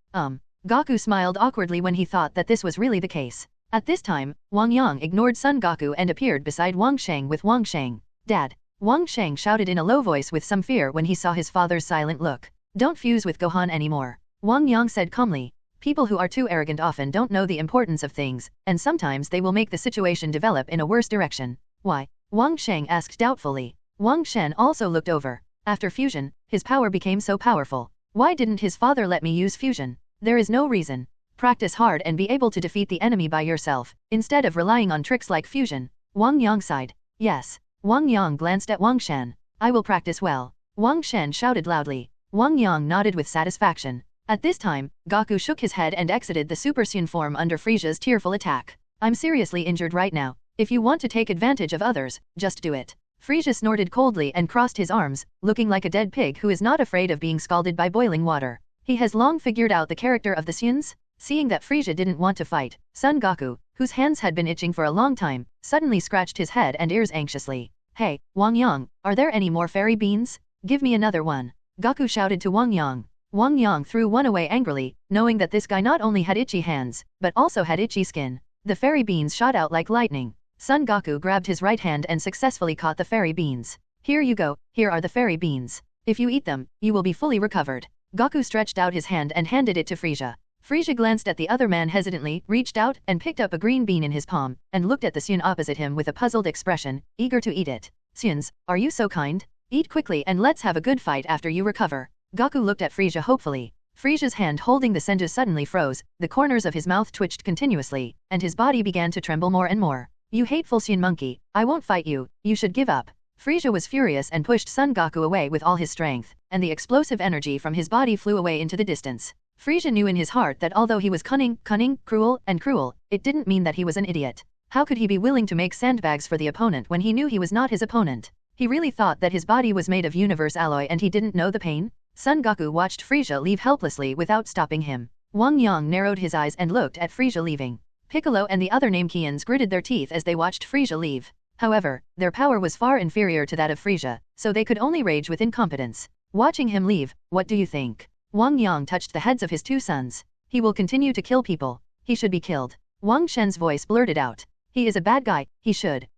Gaku smiled awkwardly when he thought that this was really the case. At this time, Wang Yang ignored Son Goku and appeared beside Wang Sheng with Wang Sheng. "Dad!" Wang Sheng shouted in a low voice with some fear when he saw his father's silent look. "Don't fuse with Gohan anymore," Wang Yang said calmly. "People who are too arrogant often don't know the importance of things, and sometimes they will make the situation develop in a worse direction." "Why?" Wang Sheng asked doubtfully. Wang Shen also looked over. After fusion, his power became so powerful. Why didn't his father let me use fusion? There is no reason. Practice hard and be able to defeat the enemy by yourself, instead of relying on tricks like fusion. Wang Yang sighed. "Yes." Wang Yang glanced at Wang Shen. "I will practice well." Wang Shen shouted loudly. Wang Yang nodded with satisfaction. At this time, Gaku shook his head and exited the Super Saiyan form under Frieza's tearful attack. "I'm seriously injured right now. If you want to take advantage of others, just do it." Frieza snorted coldly and crossed his arms, looking like a dead pig who is not afraid of being scalded by boiling water. He has long figured out the character of the Saiyans. Seeing that Frieza didn't want to fight, Son Goku, whose hands had been itching for a long time, suddenly scratched his head and ears anxiously. "Hey, Wang Yang, are there any more fairy beans? Give me another one." Gaku shouted to Wang Yang. Wang Yang threw one away angrily, knowing that this guy not only had itchy hands, but also had itchy skin. The fairy beans shot out like lightning. Son Goku grabbed his right hand and successfully caught the fairy beans. "Here you go, here are the fairy beans. If you eat them, you will be fully recovered." Gaku stretched out his hand and handed it to Frieza. Frieza glanced at the other man hesitantly, reached out, and picked up a green bean in his palm, and looked at the Saiyan opposite him with a puzzled expression, eager to eat it. "Saiyans, are you so kind? Eat quickly and let's have a good fight after you recover." Gaku looked at Frieza hopefully. Frieza's hand holding the senju suddenly froze, the corners of his mouth twitched continuously, and his body began to tremble more and more. "You hateful Saiyan monkey, I won't fight you, you should give up." Frieza was furious and pushed Son Goku away with all his strength, and the explosive energy from his body flew away into the distance. Frieza knew in his heart that although he was cunning, cruel, it didn't mean that he was an idiot. How could he be willing to make sandbags for the opponent when he knew he was not his opponent? He really thought that his body was made of universe alloy and he didn't know the pain? Son Goku watched Frieza leave helplessly without stopping him. Wang Yang narrowed his eyes and looked at Frieza leaving. Piccolo and the other Namekians gritted their teeth as they watched Frieza leave. However, their power was far inferior to that of Frieza, so they could only rage with incompetence. Watching him leave, what do you think? Wang Yang touched the heads of his 2 sons. "He will continue to kill people. He should be killed." Wang Shen's voice blurted out. "He is a bad guy, he should.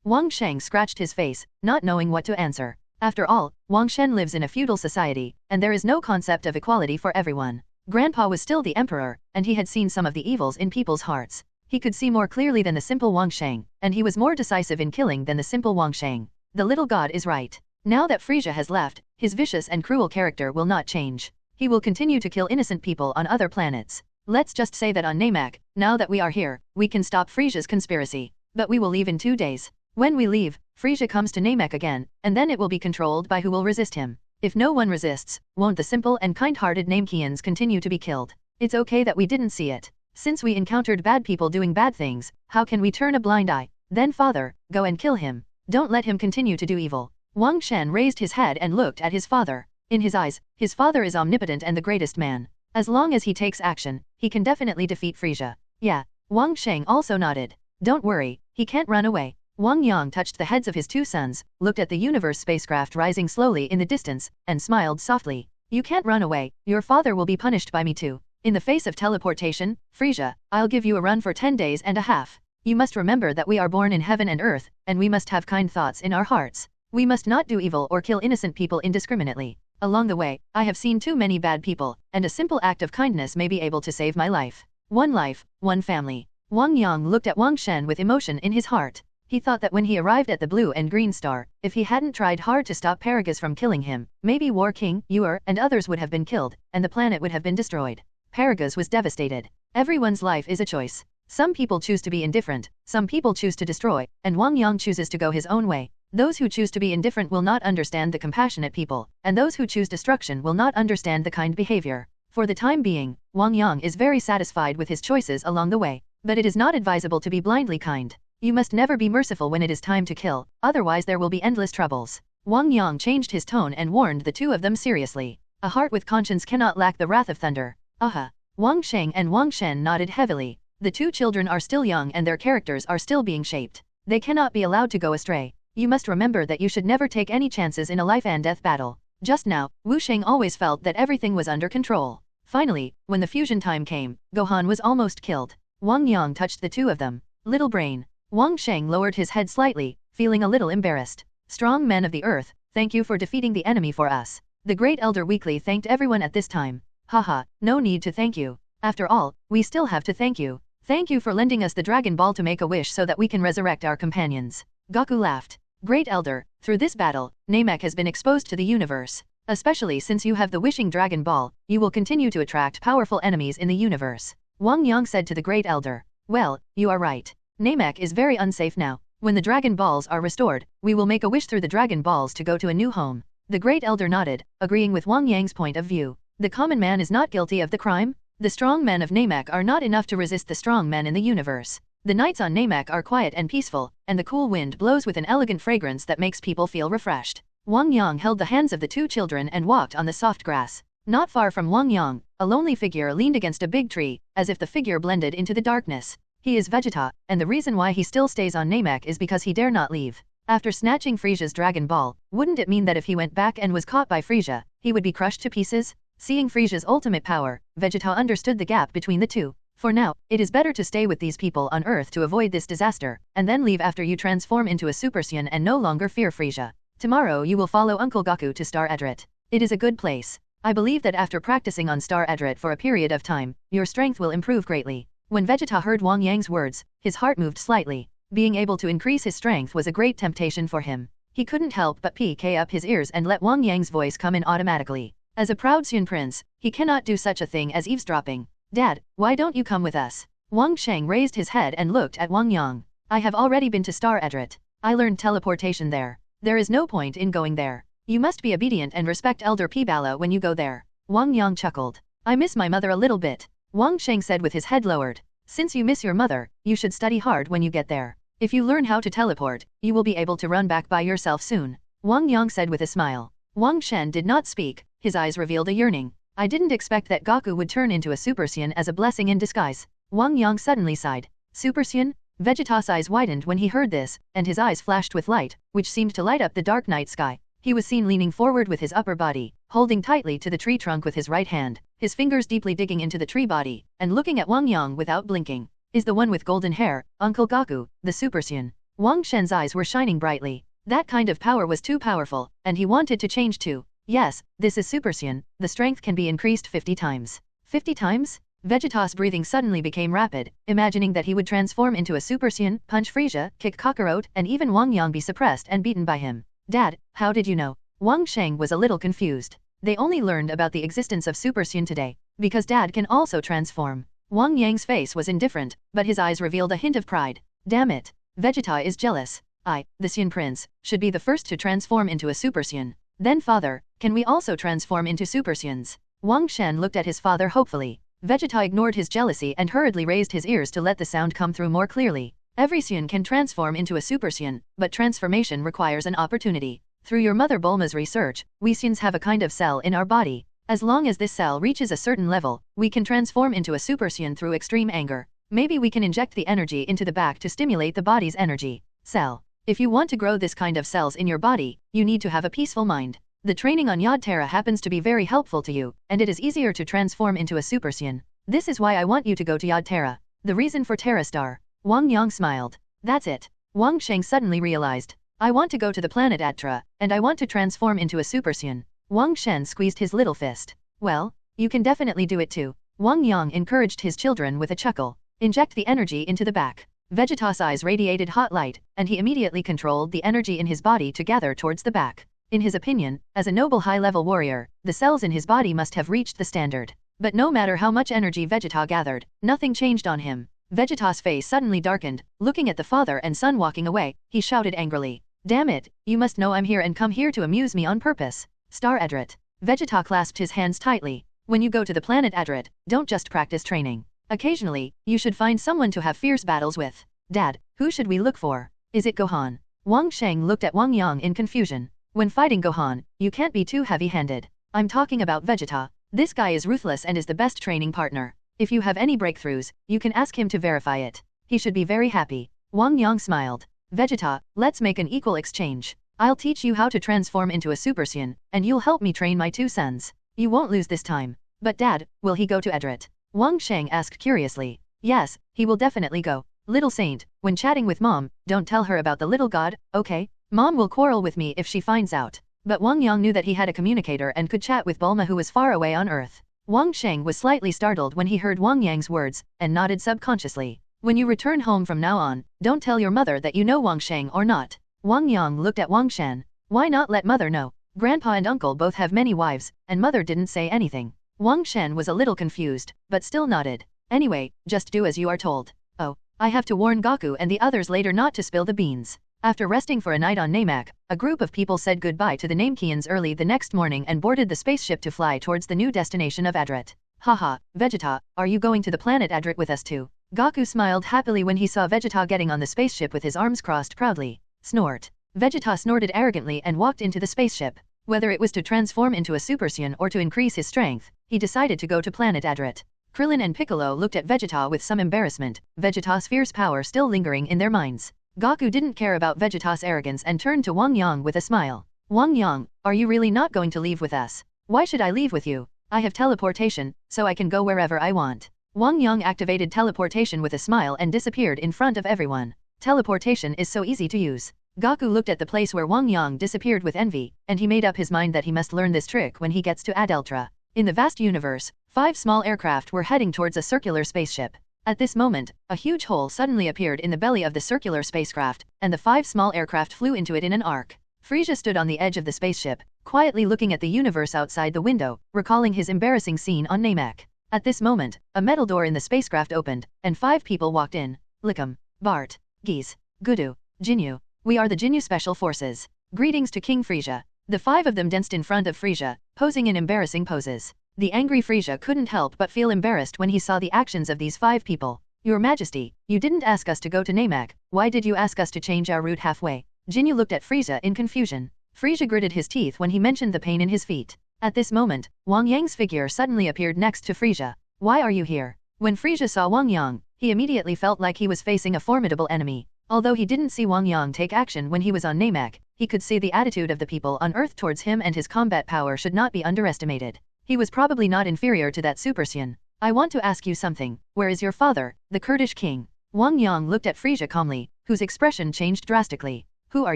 Wang Sheng scratched his face, not knowing what to answer. After all, Wang Shen lives in a feudal society, and there is no concept of equality for everyone. Grandpa was still the emperor, and he had seen some of the evils in people's hearts. He could see more clearly than the simple Wang Sheng, and he was more decisive in killing than the simple Wang Sheng. The little god is right. Now that Frieza has left, his vicious and cruel character will not change. He will continue to kill innocent people on other planets. Let's just say that on Namek, now that we are here, we can stop Frieza's conspiracy. But we will leave in 2 days. When we leave, Frieza comes to Namek again, and then it will be controlled by who will resist him. If no one resists, won't the simple and kind-hearted Namekians continue to be killed? It's okay that we didn't see it. Since we encountered bad people doing bad things, how can we turn a blind eye? Then father, go and kill him. Don't let him continue to do evil. Wang Shen raised his head and looked at his father. In his eyes, his father is omnipotent and the greatest man. As long as he takes action, he can definitely defeat Frieza. Yeah, Wang Sheng also nodded. Don't worry, he can't run away. Wang Yang touched the heads of his 2 sons, looked at the universe spacecraft rising slowly in the distance, and smiled softly. You can't run away, your father will be punished by me too. In the face of teleportation, Frieza, I'll give you a run for 10 days and a half. You must remember that we are born in heaven and earth, and we must have kind thoughts in our hearts. We must not do evil or kill innocent people indiscriminately. Along the way, I have seen too many bad people, and a simple act of kindness may be able to save my life. One life, one family. Wang Yang looked at Wang Shen with emotion in his heart. He thought that when he arrived at the blue and green star, if he hadn't tried hard to stop Paragus from killing him, maybe War King, Yor, and others would have been killed, and the planet would have been destroyed. Paragus was devastated. Everyone's life is a choice. Some people choose to be indifferent, some people choose to destroy, and Wang Yang chooses to go his own way. Those who choose to be indifferent will not understand the compassionate people, and those who choose destruction will not understand the kind behavior. For the time being, Wang Yang is very satisfied with his choices along the way, but it is not advisable to be blindly kind. You must never be merciful when it is time to kill, otherwise there will be endless troubles. Wang Yang changed his tone and warned the 2 of them seriously. A heart with conscience cannot lack the wrath of thunder. Aha. Wang Sheng and Wang Shen nodded heavily. The 2 children are still young and their characters are still being shaped. They cannot be allowed to go astray. You must remember that you should never take any chances in a life and death battle. Just now, Wu Sheng always felt that everything was under control. Finally, when the fusion time came, Gohan was almost killed. Wang Yang touched the 2 of them. Little brain. Wang Sheng lowered his head slightly, feeling a little embarrassed. Strong men of the earth, thank you for defeating the enemy for us. The great elder weakly thanked everyone at this time. Haha, no need to thank you. After all, we still have to thank you. Thank you for lending us the Dragon Ball to make a wish so that we can resurrect our companions. Goku laughed. Great elder, through this battle, Namek has been exposed to the universe. Especially since you have the wishing Dragon Ball, you will continue to attract powerful enemies in the universe. Wang Yang said to the great elder. Well, you are right. Namek is very unsafe now. When the Dragon Balls are restored, we will make a wish through the Dragon Balls to go to a new home. The great elder nodded, agreeing with Wang Yang's point of view. The common man is not guilty of the crime. The strong men of Namek are not enough to resist the strong men in the universe. The nights on Namek are quiet and peaceful, and the cool wind blows with an elegant fragrance that makes people feel refreshed. Wang Yang held the hands of the 2 children and walked on the soft grass. Not far from Wang Yang, a lonely figure leaned against a big tree, as if the figure blended into the darkness. He is Vegeta, and the reason why he still stays on Namek is because he dare not leave. After snatching Frieza's Dragon Ball, wouldn't it mean that if he went back and was caught by Frieza, he would be crushed to pieces? Seeing Frieza's ultimate power, Vegeta understood the gap between the 2. For now, it is better to stay with these people on Earth to avoid this disaster, and then leave after you transform into a Super Saiyan and no longer fear Frieza. Tomorrow you will follow Uncle Goku to Star Edrit. It is a good place. I believe that after practicing on Star Edrit for a period of time, your strength will improve greatly. When Vegeta heard Wang Yang's words, his heart moved slightly. Being able to increase his strength was a great temptation for him. He couldn't help but PK up his ears and let Wang Yang's voice come in automatically. As a proud Saiyan prince, he cannot do such a thing as eavesdropping. Dad, why don't you come with us? Wang Sheng raised his head and looked at Wang Yang. I have already been to Star Edrit. I learned teleportation there. There is no point in going there. You must be obedient and respect Elder Pibala when you go there. Wang Yang chuckled. I miss my mother a little bit. Wang Sheng said with his head lowered. Since you miss your mother, you should study hard when you get there. If you learn how to teleport, you will be able to run back by yourself soon. Wang Yang said with a smile. Wang Shen did not speak, his eyes revealed a yearning. I didn't expect that Goku would turn into a Super Saiyan as a blessing in disguise. Wang Yang suddenly sighed. Super Saiyan? Vegeta's eyes widened when he heard this, and his eyes flashed with light, which seemed to light up the dark night sky. He was seen leaning forward with his upper body, holding tightly to the tree trunk with his right hand, his fingers deeply digging into the tree body, and looking at Wang Yang without blinking. Is the one with golden hair, Uncle Goku, the Super Saiyan? Wang Shen's eyes were shining brightly. That kind of power was too powerful, and he wanted to change too. Yes, this is Super Saiyan, the strength can be increased 50 times. 50 times? Vegeta's breathing suddenly became rapid, imagining that he would transform into a Super Saiyan, punch Frieza, kick Kakarot, and even Wang Yang be suppressed and beaten by him. Dad, how did you know? Wang Sheng was a little confused. They only learned about the existence of Super Saiyan today, because Dad can also transform. Wang Yang's face was indifferent, but his eyes revealed a hint of pride. Damn it. Vegeta is jealous. I, the Saiyan Prince, should be the first to transform into a Super Saiyan. Then father, can we also transform into Super Saiyans? Wang Shen looked at his father hopefully. Vegeta ignored his jealousy and hurriedly raised his ears to let the sound come through more clearly. Every Saiyan can transform into a Super Saiyan, but transformation requires an opportunity. Through your mother Bulma's research, we Saiyans have a kind of cell in our body. As long as this cell reaches a certain level, we can transform into a Super Saiyan through extreme anger. Maybe we can inject the energy into the back to stimulate the body's energy cell. If you want to grow this kind of cells in your body, you need to have a peaceful mind. The training on Yod Terra happens to be very helpful to you, and it is easier to transform into a Super Saiyan. This is why I want you to go to Yod Terra. The reason for Terra Star. Wang Yang smiled. That's it. Wang Sheng suddenly realized. I want to go to the planet Atra, and I want to transform into a Super Saiyan. Wang Shen squeezed his little fist. Well, you can definitely do it too. Wang Yang encouraged his children with a chuckle. Inject the energy into the back. Vegeta's eyes radiated hot light, and he immediately controlled the energy in his body to gather towards the back. In his opinion, as a noble high-level warrior, the cells in his body must have reached the standard. But no matter how much energy Vegeta gathered, nothing changed on him. Vegeta's face suddenly darkened. Looking at the father and son walking away, he shouted angrily. Damn it, you must know I'm here and come here to amuse me on purpose. Star Edrit. Vegeta clasped his hands tightly. When you go to the planet Edrit, don't just practice training. Occasionally, you should find someone to have fierce battles with. Dad, who should we look for? Is it Gohan? Wang Sheng looked at Wang Yang in confusion. When fighting Gohan, you can't be too heavy-handed. I'm talking about Vegeta. This guy is ruthless and is the best training partner. If you have any breakthroughs, you can ask him to verify it. He should be very happy. Wang Yang smiled. Vegeta, let's make an equal exchange. I'll teach you how to transform into a Super Saiyan, and you'll help me train my two sons. You won't lose this time. But Dad, will he go to Edrit? Wang Sheng asked curiously. Yes, he will definitely go. Little Saint, when chatting with Mom, don't tell her about the little god, okay? Mom will quarrel with me if she finds out. But Wang Yang knew that he had a communicator and could chat with Bulma who was far away on Earth. Wang Sheng was slightly startled when he heard Wang Yang's words, and nodded subconsciously. When you return home from now on, don't tell your mother that you know Wang Sheng or not. Wang Yang looked at Wang Shen. Why not let mother know? Grandpa and uncle both have many wives, and mother didn't say anything. Wang Shen was a little confused, but still nodded. Anyway, just do as you are told. Oh, I have to warn Goku and the others later not to spill the beans. After resting for a night on Namek, a group of people said goodbye to the Namekians early the next morning and boarded the spaceship to fly towards the new destination of Edrit. Haha, Vegeta, are you going to the planet Edrit with us too? Goku smiled happily when he saw Vegeta getting on the spaceship with his arms crossed proudly. Snort. Vegeta snorted arrogantly and walked into the spaceship. Whether it was to transform into a Super Saiyan or to increase his strength, he decided to go to planet Edrit. Krillin and Piccolo looked at Vegeta with some embarrassment, Vegeta's fierce power still lingering in their minds. Goku didn't care about Vegeta's arrogance and turned to Wang Yang with a smile. Wang Yang, are you really not going to leave with us? Why should I leave with you? I have teleportation, so I can go wherever I want. Wang Yang activated teleportation with a smile and disappeared in front of everyone. Teleportation is so easy to use. Goku looked at the place where Wang Yang disappeared with envy, and he made up his mind that he must learn this trick when he gets to Adeltra. In the vast universe, 5 small aircraft were heading towards a circular spaceship. At this moment, a huge hole suddenly appeared in the belly of the circular spacecraft, and the 5 small aircraft flew into it in an arc. Frieza stood on the edge of the spaceship, quietly looking at the universe outside the window, recalling his embarrassing scene on Namek. At this moment, a metal door in the spacecraft opened, and 5 people walked in. Lickum, Bart, Geese, Gudu, Jinyu. We are the Jinyu Special Forces. Greetings to King Frieza. The 5 of them danced in front of Frieza, posing in embarrassing poses. The angry Frieza couldn't help but feel embarrassed when he saw the actions of these 5 people. Your Majesty, you didn't ask us to go to Namek, why did you ask us to change our route halfway? Jinyu looked at Frieza in confusion. Frieza gritted his teeth when he mentioned the pain in his feet. At this moment, Wang Yang's figure suddenly appeared next to Frieza. Why are you here? When Frieza saw Wang Yang, he immediately felt like he was facing a formidable enemy. Although he didn't see Wang Yang take action when he was on Namek, he could see the attitude of the people on Earth towards him, and his combat power should not be underestimated. He was probably not inferior to that Super Saiyan. I want to ask you something. Where is your father, the Kurdish king? Wang Yang looked at Frieza calmly, whose expression changed drastically. Who are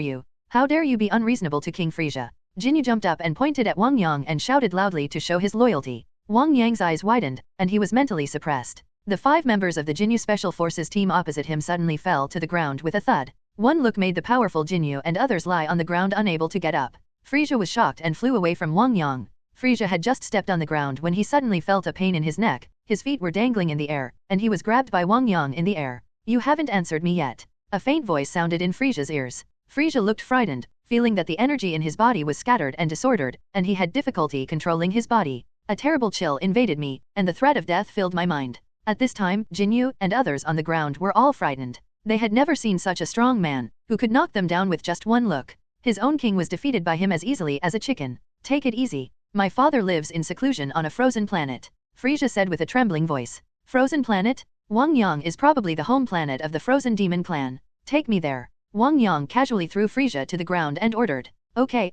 you? How dare you be unreasonable to King Frieza? Jinyu jumped up and pointed at Wang Yang and shouted loudly to show his loyalty. Wang Yang's eyes widened, and he was mentally suppressed. The 5 members of the Jinyu Special Forces team opposite him suddenly fell to the ground with a thud. One look made the powerful Jinyu and others lie on the ground unable to get up. Frieza was shocked and flew away from Wang Yang. Frieza had just stepped on the ground when he suddenly felt a pain in his neck, his feet were dangling in the air, and he was grabbed by Wang Yang in the air. You haven't answered me yet. A faint voice sounded in Frieza's ears. Frieza looked frightened, feeling that the energy in his body was scattered and disordered, and he had difficulty controlling his body. A terrible chill invaded me, and the threat of death filled my mind. At this time, Jinyu and others on the ground were all frightened. They had never seen such a strong man, who could knock them down with just one look. His own king was defeated by him as easily as a chicken. Take it easy. My father lives in seclusion on a frozen planet, Frieza said with a trembling voice. Frozen planet? Wang Yang is probably the home planet of the frozen demon clan. Take me there. Wang Yang casually threw Frieza to the ground and ordered. Okay.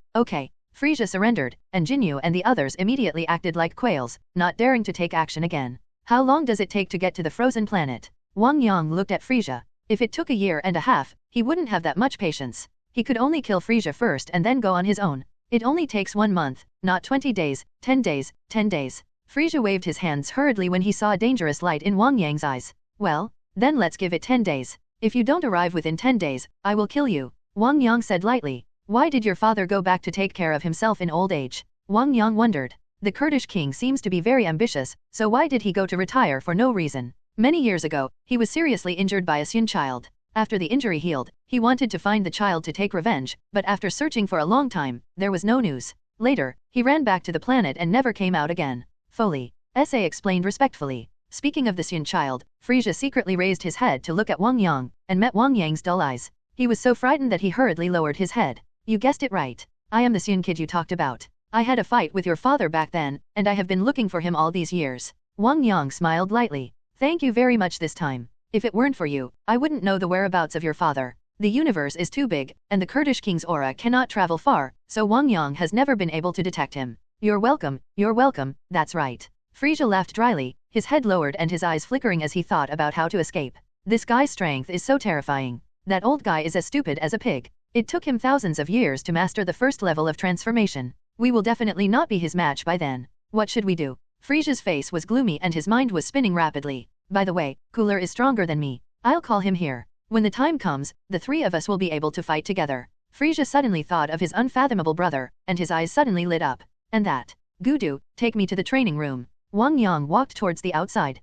Frieza surrendered, and Jinyu and the others immediately acted like quails, not daring to take action again. How long does it take to get to the frozen planet? Wang Yang looked at Frieza. If it took a year and a half, he wouldn't have that much patience. He could only kill Frieza first and then go on his own. It only takes 1 month, not 20 days, 10 days, 10 days. Frieza waved his hands hurriedly when he saw a dangerous light in Wang Yang's eyes. Well, then let's give it 10 days. If you don't arrive within 10 days, I will kill you, Wang Yang said lightly. Why did your father go back to take care of himself in old age? Wang Yang wondered. The Kurdish king seems to be very ambitious, so why did he go to retire for no reason? Many years ago, he was seriously injured by a Saiyan child. After the injury healed, he wanted to find the child to take revenge, but after searching for a long time, there was no news. Later, he ran back to the planet and never came out again. Foley. S.A. explained respectfully. Speaking of the Saiyan child, Frieza secretly raised his head to look at Wang Yang, and met Wang Yang's dull eyes. He was so frightened that he hurriedly lowered his head. You guessed it right. I am the Saiyan kid you talked about. I had a fight with your father back then, and I have been looking for him all these years. Wang Yang smiled lightly. Thank you very much this time. If it weren't for you, I wouldn't know the whereabouts of your father. The universe is too big, and the Kurdish king's aura cannot travel far, so Wang Yang has never been able to detect him. You're welcome, that's right. Frieza laughed dryly, his head lowered and his eyes flickering as he thought about how to escape. This guy's strength is so terrifying. That old guy is as stupid as a pig. It took him thousands of years to master the first level of transformation. We will definitely not be his match by then. What should we do? Frieza's face was gloomy and his mind was spinning rapidly. By the way, Cooler is stronger than me. I'll call him here. When the time comes, the three of us will be able to fight together. Frieza suddenly thought of his unfathomable brother, and his eyes suddenly lit up. And that. Gudu, take me to the training room. Wang Yang walked towards the outside.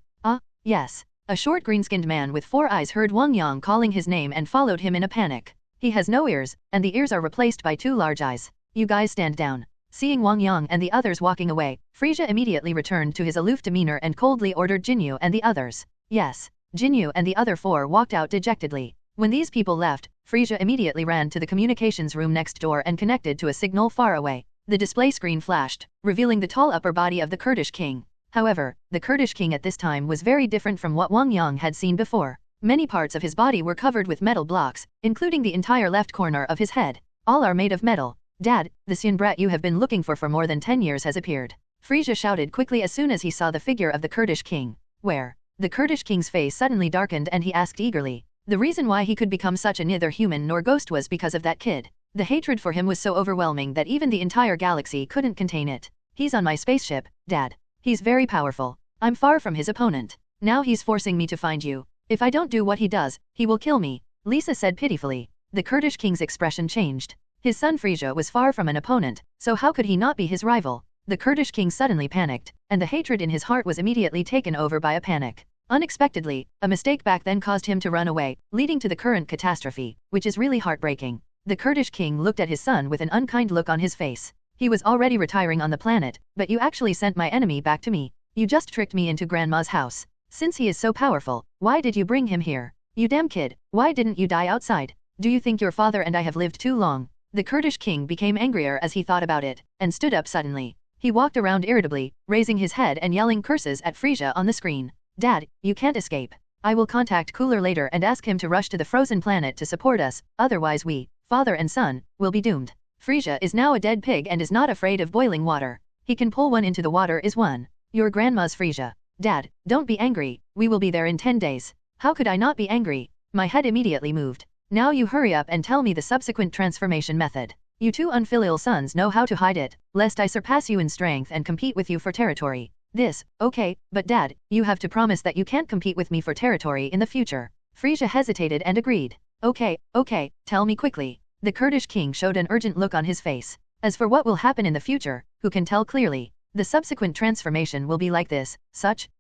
Yes. A short green-skinned man with 4 eyes heard Wang Yang calling his name and followed him in a panic. He has no ears, and the ears are replaced by 2 large eyes. You guys stand down. Seeing Wang Yang and the others walking away, Frieza immediately returned to his aloof demeanor and coldly ordered Jinyu and the others. Yes. Jinyu and the other 4 walked out dejectedly. When these people left, Frieza immediately ran to the communications room next door and connected to a signal far away. The display screen flashed, revealing the tall upper body of the Kurdish king. However, the Kurdish king at this time was very different from what Wang Yang had seen before. Many parts of his body were covered with metal blocks, including the entire left corner of his head. All are made of metal. Dad, the Saiyan brat you have been looking for more than 10 years has appeared. Frieza shouted quickly as soon as he saw the figure of the Kurdish king. Where? The Kurdish king's face suddenly darkened and he asked eagerly. The reason why he could become such a neither human nor ghost was because of that kid. The hatred for him was so overwhelming that even the entire galaxy couldn't contain it. He's on my spaceship, Dad. He's very powerful. I'm far from his opponent. Now he's forcing me to find you. If I don't do what he does, he will kill me, Lisa said pitifully. The Kurdish king's expression changed. His son Frieza was far from an opponent, so how could he not be his rival? The Kurdish king suddenly panicked, and the hatred in his heart was immediately taken over by a panic. Unexpectedly, a mistake back then caused him to run away, leading to the current catastrophe, which is really heartbreaking. The Kurdish king looked at his son with an unkind look on his face. He was already retiring on the planet, but you actually sent my enemy back to me. You just tricked me into Grandma's house. Since he is so powerful, why did you bring him here? You damn kid, why didn't you die outside? Do you think your father and I have lived too long? The Kurdish king became angrier as he thought about it, and stood up suddenly. He walked around irritably, raising his head and yelling curses at Frieza on the screen. Dad, you can't escape. I will contact Cooler later and ask him to rush to the frozen planet to support us, otherwise we, father and son, will be doomed. Frieza is now a dead pig and is not afraid of boiling water. He can pull one into the water is one. Your grandma's Frieza. Dad, don't be angry, we will be there in 10 days. How could I not be angry? My head immediately moved. Now you hurry up and tell me the subsequent transformation method. You 2 unfilial sons know how to hide it, lest I surpass you in strength and compete with you for territory. Okay, but Dad, you have to promise that you can't compete with me for territory in the future. Frieza hesitated and agreed. Okay, tell me quickly. The Kurdish king showed an urgent look on his face. As for what will happen in the future, who can tell clearly? The subsequent transformation will be like this, such.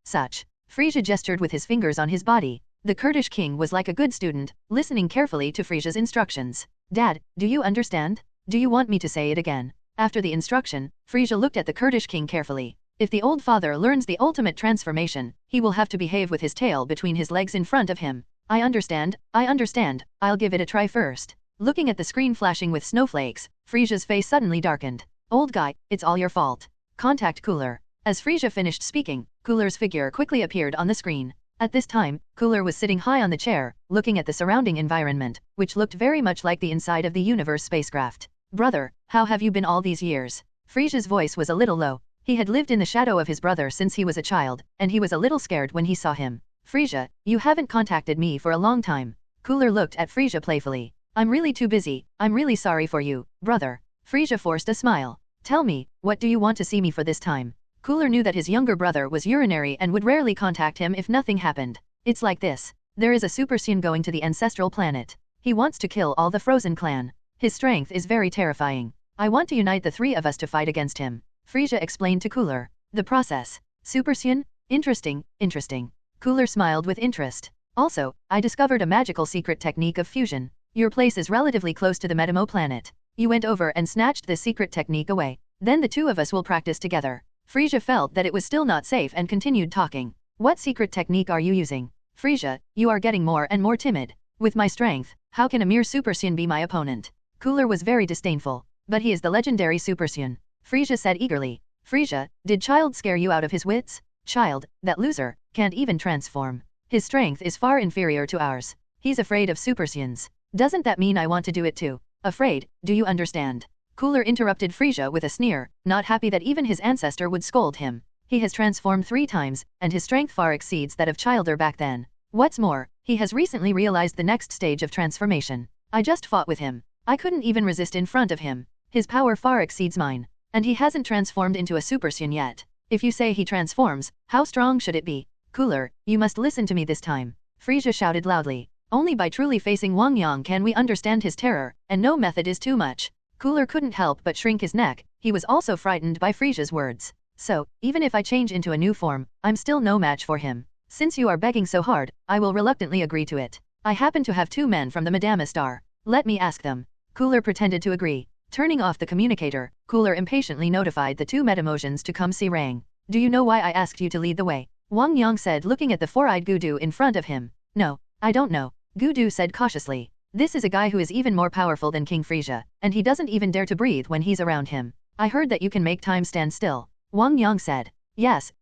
Frieza gestured with his fingers on his body. The Kurdish king was like a good student, listening carefully to Frieza's instructions. Dad, do you understand? Do you want me to say it again? After the instruction, Frieza looked at the Kurdish king carefully. If the old father learns the ultimate transformation, he will have to behave with his tail between his legs in front of him. I understand, I'll give it a try first. Looking at the screen flashing with snowflakes, Frieza's face suddenly darkened. Old guy, it's all your fault. Contact Cooler. As Frieza finished speaking, Cooler's figure quickly appeared on the screen. At this time, Cooler was sitting high on the chair, looking at the surrounding environment, which looked very much like the inside of the universe spacecraft. Brother, how have you been all these years? Frieza's voice was a little low. He had lived in the shadow of his brother since he was a child, and he was a little scared when he saw him. Frieza, you haven't contacted me for a long time. Cooler looked at Frieza playfully. I'm really too busy, I'm really sorry for you, brother. Frieza forced a smile. Tell me, what do you want to see me for this time? Cooler knew that his younger brother was urinary and would rarely contact him if nothing happened. It's like this. There is a Super Saiyan going to the ancestral planet. He wants to kill all the Frozen clan. His strength is very terrifying. I want to unite the three of us to fight against him. Frieza explained to Cooler. The process. Super Saiyan? Interesting. Cooler smiled with interest. Also, I discovered a magical secret technique of fusion. Your place is relatively close to the Metamo planet. You went over and snatched this secret technique away. Then the two of us will practice together. Frieza felt that it was still not safe and continued talking. What secret technique are you using? Frieza, you are getting more and more timid. With my strength, how can a mere Super Saiyan be my opponent? Cooler was very disdainful. But he is the legendary Super Saiyan. Frieza said eagerly. Frieza, did Child scare you out of his wits? Child, that loser, can't even transform. His strength is far inferior to ours. He's afraid of Super Saiyans. Doesn't that mean I want to do it too? Afraid, do you understand? Cooler interrupted Frieza with a sneer, not happy that even his ancestor would scold him. He has transformed 3 times, and his strength far exceeds that of Childer back then. What's more, he has recently realized the next stage of transformation. I just fought with him. I couldn't even resist in front of him. His power far exceeds mine. And he hasn't transformed into a Super Saiyan yet. If you say he transforms, how strong should it be? Cooler, you must listen to me this time. Frieza shouted loudly. Only by truly facing Wang Yang can we understand his terror, and no method is too much. Cooler couldn't help but shrink his neck. He was also frightened by Frieza's words. So, even if I change into a new form, I'm still no match for him. Since you are begging so hard, I will reluctantly agree to it. I happen to have 2 men from the Madama Star. Let me ask them. Cooler pretended to agree. Turning off the communicator, Cooler impatiently notified the 2 Metamosians to come see Rang. Do you know why I asked you to lead the way? Wang Yang said, looking at the 4-eyed Gudu in front of him. No, I don't know. Gudu said cautiously. This is a guy who is even more powerful than King Frieza, and he doesn't even dare to breathe when he's around him. I heard that you can make time stand still. Wang Yang said. Yes,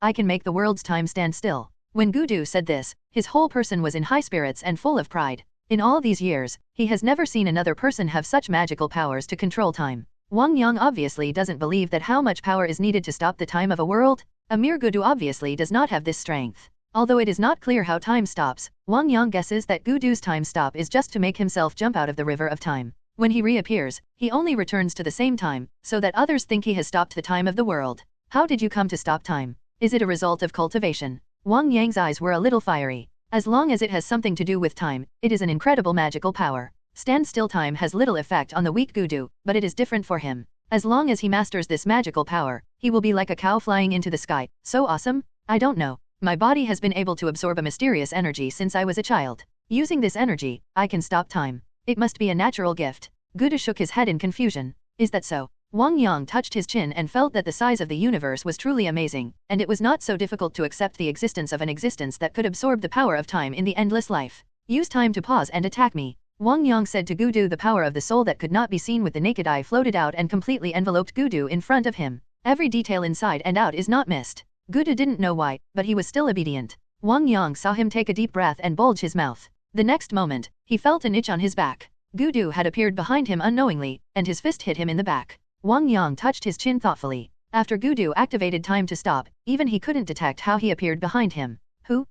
I can make the world's time stand still. When Gudu said this, his whole person was in high spirits and full of pride. In all these years, he has never seen another person have such magical powers to control time. Wang Yang obviously doesn't believe that how much power is needed to stop the time of a world. A mere Gudu obviously does not have this strength. Although it is not clear how time stops, Wang Yang guesses that Gudu's time stop is just to make himself jump out of the river of time. When he reappears, he only returns to the same time, so that others think he has stopped the time of the world. How did you come to stop time? Is it a result of cultivation? Wang Yang's eyes were a little fiery. As long as it has something to do with time, it is an incredible magical power. Standstill time has little effect on the weak Gudu, but it is different for him. As long as he masters this magical power, he will be like a cow flying into the sky. So awesome? I don't know. My body has been able to absorb a mysterious energy since I was a child. Using this energy, I can stop time. It must be a natural gift. Gudu shook his head in confusion. Is that so? Wang Yang touched his chin and felt that the size of the universe was truly amazing, and it was not so difficult to accept the existence of an existence that could absorb the power of time in the endless life. Use time to pause and attack me. Wang Yang said to Gudu. The power of the soul that could not be seen with the naked eye floated out and completely enveloped Gudu in front of him. Every detail inside and out is not missed. Gudu didn't know why, but he was still obedient. Wang Yang saw him take a deep breath and bulge his mouth. The next moment, he felt an itch on his back. Gudu had appeared behind him unknowingly, and his fist hit him in the back. Wang Yang touched his chin thoughtfully. After Gudu activated time to stop, even he couldn't detect how he appeared behind him. Who?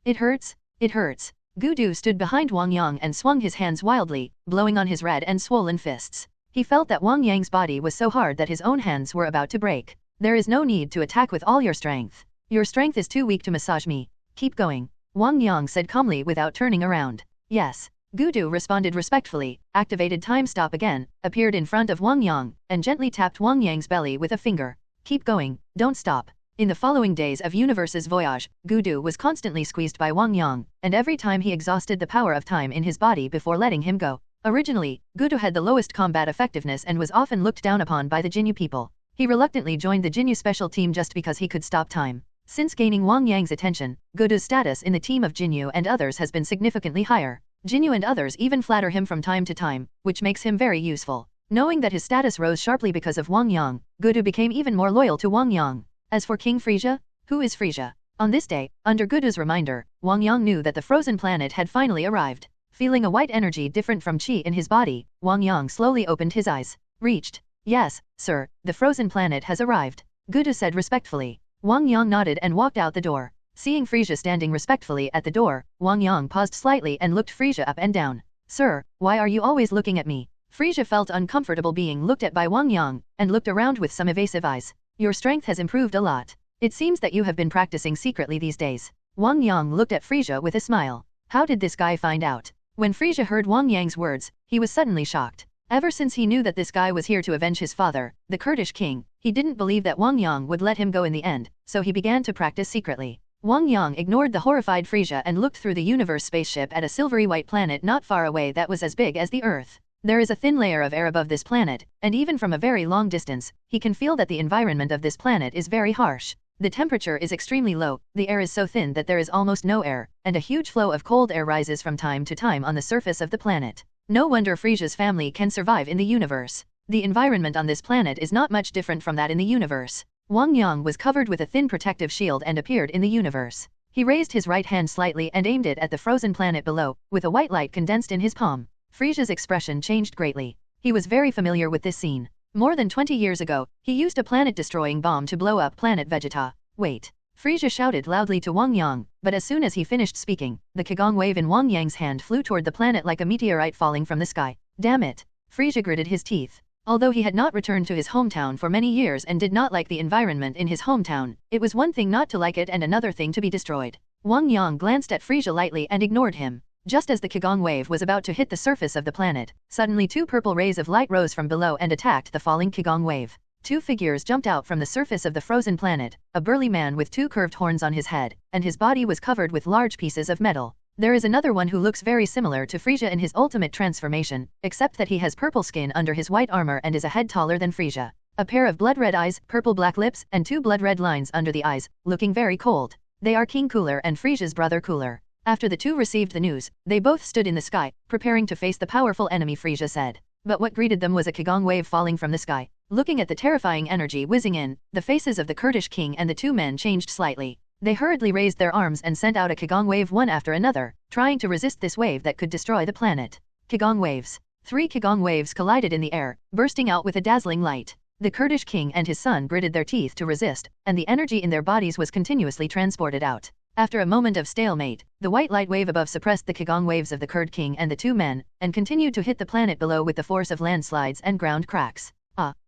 It hurts? It hurts. Gudu stood behind Wang Yang and swung his hands wildly, blowing on his red and swollen fists. He felt that Wang Yang's body was so hard that his own hands were about to break. There is no need to attack with all your strength. Your strength is too weak to massage me. Keep going. Wang Yang said calmly without turning around. Yes. Gudu responded respectfully, activated time stop again, appeared in front of Wang Yang, and gently tapped Wang Yang's belly with a finger. Keep going, don't stop. In the following days of Universe's voyage, Gudu was constantly squeezed by Wang Yang, and every time he exhausted the power of time in his body before letting him go. Originally, Gudu had the lowest combat effectiveness and was often looked down upon by the Jinyu people. He reluctantly joined the Jinyu special team just because he could stop time. Since gaining Wang Yang's attention, Gudu's status in the team of Jinyu and others has been significantly higher. Jinyu and others even flatter him from time to time, which makes him very useful. Knowing that his status rose sharply because of Wang Yang, Gudu became even more loyal to Wang Yang. As for King Frieza, who is Frieza? On this day, under Gudu's reminder, Wang Yang knew that the frozen planet had finally arrived. Feeling a white energy different from chi in his body, Wang Yang slowly opened his eyes. Reached. Yes, sir, the frozen planet has arrived, Gudu said respectfully. Wang Yang nodded and walked out the door. Seeing Frieza standing respectfully at the door, Wang Yang paused slightly and looked Frieza up and down. Sir, why are you always looking at me? Frieza felt uncomfortable being looked at by Wang Yang, and looked around with some evasive eyes. Your strength has improved a lot. It seems that you have been practicing secretly these days. Wang Yang looked at Frieza with a smile. How did this guy find out? When Frieza heard Wang Yang's words, he was suddenly shocked. Ever since he knew that this guy was here to avenge his father, the Kurdish king, he didn't believe that Wang Yang would let him go in the end, so he began to practice secretly. Wang Yang ignored the horrified Frieza and looked through the universe spaceship at a silvery white planet not far away that was as big as the Earth. There is a thin layer of air above this planet, and even from a very long distance, he can feel that the environment of this planet is very harsh. The temperature is extremely low, the air is so thin that there is almost no air, and a huge flow of cold air rises from time to time on the surface of the planet. No wonder Frieza's family can survive in the universe. The environment on this planet is not much different from that in the universe. Wang Yang was covered with a thin protective shield and appeared in the universe. He raised his right hand slightly and aimed it at the frozen planet below, with a white light condensed in his palm. Frieza's expression changed greatly. He was very familiar with this scene. More than 20 years ago, he used a planet-destroying bomb to blow up Planet Vegeta. Wait! Frieza shouted loudly to Wang Yang, but as soon as he finished speaking, the Qigong wave in Wang Yang's hand flew toward the planet like a meteorite falling from the sky. Damn it! Frieza gritted his teeth. Although he had not returned to his hometown for many years and did not like the environment in his hometown, it was one thing not to like it and another thing to be destroyed. Wang Yang glanced at Frieza lightly and ignored him. Just as the Qigong wave was about to hit the surface of the planet, suddenly two purple rays of light rose from below and attacked the falling Qigong wave. Two figures jumped out from the surface of the frozen planet, a burly man with two curved horns on his head, and his body was covered with large pieces of metal. There is another one who looks very similar to Frieza in his ultimate transformation, except that he has purple skin under his white armor and is a head taller than Frieza. A pair of blood-red eyes, purple-black lips, and two blood-red lines under the eyes, looking very cold. They are King Cooler and Frieza's brother Cooler. After the two received the news, they both stood in the sky, preparing to face the powerful enemy, Frieza said. But what greeted them was a Qigong wave falling from the sky. Looking at the terrifying energy whizzing in, the faces of the Kurdish king and the two men changed slightly. They hurriedly raised their arms and sent out a Qigong wave one after another, trying to resist this wave that could destroy the planet. Qigong waves. 3 Qigong waves collided in the air, bursting out with a dazzling light. The Kurdish king and his son gritted their teeth to resist, and the energy in their bodies was continuously transported out. After a moment of stalemate, the white light wave above suppressed the Qigong waves of the Kurd king and the two men, and continued to hit the planet below with the force of landslides and ground cracks.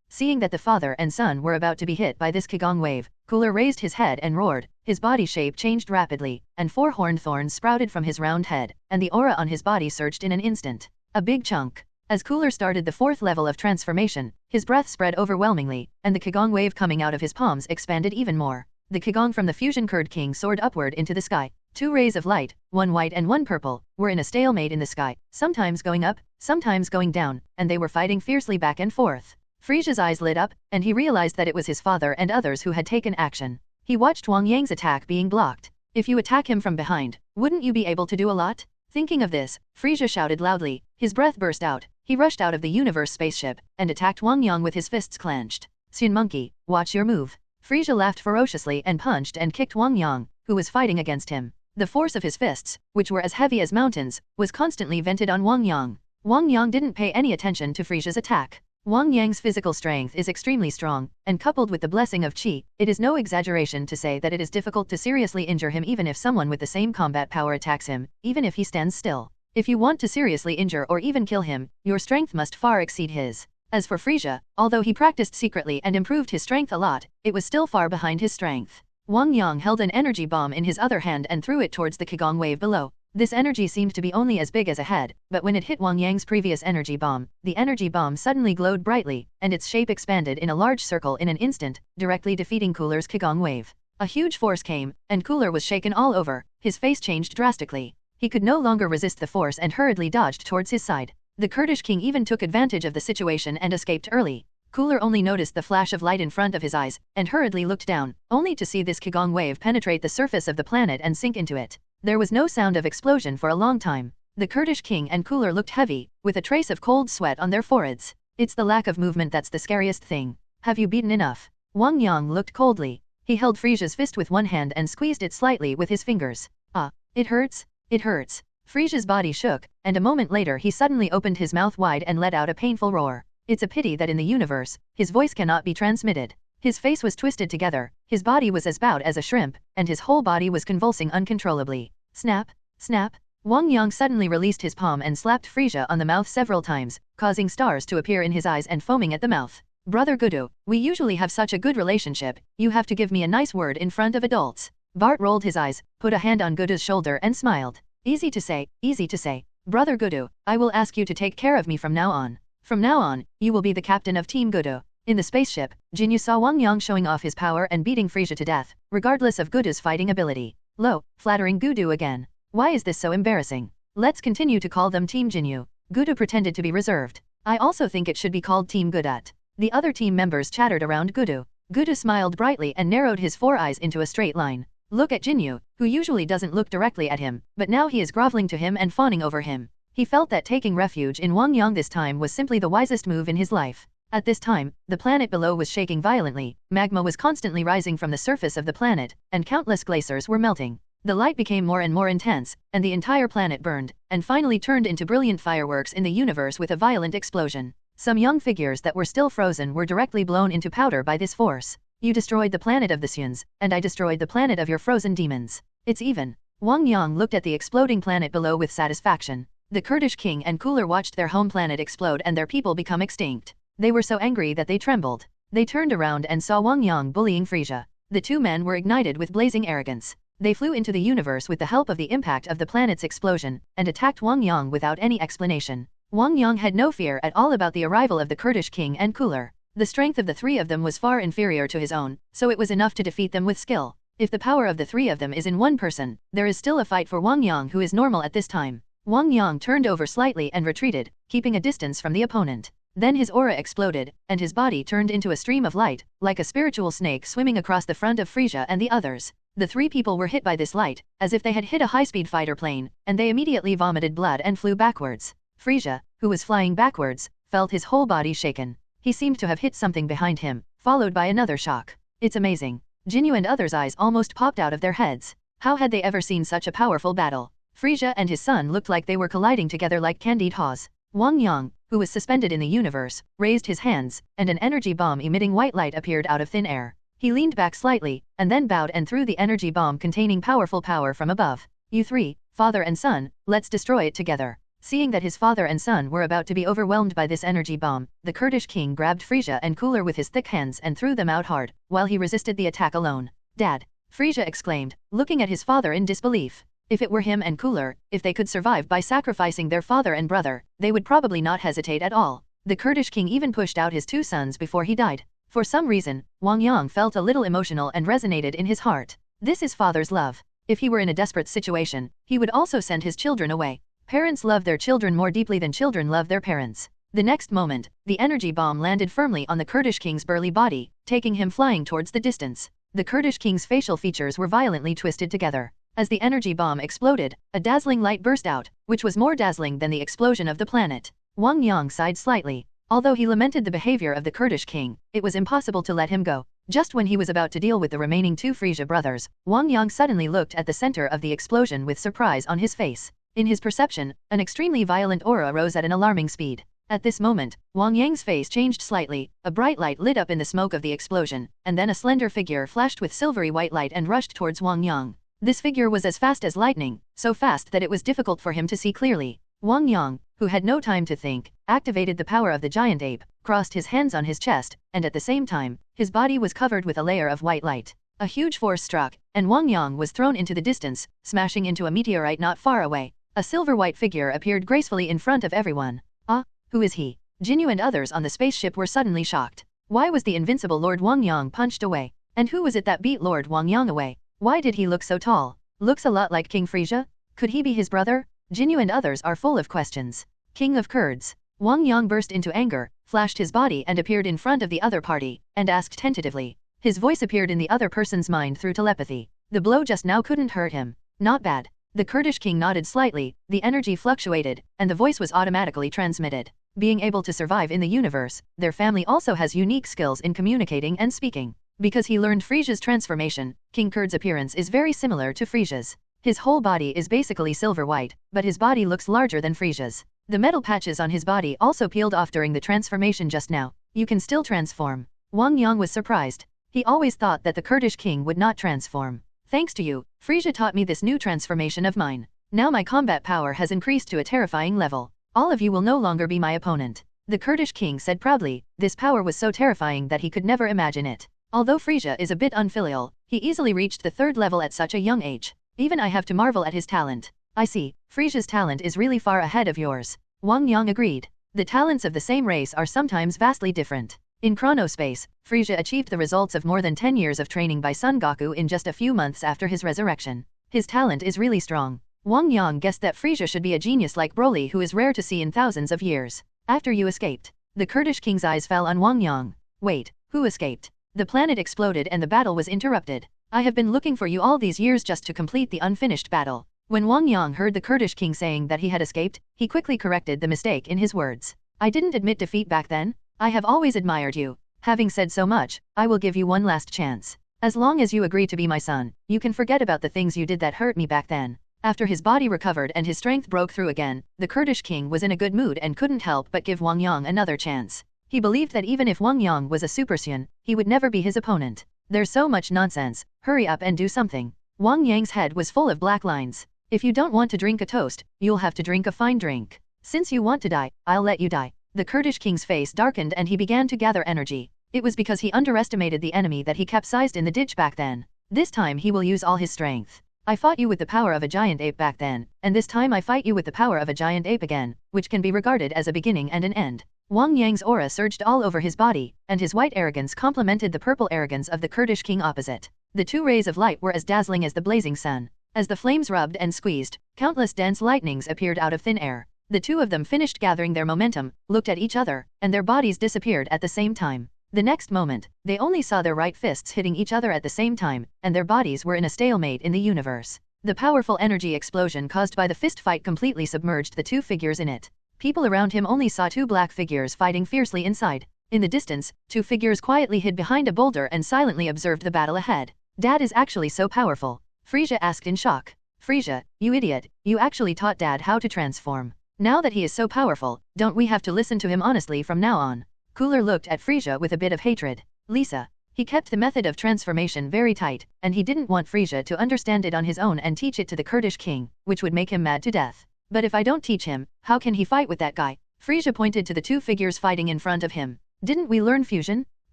Seeing that the father and son were about to be hit by this Qigong wave, Cooler raised his head and roared. His body shape changed rapidly, and 4 horned thorns sprouted from his round head, and the aura on his body surged in an instant. A big chunk. As Cooler started the 4th level of transformation, his breath spread overwhelmingly, and the Qigong wave coming out of his palms expanded even more. The Qigong from the fusion Kurd king soared upward into the sky. 2 rays of light, one white and one purple, were in a stalemate in the sky, sometimes going up, sometimes going down, and they were fighting fiercely back and forth. Frieza's eyes lit up, and he realized that it was his father and others who had taken action. He watched Wang Yang's attack being blocked. If you attack him from behind, wouldn't you be able to do a lot? Thinking of this, Frieza shouted loudly. His breath burst out. He rushed out of the universe spaceship, and attacked Wang Yang with his fists clenched. Saiyan monkey, watch your move. Frieza laughed ferociously and punched and kicked Wang Yang, who was fighting against him. The force of his fists, which were as heavy as mountains, was constantly vented on Wang Yang. Wang Yang didn't pay any attention to Frieza's attack. Wang Yang's physical strength is extremely strong, and coupled with the blessing of Qi, it is no exaggeration to say that it is difficult to seriously injure him even if someone with the same combat power attacks him, even if he stands still. If you want to seriously injure or even kill him, your strength must far exceed his. As for Frieza, although he practiced secretly and improved his strength a lot, it was still far behind his strength. Wang Yang held an energy bomb in his other hand and threw it towards the Qigong wave below. This energy seemed to be only as big as a head, but when it hit Wang Yang's previous energy bomb, the energy bomb suddenly glowed brightly, and its shape expanded in a large circle in an instant, directly defeating Cooler's Qigong wave. A huge force came, and Cooler was shaken all over, his face changed drastically. He could no longer resist the force and hurriedly dodged towards his side. The Kurdish king even took advantage of the situation and escaped early. Cooler only noticed the flash of light in front of his eyes, and hurriedly looked down, only to see this Qigong wave penetrate the surface of the planet and sink into it. There was no sound of explosion for a long time. The Kurdish king and Cooler looked heavy, with a trace of cold sweat on their foreheads. It's the lack of movement that's the scariest thing. Have you beaten enough? Wang Yang looked coldly. He held Frieza's fist with one hand and squeezed it slightly with his fingers. Ah, it hurts? It hurts. Frieza's body shook, and a moment later he suddenly opened his mouth wide and let out a painful roar. It's a pity that in the universe, his voice cannot be transmitted. His face was twisted together, his body was as bowed as a shrimp, and his whole body was convulsing uncontrollably. Snap, snap. Wang Yang suddenly released his palm and slapped Frieza on the mouth several times, causing stars to appear in his eyes and foaming at the mouth. Brother Gudu, we usually have such a good relationship, you have to give me a nice word in front of adults. Bart rolled his eyes, put a hand on Gudu's shoulder and smiled. Easy to say, easy to say. Brother Gudu, I will ask you to take care of me from now on. From now on, you will be the captain of Team Gudu. In the spaceship, Jinyu saw Wang Yang showing off his power and beating Frieza to death, regardless of Gudu's fighting ability. Lo, flattering Gudu again. Why is this so embarrassing? Let's continue to call them Team Jinyu. Gudu pretended to be reserved. I also think it should be called Team Gudat. The other team members chattered around Gudu. Gudu smiled brightly and narrowed his four eyes into a straight line. Look at Jinyu, who usually doesn't look directly at him, but now he is groveling to him and fawning over him. He felt that taking refuge in Wang Yang this time was simply the wisest move in his life. At this time, the planet below was shaking violently, magma was constantly rising from the surface of the planet, and countless glaciers were melting. The light became more and more intense, and the entire planet burned, and finally turned into brilliant fireworks in the universe with a violent explosion. Some young figures that were still frozen were directly blown into powder by this force. You destroyed the planet of the Saiyans, and I destroyed the planet of your frozen demons. It's even. Wang Yang looked at the exploding planet below with satisfaction. The Kurdish king and Cooler watched their home planet explode and their people become extinct. They were so angry that they trembled. They turned around and saw Wang Yang bullying Frieza. The two men were ignited with blazing arrogance. They flew into the universe with the help of the impact of the planet's explosion, and attacked Wang Yang without any explanation. Wang Yang had no fear at all about the arrival of the Kurdish king and Cooler. The strength of the three of them was far inferior to his own, so it was enough to defeat them with skill. If the power of the three of them is in one person, there is still a fight for Wang Yang who is normal at this time. Wang Yang turned over slightly and retreated, keeping a distance from the opponent. Then his aura exploded, and his body turned into a stream of light, like a spiritual snake swimming across the front of Frieza and the others. The three people were hit by this light, as if they had hit a high-speed fighter plane, and they immediately vomited blood and flew backwards. Frieza, who was flying backwards, felt his whole body shaken. He seemed to have hit something behind him, followed by another shock. It's amazing. Jinyu and others' eyes almost popped out of their heads. How had they ever seen such a powerful battle? Frieza and his son looked like they were colliding together like candied haws. Wang Yang, who was suspended in the universe, raised his hands, and an energy bomb emitting white light appeared out of thin air. He leaned back slightly, and then bowed and threw the energy bomb containing powerful power from above. You three, father and son, let's destroy it together. Seeing that his father and son were about to be overwhelmed by this energy bomb, the Kurdish king grabbed Frieza and Cooler with his thick hands and threw them out hard, while he resisted the attack alone. Dad! Frieza exclaimed, looking at his father in disbelief. If it were him and Cooler, if they could survive by sacrificing their father and brother, they would probably not hesitate at all. The Kurdish king even pushed out his two sons before he died. For some reason, Wang Yang felt a little emotional and resonated in his heart. This is father's love. If he were in a desperate situation, he would also send his children away. Parents love their children more deeply than children love their parents. The next moment, the energy bomb landed firmly on the Kurdish king's burly body, taking him flying towards the distance. The Kurdish king's facial features were violently twisted together. As the energy bomb exploded, a dazzling light burst out, which was more dazzling than the explosion of the planet. Wang Yang sighed slightly. Although he lamented the behavior of the Kurdish king, it was impossible to let him go. Just when he was about to deal with the remaining two Frieza brothers, Wang Yang suddenly looked at the center of the explosion with surprise on his face. In his perception, an extremely violent aura rose at an alarming speed. At this moment, Wang Yang's face changed slightly, a bright light lit up in the smoke of the explosion, and then a slender figure flashed with silvery white light and rushed towards Wang Yang. This figure was as fast as lightning, so fast that it was difficult for him to see clearly. Wang Yang, who had no time to think, activated the power of the giant ape, crossed his hands on his chest, and at the same time, his body was covered with a layer of white light. A huge force struck, and Wang Yang was thrown into the distance, smashing into a meteorite not far away. A silver-white figure appeared gracefully in front of everyone. Ah, who is he? Jinyu and others on the spaceship were suddenly shocked. Why was the invincible Lord Wang Yang punched away? And who was it that beat Lord Wang Yang away? Why did he look so tall? Looks a lot like King Frieza? Could he be his brother? Jinyu and others are full of questions. King of Kurds. Wang Yang burst into anger, flashed his body and appeared in front of the other party, and asked tentatively. His voice appeared in the other person's mind through telepathy. The blow just now couldn't hurt him. Not bad. The Kurdish king nodded slightly, the energy fluctuated, and the voice was automatically transmitted. Being able to survive in the universe, their family also has unique skills in communicating and speaking. Because he learned Frieza's transformation, King Kurd's appearance is very similar to Frieza's. His whole body is basically silver-white, but his body looks larger than Frieza's. The metal patches on his body also peeled off during the transformation just now. You can still transform. Wang Yang was surprised. He always thought that the Kurdish king would not transform. Thanks to you, Frieza taught me this new transformation of mine. Now my combat power has increased to a terrifying level. All of you will no longer be my opponent. The Kurdish king said proudly. This power was so terrifying that he could never imagine it. Although Frieza is a bit unfilial, he easily reached the 3rd level at such a young age. Even I have to marvel at his talent. I see, Frieza's talent is really far ahead of yours. Wang Yang agreed. The talents of the same race are sometimes vastly different. In chronospace, Frieza achieved the results of more than 10 years of training by Son Goku in just a few months after his resurrection. His talent is really strong. Wang Yang guessed that Frieza should be a genius like Broly, who is rare to see in thousands of years. After you escaped. The Kurdish king's eyes fell on Wang Yang. Wait, who escaped? The planet exploded and the battle was interrupted. I have been looking for you all these years just to complete the unfinished battle. When Wang Yang heard the Kurdish king saying that he had escaped, he quickly corrected the mistake in his words. I didn't admit defeat back then. I have always admired you. Having said so much, I will give you one last chance. As long as you agree to be my son, you can forget about the things you did that hurt me back then. After his body recovered and his strength broke through again, the Kurdish king was in a good mood and couldn't help but give Wang Yang another chance. He believed that even if Wang Yang was a Super Saiyan, he would never be his opponent. There's so much nonsense, hurry up and do something. Wang Yang's head was full of black lines. If you don't want to drink a toast, you'll have to drink a fine drink. Since you want to die, I'll let you die. The Kurdish king's face darkened and he began to gather energy. It was because he underestimated the enemy that he capsized in the ditch back then. This time he will use all his strength. I fought you with the power of a giant ape back then, and this time I fight you with the power of a giant ape again, which can be regarded as a beginning and an end. Wang Yang's aura surged all over his body, and his white arrogance complemented the purple arrogance of the Kurdish king opposite. The 2 rays of light were as dazzling as the blazing sun. As the flames rubbed and squeezed, countless dense lightnings appeared out of thin air. The 2 of them finished gathering their momentum, looked at each other, and their bodies disappeared at the same time. The next moment, they only saw their right fists hitting each other at the same time, and their bodies were in a stalemate in the universe. The powerful energy explosion caused by the fist fight completely submerged the 2 figures in it. People around him only saw 2 black figures fighting fiercely inside. In the distance, 2 figures quietly hid behind a boulder and silently observed the battle ahead. Dad is actually so powerful. Frieza asked in shock. Frieza, you idiot, you actually taught Dad how to transform. Now that he is so powerful, don't we have to listen to him honestly from now on? Cooler looked at Frieza with a bit of hatred. Lisa. He kept the method of transformation very tight, and he didn't want Frieza to understand it on his own and teach it to the Kurdish king, which would make him mad to death. But if I don't teach him, how can he fight with that guy? Frieza pointed to the 2 figures fighting in front of him. Didn't we learn fusion?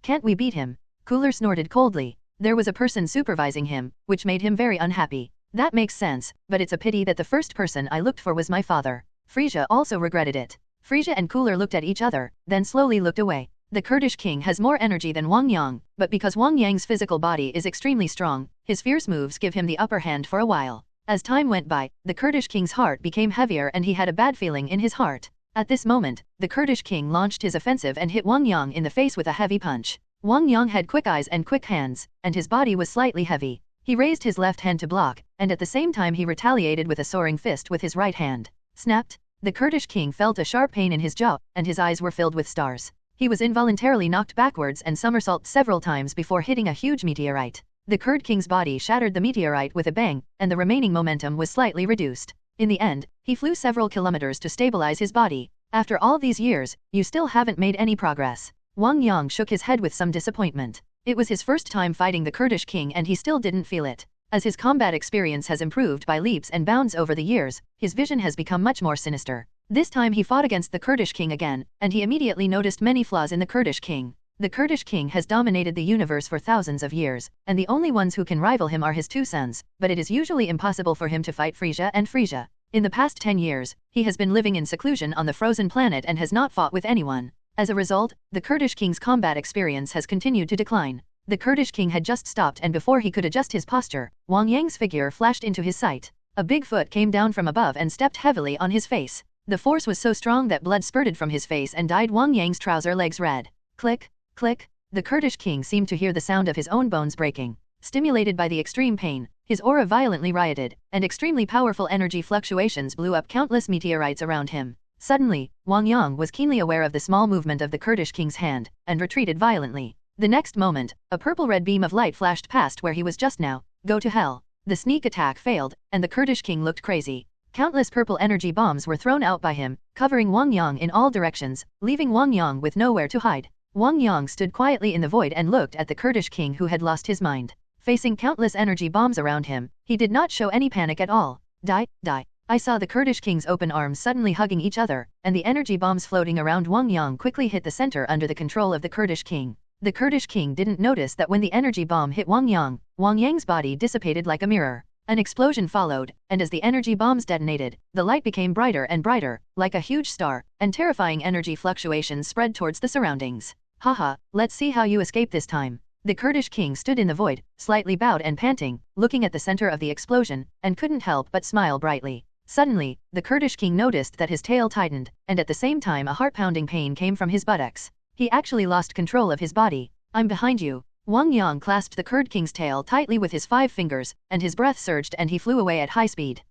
Can't we beat him? Cooler snorted coldly. There was a person supervising him, which made him very unhappy. That makes sense, but it's a pity that the first person I looked for was my father. Frieza also regretted it. Frieza and Cooler looked at each other, then slowly looked away. The Kurdish king has more energy than Wang Yang, but because Wang Yang's physical body is extremely strong, his fierce moves give him the upper hand for a while. As time went by, the Kurdish king's heart became heavier and he had a bad feeling in his heart. At this moment, the Kurdish king launched his offensive and hit Wang Yang in the face with a heavy punch. Wang Yang had quick eyes and quick hands, and his body was slightly heavy. He raised his left hand to block, and at the same time he retaliated with a soaring fist with his right hand. Snapped. The Kurdish king felt a sharp pain in his jaw, and his eyes were filled with stars. He was involuntarily knocked backwards and somersaulted several times before hitting a huge meteorite. The Kurd king's body shattered the meteorite with a bang, and the remaining momentum was slightly reduced. In the end, he flew several kilometers to stabilize his body. After all these years, you still haven't made any progress. Wang Yang shook his head with some disappointment. It was his first time fighting the Kurdish king and he still didn't feel it. As his combat experience has improved by leaps and bounds over the years, his vision has become much more sinister. This time he fought against the Kurdish king again, and he immediately noticed many flaws in the Kurdish king. The Kurdish king has dominated the universe for thousands of years, and the only ones who can rival him are his two sons, but it is usually impossible for him to fight Frieza and Frieza. In the past 10 years, he has been living in seclusion on the frozen planet and has not fought with anyone. As a result, the Kurdish king's combat experience has continued to decline. The Kurdish king had just stopped, and before he could adjust his posture, Wang Yang's figure flashed into his sight. A big foot came down from above and stepped heavily on his face. The force was so strong that blood spurted from his face and dyed Wang Yang's trouser legs red. Click, click. The Kurdish king seemed to hear the sound of his own bones breaking. Stimulated by the extreme pain, his aura violently rioted, and extremely powerful energy fluctuations blew up countless meteorites around him. Suddenly, Wang Yang was keenly aware of the small movement of the Kurdish king's hand, and retreated violently. The next moment, a purple-red beam of light flashed past where he was just now. Go to hell. The sneak attack failed, and the Kurdish king looked crazy. Countless purple energy bombs were thrown out by him, covering Wang Yang in all directions, leaving Wang Yang with nowhere to hide. Wang Yang stood quietly in the void and looked at the Kurdish king, who had lost his mind. Facing countless energy bombs around him, he did not show any panic at all. Die, die. I saw the Kurdish king's open arms suddenly hugging each other, and the energy bombs floating around Wang Yang quickly hit the center under the control of the Kurdish king. The Kurdish king didn't notice that when the energy bomb hit Wang Yang's body dissipated like a mirror. An explosion followed, and as the energy bombs detonated, the light became brighter and brighter, like a huge star, and terrifying energy fluctuations spread towards the surroundings. Haha, let's see how you escape this time. The Kurdish king stood in the void, slightly bowed and panting, looking at the center of the explosion, and couldn't help but smile brightly. Suddenly, the Kurdish king noticed that his tail tightened, and at the same time a heart-pounding pain came from his buttocks. He actually lost control of his body. I'm behind you. Wang Yang clasped the Kurd king's tail tightly with his 5 fingers, and his breath surged and he flew away at high speed.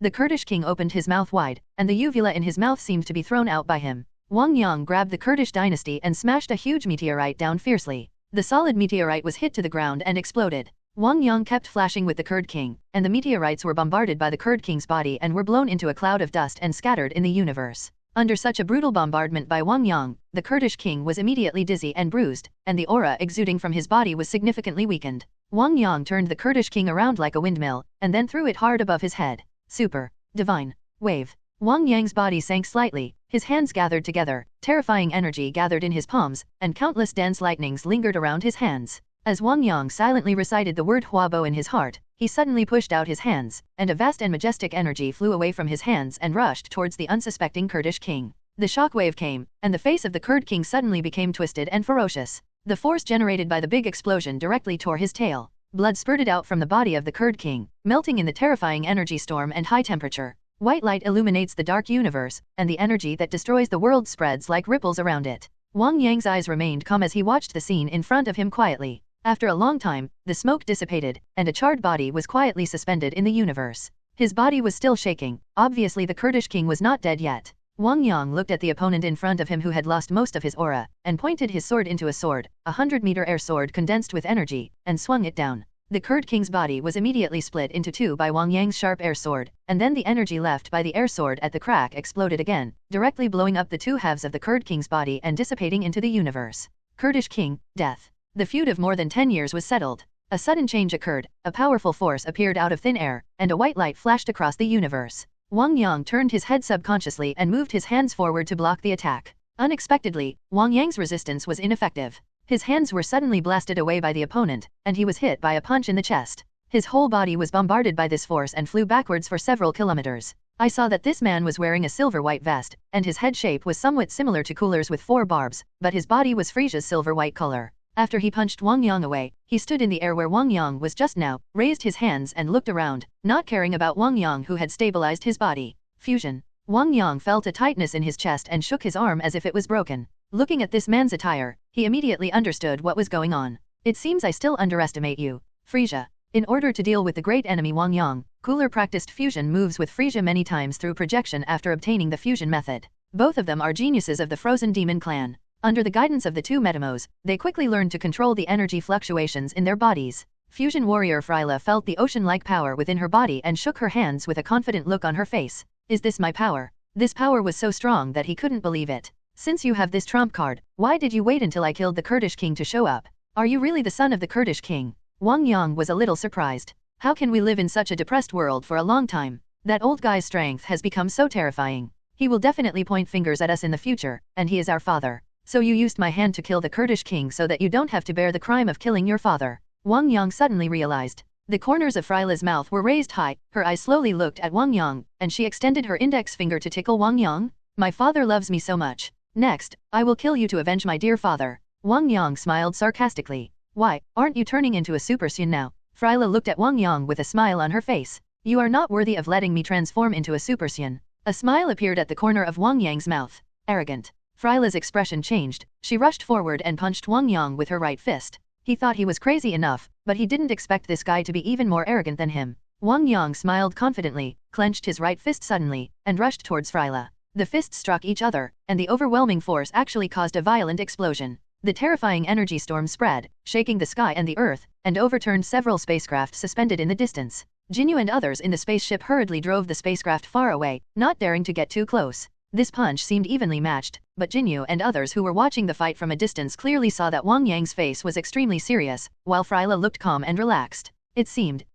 The Kurdish king opened his mouth wide, and the uvula in his mouth seemed to be thrown out by him. Wang Yang grabbed the Kurdish dynasty and smashed a huge meteorite down fiercely. The solid meteorite was hit to the ground and exploded. Wang Yang kept flashing with the Kurd king, and the meteorites were bombarded by the Kurd king's body and were blown into a cloud of dust and scattered in the universe. Under such a brutal bombardment by Wang Yang, the Kurdish king was immediately dizzy and bruised, and the aura exuding from his body was significantly weakened. Wang Yang turned the Kurdish king around like a windmill, and then threw it hard above his head. Super. Divine. Wave. Wang Yang's body sank slightly, his hands gathered together, terrifying energy gathered in his palms, and countless dense lightnings lingered around his hands. As Wang Yang silently recited the word Huabo in his heart, he suddenly pushed out his hands, and a vast and majestic energy flew away from his hands and rushed towards the unsuspecting Kurdish king. The shockwave came, and the face of the Kurd king suddenly became twisted and ferocious. The force generated by the big explosion directly tore his tail. Blood spurted out from the body of the Kurd king, melting in the terrifying energy storm and high temperature. White light illuminates the dark universe, and the energy that destroys the world spreads like ripples around it. Wang Yang's eyes remained calm as he watched the scene in front of him quietly. After a long time, the smoke dissipated, and a charred body was quietly suspended in the universe. His body was still shaking. Obviously the Kurdish king was not dead yet. Wang Yang looked at the opponent in front of him who had lost most of his aura, and pointed his sword into a sword, a 100-meter air sword condensed with energy, and swung it down. The Kurd king's body was immediately split into 2 by Wang Yang's sharp air sword, and then the energy left by the air sword at the crack exploded again, directly blowing up the 2 halves of the Kurd king's body and dissipating into the universe. Kurdish king, death. The feud of more than 10 years was settled. A sudden change occurred, a powerful force appeared out of thin air, and a white light flashed across the universe. Wang Yang turned his head subconsciously and moved his hands forward to block the attack. Unexpectedly, Wang Yang's resistance was ineffective. His hands were suddenly blasted away by the opponent, and he was hit by a punch in the chest. His whole body was bombarded by this force and flew backwards for several kilometers. I saw that this man was wearing a silver-white vest, and his head shape was somewhat similar to Cooler's with 4 barbs, but his body was Frieza's silver-white color. After he punched Wang Yang away, he stood in the air where Wang Yang was just now, raised his hands and looked around, not caring about Wang Yang who had stabilized his body. Fusion. Wang Yang felt a tightness in his chest and shook his arm as if it was broken. Looking at this man's attire, he immediately understood what was going on. It seems I still underestimate you, Frieza. In order to deal with the great enemy Wang Yang, Cooler practiced fusion moves with Frieza many times through projection after obtaining the fusion method. Both of them are geniuses of the Frozen Demon clan. Under the guidance of the 2 Metamos, they quickly learned to control the energy fluctuations in their bodies. Fusion warrior Frieza felt the ocean-like power within her body and shook her hands with a confident look on her face. Is this my power? This power was so strong that he couldn't believe it. Since you have this trump card, why did you wait until I killed the Kurdish king to show up? Are you really the son of the Kurdish king? Wang Yang was a little surprised. How can we live in such a depressed world for a long time? That old guy's strength has become so terrifying. He will definitely point fingers at us in the future, and he is our father. So you used my hand to kill the Kurdish king so that you don't have to bear the crime of killing your father. Wang Yang suddenly realized. The corners of Freila's mouth were raised high, her eyes slowly looked at Wang Yang, and she extended her index finger to tickle Wang Yang. My father loves me so much. Next, I will kill you to avenge my dear father. Wang Yang smiled sarcastically. Why, aren't you turning into a Super Saiyan now? Freila looked at Wang Yang with a smile on her face. You are not worthy of letting me transform into a Super Saiyan. A smile appeared at the corner of Wang Yang's mouth. Arrogant. Freila's expression changed. She rushed forward and punched Wang Yang with her right fist. He thought he was crazy enough, but he didn't expect this guy to be even more arrogant than him. Wang Yang smiled confidently, clenched his right fist suddenly, and rushed towards Freila. The fists struck each other, and the overwhelming force actually caused a violent explosion. The terrifying energy storm spread, shaking the sky and the earth, and overturned several spacecraft suspended in the distance. Jinyu and others in the spaceship hurriedly drove the spacecraft far away, not daring to get too close. This punch seemed evenly matched, but Jinyu and others who were watching the fight from a distance clearly saw that Wang Yang's face was extremely serious, while Freila looked calm and relaxed. It seemed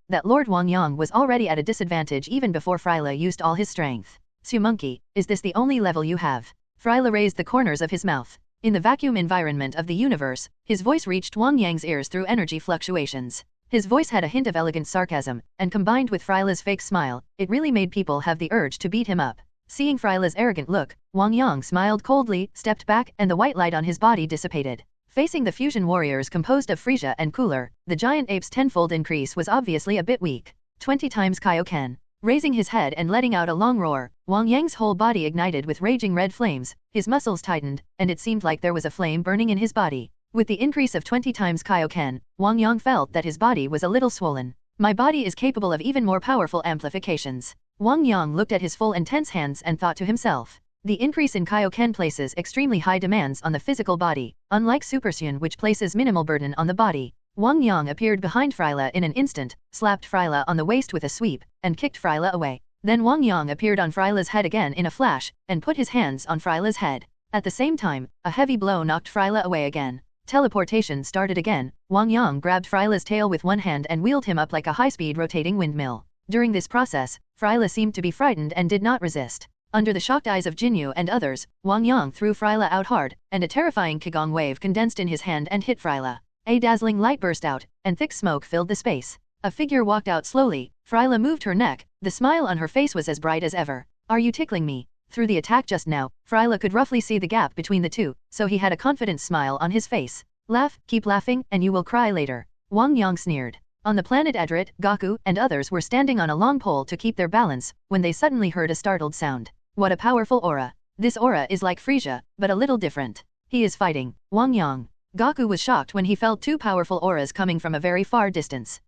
that Lord Wang Yang was already at a disadvantage even before Freila used all his strength. Su monkey, is this the only level you have? Freila raised the corners of his mouth. In the vacuum environment of the universe, his voice reached Wang Yang's ears through energy fluctuations. His voice had a hint of elegant sarcasm, and combined with Freila's fake smile, it really made people have the urge to beat him up. Seeing Freila's arrogant look, Wang Yang smiled coldly, stepped back, and the white light on his body dissipated. Facing the fusion warriors composed of Frieza and Cooler, the giant ape's tenfold increase was obviously a bit weak. 20 times Kaioken. Raising his head and letting out a long roar, Wang Yang's whole body ignited with raging red flames, his muscles tightened, and it seemed like there was a flame burning in his body. With the increase of 20 times Kaioken, Wang Yang felt that his body was a little swollen. My body is capable of even more powerful amplifications. Wang Yang looked at his full and tense hands and thought to himself. The increase in Kaioken places extremely high demands on the physical body, unlike Super Saiyan which places minimal burden on the body. Wang Yang appeared behind Freila in an instant, slapped Freila on the waist with a sweep, and kicked Freila away. Then Wang Yang appeared on Freila's head again in a flash, and put his hands on Freila's head. At the same time, a heavy blow knocked Freila away again. Teleportation started again. Wang Yang grabbed Freila's tail with one hand and wheeled him up like a high-speed rotating windmill. During this process, Freila seemed to be frightened and did not resist. Under the shocked eyes of Jinyu and others, Wang Yang threw Freila out hard, and a terrifying Qigong wave condensed in his hand and hit Freila. A dazzling light burst out, and thick smoke filled the space. A figure walked out slowly. Freila moved her neck. The smile on her face was as bright as ever. Are you tickling me? Through the attack just now, Freila could roughly see the gap between the two, so he had a confident smile on his face. Laugh, keep laughing, and you will cry later. Wang Yang sneered. On the planet Edrit, Goku and others were standing on a long pole to keep their balance, when they suddenly heard a startled sound. What a powerful aura. This aura is like Frieza, but a little different. He is fighting. Wang Yang. Goku was shocked when he felt two powerful auras coming from a very far distance.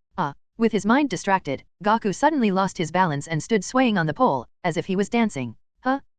With his mind distracted, Goku suddenly lost his balance and stood swaying on the pole, as if he was dancing.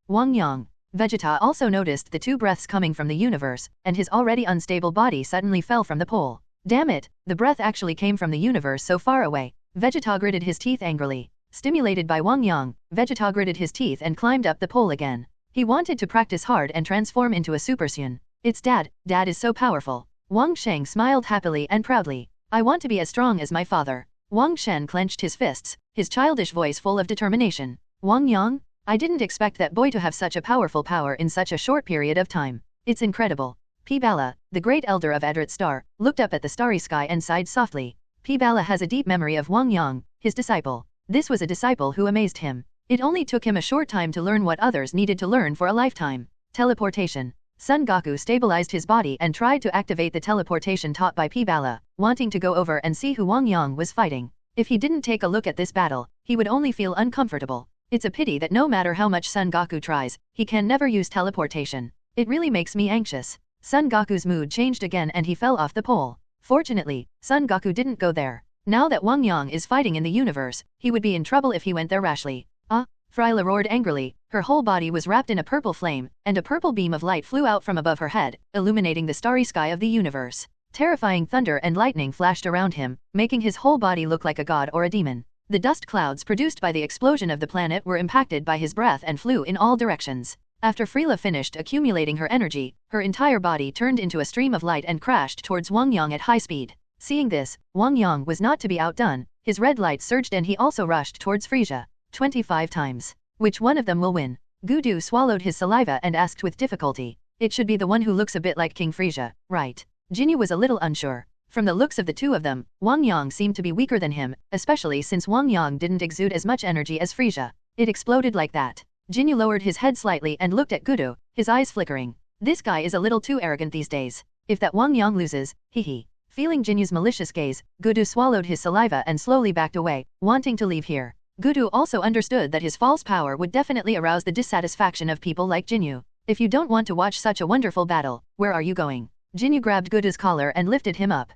Wang Yang. Vegeta also noticed the two breaths coming from the universe, and his already unstable body suddenly fell from the pole. Damn it, the breath actually came from the universe so far away. Vegeta gritted his teeth angrily. Stimulated by Wang Yang, Vegeta gritted his teeth and climbed up the pole again. He wanted to practice hard and transform into a Super Saiyan. It's Dad is so powerful. Wang Sheng smiled happily and proudly. I want to be as strong as my father. Wang Shen clenched his fists, his childish voice full of determination. Wang Yang? I didn't expect that boy to have such a powerful power in such a short period of time. It's incredible. P-Bala, the great elder of Edrit Star, looked up at the starry sky and sighed softly. P-Bala has a deep memory of Wang Yang, his disciple. This was a disciple who amazed him. It only took him a short time to learn what others needed to learn for a lifetime. Teleportation. Son Goku stabilized his body and tried to activate the teleportation taught by P-Bala, wanting to go over and see who Wang Yang was fighting. If he didn't take a look at this battle, he would only feel uncomfortable. It's a pity that no matter how much Son Goku tries, he can never use teleportation. It really makes me anxious. Son Goku's mood changed again and he fell off the pole. Fortunately, Son Goku didn't go there. Now that Wang Yang is fighting in the universe, he would be in trouble if he went there rashly. Freila roared angrily. Her whole body was wrapped in a purple flame, and a purple beam of light flew out from above her head, illuminating the starry sky of the universe. Terrifying thunder and lightning flashed around him, making his whole body look like a god or a demon. The dust clouds produced by the explosion of the planet were impacted by his breath and flew in all directions. After Freila finished accumulating her energy, her entire body turned into a stream of light and crashed towards Wang Yang at high speed. Seeing this, Wang Yang was not to be outdone. His red light surged and he also rushed towards Frieza. 25 times. Which one of them will win? Gudu swallowed his saliva and asked with difficulty. It should be the one who looks a bit like King Frieza, right? Jinyu was a little unsure. From the looks of the two of them, Wang Yang seemed to be weaker than him, especially since Wang Yang didn't exude as much energy as Frieza. It exploded like that. Jinyu lowered his head slightly and looked at Gudu, his eyes flickering. This guy is a little too arrogant these days. If that Wang Yang loses, hee. Feeling Jinyu's malicious gaze, Gudu swallowed his saliva and slowly backed away, wanting to leave here. Gudu also understood that his false power would definitely arouse the dissatisfaction of people like Jinyu. If you don't want to watch such a wonderful battle, where are you going? Jinyu grabbed Gudu's collar and lifted him up.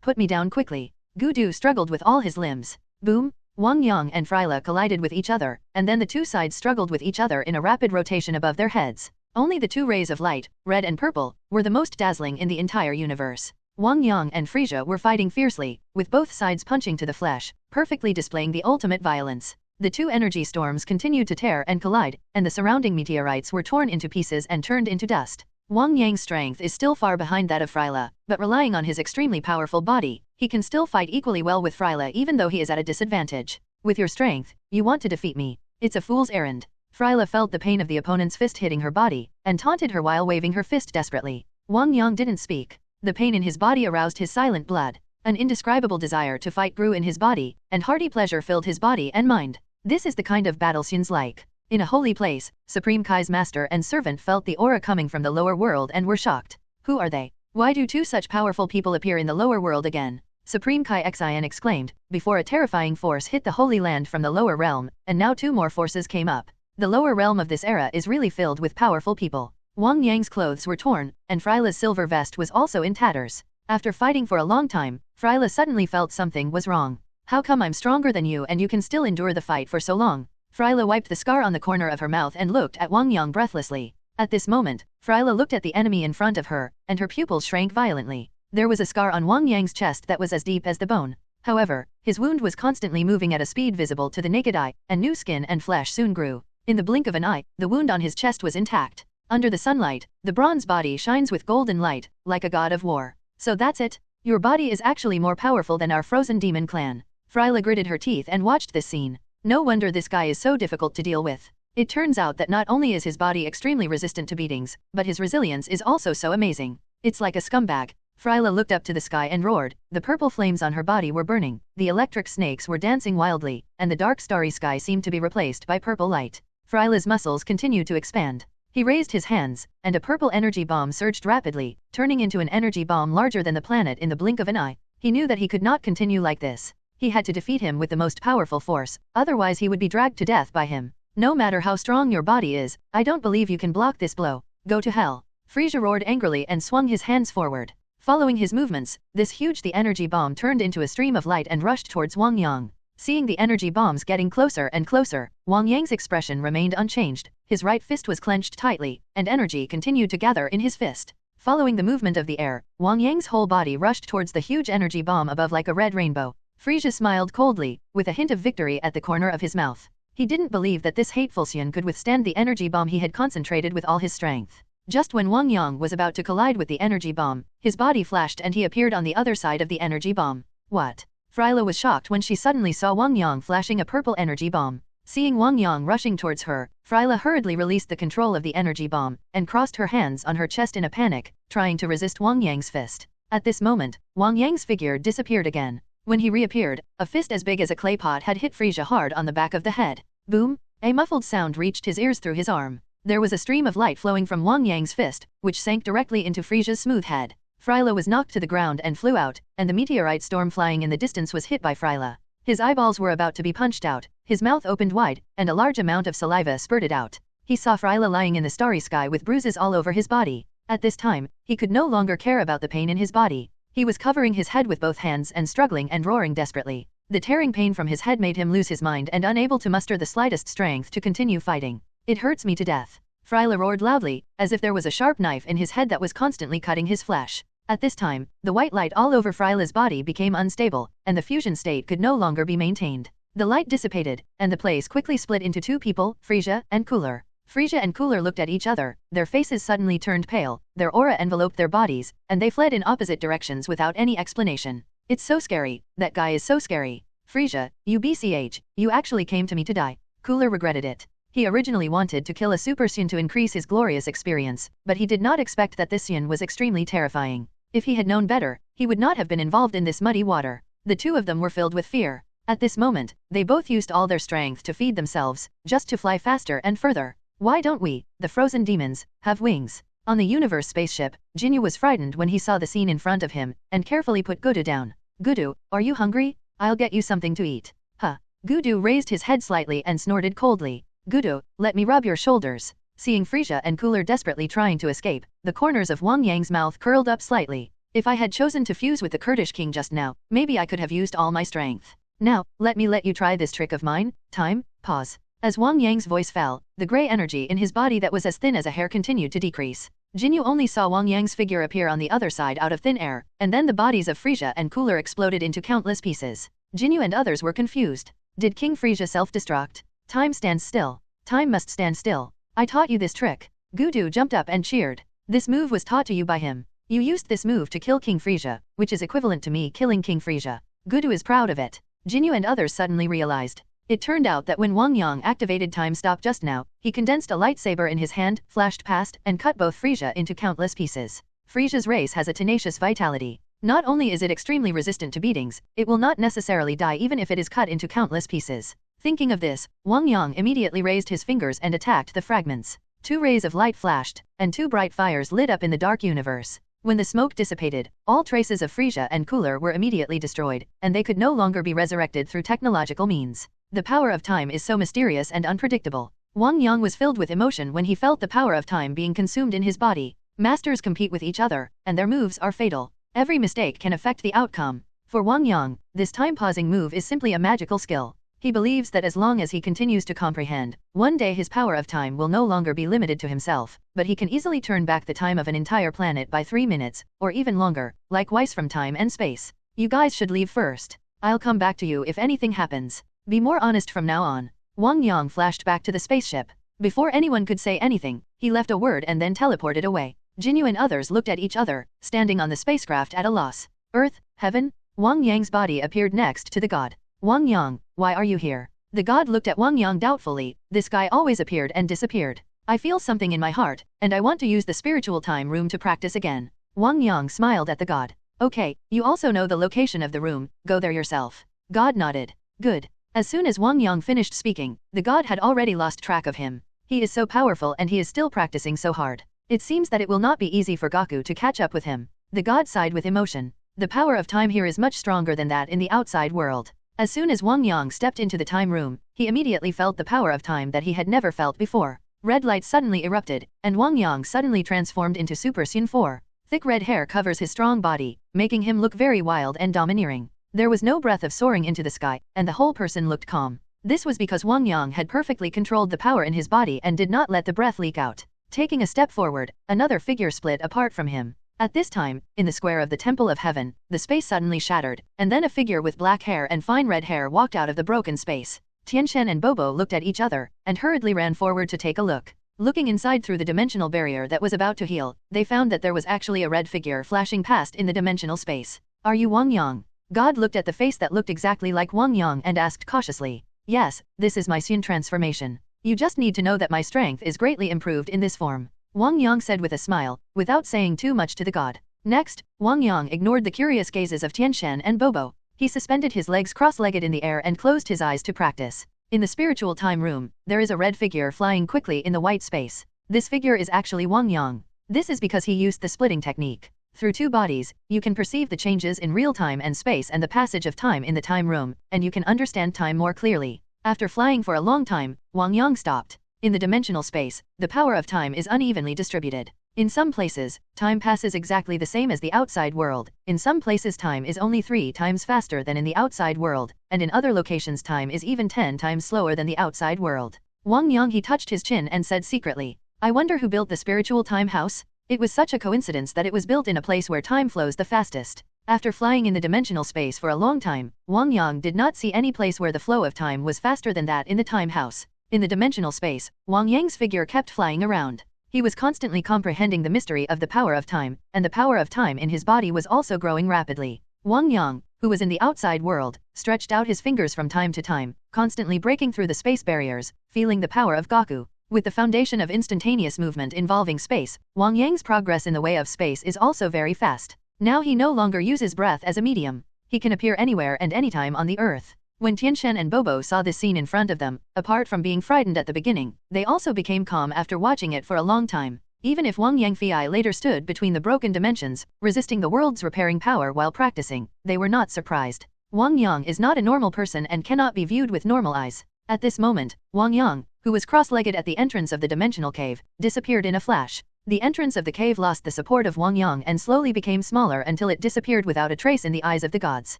Put me down quickly. Gudu struggled with all his limbs. Boom! Wang Yang and Frieza collided with each other, and then the two sides struggled with each other in a rapid rotation above their heads. Only the two rays of light, red and purple, were the most dazzling in the entire universe. Wang Yang and Frieza were fighting fiercely, with both sides punching to the flesh, perfectly displaying the ultimate violence. The two energy storms continued to tear and collide, and the surrounding meteorites were torn into pieces and turned into dust. Wang Yang's strength is still far behind that of Frieza, but relying on his extremely powerful body, he can still fight equally well with Frieza even though he is at a disadvantage. With your strength, you want to defeat me. It's a fool's errand. Frieza felt the pain of the opponent's fist hitting her body, and taunted her while waving her fist desperately. Wang Yang didn't speak. The pain in his body aroused his silent blood. An indescribable desire to fight grew in his body, and hearty pleasure filled his body and mind. This is the kind of battle Saiyans like. In a holy place, Supreme Kai's master and servant felt the aura coming from the lower world and were shocked. Who are they? Why do two such powerful people appear in the lower world again? Supreme Kai Xian exclaimed, before a terrifying force hit the Holy Land from the lower realm, and now two more forces came up. The lower realm of this era is really filled with powerful people. Wang Yang's clothes were torn, and Frieza's silver vest was also in tatters. After fighting for a long time, Frieza suddenly felt something was wrong. How come I'm stronger than you and you can still endure the fight for so long? Frieza wiped the scar on the corner of her mouth and looked at Wang Yang breathlessly. At this moment, Frieza looked at the enemy in front of her, and her pupils shrank violently. There was a scar on Wang Yang's chest that was as deep as the bone. However, his wound was constantly moving at a speed visible to the naked eye, and new skin and flesh soon grew. In the blink of an eye, the wound on his chest was intact. Under the sunlight, the bronze body shines with golden light, like a god of war. So that's it? Your body is actually more powerful than our frozen demon clan. Frieza gritted her teeth and watched this scene. No wonder this guy is so difficult to deal with. It turns out that not only is his body extremely resistant to beatings, but his resilience is also so amazing. It's like a scumbag. Frieza looked up to the sky and roared. The purple flames on her body were burning, the electric snakes were dancing wildly, and the dark starry sky seemed to be replaced by purple light. Frieza's muscles continued to expand. He raised his hands, and a purple energy bomb surged rapidly, turning into an energy bomb larger than the planet in the blink of an eye. He knew that he could not continue like this. He had to defeat him with the most powerful force, otherwise he would be dragged to death by him. No matter how strong your body is, I don't believe you can block this blow. Go to hell. Frieza roared angrily and swung his hands forward. Following his movements, the energy bomb turned into a stream of light and rushed towards Wang Yang. Seeing the energy bombs getting closer and closer, Wang Yang's expression remained unchanged. His right fist was clenched tightly, and energy continued to gather in his fist. Following the movement of the air, Wang Yang's whole body rushed towards the huge energy bomb above like a red rainbow. Frieza smiled coldly, with a hint of victory at the corner of his mouth. He didn't believe that this hateful Saiyan could withstand the energy bomb he had concentrated with all his strength. Just when Wang Yang was about to collide with the energy bomb, his body flashed and he appeared on the other side of the energy bomb. What? Frieza was shocked when she suddenly saw Wang Yang flashing a purple energy bomb. Seeing Wang Yang rushing towards her, Frieza hurriedly released the control of the energy bomb, and crossed her hands on her chest in a panic, trying to resist Wang Yang's fist. At this moment, Wang Yang's figure disappeared again. When he reappeared, a fist as big as a clay pot had hit Frieza hard on the back of the head. Boom! A muffled sound reached his ears through his arm. There was a stream of light flowing from Wang Yang's fist, which sank directly into Frieza's smooth head. Frieza was knocked to the ground and flew out, and the meteorite storm flying in the distance was hit by Frieza. His eyeballs were about to be punched out, his mouth opened wide, and a large amount of saliva spurted out. He saw Frieza lying in the starry sky with bruises all over his body. At this time, he could no longer care about the pain in his body. He was covering his head with both hands and struggling and roaring desperately. The tearing pain from his head made him lose his mind and unable to muster the slightest strength to continue fighting. It hurts me to death. Frieza roared loudly, as if there was a sharp knife in his head that was constantly cutting his flesh. At this time, the white light all over Frieza's body became unstable, and the fusion state could no longer be maintained. The light dissipated, and the place quickly split into two people, Frieza and Cooler. Frieza and Cooler looked at each other, their faces suddenly turned pale, their aura enveloped their bodies, and they fled in opposite directions without any explanation. It's so scary, that guy is so scary. Frieza, you BCH, you actually came to me to die. Cooler regretted it. He originally wanted to kill a Super Saiyan to increase his glorious experience, but he did not expect that this Saiyan was extremely terrifying. If he had known better, he would not have been involved in this muddy water. The two of them were filled with fear. At this moment, they both used all their strength to feed themselves, just to fly faster and further. Why don't we, the frozen demons, have wings? On the universe spaceship, Jinyu was frightened when he saw the scene in front of him, and carefully put Gudu down. Gudu, are you hungry? I'll get you something to eat. Huh. Gudu raised his head slightly and snorted coldly. Gudu, let me rub your shoulders. Seeing Frieza and Cooler desperately trying to escape, the corners of Wang Yang's mouth curled up slightly. If I had chosen to fuse with the Kurdish king just now, maybe I could have used all my strength. Now, let me let you try this trick of mine. Time, pause. As Wang Yang's voice fell, the gray energy in his body that was as thin as a hair continued to decrease. Jinyu only saw Wang Yang's figure appear on the other side out of thin air, and then the bodies of Frieza and Cooler exploded into countless pieces. Jinyu and others were confused. Did King Frieza self-destruct? Time stands still. Time must stand still. I taught you this trick. Gudu jumped up and cheered. This move was taught to you by him. You used this move to kill King Frieza, which is equivalent to me killing King Frieza. Gudu is proud of it. Jinyu and others suddenly realized. It turned out that when Wang Yang activated time stop just now, he condensed a lightsaber in his hand, flashed past, and cut both Frieza into countless pieces. Frieza's race has a tenacious vitality. Not only is it extremely resistant to beatings, it will not necessarily die even if it is cut into countless pieces. Thinking of this, Wang Yang immediately raised his fingers and attacked the fragments. 2 rays of light flashed, and 2 bright fires lit up in the dark universe. When the smoke dissipated, all traces of Frieza and Cooler were immediately destroyed, and they could no longer be resurrected through technological means. The power of time is so mysterious and unpredictable. Wang Yang was filled with emotion when he felt the power of time being consumed in his body. Masters compete with each other, and their moves are fatal. Every mistake can affect the outcome. For Wang Yang, this time-pausing move is simply a magical skill. He believes that as long as he continues to comprehend, one day his power of time will no longer be limited to himself, but he can easily turn back the time of an entire planet by 3 minutes, or even longer, likewise from time and space. You guys should leave first. I'll come back to you if anything happens. Be more honest from now on. Wang Yang flashed back to the spaceship. Before anyone could say anything, he left a word and then teleported away. Jinyu and others looked at each other, standing on the spacecraft at a loss. Earth, heaven? Wang Yang's body appeared next to the god. Wang Yang, why are you here? The god looked at Wang Yang doubtfully. This guy always appeared and disappeared. I feel something in my heart, and I want to use the spiritual time room to practice again. Wang Yang smiled at the god. Okay, you also know the location of the room, go there yourself. God nodded. Good. As soon as Wang Yang finished speaking, the god had already lost track of him. He is so powerful and he is still practicing so hard. It seems that it will not be easy for Goku to catch up with him. The god sighed with emotion. The power of time here is much stronger than that in the outside world. As soon as Wang Yang stepped into the time room, he immediately felt the power of time that he had never felt before. Red light suddenly erupted, and Wang Yang suddenly transformed into Super Saiyan 4. Thick red hair covers his strong body, making him look very wild and domineering. There was no breath of soaring into the sky, and the whole person looked calm. This was because Wang Yang had perfectly controlled the power in his body and did not let the breath leak out. Taking a step forward, another figure split apart from him. At this time, in the square of the Temple of Heaven, the space suddenly shattered, and then a figure with black hair and fine red hair walked out of the broken space. Tianchen and Bobo looked at each other, and hurriedly ran forward to take a look. Looking inside through the dimensional barrier that was about to heal, they found that there was actually a red figure flashing past in the dimensional space. Are you Wang Yang? God looked at the face that looked exactly like Wang Yang and asked cautiously. Yes, this is my Saiyan transformation. You just need to know that my strength is greatly improved in this form. Wang Yang said with a smile, without saying too much to the god. Next, Wang Yang ignored the curious gazes of Tianchen and Bobo. He suspended his legs cross-legged in the air and closed his eyes to practice. In the spiritual time room, there is a red figure flying quickly in the white space. This figure is actually Wang Yang. This is because he used the splitting technique. Through 2 bodies, you can perceive the changes in real time and space and the passage of time in the time room, and you can understand time more clearly. After flying for a long time, Wang Yang stopped. In the dimensional space, the power of time is unevenly distributed. In some places, time passes exactly the same as the outside world. In some places time is only 3 times faster than in the outside world, and in other locations time is even 10 times slower than the outside world. Wang Yang he touched his chin and said secretly, I wonder who built the spiritual time house? It was such a coincidence that it was built in a place where time flows the fastest. After flying in the dimensional space for a long time, Wang Yang did not see any place where the flow of time was faster than that in the time house. In the dimensional space, Wang Yang's figure kept flying around. He was constantly comprehending the mystery of the power of time, and the power of time in his body was also growing rapidly. Wang Yang, who was in the outside world, stretched out his fingers from time to time, constantly breaking through the space barriers, feeling the power of Goku. With the foundation of instantaneous movement involving space, Wang Yang's progress in the way of space is also very fast. Now he no longer uses breath as a medium. He can appear anywhere and anytime on the earth. When Tianchen and Bobo saw this scene in front of them, apart from being frightened at the beginning, they also became calm after watching it for a long time. Even if Wang Yangfei later stood between the broken dimensions, resisting the world's repairing power while practicing, they were not surprised. Wang Yang is not a normal person and cannot be viewed with normal eyes. At this moment, Wang Yang, who was cross-legged at the entrance of the dimensional cave, disappeared in a flash. The entrance of the cave lost the support of Wang Yang and slowly became smaller until it disappeared without a trace in the eyes of the gods.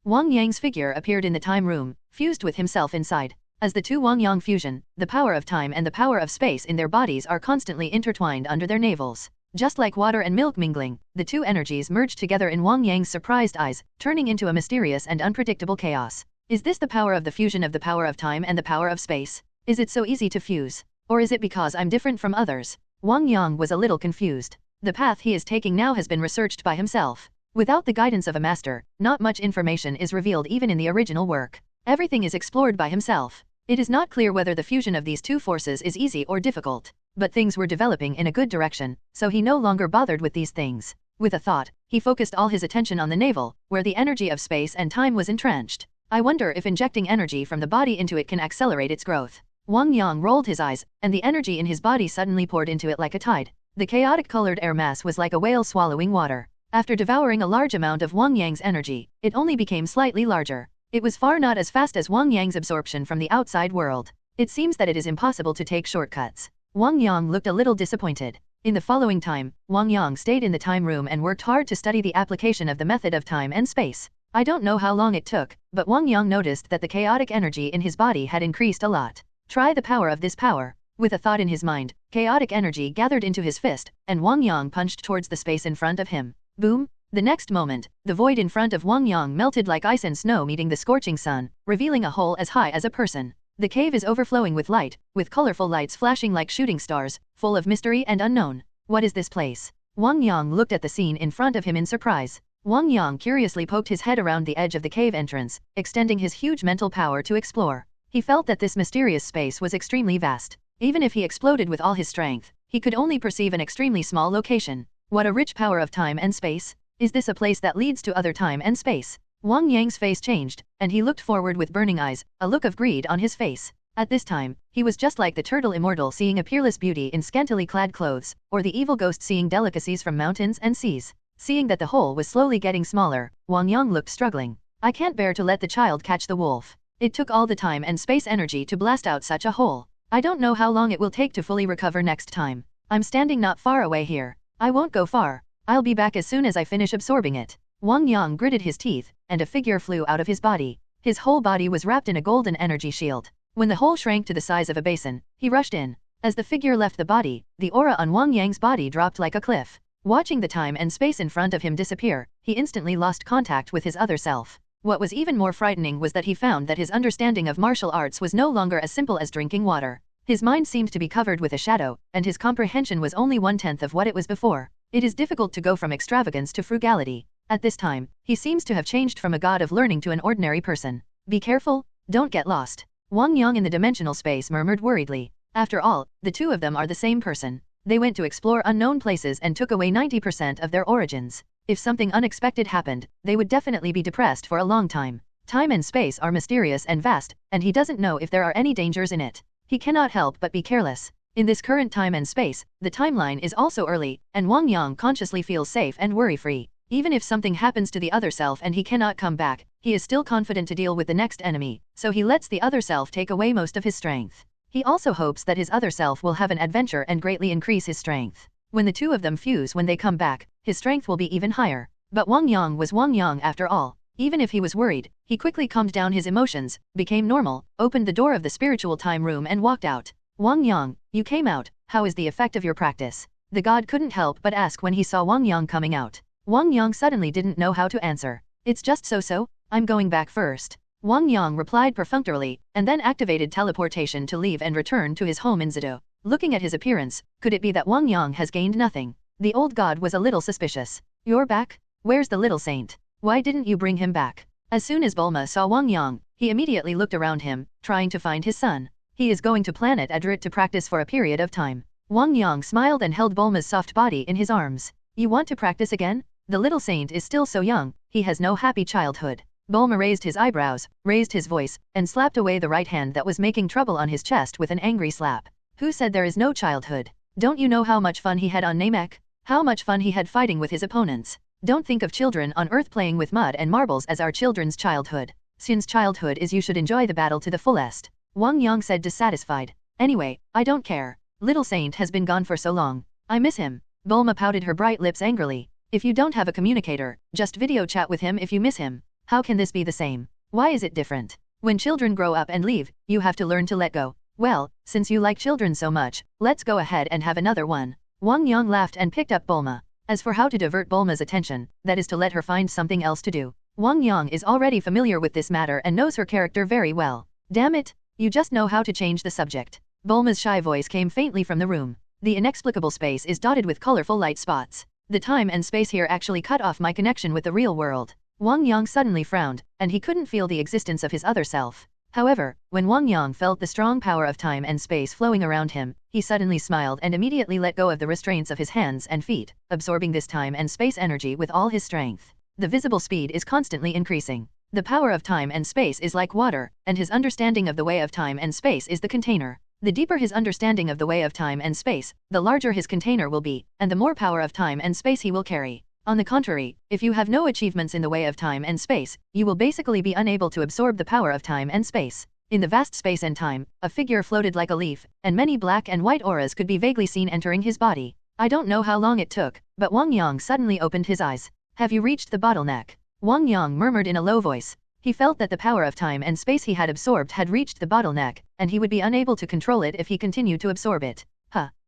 Wang Yang's figure appeared in the time room, fused with himself inside. As the two Wang Yang fusion, the power of time and the power of space in their bodies are constantly intertwined under their navels. Just like water and milk mingling, the two energies merged together in Wang Yang's surprised eyes, turning into a mysterious and unpredictable chaos. Is this the power of the fusion of the power of time and the power of space? Is it so easy to fuse? Or is it because I'm different from others? Wang Yang was a little confused. The path he is taking now has been researched by himself. Without the guidance of a master, not much information is revealed even in the original work. Everything is explored by himself. It is not clear whether the fusion of these two forces is easy or difficult. But things were developing in a good direction, so he no longer bothered with these things. With a thought, he focused all his attention on the navel, where the energy of space and time was entrenched. I wonder if injecting energy from the body into it can accelerate its growth. Wang Yang rolled his eyes, and the energy in his body suddenly poured into it like a tide. The chaotic-colored air mass was like a whale swallowing water. After devouring a large amount of Wang Yang's energy, it only became slightly larger. It was far not as fast as Wang Yang's absorption from the outside world. It seems that it is impossible to take shortcuts. Wang Yang looked a little disappointed. In the following time, Wang Yang stayed in the time room and worked hard to study the application of the method of time and space. I don't know how long it took, but Wang Yang noticed that the chaotic energy in his body had increased a lot. Try the power of this power. With a thought in his mind, chaotic energy gathered into his fist, and Wang Yang punched towards the space in front of him. Boom! The next moment, the void in front of Wang Yang melted like ice and snow meeting the scorching sun, revealing a hole as high as a person. The cave is overflowing with light, with colorful lights flashing like shooting stars, full of mystery and unknown. What is this place? Wang Yang looked at the scene in front of him in surprise. Wang Yang curiously poked his head around the edge of the cave entrance, extending his huge mental power to explore. He felt that this mysterious space was extremely vast. Even if he exploded with all his strength, he could only perceive an extremely small location. What a rich power of time and space! Is this a place that leads to other time and space? Wang Yang's face changed, and he looked forward with burning eyes, a look of greed on his face. At this time, he was just like the turtle immortal seeing a peerless beauty in scantily clad clothes, or the evil ghost seeing delicacies from mountains and seas. Seeing that the hole was slowly getting smaller, Wang Yang looked struggling. I can't bear to let the child catch the wolf. It took all the time and space energy to blast out such a hole. I don't know how long it will take to fully recover next time. I'm standing not far away here. I won't go far. I'll be back as soon as I finish absorbing it. Wang Yang gritted his teeth, and a figure flew out of his body. His whole body was wrapped in a golden energy shield. When the hole shrank to the size of a basin, he rushed in. As the figure left the body, the aura on Wang Yang's body dropped like a cliff. Watching the time and space in front of him disappear, he instantly lost contact with his other self. What was even more frightening was that he found that his understanding of martial arts was no longer as simple as drinking water. His mind seemed to be covered with a shadow, and his comprehension was only 1/10 of what it was before. It is difficult to go from extravagance to frugality. At this time, he seems to have changed from a god of learning to an ordinary person. Be careful, don't get lost. Wang Yang in the dimensional space murmured worriedly. After all, the two of them are the same person. They went to explore unknown places and took away 90% of their origins. If something unexpected happened, they would definitely be depressed for a long time. Time and space are mysterious and vast, and he doesn't know if there are any dangers in it. He cannot help but be careless. In this current time and space, the timeline is also early, and Wang Yang consciously feels safe and worry-free. Even if something happens to the other self and he cannot come back, he is still confident to deal with the next enemy, so he lets the other self take away most of his strength. He also hopes that his other self will have an adventure and greatly increase his strength. When the two of them fuse when they come back, his strength will be even higher. But Wang Yang was Wang Yang after all. Even if he was worried, he quickly calmed down his emotions, became normal, opened the door of the spiritual time room and walked out. Wang Yang, you came out, how is the effect of your practice? The god couldn't help but ask when he saw Wang Yang coming out. Wang Yang suddenly didn't know how to answer. It's just so, I'm going back first. Wang Yang replied perfunctorily, and then activated teleportation to leave and return to his home in Zido. Looking at his appearance, could it be that Wang Yang has gained nothing? The old god was a little suspicious. You're back? Where's the little saint? Why didn't you bring him back? As soon as Bulma saw Wang Yang, he immediately looked around him, trying to find his son. He is going to Planet Vegeta to practice for a period of time. Wang Yang smiled and held Bulma's soft body in his arms. You want to practice again? The little saint is still so young, he has no happy childhood. Bulma raised his eyebrows, raised his voice, and slapped away the right hand that was making trouble on his chest with an angry slap. Who said there is no childhood? Don't you know how much fun he had on Namek? How much fun he had fighting with his opponents? Don't think of children on Earth playing with mud and marbles as our children's childhood. Since childhood is you should enjoy the battle to the fullest. Wang Yang said dissatisfied. Anyway, I don't care. Little Saint has been gone for so long. I miss him. Bulma pouted her bright lips angrily. If you don't have a communicator, just video chat with him if you miss him. How can this be the same? Why is it different? When children grow up and leave, you have to learn to let go. Well, since you like children so much, let's go ahead and have another one. Wang Yang laughed and picked up Bulma. As for how to divert Bulma's attention, that is to let her find something else to do. Wang Yang is already familiar with this matter and knows her character very well. Damn it, you just know how to change the subject. Bulma's shy voice came faintly from the room. The inexplicable space is dotted with colorful light spots. The time and space here actually cut off my connection with the real world. Wang Yang suddenly frowned, and he couldn't feel the existence of his other self. However, when Wang Yang felt the strong power of time and space flowing around him, he suddenly smiled and immediately let go of the restraints of his hands and feet, absorbing this time and space energy with all his strength. The visible speed is constantly increasing. The power of time and space is like water, and his understanding of the way of time and space is the container. The deeper his understanding of the way of time and space, the larger his container will be, and the more power of time and space he will carry. On the contrary, if you have no achievements in the way of time and space, you will basically be unable to absorb the power of time and space. In the vast space and time, a figure floated like a leaf, and many black and white auras could be vaguely seen entering his body. I don't know how long it took, but Wang Yang suddenly opened his eyes. Have you reached the bottleneck? Wang Yang murmured in a low voice. He felt that the power of time and space he had absorbed had reached the bottleneck, and he would be unable to control it if he continued to absorb it.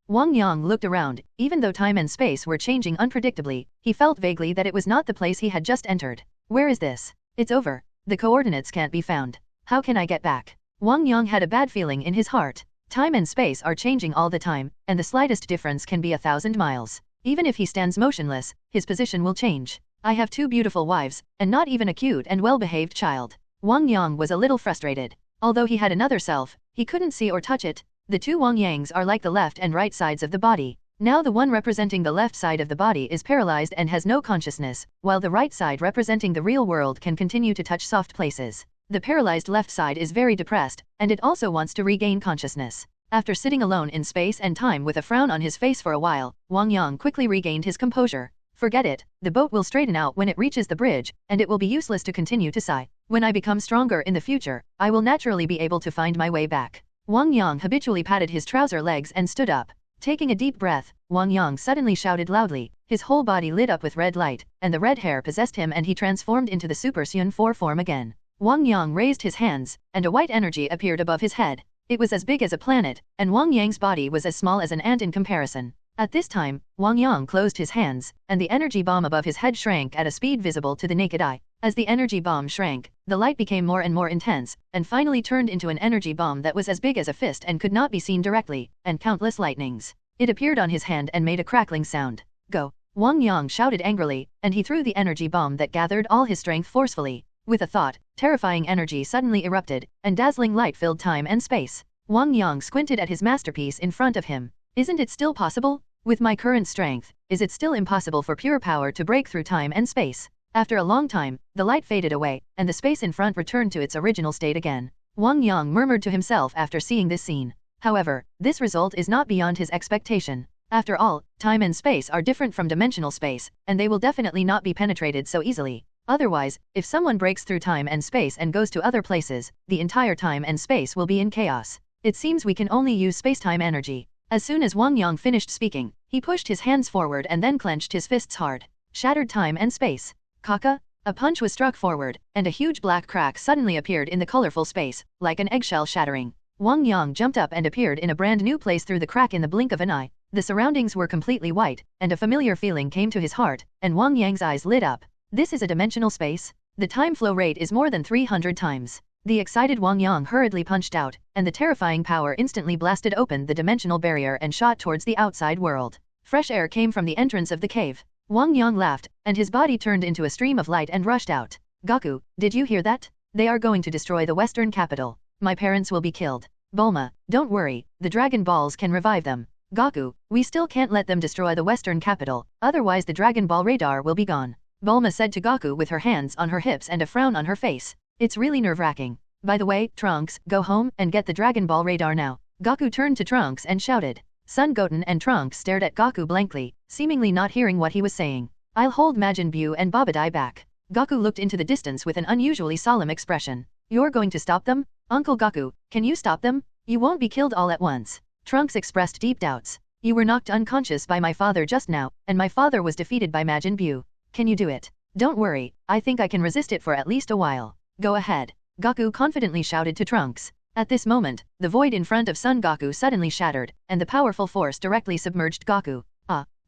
Wang Yang looked around. Even though time and space were changing unpredictably, he felt vaguely that it was not the place he had just entered. Where is this? It's over. The coordinates can't be found. How can I get back? Wang Yang had a bad feeling in his heart. Time and space are changing all the time, and the slightest difference can be 1,000 miles. Even if he stands motionless, his position will change. I have 2 beautiful wives, and not even a cute and well-behaved child. Wang Yang was a little frustrated. Although he had another self, he couldn't see or touch it. The 2 Wang Yangs are like the left and right sides of the body. Now the one representing the left side of the body is paralyzed and has no consciousness, while the right side representing the real world can continue to touch soft places. The paralyzed left side is very depressed, and it also wants to regain consciousness. After sitting alone in space and time with a frown on his face for a while, Wang Yang quickly regained his composure. Forget it, the boat will straighten out when it reaches the bridge, and it will be useless to continue to sigh. When I become stronger in the future, I will naturally be able to find my way back. Wang Yang habitually patted his trouser legs and stood up. Taking a deep breath, Wang Yang suddenly shouted loudly. His whole body lit up with red light, and the red hair possessed him and he transformed into the Super Saiyan 4 form again. Wang Yang raised his hands, and a white energy appeared above his head. It was as big as a planet, and Wang Yang's body was as small as an ant in comparison. At this time, Wang Yang closed his hands, and the energy bomb above his head shrank at a speed visible to the naked eye. As the energy bomb shrank, the light became more and more intense, and finally turned into an energy bomb that was as big as a fist and could not be seen directly, and countless lightnings. It appeared on his hand and made a crackling sound. Go! Wang Yang shouted angrily, and he threw the energy bomb that gathered all his strength forcefully. With a thought, terrifying energy suddenly erupted, and dazzling light filled time and space. Wang Yang squinted at his masterpiece in front of him. Isn't it still possible? With my current strength, is it still impossible for pure power to break through time and space? After a long time, the light faded away, and the space in front returned to its original state again. Wang Yang murmured to himself after seeing this scene. However, this result is not beyond his expectation. After all, time and space are different from dimensional space, and they will definitely not be penetrated so easily. Otherwise, if someone breaks through time and space and goes to other places, the entire time and space will be in chaos. It seems we can only use space-time energy. As soon as Wang Yang finished speaking, he pushed his hands forward and then clenched his fists hard. Shattered time and space. Kaka? A punch was struck forward, and a huge black crack suddenly appeared in the colorful space, like an eggshell shattering. Wang Yang jumped up and appeared in a brand new place through the crack in the blink of an eye. The surroundings were completely white, and a familiar feeling came to his heart, and Wang Yang's eyes lit up. This is a dimensional space? The time flow rate is more than 300 times. The excited Wang Yang hurriedly punched out, and the terrifying power instantly blasted open the dimensional barrier and shot towards the outside world. Fresh air came from the entrance of the cave. Wang Yang laughed, and his body turned into a stream of light and rushed out. Goku, did you hear that? They are going to destroy the western capital. My parents will be killed. Bulma, don't worry, the Dragon Balls can revive them. Goku, we still can't let them destroy the western capital, otherwise the Dragon Ball radar will be gone. Bulma said to Goku with her hands on her hips and a frown on her face. It's really nerve-wracking. By the way, Trunks, go home and get the Dragon Ball radar now. Goku turned to Trunks and shouted. Son Goten and Trunks stared at Goku blankly, seemingly not hearing what he was saying. I'll hold Majin Buu and Babidi back. Goku looked into the distance with an unusually solemn expression. You're going to stop them? Uncle Goku, can you stop them? You won't be killed all at once. Trunks expressed deep doubts. You were knocked unconscious by my father just now, and my father was defeated by Majin Buu. Can you do it? Don't worry, I think I can resist it for at least a while. Go ahead. Goku confidently shouted to Trunks. At this moment, the void in front of Son Goku suddenly shattered, and the powerful force directly submerged Goku.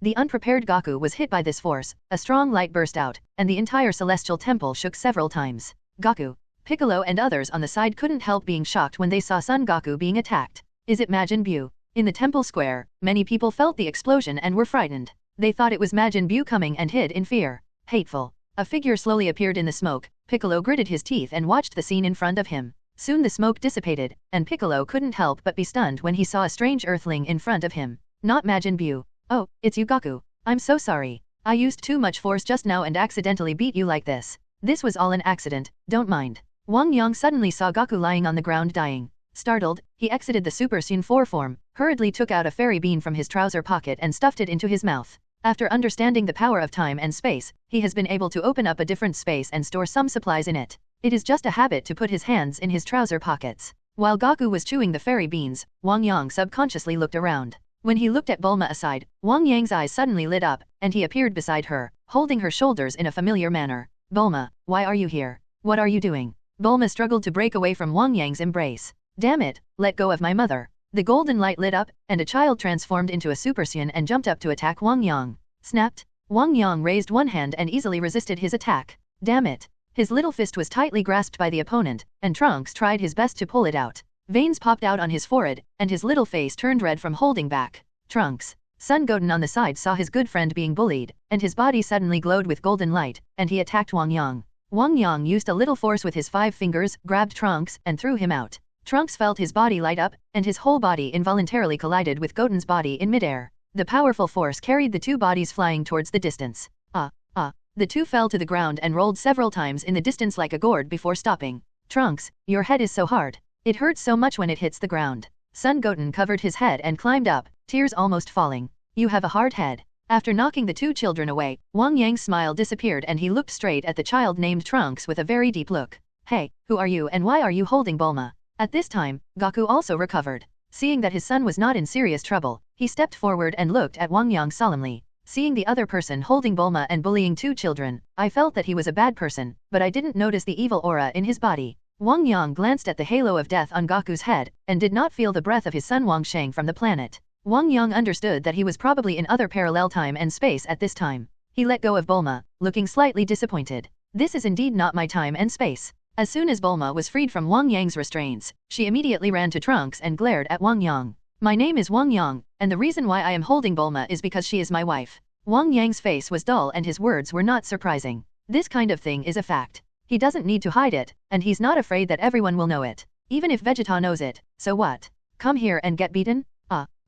The unprepared Goku was hit by this force, a strong light burst out, and the entire celestial temple shook several times. Goku, Piccolo and others on the side couldn't help being shocked when they saw Son Goku being attacked. Is it Majin Buu? In the temple square, many people felt the explosion and were frightened. They thought it was Majin Buu coming and hid in fear. Hateful. A figure slowly appeared in the smoke. Piccolo gritted his teeth and watched the scene in front of him. Soon the smoke dissipated, and Piccolo couldn't help but be stunned when he saw a strange earthling in front of him. Not Majin Buu. Oh, it's you Goku. I'm so sorry. I used too much force just now and accidentally beat you like this. This was all an accident, don't mind. Wang Yang suddenly saw Goku lying on the ground dying. Startled, he exited the Super Saiyan 4 form, hurriedly took out a fairy bean from his trouser pocket and stuffed it into his mouth. After understanding the power of time and space, he has been able to open up a different space and store some supplies in it. It is just a habit to put his hands in his trouser pockets. While Goku was chewing the fairy beans, Wang Yang subconsciously looked around. When he looked at Bulma aside, Wang Yang's eyes suddenly lit up, and he appeared beside her, holding her shoulders in a familiar manner. Bulma, why are you here? What are you doing? Bulma struggled to break away from Wang Yang's embrace. Damn it, let go of my mother. The golden light lit up, and a child transformed into a Super Saiyan and jumped up to attack Wang Yang. Snapped. Wang Yang raised one hand and easily resisted his attack. Damn it. His little fist was tightly grasped by the opponent, and Trunks tried his best to pull it out. Veins popped out on his forehead, and his little face turned red from holding back. Trunks. Son Goten on the side saw his good friend being bullied, and his body suddenly glowed with golden light, and he attacked Wang Yang. Wang Yang used a little force with his 5 fingers, grabbed Trunks, and threw him out. Trunks felt his body light up, and his whole body involuntarily collided with Goten's body in midair. The powerful force carried the two bodies flying towards the distance. The two fell to the ground and rolled several times in the distance like a gourd before stopping. Trunks, your head is so hard. It hurts so much when it hits the ground. Son Goten covered his head and climbed up, tears almost falling. You have a hard head. After knocking the two children away, Wang Yang's smile disappeared and he looked straight at the child named Trunks with a very deep look. Hey, who are you and why are you holding Bulma? At this time, Goku also recovered. Seeing that his son was not in serious trouble, he stepped forward and looked at Wang Yang solemnly. Seeing the other person holding Bulma and bullying two children, I felt that he was a bad person, but I didn't notice the evil aura in his body. Wang Yang glanced at the halo of death on Goku's head, and did not feel the breath of his son Wang Sheng from the planet. Wang Yang understood that he was probably in other parallel time and space at this time. He let go of Bulma, looking slightly disappointed. This is indeed not my time and space. As soon as Bulma was freed from Wang Yang's restraints, she immediately ran to Trunks and glared at Wang Yang. My name is Wang Yang, and the reason why I am holding Bulma is because she is my wife. Wang Yang's face was dull and his words were not surprising. This kind of thing is a fact. He doesn't need to hide it, and he's not afraid that everyone will know it. Even if Vegeta knows it, so what? Come here and get beaten?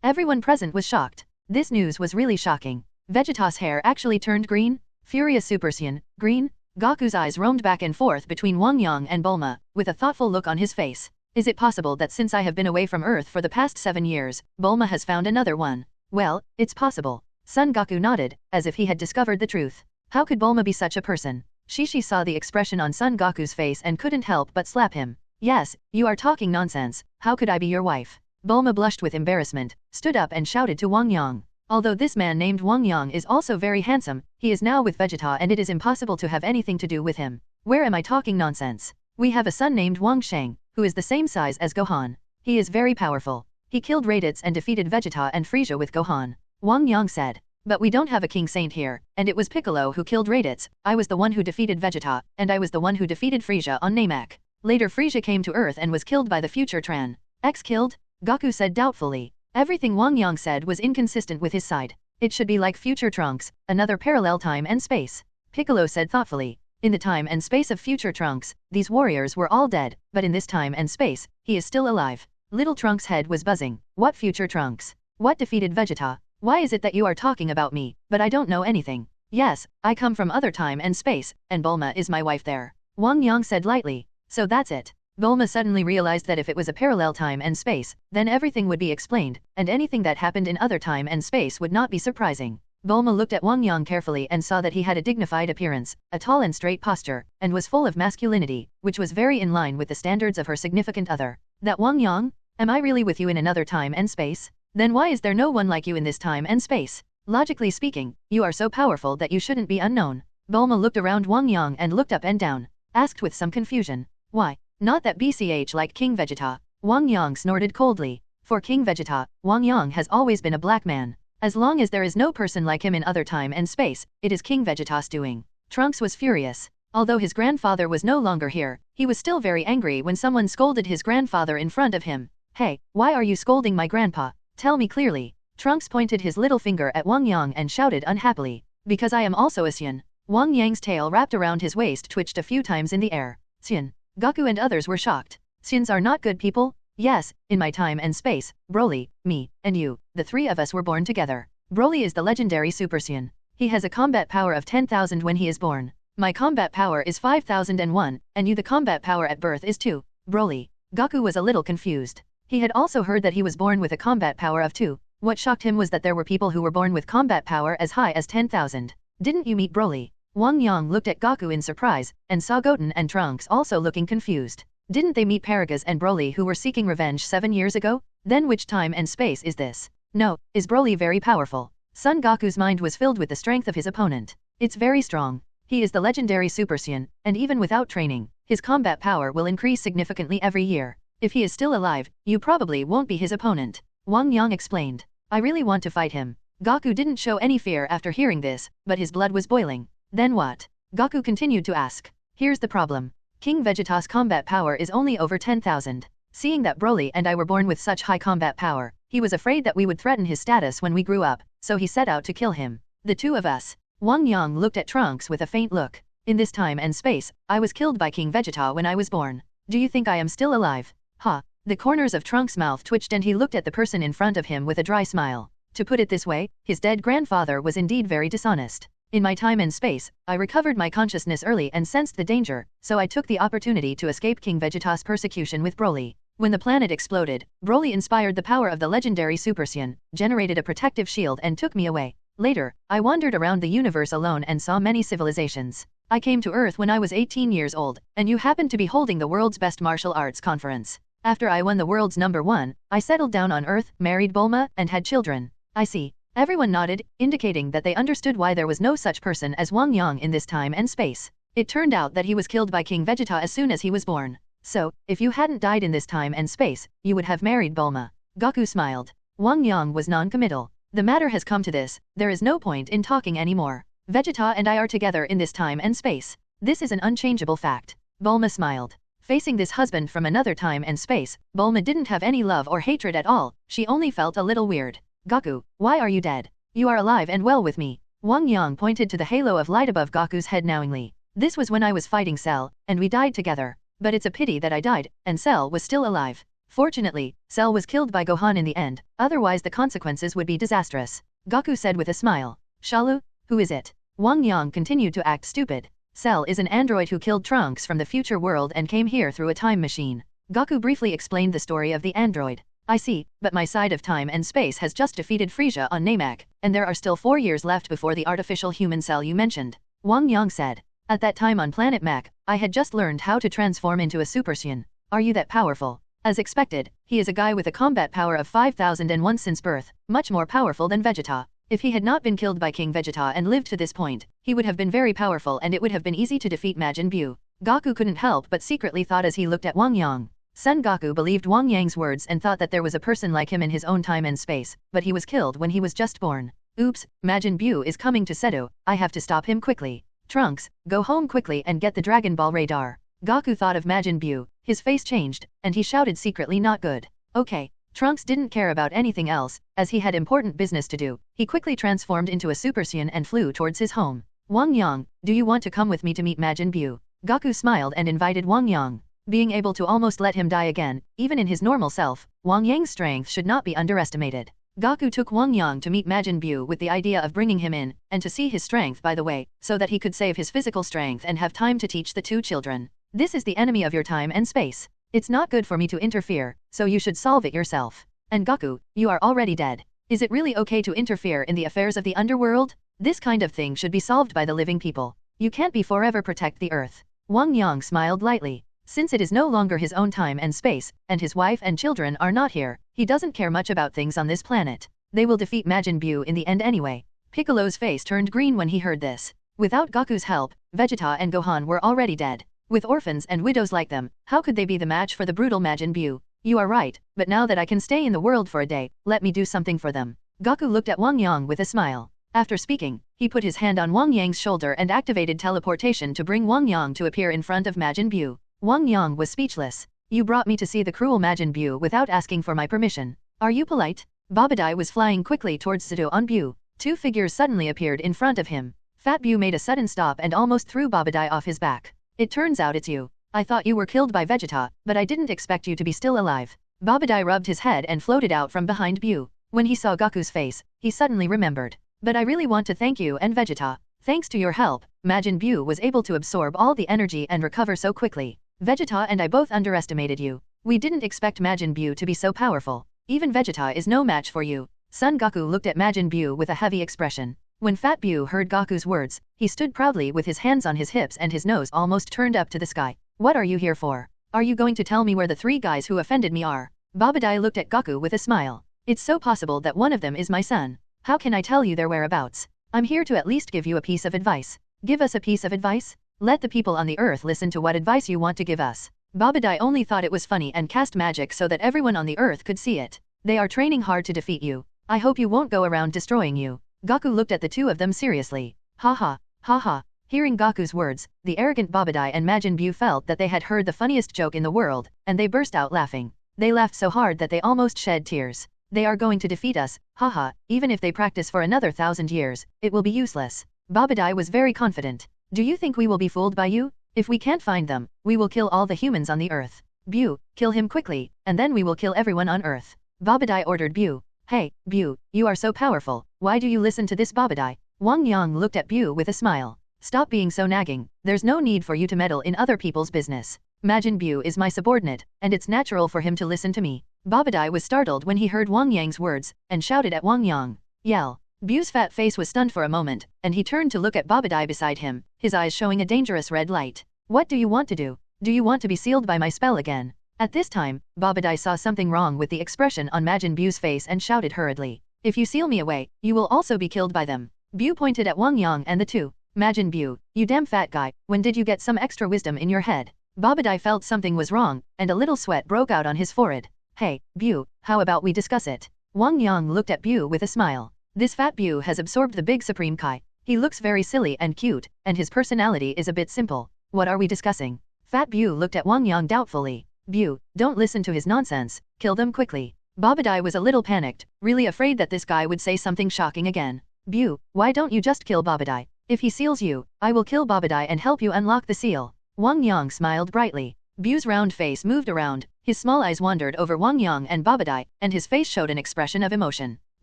Everyone present was shocked. This news was really shocking. Vegeta's hair actually turned green? Furious Super Saiyan, green? Goku's eyes roamed back and forth between Wang Yang and Bulma, with a thoughtful look on his face. Is it possible that since I have been away from Earth for the past 7 years, Bulma has found another one? Well, it's possible. Son Goku nodded, as if he had discovered the truth. How could Bulma be such a person? Shishi saw the expression on Son Goku's face and couldn't help but slap him. Yes, you are talking nonsense. How could I be your wife? Bulma blushed with embarrassment, stood up and shouted to Wang Yang. Although this man named Wang Yang is also very handsome, he is now with Vegeta and it is impossible to have anything to do with him. Where am I talking nonsense? We have a son named Wang Sheng, who is the same size as Gohan. He is very powerful. He killed Raditz and defeated Vegeta and Frieza with Gohan. Wang Yang said. But we don't have a king saint here, and it was Piccolo who killed Raditz, I was the one who defeated Vegeta, and I was the one who defeated Frieza on Namek. Later Frieza came to Earth and was killed by the future Tran. X killed? Goku said doubtfully. Everything Wang Yang said was inconsistent with his side. It should be like future Trunks, another parallel time and space. Piccolo said thoughtfully. In the time and space of future Trunks, these warriors were all dead, but in this time and space, he is still alive. Little Trunks' head was buzzing. What future Trunks? What defeated Vegeta? Why is it that you are talking about me, but I don't know anything? Yes, I come from other time and space, and Bulma is my wife there. Wang Yang said lightly. So that's it. Bulma suddenly realized that if it was a parallel time and space, then everything would be explained, and anything that happened in other time and space would not be surprising. Bulma looked at Wang Yang carefully and saw that he had a dignified appearance, a tall and straight posture, and was full of masculinity, which was very in line with the standards of her significant other. That Wang Yang? Am I really with you in another time and space? Then why is there no one like you in this time and space? Logically speaking, you are so powerful that you shouldn't be unknown. Bulma looked around Wang Yang and looked up and down, asked with some confusion. Why? Not that BCH like King Vegeta. Wang Yang snorted coldly. For King Vegeta, Wang Yang has always been a black man. As long as there is no person like him in other time and space, it is King Vegeta's doing. Trunks was furious. Although his grandfather was no longer here, he was still very angry when someone scolded his grandfather in front of him. Hey, why are you scolding my grandpa? Tell me clearly. Trunks pointed his little finger at Wang Yang and shouted unhappily. Because I am also a Saiyan. Wang Yang's tail wrapped around his waist twitched a few times in the air. Saiyan. Goku and others were shocked. Saiyans are not good people? Yes, in my time and space, Broly, me, and you, the three of us were born together. Broly is the legendary Super Saiyan. He has a combat power of 10,000 when he is born. My combat power is 5,001, and you the combat power at birth is 2. Broly. Goku was a little confused. He had also heard that he was born with a combat power of 2. What shocked him was that there were people who were born with combat power as high as 10,000. Didn't you meet Broly? Wang Yang looked at Goku in surprise, and saw Goten and Trunks also looking confused. Didn't they meet Paragus and Broly who were seeking revenge 7 years ago? Then which time and space is this? No, is Broly very powerful? Son Goku's mind was filled with the strength of his opponent. It's very strong. He is the legendary Super Saiyan, and even without training, his combat power will increase significantly every year. If he is still alive, you probably won't be his opponent. Wang Yang explained. I really want to fight him. Goku didn't show any fear after hearing this, but his blood was boiling. Then what? Goku continued to ask. Here's the problem. King Vegeta's combat power is only over 10,000. Seeing that Broly and I were born with such high combat power, he was afraid that we would threaten his status when we grew up, so he set out to kill him. The two of us. Wang Yang looked at Trunks with a faint look. In this time and space, I was killed by King Vegeta when I was born. Do you think I am still alive? Ha. The corners of Trunks' mouth twitched and he looked at the person in front of him with a dry smile. To put it this way, his dead grandfather was indeed very dishonest. In my time and space, I recovered my consciousness early and sensed the danger, so I took the opportunity to escape King Vegeta's persecution with Broly. When the planet exploded, Broly inspired the power of the legendary Super Saiyan, generated a protective shield and took me away. Later, I wandered around the universe alone and saw many civilizations. I came to Earth when I was 18 years old, and you happened to be holding the world's best martial arts conference. After I won the world's #1, I settled down on Earth, married Bulma, and had children. I see. Everyone nodded, indicating that they understood why there was no such person as Wang Yang in this time and space. It turned out that he was killed by King Vegeta as soon as he was born. So, if you hadn't died in this time and space, you would have married Bulma. Goku smiled. Wang Yang was non-committal. The matter has come to this, there is no point in talking anymore. Vegeta and I are together in this time and space. This is an unchangeable fact. Bulma smiled. Facing this husband from another time and space, Bulma didn't have any love or hatred at all, she only felt a little weird. Goku, why are you dead? You are alive and well with me. Wang Yang pointed to the halo of light above Goku's head knowingly. This was when I was fighting Cell, and we died together. But it's a pity that I died, and Cell was still alive. Fortunately, Cell was killed by Gohan in the end, otherwise the consequences would be disastrous. Goku said with a smile. Shalu, who is it? Wang Yang continued to act stupid. Cell is an android who killed Trunks from the future world and came here through a time machine. Goku briefly explained the story of the android. I see, but my side of time and space has just defeated Frieza on Namek, and there are still 4 years left before the artificial human cell you mentioned. Wang Yang said. At that time on Planet Mac, I had just learned how to transform into a Super Saiyan. Are you that powerful? As expected, he is a guy with a combat power of 5,001 since birth, much more powerful than Vegeta. If he had not been killed by King Vegeta and lived to this point, he would have been very powerful and it would have been easy to defeat Majin Buu. Goku couldn't help but secretly thought as he looked at Wang Yang. Son Goku believed Wang Yang's words and thought that there was a person like him in his own time and space, but he was killed when he was just born. Oops, Majin Buu is coming to Seto, I have to stop him quickly. Trunks, go home quickly and get the Dragon Ball radar. Goku thought of Majin Buu, his face changed, and he shouted secretly not good. Okay. Trunks didn't care about anything else, as he had important business to do. He quickly transformed into a Super Saiyan and flew towards his home. Wang Yang, do you want to come with me to meet Majin Buu? Goku smiled and invited Wang Yang. Being able to almost let him die again, even in his normal self, Wang Yang's strength should not be underestimated. Goku took Wang Yang to meet Majin Buu with the idea of bringing him in, and to see his strength by the way, so that he could save his physical strength and have time to teach the two children. This is the enemy of your time and space. It's not good for me to interfere, so you should solve it yourself. And Goku, you are already dead. Is it really okay to interfere in the affairs of the underworld? This kind of thing should be solved by the living people. You can't be forever protect the earth. Wang Yang smiled lightly. Since it is no longer his own time and space, and his wife and children are not here, he doesn't care much about things on this planet. They will defeat Majin Buu in the end anyway. Piccolo's face turned green when he heard this. Without Goku's help, Vegeta and Gohan were already dead. With orphans and widows like them, how could they be the match for the brutal Majin Buu? You are right, but now that I can stay in the world for a day, let me do something for them. Goku looked at Wang Yang with a smile. After speaking, he put his hand on Wang Yang's shoulder and activated teleportation to bring Wang Yang to appear in front of Majin Buu. Wang Yang was speechless. You brought me to see the cruel Majin Buu without asking for my permission. Are you polite? Babadai was flying quickly towards Sudo on Buu. Two figures suddenly appeared in front of him. Fat Buu made a sudden stop and almost threw Babadai off his back. It turns out it's you. I thought you were killed by Vegeta, but I didn't expect you to be still alive. Babadai rubbed his head and floated out from behind Buu. When he saw Goku's face, he suddenly remembered. But I really want to thank you and Vegeta. Thanks to your help, Majin Buu was able to absorb all the energy and recover so quickly. Vegeta and I both underestimated you. We didn't expect Majin Buu to be so powerful. Even Vegeta is no match for you. Son Goku looked at Majin Buu with a heavy expression. When Fat Buu heard Goku's words, he stood proudly with his hands on his hips and his nose almost turned up to the sky. What are you here for? Are you going to tell me where the three guys who offended me are? Babadai looked at Goku with a smile. It's so possible that one of them is my son. How can I tell you their whereabouts? I'm here to at least give you a piece of advice. Give us a piece of advice? Let the people on the earth listen to what advice you want to give us. Babadai only thought it was funny and cast magic so that everyone on the earth could see it. They are training hard to defeat you. I hope you won't go around destroying you. Goku looked at the two of them seriously. Ha ha. Hearing Goku's words, the arrogant Babadai and Majin Buu felt that they had heard the funniest joke in the world, and they burst out laughing. They laughed so hard that they almost shed tears. They are going to defeat us, haha, even if they practice for another 1,000 years, it will be useless. Babadai was very confident. Do you think we will be fooled by you? If we can't find them, we will kill all the humans on the earth. Buu, kill him quickly, and then we will kill everyone on earth. Babadai ordered Buu. Hey, Buu, you are so powerful, why do you listen to this Babadai? Wang Yang looked at Buu with a smile. Stop being so nagging, there's no need for you to meddle in other people's business. Majin Buu is my subordinate, and it's natural for him to listen to me. Babadai was startled when he heard Wang Yang's words, and shouted at Wang Yang. Yell. Buu's fat face was stunned for a moment, and he turned to look at Babadai beside him, his eyes showing a dangerous red light. What do you want to do? Do you want to be sealed by my spell again? At this time, Babadai saw something wrong with the expression on Majin Buu's face and shouted hurriedly. If you seal me away, you will also be killed by them. Buu pointed at Wang Yang and the two. Majin Buu, you damn fat guy, when did you get some extra wisdom in your head? Babadai felt something was wrong, and a little sweat broke out on his forehead. Hey, Buu, how about we discuss it? Wang Yang looked at Buu with a smile. This fat Buu has absorbed the big Supreme Kai. He looks very silly and cute, and his personality is a bit simple. What are we discussing? Fat Buu looked at Wang Yang doubtfully. Buu, don't listen to his nonsense, kill them quickly. Babadai was a little panicked, really afraid that this guy would say something shocking again. Buu, why don't you just kill Babadai? If he seals you, I will kill Babadai and help you unlock the seal. Wang Yang smiled brightly. Buu's round face moved around, his small eyes wandered over Wang Yang and Babadai, and his face showed an expression of emotion.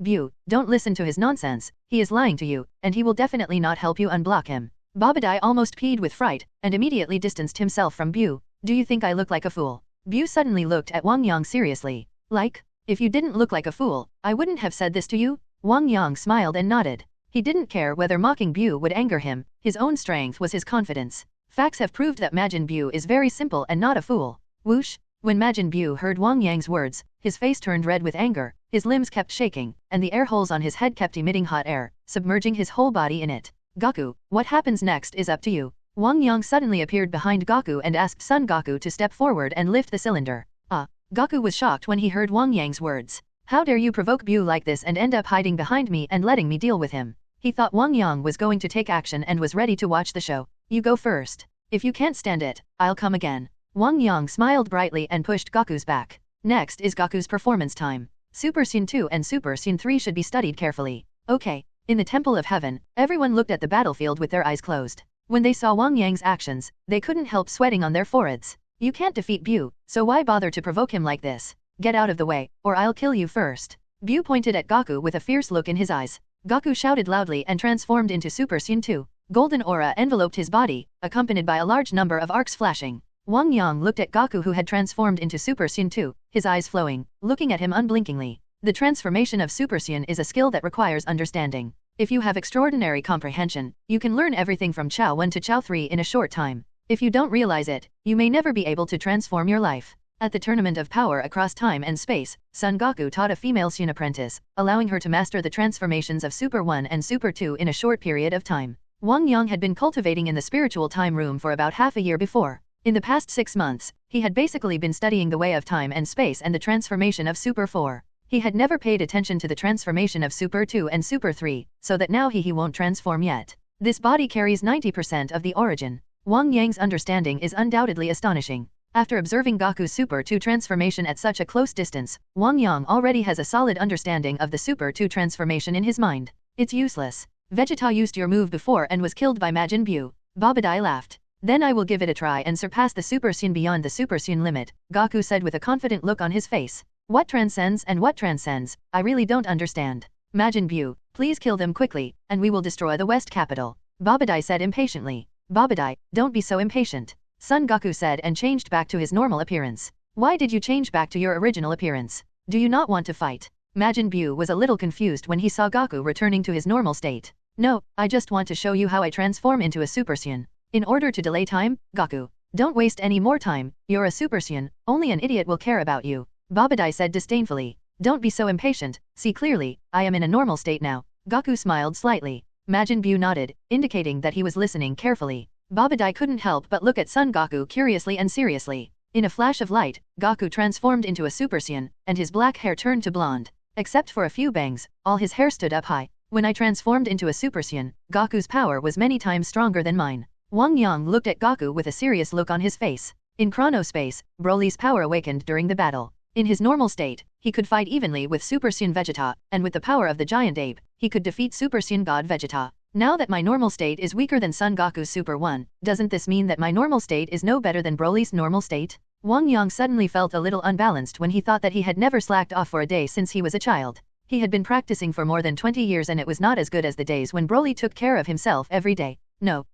Buu, don't listen to his nonsense, he is lying to you, and he will definitely not help you unblock him. Babadai almost peed with fright, and immediately distanced himself from Buu. Do you think I look like a fool? Buu suddenly looked at Wang Yang seriously. Like? If you didn't look like a fool, I wouldn't have said this to you? Wang Yang smiled and nodded. He didn't care whether mocking Buu would anger him, his own strength was his confidence. Facts have proved that Majin Buu is very simple and not a fool. Whoosh! When Majin Buu heard Wang Yang's words, his face turned red with anger, his limbs kept shaking, and the air holes on his head kept emitting hot air, submerging his whole body in it. Goku, what happens next is up to you. Wang Yang suddenly appeared behind Goku and asked Son Goku to step forward and lift the cylinder. Goku was shocked when he heard Wang Yang's words. How dare you provoke Buu like this and end up hiding behind me and letting me deal with him? He thought Wang Yang was going to take action and was ready to watch the show. You go first. If you can't stand it, I'll come again. Wang Yang smiled brightly and pushed Goku's back. Next is Goku's performance time. Super Saiyan 2 and Super Saiyan 3 should be studied carefully. Okay. In the Temple of Heaven, everyone looked at the battlefield with their eyes closed. When they saw Wang Yang's actions, they couldn't help sweating on their foreheads. You can't defeat Bu, so why bother to provoke him like this? Get out of the way, or I'll kill you first. Bu pointed at Goku with a fierce look in his eyes. Goku shouted loudly and transformed into Super Saiyan 2. Golden aura enveloped his body, accompanied by a large number of arcs flashing. Wang Yang looked at Goku, who had transformed into Super Saiyan 2, his eyes flowing, looking at him unblinkingly. The transformation of Super Saiyan is a skill that requires understanding. If you have extraordinary comprehension, you can learn everything from Chao 1 to Chao 3 in a short time. If you don't realize it, you may never be able to transform your life. At the Tournament of Power across time and space, Son Goku taught a female Saiyan apprentice, allowing her to master the transformations of Super 1 and Super 2 in a short period of time. Wang Yang had been cultivating in the spiritual time room for about half a year before. In the past 6 months, he had basically been studying the way of time and space and the transformation of Super 4. He had never paid attention to the transformation of Super 2 and Super 3, so that now he won't transform yet. This body carries 90% of the origin. Wang Yang's understanding is undoubtedly astonishing. After observing Goku's Super 2 transformation at such a close distance, Wang Yang already has a solid understanding of the Super 2 transformation in his mind. It's useless. Vegeta used your move before and was killed by Majin Buu. Babadai laughed. Then I will give it a try and surpass the Super Saiyan beyond the Super Saiyan limit, Goku said with a confident look on his face. What transcends and what transcends, I really don't understand. Majin Buu, please kill them quickly, and we will destroy the West capital. Babadai said impatiently. Babadai, don't be so impatient. Son Goku said and changed back to his normal appearance. Why did you change back to your original appearance? Do you not want to fight? Majin Buu was a little confused when he saw Goku returning to his normal state. No, I just want to show you how I transform into a Super Saiyan. In order to delay time, Goku, don't waste any more time, you're a Super Saiyan, only an idiot will care about you. Babadai said disdainfully. Don't be so impatient, see clearly, I am in a normal state now. Goku smiled slightly. Majin Buu nodded, indicating that he was listening carefully. Babadai couldn't help but look at Son Goku curiously and seriously. In a flash of light, Goku transformed into a Super Saiyan, and his black hair turned to blonde. Except for a few bangs, all his hair stood up high. When I transformed into a Super Saiyan, Goku's power was many times stronger than mine. Wang Yang looked at Goku with a serious look on his face. In chronospace, Broly's power awakened during the battle. In his normal state, he could fight evenly with Super Saiyan Vegeta, and with the power of the giant ape, he could defeat Super Saiyan God Vegeta. Now that my normal state is weaker than Son Goku's Super 1, doesn't this mean that my normal state is no better than Broly's normal state? Wang Yang suddenly felt a little unbalanced when he thought that he had never slacked off for a day since he was a child. He had been practicing for more than 20 years and it was not as good as the days when Broly took care of himself every day. No,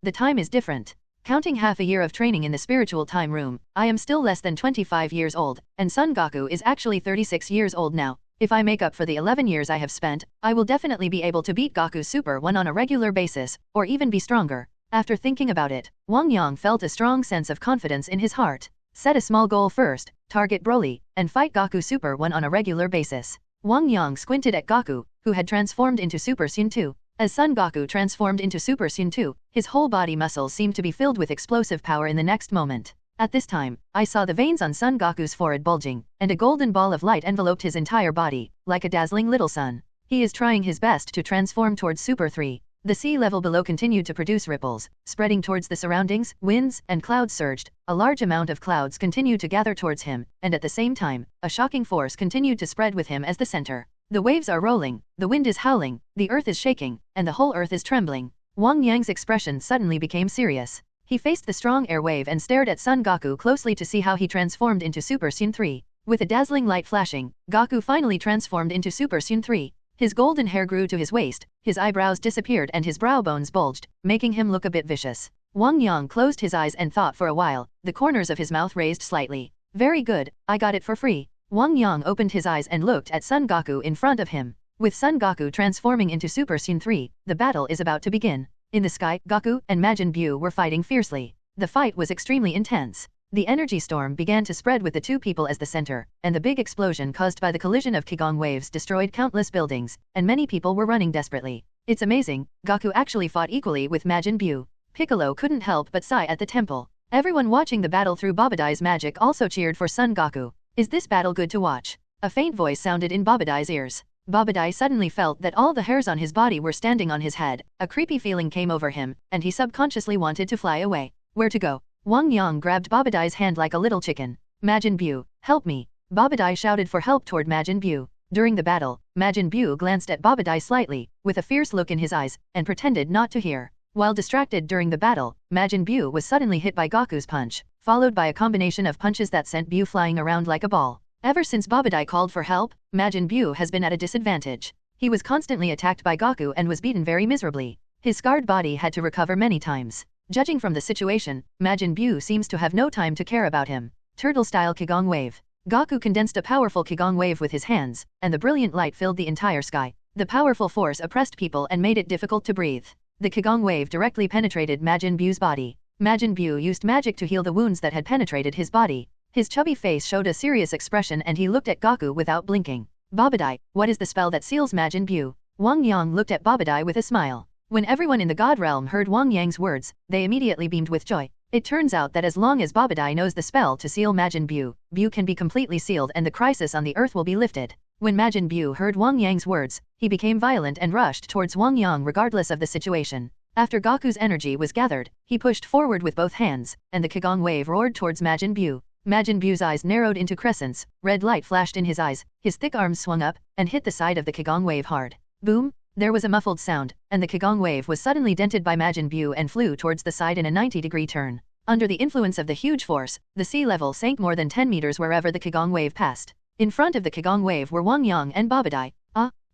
the time is different. Counting half a year of training in the spiritual time room, I am still less than 25 years old, and Son Goku is actually 36 years old now. If I make up for the 11 years I have spent, I will definitely be able to beat Goku's Super 1 on a regular basis, or even be stronger. After thinking about it, Wang Yang felt a strong sense of confidence in his heart. Set a small goal first, target Broly, and fight Goku Super 1 on a regular basis. Wang Yang squinted at Goku, who had transformed into Super Saiyan 2. As Son Goku transformed into Super Saiyan 2, his whole body muscles seemed to be filled with explosive power in the next moment. At this time, I saw the veins on Son Goku's forehead bulging, and a golden ball of light enveloped his entire body, like a dazzling little sun. He is trying his best to transform towards Super 3. The sea level below continued to produce ripples, spreading towards the surroundings, winds and clouds surged. A large amount of clouds continued to gather towards him, and at the same time, a shocking force continued to spread with him as the center. The waves are rolling, the wind is howling, the earth is shaking, and the whole earth is trembling. Wang Yang's expression suddenly became serious. He faced the strong air wave and stared at Son Goku closely to see how he transformed into Super Saiyan 3. With a dazzling light flashing, Goku finally transformed into Super Saiyan 3. His golden hair grew to his waist, his eyebrows disappeared and his brow bones bulged, making him look a bit vicious. Wang Yang closed his eyes and thought for a while, the corners of his mouth raised slightly. Very good, I got it for free. Wang Yang opened his eyes and looked at Son Goku in front of him. With Son Goku transforming into Super Saiyan 3, the battle is about to begin. In the sky, Goku and Majin Buu were fighting fiercely. The fight was extremely intense. The energy storm began to spread with the two people as the center, and the big explosion caused by the collision of Qigong waves destroyed countless buildings, and many people were running desperately. It's amazing, Goku actually fought equally with Majin Buu. Piccolo couldn't help but sigh at the temple. Everyone watching the battle through Babadai's magic also cheered for Son Goku. Is this battle good to watch? A faint voice sounded in Babadai's ears. Babadai suddenly felt that all the hairs on his body were standing on his head. A creepy feeling came over him, and he subconsciously wanted to fly away. Where to go? Wang Yang grabbed Babadai's hand like a little chicken. Majin Buu, help me. Babadai shouted for help toward Majin Buu. During the battle, Majin Buu glanced at Babadai slightly, with a fierce look in his eyes, and pretended not to hear. While distracted during the battle, Majin Buu was suddenly hit by Goku's punch, followed by a combination of punches that sent Buu flying around like a ball. Ever since Babadai called for help, Majin Buu has been at a disadvantage. He was constantly attacked by Goku and was beaten very miserably. His scarred body had to recover many times. Judging from the situation, Majin Buu seems to have no time to care about him. Turtle-style Qigong Wave. Goku condensed a powerful Qigong Wave with his hands, and the brilliant light filled the entire sky. The powerful force oppressed people and made it difficult to breathe. The Qigong Wave directly penetrated Majin Buu's body. Majin Buu used magic to heal the wounds that had penetrated his body. His chubby face showed a serious expression and he looked at Goku without blinking. Babadai, what is the spell that seals Majin Buu? Wang Yang looked at Babadai with a smile. When everyone in the God Realm heard Wang Yang's words, they immediately beamed with joy. It turns out that as long as Babadai knows the spell to seal Majin Buu, Buu can be completely sealed and the crisis on the earth will be lifted. When Majin Buu heard Wang Yang's words, he became violent and rushed towards Wang Yang regardless of the situation. After Goku's energy was gathered, he pushed forward with both hands, and the Qigong Wave roared towards Majin Buu. Majin Buu's eyes narrowed into crescents, red light flashed in his eyes, his thick arms swung up, and hit the side of the Qigong Wave hard. Boom! There was a muffled sound, and the Qigong Wave was suddenly dented by Majin Buu and flew towards the side in a 90-degree turn. Under the influence of the huge force, the sea level sank more than 10 meters wherever the Qigong Wave passed. In front of the Qigong Wave were Wang Yang and Babadai.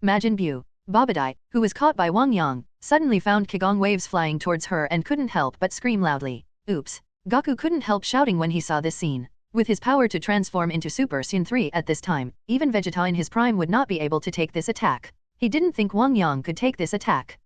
Majin Buu. Babadai, who was caught by Wang Yang, suddenly found Qigong Waves flying towards her and couldn't help but scream loudly. Oops! Goku couldn't help shouting when he saw this scene. With his power to transform into Super Saiyan 3 at this time, even Vegeta in his prime would not be able to take this attack. He didn't think Wang Yang could take this attack.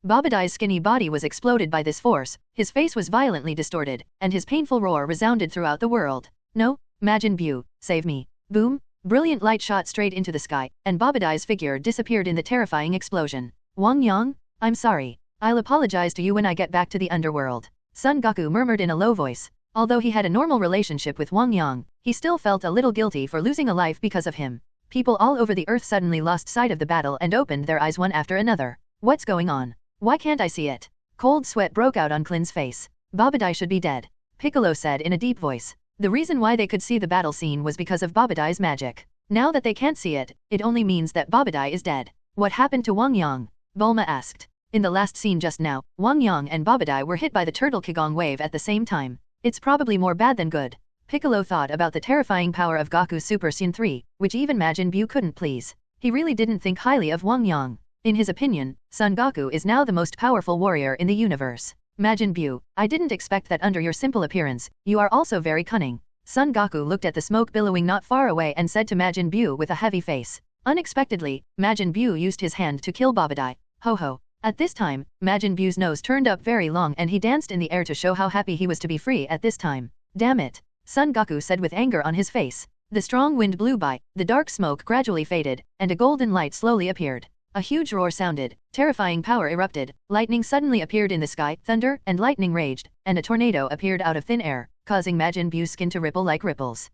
Babadai's skinny body was exploded by this force, his face was violently distorted, and his painful roar resounded throughout the world. No, Majin Buu, save me. Boom! Brilliant light shot straight into the sky, and Babadai's figure disappeared in the terrifying explosion. Wang Yang? I'm sorry. I'll apologize to you when I get back to the underworld. Son Goku murmured in a low voice. Although he had a normal relationship with Wang Yang, he still felt a little guilty for losing a life because of him. People all over the earth suddenly lost sight of the battle and opened their eyes one after another. What's going on? Why can't I see it? Cold sweat broke out on Klin's face. Babadai should be dead. Piccolo said in a deep voice. The reason why they could see the battle scene was because of Babadai's magic. Now that they can't see it, it only means that Babadai is dead. What happened to Wang Yang? Bulma asked. In the last scene just now, Wang Yang and Babadai were hit by the turtle Qigong Wave at the same time. It's probably more bad than good. Piccolo thought about the terrifying power of Goku's Super Saiyan 3, which even Majin Buu couldn't please. He really didn't think highly of Wang Yang. In his opinion, Son Goku is now the most powerful warrior in the universe. Majin Buu, I didn't expect that under your simple appearance, you are also very cunning. Son Goku looked at the smoke billowing not far away and said to Majin Buu with a heavy face. Unexpectedly, Majin Buu used his hand to kill Babadai. Ho ho. At this time, Majin Buu's nose turned up very long and he danced in the air to show how happy he was to be free at this time. Damn it! Son Goku said with anger on his face. The strong wind blew by, the dark smoke gradually faded, and a golden light slowly appeared. A huge roar sounded, terrifying power erupted, lightning suddenly appeared in the sky, thunder and lightning raged, and a tornado appeared out of thin air, causing Majin Buu's skin to ripple like ripples.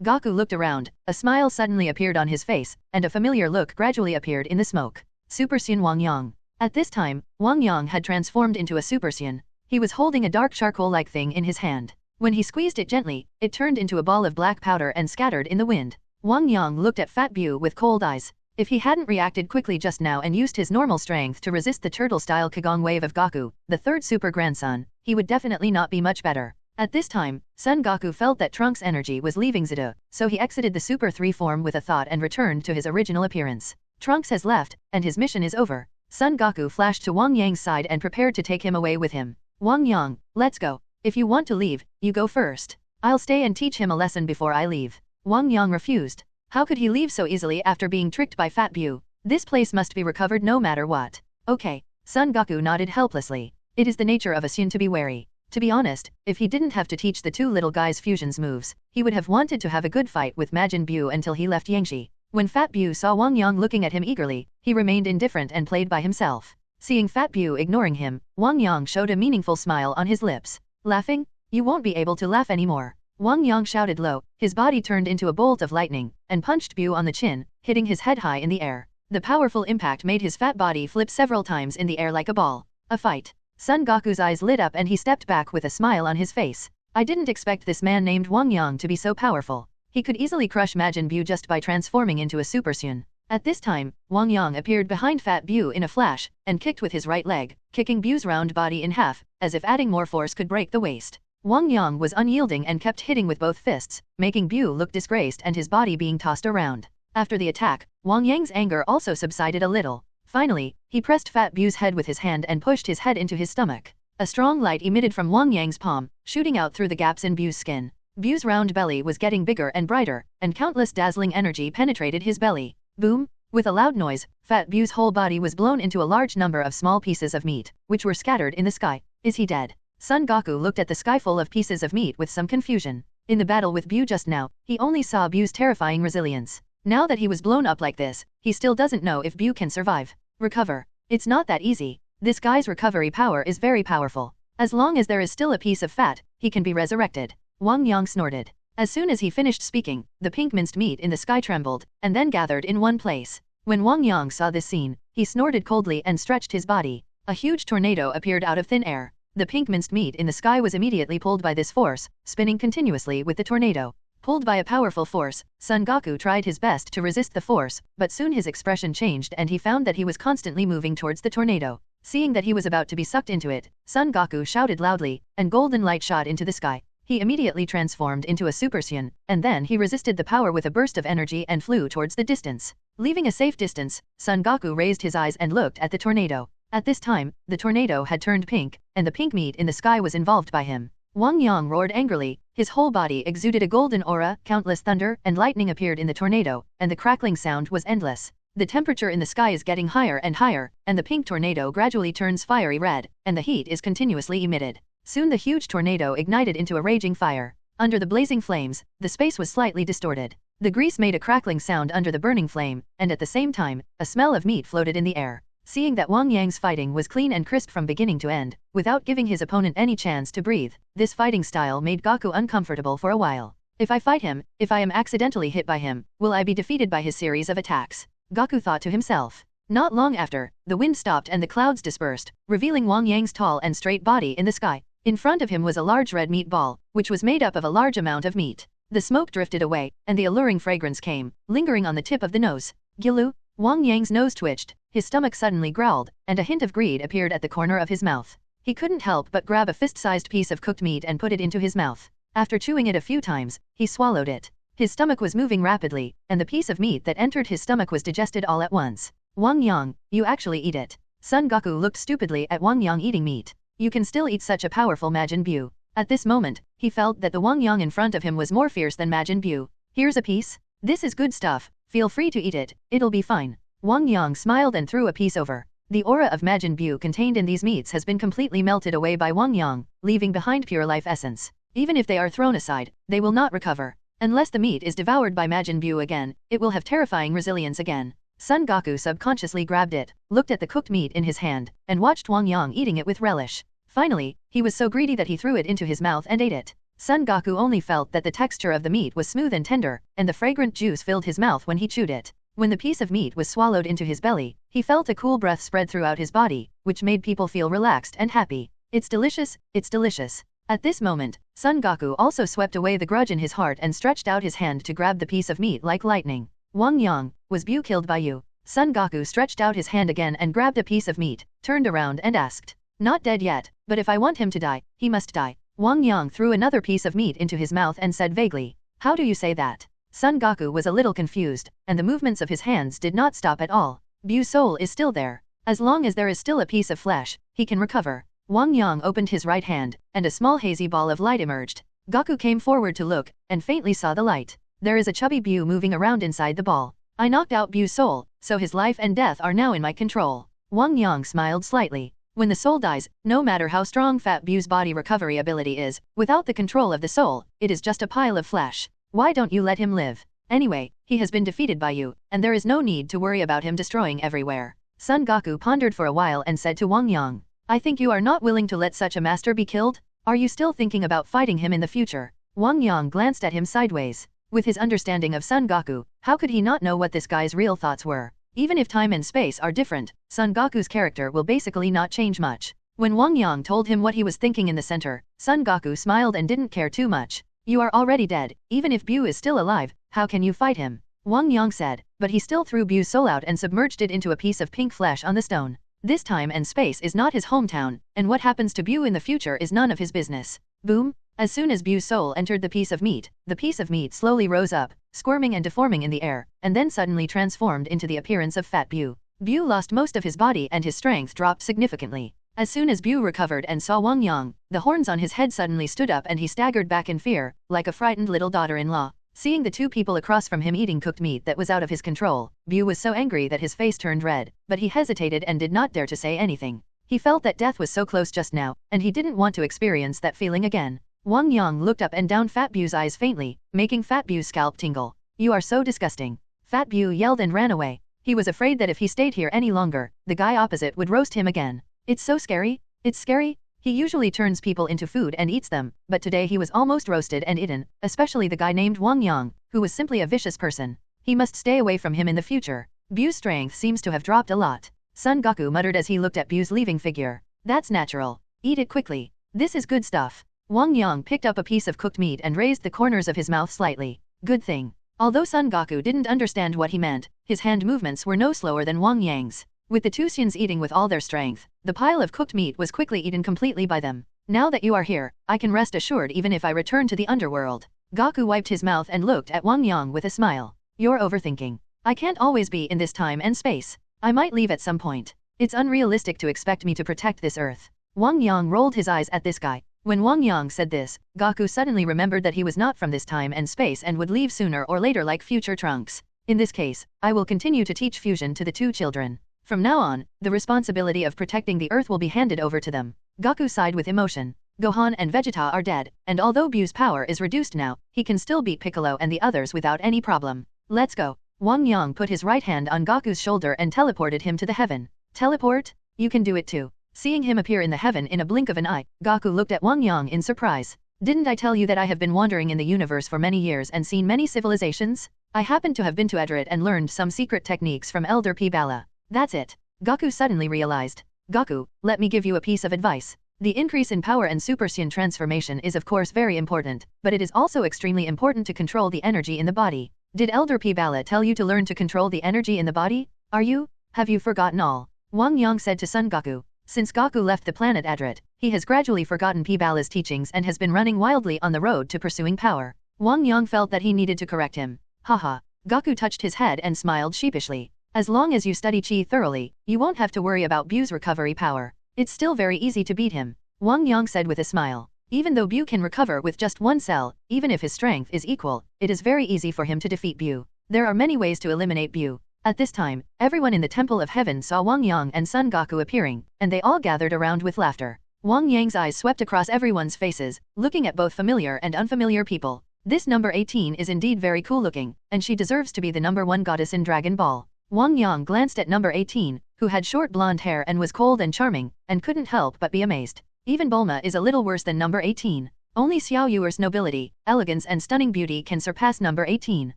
Goku looked around, a smile suddenly appeared on his face, and a familiar look gradually appeared in the smoke. Super Saiyan Wang Yang. At this time, Wang Yang had transformed into a Super Saiyan. He was holding a dark charcoal-like thing in his hand. When he squeezed it gently, it turned into a ball of black powder and scattered in the wind. Wang Yang looked at Fat Buu with cold eyes. If he hadn't reacted quickly just now and used his normal strength to resist the turtle-style Qigong Wave of Goku, the third super grandson, he would definitely not be much better. At this time, Son Goku felt that Trunks' energy was leaving Zeta, so he exited the Super 3 form with a thought and returned to his original appearance. Trunks has left, and his mission is over. Son Goku flashed to Wang Yang's side and prepared to take him away with him. Wang Yang, let's go. If you want to leave, you go first. I'll stay and teach him a lesson before I leave. Wang Yang refused. How could he leave so easily after being tricked by Fat Buu? This place must be recovered no matter what. Okay. Son Goku nodded helplessly. It is the nature of a Saiyan to be wary. To be honest, if he didn't have to teach the two little guys fusions moves, he would have wanted to have a good fight with Majin Buu until he left Yangshi. When Fat Buu saw Wang Yang looking at him eagerly, he remained indifferent and played by himself. Seeing Fat Buu ignoring him, Wang Yang showed a meaningful smile on his lips. Laughing? You won't be able to laugh anymore. Wang Yang shouted low, his body turned into a bolt of lightning, and punched Buu on the chin, hitting his head high in the air. The powerful impact made his fat body flip several times in the air like a ball. A fight. Son Goku's eyes lit up and he stepped back with a smile on his face. I didn't expect this man named Wang Yang to be so powerful. He could easily crush Majin Buu just by transforming into a Super Saiyan. At this time, Wang Yang appeared behind Fat Bu in a flash, and kicked with his right leg, kicking Bu's round body in half, as if adding more force could break the waist. Wang Yang was unyielding and kept hitting with both fists, making Bu look disgraced and his body being tossed around. After the attack, Wang Yang's anger also subsided a little. Finally, he pressed Fat Bu's head with his hand and pushed his head into his stomach. A strong light emitted from Wang Yang's palm, shooting out through the gaps in Bu's skin. Bu's round belly was getting bigger and brighter, and countless dazzling energy penetrated his belly. Boom! With a loud noise, Fat Bu's whole body was blown into a large number of small pieces of meat, which were scattered in the sky. Is he dead? Son Goku looked at the sky full of pieces of meat with some confusion. In the battle with Bu just now, he only saw Bu's terrifying resilience. Now that he was blown up like this, he still doesn't know if Bu can survive. Recover. It's not that easy. This guy's recovery power is very powerful. As long as there is still a piece of fat, he can be resurrected. Wang Yang snorted. As soon as he finished speaking, the pink minced meat in the sky trembled, and then gathered in one place. When Wang Yang saw this scene, he snorted coldly and stretched his body. A huge tornado appeared out of thin air. The pink minced meat in the sky was immediately pulled by this force, spinning continuously with the tornado. Pulled by a powerful force, Son Goku tried his best to resist the force, but soon his expression changed and he found that he was constantly moving towards the tornado. Seeing that he was about to be sucked into it, Son Goku shouted loudly, and golden light shot into the sky. He immediately transformed into a Super Saiyan, and then he resisted the power with a burst of energy and flew towards the distance. Leaving a safe distance, Son Goku raised his eyes and looked at the tornado. At this time, the tornado had turned pink, and the pink meat in the sky was involved by him. Wang Yang roared angrily, his whole body exuded a golden aura, countless thunder and lightning appeared in the tornado, and the crackling sound was endless. The temperature in the sky is getting higher and higher, and the pink tornado gradually turns fiery red, and the heat is continuously emitted. Soon the huge tornado ignited into a raging fire. Under the blazing flames, the space was slightly distorted. The grease made a crackling sound under the burning flame, and at the same time, a smell of meat floated in the air. Seeing that Wang Yang's fighting was clean and crisp from beginning to end, without giving his opponent any chance to breathe, this fighting style made Goku uncomfortable for a while. If I fight him, if I am accidentally hit by him, will I be defeated by his series of attacks? Goku thought to himself. Not long after, the wind stopped and the clouds dispersed, revealing Wang Yang's tall and straight body in the sky. In front of him was a large red meat ball, which was made up of a large amount of meat. The smoke drifted away, and the alluring fragrance came, lingering on the tip of the nose. Gilu? Wang Yang's nose twitched, his stomach suddenly growled, and a hint of greed appeared at the corner of his mouth. He couldn't help but grab a fist-sized piece of cooked meat and put it into his mouth. After chewing it a few times, he swallowed it. His stomach was moving rapidly, and the piece of meat that entered his stomach was digested all at once. Wang Yang, you actually eat it. Son Goku looked stupidly at Wang Yang eating meat. You can still eat such a powerful Majin Buu. At this moment, he felt that the Wang Yang in front of him was more fierce than Majin Buu. Here's a piece. This is good stuff. Feel free to eat it, it'll be fine. Wang Yang smiled and threw a piece over. The aura of Majin Buu contained in these meats has been completely melted away by Wang Yang, leaving behind pure life essence. Even if they are thrown aside, they will not recover. Unless the meat is devoured by Majin Buu again, it will have terrifying resilience again. Son Goku subconsciously grabbed it, looked at the cooked meat in his hand, and watched Wang Yang eating it with relish. Finally, he was so greedy that he threw it into his mouth and ate it. Son Goku only felt that the texture of the meat was smooth and tender, and the fragrant juice filled his mouth when he chewed it. When the piece of meat was swallowed into his belly, he felt a cool breath spread throughout his body, which made people feel relaxed and happy. It's delicious, it's delicious. At this moment, Son Goku also swept away the grudge in his heart and stretched out his hand to grab the piece of meat like lightning. Wang Yang, was Bu killed by you? Son Goku stretched out his hand again and grabbed a piece of meat, turned around and asked. Not dead yet, but if I want him to die, he must die. Wang Yang threw another piece of meat into his mouth and said vaguely. How do you say that? Son Goku was a little confused, and the movements of his hands did not stop at all. Bu's soul is still there. As long as there is still a piece of flesh, he can recover. Wang Yang opened his right hand, and a small hazy ball of light emerged. Goku came forward to look, and faintly saw the light. There is a chubby Bu moving around inside the ball. I knocked out Bu's soul, so his life and death are now in my control. Wang Yang smiled slightly. When the soul dies, no matter how strong Fat Bu's body recovery ability is, without the control of the soul, it is just a pile of flesh. Why don't you let him live? Anyway, he has been defeated by you, and there is no need to worry about him destroying everywhere. Son Goku pondered for a while and said to Wang Yang, I think you are not willing to let such a master be killed? Are you still thinking about fighting him in the future? Wang Yang glanced at him sideways. With his understanding of Son Goku, how could he not know what this guy's real thoughts were? Even if time and space are different, Son Goku's character will basically not change much. When Wang Yang told him what he was thinking in the center, Son Goku smiled and didn't care too much. You are already dead, even if Bu is still alive, how can you fight him? Wang Yang said, but he still threw Bu's soul out and submerged it into a piece of pink flesh on the stone. This time and space is not his hometown, and what happens to Bu in the future is none of his business. Boom! As soon as Bu's soul entered the piece of meat slowly rose up, squirming and deforming in the air, and then suddenly transformed into the appearance of Fat Bu. Bu lost most of his body and his strength dropped significantly. As soon as Bu recovered and saw Wang Yang, the horns on his head suddenly stood up and he staggered back in fear, like a frightened little daughter-in-law. Seeing the two people across from him eating cooked meat that was out of his control, Bu was so angry that his face turned red, but he hesitated and did not dare to say anything. He felt that death was so close just now, and he didn't want to experience that feeling again. Wang Yang looked up and down Fat Bu's eyes faintly, making Fat Bu's scalp tingle. "You are so disgusting." Fat Bu yelled and ran away. He was afraid that if he stayed here any longer, the guy opposite would roast him again. "It's so scary. It's scary." He usually turns people into food and eats them, but today he was almost roasted and eaten, especially the guy named Wang Yang, who was simply a vicious person. He must stay away from him in the future. Bu's strength seems to have dropped a lot. Son Goku muttered as he looked at Bu's leaving figure. "That's natural. Eat it quickly. This is good stuff." Wang Yang picked up a piece of cooked meat and raised the corners of his mouth slightly. "Good thing." Although Son Goku didn't understand what he meant, his hand movements were no slower than Wang Yang's. With the two Saiyans eating with all their strength, the pile of cooked meat was quickly eaten completely by them. "Now that you are here, I can rest assured even if I return to the underworld." Goku wiped his mouth and looked at Wang Yang with a smile. "You're overthinking. I can't always be in this time and space. I might leave at some point. It's unrealistic to expect me to protect this earth." Wang Yang rolled his eyes at this guy. When Wang Yang said this, Goku suddenly remembered that he was not from this time and space and would leave sooner or later like future Trunks. "In this case, I will continue to teach fusion to the two children. From now on, the responsibility of protecting the earth will be handed over to them." Goku sighed with emotion. Gohan and Vegeta are dead, and although Bu's power is reduced now, he can still beat Piccolo and the others without any problem. "Let's go." Wang Yang put his right hand on Goku's shoulder and teleported him to the heaven. "Teleport? You can do it too." Seeing him appear in the heaven in a blink of an eye, Goku looked at Wang Yang in surprise. "Didn't I tell you that I have been wandering in the universe for many years and seen many civilizations? I happen to have been to Edrit and learned some secret techniques from Elder P. Bala. That's it." Goku suddenly realized. "Goku, let me give you a piece of advice. The increase in power and Super Saiyan transformation is of course very important, but it is also extremely important to control the energy in the body. Did Elder P. Bala tell you to learn to control the energy in the body? Have you forgotten all?" Wang Yang said to Son Goku. Since Goku left the planet Adrit, he has gradually forgotten P. Bala's teachings and has been running wildly on the road to pursuing power. Wang Yang felt that he needed to correct him. "Haha." Goku touched his head and smiled sheepishly. "As long as you study Chi thoroughly, you won't have to worry about Bu's recovery power. It's still very easy to beat him," Wang Yang said with a smile. Even though Bu can recover with just one cell, even if his strength is equal, it is very easy for him to defeat Bu. There are many ways to eliminate Bu. At this time, everyone in the Temple of Heaven saw Wang Yang and Son Goku appearing, and they all gathered around with laughter. Wang Yang's eyes swept across everyone's faces, looking at both familiar and unfamiliar people. This number 18 is indeed very cool looking, and she deserves to be the number 1 goddess in Dragon Ball. Wang Yang glanced at number 18, who had short blonde hair and was cold and charming, and couldn't help but be amazed. Even Bulma is a little worse than number 18. Only Xiao Yuer's nobility, elegance and stunning beauty can surpass number 18.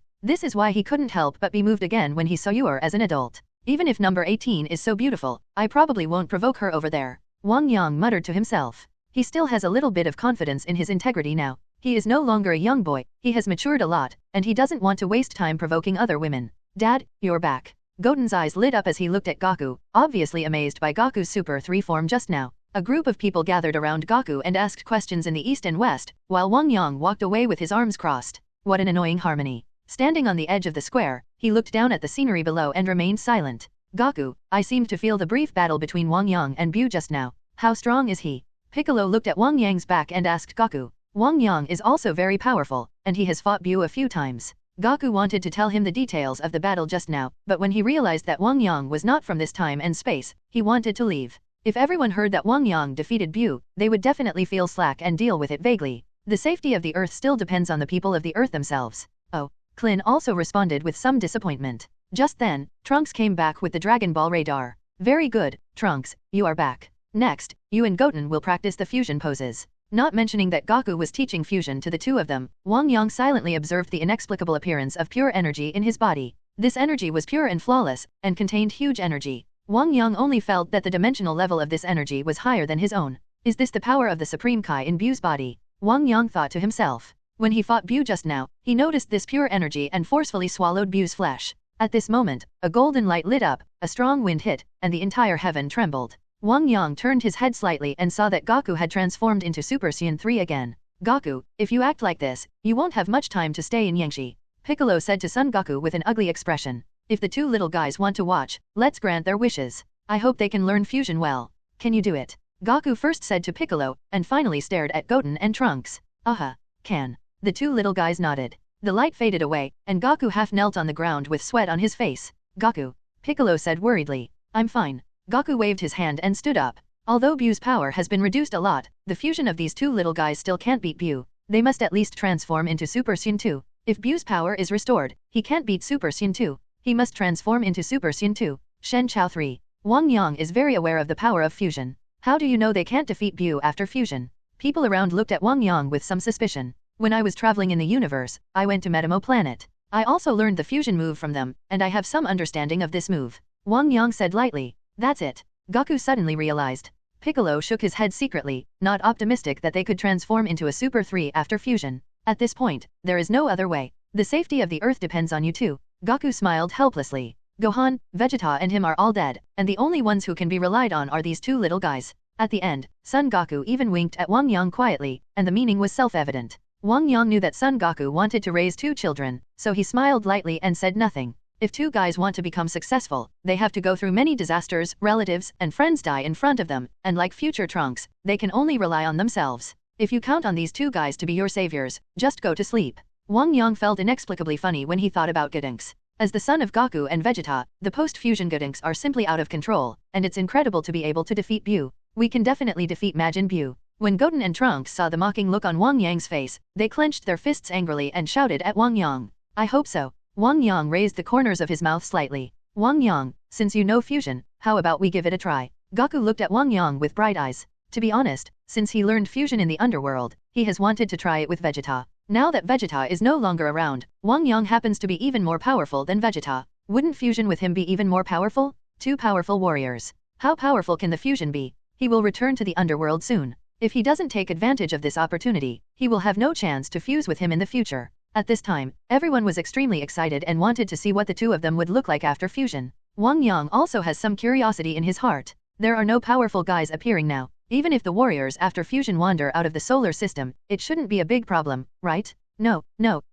This is why he couldn't help but be moved again when he saw Yuer as an adult. "Even if number 18 is so beautiful, I probably won't provoke her over there," Wang Yang muttered to himself. He still has a little bit of confidence in his integrity now. He is no longer a young boy, he has matured a lot, and he doesn't want to waste time provoking other women. "Dad, you're back." Goten's eyes lit up as he looked at Goku, obviously amazed by Goku's Super 3 form just now. A group of people gathered around Goku and asked questions in the east and west, while Wang Yang walked away with his arms crossed. What an annoying harmony. Standing on the edge of the square, he looked down at the scenery below and remained silent. "Goku, I seemed to feel the brief battle between Wang Yang and Bu just now. How strong is he?" Piccolo looked at Wang Yang's back and asked Goku. Wang Yang is also very powerful, and he has fought Bu a few times. Goku wanted to tell him the details of the battle just now, but when he realized that Wang Yang was not from this time and space, he wanted to leave. If everyone heard that Wang Yang defeated Bu, they would definitely feel slack and deal with it vaguely. The safety of the Earth still depends on the people of the Earth themselves. "Oh." Klin also responded with some disappointment. Just then, Trunks came back with the Dragon Ball radar. "Very good, Trunks, you are back. Next, you and Goten will practice the fusion poses." Not mentioning that Goku was teaching fusion to the two of them, Wang Yang silently observed the inexplicable appearance of pure energy in his body. This energy was pure and flawless, and contained huge energy. Wang Yang only felt that the dimensional level of this energy was higher than his own. Is this the power of the Supreme Kai in Bu's body? Wang Yang thought to himself. When he fought Bu just now, he noticed this pure energy and forcefully swallowed Bu's flesh. At this moment, a golden light lit up, a strong wind hit, and the entire heaven trembled. Wang Yang turned his head slightly and saw that Goku had transformed into Super Saiyan 3 again. Goku, if you act like this, you won't have much time to stay in Yangshi, Piccolo said to Son Goku with an ugly expression. If the two little guys want to watch, let's grant their wishes. I hope they can learn fusion well. Can you do it? Goku first said to Piccolo, and finally stared at Goten and Trunks. Can. The two little guys nodded. The light faded away, and Goku half knelt on the ground with sweat on his face. Goku, Piccolo said worriedly. I'm fine. Goku waved his hand and stood up. Although Bu's power has been reduced a lot, the fusion of these two little guys still can't beat Bu. They must at least transform into Super Saiyan 2. If Bu's power is restored, he can't beat Super Saiyan 2. He must transform into Super Saiyan 2. Shen Chao 3. Wang Yang is very aware of the power of fusion. How do you know they can't defeat Bu after fusion? People around looked at Wang Yang with some suspicion. When I was traveling in the universe, I went to Metamo Planet. I also learned the fusion move from them, and I have some understanding of this move. Wang Yang said lightly. That's it. Goku suddenly realized. Piccolo shook his head secretly, not optimistic that they could transform into a Super 3 after fusion. At this point, there is no other way. The safety of the Earth depends on you too. Goku smiled helplessly. Gohan, Vegeta and him are all dead, and the only ones who can be relied on are these two little guys. At the end, Son Goku even winked at Wang Yang quietly, and the meaning was self-evident. Wang Yang knew that Son Goku wanted to raise two children, so he smiled lightly and said nothing. If two guys want to become successful, they have to go through many disasters, relatives and friends die in front of them, and like future Trunks, they can only rely on themselves. If you count on these two guys to be your saviors, just go to sleep. Wang Yang felt inexplicably funny when he thought about Gotenks. As the son of Goku and Vegeta, the post-fusion Gotenks are simply out of control, and it's incredible to be able to defeat Bu. We can definitely defeat Majin Bu. When Goten and Trunks saw the mocking look on Wang Yang's face, they clenched their fists angrily and shouted at Wang Yang. I hope so. Wang Yang raised the corners of his mouth slightly. Wang Yang, since you know fusion, how about we give it a try? Goku looked at Wang Yang with bright eyes. To be honest, since he learned fusion in the underworld, he has wanted to try it with Vegeta. Now that Vegeta is no longer around, Wang Yang happens to be even more powerful than Vegeta. Wouldn't fusion with him be even more powerful? Two powerful warriors. How powerful can the fusion be? He will return to the underworld soon. If he doesn't take advantage of this opportunity, he will have no chance to fuse with him in the future. At this time, everyone was extremely excited and wanted to see what the two of them would look like after fusion. Wang Yang also has some curiosity in his heart. There are no powerful guys appearing now. Even if the warriors after fusion wander out of the solar system, it shouldn't be a big problem, right? No,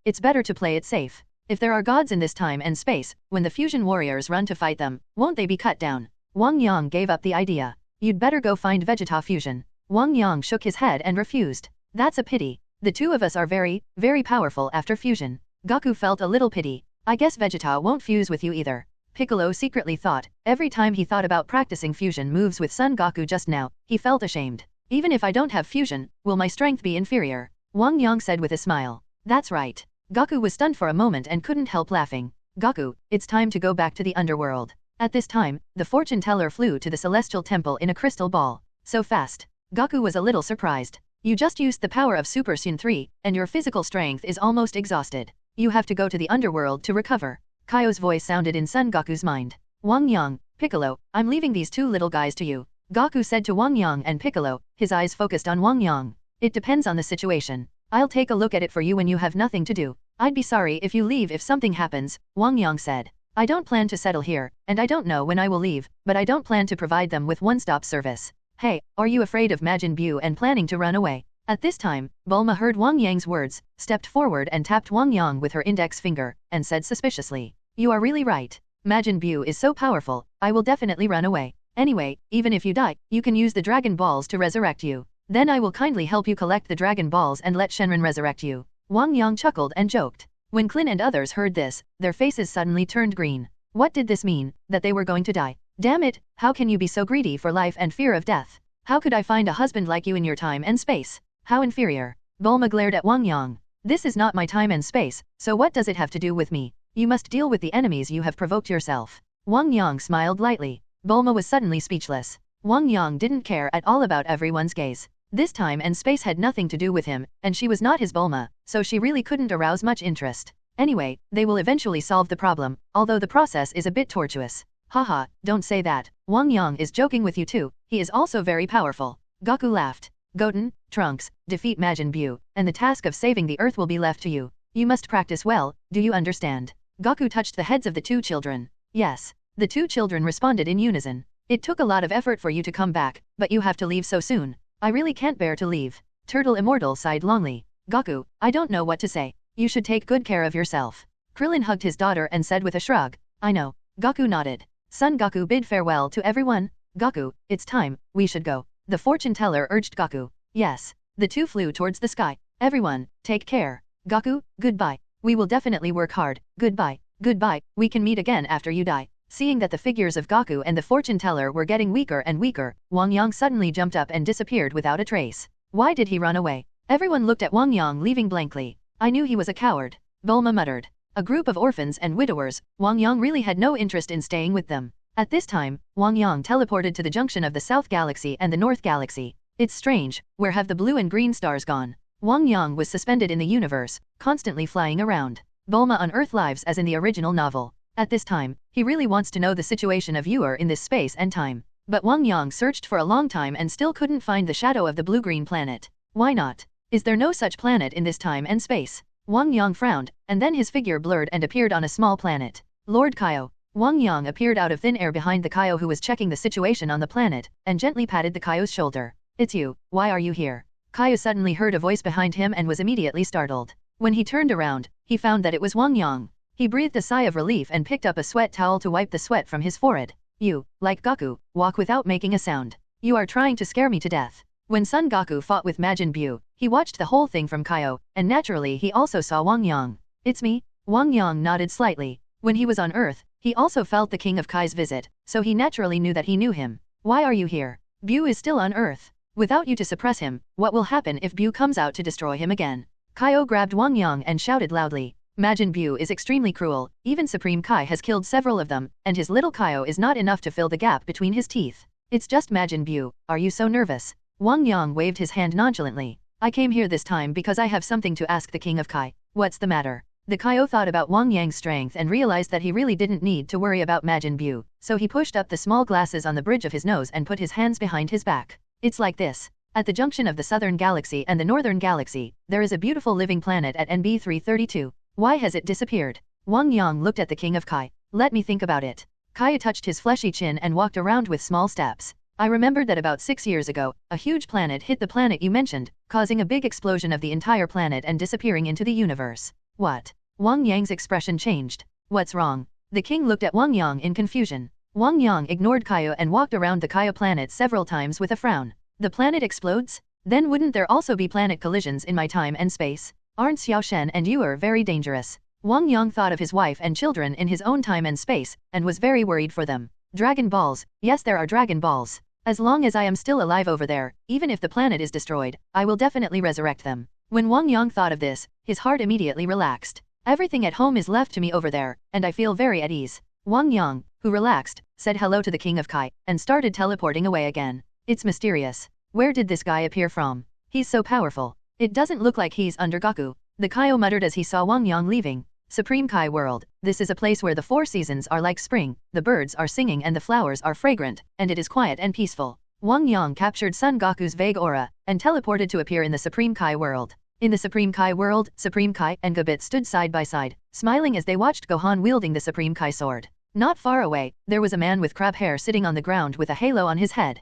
it's better to play it safe. If there are gods in this time and space, when the fusion warriors run to fight them, won't they be cut down? Wang Yang gave up the idea. You'd better go find Vegeta fusion. Wang Yang shook his head and refused. That's a pity. The two of us are very, very powerful after fusion. Goku felt a little pity. I guess Vegeta won't fuse with you either. Piccolo secretly thought. Every time he thought about practicing fusion moves with Son Goku just now, he felt ashamed. Even if I don't have fusion, will my strength be inferior? Wang Yang said with a smile. That's right. Goku was stunned for a moment and couldn't help laughing. Goku, it's time to go back to the underworld. At this time, the fortune teller flew to the celestial temple in a crystal ball. So fast. Goku was a little surprised. You just used the power of Super Saiyan 3, and your physical strength is almost exhausted. You have to go to the underworld to recover. Kaio's voice sounded in Son Goku's mind. Wang Yang, Piccolo, I'm leaving these two little guys to you. Goku said to Wang Yang and Piccolo, his eyes focused on Wang Yang. It depends on the situation. I'll take a look at it for you when you have nothing to do. I'd be sorry if you leave if something happens, Wang Yang said. I don't plan to settle here, and I don't know when I will leave, but I don't plan to provide them with one-stop service. Hey, are you afraid of Majin Bu and planning to run away? At this time, Bulma heard Wang Yang's words, stepped forward and tapped Wang Yang with her index finger, and said suspiciously. You are really right. Majin Bu is so powerful, I will definitely run away. Anyway, even if you die, you can use the Dragon Balls to resurrect you. Then I will kindly help you collect the Dragon Balls and let Shenron resurrect you. Wang Yang chuckled and joked. When Klin and others heard this, their faces suddenly turned green. What did this mean? That they were going to die? Damn it, how can you be so greedy for life and fear of death? How could I find a husband like you in your time and space? How inferior. Bulma glared at Wang Yang. This is not my time and space, so what does it have to do with me? You must deal with the enemies you have provoked yourself. Wang Yang smiled lightly. Bulma was suddenly speechless. Wang Yang didn't care at all about everyone's gaze. This time and space had nothing to do with him, and she was not his Bulma, so she really couldn't arouse much interest. Anyway, they will eventually solve the problem, although the process is a bit tortuous. Haha, don't say that. Wang Yang is joking with you too, he is also very powerful. Goku laughed. Goten, Trunks, defeat Majin Buu, and the task of saving the Earth will be left to you. You must practice well, do you understand? Goku touched the heads of the two children. Yes. The two children responded in unison. It took a lot of effort for you to come back, but you have to leave so soon. I really can't bear to leave. Turtle Immortal sighed longly. Goku, I don't know what to say. You should take good care of yourself. Krillin hugged his daughter and said with a shrug, I know. Goku nodded. Son Goku bid farewell to everyone. Goku, it's time, we should go. The fortune teller urged Goku. Yes. The two flew towards the sky. Everyone, take care. Goku, goodbye. We will definitely work hard. Goodbye. Goodbye, we can meet again after you die. Seeing that the figures of Goku and the fortune teller were getting weaker and weaker, Wang Yang suddenly jumped up and disappeared without a trace. Why did he run away? Everyone looked at Wang Yang leaving blankly. I knew he was a coward. Bulma muttered. A group of orphans and widowers, Wang Yang really had no interest in staying with them. At this time, Wang Yang teleported to the junction of the South Galaxy and the North Galaxy. It's strange, where have the blue and green stars gone? Wang Yang was suspended in the universe, constantly flying around. Bulma unearthed lives as in the original novel. At this time, he really wants to know the situation of viewer in this space and time. But Wang Yang searched for a long time and still couldn't find the shadow of the blue-green planet. Why not? Is there no such planet in this time and space? Wang Yang frowned, and then his figure blurred and appeared on a small planet. Lord Kaio. Wang Yang appeared out of thin air behind the Kaio who was checking the situation on the planet, and gently patted the Kaio's shoulder. It's you, why are you here? Kaio suddenly heard a voice behind him and was immediately startled. When he turned around, he found that it was Wang Yang. He breathed a sigh of relief and picked up a sweat towel to wipe the sweat from his forehead. You, like Goku, walk without making a sound. You are trying to scare me to death. When Son Goku fought with Majin Buu, he watched the whole thing from Kaio, and naturally he also saw Wang Yang. It's me? Wang Yang nodded slightly. When he was on Earth, he also felt the King of Kai's visit, so he naturally knew that he knew him. Why are you here? Buu is still on Earth. Without you to suppress him, what will happen if Buu comes out to destroy him again? Kaio grabbed Wang Yang and shouted loudly. Majin Buu is extremely cruel, even Supreme Kai has killed several of them, and his little Kaio is not enough to fill the gap between his teeth. It's just Majin Buu, are you so nervous? Wang Yang waved his hand nonchalantly. I came here this time because I have something to ask the King of Kai. What's the matter? The Kaio thought about Wang Yang's strength and realized that he really didn't need to worry about Majin Buu, so he pushed up the small glasses on the bridge of his nose and put his hands behind his back. It's like this. At the junction of the Southern Galaxy and the Northern Galaxy, there is a beautiful living planet at NB 332. Why has it disappeared? Wang Yang looked at the King of Kai. Let me think about it. Kai touched his fleshy chin and walked around with small steps. I remembered that about 6 years ago, a huge planet hit the planet you mentioned, causing a big explosion of the entire planet and disappearing into the universe. What? Wang Yang's expression changed. What's wrong? The king looked at Wang Yang in confusion. Wang Yang ignored Kaio and walked around the Kaio planet several times with a frown. The planet explodes? Then wouldn't there also be planet collisions in my time and space? Aren't Xiao Shen and you are very dangerous? Wang Yang thought of his wife and children in his own time and space, and was very worried for them. Dragon Balls, yes there are Dragon Balls. As long as I am still alive over there, even if the planet is destroyed, I will definitely resurrect them. When Wang Yang thought of this, his heart immediately relaxed. Everything at home is left to me over there, and I feel very at ease. Wang Yang, who relaxed, said hello to the King of Kai, and started teleporting away again. It's mysterious. Where did this guy appear from? He's so powerful. It doesn't look like he's under Goku. The Kaio muttered as he saw Wang Yang leaving. Supreme Kai World, this is a place where the 4 seasons are like spring, the birds are singing and the flowers are fragrant, and it is quiet and peaceful. Wang Yang captured Son Goku's vague aura, and teleported to appear in the Supreme Kai World. In the Supreme Kai World, Supreme Kai and Gabit stood side by side, smiling as they watched Gohan wielding the Supreme Kai sword. Not far away, there was a man with crab hair sitting on the ground with a halo on his head.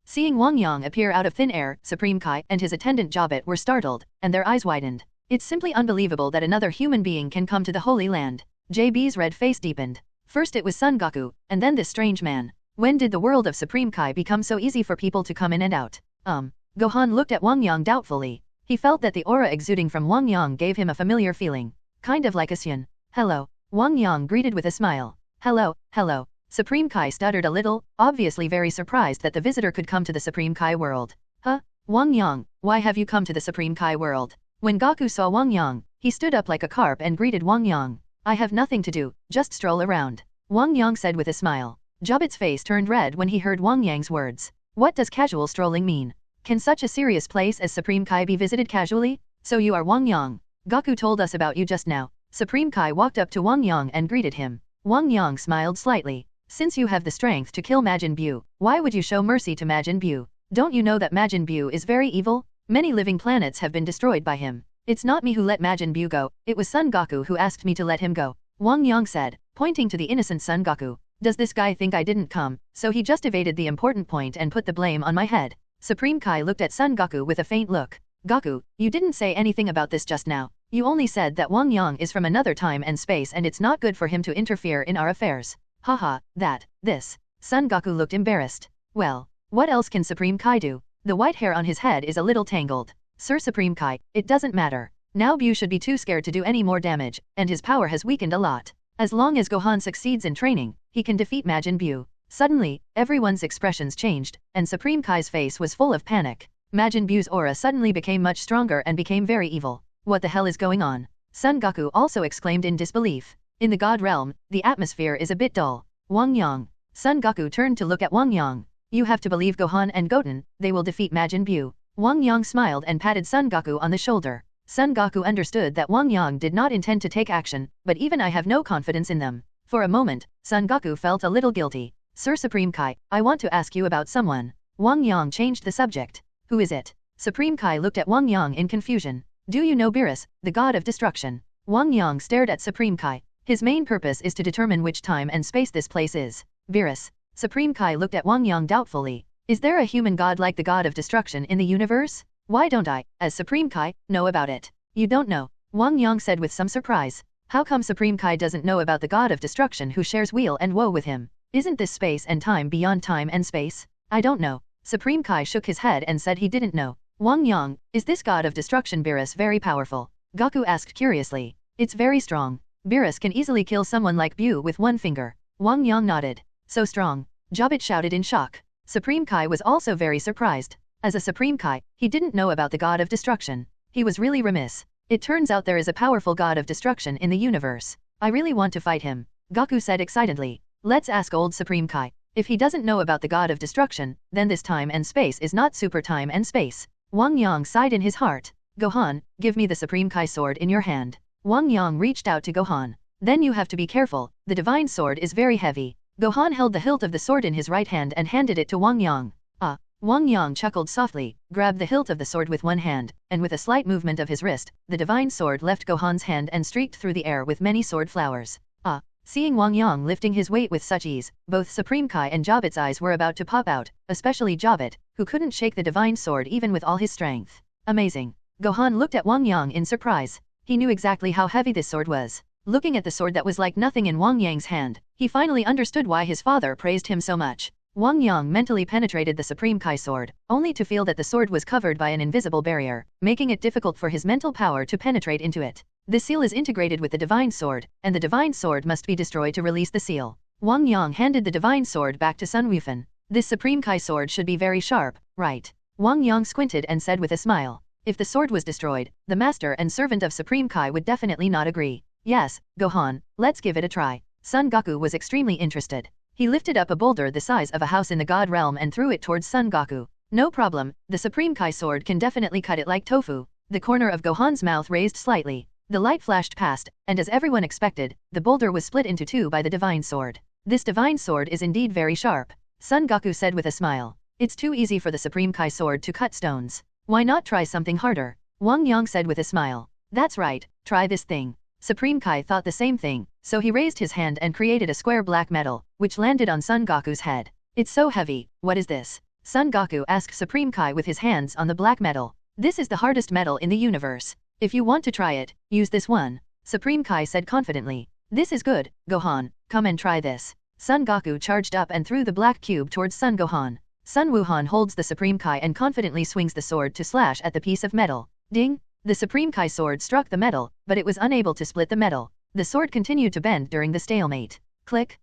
Seeing Wang Yang appear out of thin air, Supreme Kai and his attendant Jabit were startled, and their eyes widened. It's simply unbelievable that another human being can come to the Holy Land. JB's red face deepened. First it was Son Goku, and then this strange man. When did the world of Supreme Kai become so easy for people to come in and out? Gohan looked at Wang Yang doubtfully. He felt that the aura exuding from Wang Yang gave him a familiar feeling. Kind of like a Saiyan. Hello. Wang Yang greeted with a smile. Hello, hello. Supreme Kai stuttered a little, obviously very surprised that the visitor could come to the Supreme Kai world. Huh? Wang Yang, why have you come to the Supreme Kai world? When Goku saw Wang Yang, he stood up like a carp and greeted Wang Yang. I have nothing to do, just stroll around. Wang Yang said with a smile. Jabit's face turned red when he heard Wang Yang's words. What does casual strolling mean? Can such a serious place as Supreme Kai be visited casually? So you are Wang Yang. Goku told us about you just now. Supreme Kai walked up to Wang Yang and greeted him. Wang Yang smiled slightly. Since you have the strength to kill Majin Buu, why would you show mercy to Majin Buu? Don't you know that Majin Buu is very evil? Many living planets have been destroyed by him. It's not me who let Majin Buu go, it was Son Goku who asked me to let him go. Wang Yang said, pointing to the innocent Son Goku. Does this guy think I didn't come, so he just evaded the important point and put the blame on my head? Supreme Kai looked at Son Goku with a faint look. Goku, you didn't say anything about this just now. You only said that Wang Yang is from another time and space and it's not good for him to interfere in our affairs. Haha, this. Son Goku looked embarrassed. Well, what else can Supreme Kai do? The white hair on his head is a little tangled. Sir Supreme Kai, it doesn't matter. Now Buu should be too scared to do any more damage, and his power has weakened a lot. As long as Gohan succeeds in training, he can defeat Majin Buu. Suddenly, everyone's expressions changed, and Supreme Kai's face was full of panic. Majin Buu's aura suddenly became much stronger and became very evil. What the hell is going on? Son Goku also exclaimed in disbelief. In the God realm, the atmosphere is a bit dull. Wang Yang. Son Goku turned to look at Wang Yang. You have to believe Gohan and Goten, they will defeat Majin Buu. Wang Yang smiled and patted Son Goku on the shoulder. Son Goku understood that Wang Yang did not intend to take action, but even I have no confidence in them. For a moment, Son Goku felt a little guilty. Sir Supreme Kai, I want to ask you about someone. Wang Yang changed the subject. Who is it? Supreme Kai looked at Wang Yang in confusion. Do you know Beerus, the god of destruction? Wang Yang stared at Supreme Kai. His main purpose is to determine which time and space this place is. Beerus. Supreme Kai looked at Wang Yang doubtfully. Is there a human god like the god of destruction in the universe? Why don't I, as Supreme Kai, know about it? You don't know, Wang Yang said with some surprise. How come Supreme Kai doesn't know about the god of destruction who shares weal and woe with him? Isn't this space and time beyond time and space? I don't know. Supreme Kai shook his head and said he didn't know. Wang Yang, is this god of destruction Beerus very powerful? Goku asked curiously. It's very strong. Beerus can easily kill someone like Buu with one finger. Wang Yang nodded. So strong. Jobit shouted in shock. Supreme Kai was also very surprised. As a Supreme Kai, he didn't know about the god of destruction. He was really remiss. It turns out there is a powerful god of destruction in the universe. I really want to fight him. Goku said excitedly. Let's ask old Supreme Kai. If he doesn't know about the god of destruction, then this time and space is not super time and space. Wang Yang sighed in his heart. Gohan, give me the Supreme Kai sword in your hand. Wang Yang reached out to Gohan. Then you have to be careful, the divine sword is very heavy. Gohan held the hilt of the sword in his right hand and handed it to Wang Yang. Wang Yang chuckled softly, grabbed the hilt of the sword with one hand, and with a slight movement of his wrist, the divine sword left Gohan's hand and streaked through the air with many sword flowers. Seeing Wang Yang lifting his weight with such ease, both Supreme Kai and Jobit's eyes were about to pop out, especially Jobit, who couldn't shake the divine sword even with all his strength. Amazing. Gohan looked at Wang Yang in surprise. He knew exactly how heavy this sword was. Looking at the sword that was like nothing in Wang Yang's hand, he finally understood why his father praised him so much. Wang Yang mentally penetrated the Supreme Kai sword, only to feel that the sword was covered by an invisible barrier, making it difficult for his mental power to penetrate into it. The seal is integrated with the divine sword, and the divine sword must be destroyed to release the seal. Wang Yang handed the divine sword back to Sun Wufan. This Supreme Kai sword should be very sharp, right? Wang Yang squinted and said with a smile. If the sword was destroyed, the master and servant of Supreme Kai would definitely not agree. Yes, Gohan, let's give it a try. Son Goku was extremely interested. He lifted up a boulder the size of a house in the God realm and threw it towards Son Goku. No problem, the Supreme Kai sword can definitely cut it like tofu. The corner of Gohan's mouth raised slightly. The light flashed past, and as everyone expected, the boulder was split into two by the divine sword. This divine sword is indeed very sharp. Son Goku said with a smile. It's too easy for the Supreme Kai sword to cut stones. Why not try something harder? Wang Yang said with a smile. That's right, try this thing. Supreme Kai thought the same thing, so he raised his hand and created a square black metal, which landed on Son Goku's head. It's so heavy, what is this? Son Goku asked Supreme Kai with his hands on the black metal. This is the hardest metal in the universe. If you want to try it, use this one. Supreme Kai said confidently. This is good, Gohan, come and try this. Son Goku charged up and threw the black cube towards Son Gohan. Sun Wuhan holds the Supreme Kai and confidently swings the sword to slash at the piece of metal. Ding! The Supreme Kai sword struck the metal, but it was unable to split the metal. The sword continued to bend during the stalemate. Click!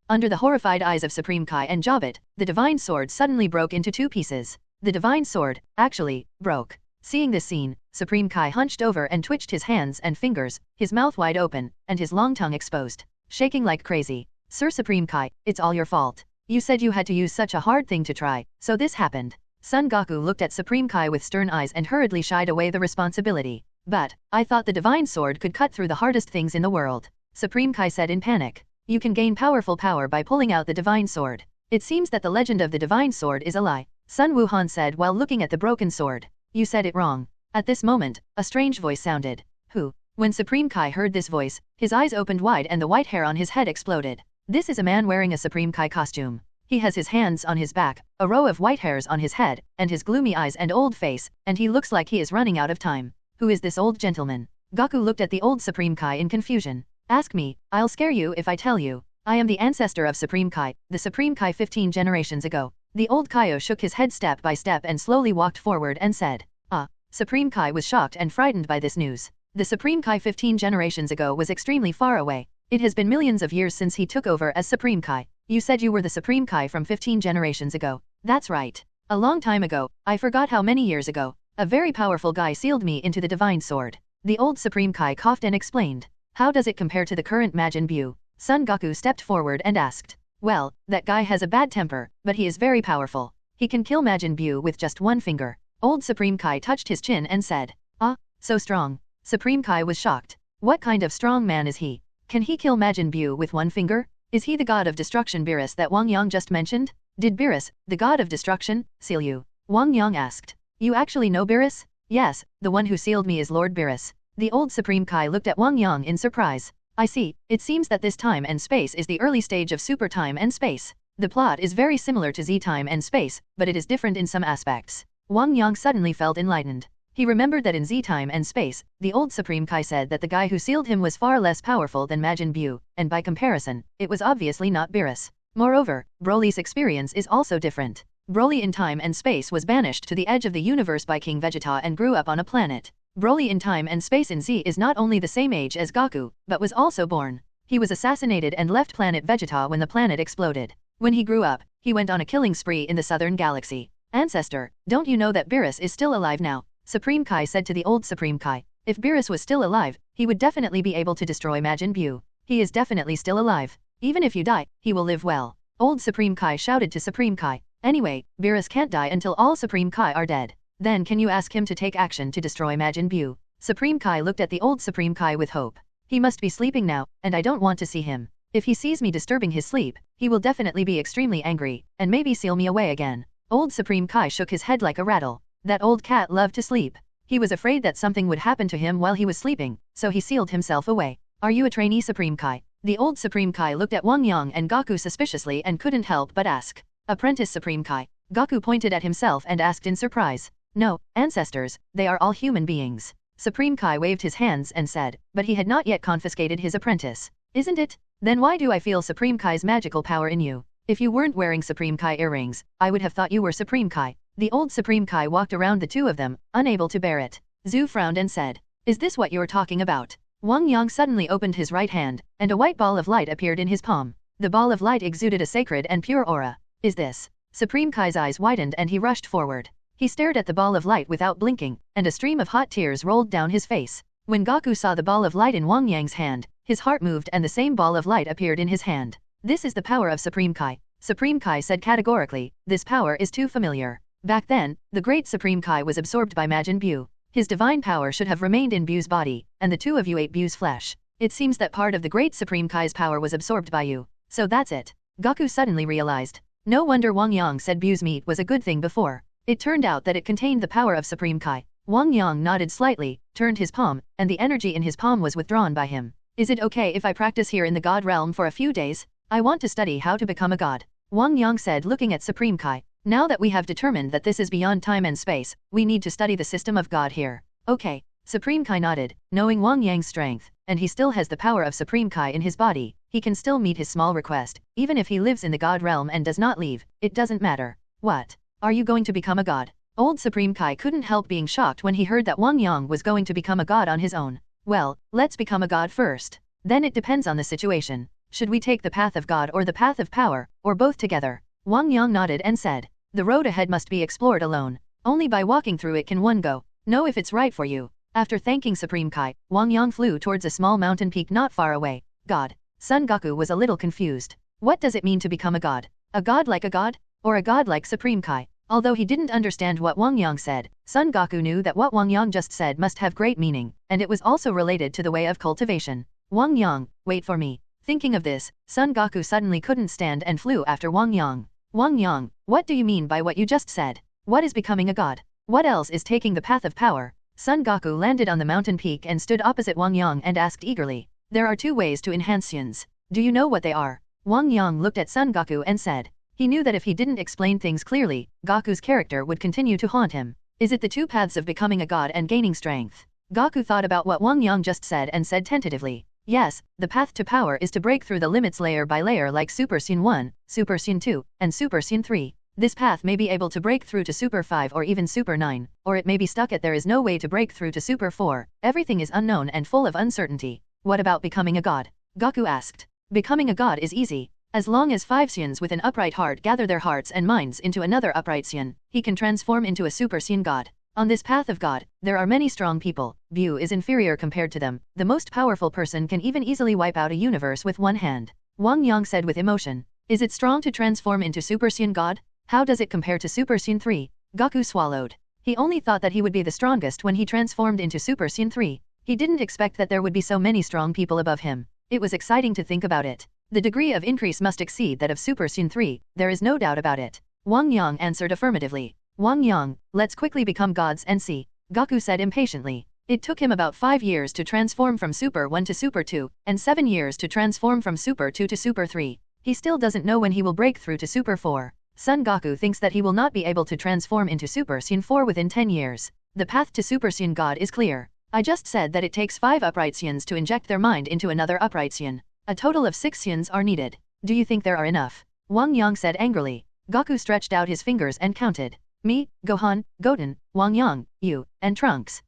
Under the horrified eyes of Supreme Kai and Jobit, the divine sword suddenly broke into two pieces. The divine sword, actually, broke. Seeing this scene, Supreme Kai hunched over and twitched his hands and fingers, his mouth wide open, and his long tongue exposed, shaking like crazy. Sir Supreme Kai, it's all your fault. You said you had to use such a hard thing to try, so this happened. Son Goku looked at Supreme Kai with stern eyes and hurriedly shied away the responsibility. But, I thought the divine sword could cut through the hardest things in the world. Supreme Kai said in panic. You can gain powerful power by pulling out the divine sword. It seems that the legend of the divine sword is a lie. Sun Wuhan said while looking at the broken sword. You said it wrong. At this moment, a strange voice sounded. Who? When Supreme Kai heard this voice, his eyes opened wide and the white hair on his head exploded. This is a man wearing a Supreme Kai costume. He has his hands on his back, a row of white hairs on his head, and his gloomy eyes and old face, and he looks like he is running out of time. Who is this old gentleman? Gaku looked at the old Supreme Kai in confusion. Ask me, I'll scare you if I tell you. I am the ancestor of Supreme Kai, the Supreme Kai 15 generations ago. The old Kaio shook his head step by step and slowly walked forward and said, Ah. Supreme Kai was shocked and frightened by this news. The Supreme Kai 15 generations ago was extremely far away. It has been millions of years since he took over as Supreme Kai. You said you were the Supreme Kai from 15 generations ago. That's right. A long time ago, I forgot how many years ago, a very powerful guy sealed me into the divine sword. The old Supreme Kai coughed and explained. How does it compare to the current Majin Buu? Son Goku stepped forward and asked. Well, that guy has a bad temper, but he is very powerful. He can kill Majin Buu with just one finger. Old Supreme Kai touched his chin and said. Ah, so strong. Supreme Kai was shocked. What kind of strong man is he? Can he kill Majin Buu with one finger? Is he the god of destruction Beerus that Wang Yang just mentioned? Did Beerus, the god of destruction, seal you? Wang Yang asked. You actually know Beerus? Yes, the one who sealed me is Lord Beerus. The old Supreme Kai looked at Wang Yang in surprise. I see, it seems that this time and space is the early stage of super time and space. The plot is very similar to Z time and space, but it is different in some aspects. Wang Yang suddenly felt enlightened. He remembered that in Z time and space, the old Supreme Kai said that the guy who sealed him was far less powerful than Majin Buu, and by comparison, it was obviously not Beerus. Moreover, Broly's experience is also different. Broly in time and space was banished to the edge of the universe by King Vegeta and grew up on a planet. Broly in time and space in Z is not only the same age as Goku, but was also born. He was assassinated and left Planet Vegeta when the planet exploded. When he grew up, he went on a killing spree in the southern galaxy. Ancestor, don't you know that Beerus is still alive now? Supreme Kai said to the old Supreme Kai. If Beerus was still alive, he would definitely be able to destroy Majin Buu. He is definitely still alive. Even if you die, he will live well. Old Supreme Kai shouted to Supreme Kai. Anyway, Beerus can't die until all Supreme Kai are dead. Then can you ask him to take action to destroy Majin Buu? Supreme Kai looked at the old Supreme Kai with hope. He must be sleeping now, and I don't want to see him. If he sees me disturbing his sleep, he will definitely be extremely angry, and maybe seal me away again. Old Supreme Kai shook his head like a rattle. That old cat loved to sleep. He was afraid that something would happen to him while he was sleeping, so he sealed himself away. Are you a trainee Supreme Kai? The old Supreme Kai looked at Wang Yang and Goku suspiciously and couldn't help but ask. Apprentice Supreme Kai. Goku pointed at himself and asked in surprise. No, ancestors, they are all human beings. Supreme Kai waved his hands and said, but he had not yet confiscated his apprentice. Isn't it? Then why do I feel Supreme Kai's magical power in you? If you weren't wearing Supreme Kai earrings, I would have thought you were Supreme Kai. The old Supreme Kai walked around the two of them, unable to bear it. Zhu frowned and said, is this what you're talking about? Wang Yang suddenly opened his right hand, and a white ball of light appeared in his palm. The ball of light exuded a sacred and pure aura. Is this? Supreme Kai's eyes widened and he rushed forward. He stared at the ball of light without blinking, and a stream of hot tears rolled down his face. When Goku saw the ball of light in Wang Yang's hand, his heart moved and the same ball of light appeared in his hand. This is the power of Supreme Kai. Supreme Kai said categorically, this power is too familiar. Back then, the great Supreme Kai was absorbed by Majin Buu. His divine power should have remained in Buu's body, and the two of you ate Buu's flesh. It seems that part of the great Supreme Kai's power was absorbed by you. So that's it. Goku suddenly realized. No wonder Wang Yang said Buu's meat was a good thing before. It turned out that it contained the power of Supreme Kai. Wang Yang nodded slightly, turned his palm, and the energy in his palm was withdrawn by him. Is it okay if I practice here in the God realm for a few days? I want to study how to become a god. Wang Yang said looking at Supreme Kai. Now that we have determined that this is beyond time and space, we need to study the system of God here. Okay. Supreme Kai nodded, knowing Wang Yang's strength, and he still has the power of Supreme Kai in his body, he can still meet his small request, even if he lives in the God realm and does not leave, it doesn't matter. What? Are you going to become a god? Old Supreme Kai couldn't help being shocked when he heard that Wang Yang was going to become a god on his own. Well, let's become a god first. Then it depends on the situation. Should we take the path of God or the path of power, or both together? Wang Yang nodded and said, the road ahead must be explored alone. Only by walking through it can one go. Know if it's right for you. After thanking Supreme Kai, Wang Yang flew towards a small mountain peak not far away. God. Son Goku was a little confused. What does it mean to become a god? A god like a god? Or a god like Supreme Kai? Although he didn't understand what Wang Yang said, Son Goku knew that what Wang Yang just said must have great meaning, and it was also related to the way of cultivation. Wang Yang, wait for me. Thinking of this, Son Goku suddenly couldn't stand and flew after Wang Yang. Wang Yang, what do you mean by what you just said? What is becoming a god? What else is taking the path of power? Son Goku landed on the mountain peak and stood opposite Wang Yang and asked eagerly. There are 2 ways to enhance Saiyans. Do you know what they are? Wang Yang looked at Son Goku and said. He knew that if he didn't explain things clearly, Goku's character would continue to haunt him. Is it the 2 paths of becoming a god and gaining strength? Goku thought about what Wang Yang just said and said tentatively. Yes, the path to power is to break through the limits layer by layer like Super Saiyan 1, Super Saiyan 2, and Super Saiyan 3. This path may be able to break through to Super 5 or even Super 9, or it may be stuck at there is no way to break through to Super 4. Everything is unknown and full of uncertainty. What about becoming a god? Goku asked. Becoming a god is easy. As long as 5 Saiyans with an upright heart gather their hearts and minds into another upright Saiyan, he can transform into a Super Saiyan god. On this path of God, there are many strong people. Bu is inferior compared to them. The most powerful person can even easily wipe out a universe with one hand. Wang Yang said with emotion. Is it strong to transform into Super Saiyan God? How does it compare to Super Saiyan 3? Goku swallowed. He only thought that he would be the strongest when he transformed into Super Saiyan 3. He didn't expect that there would be so many strong people above him. It was exciting to think about it. The degree of increase must exceed that of Super Saiyan 3, there is no doubt about it. Wang Yang answered affirmatively. Wang Yang, let's quickly become gods and see. Goku said impatiently. It took him about 5 years to transform from Super 1 to Super 2, and 7 years to transform from Super 2 to Super 3. He still doesn't know when he will break through to Super 4. Son Goku thinks that he will not be able to transform into Super Saiyan 4 within 10 years. The path to Super Saiyan God is clear. I just said that it takes 5 upright Saiyans to inject their mind into another upright Saiyan. A total of 6 Saiyans are needed. Do you think there are enough? Wang Yang said angrily. Goku stretched out his fingers and counted. Me, Gohan, Goten, Wang Yang, you, and Trunks.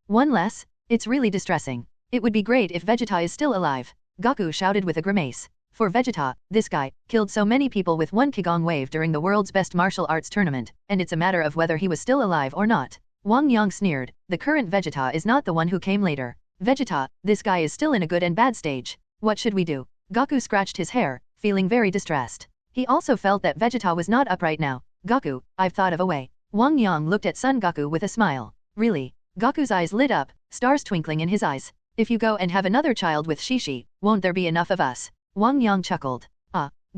One less? It's really distressing. It would be great if Vegeta is still alive. Goku shouted with a grimace. For Vegeta, this guy killed so many people with one Qigong wave during the world's best martial arts tournament, and it's a matter of whether he was still alive or not. Wang Yang sneered. The current Vegeta is not the one who came later. Vegeta, this guy is still in a good and bad stage. What should we do? Goku scratched his hair, feeling very distressed. He also felt that Vegeta was not upright now. Goku, I've thought of a way. Wang Yang looked at Son Goku with a smile. Really? Goku's eyes lit up, stars twinkling in his eyes. If you go and have another child with Shishi, won't there be enough of us? Wang Yang chuckled.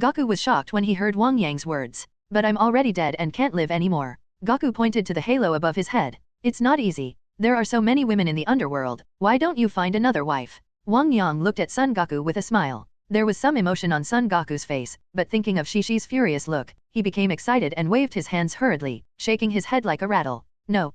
Goku was shocked when he heard Wang Yang's words. But I'm already dead and can't live anymore. Goku pointed to the halo above his head. It's not easy. There are so many women in the underworld, why don't you find another wife? Wang Yang looked at Son Goku with a smile. There was some emotion on Son Goku's face, but thinking of Shishi's furious look, he became excited and waved his hands hurriedly, shaking his head like a rattle. No,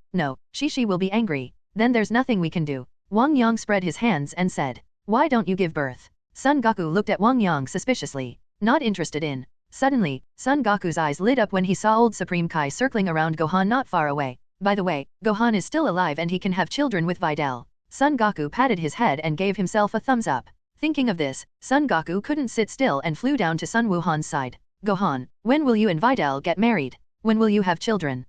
Shishi will be angry. Then there's nothing we can do. Wang Yang spread his hands and said, why don't you give birth? Son Goku looked at Wang Yang suspiciously. Not interested in. Suddenly, Son Goku's eyes lit up when he saw old Supreme Kai circling around Gohan not far away. By the way, Gohan is still alive and he can have children with Videl. Son Goku patted his head and gave himself a thumbs up. Thinking of this, Son Goku couldn't sit still and flew down to Sun Wuhan's side. Gohan, when will you and Videl get married? When will you have children?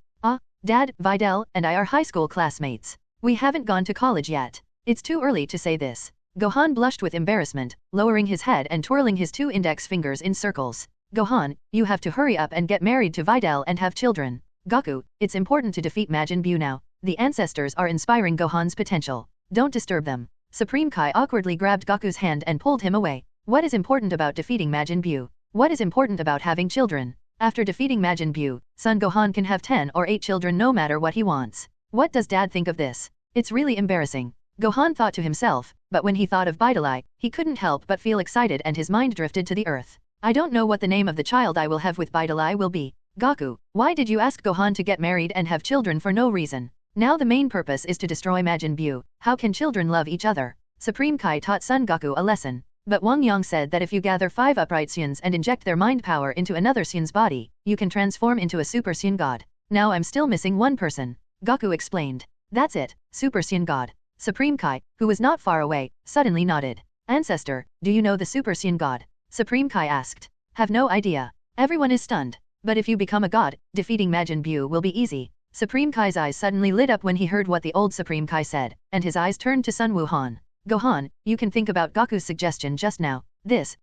Dad, Videl, and I are high school classmates. We haven't gone to college yet. It's too early to say this. Gohan blushed with embarrassment, lowering his head and twirling his 2 index fingers in circles. Gohan, you have to hurry up and get married to Videl and have children. Goku, it's important to defeat Majin Buu now. The ancestors are inspiring Gohan's potential. Don't disturb them. Supreme Kai awkwardly grabbed Goku's hand and pulled him away. What is important about defeating Majin Buu? What is important about having children? After defeating Majin Buu, Son Gohan can have 10 or 8 children no matter what he wants. What does Dad think of this? It's really embarrassing. Gohan thought to himself, but when he thought of Bidalai, he couldn't help but feel excited and his mind drifted to the earth. I don't know what the name of the child I will have with Bidalai will be. Goku, why did you ask Gohan to get married and have children for no reason? Now the main purpose is to destroy Majin Buu. How can children love each other? Supreme Kai taught Son Goku a lesson. But Wang Yang said that if you gather 5 upright Saiyans and inject their mind power into another Saiyan's body, you can transform into a Super Saiyan God. Now I'm still missing one person. Goku explained. That's it, Super Saiyan God. Supreme Kai, who was not far away, suddenly nodded. Ancestor, do you know the Super Saiyan God? Supreme Kai asked. Have no idea. Everyone is stunned. But if you become a god, defeating Majin Buu will be easy. Supreme Kai's eyes suddenly lit up when he heard what the old Supreme Kai said, and his eyes turned to Sun Wuhan. Gohan, you can think about Goku's suggestion just now. This.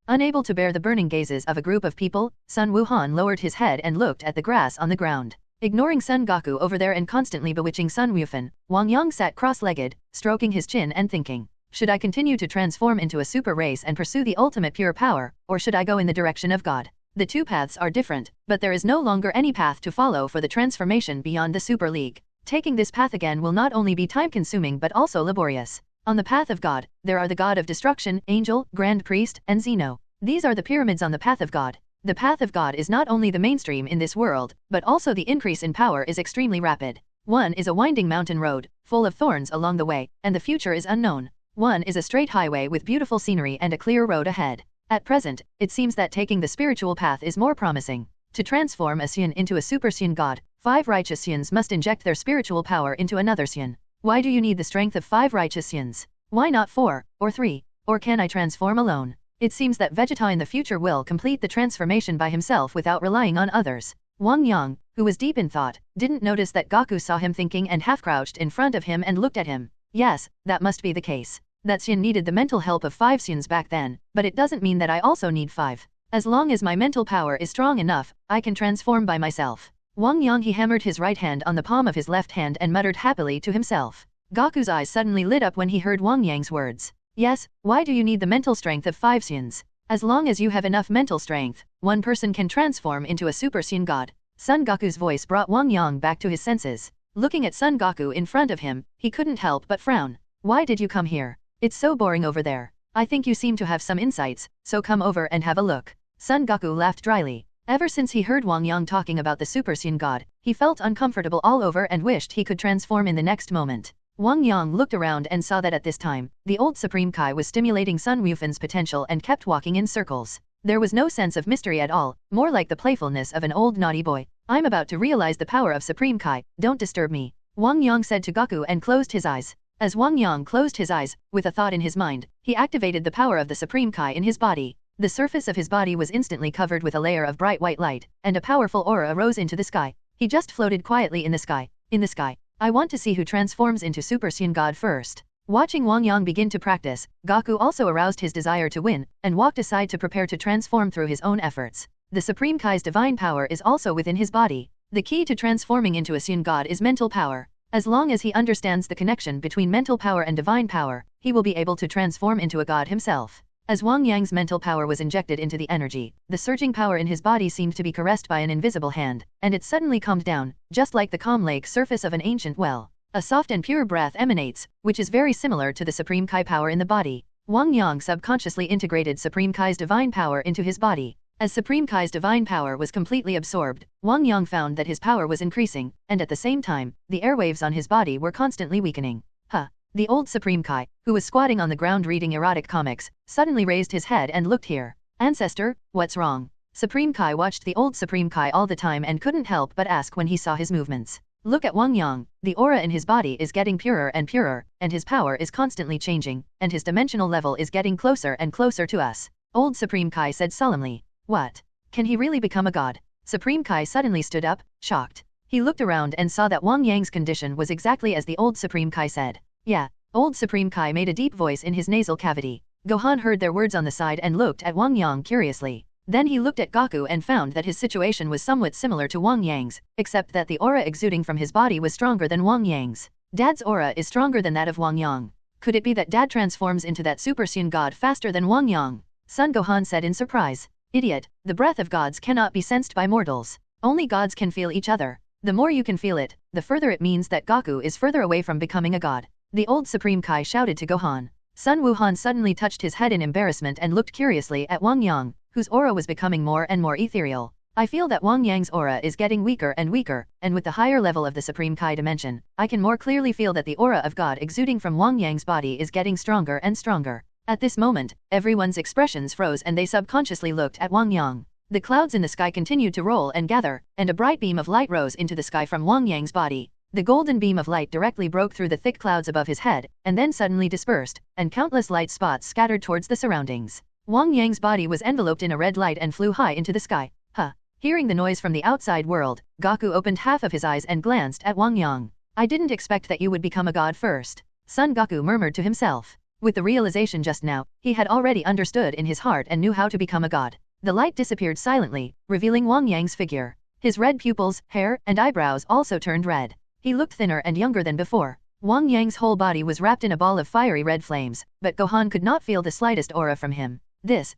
Unable to bear the burning gazes of a group of people, Sun Wuhan lowered his head and looked at the grass on the ground. Ignoring Son Goku over there and constantly bewitching Sun Wufan, Wang Yang sat cross-legged, stroking his chin and thinking. Should I continue to transform into a super race and pursue the ultimate pure power, or should I go in the direction of God? The two paths are different, but there is no longer any path to follow for the transformation beyond the Super League. Taking this path again will not only be time-consuming but also laborious. On the path of God, there are the God of Destruction, Angel, Grand Priest, and Xeno. These are the pyramids on the path of God. The path of God is not only the mainstream in this world, but also the increase in power is extremely rapid. One is a winding mountain road, full of thorns along the way, and the future is unknown. One is a straight highway with beautiful scenery and a clear road ahead. At present, it seems that taking the spiritual path is more promising. To transform a Saiyan into a Super Saiyan God, 5 righteous Saiyans must inject their spiritual power into another Saiyan. Why do you need the strength of 5 righteous Saiyans? Why not 4, or 3? Or can I transform alone? It seems that Vegeta in the future will complete the transformation by himself without relying on others. Wang Yang, who was deep in thought, didn't notice that Goku saw him thinking and half-crouched in front of him and looked at him. Yes, that must be the case. That Saiyan needed the mental help of 5 Saiyans back then, but it doesn't mean that I also need 5. As long as my mental power is strong enough, I can transform by myself. Wang Yang he hammered his right hand on the palm of his left hand and muttered happily to himself. Goku's eyes suddenly lit up when he heard Wang Yang's words. Yes, why do you need the mental strength of 5 Saiyans? As long as you have enough mental strength, one person can transform into a Super Saiyan God. Son Goku's voice brought Wang Yang back to his senses. Looking at Son Goku in front of him, he couldn't help but frown. Why did you come here? It's so boring over there. I think you seem to have some insights, so come over and have a look. Son Goku laughed dryly. Ever since he heard Wang Yang talking about the Super Saiyan God, he felt uncomfortable all over and wished he could transform in the next moment. Wang Yang looked around and saw that at this time, the old Supreme Kai was stimulating Sun Wufan's potential and kept walking in circles. There was no sense of mystery at all, more like the playfulness of an old naughty boy. I'm about to realize the power of Supreme Kai, don't disturb me. Wang Yang said to Goku and closed his eyes. As Wang Yang closed his eyes, with a thought in his mind, he activated the power of the Supreme Kai in his body. The surface of his body was instantly covered with a layer of bright white light, and a powerful aura rose into the sky. He just floated quietly in the sky. In the sky. I want to see who transforms into Super Saiyan God first. Watching Wang Yang begin to practice, Goku also aroused his desire to win, and walked aside to prepare to transform through his own efforts. The Supreme Kai's divine power is also within his body. The key to transforming into a Saiyan God is mental power. As long as he understands the connection between mental power and divine power, he will be able to transform into a god himself. As Wang Yang's mental power was injected into the energy, the surging power in his body seemed to be caressed by an invisible hand, and it suddenly calmed down, just like the calm lake surface of an ancient well. A soft and pure breath emanates, which is very similar to the Supreme Kai power in the body. Wang Yang subconsciously integrated Supreme Kai's divine power into his body. As Supreme Kai's divine power was completely absorbed, Wang Yang found that his power was increasing, and at the same time, the airwaves on his body were constantly weakening. The old Supreme Kai, who was squatting on the ground reading erotic comics, suddenly raised his head and looked here. Ancestor, what's wrong? Supreme Kai watched the old Supreme Kai all the time and couldn't help but ask when he saw his movements. Look at Wang Yang, the aura in his body is getting purer and purer, and his power is constantly changing, and his dimensional level is getting closer and closer to us. Old Supreme Kai said solemnly. What? Can he really become a god? Supreme Kai suddenly stood up, shocked. He looked around and saw that Wang Yang's condition was exactly as the old Supreme Kai said. Yeah. Old Supreme Kai made a deep voice in his nasal cavity. Gohan heard their words on the side and looked at Wang Yang curiously. Then he looked at Goku and found that his situation was somewhat similar to Wang Yang's, except that the aura exuding from his body was stronger than Wang Yang's. Dad's aura is stronger than that of Wang Yang. Could it be that Dad transforms into that Super Saiyan God faster than Wang Yang? Son Gohan said in surprise. Idiot, the breath of gods cannot be sensed by mortals. Only gods can feel each other. The more you can feel it, the further it means that Goku is further away from becoming a god. The old Supreme Kai shouted to Gohan. Sun Wuhan suddenly touched his head in embarrassment and looked curiously at Wang Yang, whose aura was becoming more and more ethereal. I feel that Wang Yang's aura is getting weaker and weaker, and with the higher level of the Supreme Kai dimension, I can more clearly feel that the aura of God exuding from Wang Yang's body is getting stronger and stronger. At this moment, everyone's expressions froze and they subconsciously looked at Wang Yang. The clouds in the sky continued to roll and gather, and a bright beam of light rose into the sky from Wang Yang's body. The golden beam of light directly broke through the thick clouds above his head, and then suddenly dispersed, and countless light spots scattered towards the surroundings. Wang Yang's body was enveloped in a red light and flew high into the sky. Hearing the noise from the outside world, Goku opened half of his eyes and glanced at Wang Yang. I didn't expect that you would become a god first. Son Goku murmured to himself. With the realization just now, he had already understood in his heart and knew how to become a god. The light disappeared silently, revealing Wang Yang's figure. His red pupils, hair, and eyebrows also turned red. He looked thinner and younger than before. Wang Yang's whole body was wrapped in a ball of fiery red flames, but Gohan could not feel the slightest aura from him. This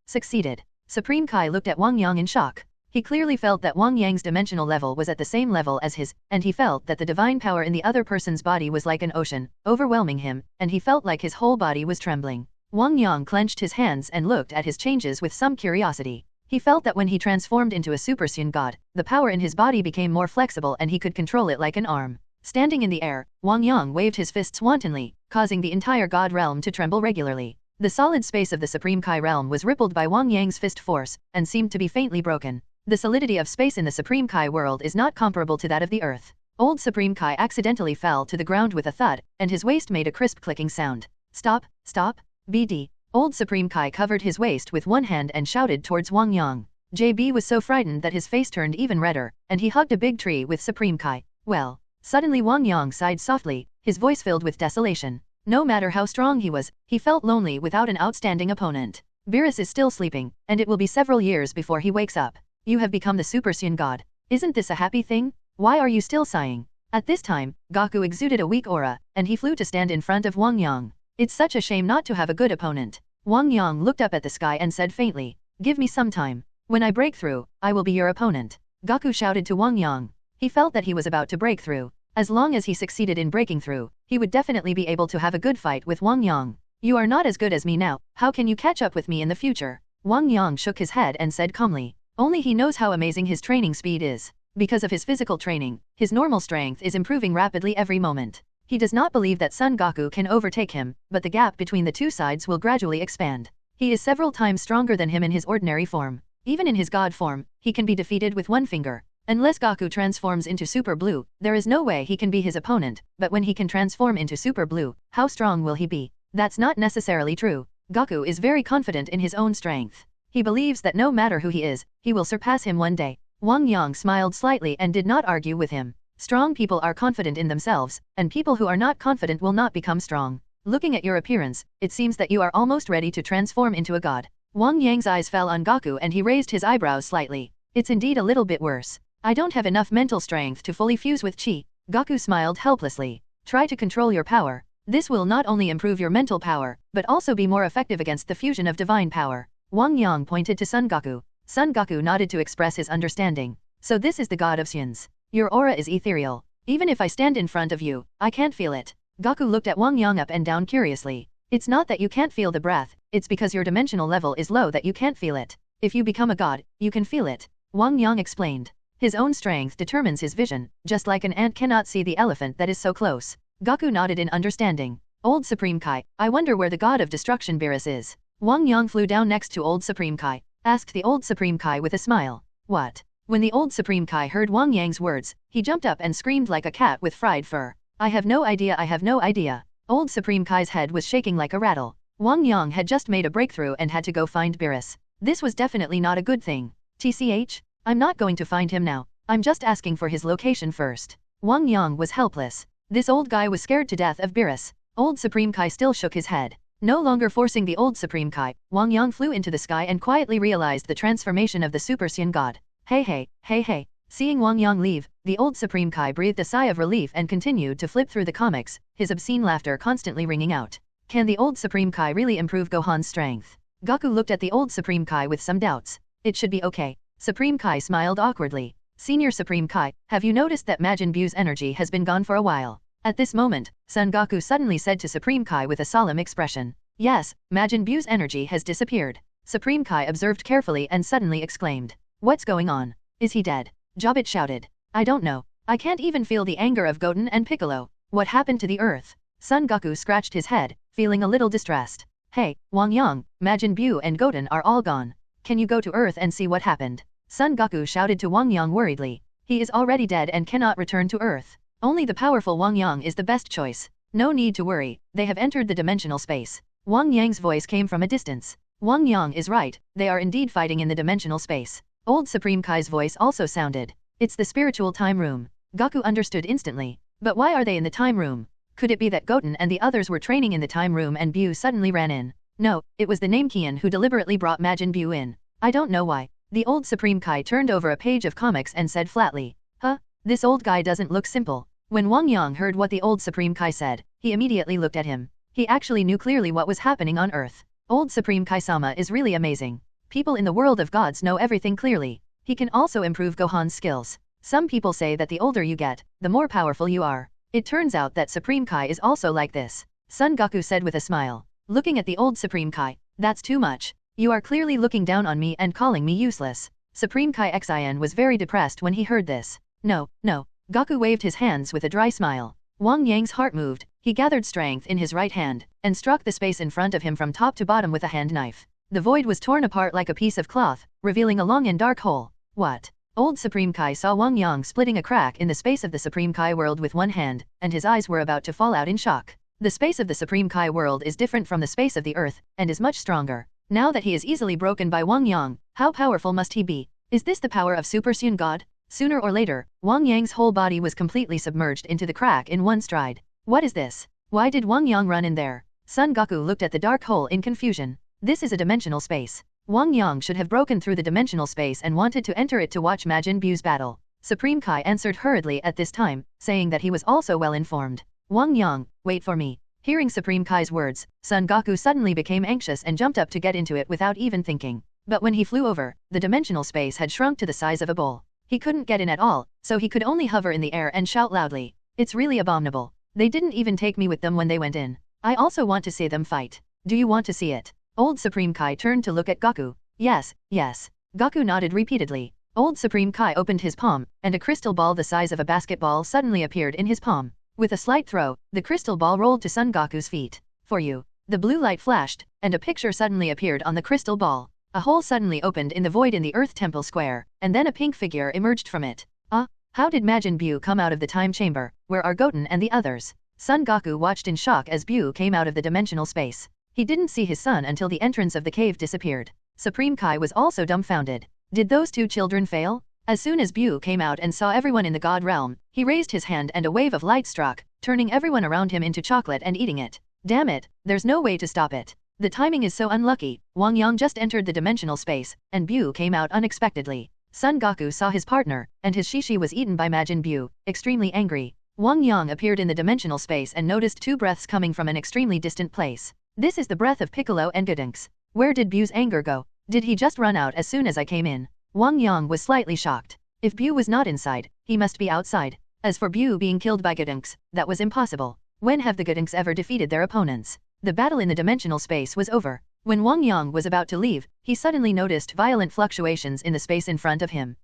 succeeded. Supreme Kai looked at Wang Yang in shock. He clearly felt that Wang Yang's dimensional level was at the same level as his, and he felt that the divine power in the other person's body was like an ocean, overwhelming him, and he felt like his whole body was trembling. Wang Yang clenched his hands and looked at his changes with some curiosity. He felt that when he transformed into a Super Saiyan god, the power in his body became more flexible and he could control it like an arm. Standing in the air, Wang Yang waved his fists wantonly, causing the entire god realm to tremble regularly. The solid space of the Supreme Kai realm was rippled by Wang Yang's fist force, and seemed to be faintly broken. The solidity of space in the Supreme Kai world is not comparable to that of the Earth. Old Supreme Kai accidentally fell to the ground with a thud, and his waist made a crisp clicking sound. Stop, stop, BD. Old Supreme Kai covered his waist with one hand and shouted towards Wang Yang. JB was so frightened that his face turned even redder, and he hugged a big tree with Supreme Kai. Well. Suddenly Wang Yang sighed softly, his voice filled with desolation. No matter how strong he was, he felt lonely without an outstanding opponent. Beerus is still sleeping, and it will be several years before he wakes up. You have become the Super Saiyan god. Isn't this a happy thing? Why are you still sighing? At this time, Goku exuded a weak aura, and he flew to stand in front of Wang Yang. It's such a shame not to have a good opponent. Wang Yang looked up at the sky and said faintly, "Give me some time. When I break through, I will be your opponent." Goku shouted to Wang Yang. He felt that he was about to break through. As long as he succeeded in breaking through, he would definitely be able to have a good fight with Wang Yang. You are not as good as me now, how can you catch up with me in the future? Wang Yang shook his head and said calmly. Only he knows how amazing his training speed is. Because of his physical training, his normal strength is improving rapidly every moment. He does not believe that Son Goku can overtake him, but the gap between the two sides will gradually expand. He is several times stronger than him in his ordinary form. Even in his god form, he can be defeated with one finger. Unless Goku transforms into Super Blue, there is no way he can be his opponent, but when he can transform into Super Blue, how strong will he be? That's not necessarily true. Goku is very confident in his own strength. He believes that no matter who he is, he will surpass him one day. Wang Yang smiled slightly and did not argue with him. Strong people are confident in themselves, and people who are not confident will not become strong. Looking at your appearance, it seems that you are almost ready to transform into a god. Wang Yang's eyes fell on Goku and he raised his eyebrows slightly. It's indeed a little bit worse. I don't have enough mental strength to fully fuse with Chi. Goku smiled helplessly. Try to control your power. This will not only improve your mental power, but also be more effective against the fusion of divine power. Wang Yang pointed to Son Goku. Son Goku nodded to express his understanding. So this is the god of Saiyans. Your aura is ethereal. Even if I stand in front of you, I can't feel it. Goku looked at Wang Yang up and down curiously. It's not that you can't feel the breath, it's because your dimensional level is low that you can't feel it. If you become a god, you can feel it. Wang Yang explained. His own strength determines his vision, just like an ant cannot see the elephant that is so close. Goku nodded in understanding. Old Supreme Kai, I wonder where the god of destruction Beerus is. Wang Yang flew down next to Old Supreme Kai, asked the Old Supreme Kai with a smile. What? When the Old Supreme Kai heard Wang Yang's words, he jumped up and screamed like a cat with fried fur. I have no idea, I have no idea. Old Supreme Kai's head was shaking like a rattle. Wang Yang had just made a breakthrough and had to go find Beerus. This was definitely not a good thing. TCH? I'm not going to find him now. I'm just asking for his location first. Wang Yang was helpless. This old guy was scared to death of Beerus. Old Supreme Kai still shook his head. No longer forcing the Old Supreme Kai, Wang Yang flew into the sky and quietly realized the transformation of the Super Saiyan god. Hey hey, hey hey. Seeing Wang Yang leave, the Old Supreme Kai breathed a sigh of relief and continued to flip through the comics, his obscene laughter constantly ringing out. Can the Old Supreme Kai really improve Gohan's strength? Goku looked at the Old Supreme Kai with some doubts. It should be okay. Supreme Kai smiled awkwardly. Senior Supreme Kai, have you noticed that Majin Buu's energy has been gone for a while? At this moment, Son Goku suddenly said to Supreme Kai with a solemn expression. Yes, Majin Buu's energy has disappeared. Supreme Kai observed carefully and suddenly exclaimed. What's going on? Is he dead? Jobit shouted. I don't know. I can't even feel the anger of Goten and Piccolo. What happened to the earth? Son Goku scratched his head, feeling a little distressed. Hey, Wang Yang, Majin Buu and Goten are all gone. Can you go to Earth and see what happened? Son Goku shouted to Wang Yang worriedly. He is already dead and cannot return to Earth. Only the powerful Wang Yang is the best choice. No need to worry, they have entered the dimensional space. Wang Yang's voice came from a distance. Wang Yang is right, they are indeed fighting in the dimensional space. Old Supreme Kai's voice also sounded. It's the spiritual time room. Goku understood instantly. But why are they in the time room? Could it be that Goten and the others were training in the time room and Buu suddenly ran in? No, it was the Namekian who deliberately brought Majin Buu in. I don't know why. The Old Supreme Kai turned over a page of comics and said flatly. Huh? This old guy doesn't look simple. When Wang Yang heard what the Old Supreme Kai said, he immediately looked at him. He actually knew clearly what was happening on Earth. Old Supreme Kai-sama is really amazing. People in the world of gods know everything clearly. He can also improve Gohan's skills. Some people say that the older you get, the more powerful you are. It turns out that Supreme Kai is also like this. Son Goku said with a smile. Looking at the old Supreme Kai, that's too much. You are clearly looking down on me and calling me useless. Supreme Kai Xian was very depressed when he heard this. No. Goku waved his hands with a dry smile. Wang Yang's heart moved. He gathered strength in his right hand, and struck the space in front of him from top to bottom with a hand knife. The void was torn apart like a piece of cloth, revealing a long and dark hole. What? Old Supreme Kai saw Wang Yang splitting a crack in the space of the Supreme Kai world with one hand, and his eyes were about to fall out in shock. The space of the Supreme Kai world is different from the space of the earth, and is much stronger. Now that he is easily broken by Wang Yang, how powerful must he be? Is this the power of Super Saiyan God? Sooner or later, Wang Yang's whole body was completely submerged into the crack in one stride. What is this? Why did Wang Yang run in there? Son Goku looked at the dark hole in confusion. This is a dimensional space. Wang Yang should have broken through the dimensional space and wanted to enter it to watch Majin Buu's battle. Supreme Kai answered hurriedly at this time, saying that he was also well informed. Wang Yang, wait for me. Hearing Supreme Kai's words, Son Goku suddenly became anxious and jumped up to get into it without even thinking. But when he flew over, the dimensional space had shrunk to the size of a bowl. He couldn't get in at all, so he could only hover in the air and shout loudly. It's really abominable. They didn't even take me with them when they went in. I also want to see them fight. Do you want to see it? Old Supreme Kai turned to look at Goku. Yes. Goku nodded repeatedly. Old Supreme Kai opened his palm, and a crystal ball the size of a basketball suddenly appeared in his palm. With a slight throw, the crystal ball rolled to Son Goku's feet. For you. The blue light flashed, and a picture suddenly appeared on the crystal ball. A hole suddenly opened in the void in the Earth Temple Square, and then a pink figure emerged from it. How did Majin Buu come out of the time chamber? Where are Goten and the others? Son Goku watched in shock as Buu came out of the dimensional space. He didn't see his son until the entrance of the cave disappeared. Supreme Kai was also dumbfounded. Did those two children fail? As soon as Buu came out and saw everyone in the God realm, he raised his hand and a wave of light struck, turning everyone around him into chocolate and eating it. Damn it, there's no way to stop it. The timing is so unlucky. Wang Yang just entered the dimensional space, and Buu came out unexpectedly. Son Goku saw his partner, and his shishi was eaten by Majin Buu, extremely angry. Wang Yang appeared in the dimensional space and noticed two breaths coming from an extremely distant place. This is the breath of Piccolo and Gotenks. Where did Buu's anger go? Did he just run out as soon as I came in? Wang Yang was slightly shocked. If Buu was not inside, he must be outside. As for Buu being killed by Gotenks, that was impossible. When have the Gotenks ever defeated their opponents? The battle in the dimensional space was over. When Wang Yang was about to leave, he suddenly noticed violent fluctuations in the space in front of him.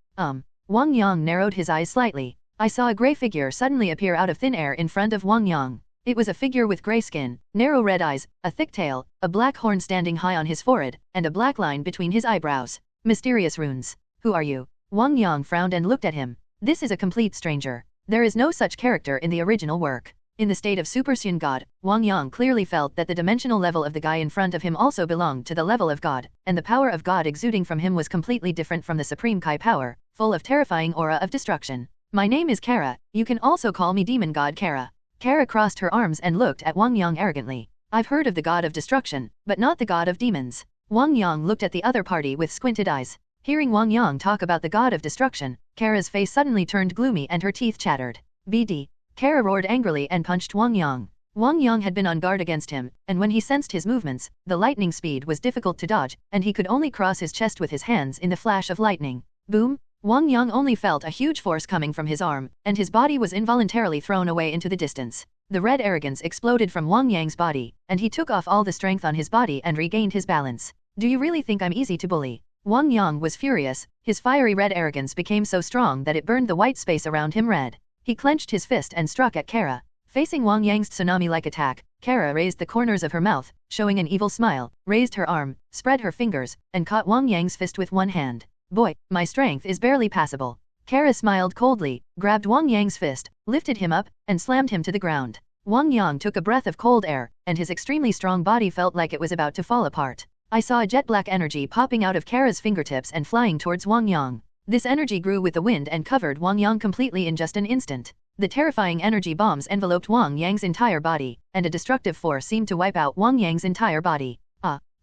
Wang Yang narrowed his eyes slightly. I saw a grey figure suddenly appear out of thin air in front of Wang Yang. It was a figure with grey skin, narrow red eyes, a thick tail, a black horn standing high on his forehead, and a black line between his eyebrows. Mysterious runes. Who are you? Wang Yang frowned and looked at him. This is a complete stranger. There is no such character in the original work. In the state of Super Saiyan God, Wang Yang clearly felt that the dimensional level of the guy in front of him also belonged to the level of God, and the power of God exuding from him was completely different from the Supreme Kai power, full of terrifying aura of destruction. My name is Kara, you can also call me Demon God Kara. Kara crossed her arms and looked at Wang Yang arrogantly. I've heard of the god of destruction, but not the god of demons. Wang Yang looked at the other party with squinted eyes. Hearing Wang Yang talk about the god of destruction, Kara's face suddenly turned gloomy and her teeth chattered. BD. Kara roared angrily and punched Wang Yang. Wang Yang had been on guard against him, and when he sensed his movements, the lightning speed was difficult to dodge, and he could only cross his chest with his hands in the flash of lightning. Boom! Wang Yang only felt a huge force coming from his arm, and his body was involuntarily thrown away into the distance. The red arrogance exploded from Wang Yang's body, and he took off all the strength on his body and regained his balance. Do you really think I'm easy to bully? Wang Yang was furious. His fiery red arrogance became so strong that it burned the white space around him red. He clenched his fist and struck at Kara. Facing Wang Yang's tsunami-like attack, Kara raised the corners of her mouth, showing an evil smile, raised her arm, spread her fingers, and caught Wang Yang's fist with one hand. Boy, my strength is barely passable. Kara smiled coldly, grabbed Wang Yang's fist, lifted him up, and slammed him to the ground. Wang Yang took a breath of cold air, and his extremely strong body felt like it was about to fall apart. I saw a jet black energy popping out of Kara's fingertips and flying towards Wang Yang. This energy grew with the wind and covered Wang Yang completely in just an instant. The terrifying energy bombs enveloped Wang Yang's entire body, and a destructive force seemed to wipe out Wang Yang's entire body.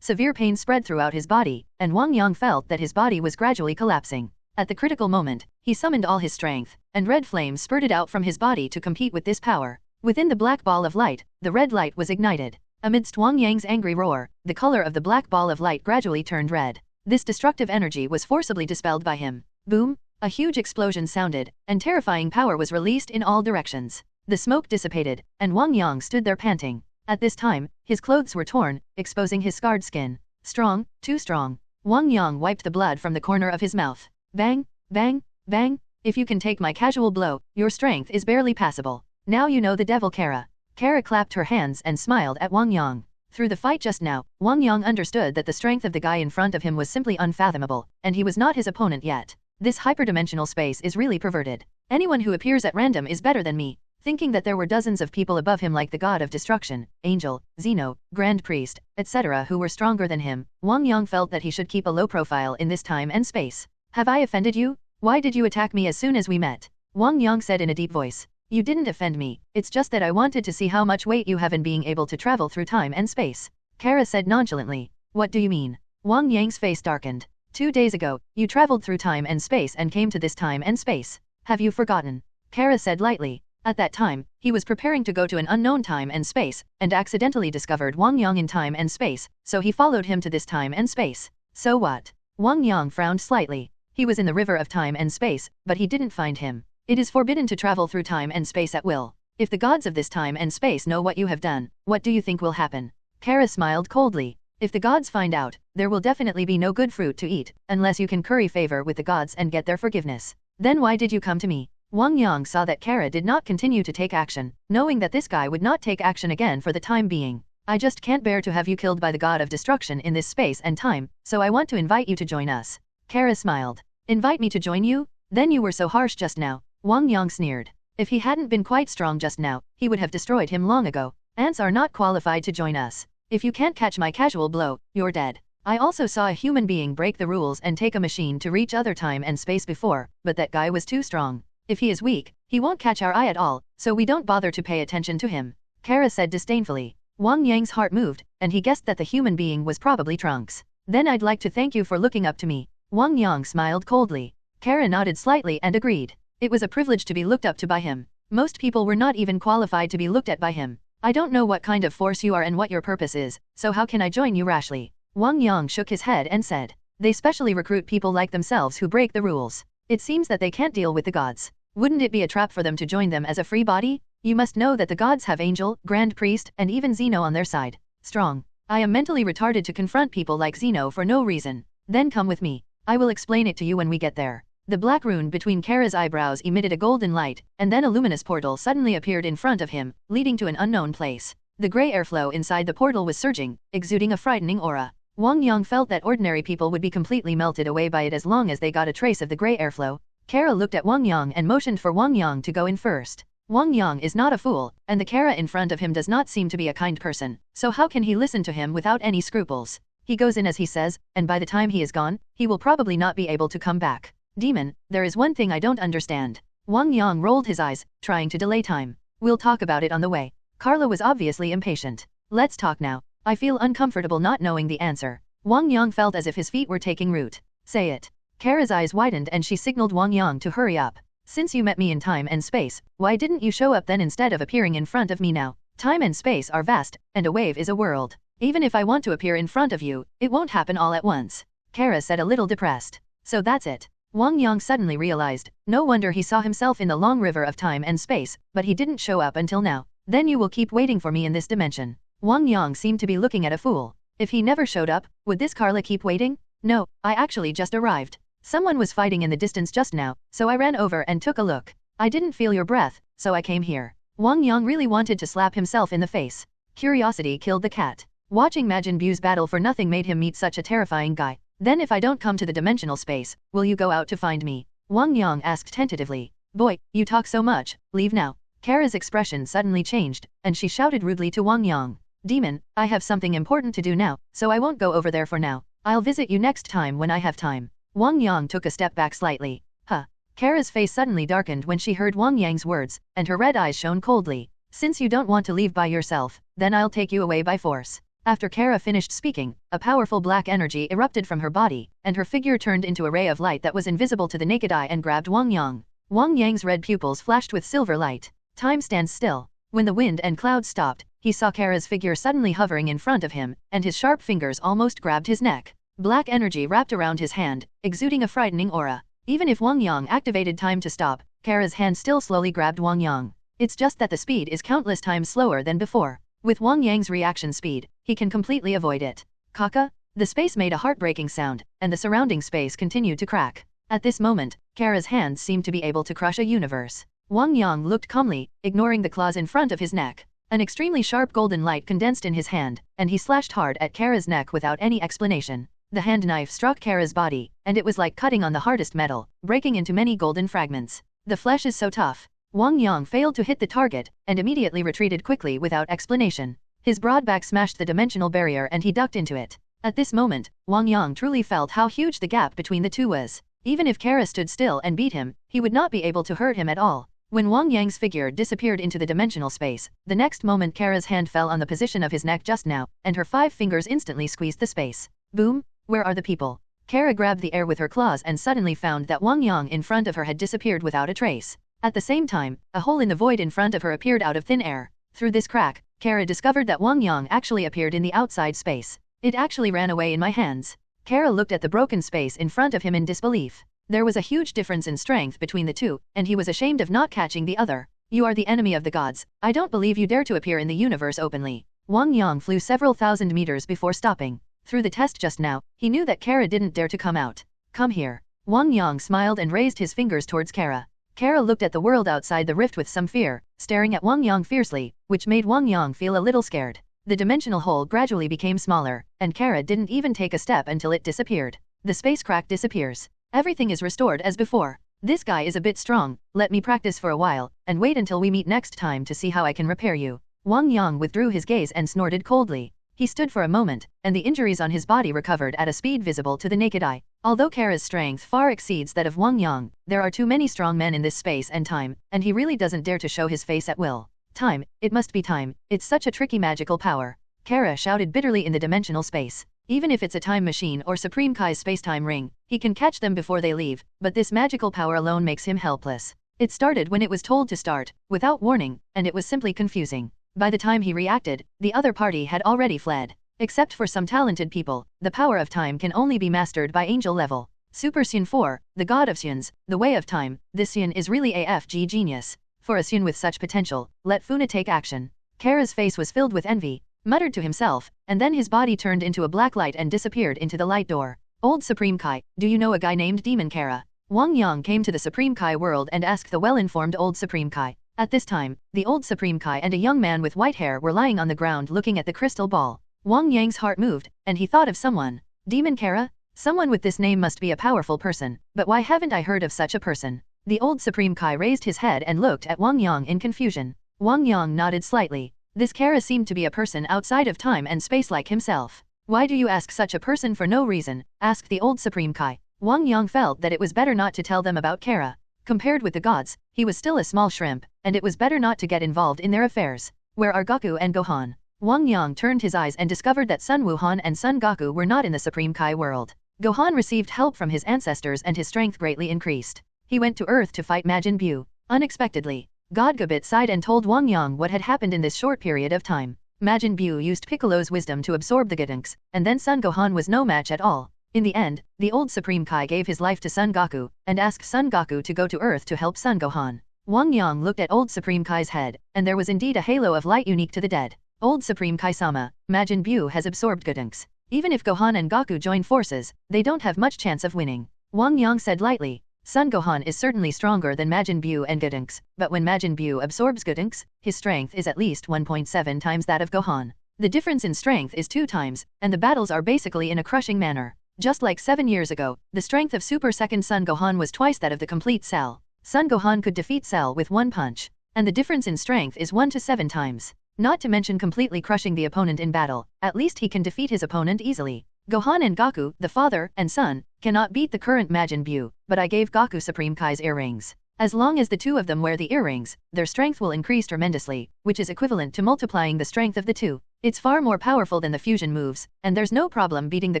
Severe pain spread throughout his body, and Wang Yang felt that his body was gradually collapsing. At the critical moment, he summoned all his strength, and red flames spurted out from his body to compete with this power. Within the black ball of light, the red light was ignited. Amidst Wang Yang's angry roar, the color of the black ball of light gradually turned red. This destructive energy was forcibly dispelled by him. Boom! A huge explosion sounded, and terrifying power was released in all directions. The smoke dissipated, and Wang Yang stood there panting. At this time, his clothes were torn, exposing his scarred skin. Strong, too strong. Wang Yang wiped the blood from the corner of his mouth. Bang, bang, bang. If you can take my casual blow, your strength is barely passable. Now you know the devil Kara. Kara clapped her hands and smiled at Wang Yang. Through the fight just now, Wang Yang understood that the strength of the guy in front of him was simply unfathomable, and he was not his opponent yet. This hyperdimensional space is really perverted. Anyone who appears at random is better than me. Thinking that there were dozens of people above him like the god of destruction, angel, Zeno, grand priest, etc. who were stronger than him, Wang Yang felt that he should keep a low profile in this time and space. Have I offended you? Why did you attack me as soon as we met? Wang Yang said in a deep voice. You didn't offend me, it's just that I wanted to see how much weight you have in being able to travel through time and space. Kara said nonchalantly. What do you mean? Wang Yang's face darkened. 2 days ago, you traveled through time and space and came to this time and space. Have you forgotten? Kara said lightly. At that time, he was preparing to go to an unknown time and space, and accidentally discovered Wang Yang in time and space, so he followed him to this time and space. So what? Wang Yang frowned slightly. He was in the river of time and space, but he didn't find him. It is forbidden to travel through time and space at will. If the gods of this time and space know what you have done, what do you think will happen? Kara smiled coldly. If the gods find out, there will definitely be no good fruit to eat, unless you can curry favor with the gods and get their forgiveness. Then why did you come to me? Wang Yang saw that Kara did not continue to take action, knowing that this guy would not take action again for the time being. I just can't bear to have you killed by the god of destruction in this space and time, so I want to invite you to join us. Kara smiled. Invite me to join you? Then you were so harsh just now. Wang Yang sneered. If he hadn't been quite strong just now, he would have destroyed him long ago. Ants are not qualified to join us. If you can't catch my casual blow, you're dead. I also saw a human being break the rules and take a machine to reach other time and space before, but that guy was too strong. If he is weak, he won't catch our eye at all, so we don't bother to pay attention to him. Kara said disdainfully. Wang Yang's heart moved, and he guessed that the human being was probably Trunks. Then I'd like to thank you for looking up to me. Wang Yang smiled coldly. Kara nodded slightly and agreed. It was a privilege to be looked up to by him. Most people were not even qualified to be looked at by him. I don't know what kind of force you are and what your purpose is, so how can I join you rashly? Wang Yang shook his head and said. They specially recruit people like themselves who break the rules. It seems that they can't deal with the gods. Wouldn't it be a trap for them to join them as a free body? You must know that the gods have angel, grand priest, and even Zeno on their side. Strong. I am mentally retarded to confront people like Zeno for no reason. Then come with me. I will explain it to you when we get there. The black rune between Kara's eyebrows emitted a golden light, and then a luminous portal suddenly appeared in front of him, leading to an unknown place. The gray airflow inside the portal was surging, exuding a frightening aura. Wang Yang felt that ordinary people would be completely melted away by it as long as they got a trace of the gray airflow. Kara looked at Wang Yang and motioned for Wang Yang to go in first. Wang Yang is not a fool, and the Kara in front of him does not seem to be a kind person, so how can he listen to him without any scruples? He goes in as he says, and by the time he is gone, he will probably not be able to come back. Demon, there is one thing I don't understand. Wang Yang rolled his eyes, trying to delay time. We'll talk about it on the way. Carla was obviously impatient. Let's talk now. I feel uncomfortable not knowing the answer. Wang Yang felt as if his feet were taking root. Say it. Kara's eyes widened and she signaled Wang Yang to hurry up. Since you met me in time and space, why didn't you show up then instead of appearing in front of me now? Time and space are vast, and a wave is a world. Even if I want to appear in front of you, it won't happen all at once. Kara said a little depressed. So that's it. Wang Yang suddenly realized. No wonder he saw himself in the long river of time and space, but he didn't show up until now. Then you will keep waiting for me in this dimension. Wang Yang seemed to be looking at a fool. If he never showed up, would this Carla keep waiting? No, I actually just arrived. Someone was fighting in the distance just now, so I ran over and took a look. I didn't feel your breath, so I came here. Wang Yang really wanted to slap himself in the face. Curiosity killed the cat. Watching Majin Buu's battle for nothing made him meet such a terrifying guy. Then if I don't come to the dimensional space, will you go out to find me? Wang Yang asked tentatively. Boy, you talk so much, leave now. Kara's expression suddenly changed, and she shouted rudely to Wang Yang. Demon, I have something important to do now, so I won't go over there for now. I'll visit you next time when I have time. Wang Yang took a step back slightly. Huh. Kara's face suddenly darkened when she heard Wang Yang's words, and her red eyes shone coldly. Since you don't want to leave by yourself, then I'll take you away by force. After Kara finished speaking, a powerful black energy erupted from her body, and her figure turned into a ray of light that was invisible to the naked eye and grabbed Wang Yang. Wang Yang's red pupils flashed with silver light. Time stands still. When the wind and clouds stopped, he saw Kara's figure suddenly hovering in front of him, and his sharp fingers almost grabbed his neck. Black energy wrapped around his hand, exuding a frightening aura. Even if Wang Yang activated time to stop, Kara's hand still slowly grabbed Wang Yang. It's just that the speed is countless times slower than before. With Wang Yang's reaction speed, he can completely avoid it. Kaka? The space made a heartbreaking sound, and the surrounding space continued to crack. At this moment, Kara's hands seemed to be able to crush a universe. Wang Yang looked calmly, ignoring the claws in front of his neck. An extremely sharp golden light condensed in his hand, and he slashed hard at Kara's neck without any explanation. The hand knife struck Kara's body, and it was like cutting on the hardest metal, breaking into many golden fragments. The flesh is so tough. Wang Yang failed to hit the target, and immediately retreated quickly without explanation. His broad back smashed the dimensional barrier and he ducked into it. At this moment, Wang Yang truly felt how huge the gap between the two was. Even if Kara stood still and beat him, he would not be able to hurt him at all. When Wang Yang's figure disappeared into the dimensional space, the next moment Kara's hand fell on the position of his neck just now, and her 5 fingers instantly squeezed the space. Boom! Where are the people? Kara grabbed the air with her claws and suddenly found that Wang Yang in front of her had disappeared without a trace. At the same time, a hole in the void in front of her appeared out of thin air. Through this crack, Kara discovered that Wang Yang actually appeared in the outside space. It actually ran away in my hands. Kara looked at the broken space in front of him in disbelief. There was a huge difference in strength between the two, and he was ashamed of not catching the other. You are the enemy of the gods. I don't believe you dare to appear in the universe openly. Wang Yang flew several thousand meters before stopping. Through the test just now, he knew that Kara didn't dare to come out. Come here. Wang Yang smiled and raised his fingers towards Kara. Kara looked at the world outside the rift with some fear, staring at Wang Yang fiercely, which made Wang Yang feel a little scared. The dimensional hole gradually became smaller, and Kara didn't even take a step until it disappeared. The space crack disappears. Everything is restored as before. This guy is a bit strong, let me practice for a while, and wait until we meet next time to see how I can repair you. Wang Yang withdrew his gaze and snorted coldly. He stood for a moment, and the injuries on his body recovered at a speed visible to the naked eye. Although Kara's strength far exceeds that of Wang Yang, there are too many strong men in this space and time, and he really doesn't dare to show his face at will. Time, it must be time, it's such a tricky magical power. Kara shouted bitterly in the dimensional space. Even if it's a time machine or Supreme Kai's spacetime ring, he can catch them before they leave, but this magical power alone makes him helpless. It started when it was told to start, without warning, and it was simply confusing. By the time he reacted, the other party had already fled. Except for some talented people, the power of time can only be mastered by angel level. Super Saiyan 4, the god of Saiyans, the way of time, this Saiyan is really AFG genius. For a Saiyan with such potential, let Funa take action. Kara's face was filled with envy, muttered to himself, and then his body turned into a black light and disappeared into the light door. Old Supreme Kai, do you know a guy named Demon Kara? Wang Yang came to the Supreme Kai world and asked the well-informed Old Supreme Kai. At this time, the Old Supreme Kai and a young man with white hair were lying on the ground looking at the crystal ball. Wang Yang's heart moved, and he thought of someone. Demon Kara? Someone with this name must be a powerful person, but why haven't I heard of such a person? The Old Supreme Kai raised his head and looked at Wang Yang in confusion. Wang Yang nodded slightly. This Kara seemed to be a person outside of time and space like himself. Why do you ask such a person for no reason? Asked the Old Supreme Kai. Wang Yang felt that it was better not to tell them about Kara. Compared with the gods, he was still a small shrimp, and it was better not to get involved in their affairs. Where are Goku and Gohan? Wang Yang turned his eyes and discovered that Sun Wuhan and Sun Goku were not in the Supreme Kai world. Gohan received help from his ancestors and his strength greatly increased. He went to Earth to fight Majin Buu. Unexpectedly, God Gabit sighed and told Wang Yang what had happened in this short period of time. Majin Buu used Piccolo's wisdom to absorb the Gotenks, and then Son Gohan was no match at all. In the end, the old Supreme Kai gave his life to Son Goku, and asked Son Goku to go to Earth to help Son Gohan. Wang Yang looked at old Supreme Kai's head, and there was indeed a halo of light unique to the dead. Old Supreme Kai-sama, Majin Buu has absorbed Gotenks. Even if Gohan and Goku join forces, they don't have much chance of winning. Wang Yang said lightly. Son Gohan is certainly stronger than Majin Buu and Gotenks, but when Majin Buu absorbs Gotenks, his strength is at least 1.7 times that of Gohan. The difference in strength is 2 times, and the battles are basically in a crushing manner. Just like 7 years ago, the strength of Super Second Son Gohan was twice that of the complete Cell. Son Gohan could defeat Cell with 1 punch, and the difference in strength is 1 to 7 times. Not to mention completely crushing the opponent in battle, at least he can defeat his opponent easily. Gohan and Goku, the father and son, cannot beat the current Majin Buu, but I gave Goku Supreme Kai's earrings. As long as the 2 of them wear the earrings, their strength will increase tremendously, which is equivalent to multiplying the strength of the 2. It's far more powerful than the fusion moves, and there's no problem beating the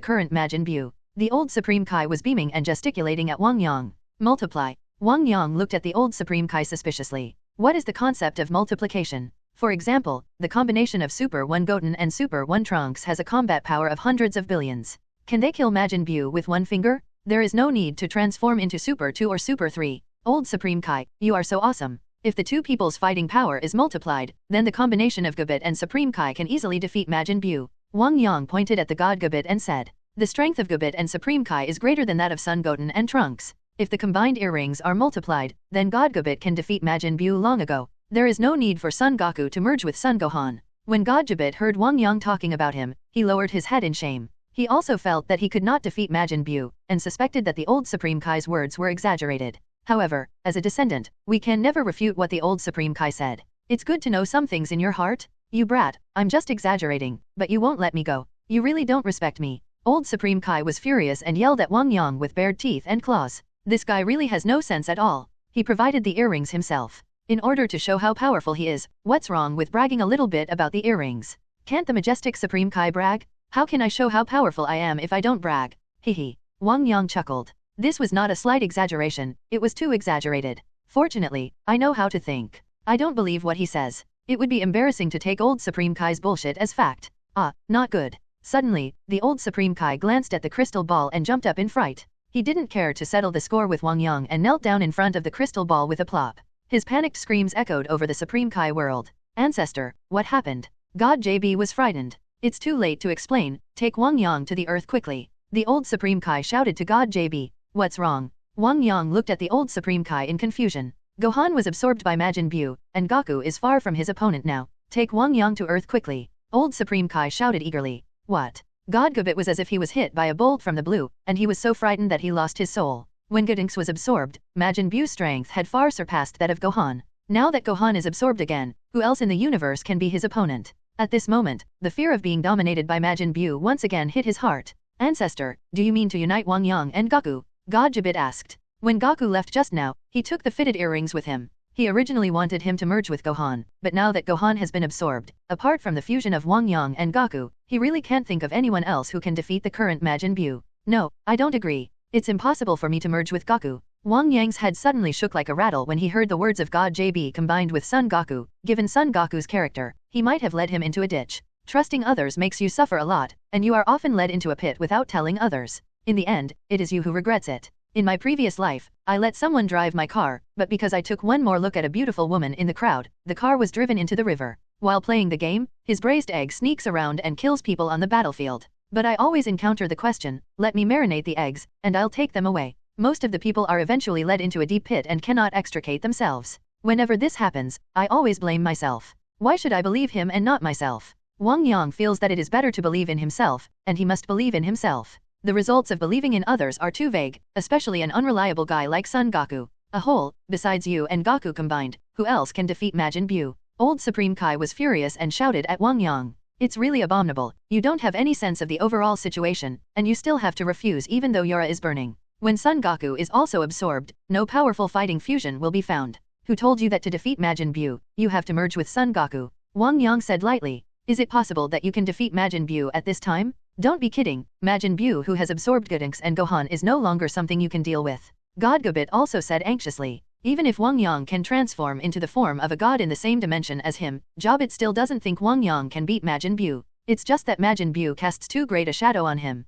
current Majin Buu. The old Supreme Kai was beaming and gesticulating at Wang Yang. Multiply. Wang Yang looked at the old Supreme Kai suspiciously. What is the concept of multiplication? For example, the combination of Super 1 Goten and Super 1 Trunks has a combat power of hundreds of billions. Can they kill Majin Buu with one finger? There is no need to transform into Super 2 or Super 3. Old Supreme Kai, you are so awesome. If the two people's fighting power is multiplied, then the combination of Gabit and Supreme Kai can easily defeat Majin Buu. Wang Yang pointed at the god Gabit and said, the strength of Gabit and Supreme Kai is greater than that of Sun Goten and Trunks. If the combined earrings are multiplied, then God Gabit can defeat Majin Buu long ago. There is no need for Son Goku to merge with Son Gohan. When God Gabit heard Wang Yang talking about him, he lowered his head in shame. He also felt that he could not defeat Majin Buu, and suspected that the old Supreme Kai's words were exaggerated. However, as a descendant, we can never refute what the old Supreme Kai said. It's good to know some things in your heart. You brat, I'm just exaggerating, but you won't let me go. You really don't respect me. Old Supreme Kai was furious and yelled at Wang Yang with bared teeth and claws. This guy really has no sense at all. He provided the earrings himself. In order to show how powerful he is, what's wrong with bragging a little bit about the earrings? Can't the majestic Supreme Kai brag? How can I show how powerful I am if I don't brag? Hehe. Wang Yang chuckled. This was not a slight exaggeration, it was too exaggerated. Fortunately, I know how to think. I don't believe what he says. It would be embarrassing to take old Supreme Kai's bullshit as fact. Ah, not good. Suddenly, the old Supreme Kai glanced at the crystal ball and jumped up in fright. He didn't care to settle the score with Wang Yang and knelt down in front of the crystal ball with a plop. His panicked screams echoed over the Supreme Kai world. Ancestor, what happened? God JB was frightened. It's too late to explain, take Wang Yang to the earth quickly. The old Supreme Kai shouted to God JB. What's wrong? Wang Yang looked at the old Supreme Kai in confusion. Gohan was absorbed by Majin Buu, and Goku is far from his opponent now. Take Wang Yang to earth quickly. Old Supreme Kai shouted eagerly. What? God Gabit was as if he was hit by a bolt from the blue, and he was so frightened that he lost his soul. When Gotenks was absorbed, Majin Buu's strength had far surpassed that of Gohan. Now that Gohan is absorbed again, who else in the universe can be his opponent? At this moment, the fear of being dominated by Majin Buu once again hit his heart. Ancestor, do you mean to unite Wang Yang and Goku? God Gabit asked. When Goku left just now, he took the fitted earrings with him. He originally wanted him to merge with Gohan, but now that Gohan has been absorbed, apart from the fusion of Wang Yang and Goku, he really can't think of anyone else who can defeat the current Majin Buu. No, I don't agree. It's impossible for me to merge with Goku. Wang Yang's head suddenly shook like a rattle when he heard the words of God JB combined with Son Goku. Given Son Goku's character, he might have led him into a ditch. Trusting others makes you suffer a lot, and you are often led into a pit without telling others. In the end, it is you who regrets it. In my previous life, I let someone drive my car, but because I took one more look at a beautiful woman in the crowd, the car was driven into the river. While playing the game, his braised egg sneaks around and kills people on the battlefield. But I always encounter the question, let me marinate the eggs, and I'll take them away. Most of the people are eventually led into a deep pit and cannot extricate themselves. Whenever this happens, I always blame myself. Why should I believe him and not myself? Wang Yang feels that it is better to believe in himself, and he must believe in himself. The results of believing in others are too vague, especially an unreliable guy like Son Goku. Besides you and Goku combined, who else can defeat Majin Buu? Old Supreme Kai was furious and shouted at Wang Yang. It's really abominable, you don't have any sense of the overall situation, and you still have to refuse even though Yora is burning. When Son Goku is also absorbed, no powerful fighting fusion will be found. Who told you that to defeat Majin Buu, you have to merge with Son Goku? Wang Yang said lightly. Is it possible that you can defeat Majin Buu at this time? Don't be kidding, Majin Buu who has absorbed Gotenks and Gohan is no longer something you can deal with. God Gabit also said anxiously. Even if Wang Yang can transform into the form of a god in the same dimension as him, Gabit still doesn't think Wang Yang can beat Majin Buu. It's just that Majin Buu casts too great a shadow on him.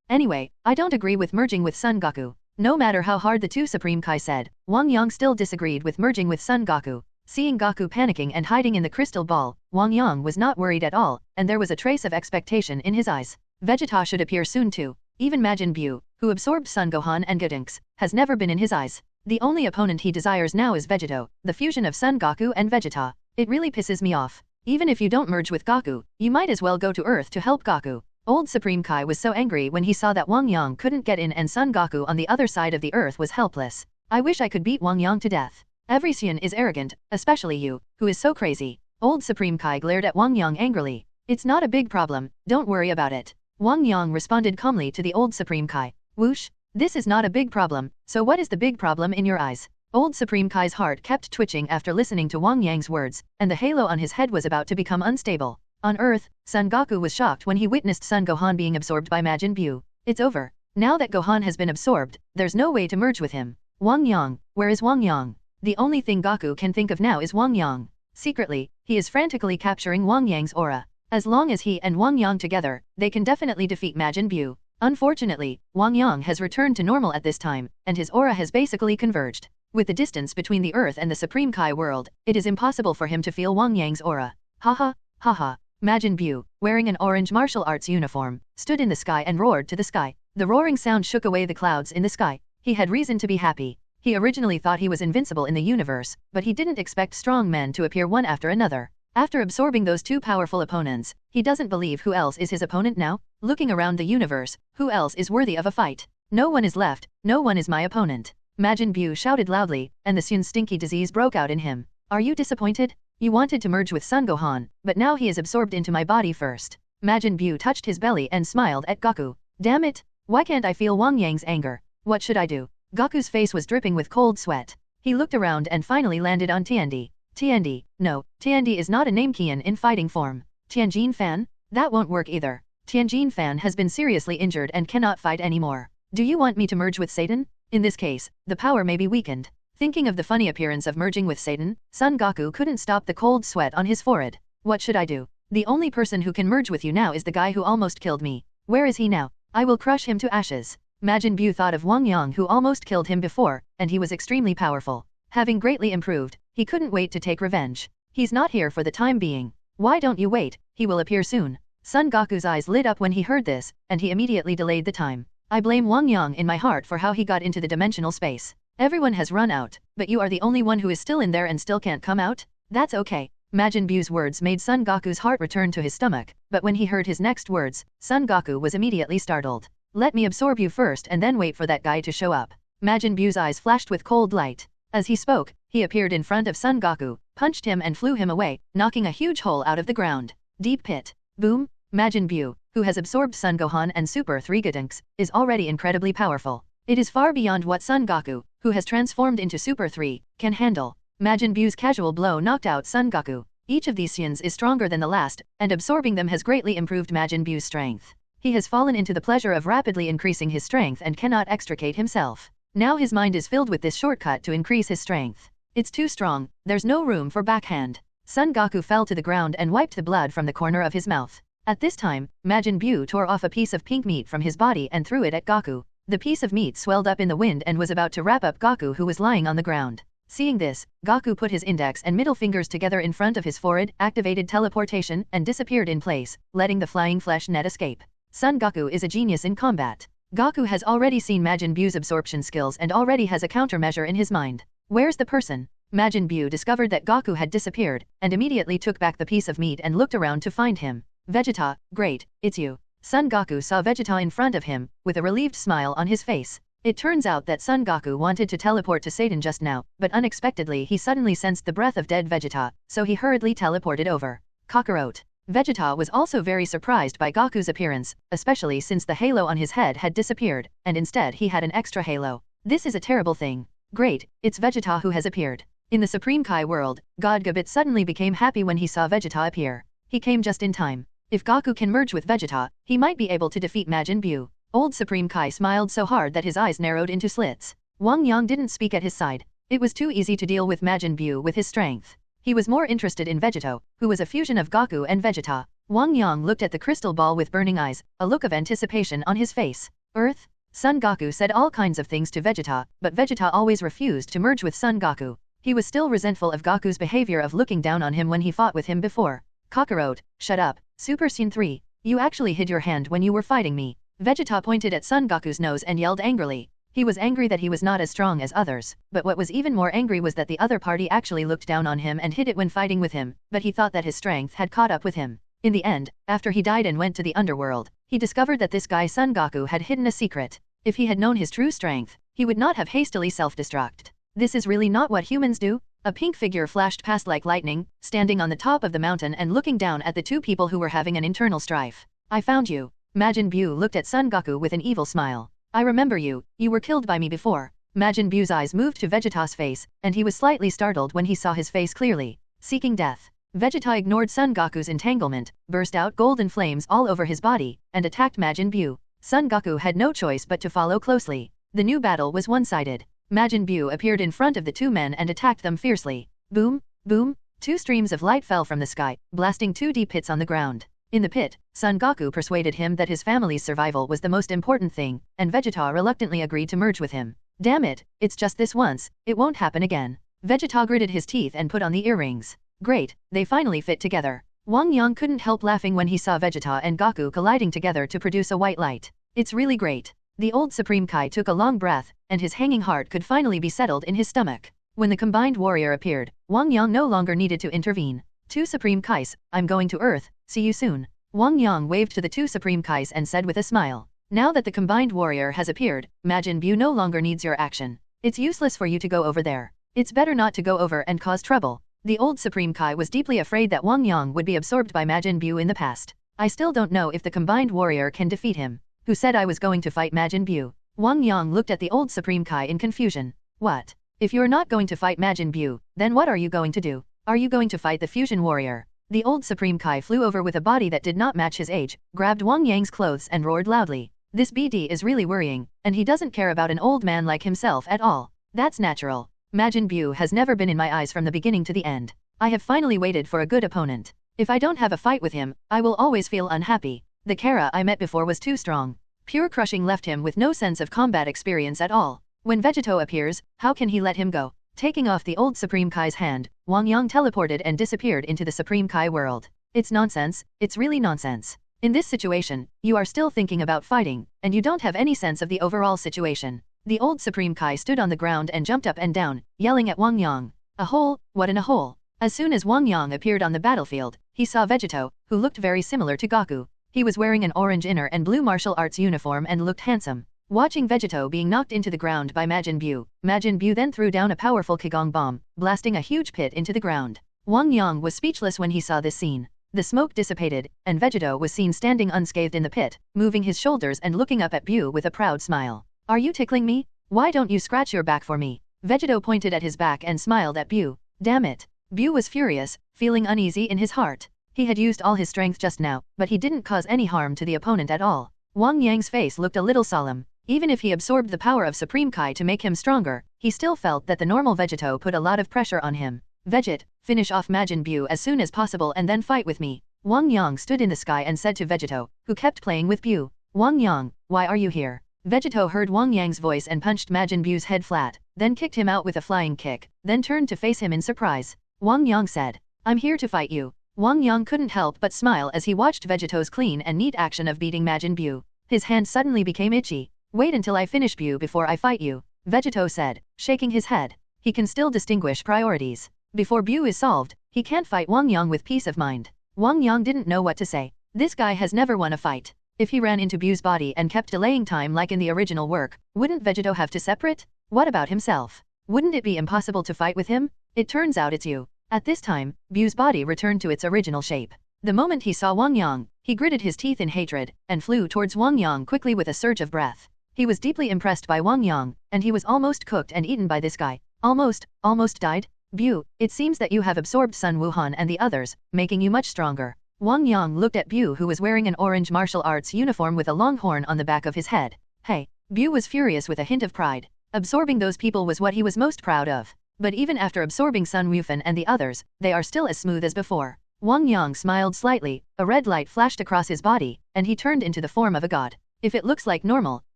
Anyway, I don't agree with merging with Son Goku. No matter how hard the two Supreme Kai said, Wang Yang still disagreed with merging with Son Goku. Seeing Goku panicking and hiding in the crystal ball, Wang Yang was not worried at all, and there was a trace of expectation in his eyes. Vegeta should appear soon too. Even Majin Buu, who absorbed Son Gohan and Gotenks, has never been in his eyes. The only opponent he desires now is Vegeto, the fusion of Son Goku and Vegeta. It really pisses me off. Even if you don't merge with Goku, you might as well go to Earth to help Goku. Old Supreme Kai was so angry when he saw that Wang Yang couldn't get in and Son Goku on the other side of the Earth was helpless. I wish I could beat Wang Yang to death. Every Saiyan is arrogant, especially you, who is so crazy. Old Supreme Kai glared at Wang Yang angrily. It's not a big problem, don't worry about it. Wang Yang responded calmly to the old Supreme Kai. Whoosh! This is not a big problem, so what is the big problem in your eyes? Old Supreme Kai's heart kept twitching after listening to Wang Yang's words, and the halo on his head was about to become unstable. On Earth, Son Goku was shocked when he witnessed Son Gohan being absorbed by Majin Buu. It's over. Now that Gohan has been absorbed, there's no way to merge with him. Wang Yang, where is Wang Yang? The only thing Goku can think of now is Wang Yang. Secretly, he is frantically capturing Wang Yang's aura. As long as he and Wang Yang together, they can definitely defeat Majin Buu. Unfortunately, Wang Yang has returned to normal at this time, and his aura has basically converged. With the distance between the Earth and the Supreme Kai world, it is impossible for him to feel Wang Yang's aura. Haha, haha. Majin Buu, wearing an orange martial arts uniform, stood in the sky and roared to the sky. The roaring sound shook away the clouds in the sky. He had reason to be happy. He originally thought he was invincible in the universe, but he didn't expect strong men to appear one after another. After absorbing those two powerful opponents, he doesn't believe who else is his opponent now. Looking around the universe, who else is worthy of a fight? No one is left, no one is my opponent. Majin Buu shouted loudly, and the Sun's stinky disease broke out in him. Are you disappointed? You wanted to merge with Son Gohan, but now he is absorbed into my body first. Majin Buu touched his belly and smiled at Goku. Damn it! Why can't I feel Wang Yang's anger? What should I do? Goku's face was dripping with cold sweat. He looked around and finally landed on Tiandi. Tiandi, no, Tiandi is not a name Kian in fighting form. Tianjin Fan? That won't work either. Tianjin Fan has been seriously injured and cannot fight anymore. Do you want me to merge with Satan? In this case, the power may be weakened. Thinking of the funny appearance of merging with Satan, Son Goku couldn't stop the cold sweat on his forehead. What should I do? The only person who can merge with you now is the guy who almost killed me. Where is he now? I will crush him to ashes. Majin Buu thought of Wang Yang who almost killed him before, and he was extremely powerful. Having greatly improved, he couldn't wait to take revenge. He's not here for the time being. Why don't you wait? He will appear soon. Son Goku's eyes lit up when he heard this, and he immediately delayed the time. I blame Wang Yang in my heart for how he got into the dimensional space. Everyone has run out, but you are the only one who is still in there and still can't come out? That's okay. Majin Buu's words made Son Goku's heart return to his stomach, but when he heard his next words, Son Goku was immediately startled. Let me absorb you first and then wait for that guy to show up. Majin Buu's eyes flashed with cold light. As he spoke, he appeared in front of Son Goku, punched him and flew him away, knocking a huge hole out of the ground. Deep pit. Boom. Majin Buu, who has absorbed Son Gohan and Super 3 Gotenks, is already incredibly powerful. It is far beyond what Son Goku, who has transformed into Super 3, can handle. Majin Buu's casual blow knocked out Son Goku. Each of these Saiyans is stronger than the last, and absorbing them has greatly improved Majin Buu's strength. He has fallen into the pleasure of rapidly increasing his strength and cannot extricate himself. Now his mind is filled with this shortcut to increase his strength. It's too strong, there's no room for backhand. Son Goku fell to the ground and wiped the blood from the corner of his mouth. At this time, Majin Buu tore off a piece of pink meat from his body and threw it at Goku. The piece of meat swelled up in the wind and was about to wrap up Goku who was lying on the ground. Seeing this, Goku put his index and middle fingers together in front of his forehead, activated teleportation, and disappeared in place, letting the flying flesh net escape. Son Goku is a genius in combat. Goku has already seen Majin Buu's absorption skills and already has a countermeasure in his mind. Where's the person? Majin Buu discovered that Goku had disappeared, and immediately took back the piece of meat and looked around to find him. Vegeta, great, it's you. Son Goku saw Vegeta in front of him, with a relieved smile on his face. It turns out that Son Goku wanted to teleport to Satan just now, but unexpectedly he suddenly sensed the breath of dead Vegeta, so he hurriedly teleported over. Kakarot. Vegeta was also very surprised by Goku's appearance, especially since the halo on his head had disappeared, and instead he had an extra halo. This is a terrible thing. Great, it's Vegeta who has appeared. In the Supreme Kai world, God Gabit suddenly became happy when he saw Vegeta appear. He came just in time. If Goku can merge with Vegeta, he might be able to defeat Majin Buu. Old Supreme Kai smiled so hard that his eyes narrowed into slits. Wang Yang didn't speak at his side. It was too easy to deal with Majin Buu with his strength. He was more interested in Vegeta, who was a fusion of Goku and Vegeta. Wang Yang looked at the crystal ball with burning eyes, a look of anticipation on his face. Earth? Son Goku said all kinds of things to Vegeta, but Vegeta always refused to merge with Son Goku. He was still resentful of Goku's behavior of looking down on him when he fought with him before. Kakarot, shut up. Super Saiyan 3. You actually hid your hand when you were fighting me. Vegeta pointed at Son Goku's nose and yelled angrily. He was angry that he was not as strong as others, but what was even more angry was that the other party actually looked down on him and hid it when fighting with him, but he thought that his strength had caught up with him. In the end, after he died and went to the underworld, he discovered that this guy Son Goku had hidden a secret. If he had known his true strength, he would not have hastily self-destruct. This is really not what humans do? A pink figure flashed past like lightning, standing on the top of the mountain and looking down at the two people who were having an internal strife. I found you. Majin Buu looked at Son Goku with an evil smile. I remember you, you were killed by me before. Majin Buu's eyes moved to Vegeta's face, and he was slightly startled when he saw his face clearly. Seeking death. Vegeta ignored Son Goku's entanglement, burst out golden flames all over his body, and attacked Majin Buu. Son Goku had no choice but to follow closely. The new battle was one-sided. Majin Buu appeared in front of the two men and attacked them fiercely. Boom, boom, two streams of light fell from the sky, blasting two deep hits on the ground. In the pit, Son Goku persuaded him that his family's survival was the most important thing, and Vegeta reluctantly agreed to merge with him. Damn it, it's just this once, it won't happen again. Vegeta gritted his teeth and put on the earrings. Great, they finally fit together. Wang Yang couldn't help laughing when he saw Vegeta and Goku colliding together to produce a white light. It's really great. The old Supreme Kai took a long breath, and his hanging heart could finally be settled in his stomach. When the combined warrior appeared, Wang Yang no longer needed to intervene. Two Supreme Kais, I'm going to Earth, see you soon. Wang Yang waved to the two Supreme Kais and said with a smile. Now that the combined warrior has appeared, Majin Buu no longer needs your action. It's useless for you to go over there. It's better not to go over and cause trouble. The old Supreme Kai was deeply afraid that Wang Yang would be absorbed by Majin Buu in the past. I still don't know if the combined warrior can defeat him. Who said I was going to fight Majin Buu? Wang Yang looked at the old Supreme Kai in confusion. What? If you're not going to fight Majin Buu, then what are you going to do? Are you going to fight the fusion warrior? The old Supreme Kai flew over with a body that did not match his age, grabbed Wang Yang's clothes and roared loudly. This BD is really worrying, and he doesn't care about an old man like himself at all. That's natural. Majin Buu has never been in my eyes from the beginning to the end. I have finally waited for a good opponent. If I don't have a fight with him, I will always feel unhappy. The Kara I met before was too strong. Pure crushing left him with no sense of combat experience at all. When Vegeta appears, how can he let him go? Taking off the old Supreme Kai's hand, Wang Yang teleported and disappeared into the Supreme Kai world. It's nonsense, it's really nonsense. In this situation, you are still thinking about fighting, and you don't have any sense of the overall situation. The old Supreme Kai stood on the ground and jumped up and down, yelling at Wang Yang. A hole? What in a hole? As soon as Wang Yang appeared on the battlefield, he saw Vegeta, who looked very similar to Goku. He was wearing an orange inner and blue martial arts uniform and looked handsome. Watching Vegeta being knocked into the ground by Majin Buu then threw down a powerful Qigong bomb, blasting a huge pit into the ground. Wang Yang was speechless when he saw this scene. The smoke dissipated, and Vegeta was seen standing unscathed in the pit, moving his shoulders and looking up at Buu with a proud smile. Are you tickling me? Why don't you scratch your back for me? Vegeta pointed at his back and smiled at Buu. Damn it. Buu was furious, feeling uneasy in his heart. He had used all his strength just now, but he didn't cause any harm to the opponent at all. Wang Yang's face looked a little solemn. Even if he absorbed the power of Supreme Kai to make him stronger, he still felt that the normal Vegeta put a lot of pressure on him. Veget, finish off Majin Buu as soon as possible and then fight with me. Wang Yang stood in the sky and said to Vegeta, who kept playing with Buu. Wang Yang, why are you here? Vegeta heard Wang Yang's voice and punched Majin Buu's head flat, then kicked him out with a flying kick, then turned to face him in surprise. Wang Yang said, I'm here to fight you. Wang Yang couldn't help but smile as he watched Vegeta's clean and neat action of beating Majin Buu. His hand suddenly became itchy. Wait until I finish Buu before I fight you, Vegeta said, shaking his head. He can still distinguish priorities. Before Buu is solved, he can't fight Wang Yang with peace of mind. Wang Yang didn't know what to say. This guy has never won a fight. If he ran into Buu's body and kept delaying time like in the original work, wouldn't Vegeta have to separate? What about himself? Wouldn't it be impossible to fight with him? It turns out it's you. At this time, Buu's body returned to its original shape. The moment he saw Wang Yang, he gritted his teeth in hatred, and flew towards Wang Yang quickly with a surge of breath. He was deeply impressed by Wang Yang, and he was almost cooked and eaten by this guy. Almost died? Buu, it seems that you have absorbed Sun Wuhan and the others, making you much stronger. Wang Yang looked at Buu, who was wearing an orange martial arts uniform with a long horn on the back of his head. Hey. Buu was furious with a hint of pride. Absorbing those people was what he was most proud of. But even after absorbing Sun Wufan and the others, they are still as smooth as before. Wang Yang smiled slightly, a red light flashed across his body, and he turned into the form of a god. If it looks like normal,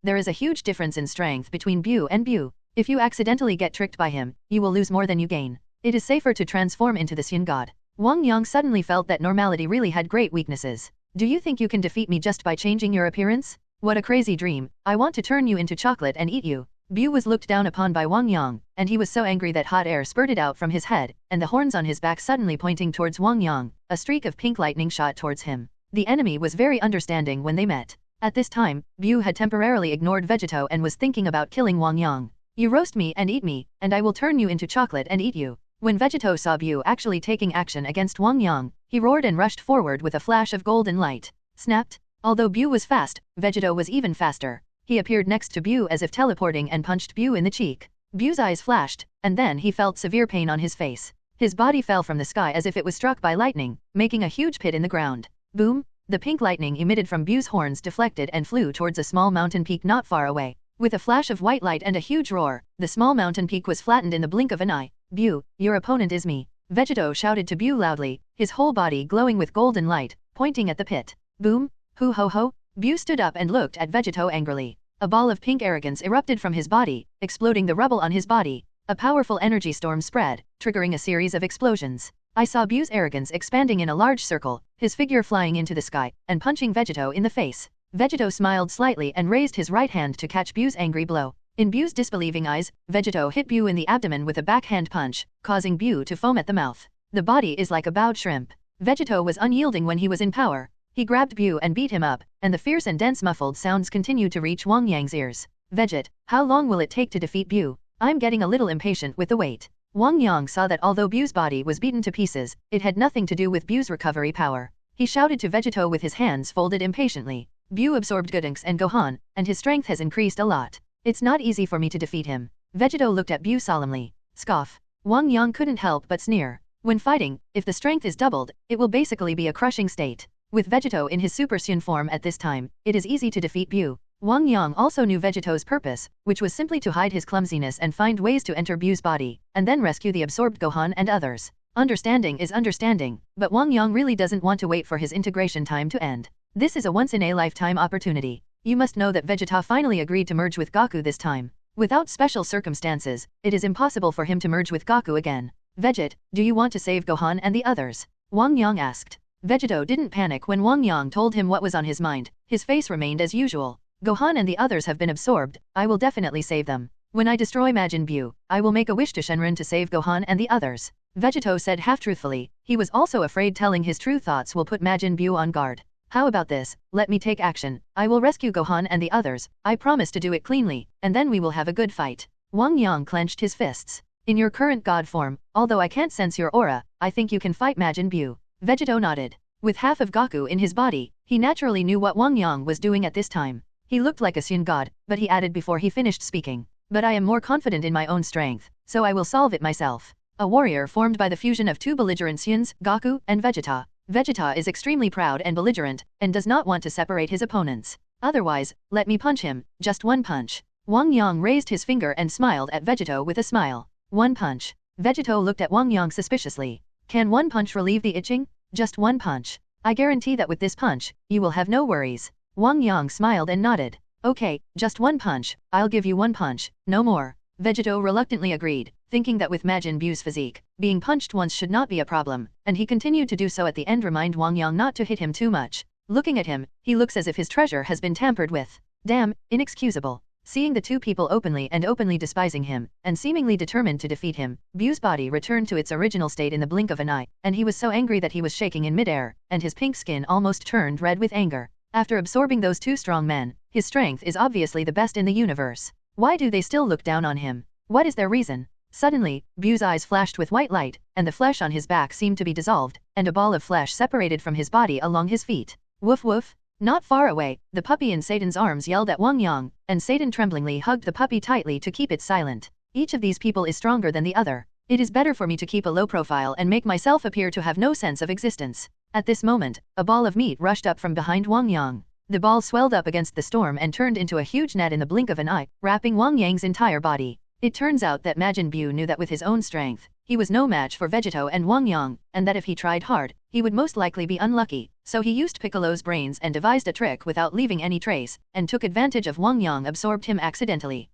there is a huge difference in strength between Buu and Buu. If you accidentally get tricked by him, you will lose more than you gain. It is safer to transform into the Saiyan god. Wang Yang suddenly felt that normality really had great weaknesses. Do you think you can defeat me just by changing your appearance? What a crazy dream. I want to turn you into chocolate and eat you. Buu was looked down upon by Wang Yang, and he was so angry that hot air spurted out from his head, and the horns on his back suddenly pointing towards Wang Yang, a streak of pink lightning shot towards him. The enemy was very understanding when they met. At this time, Buu had temporarily ignored Vegeta and was thinking about killing Wang Yang. You roast me and eat me, and I will turn you into chocolate and eat you. When Vegeta saw Buu actually taking action against Wang Yang, he roared and rushed forward with a flash of golden light. Snapped. Although Buu was fast, Vegeta was even faster. He appeared next to Buu as if teleporting and punched Buu in the cheek. Buu's eyes flashed, and then he felt severe pain on his face. His body fell from the sky as if it was struck by lightning, making a huge pit in the ground. Boom! The pink lightning emitted from Buu's horns deflected and flew towards a small mountain peak not far away. With a flash of white light and a huge roar, the small mountain peak was flattened in the blink of an eye. Buu, your opponent is me. Vegeta shouted to Buu loudly, his whole body glowing with golden light, pointing at the pit. Boom! Hoo ho ho! Bu stood up and looked at Vegito angrily. A ball of pink arrogance erupted from his body, exploding the rubble on his body. A powerful energy storm spread, triggering a series of explosions. I saw Bu's arrogance expanding in a large circle, his figure flying into the sky, and punching Vegito in the face. Vegito smiled slightly and raised his right hand to catch Bu's angry blow. In Bu's disbelieving eyes, Vegito hit Bu in the abdomen with a backhand punch, causing Bu to foam at the mouth. The body is like a bowed shrimp. Vegito was unyielding when he was in power. He grabbed Bu and beat him up, and the fierce and dense muffled sounds continued to reach Wang Yang's ears. Veget, how long will it take to defeat Bu? I'm getting a little impatient with the wait. Wang Yang saw that although Bu's body was beaten to pieces, it had nothing to do with Bu's recovery power. He shouted to Vegito with his hands folded impatiently. Bu absorbed Gotenks and Gohan, and his strength has increased a lot. It's not easy for me to defeat him. Vegito looked at Bu solemnly. Scoff. Wang Yang couldn't help but sneer. When fighting, if the strength is doubled, it will basically be a crushing state. With Vegito in his Super Saiyan form at this time, it is easy to defeat Bu. Wang Yang also knew Vegito's purpose, which was simply to hide his clumsiness and find ways to enter Bu's body, and then rescue the absorbed Gohan and others. Understanding is understanding, but Wang Yang really doesn't want to wait for his integration time to end. This is a once-in-a-lifetime opportunity. You must know that Vegeta finally agreed to merge with Goku this time. Without special circumstances, it is impossible for him to merge with Goku again. Veget, do you want to save Gohan and the others? Wang Yang asked. Vegito didn't panic when Wang Yang told him what was on his mind. His face remained as usual. Gohan and the others have been absorbed, I will definitely save them. When I destroy Majin Buu, I will make a wish to Shenron to save Gohan and the others. Vegito said half-truthfully. He was also afraid telling his true thoughts will put Majin Buu on guard. How about this, let me take action. I will rescue Gohan and the others, I promise to do it cleanly, and then we will have a good fight. Wang Yang clenched his fists. In your current god form, although I can't sense your aura, I think you can fight Majin Buu. Vegito nodded. With half of Goku in his body, he naturally knew what Wang Yang was doing at this time. He looked like a Saiyan god, but he added before he finished speaking. But I am more confident in my own strength, so I will solve it myself. A warrior formed by the fusion of two belligerent Saiyans, Goku and Vegeta. Vegeta is extremely proud and belligerent, and does not want to separate his opponents. Otherwise, let me punch him, just one punch. Wang Yang raised his finger and smiled at Vegito with a smile. One punch. Vegito looked at Wang Yang suspiciously. Can one punch relieve the itching? Just one punch. I guarantee that with this punch, you will have no worries. Wang Yang smiled and nodded. Okay, just one punch, I'll give you one punch, no more. Vegito reluctantly agreed, thinking that with Majin Buu's physique, being punched once should not be a problem, and he continued to do so at the end, remind Wang Yang not to hit him too much. Looking at him, he looks as if his treasure has been tampered with. Damn, inexcusable. Seeing the two people openly despising him, and seemingly determined to defeat him, Buu's body returned to its original state in the blink of an eye, and he was so angry that he was shaking in midair, and his pink skin almost turned red with anger. After absorbing those two strong men, his strength is obviously the best in the universe. Why do they still look down on him? What is their reason? Suddenly, Buu's eyes flashed with white light, and the flesh on his back seemed to be dissolved, and a ball of flesh separated from his body along his feet. Woof woof. Not far away, the puppy in Satan's arms yelled at Wang Yang, and Satan tremblingly hugged the puppy tightly to keep it silent. Each of these people is stronger than the other. It is better for me to keep a low profile and make myself appear to have no sense of existence. At this moment, a ball of meat rushed up from behind Wang Yang. The ball swelled up against the storm and turned into a huge net in the blink of an eye, wrapping Wang Yang's entire body. It turns out that Majin Buu knew that with his own strength, he was no match for Vegito and Wang Yang, and that if he tried hard, he would most likely be unlucky, so he used Piccolo's brains and devised a trick without leaving any trace, and took advantage of Wang Yang absorbed him accidentally.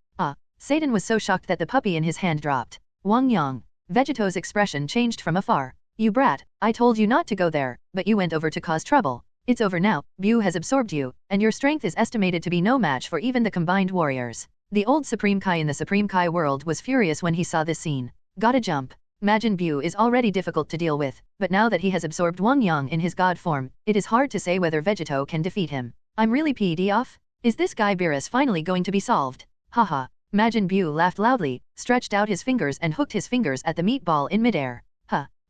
Satan was so shocked that the puppy in his hand dropped. Wang Yang. Vegito's expression changed from afar. You brat, I told you not to go there, but you went over to cause trouble. It's over now, Bu has absorbed you, and your strength is estimated to be no match for even the combined warriors. The old Supreme Kai in the Supreme Kai world was furious when he saw this scene. Gotta jump. Majin Buu is already difficult to deal with, but now that he has absorbed Wang Yang in his god form, it is hard to say whether Vegito can defeat him. I'm really peed off? Is this guy Beerus finally going to be solved? Haha. Majin Buu laughed loudly, stretched out his fingers and hooked his fingers at the meatball in midair.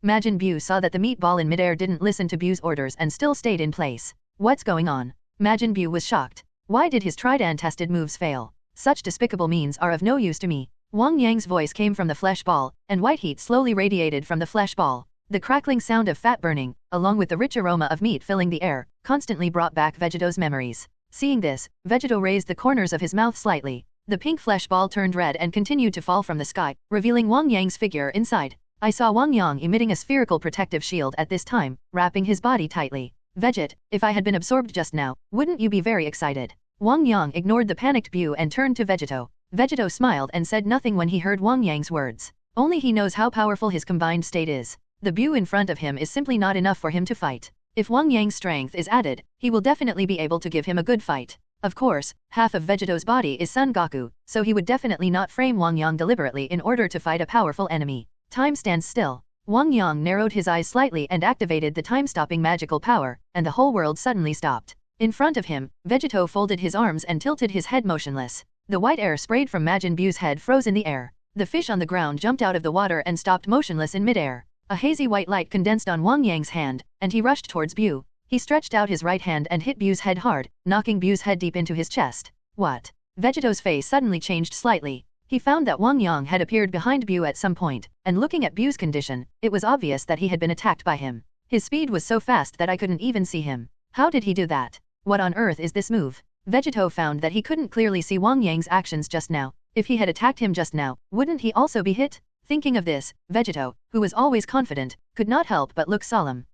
Majin Buu saw that the meatball in midair didn't listen to Buu's orders and still stayed in place. What's going on? Majin Buu was shocked. Why did his tried and tested moves fail? Such despicable means are of no use to me. Wang Yang's voice came from the flesh ball, and white heat slowly radiated from the flesh ball. The crackling sound of fat burning, along with the rich aroma of meat filling the air, constantly brought back Vegito's memories. Seeing this, Vegito raised the corners of his mouth slightly. The pink flesh ball turned red and continued to fall from the sky, revealing Wang Yang's figure inside. I saw Wang Yang emitting a spherical protective shield at this time, wrapping his body tightly. Veget, if I had been absorbed just now, wouldn't you be very excited? Wang Yang ignored the panicked Bu and turned to Vegeto. Vegeto smiled and said nothing when he heard Wang Yang's words. Only he knows how powerful his combined state is. The Bu in front of him is simply not enough for him to fight. If Wang Yang's strength is added, he will definitely be able to give him a good fight. Of course, half of Vegeto's body is Son Goku, so he would definitely not frame Wang Yang deliberately in order to fight a powerful enemy. Time stands still. Wang Yang narrowed his eyes slightly and activated the time-stopping magical power, and the whole world suddenly stopped. In front of him, Vegeto folded his arms and tilted his head motionless. The white air sprayed from Majin Buu's head froze in the air. The fish on the ground jumped out of the water and stopped motionless in midair. A hazy white light condensed on Wang Yang's hand, and he rushed towards Bu. He stretched out his right hand and hit Bu's head hard, knocking Bu's head deep into his chest. What? Vegeto's face suddenly changed slightly. He found that Wang Yang had appeared behind Bu at some point, and looking at Bu's condition, it was obvious that he had been attacked by him. His speed was so fast that I couldn't even see him. How did he do that? What on earth is this move? Vegeto found that he couldn't clearly see Wang Yang's actions just now. If he had attacked him just now, wouldn't he also be hit? Thinking of this, Vegeto, who was always confident, could not help but look solemn.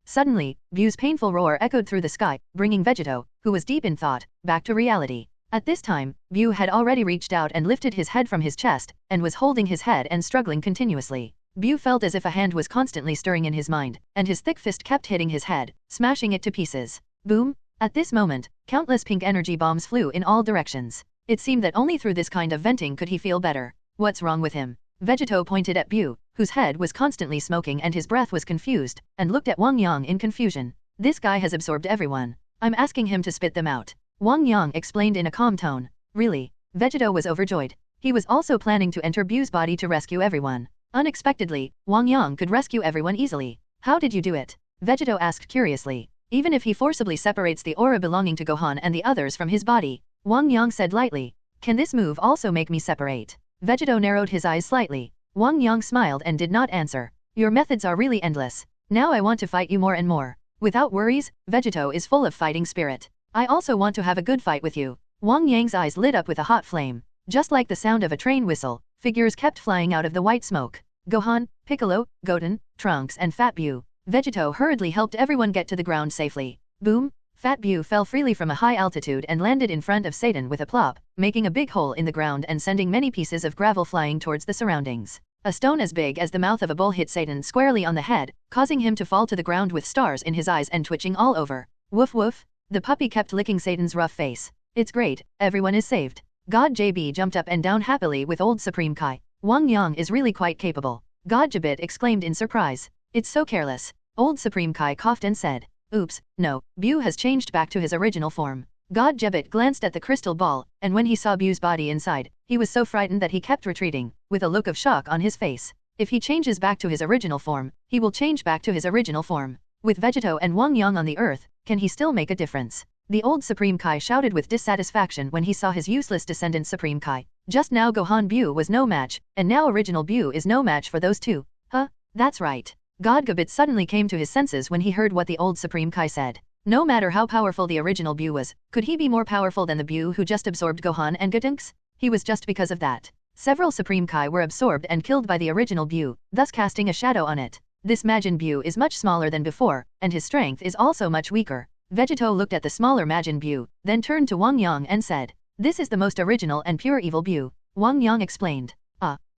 Suddenly, Bu's painful roar echoed through the sky, bringing Vegeto, who was deep in thought, back to reality. At this time, Bu had already reached out and lifted his head from his chest, and was holding his head and struggling continuously. Bu felt as if a hand was constantly stirring in his mind, and his thick fist kept hitting his head, smashing it to pieces. Boom! At this moment, countless pink energy bombs flew in all directions. It seemed that only through this kind of venting could he feel better. What's wrong with him? Vegeto pointed at Bu, whose head was constantly smoking and his breath was confused, and looked at Wang Yang in confusion. This guy has absorbed everyone. I'm asking him to spit them out. Wang Yang explained in a calm tone. Really? Vegeto was overjoyed. He was also planning to enter Bu's body to rescue everyone. Unexpectedly, Wang Yang could rescue everyone easily. How did you do it? Vegeto asked curiously. Even if he forcibly separates the aura belonging to Gohan and the others from his body, Wang Yang said lightly. Can this move also make me separate? Vegeto narrowed his eyes slightly. Wang Yang smiled and did not answer. Your methods are really endless. Now I want to fight you more and more. Without worries, Vegeto is full of fighting spirit. I also want to have a good fight with you. Wang Yang's eyes lit up with a hot flame. Just like the sound of a train whistle, figures kept flying out of the white smoke. Gohan, Piccolo, Goten, Trunks and Fat Bu. Vegeto hurriedly helped everyone get to the ground safely. Boom! Fat Bu fell freely from a high altitude and landed in front of Satan with a plop, making a big hole in the ground and sending many pieces of gravel flying towards the surroundings. A stone as big as the mouth of a bull hit Satan squarely on the head, causing him to fall to the ground with stars in his eyes and twitching all over. Woof woof! The puppy kept licking Satan's rough face. It's great, everyone is saved. God JB jumped up and down happily with old Supreme Kai. Wang Yang is really quite capable. God Jabit exclaimed in surprise. It's so careless. Old Supreme Kai coughed and said. Oops, no, Bu has changed back to his original form. God Jebit glanced at the crystal ball, and when he saw Bu's body inside, he was so frightened that he kept retreating, with a look of shock on his face. If he changes back to his original form, he will change back to his original form. With Vegeto and Wang Yang on the earth, can he still make a difference? The old Supreme Kai shouted with dissatisfaction when he saw his useless descendant Supreme Kai. Just now Gohan Bu was no match, and now original Bu is no match for those two. Huh? That's right. God Gabit suddenly came to his senses when he heard what the old Supreme Kai said. No matter how powerful the original Bu was, could he be more powerful than the Bu who just absorbed Gohan and Gotenks? He was just because of that. Several Supreme Kai were absorbed and killed by the original Bu, thus casting a shadow on it. This Majin Bu is much smaller than before, and his strength is also much weaker. Vegeto looked at the smaller Majin Bu, then turned to Wang Yang and said, This is the most original and pure evil Bu. Wang Yang explained.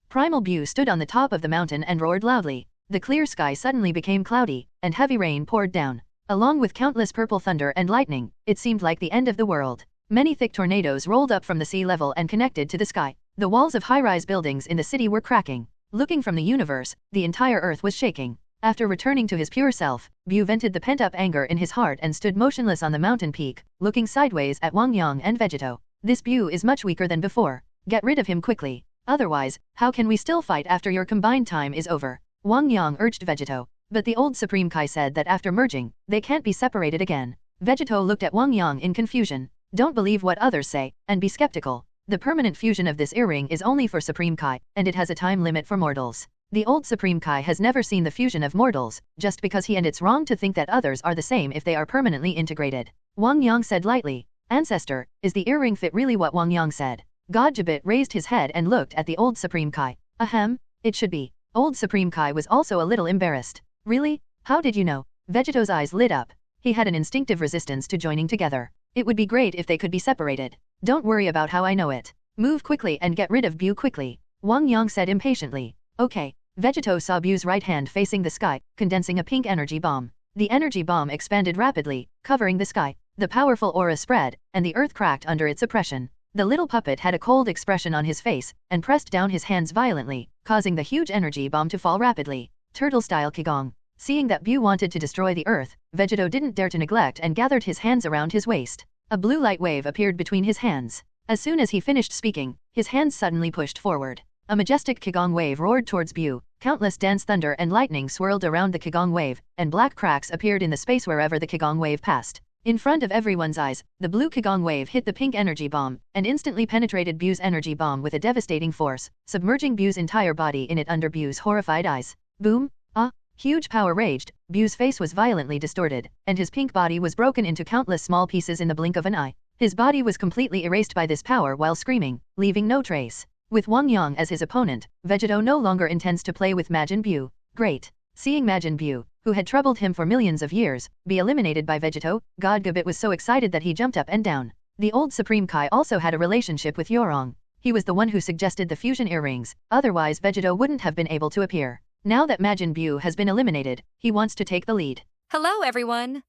Primal Bu stood on the top of the mountain and roared loudly. The clear sky suddenly became cloudy, and heavy rain poured down. Along with countless purple thunder and lightning, it seemed like the end of the world. Many thick tornadoes rolled up from the sea level and connected to the sky. The walls of high-rise buildings in the city were cracking. Looking from the universe, the entire earth was shaking. After returning to his pure self, Bu vented the pent-up anger in his heart and stood motionless on the mountain peak, looking sideways at Wang Yang and Vegeto. This Bu is much weaker than before. Get rid of him quickly. Otherwise, how can we still fight after your combined time is over? Wang Yang urged Vegeto. But the old Supreme Kai said that after merging, they can't be separated again. Vegeto looked at Wang Yang in confusion. Don't believe what others say, and be skeptical. The permanent fusion of this earring is only for Supreme Kai, and it has a time limit for mortals. The old Supreme Kai has never seen the fusion of mortals, just because he and it's wrong to think that others are the same if they are permanently integrated. Wang Yang said lightly. Ancestor, is the earring fit really what Wang Yang said? God Jabit raised his head and looked at the old Supreme Kai. Ahem, it should be. Old Supreme Kai was also a little embarrassed. Really? How did you know? Vegeto's eyes lit up. He had an instinctive resistance to joining together. It would be great if they could be separated. Don't worry about how I know it. Move quickly and get rid of Bu quickly, Wang Yang said impatiently. Okay. Vegito saw Bu's right hand facing the sky, condensing a pink energy bomb. The energy bomb expanded rapidly, covering the sky. The powerful aura spread, and the earth cracked under its oppression. The little puppet had a cold expression on his face, and pressed down his hands violently, causing the huge energy bomb to fall rapidly. Turtle-style Qigong. Seeing that Bu wanted to destroy the earth, Vegito didn't dare to neglect and gathered his hands around his waist. A blue light wave appeared between his hands. As soon as he finished speaking, his hands suddenly pushed forward. A majestic Qigong wave roared towards Bu. Countless dense thunder and lightning swirled around the Qigong wave, and black cracks appeared in the space wherever the Qigong wave passed. In front of everyone's eyes, the blue Qigong wave hit the pink energy bomb, and instantly penetrated Bu's energy bomb with a devastating force, submerging Bu's entire body in it under Bu's horrified eyes. Boom! Ah! Huge power raged, Bu's face was violently distorted, and his pink body was broken into countless small pieces in the blink of an eye. His body was completely erased by this power while screaming, leaving no trace. With Wang Yang as his opponent, Vegito no longer intends to play with Majin Bu. Great! Seeing Majin Bu, who had troubled him for millions of years, be eliminated by Vegito, God Gabit was so excited that he jumped up and down. The old Supreme Kai also had a relationship with Yorong. He was the one who suggested the fusion earrings, otherwise Vegito wouldn't have been able to appear. Now that Majin Bu has been eliminated, he wants to take the lead. Hello, everyone!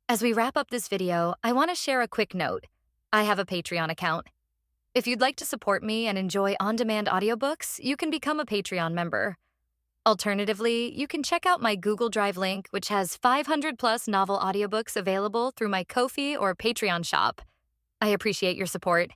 As we wrap up this video, I want to share a quick note. I have a Patreon account. If you'd like to support me and enjoy on-demand audiobooks, you can become a Patreon member. Alternatively, you can check out my Google Drive link, which has 500+ novel audiobooks available through my Ko-fi or Patreon shop. I appreciate your support.